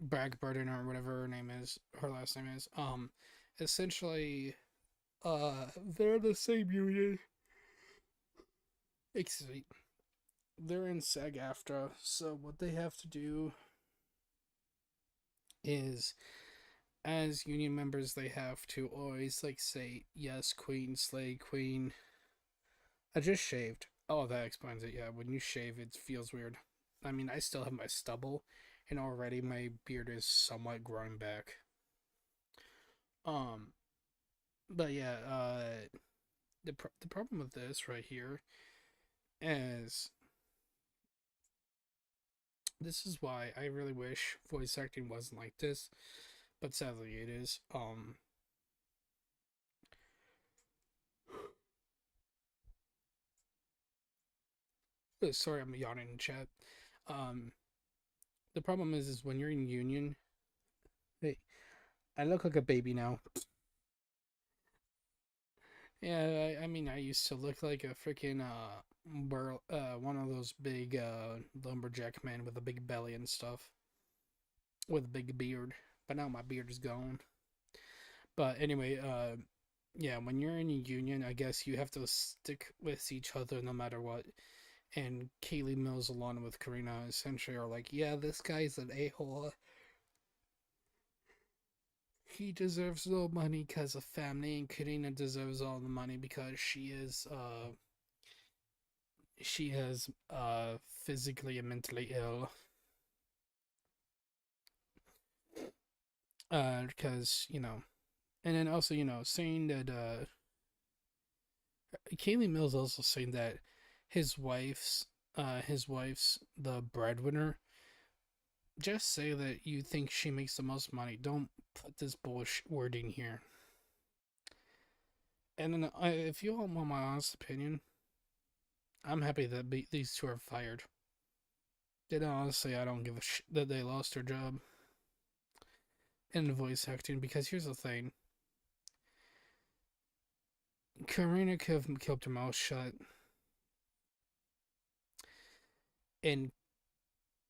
Bragburden or whatever her name is, her last name is, essentially, they're the same union. Excuse me. They're in SAG-AFTRA, so what they have to do is, as union members, they have to always, like, say, yes, queen, slay, queen. I just shaved. Oh, that explains it, yeah. When you shave, it feels weird. I mean, I still have my stubble, and already my beard is somewhat growing back. But yeah, the problem with this right here is, this is why I really wish voice acting wasn't like this, but sadly it is. Sorry, I'm yawning in chat. The problem is when you're in union. Hey, I look like a baby now. Yeah, I mean, I used to look like a freaking one of those big lumberjack men with a big belly and stuff, with a big beard. But now my beard is gone. But anyway, yeah, when you're in a union, I guess you have to stick with each other no matter what. And Kaylee Mills, along with Karina, essentially are like, yeah, this guy's an a-hole. He deserves no money because of family, and Karina deserves all the money because she is physically and mentally ill. Because, you know, and then also, you know, saying that Kaylee Mills also saying that his wife's the breadwinner. Just say that you think she makes the most money. Don't put this bullshit wording here. And then, if you all want my honest opinion, I'm happy that these two are fired. And honestly, I don't give a shit that they lost their job in voice acting, because here's the thing. Karina could have kept her mouth shut. And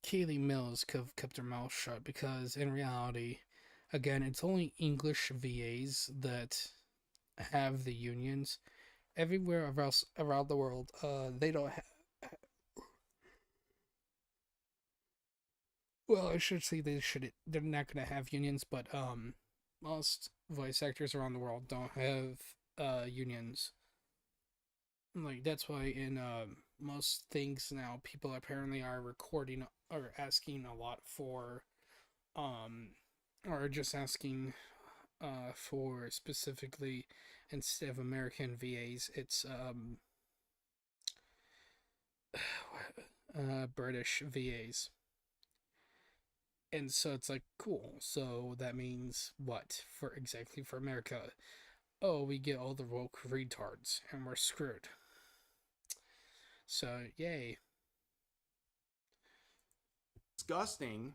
Kaylee Mills could have kept her mouth shut, because in reality, again, it's only English VAs that have the unions. Everywhere else around the world, they don't have. Well, I should say they're not gonna have unions, but most voice actors around the world don't have unions. Like, that's why in most things now, people apparently are recording or asking a lot for, or just asking for specifically, instead of American VAs, it's British VAs. And so it's like, cool. So that means what for America? Oh, we get all the woke retards and we're screwed. So, yay. Disgusting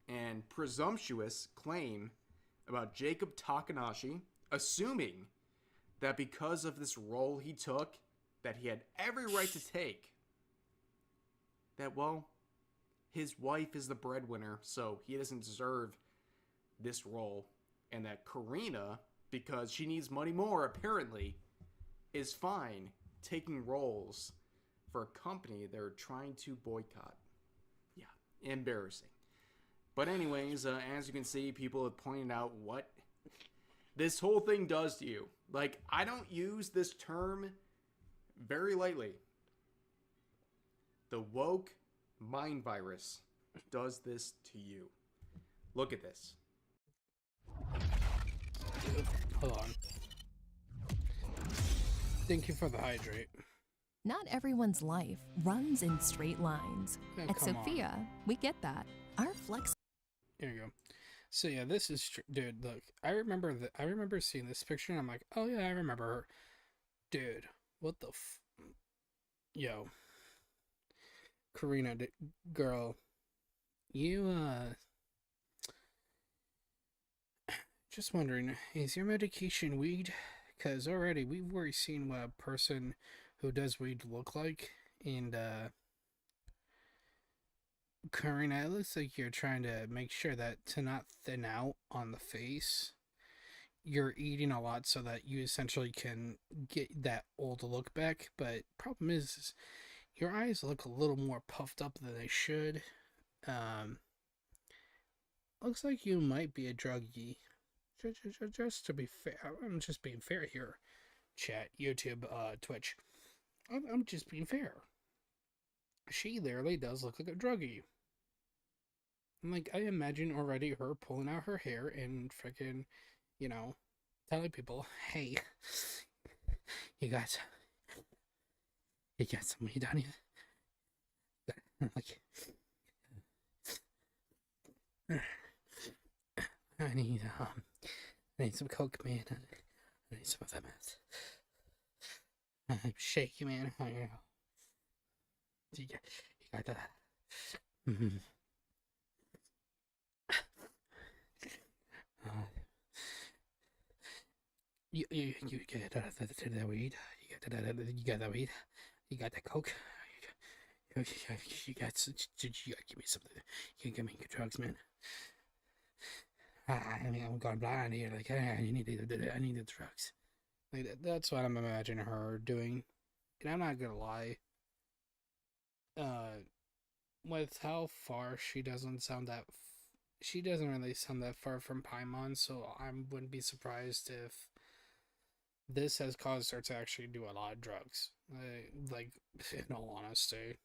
and presumptuous claim about Jacob Takanashi, assuming that because of this role he took, that he had every right to take, that, well, his wife is the breadwinner, so he doesn't deserve this role, and that Karina, because she needs money more, apparently, is fine taking roles for a company they're trying to boycott. Yeah, embarrassing. But anyways, as you can see, people have pointed out what this whole thing does to you. Like, I don't use this term very lightly. The woke mind virus does this to you. Look at this. Hold on. Thank you for the hydrate. Not everyone's life runs in straight lines. Oh, At come Sophia, we get that. Our flex. Here you go. So yeah, this is dude. Look, I remember seeing this picture, and I'm like, oh yeah, I remember her. Dude, what the yo, Karina, girl, you just wondering, is your medication weed? Because already we've already seen what a person who does weed look like, and Karina, it looks like you're trying to make sure that to not thin out on the face, you're eating a lot so that you essentially can get that old look back. But problem is your eyes look a little more puffed up than they should. Looks like you might be a druggie. Just to be fair, I'm just being fair here. Chat, YouTube, Twitch. I'm just being fair. She literally does look like a druggie. Like, I imagine already her pulling out her hair and freaking, you know, telling people, hey, you got some weed on you? Like, I need some coke, man. I need some of that meth. I'm shaky, man. You got that. Mm-hmm. You get that weed. You got that weed. You got that coke. You got you gotta give me something. You can give me drugs, man. I mean, I'm going blind here. Like, I need the drugs. Like that's what I'm imagining her doing. And I'm not gonna lie. With how far she doesn't really sound that far from Paimon, so I wouldn't be surprised if this has caused her to actually do a lot of drugs. Like in all honesty.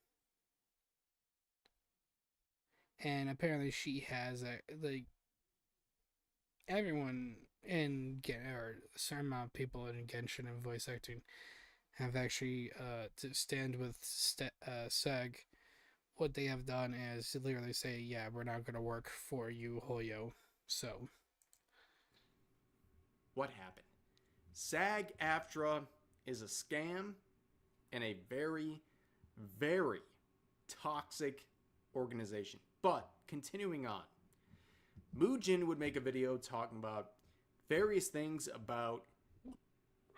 And apparently she has everyone in or a certain amount of people in Genshin and voice acting have actually to stand with Sag. What they have done is literally say, yeah, we're not going to work for you, Hoyo. So what happened? SAG-AFTRA is a scam and a very, very toxic organization. But continuing on, Muujin would make a video talking about various things about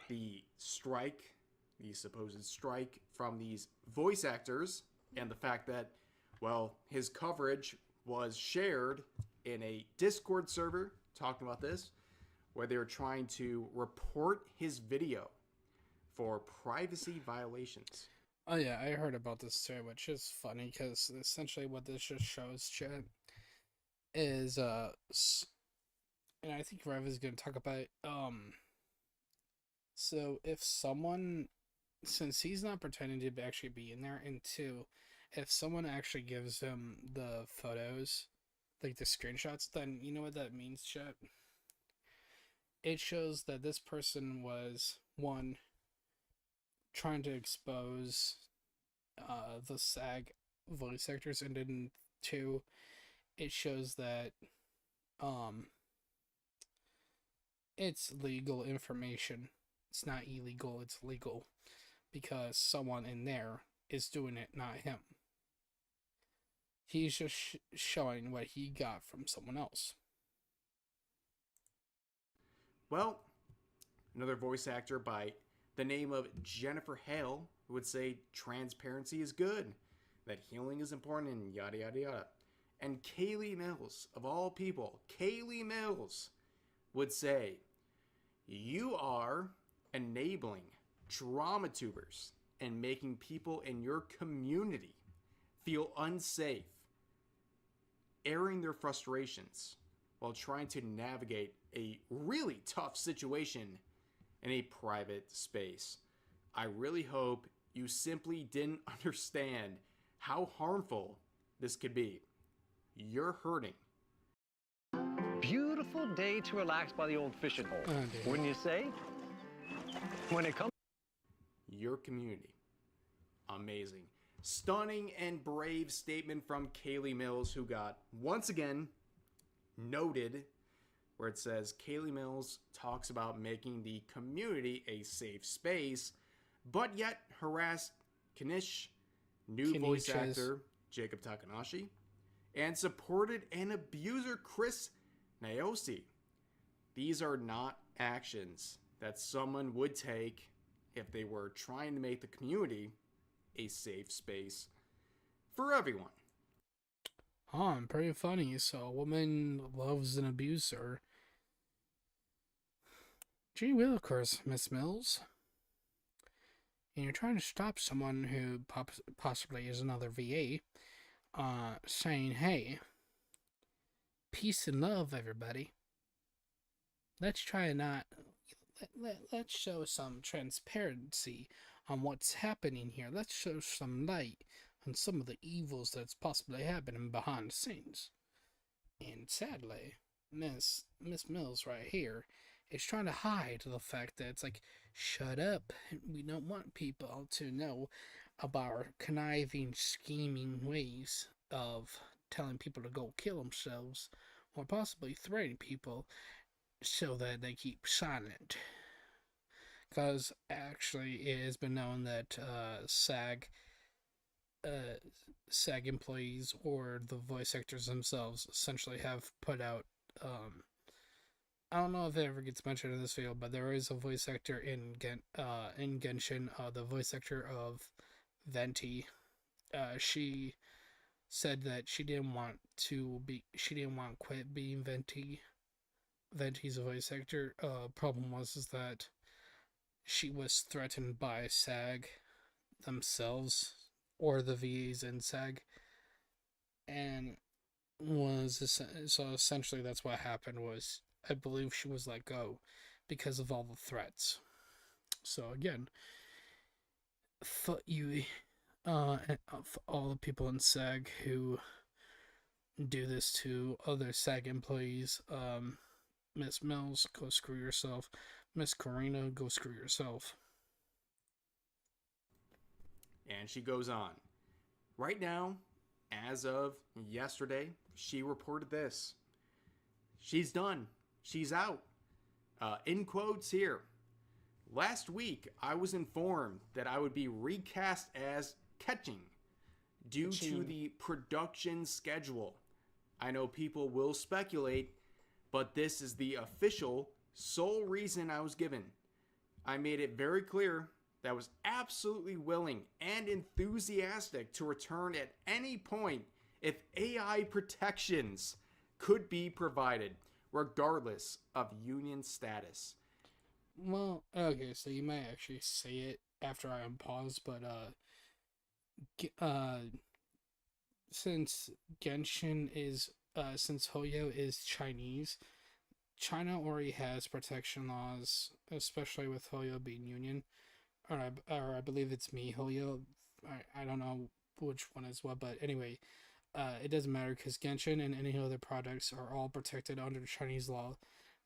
the strike, the supposed strike from these voice actors, and the fact that, well, his coverage was shared in a Discord server talking about this, where they were trying to report his video for privacy violations. Oh yeah, I heard about this too, which is funny because essentially what this just shows, chat, is and I think Rev is going to talk about so if someone, since he's not pretending to actually be in there, and two, if someone actually gives him the photos, like the screenshots, then you know what that means, chat? It shows that this person was, one, trying to expose the SAG voice actors, and then two, it shows that it's legal information. It's not illegal, it's legal. Because someone in there is doing it, not him. He's just showing what he got from someone else. Well, another voice actor by the name of Jennifer Hale would say transparency is good, that healing is important, and yada yada yada. And Kaylee Mills, of all people, Kaylee Mills would say, you are enabling drama tubers and making people in your community feel unsafe, airing their frustrations while trying to navigate a really tough situation in a private space. I really hope you simply didn't understand how harmful this could be. You're hurting. Beautiful day to relax by the old fishing hole, wouldn't you say? When it comes your community. Amazing. Stunning and brave statement from Kaylee Mills, who got, once again, noted, where it says Kaylee Mills talks about making the community a safe space, but yet harassed Kanish, new voice actor Jacob Takanashi, and supported an abuser Chris Naosi. These are not actions that someone would take if they were trying to make the community a safe space for everyone. Oh, pretty funny. So a woman loves an abuser. Gee willikers, Miss Mills. And you're trying to stop someone who possibly is another VA, saying, hey, peace and love, everybody. Let's try not... Let's show some transparency on what's happening here. Let's show some light on some of the evils that's possibly happening behind the scenes. And sadly, Miss Mills right here is trying to hide the fact that it's like, shut up. We don't want people to know about our conniving, scheming ways of telling people to go kill themselves or possibly threatening people so that they keep silent. Because actually it has been known that SAG employees or the voice actors themselves essentially have put out I don't know if it ever gets mentioned in this video, but there is a voice actor in Genshin, the voice actor of Venti. She said that she didn't want to quit being Venti's voice actor. Problem was that she was threatened by SAG themselves, or the VAs in SAG, and so essentially that's what happened. Was, I believe she was let go because of all the threats. So again, fuck you, and for all the people in SAG who do this to other SAG employees. Miss Mills, go screw yourself. Miss Karina, go screw yourself. And she goes on. Right now, as of yesterday, she reported this. She's done. She's out. In quotes here. Last week, I was informed that I would be recast as Ketching due to the production schedule. I know people will speculate, but this is the official sole reason I was given. I made it very clear that I was absolutely willing and enthusiastic to return at any point if AI protections could be provided, regardless of union status. Well, okay, so you might actually say it after I unpause, but since Genshin is since Hoyo is Chinese, China already has protection laws, especially with Hoyo being union, or I believe it's MiHoYo. I don't know which one is what, but anyway, it doesn't matter because Genshin and any other products are all protected under Chinese law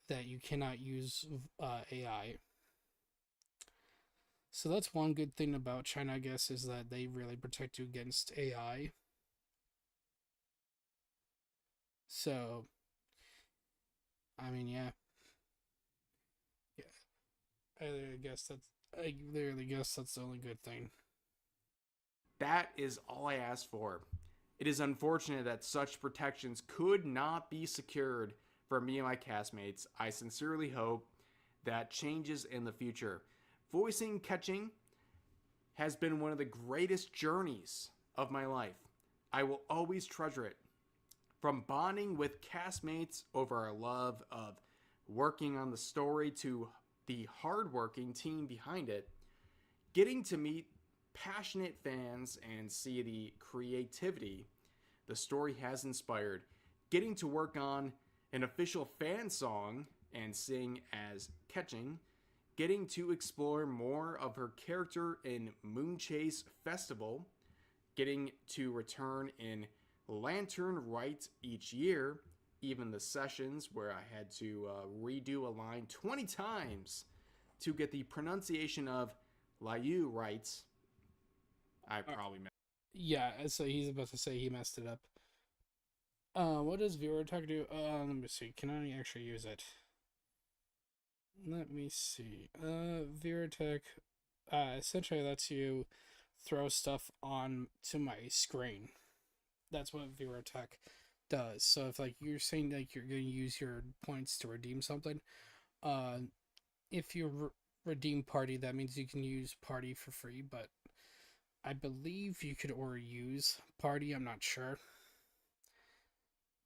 that you cannot use AI. So that's one good thing about China, I guess, is that they really protect you against AI. So, I mean, yeah. I literally guess that's the only good thing. That is all I asked for. It is unfortunate that such protections could not be secured for me and my castmates. I sincerely hope that changes in the future. Voicing Ketching has been one of the greatest journeys of my life. I will always treasure it. From bonding with castmates over our love of working on the story to the hardworking team behind it, getting to meet passionate fans and see the creativity the story has inspired, getting to work on an official fan song and sing as Ketching, getting to explore more of her character in Moonchase Festival, getting to return in Lantern Rite each year, even the sessions where I had to redo a line 20 times to get the pronunciation of Liu right. I probably messed. Yeah, so he's about to say he messed it up. What does viewer attack do? Let me see. Can I actually use it? Let me see. Viewer attack essentially lets you throw stuff on to my screen. That's what viewer attack does. So if like you're saying like you're going to use your points to redeem something, if you redeem party, that means you can use party for free, but I believe you could or use party, I'm not sure.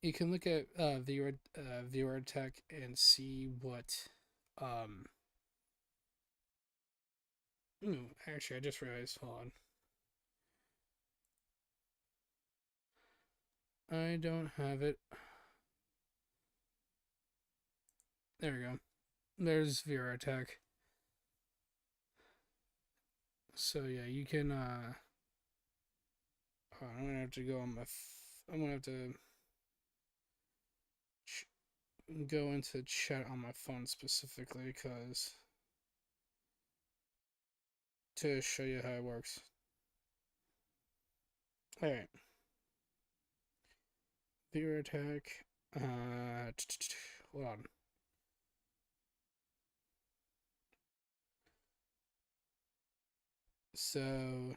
You can look at viewer tech and see what actually I just realized, hold on. I don't have it. There we go. There's viewer attack. So yeah, you can I'm gonna have to go on my I'm gonna have to go into chat on my phone specifically because to show you how it works. All right. Viewer attack. Hold on. So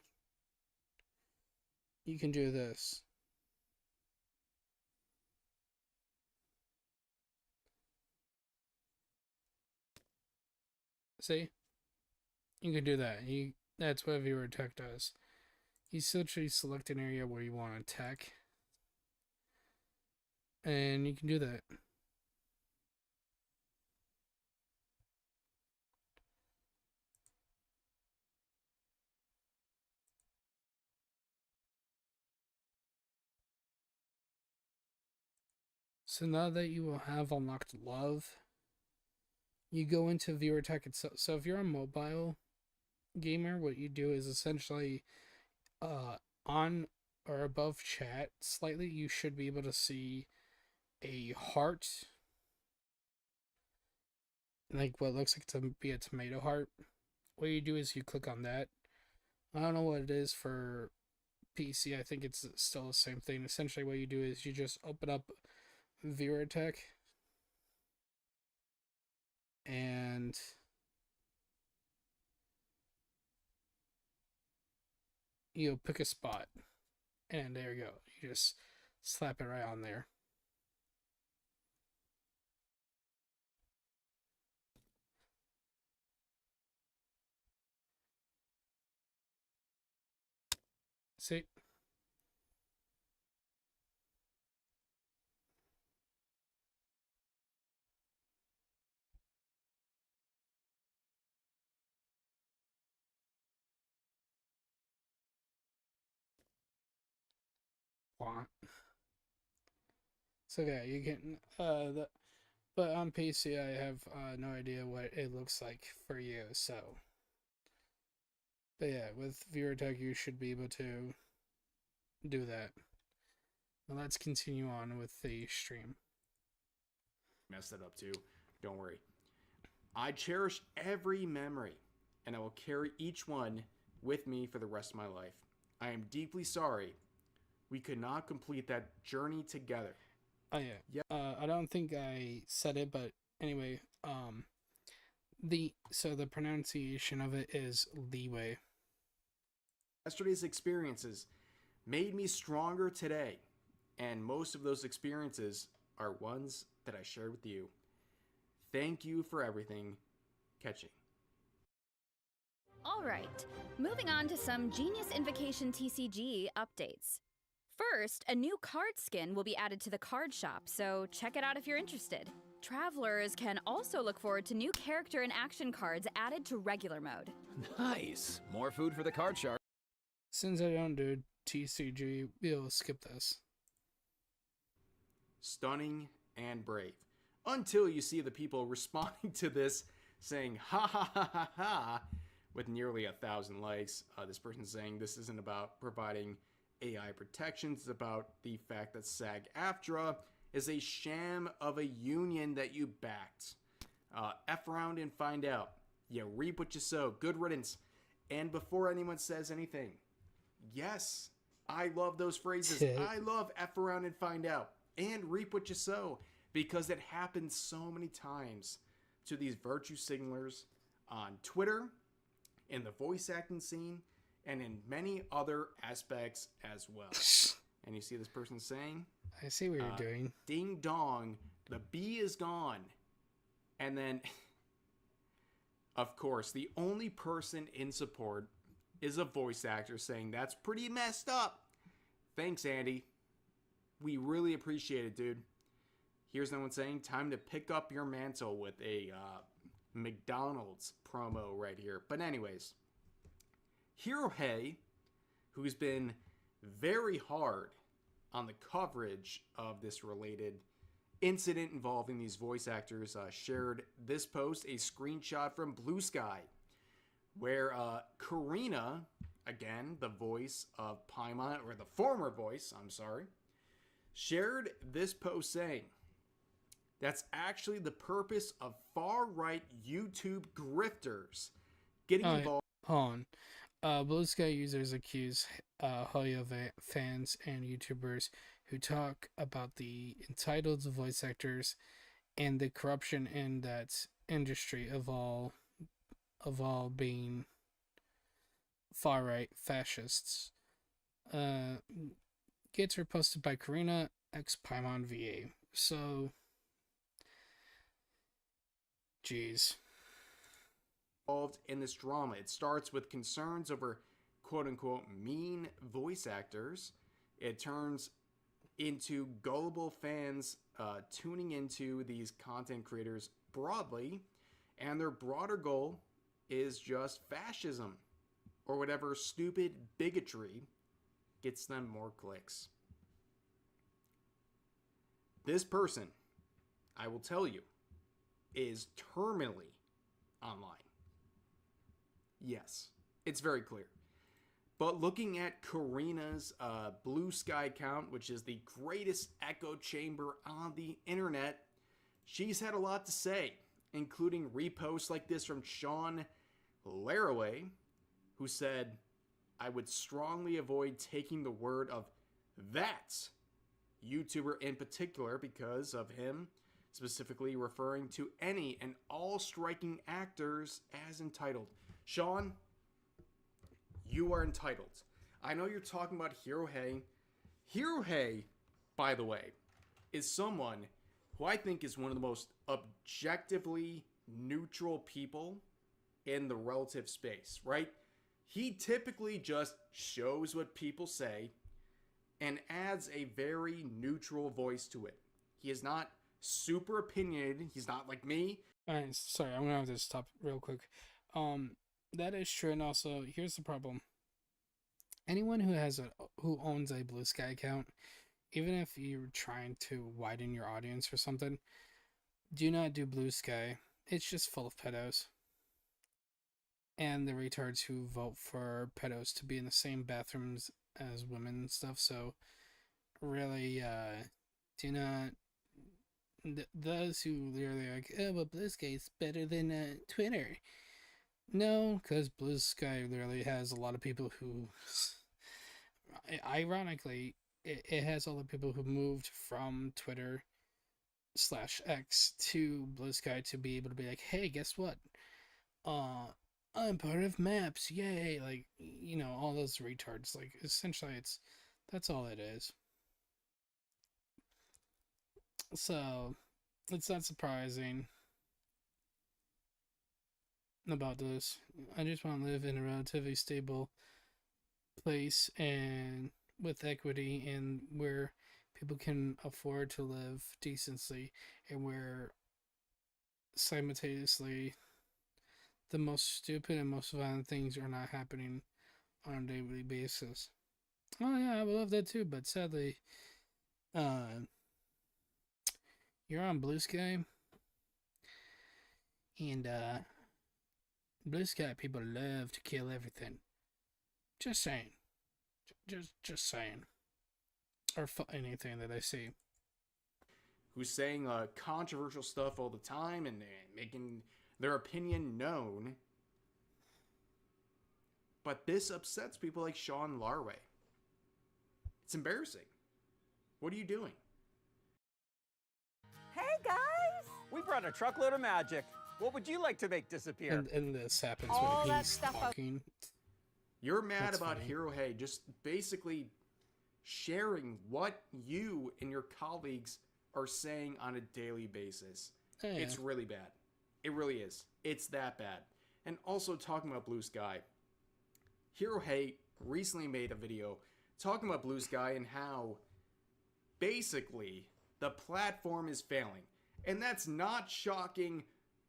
you can do this. See? You can do that. That's what viewer tech does. You essentially select an area where you want to tech. And you can do that. So now that you will have unlocked love, you go into viewer tech itself. So if you're a mobile gamer, what you do is essentially on or above chat slightly, you should be able to see a heart, like what looks like to be a tomato heart. What you do is you click on that. I don't know what it is for PC. I think it's still the same thing. Essentially what you do is you just open up viewer tech and you'll pick a spot, and there you go. You just slap it right on there. See? So yeah, you can but on PC I have no idea what it looks like for you. So, but yeah, with viewer tech you should be able to do that. Now let's continue on with the stream. Messed that up too. Don't worry. I cherish every memory, and I will carry each one with me for the rest of my life. I am deeply sorry we could not complete that journey together. Oh yeah. I don't think I said it, but anyway, the pronunciation of it is leeway. Yesterday's experiences made me stronger today, and most of those experiences are ones that I shared with you. Thank you for everything. Catching. All right, moving on to some Genius Invocation TCG updates. First, a new card skin will be added to the card shop, so check it out if you're interested. Travelers can also look forward to new character and action cards added to regular mode. Nice! More food for the card shark. Since I don't do TCG, we'll skip this. Stunning and brave. Until you see the people responding to this saying, ha ha ha ha ha, with nearly 1,000 likes. This person saying this isn't about providing AI protections, it's about the fact that SAG-AFTRA is a sham of a union that you backed. F around and find out. You reap what you sow. Good riddance. And before anyone says anything, yes, I love those phrases. I love F around and find out. And reap what you sow. Because it happens so many times to these virtue signalers on Twitter, in the voice acting scene, and in many other aspects as well. And you see this person saying, I see what you're doing. Ding dong, the bee is gone. And then, of course, the only person in support is a voice actor saying, that's pretty messed up. Thanks, Andy. We really appreciate it, dude. Here's no one saying, time to pick up your mantle with a McDonald's promo right here. But anyways, Hirohei, who's been very hard on the coverage of this related incident involving these voice actors, shared this post, a screenshot from Blue Sky, where Karina, again, the voice of Paimon, or the former voice, I'm sorry, shared this post saying, that's actually the purpose of far-right YouTube grifters getting involved. Hold on. Blue Sky users accuse Hoyo fans and YouTubers who talk about the entitled voice actors and the corruption in that industry of all being far-right fascists. Gets reposted by Karina x Paimon VA. So, jeez. involved in this drama. It starts with concerns over quote-unquote mean voice actors. It turns into gullible fans tuning into these content creators broadly, and their broader goal is just fascism or whatever stupid bigotry gets them more clicks. This person, I will tell you, is terminally online. Yes, it's very clear. But looking at Karina's Blue Sky account, which is the greatest echo chamber on the internet, she's had a lot to say, including reposts like this from Sean Laraway, who said, "I would strongly avoid taking the word of that YouTuber in particular because of him specifically referring to any and all striking actors as entitled." Sean, you are entitled. I know you're talking about Hirohei. Hirohei, by the way, is someone who I think is one of the most objectively neutral people in the relative space, right? He typically just shows what people say and adds a very neutral voice to it. He is not super opinionated. He's not like me. Alright, sorry, I'm gonna have to stop real quick. That is true, and also here's the problem. Anyone who owns a Blue Sky account, even if you're trying to widen your audience or something, do not do Blue Sky. It's just full of pedos. And the retards who vote for pedos to be in the same bathrooms as women and stuff, so really, do not... those who literally are like, oh, but Blue Sky is better than Twitter. No, because Blue Sky literally has a lot of people who, ironically, it has all the people who moved from Twitter /X to Blue Sky to be able to be like, hey, guess what? I'm part of Maps, yay! Like, you know, all those retards. Like, essentially, that's all it is. So, it's not surprising about this. I just want to live in a relatively stable place and with equity, and where people can afford to live decently, and where simultaneously the most stupid and most violent things are not happening on a daily basis. Oh yeah, I would love that too, but sadly, you're on Blue Sky, and Blue Sky people love to kill everything. Just saying. Just saying. Or anything that I see. Who's saying controversial stuff all the time and making their opinion known. But this upsets people like Sean Larway. It's embarrassing. What are you doing? Hey guys! We brought a truckload of magic. What would you like to make disappear? And this happens All when that he's stuff talking. You're mad That's about funny. Hirohei just basically sharing what you and your colleagues are saying on a daily basis. Yeah. It's really bad. It really is. It's that bad. And also talking about Blue Sky. Hirohei recently made a video talking about Blue Sky and how basically the platform is failing. And that's not shocking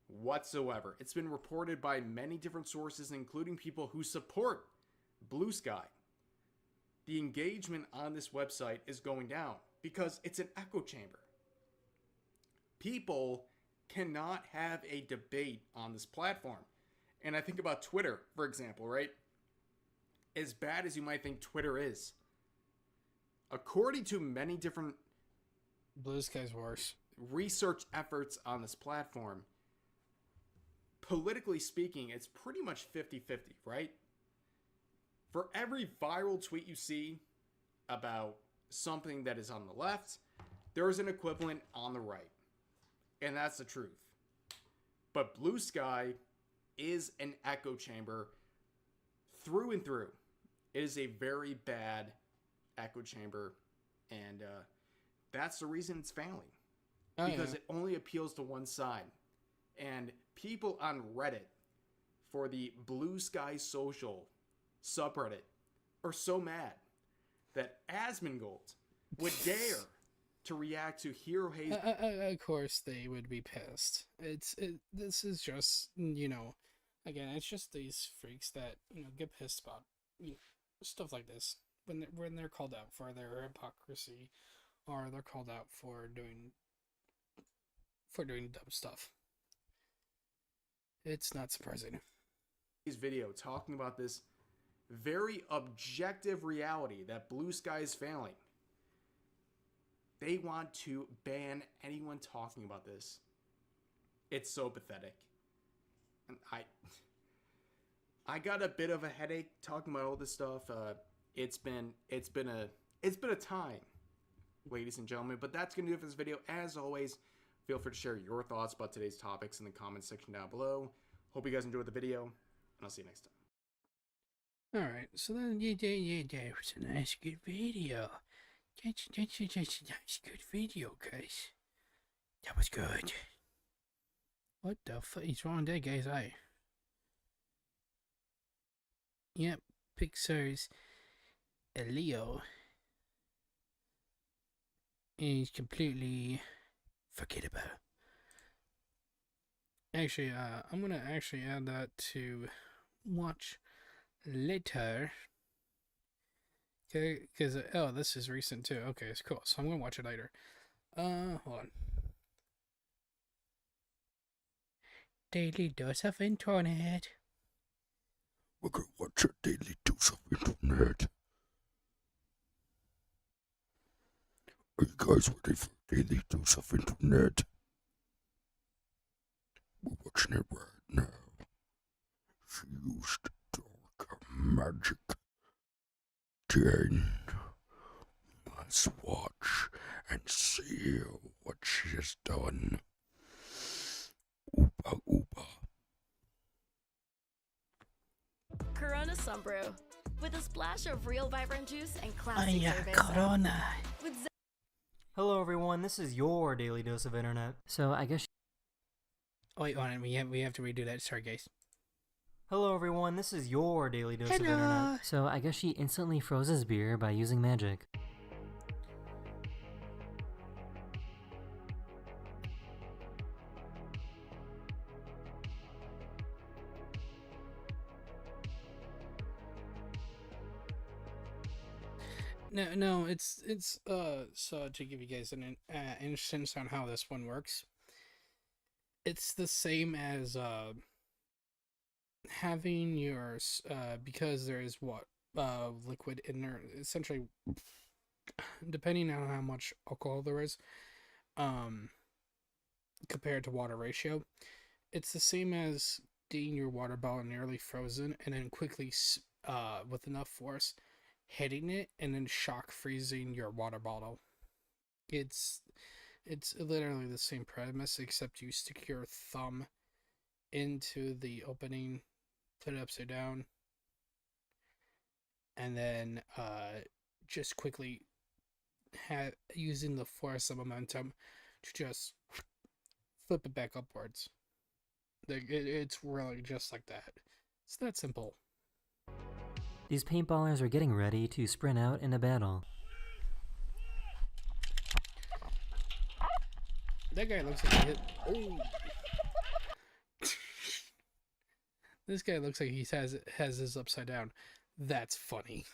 whatsoever. It's been reported by many different sources, including people who support Blue Sky. The engagement on this website is going down because it's an echo chamber. People cannot have a debate on this platform. And I think about Twitter, for example, right? As bad as you might think Twitter is, according to many different Blue Sky's worse. research efforts on this platform, politically speaking, it's pretty much 50-50, right? For every viral tweet you see about something that is on the left, there is an equivalent on the right. And that's the truth. But Blue Sky is an echo chamber through and through. It is a very bad echo chamber, and that's the reason it's failing. Because it only appeals to one side. And people on Reddit for the Blue Sky Social subreddit are so mad that Asmongold would dare to react to Hero Hayes. Of course they would be pissed. This is just, you know, again, it's just these freaks that, you know, get pissed about, you know, stuff like this when they're called out for their hypocrisy, or they're called out for doing dumb stuff. It's not surprising. His video talking about this very objective reality that Blue Sky is failing. They want to ban anyone talking about this. It's so pathetic. And I got a bit of a headache talking about all this stuff. It's been a time, ladies and gentlemen. But that's gonna do it for this video. As always, feel free to share your thoughts about today's topics in the comments section down below. Hope you guys enjoyed the video, and I'll see you next time. Alright, so then that was a nice good video. That's a nice good video, guys. That was good. What the fuck is wrong with that guy's eye? Yep, Pixar's Leo is completely forgettable. Actually, I'm gonna actually add that to watch later. Okay, because, oh, this is recent too. Okay, it's cool. So I'm gonna watch it later. Hold on. Daily dose of internet. We're gonna watch a daily dose of internet. Are you guys ready for a daily dose of internet? We're watching it right now. She used dark magic. Then let's watch and see what she has done. Oopa oopa. Corona Sunbrew, with a splash of real vibrant juice and classic service. Corona. Hello everyone, this is your daily dose of internet. So I guess. Oh, wait, on it. We have to redo that. Sorry, guys. Hello everyone, this is your daily dose of internet. So I guess she instantly froze his beer by using magic. No, it's so to give you guys an instance on how this one works. It's the same as having yours because there is liquid in there, essentially, depending on how much alcohol there is, compared to water ratio, it's the same as getting your water bottle nearly frozen and then quickly with enough force hitting it and then shock freezing your water bottle. It's literally the same premise, except you stick your thumb into the opening, put it upside down, and then just quickly using the force of momentum to just flip it back upwards. It's really just like that. It's that simple. These paintballers are getting ready to sprint out in a battle. That guy looks like he hit. Oh. This guy looks like he has his upside down. That's funny.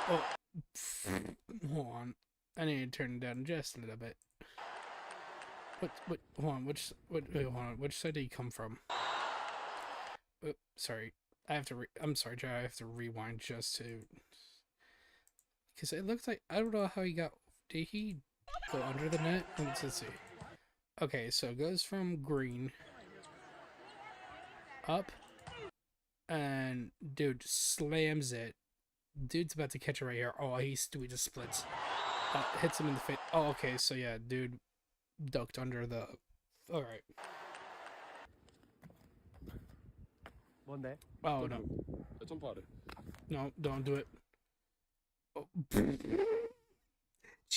Oh, hold on. I need to turn it down just a little bit. What? Hold on. Wait, hold on. Which side did he come from? Oh, sorry. I'm sorry, Joe. I have to rewind just to. Because it looks like, I don't know how he got. Did he go under the net? Let's see. Okay, so it goes from green up, and dude slams it. Dude's about to catch it right here. Oh, he's doing the splits. Hits him in the face. Oh, okay, so yeah, dude ducked under the. All right. One day. Oh no. It's on party. No, don't do it. Oh.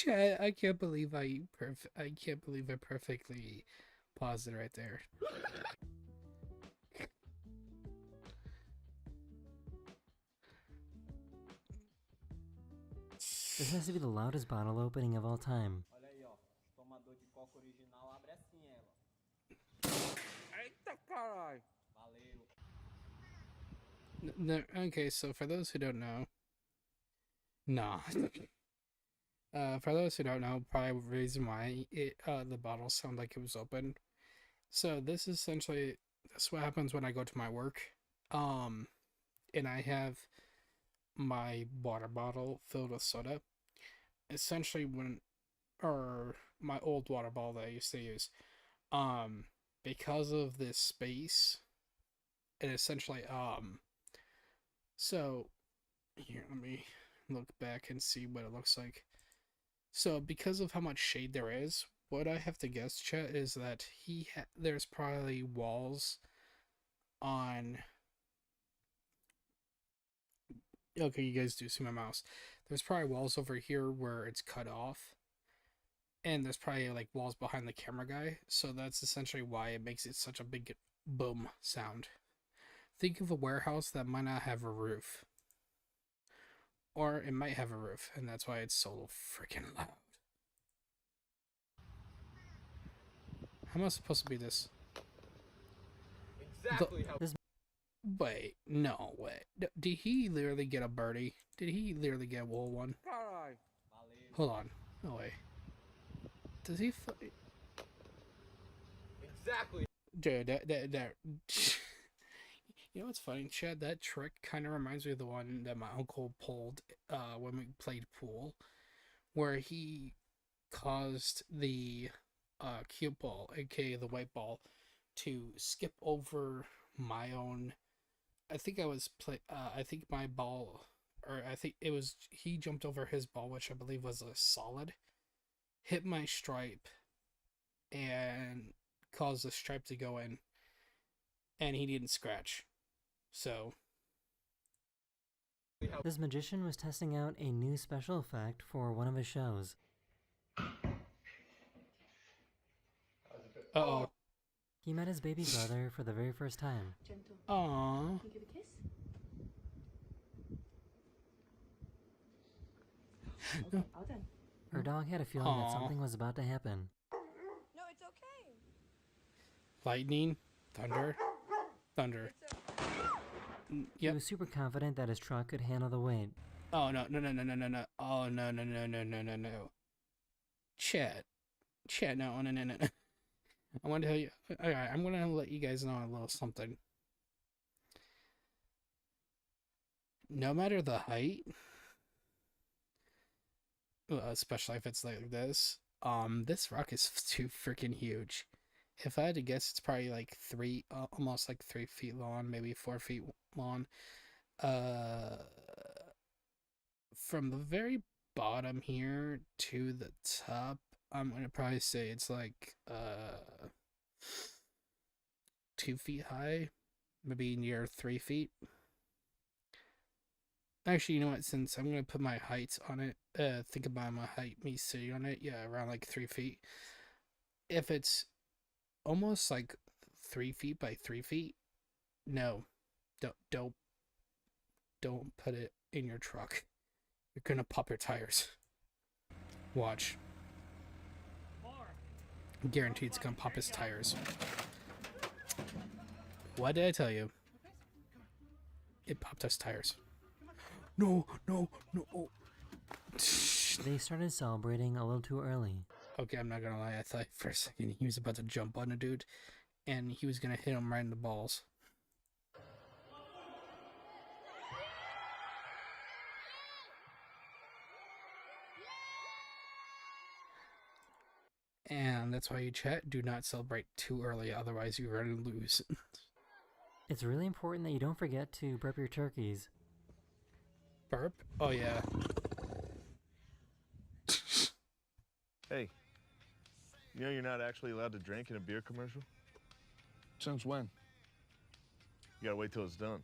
Chat, I can't believe I perfectly paused it right there. This has to be the loudest bottle opening of all time. Olha aí, ó. Tomador de coca original abre assim ela. Eita caralho. Valeu. Okay, so for those who don't know, for those who don't know, probably the reason why the bottle sounded like it was open. So this is essentially what happens when I go to my work, and I have my water bottle filled with soda. Essentially, my old water bottle that I used to use, because of this space, it essentially so here, let me look back and see what it looks like. So because of how much shade there is, what I have to guess, chat, is that there's probably walls on. Okay, you guys do see my mouse. There's probably walls over here where it's cut off. And there's probably like walls behind the camera guy. So that's essentially why it makes it such a big boom sound. Think of a warehouse that might not have a roof. Or it might have a roof, and that's why it's so freaking loud. How am I supposed to be this? Exactly how. Wait, no, wait. Did he literally get a birdie? Did he literally get a wool one? Hold on. No way. Does he Exactly. Dude, that you know what's funny, Chad? That trick kind of reminds me of the one that my uncle pulled when we played pool, where he caused the cue ball, aka the white ball, to skip over my own. I think my ball, or I think it was he jumped over his ball, which I believe was a solid, hit my stripe, and caused the stripe to go in, and he didn't scratch. So this magician was testing out a new special effect for one of his shows. Uh-oh. He met his baby brother for the very first time. Aww. Can you give a kiss? Okay, all done. Her dog had a feeling that something was about to happen. No, it's okay. Lightning, thunder. Yep. He was super confident that his truck could handle the weight. Oh no. Oh no. Chat, no. I want to tell you. Alright, I'm gonna let you guys know a little something. No matter the height, especially if it's like this, this rock is too freaking huge. If I had to guess, it's probably like almost like 3 feet long, maybe 4 feet long. From the very bottom here to the top, I'm gonna probably say it's like 2 feet high, maybe near 3 feet. Actually, you know what? Since I'm gonna put my heights on it, think about my height, me sitting on it. Yeah, around like 3 feet. If it's almost like 3 feet by 3 feet, no, don't put it in your truck. You're gonna pop your tires. Watch. Guaranteed it's gonna pop his tires. What did I tell you? It popped his tires. No. They started celebrating a little too early. Okay, I'm not gonna lie. I thought for a second he was about to jump on a dude, and he was gonna hit him right in the balls. And that's why you chat, do not celebrate too early, otherwise you're going to lose. It's really important that you don't forget to burp your turkeys. Burp? Oh yeah. Hey, you know you're not actually allowed to drink in a beer commercial? Since when? You gotta wait till it's done.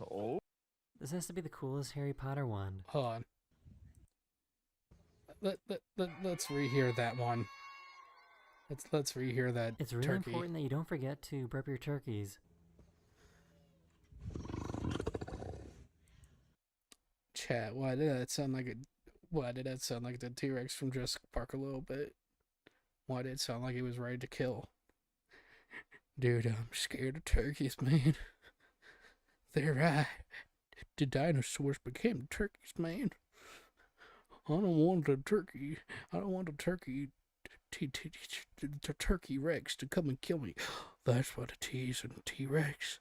Oh? This has to be the coolest Harry Potter wand. Hold on. let's rehear that one. Let's rehear that. It's really turkey. important that you don't forget to prep your turkeys. Chat, why did that sound like the T-Rex from Jurassic Park a little bit? Why did it sound like he was ready to kill? Dude, I'm scared of turkeys, man. The dinosaurs became turkeys, man. I don't want a turkey. I don't want a turkey. The turkey Rex to come and kill me. That's what it is, a T-Rex.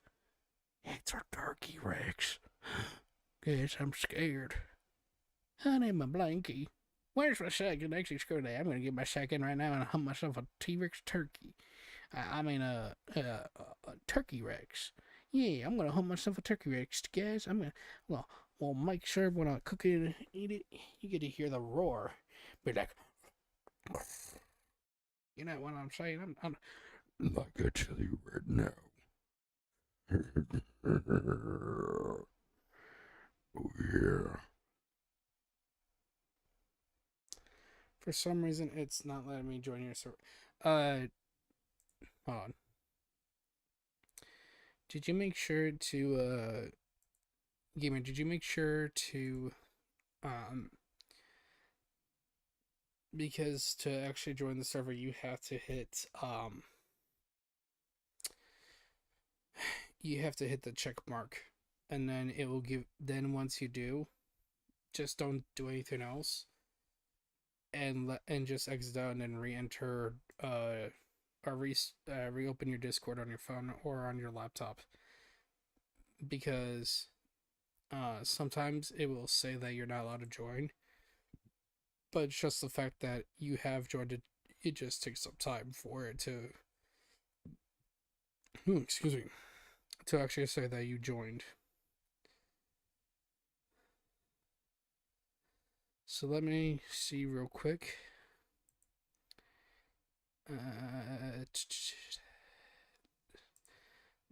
It's a turkey Rex. Guess I'm scared. I need my blankie. Where's my second? Actually, screw that. I'm gonna get my second right now and hunt myself a T-Rex turkey. I mean a turkey Rex. Yeah, I'm gonna hunt myself a turkey Rex, guys. I'm gonna well make sure when I cook it and eat it, you get to hear the roar. Be like, you know what I'm saying? I'm like I tell you right now. Oh yeah. For some reason, it's not letting me join your server. Hold on. Did you make sure to, Gamer, did you make sure to, because to actually join the server, you have to hit, you have to hit the check mark, and then it will give, then once you do, just don't do anything else, and just exit out and then re-enter, or reopen your Discord on your phone or on your laptop, because sometimes it will say that you're not allowed to join, but it's just the fact that you have joined it. It just takes some time for it to, excuse me, to actually say that you joined. So let me see real quick.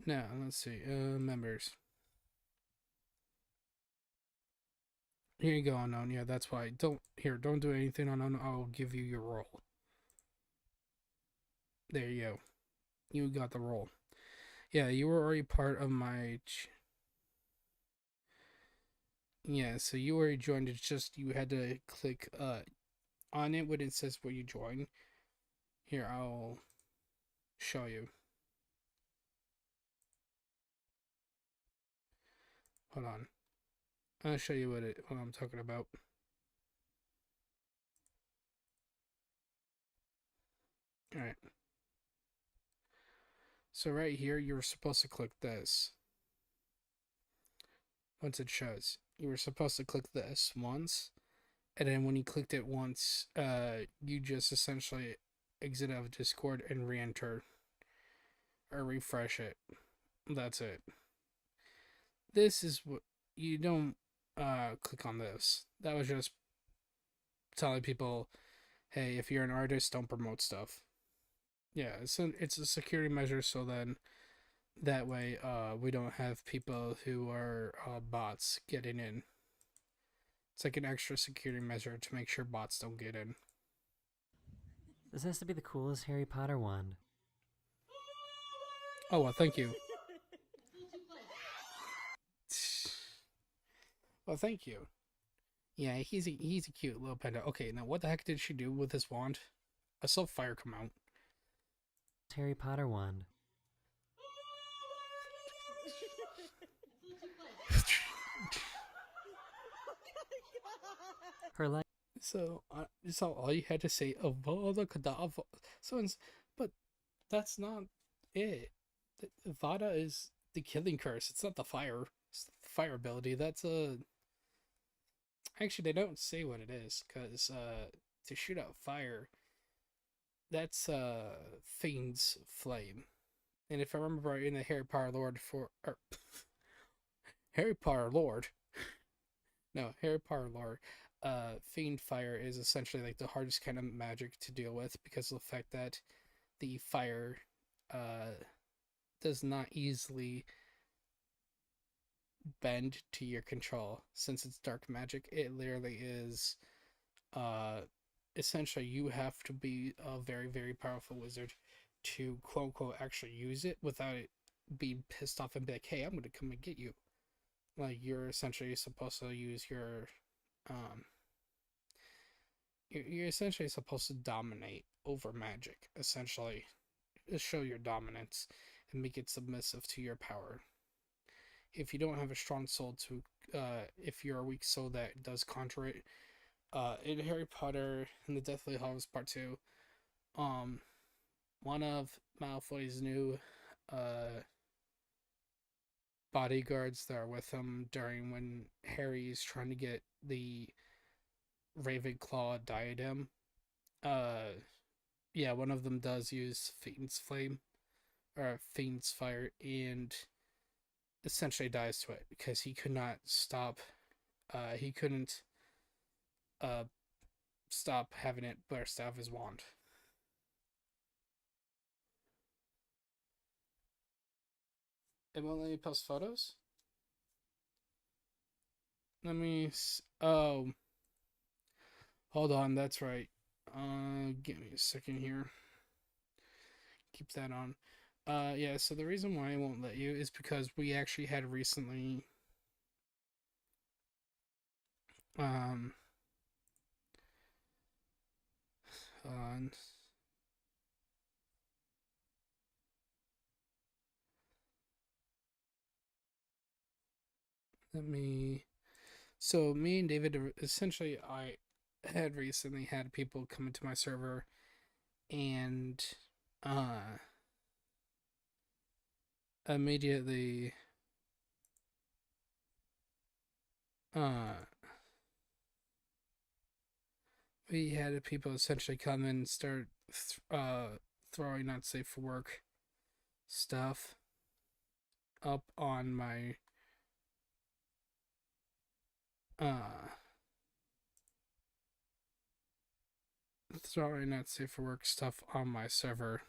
Now, let's see. Members. Here you go, Unknown. Yeah, that's why. Don't do anything, Unknown. I'll give you your role. There you go. You got the role. Yeah, you were already part of my... Yeah, so you already joined. It's just you had to click on it when it says where you join. Here, I'll show you. Hold on. I'll show you what I'm talking about. Alright. So right here, you're supposed to click this. Once it shows. You were supposed to click this once. And then when you clicked it once, you just essentially exit out of Discord and re-enter. Or refresh it. That's it. This is what... You don't click on this. That was just telling people, hey, if you're an artist, don't promote stuff. Yeah, it's a security measure, so then that way we don't have people who are bots getting in. It's like an extra security measure to make sure bots don't get in. This has to be the coolest Harry Potter wand. Oh, well, thank you. Well, thank you. Yeah, he's a cute little panda. Okay, now what the heck did she do with this wand? I saw fire come out. Harry Potter wand. Her life. So all you had to say, Avada Kedavra. But that's not it. Avada is the killing curse. It's not the fire. It's the fire ability. That's a... Actually, they don't say what it is, because to shoot out fire, that's Fiend's Flame. And if I remember right, in the Harry Potter Lord Harry Potter Lord, Fiend Fire is essentially like the hardest kind of magic to deal with, because of the fact that the fire does not easily bend to your control. Since it's dark magic, it literally is essentially you have to be a very, very powerful wizard to quote unquote actually use it without it being pissed off and be like, hey, I'm gonna come and get you. Like, you're essentially supposed to use your you're essentially supposed to dominate over magic, essentially. Show your dominance and make it submissive to your power. If you don't have a strong soul to if you're a weak soul that does conjure it, in Harry Potter and the Deathly Hallows Part 2, one of Malfoy's new bodyguards that are with him during when Harry's trying to get the Ravenclaw diadem, yeah, one of them does use Fiend's Flame, or Fiend's Fire, and essentially dies to it because he could not stop, he couldn't stop having it burst out of his wand. It won't let me post photos? Let me... Oh. Hold on, that's right. Give me a second here. Keep that on. Yeah, so the reason why I won't let you is because we actually had recently... on... So me and David, essentially, I had recently had people come into my server and immediately we had people essentially come and start throwing not safe for work stuff up on my throwing not safe for work stuff on my server.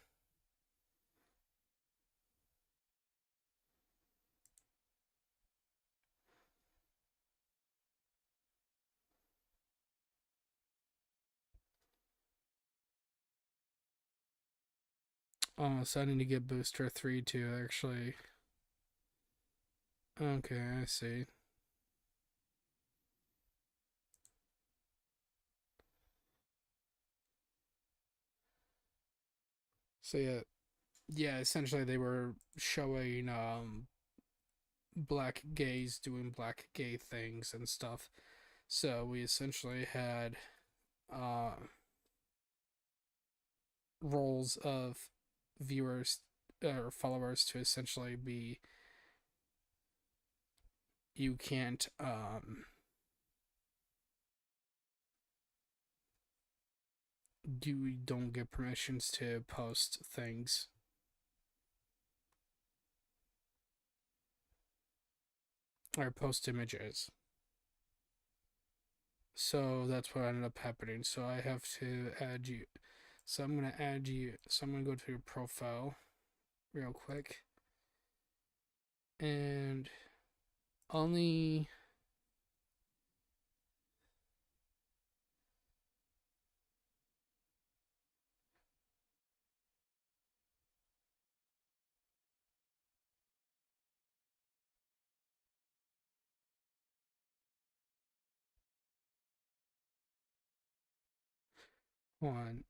Oh, so I need to get booster 3 too, actually. Okay, I see. So yeah, essentially they were showing black gays doing black gay things and stuff. So we essentially had roles of viewers or followers to essentially be, you can't you don't get permissions to post things. Or post images. So that's what ended up happening. So I have to add you. So I'm going to add you. So I'm going to go to your profile real quick. And only... one.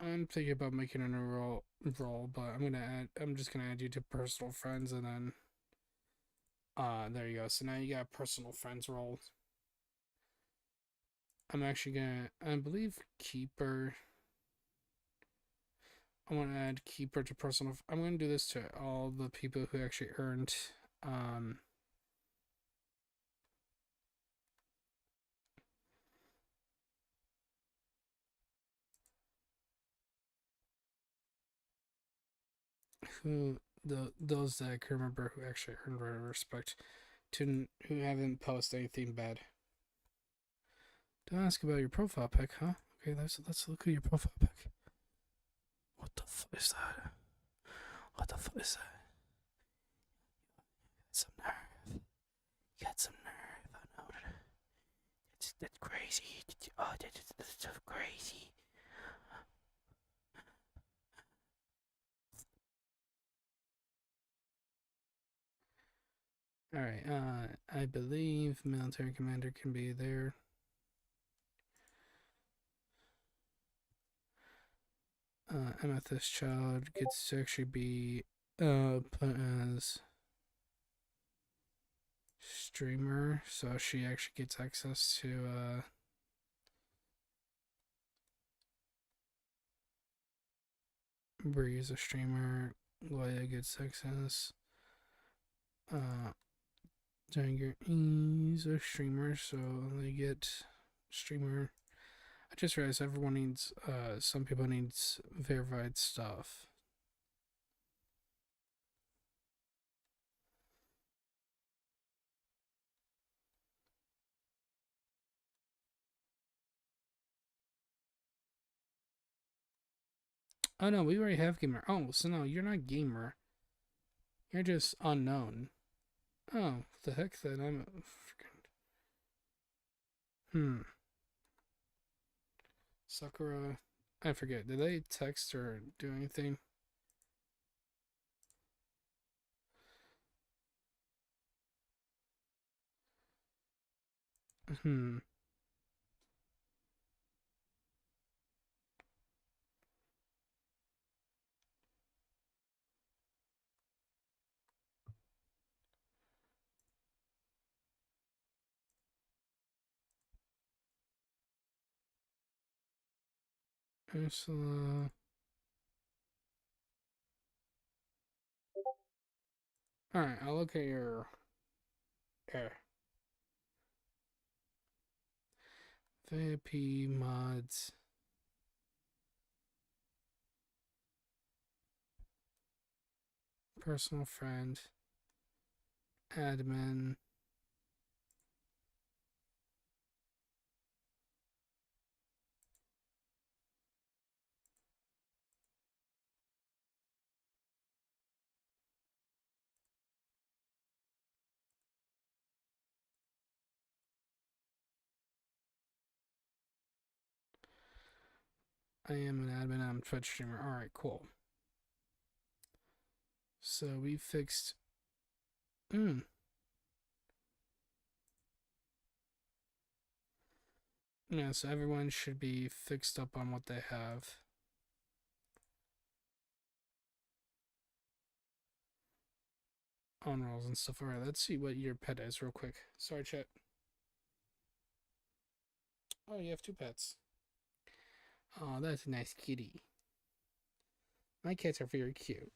I'm thinking about making a new role, but I'm just gonna add you to personal friends, and then there you go. So now you got personal friends role. I'm actually gonna, I believe, Keeper. I want to add Keeper to personal. I'm gonna do this to all the people who actually earned those that I can remember who actually earned respect, to who haven't posted anything bad. Don't ask about your profile pic, huh? Okay, let's look at your profile pic. What the fuck is that? What the fuck is that? some nerve. You got some nerve. I know. That's crazy. Oh, that's so crazy. Alright, I believe military commander can be there. Amethyst Child gets to actually be put as streamer, so she actually gets access to Bree is a streamer, Leia gets access. Tiger is a streamer, so they get streamer. I just realized everyone needs, some people needs verified stuff. Oh no, we already have gamer. Oh, so no, you're not gamer. You're just unknown. Oh, what the heck then? I'm a freaking... Sakura... I forget. Did they text or do anything? Ursula... Alright, I'll look at your... VIP mods. Personal friend. Admin. I am an admin, I'm a Twitch streamer. Alright, cool. So we fixed... Yeah, so everyone should be fixed up on what they have. On rolls and stuff. Alright, let's see what your pet is real quick. Sorry, chat. Oh, you have 2 pets. Oh, that's a nice kitty. My cats are very cute.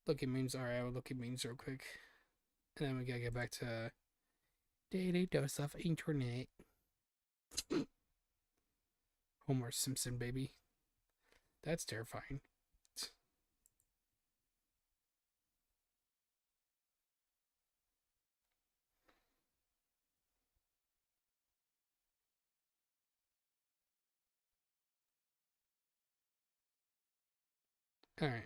Look at memes. Alright, I will look at memes real quick. And then we gotta get back to daily dose of internet. Homer Simpson, baby. That's terrifying. Alright.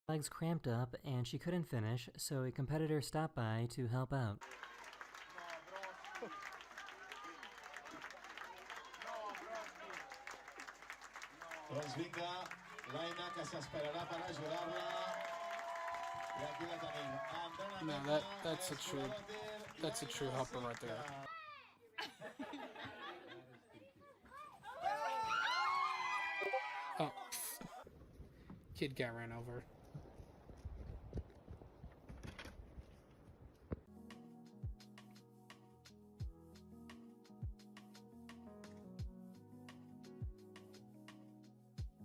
Legs cramped up and she couldn't finish, so a competitor stopped by to help out. Doncs vinga, l'Aina que s'esperarà per ajudar-la. I aquí la tenim. No, that's a true helper right there. Oh, kid got ran over.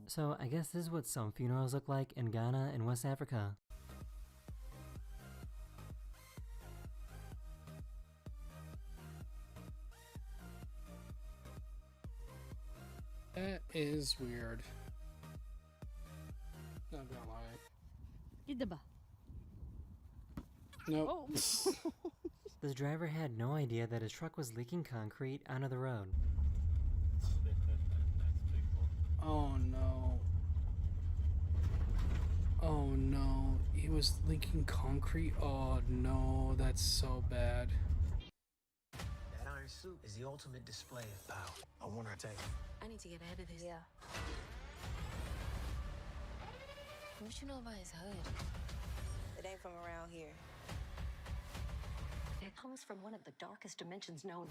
So I guess this is what some funerals look like in Ghana and West Africa. That is weird. Not gonna lie. Nope. Oh. This driver had no idea that his truck was leaking concrete onto the road. Oh no. Oh no. He was leaking concrete. Oh no, that's so bad. That iron suit is the ultimate display of power. I want to take. I need to get ahead of this. Yeah. What you know about his hood? It ain't from around here. It comes from one of the darkest dimensions known.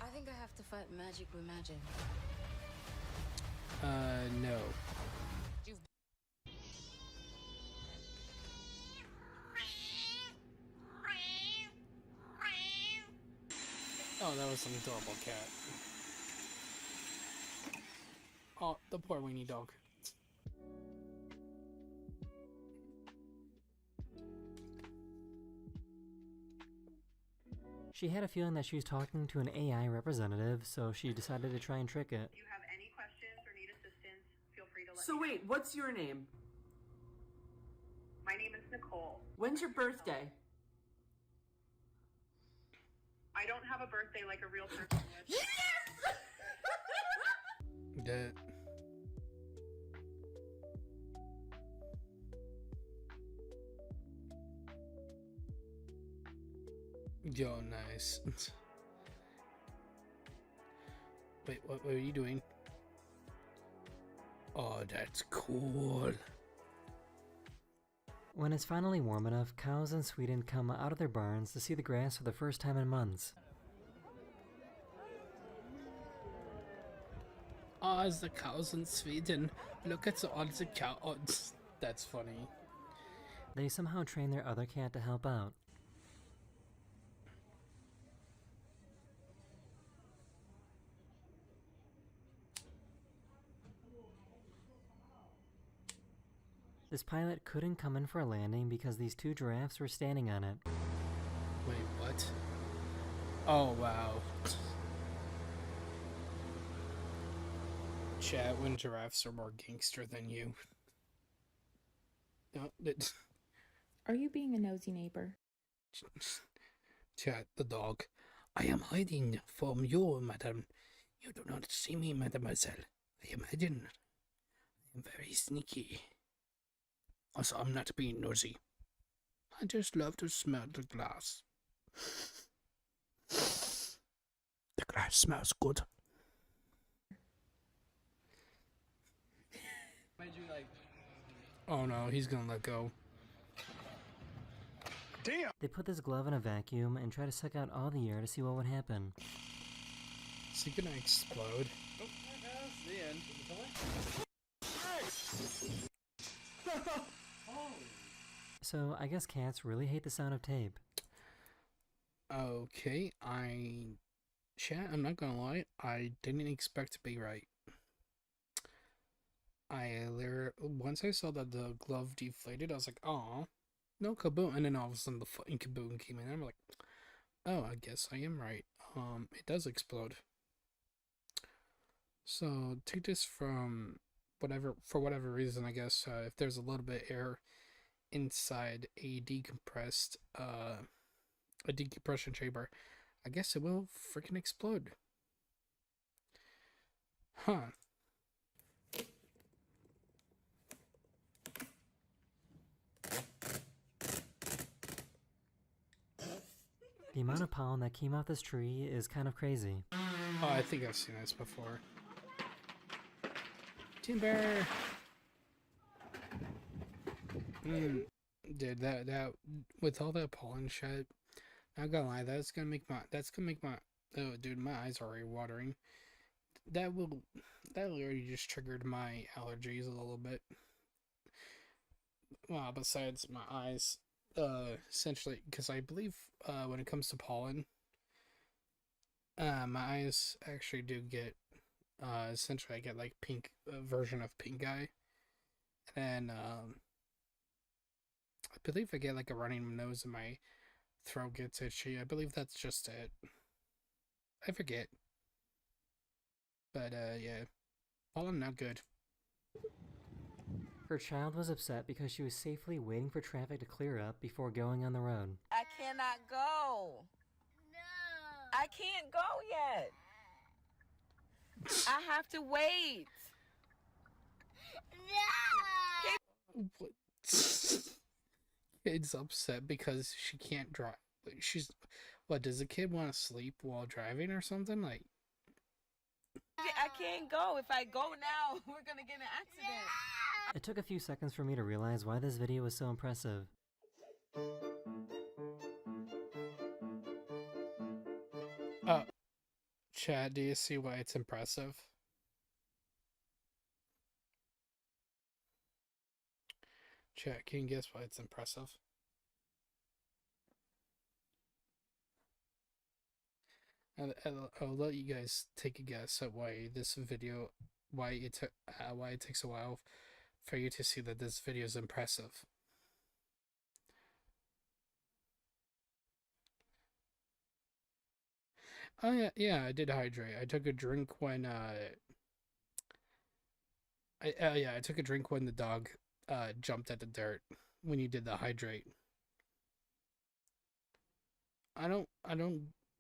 I think I have to fight magic with magic. No. Oh, that was some adorable cat. Oh, the poor weenie dog. She had a feeling that she was talking to an AI representative, so she decided to try and trick it. If you have any questions or need assistance, feel free to let So me wait, what's your name? My name is Nicole. When's your birthday? I don't have a birthday like a real person would. That. Yo, nice. Wait, what are you doing? Oh, that's cool. When it's finally warm enough, cows in Sweden come out of their barns to see the grass for the first time in months. Oh, it's the cows in Sweden. Look at all the cows. That's funny. They somehow train their other cat to help out. This pilot couldn't come in for a landing because these two giraffes were standing on it. Wait, what? Oh, wow. Chat, when giraffes are more gangster than you. No, Are you being a nosy neighbor? Chat, the dog. I am hiding from you, madam. You do not see me, mademoiselle. I am hidden. I am very sneaky. Also, I'm not being nosy. I just love to smell the glass. The glass smells good. Oh no, he's gonna let go. Damn! They put this glove in a vacuum and try to suck out all the air to see what would happen. Is he gonna explode? Oh, that's the end. So, I guess cats really hate the sound of tape. Okay, Chat, I'm not gonna lie, I didn't expect to be right. Once I saw that the glove deflated, I was like, "Aw, no kaboom!" And then all of a sudden, the fucking kaboom came in. And I'm like, "Oh, I guess I am right. It does explode." So take this from for whatever reason, I guess if there's a little bit of air inside a decompression chamber, I guess it will freaking explode. Huh. The amount of pollen that came off this tree is kind of crazy. Oh, I think I've seen this before. Timber! Dude, that with all that pollen shit, not gonna lie, that's gonna make my oh dude, my eyes are already watering. That already just triggered my allergies a little bit. Well, besides my eyes, essentially, because I believe when it comes to pollen, my eyes actually do get essentially I get like pink version of pink eye, and I believe I get like a running nose and my throat gets itchy. I believe that's just it. I forget. But yeah, pollen not good. Her child was upset because she was safely waiting for traffic to clear up before going on the road. I cannot go. No. I can't go yet. I have to wait. Kid's upset because she can't drive. She's, what, does the kid want to sleep while driving or something? Like, I can't go. If I go now, we're gonna get in an accident. It took a few seconds for me to realize why this video was so impressive. Chad, do you see why it's impressive? Chad, can you guess why it's impressive? I'll let you guys take a guess at why this video, why it takes a while for you to see that this video is impressive. Oh yeah, I did hydrate. I took a drink when I took a drink when the dog jumped at the dirt when you did the hydrate. I don't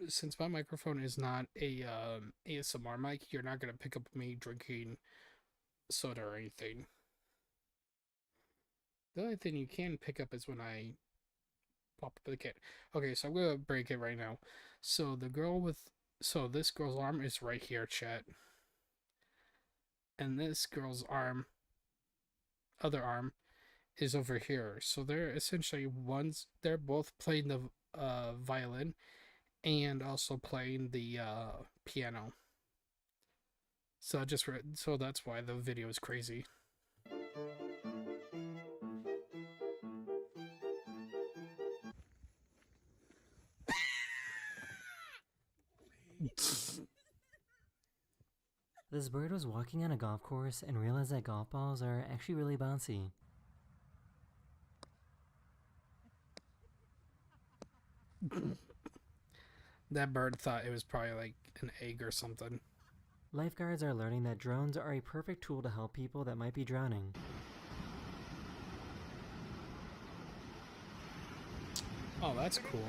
since my microphone is not a ASMR mic, you're not gonna pick up me drinking soda or anything. The only thing you can pick up is when I pop up the kit. Okay, so I'm gonna break it right now. So this girl's arm is right here, chat. And this girl's other arm is over here. So they're essentially they're both playing the violin and also playing the piano. So so that's why the video is crazy. This bird was walking on a golf course and realized that golf balls are actually really bouncy. That bird thought it was probably like an egg or something. Lifeguards are learning that drones are a perfect tool to help people that might be drowning. Oh, that's cool.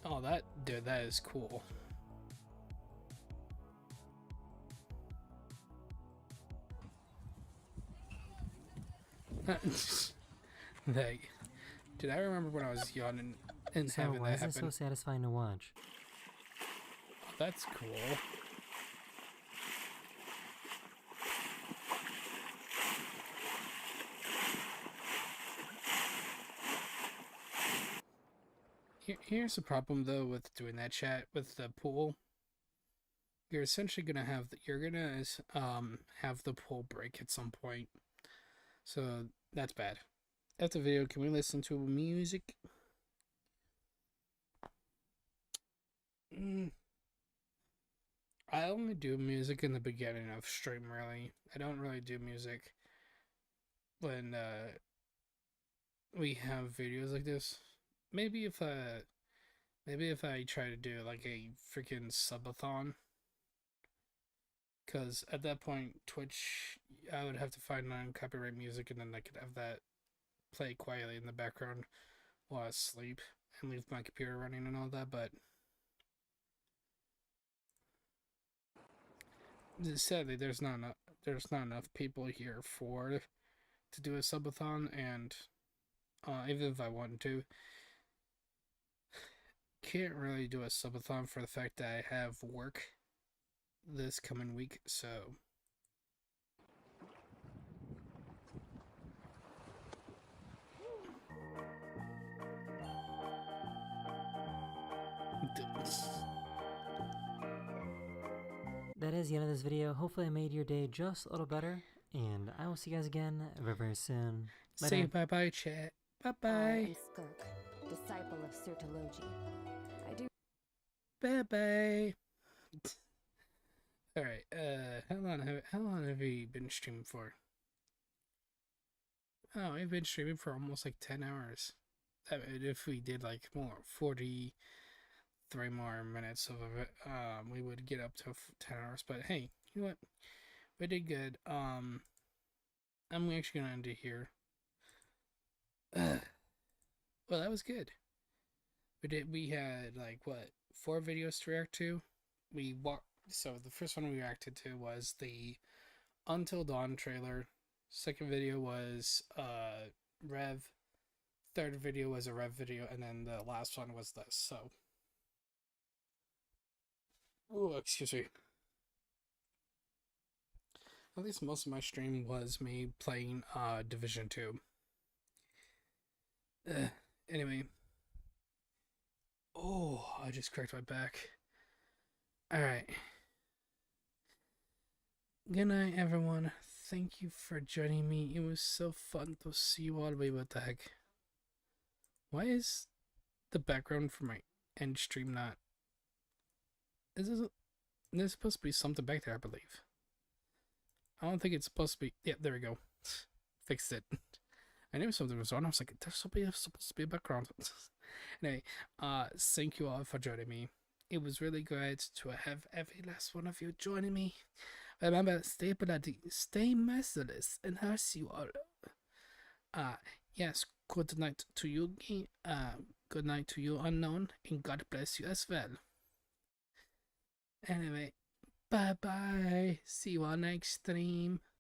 Oh, that is cool. Like, dude, I remember when I was young and So having why that is happen. it so satisfying to watch? Oh, that's cool. Here's the problem though with doing that, chat, with the pool. You're essentially gonna have have the pool break at some point. So that's bad. After the video, can we listen to music? I only do music in the beginning of stream, really. I don't really do music when we have videos like this. Maybe if I try to do like a freaking subathon, because at that point Twitch, I would have to find non-copyright music and then I could have that play quietly in the background while I sleep and leave my computer running and all that. But sadly, there's not enough people here to do a subathon, and even if I wanted to, can't really do a subathon for the fact that I have work this coming week, so That is the end of this video. Hopefully I made your day just a little better, and I will see you guys again very, very soon. Say bye-bye, chat. Bye-bye. I am Skirk, disciple of Sirtology. I do. Bye-bye. Alright, how long have we been streaming for? Oh, we've been streaming for almost like 10 hours. I mean, if we did like 43 more minutes of it, we would get up to 10 hours. But hey, you know what? We did good. I'm actually gonna end it here. Well, that was good. We had like what, 4 videos to react to. So the first one we reacted to was the Until Dawn trailer. Second video was Rev. Third video was a Rev video, and then the last one was this. So, oh, excuse me. At least most of my stream was me playing Division 2. Anyway. Oh, I just cracked my back. Alright. Good night, everyone. Thank you for joining me. It was so fun to see you all. Wait, what the heck? Why is the background for my end stream not... There's supposed to be something back there, I believe. I don't think it's supposed to be... Yeah, there we go. Fixed it. I knew something was wrong. I was like, there's supposed to be a background. Anyway, thank you all for joining me. It was really great to have every last one of you joining me. Remember, stay bloody, stay merciless, and I'll see you all. Yes, good night to you, good night to you, Unknown, and God bless you as well. Anyway, bye-bye. See you all next stream.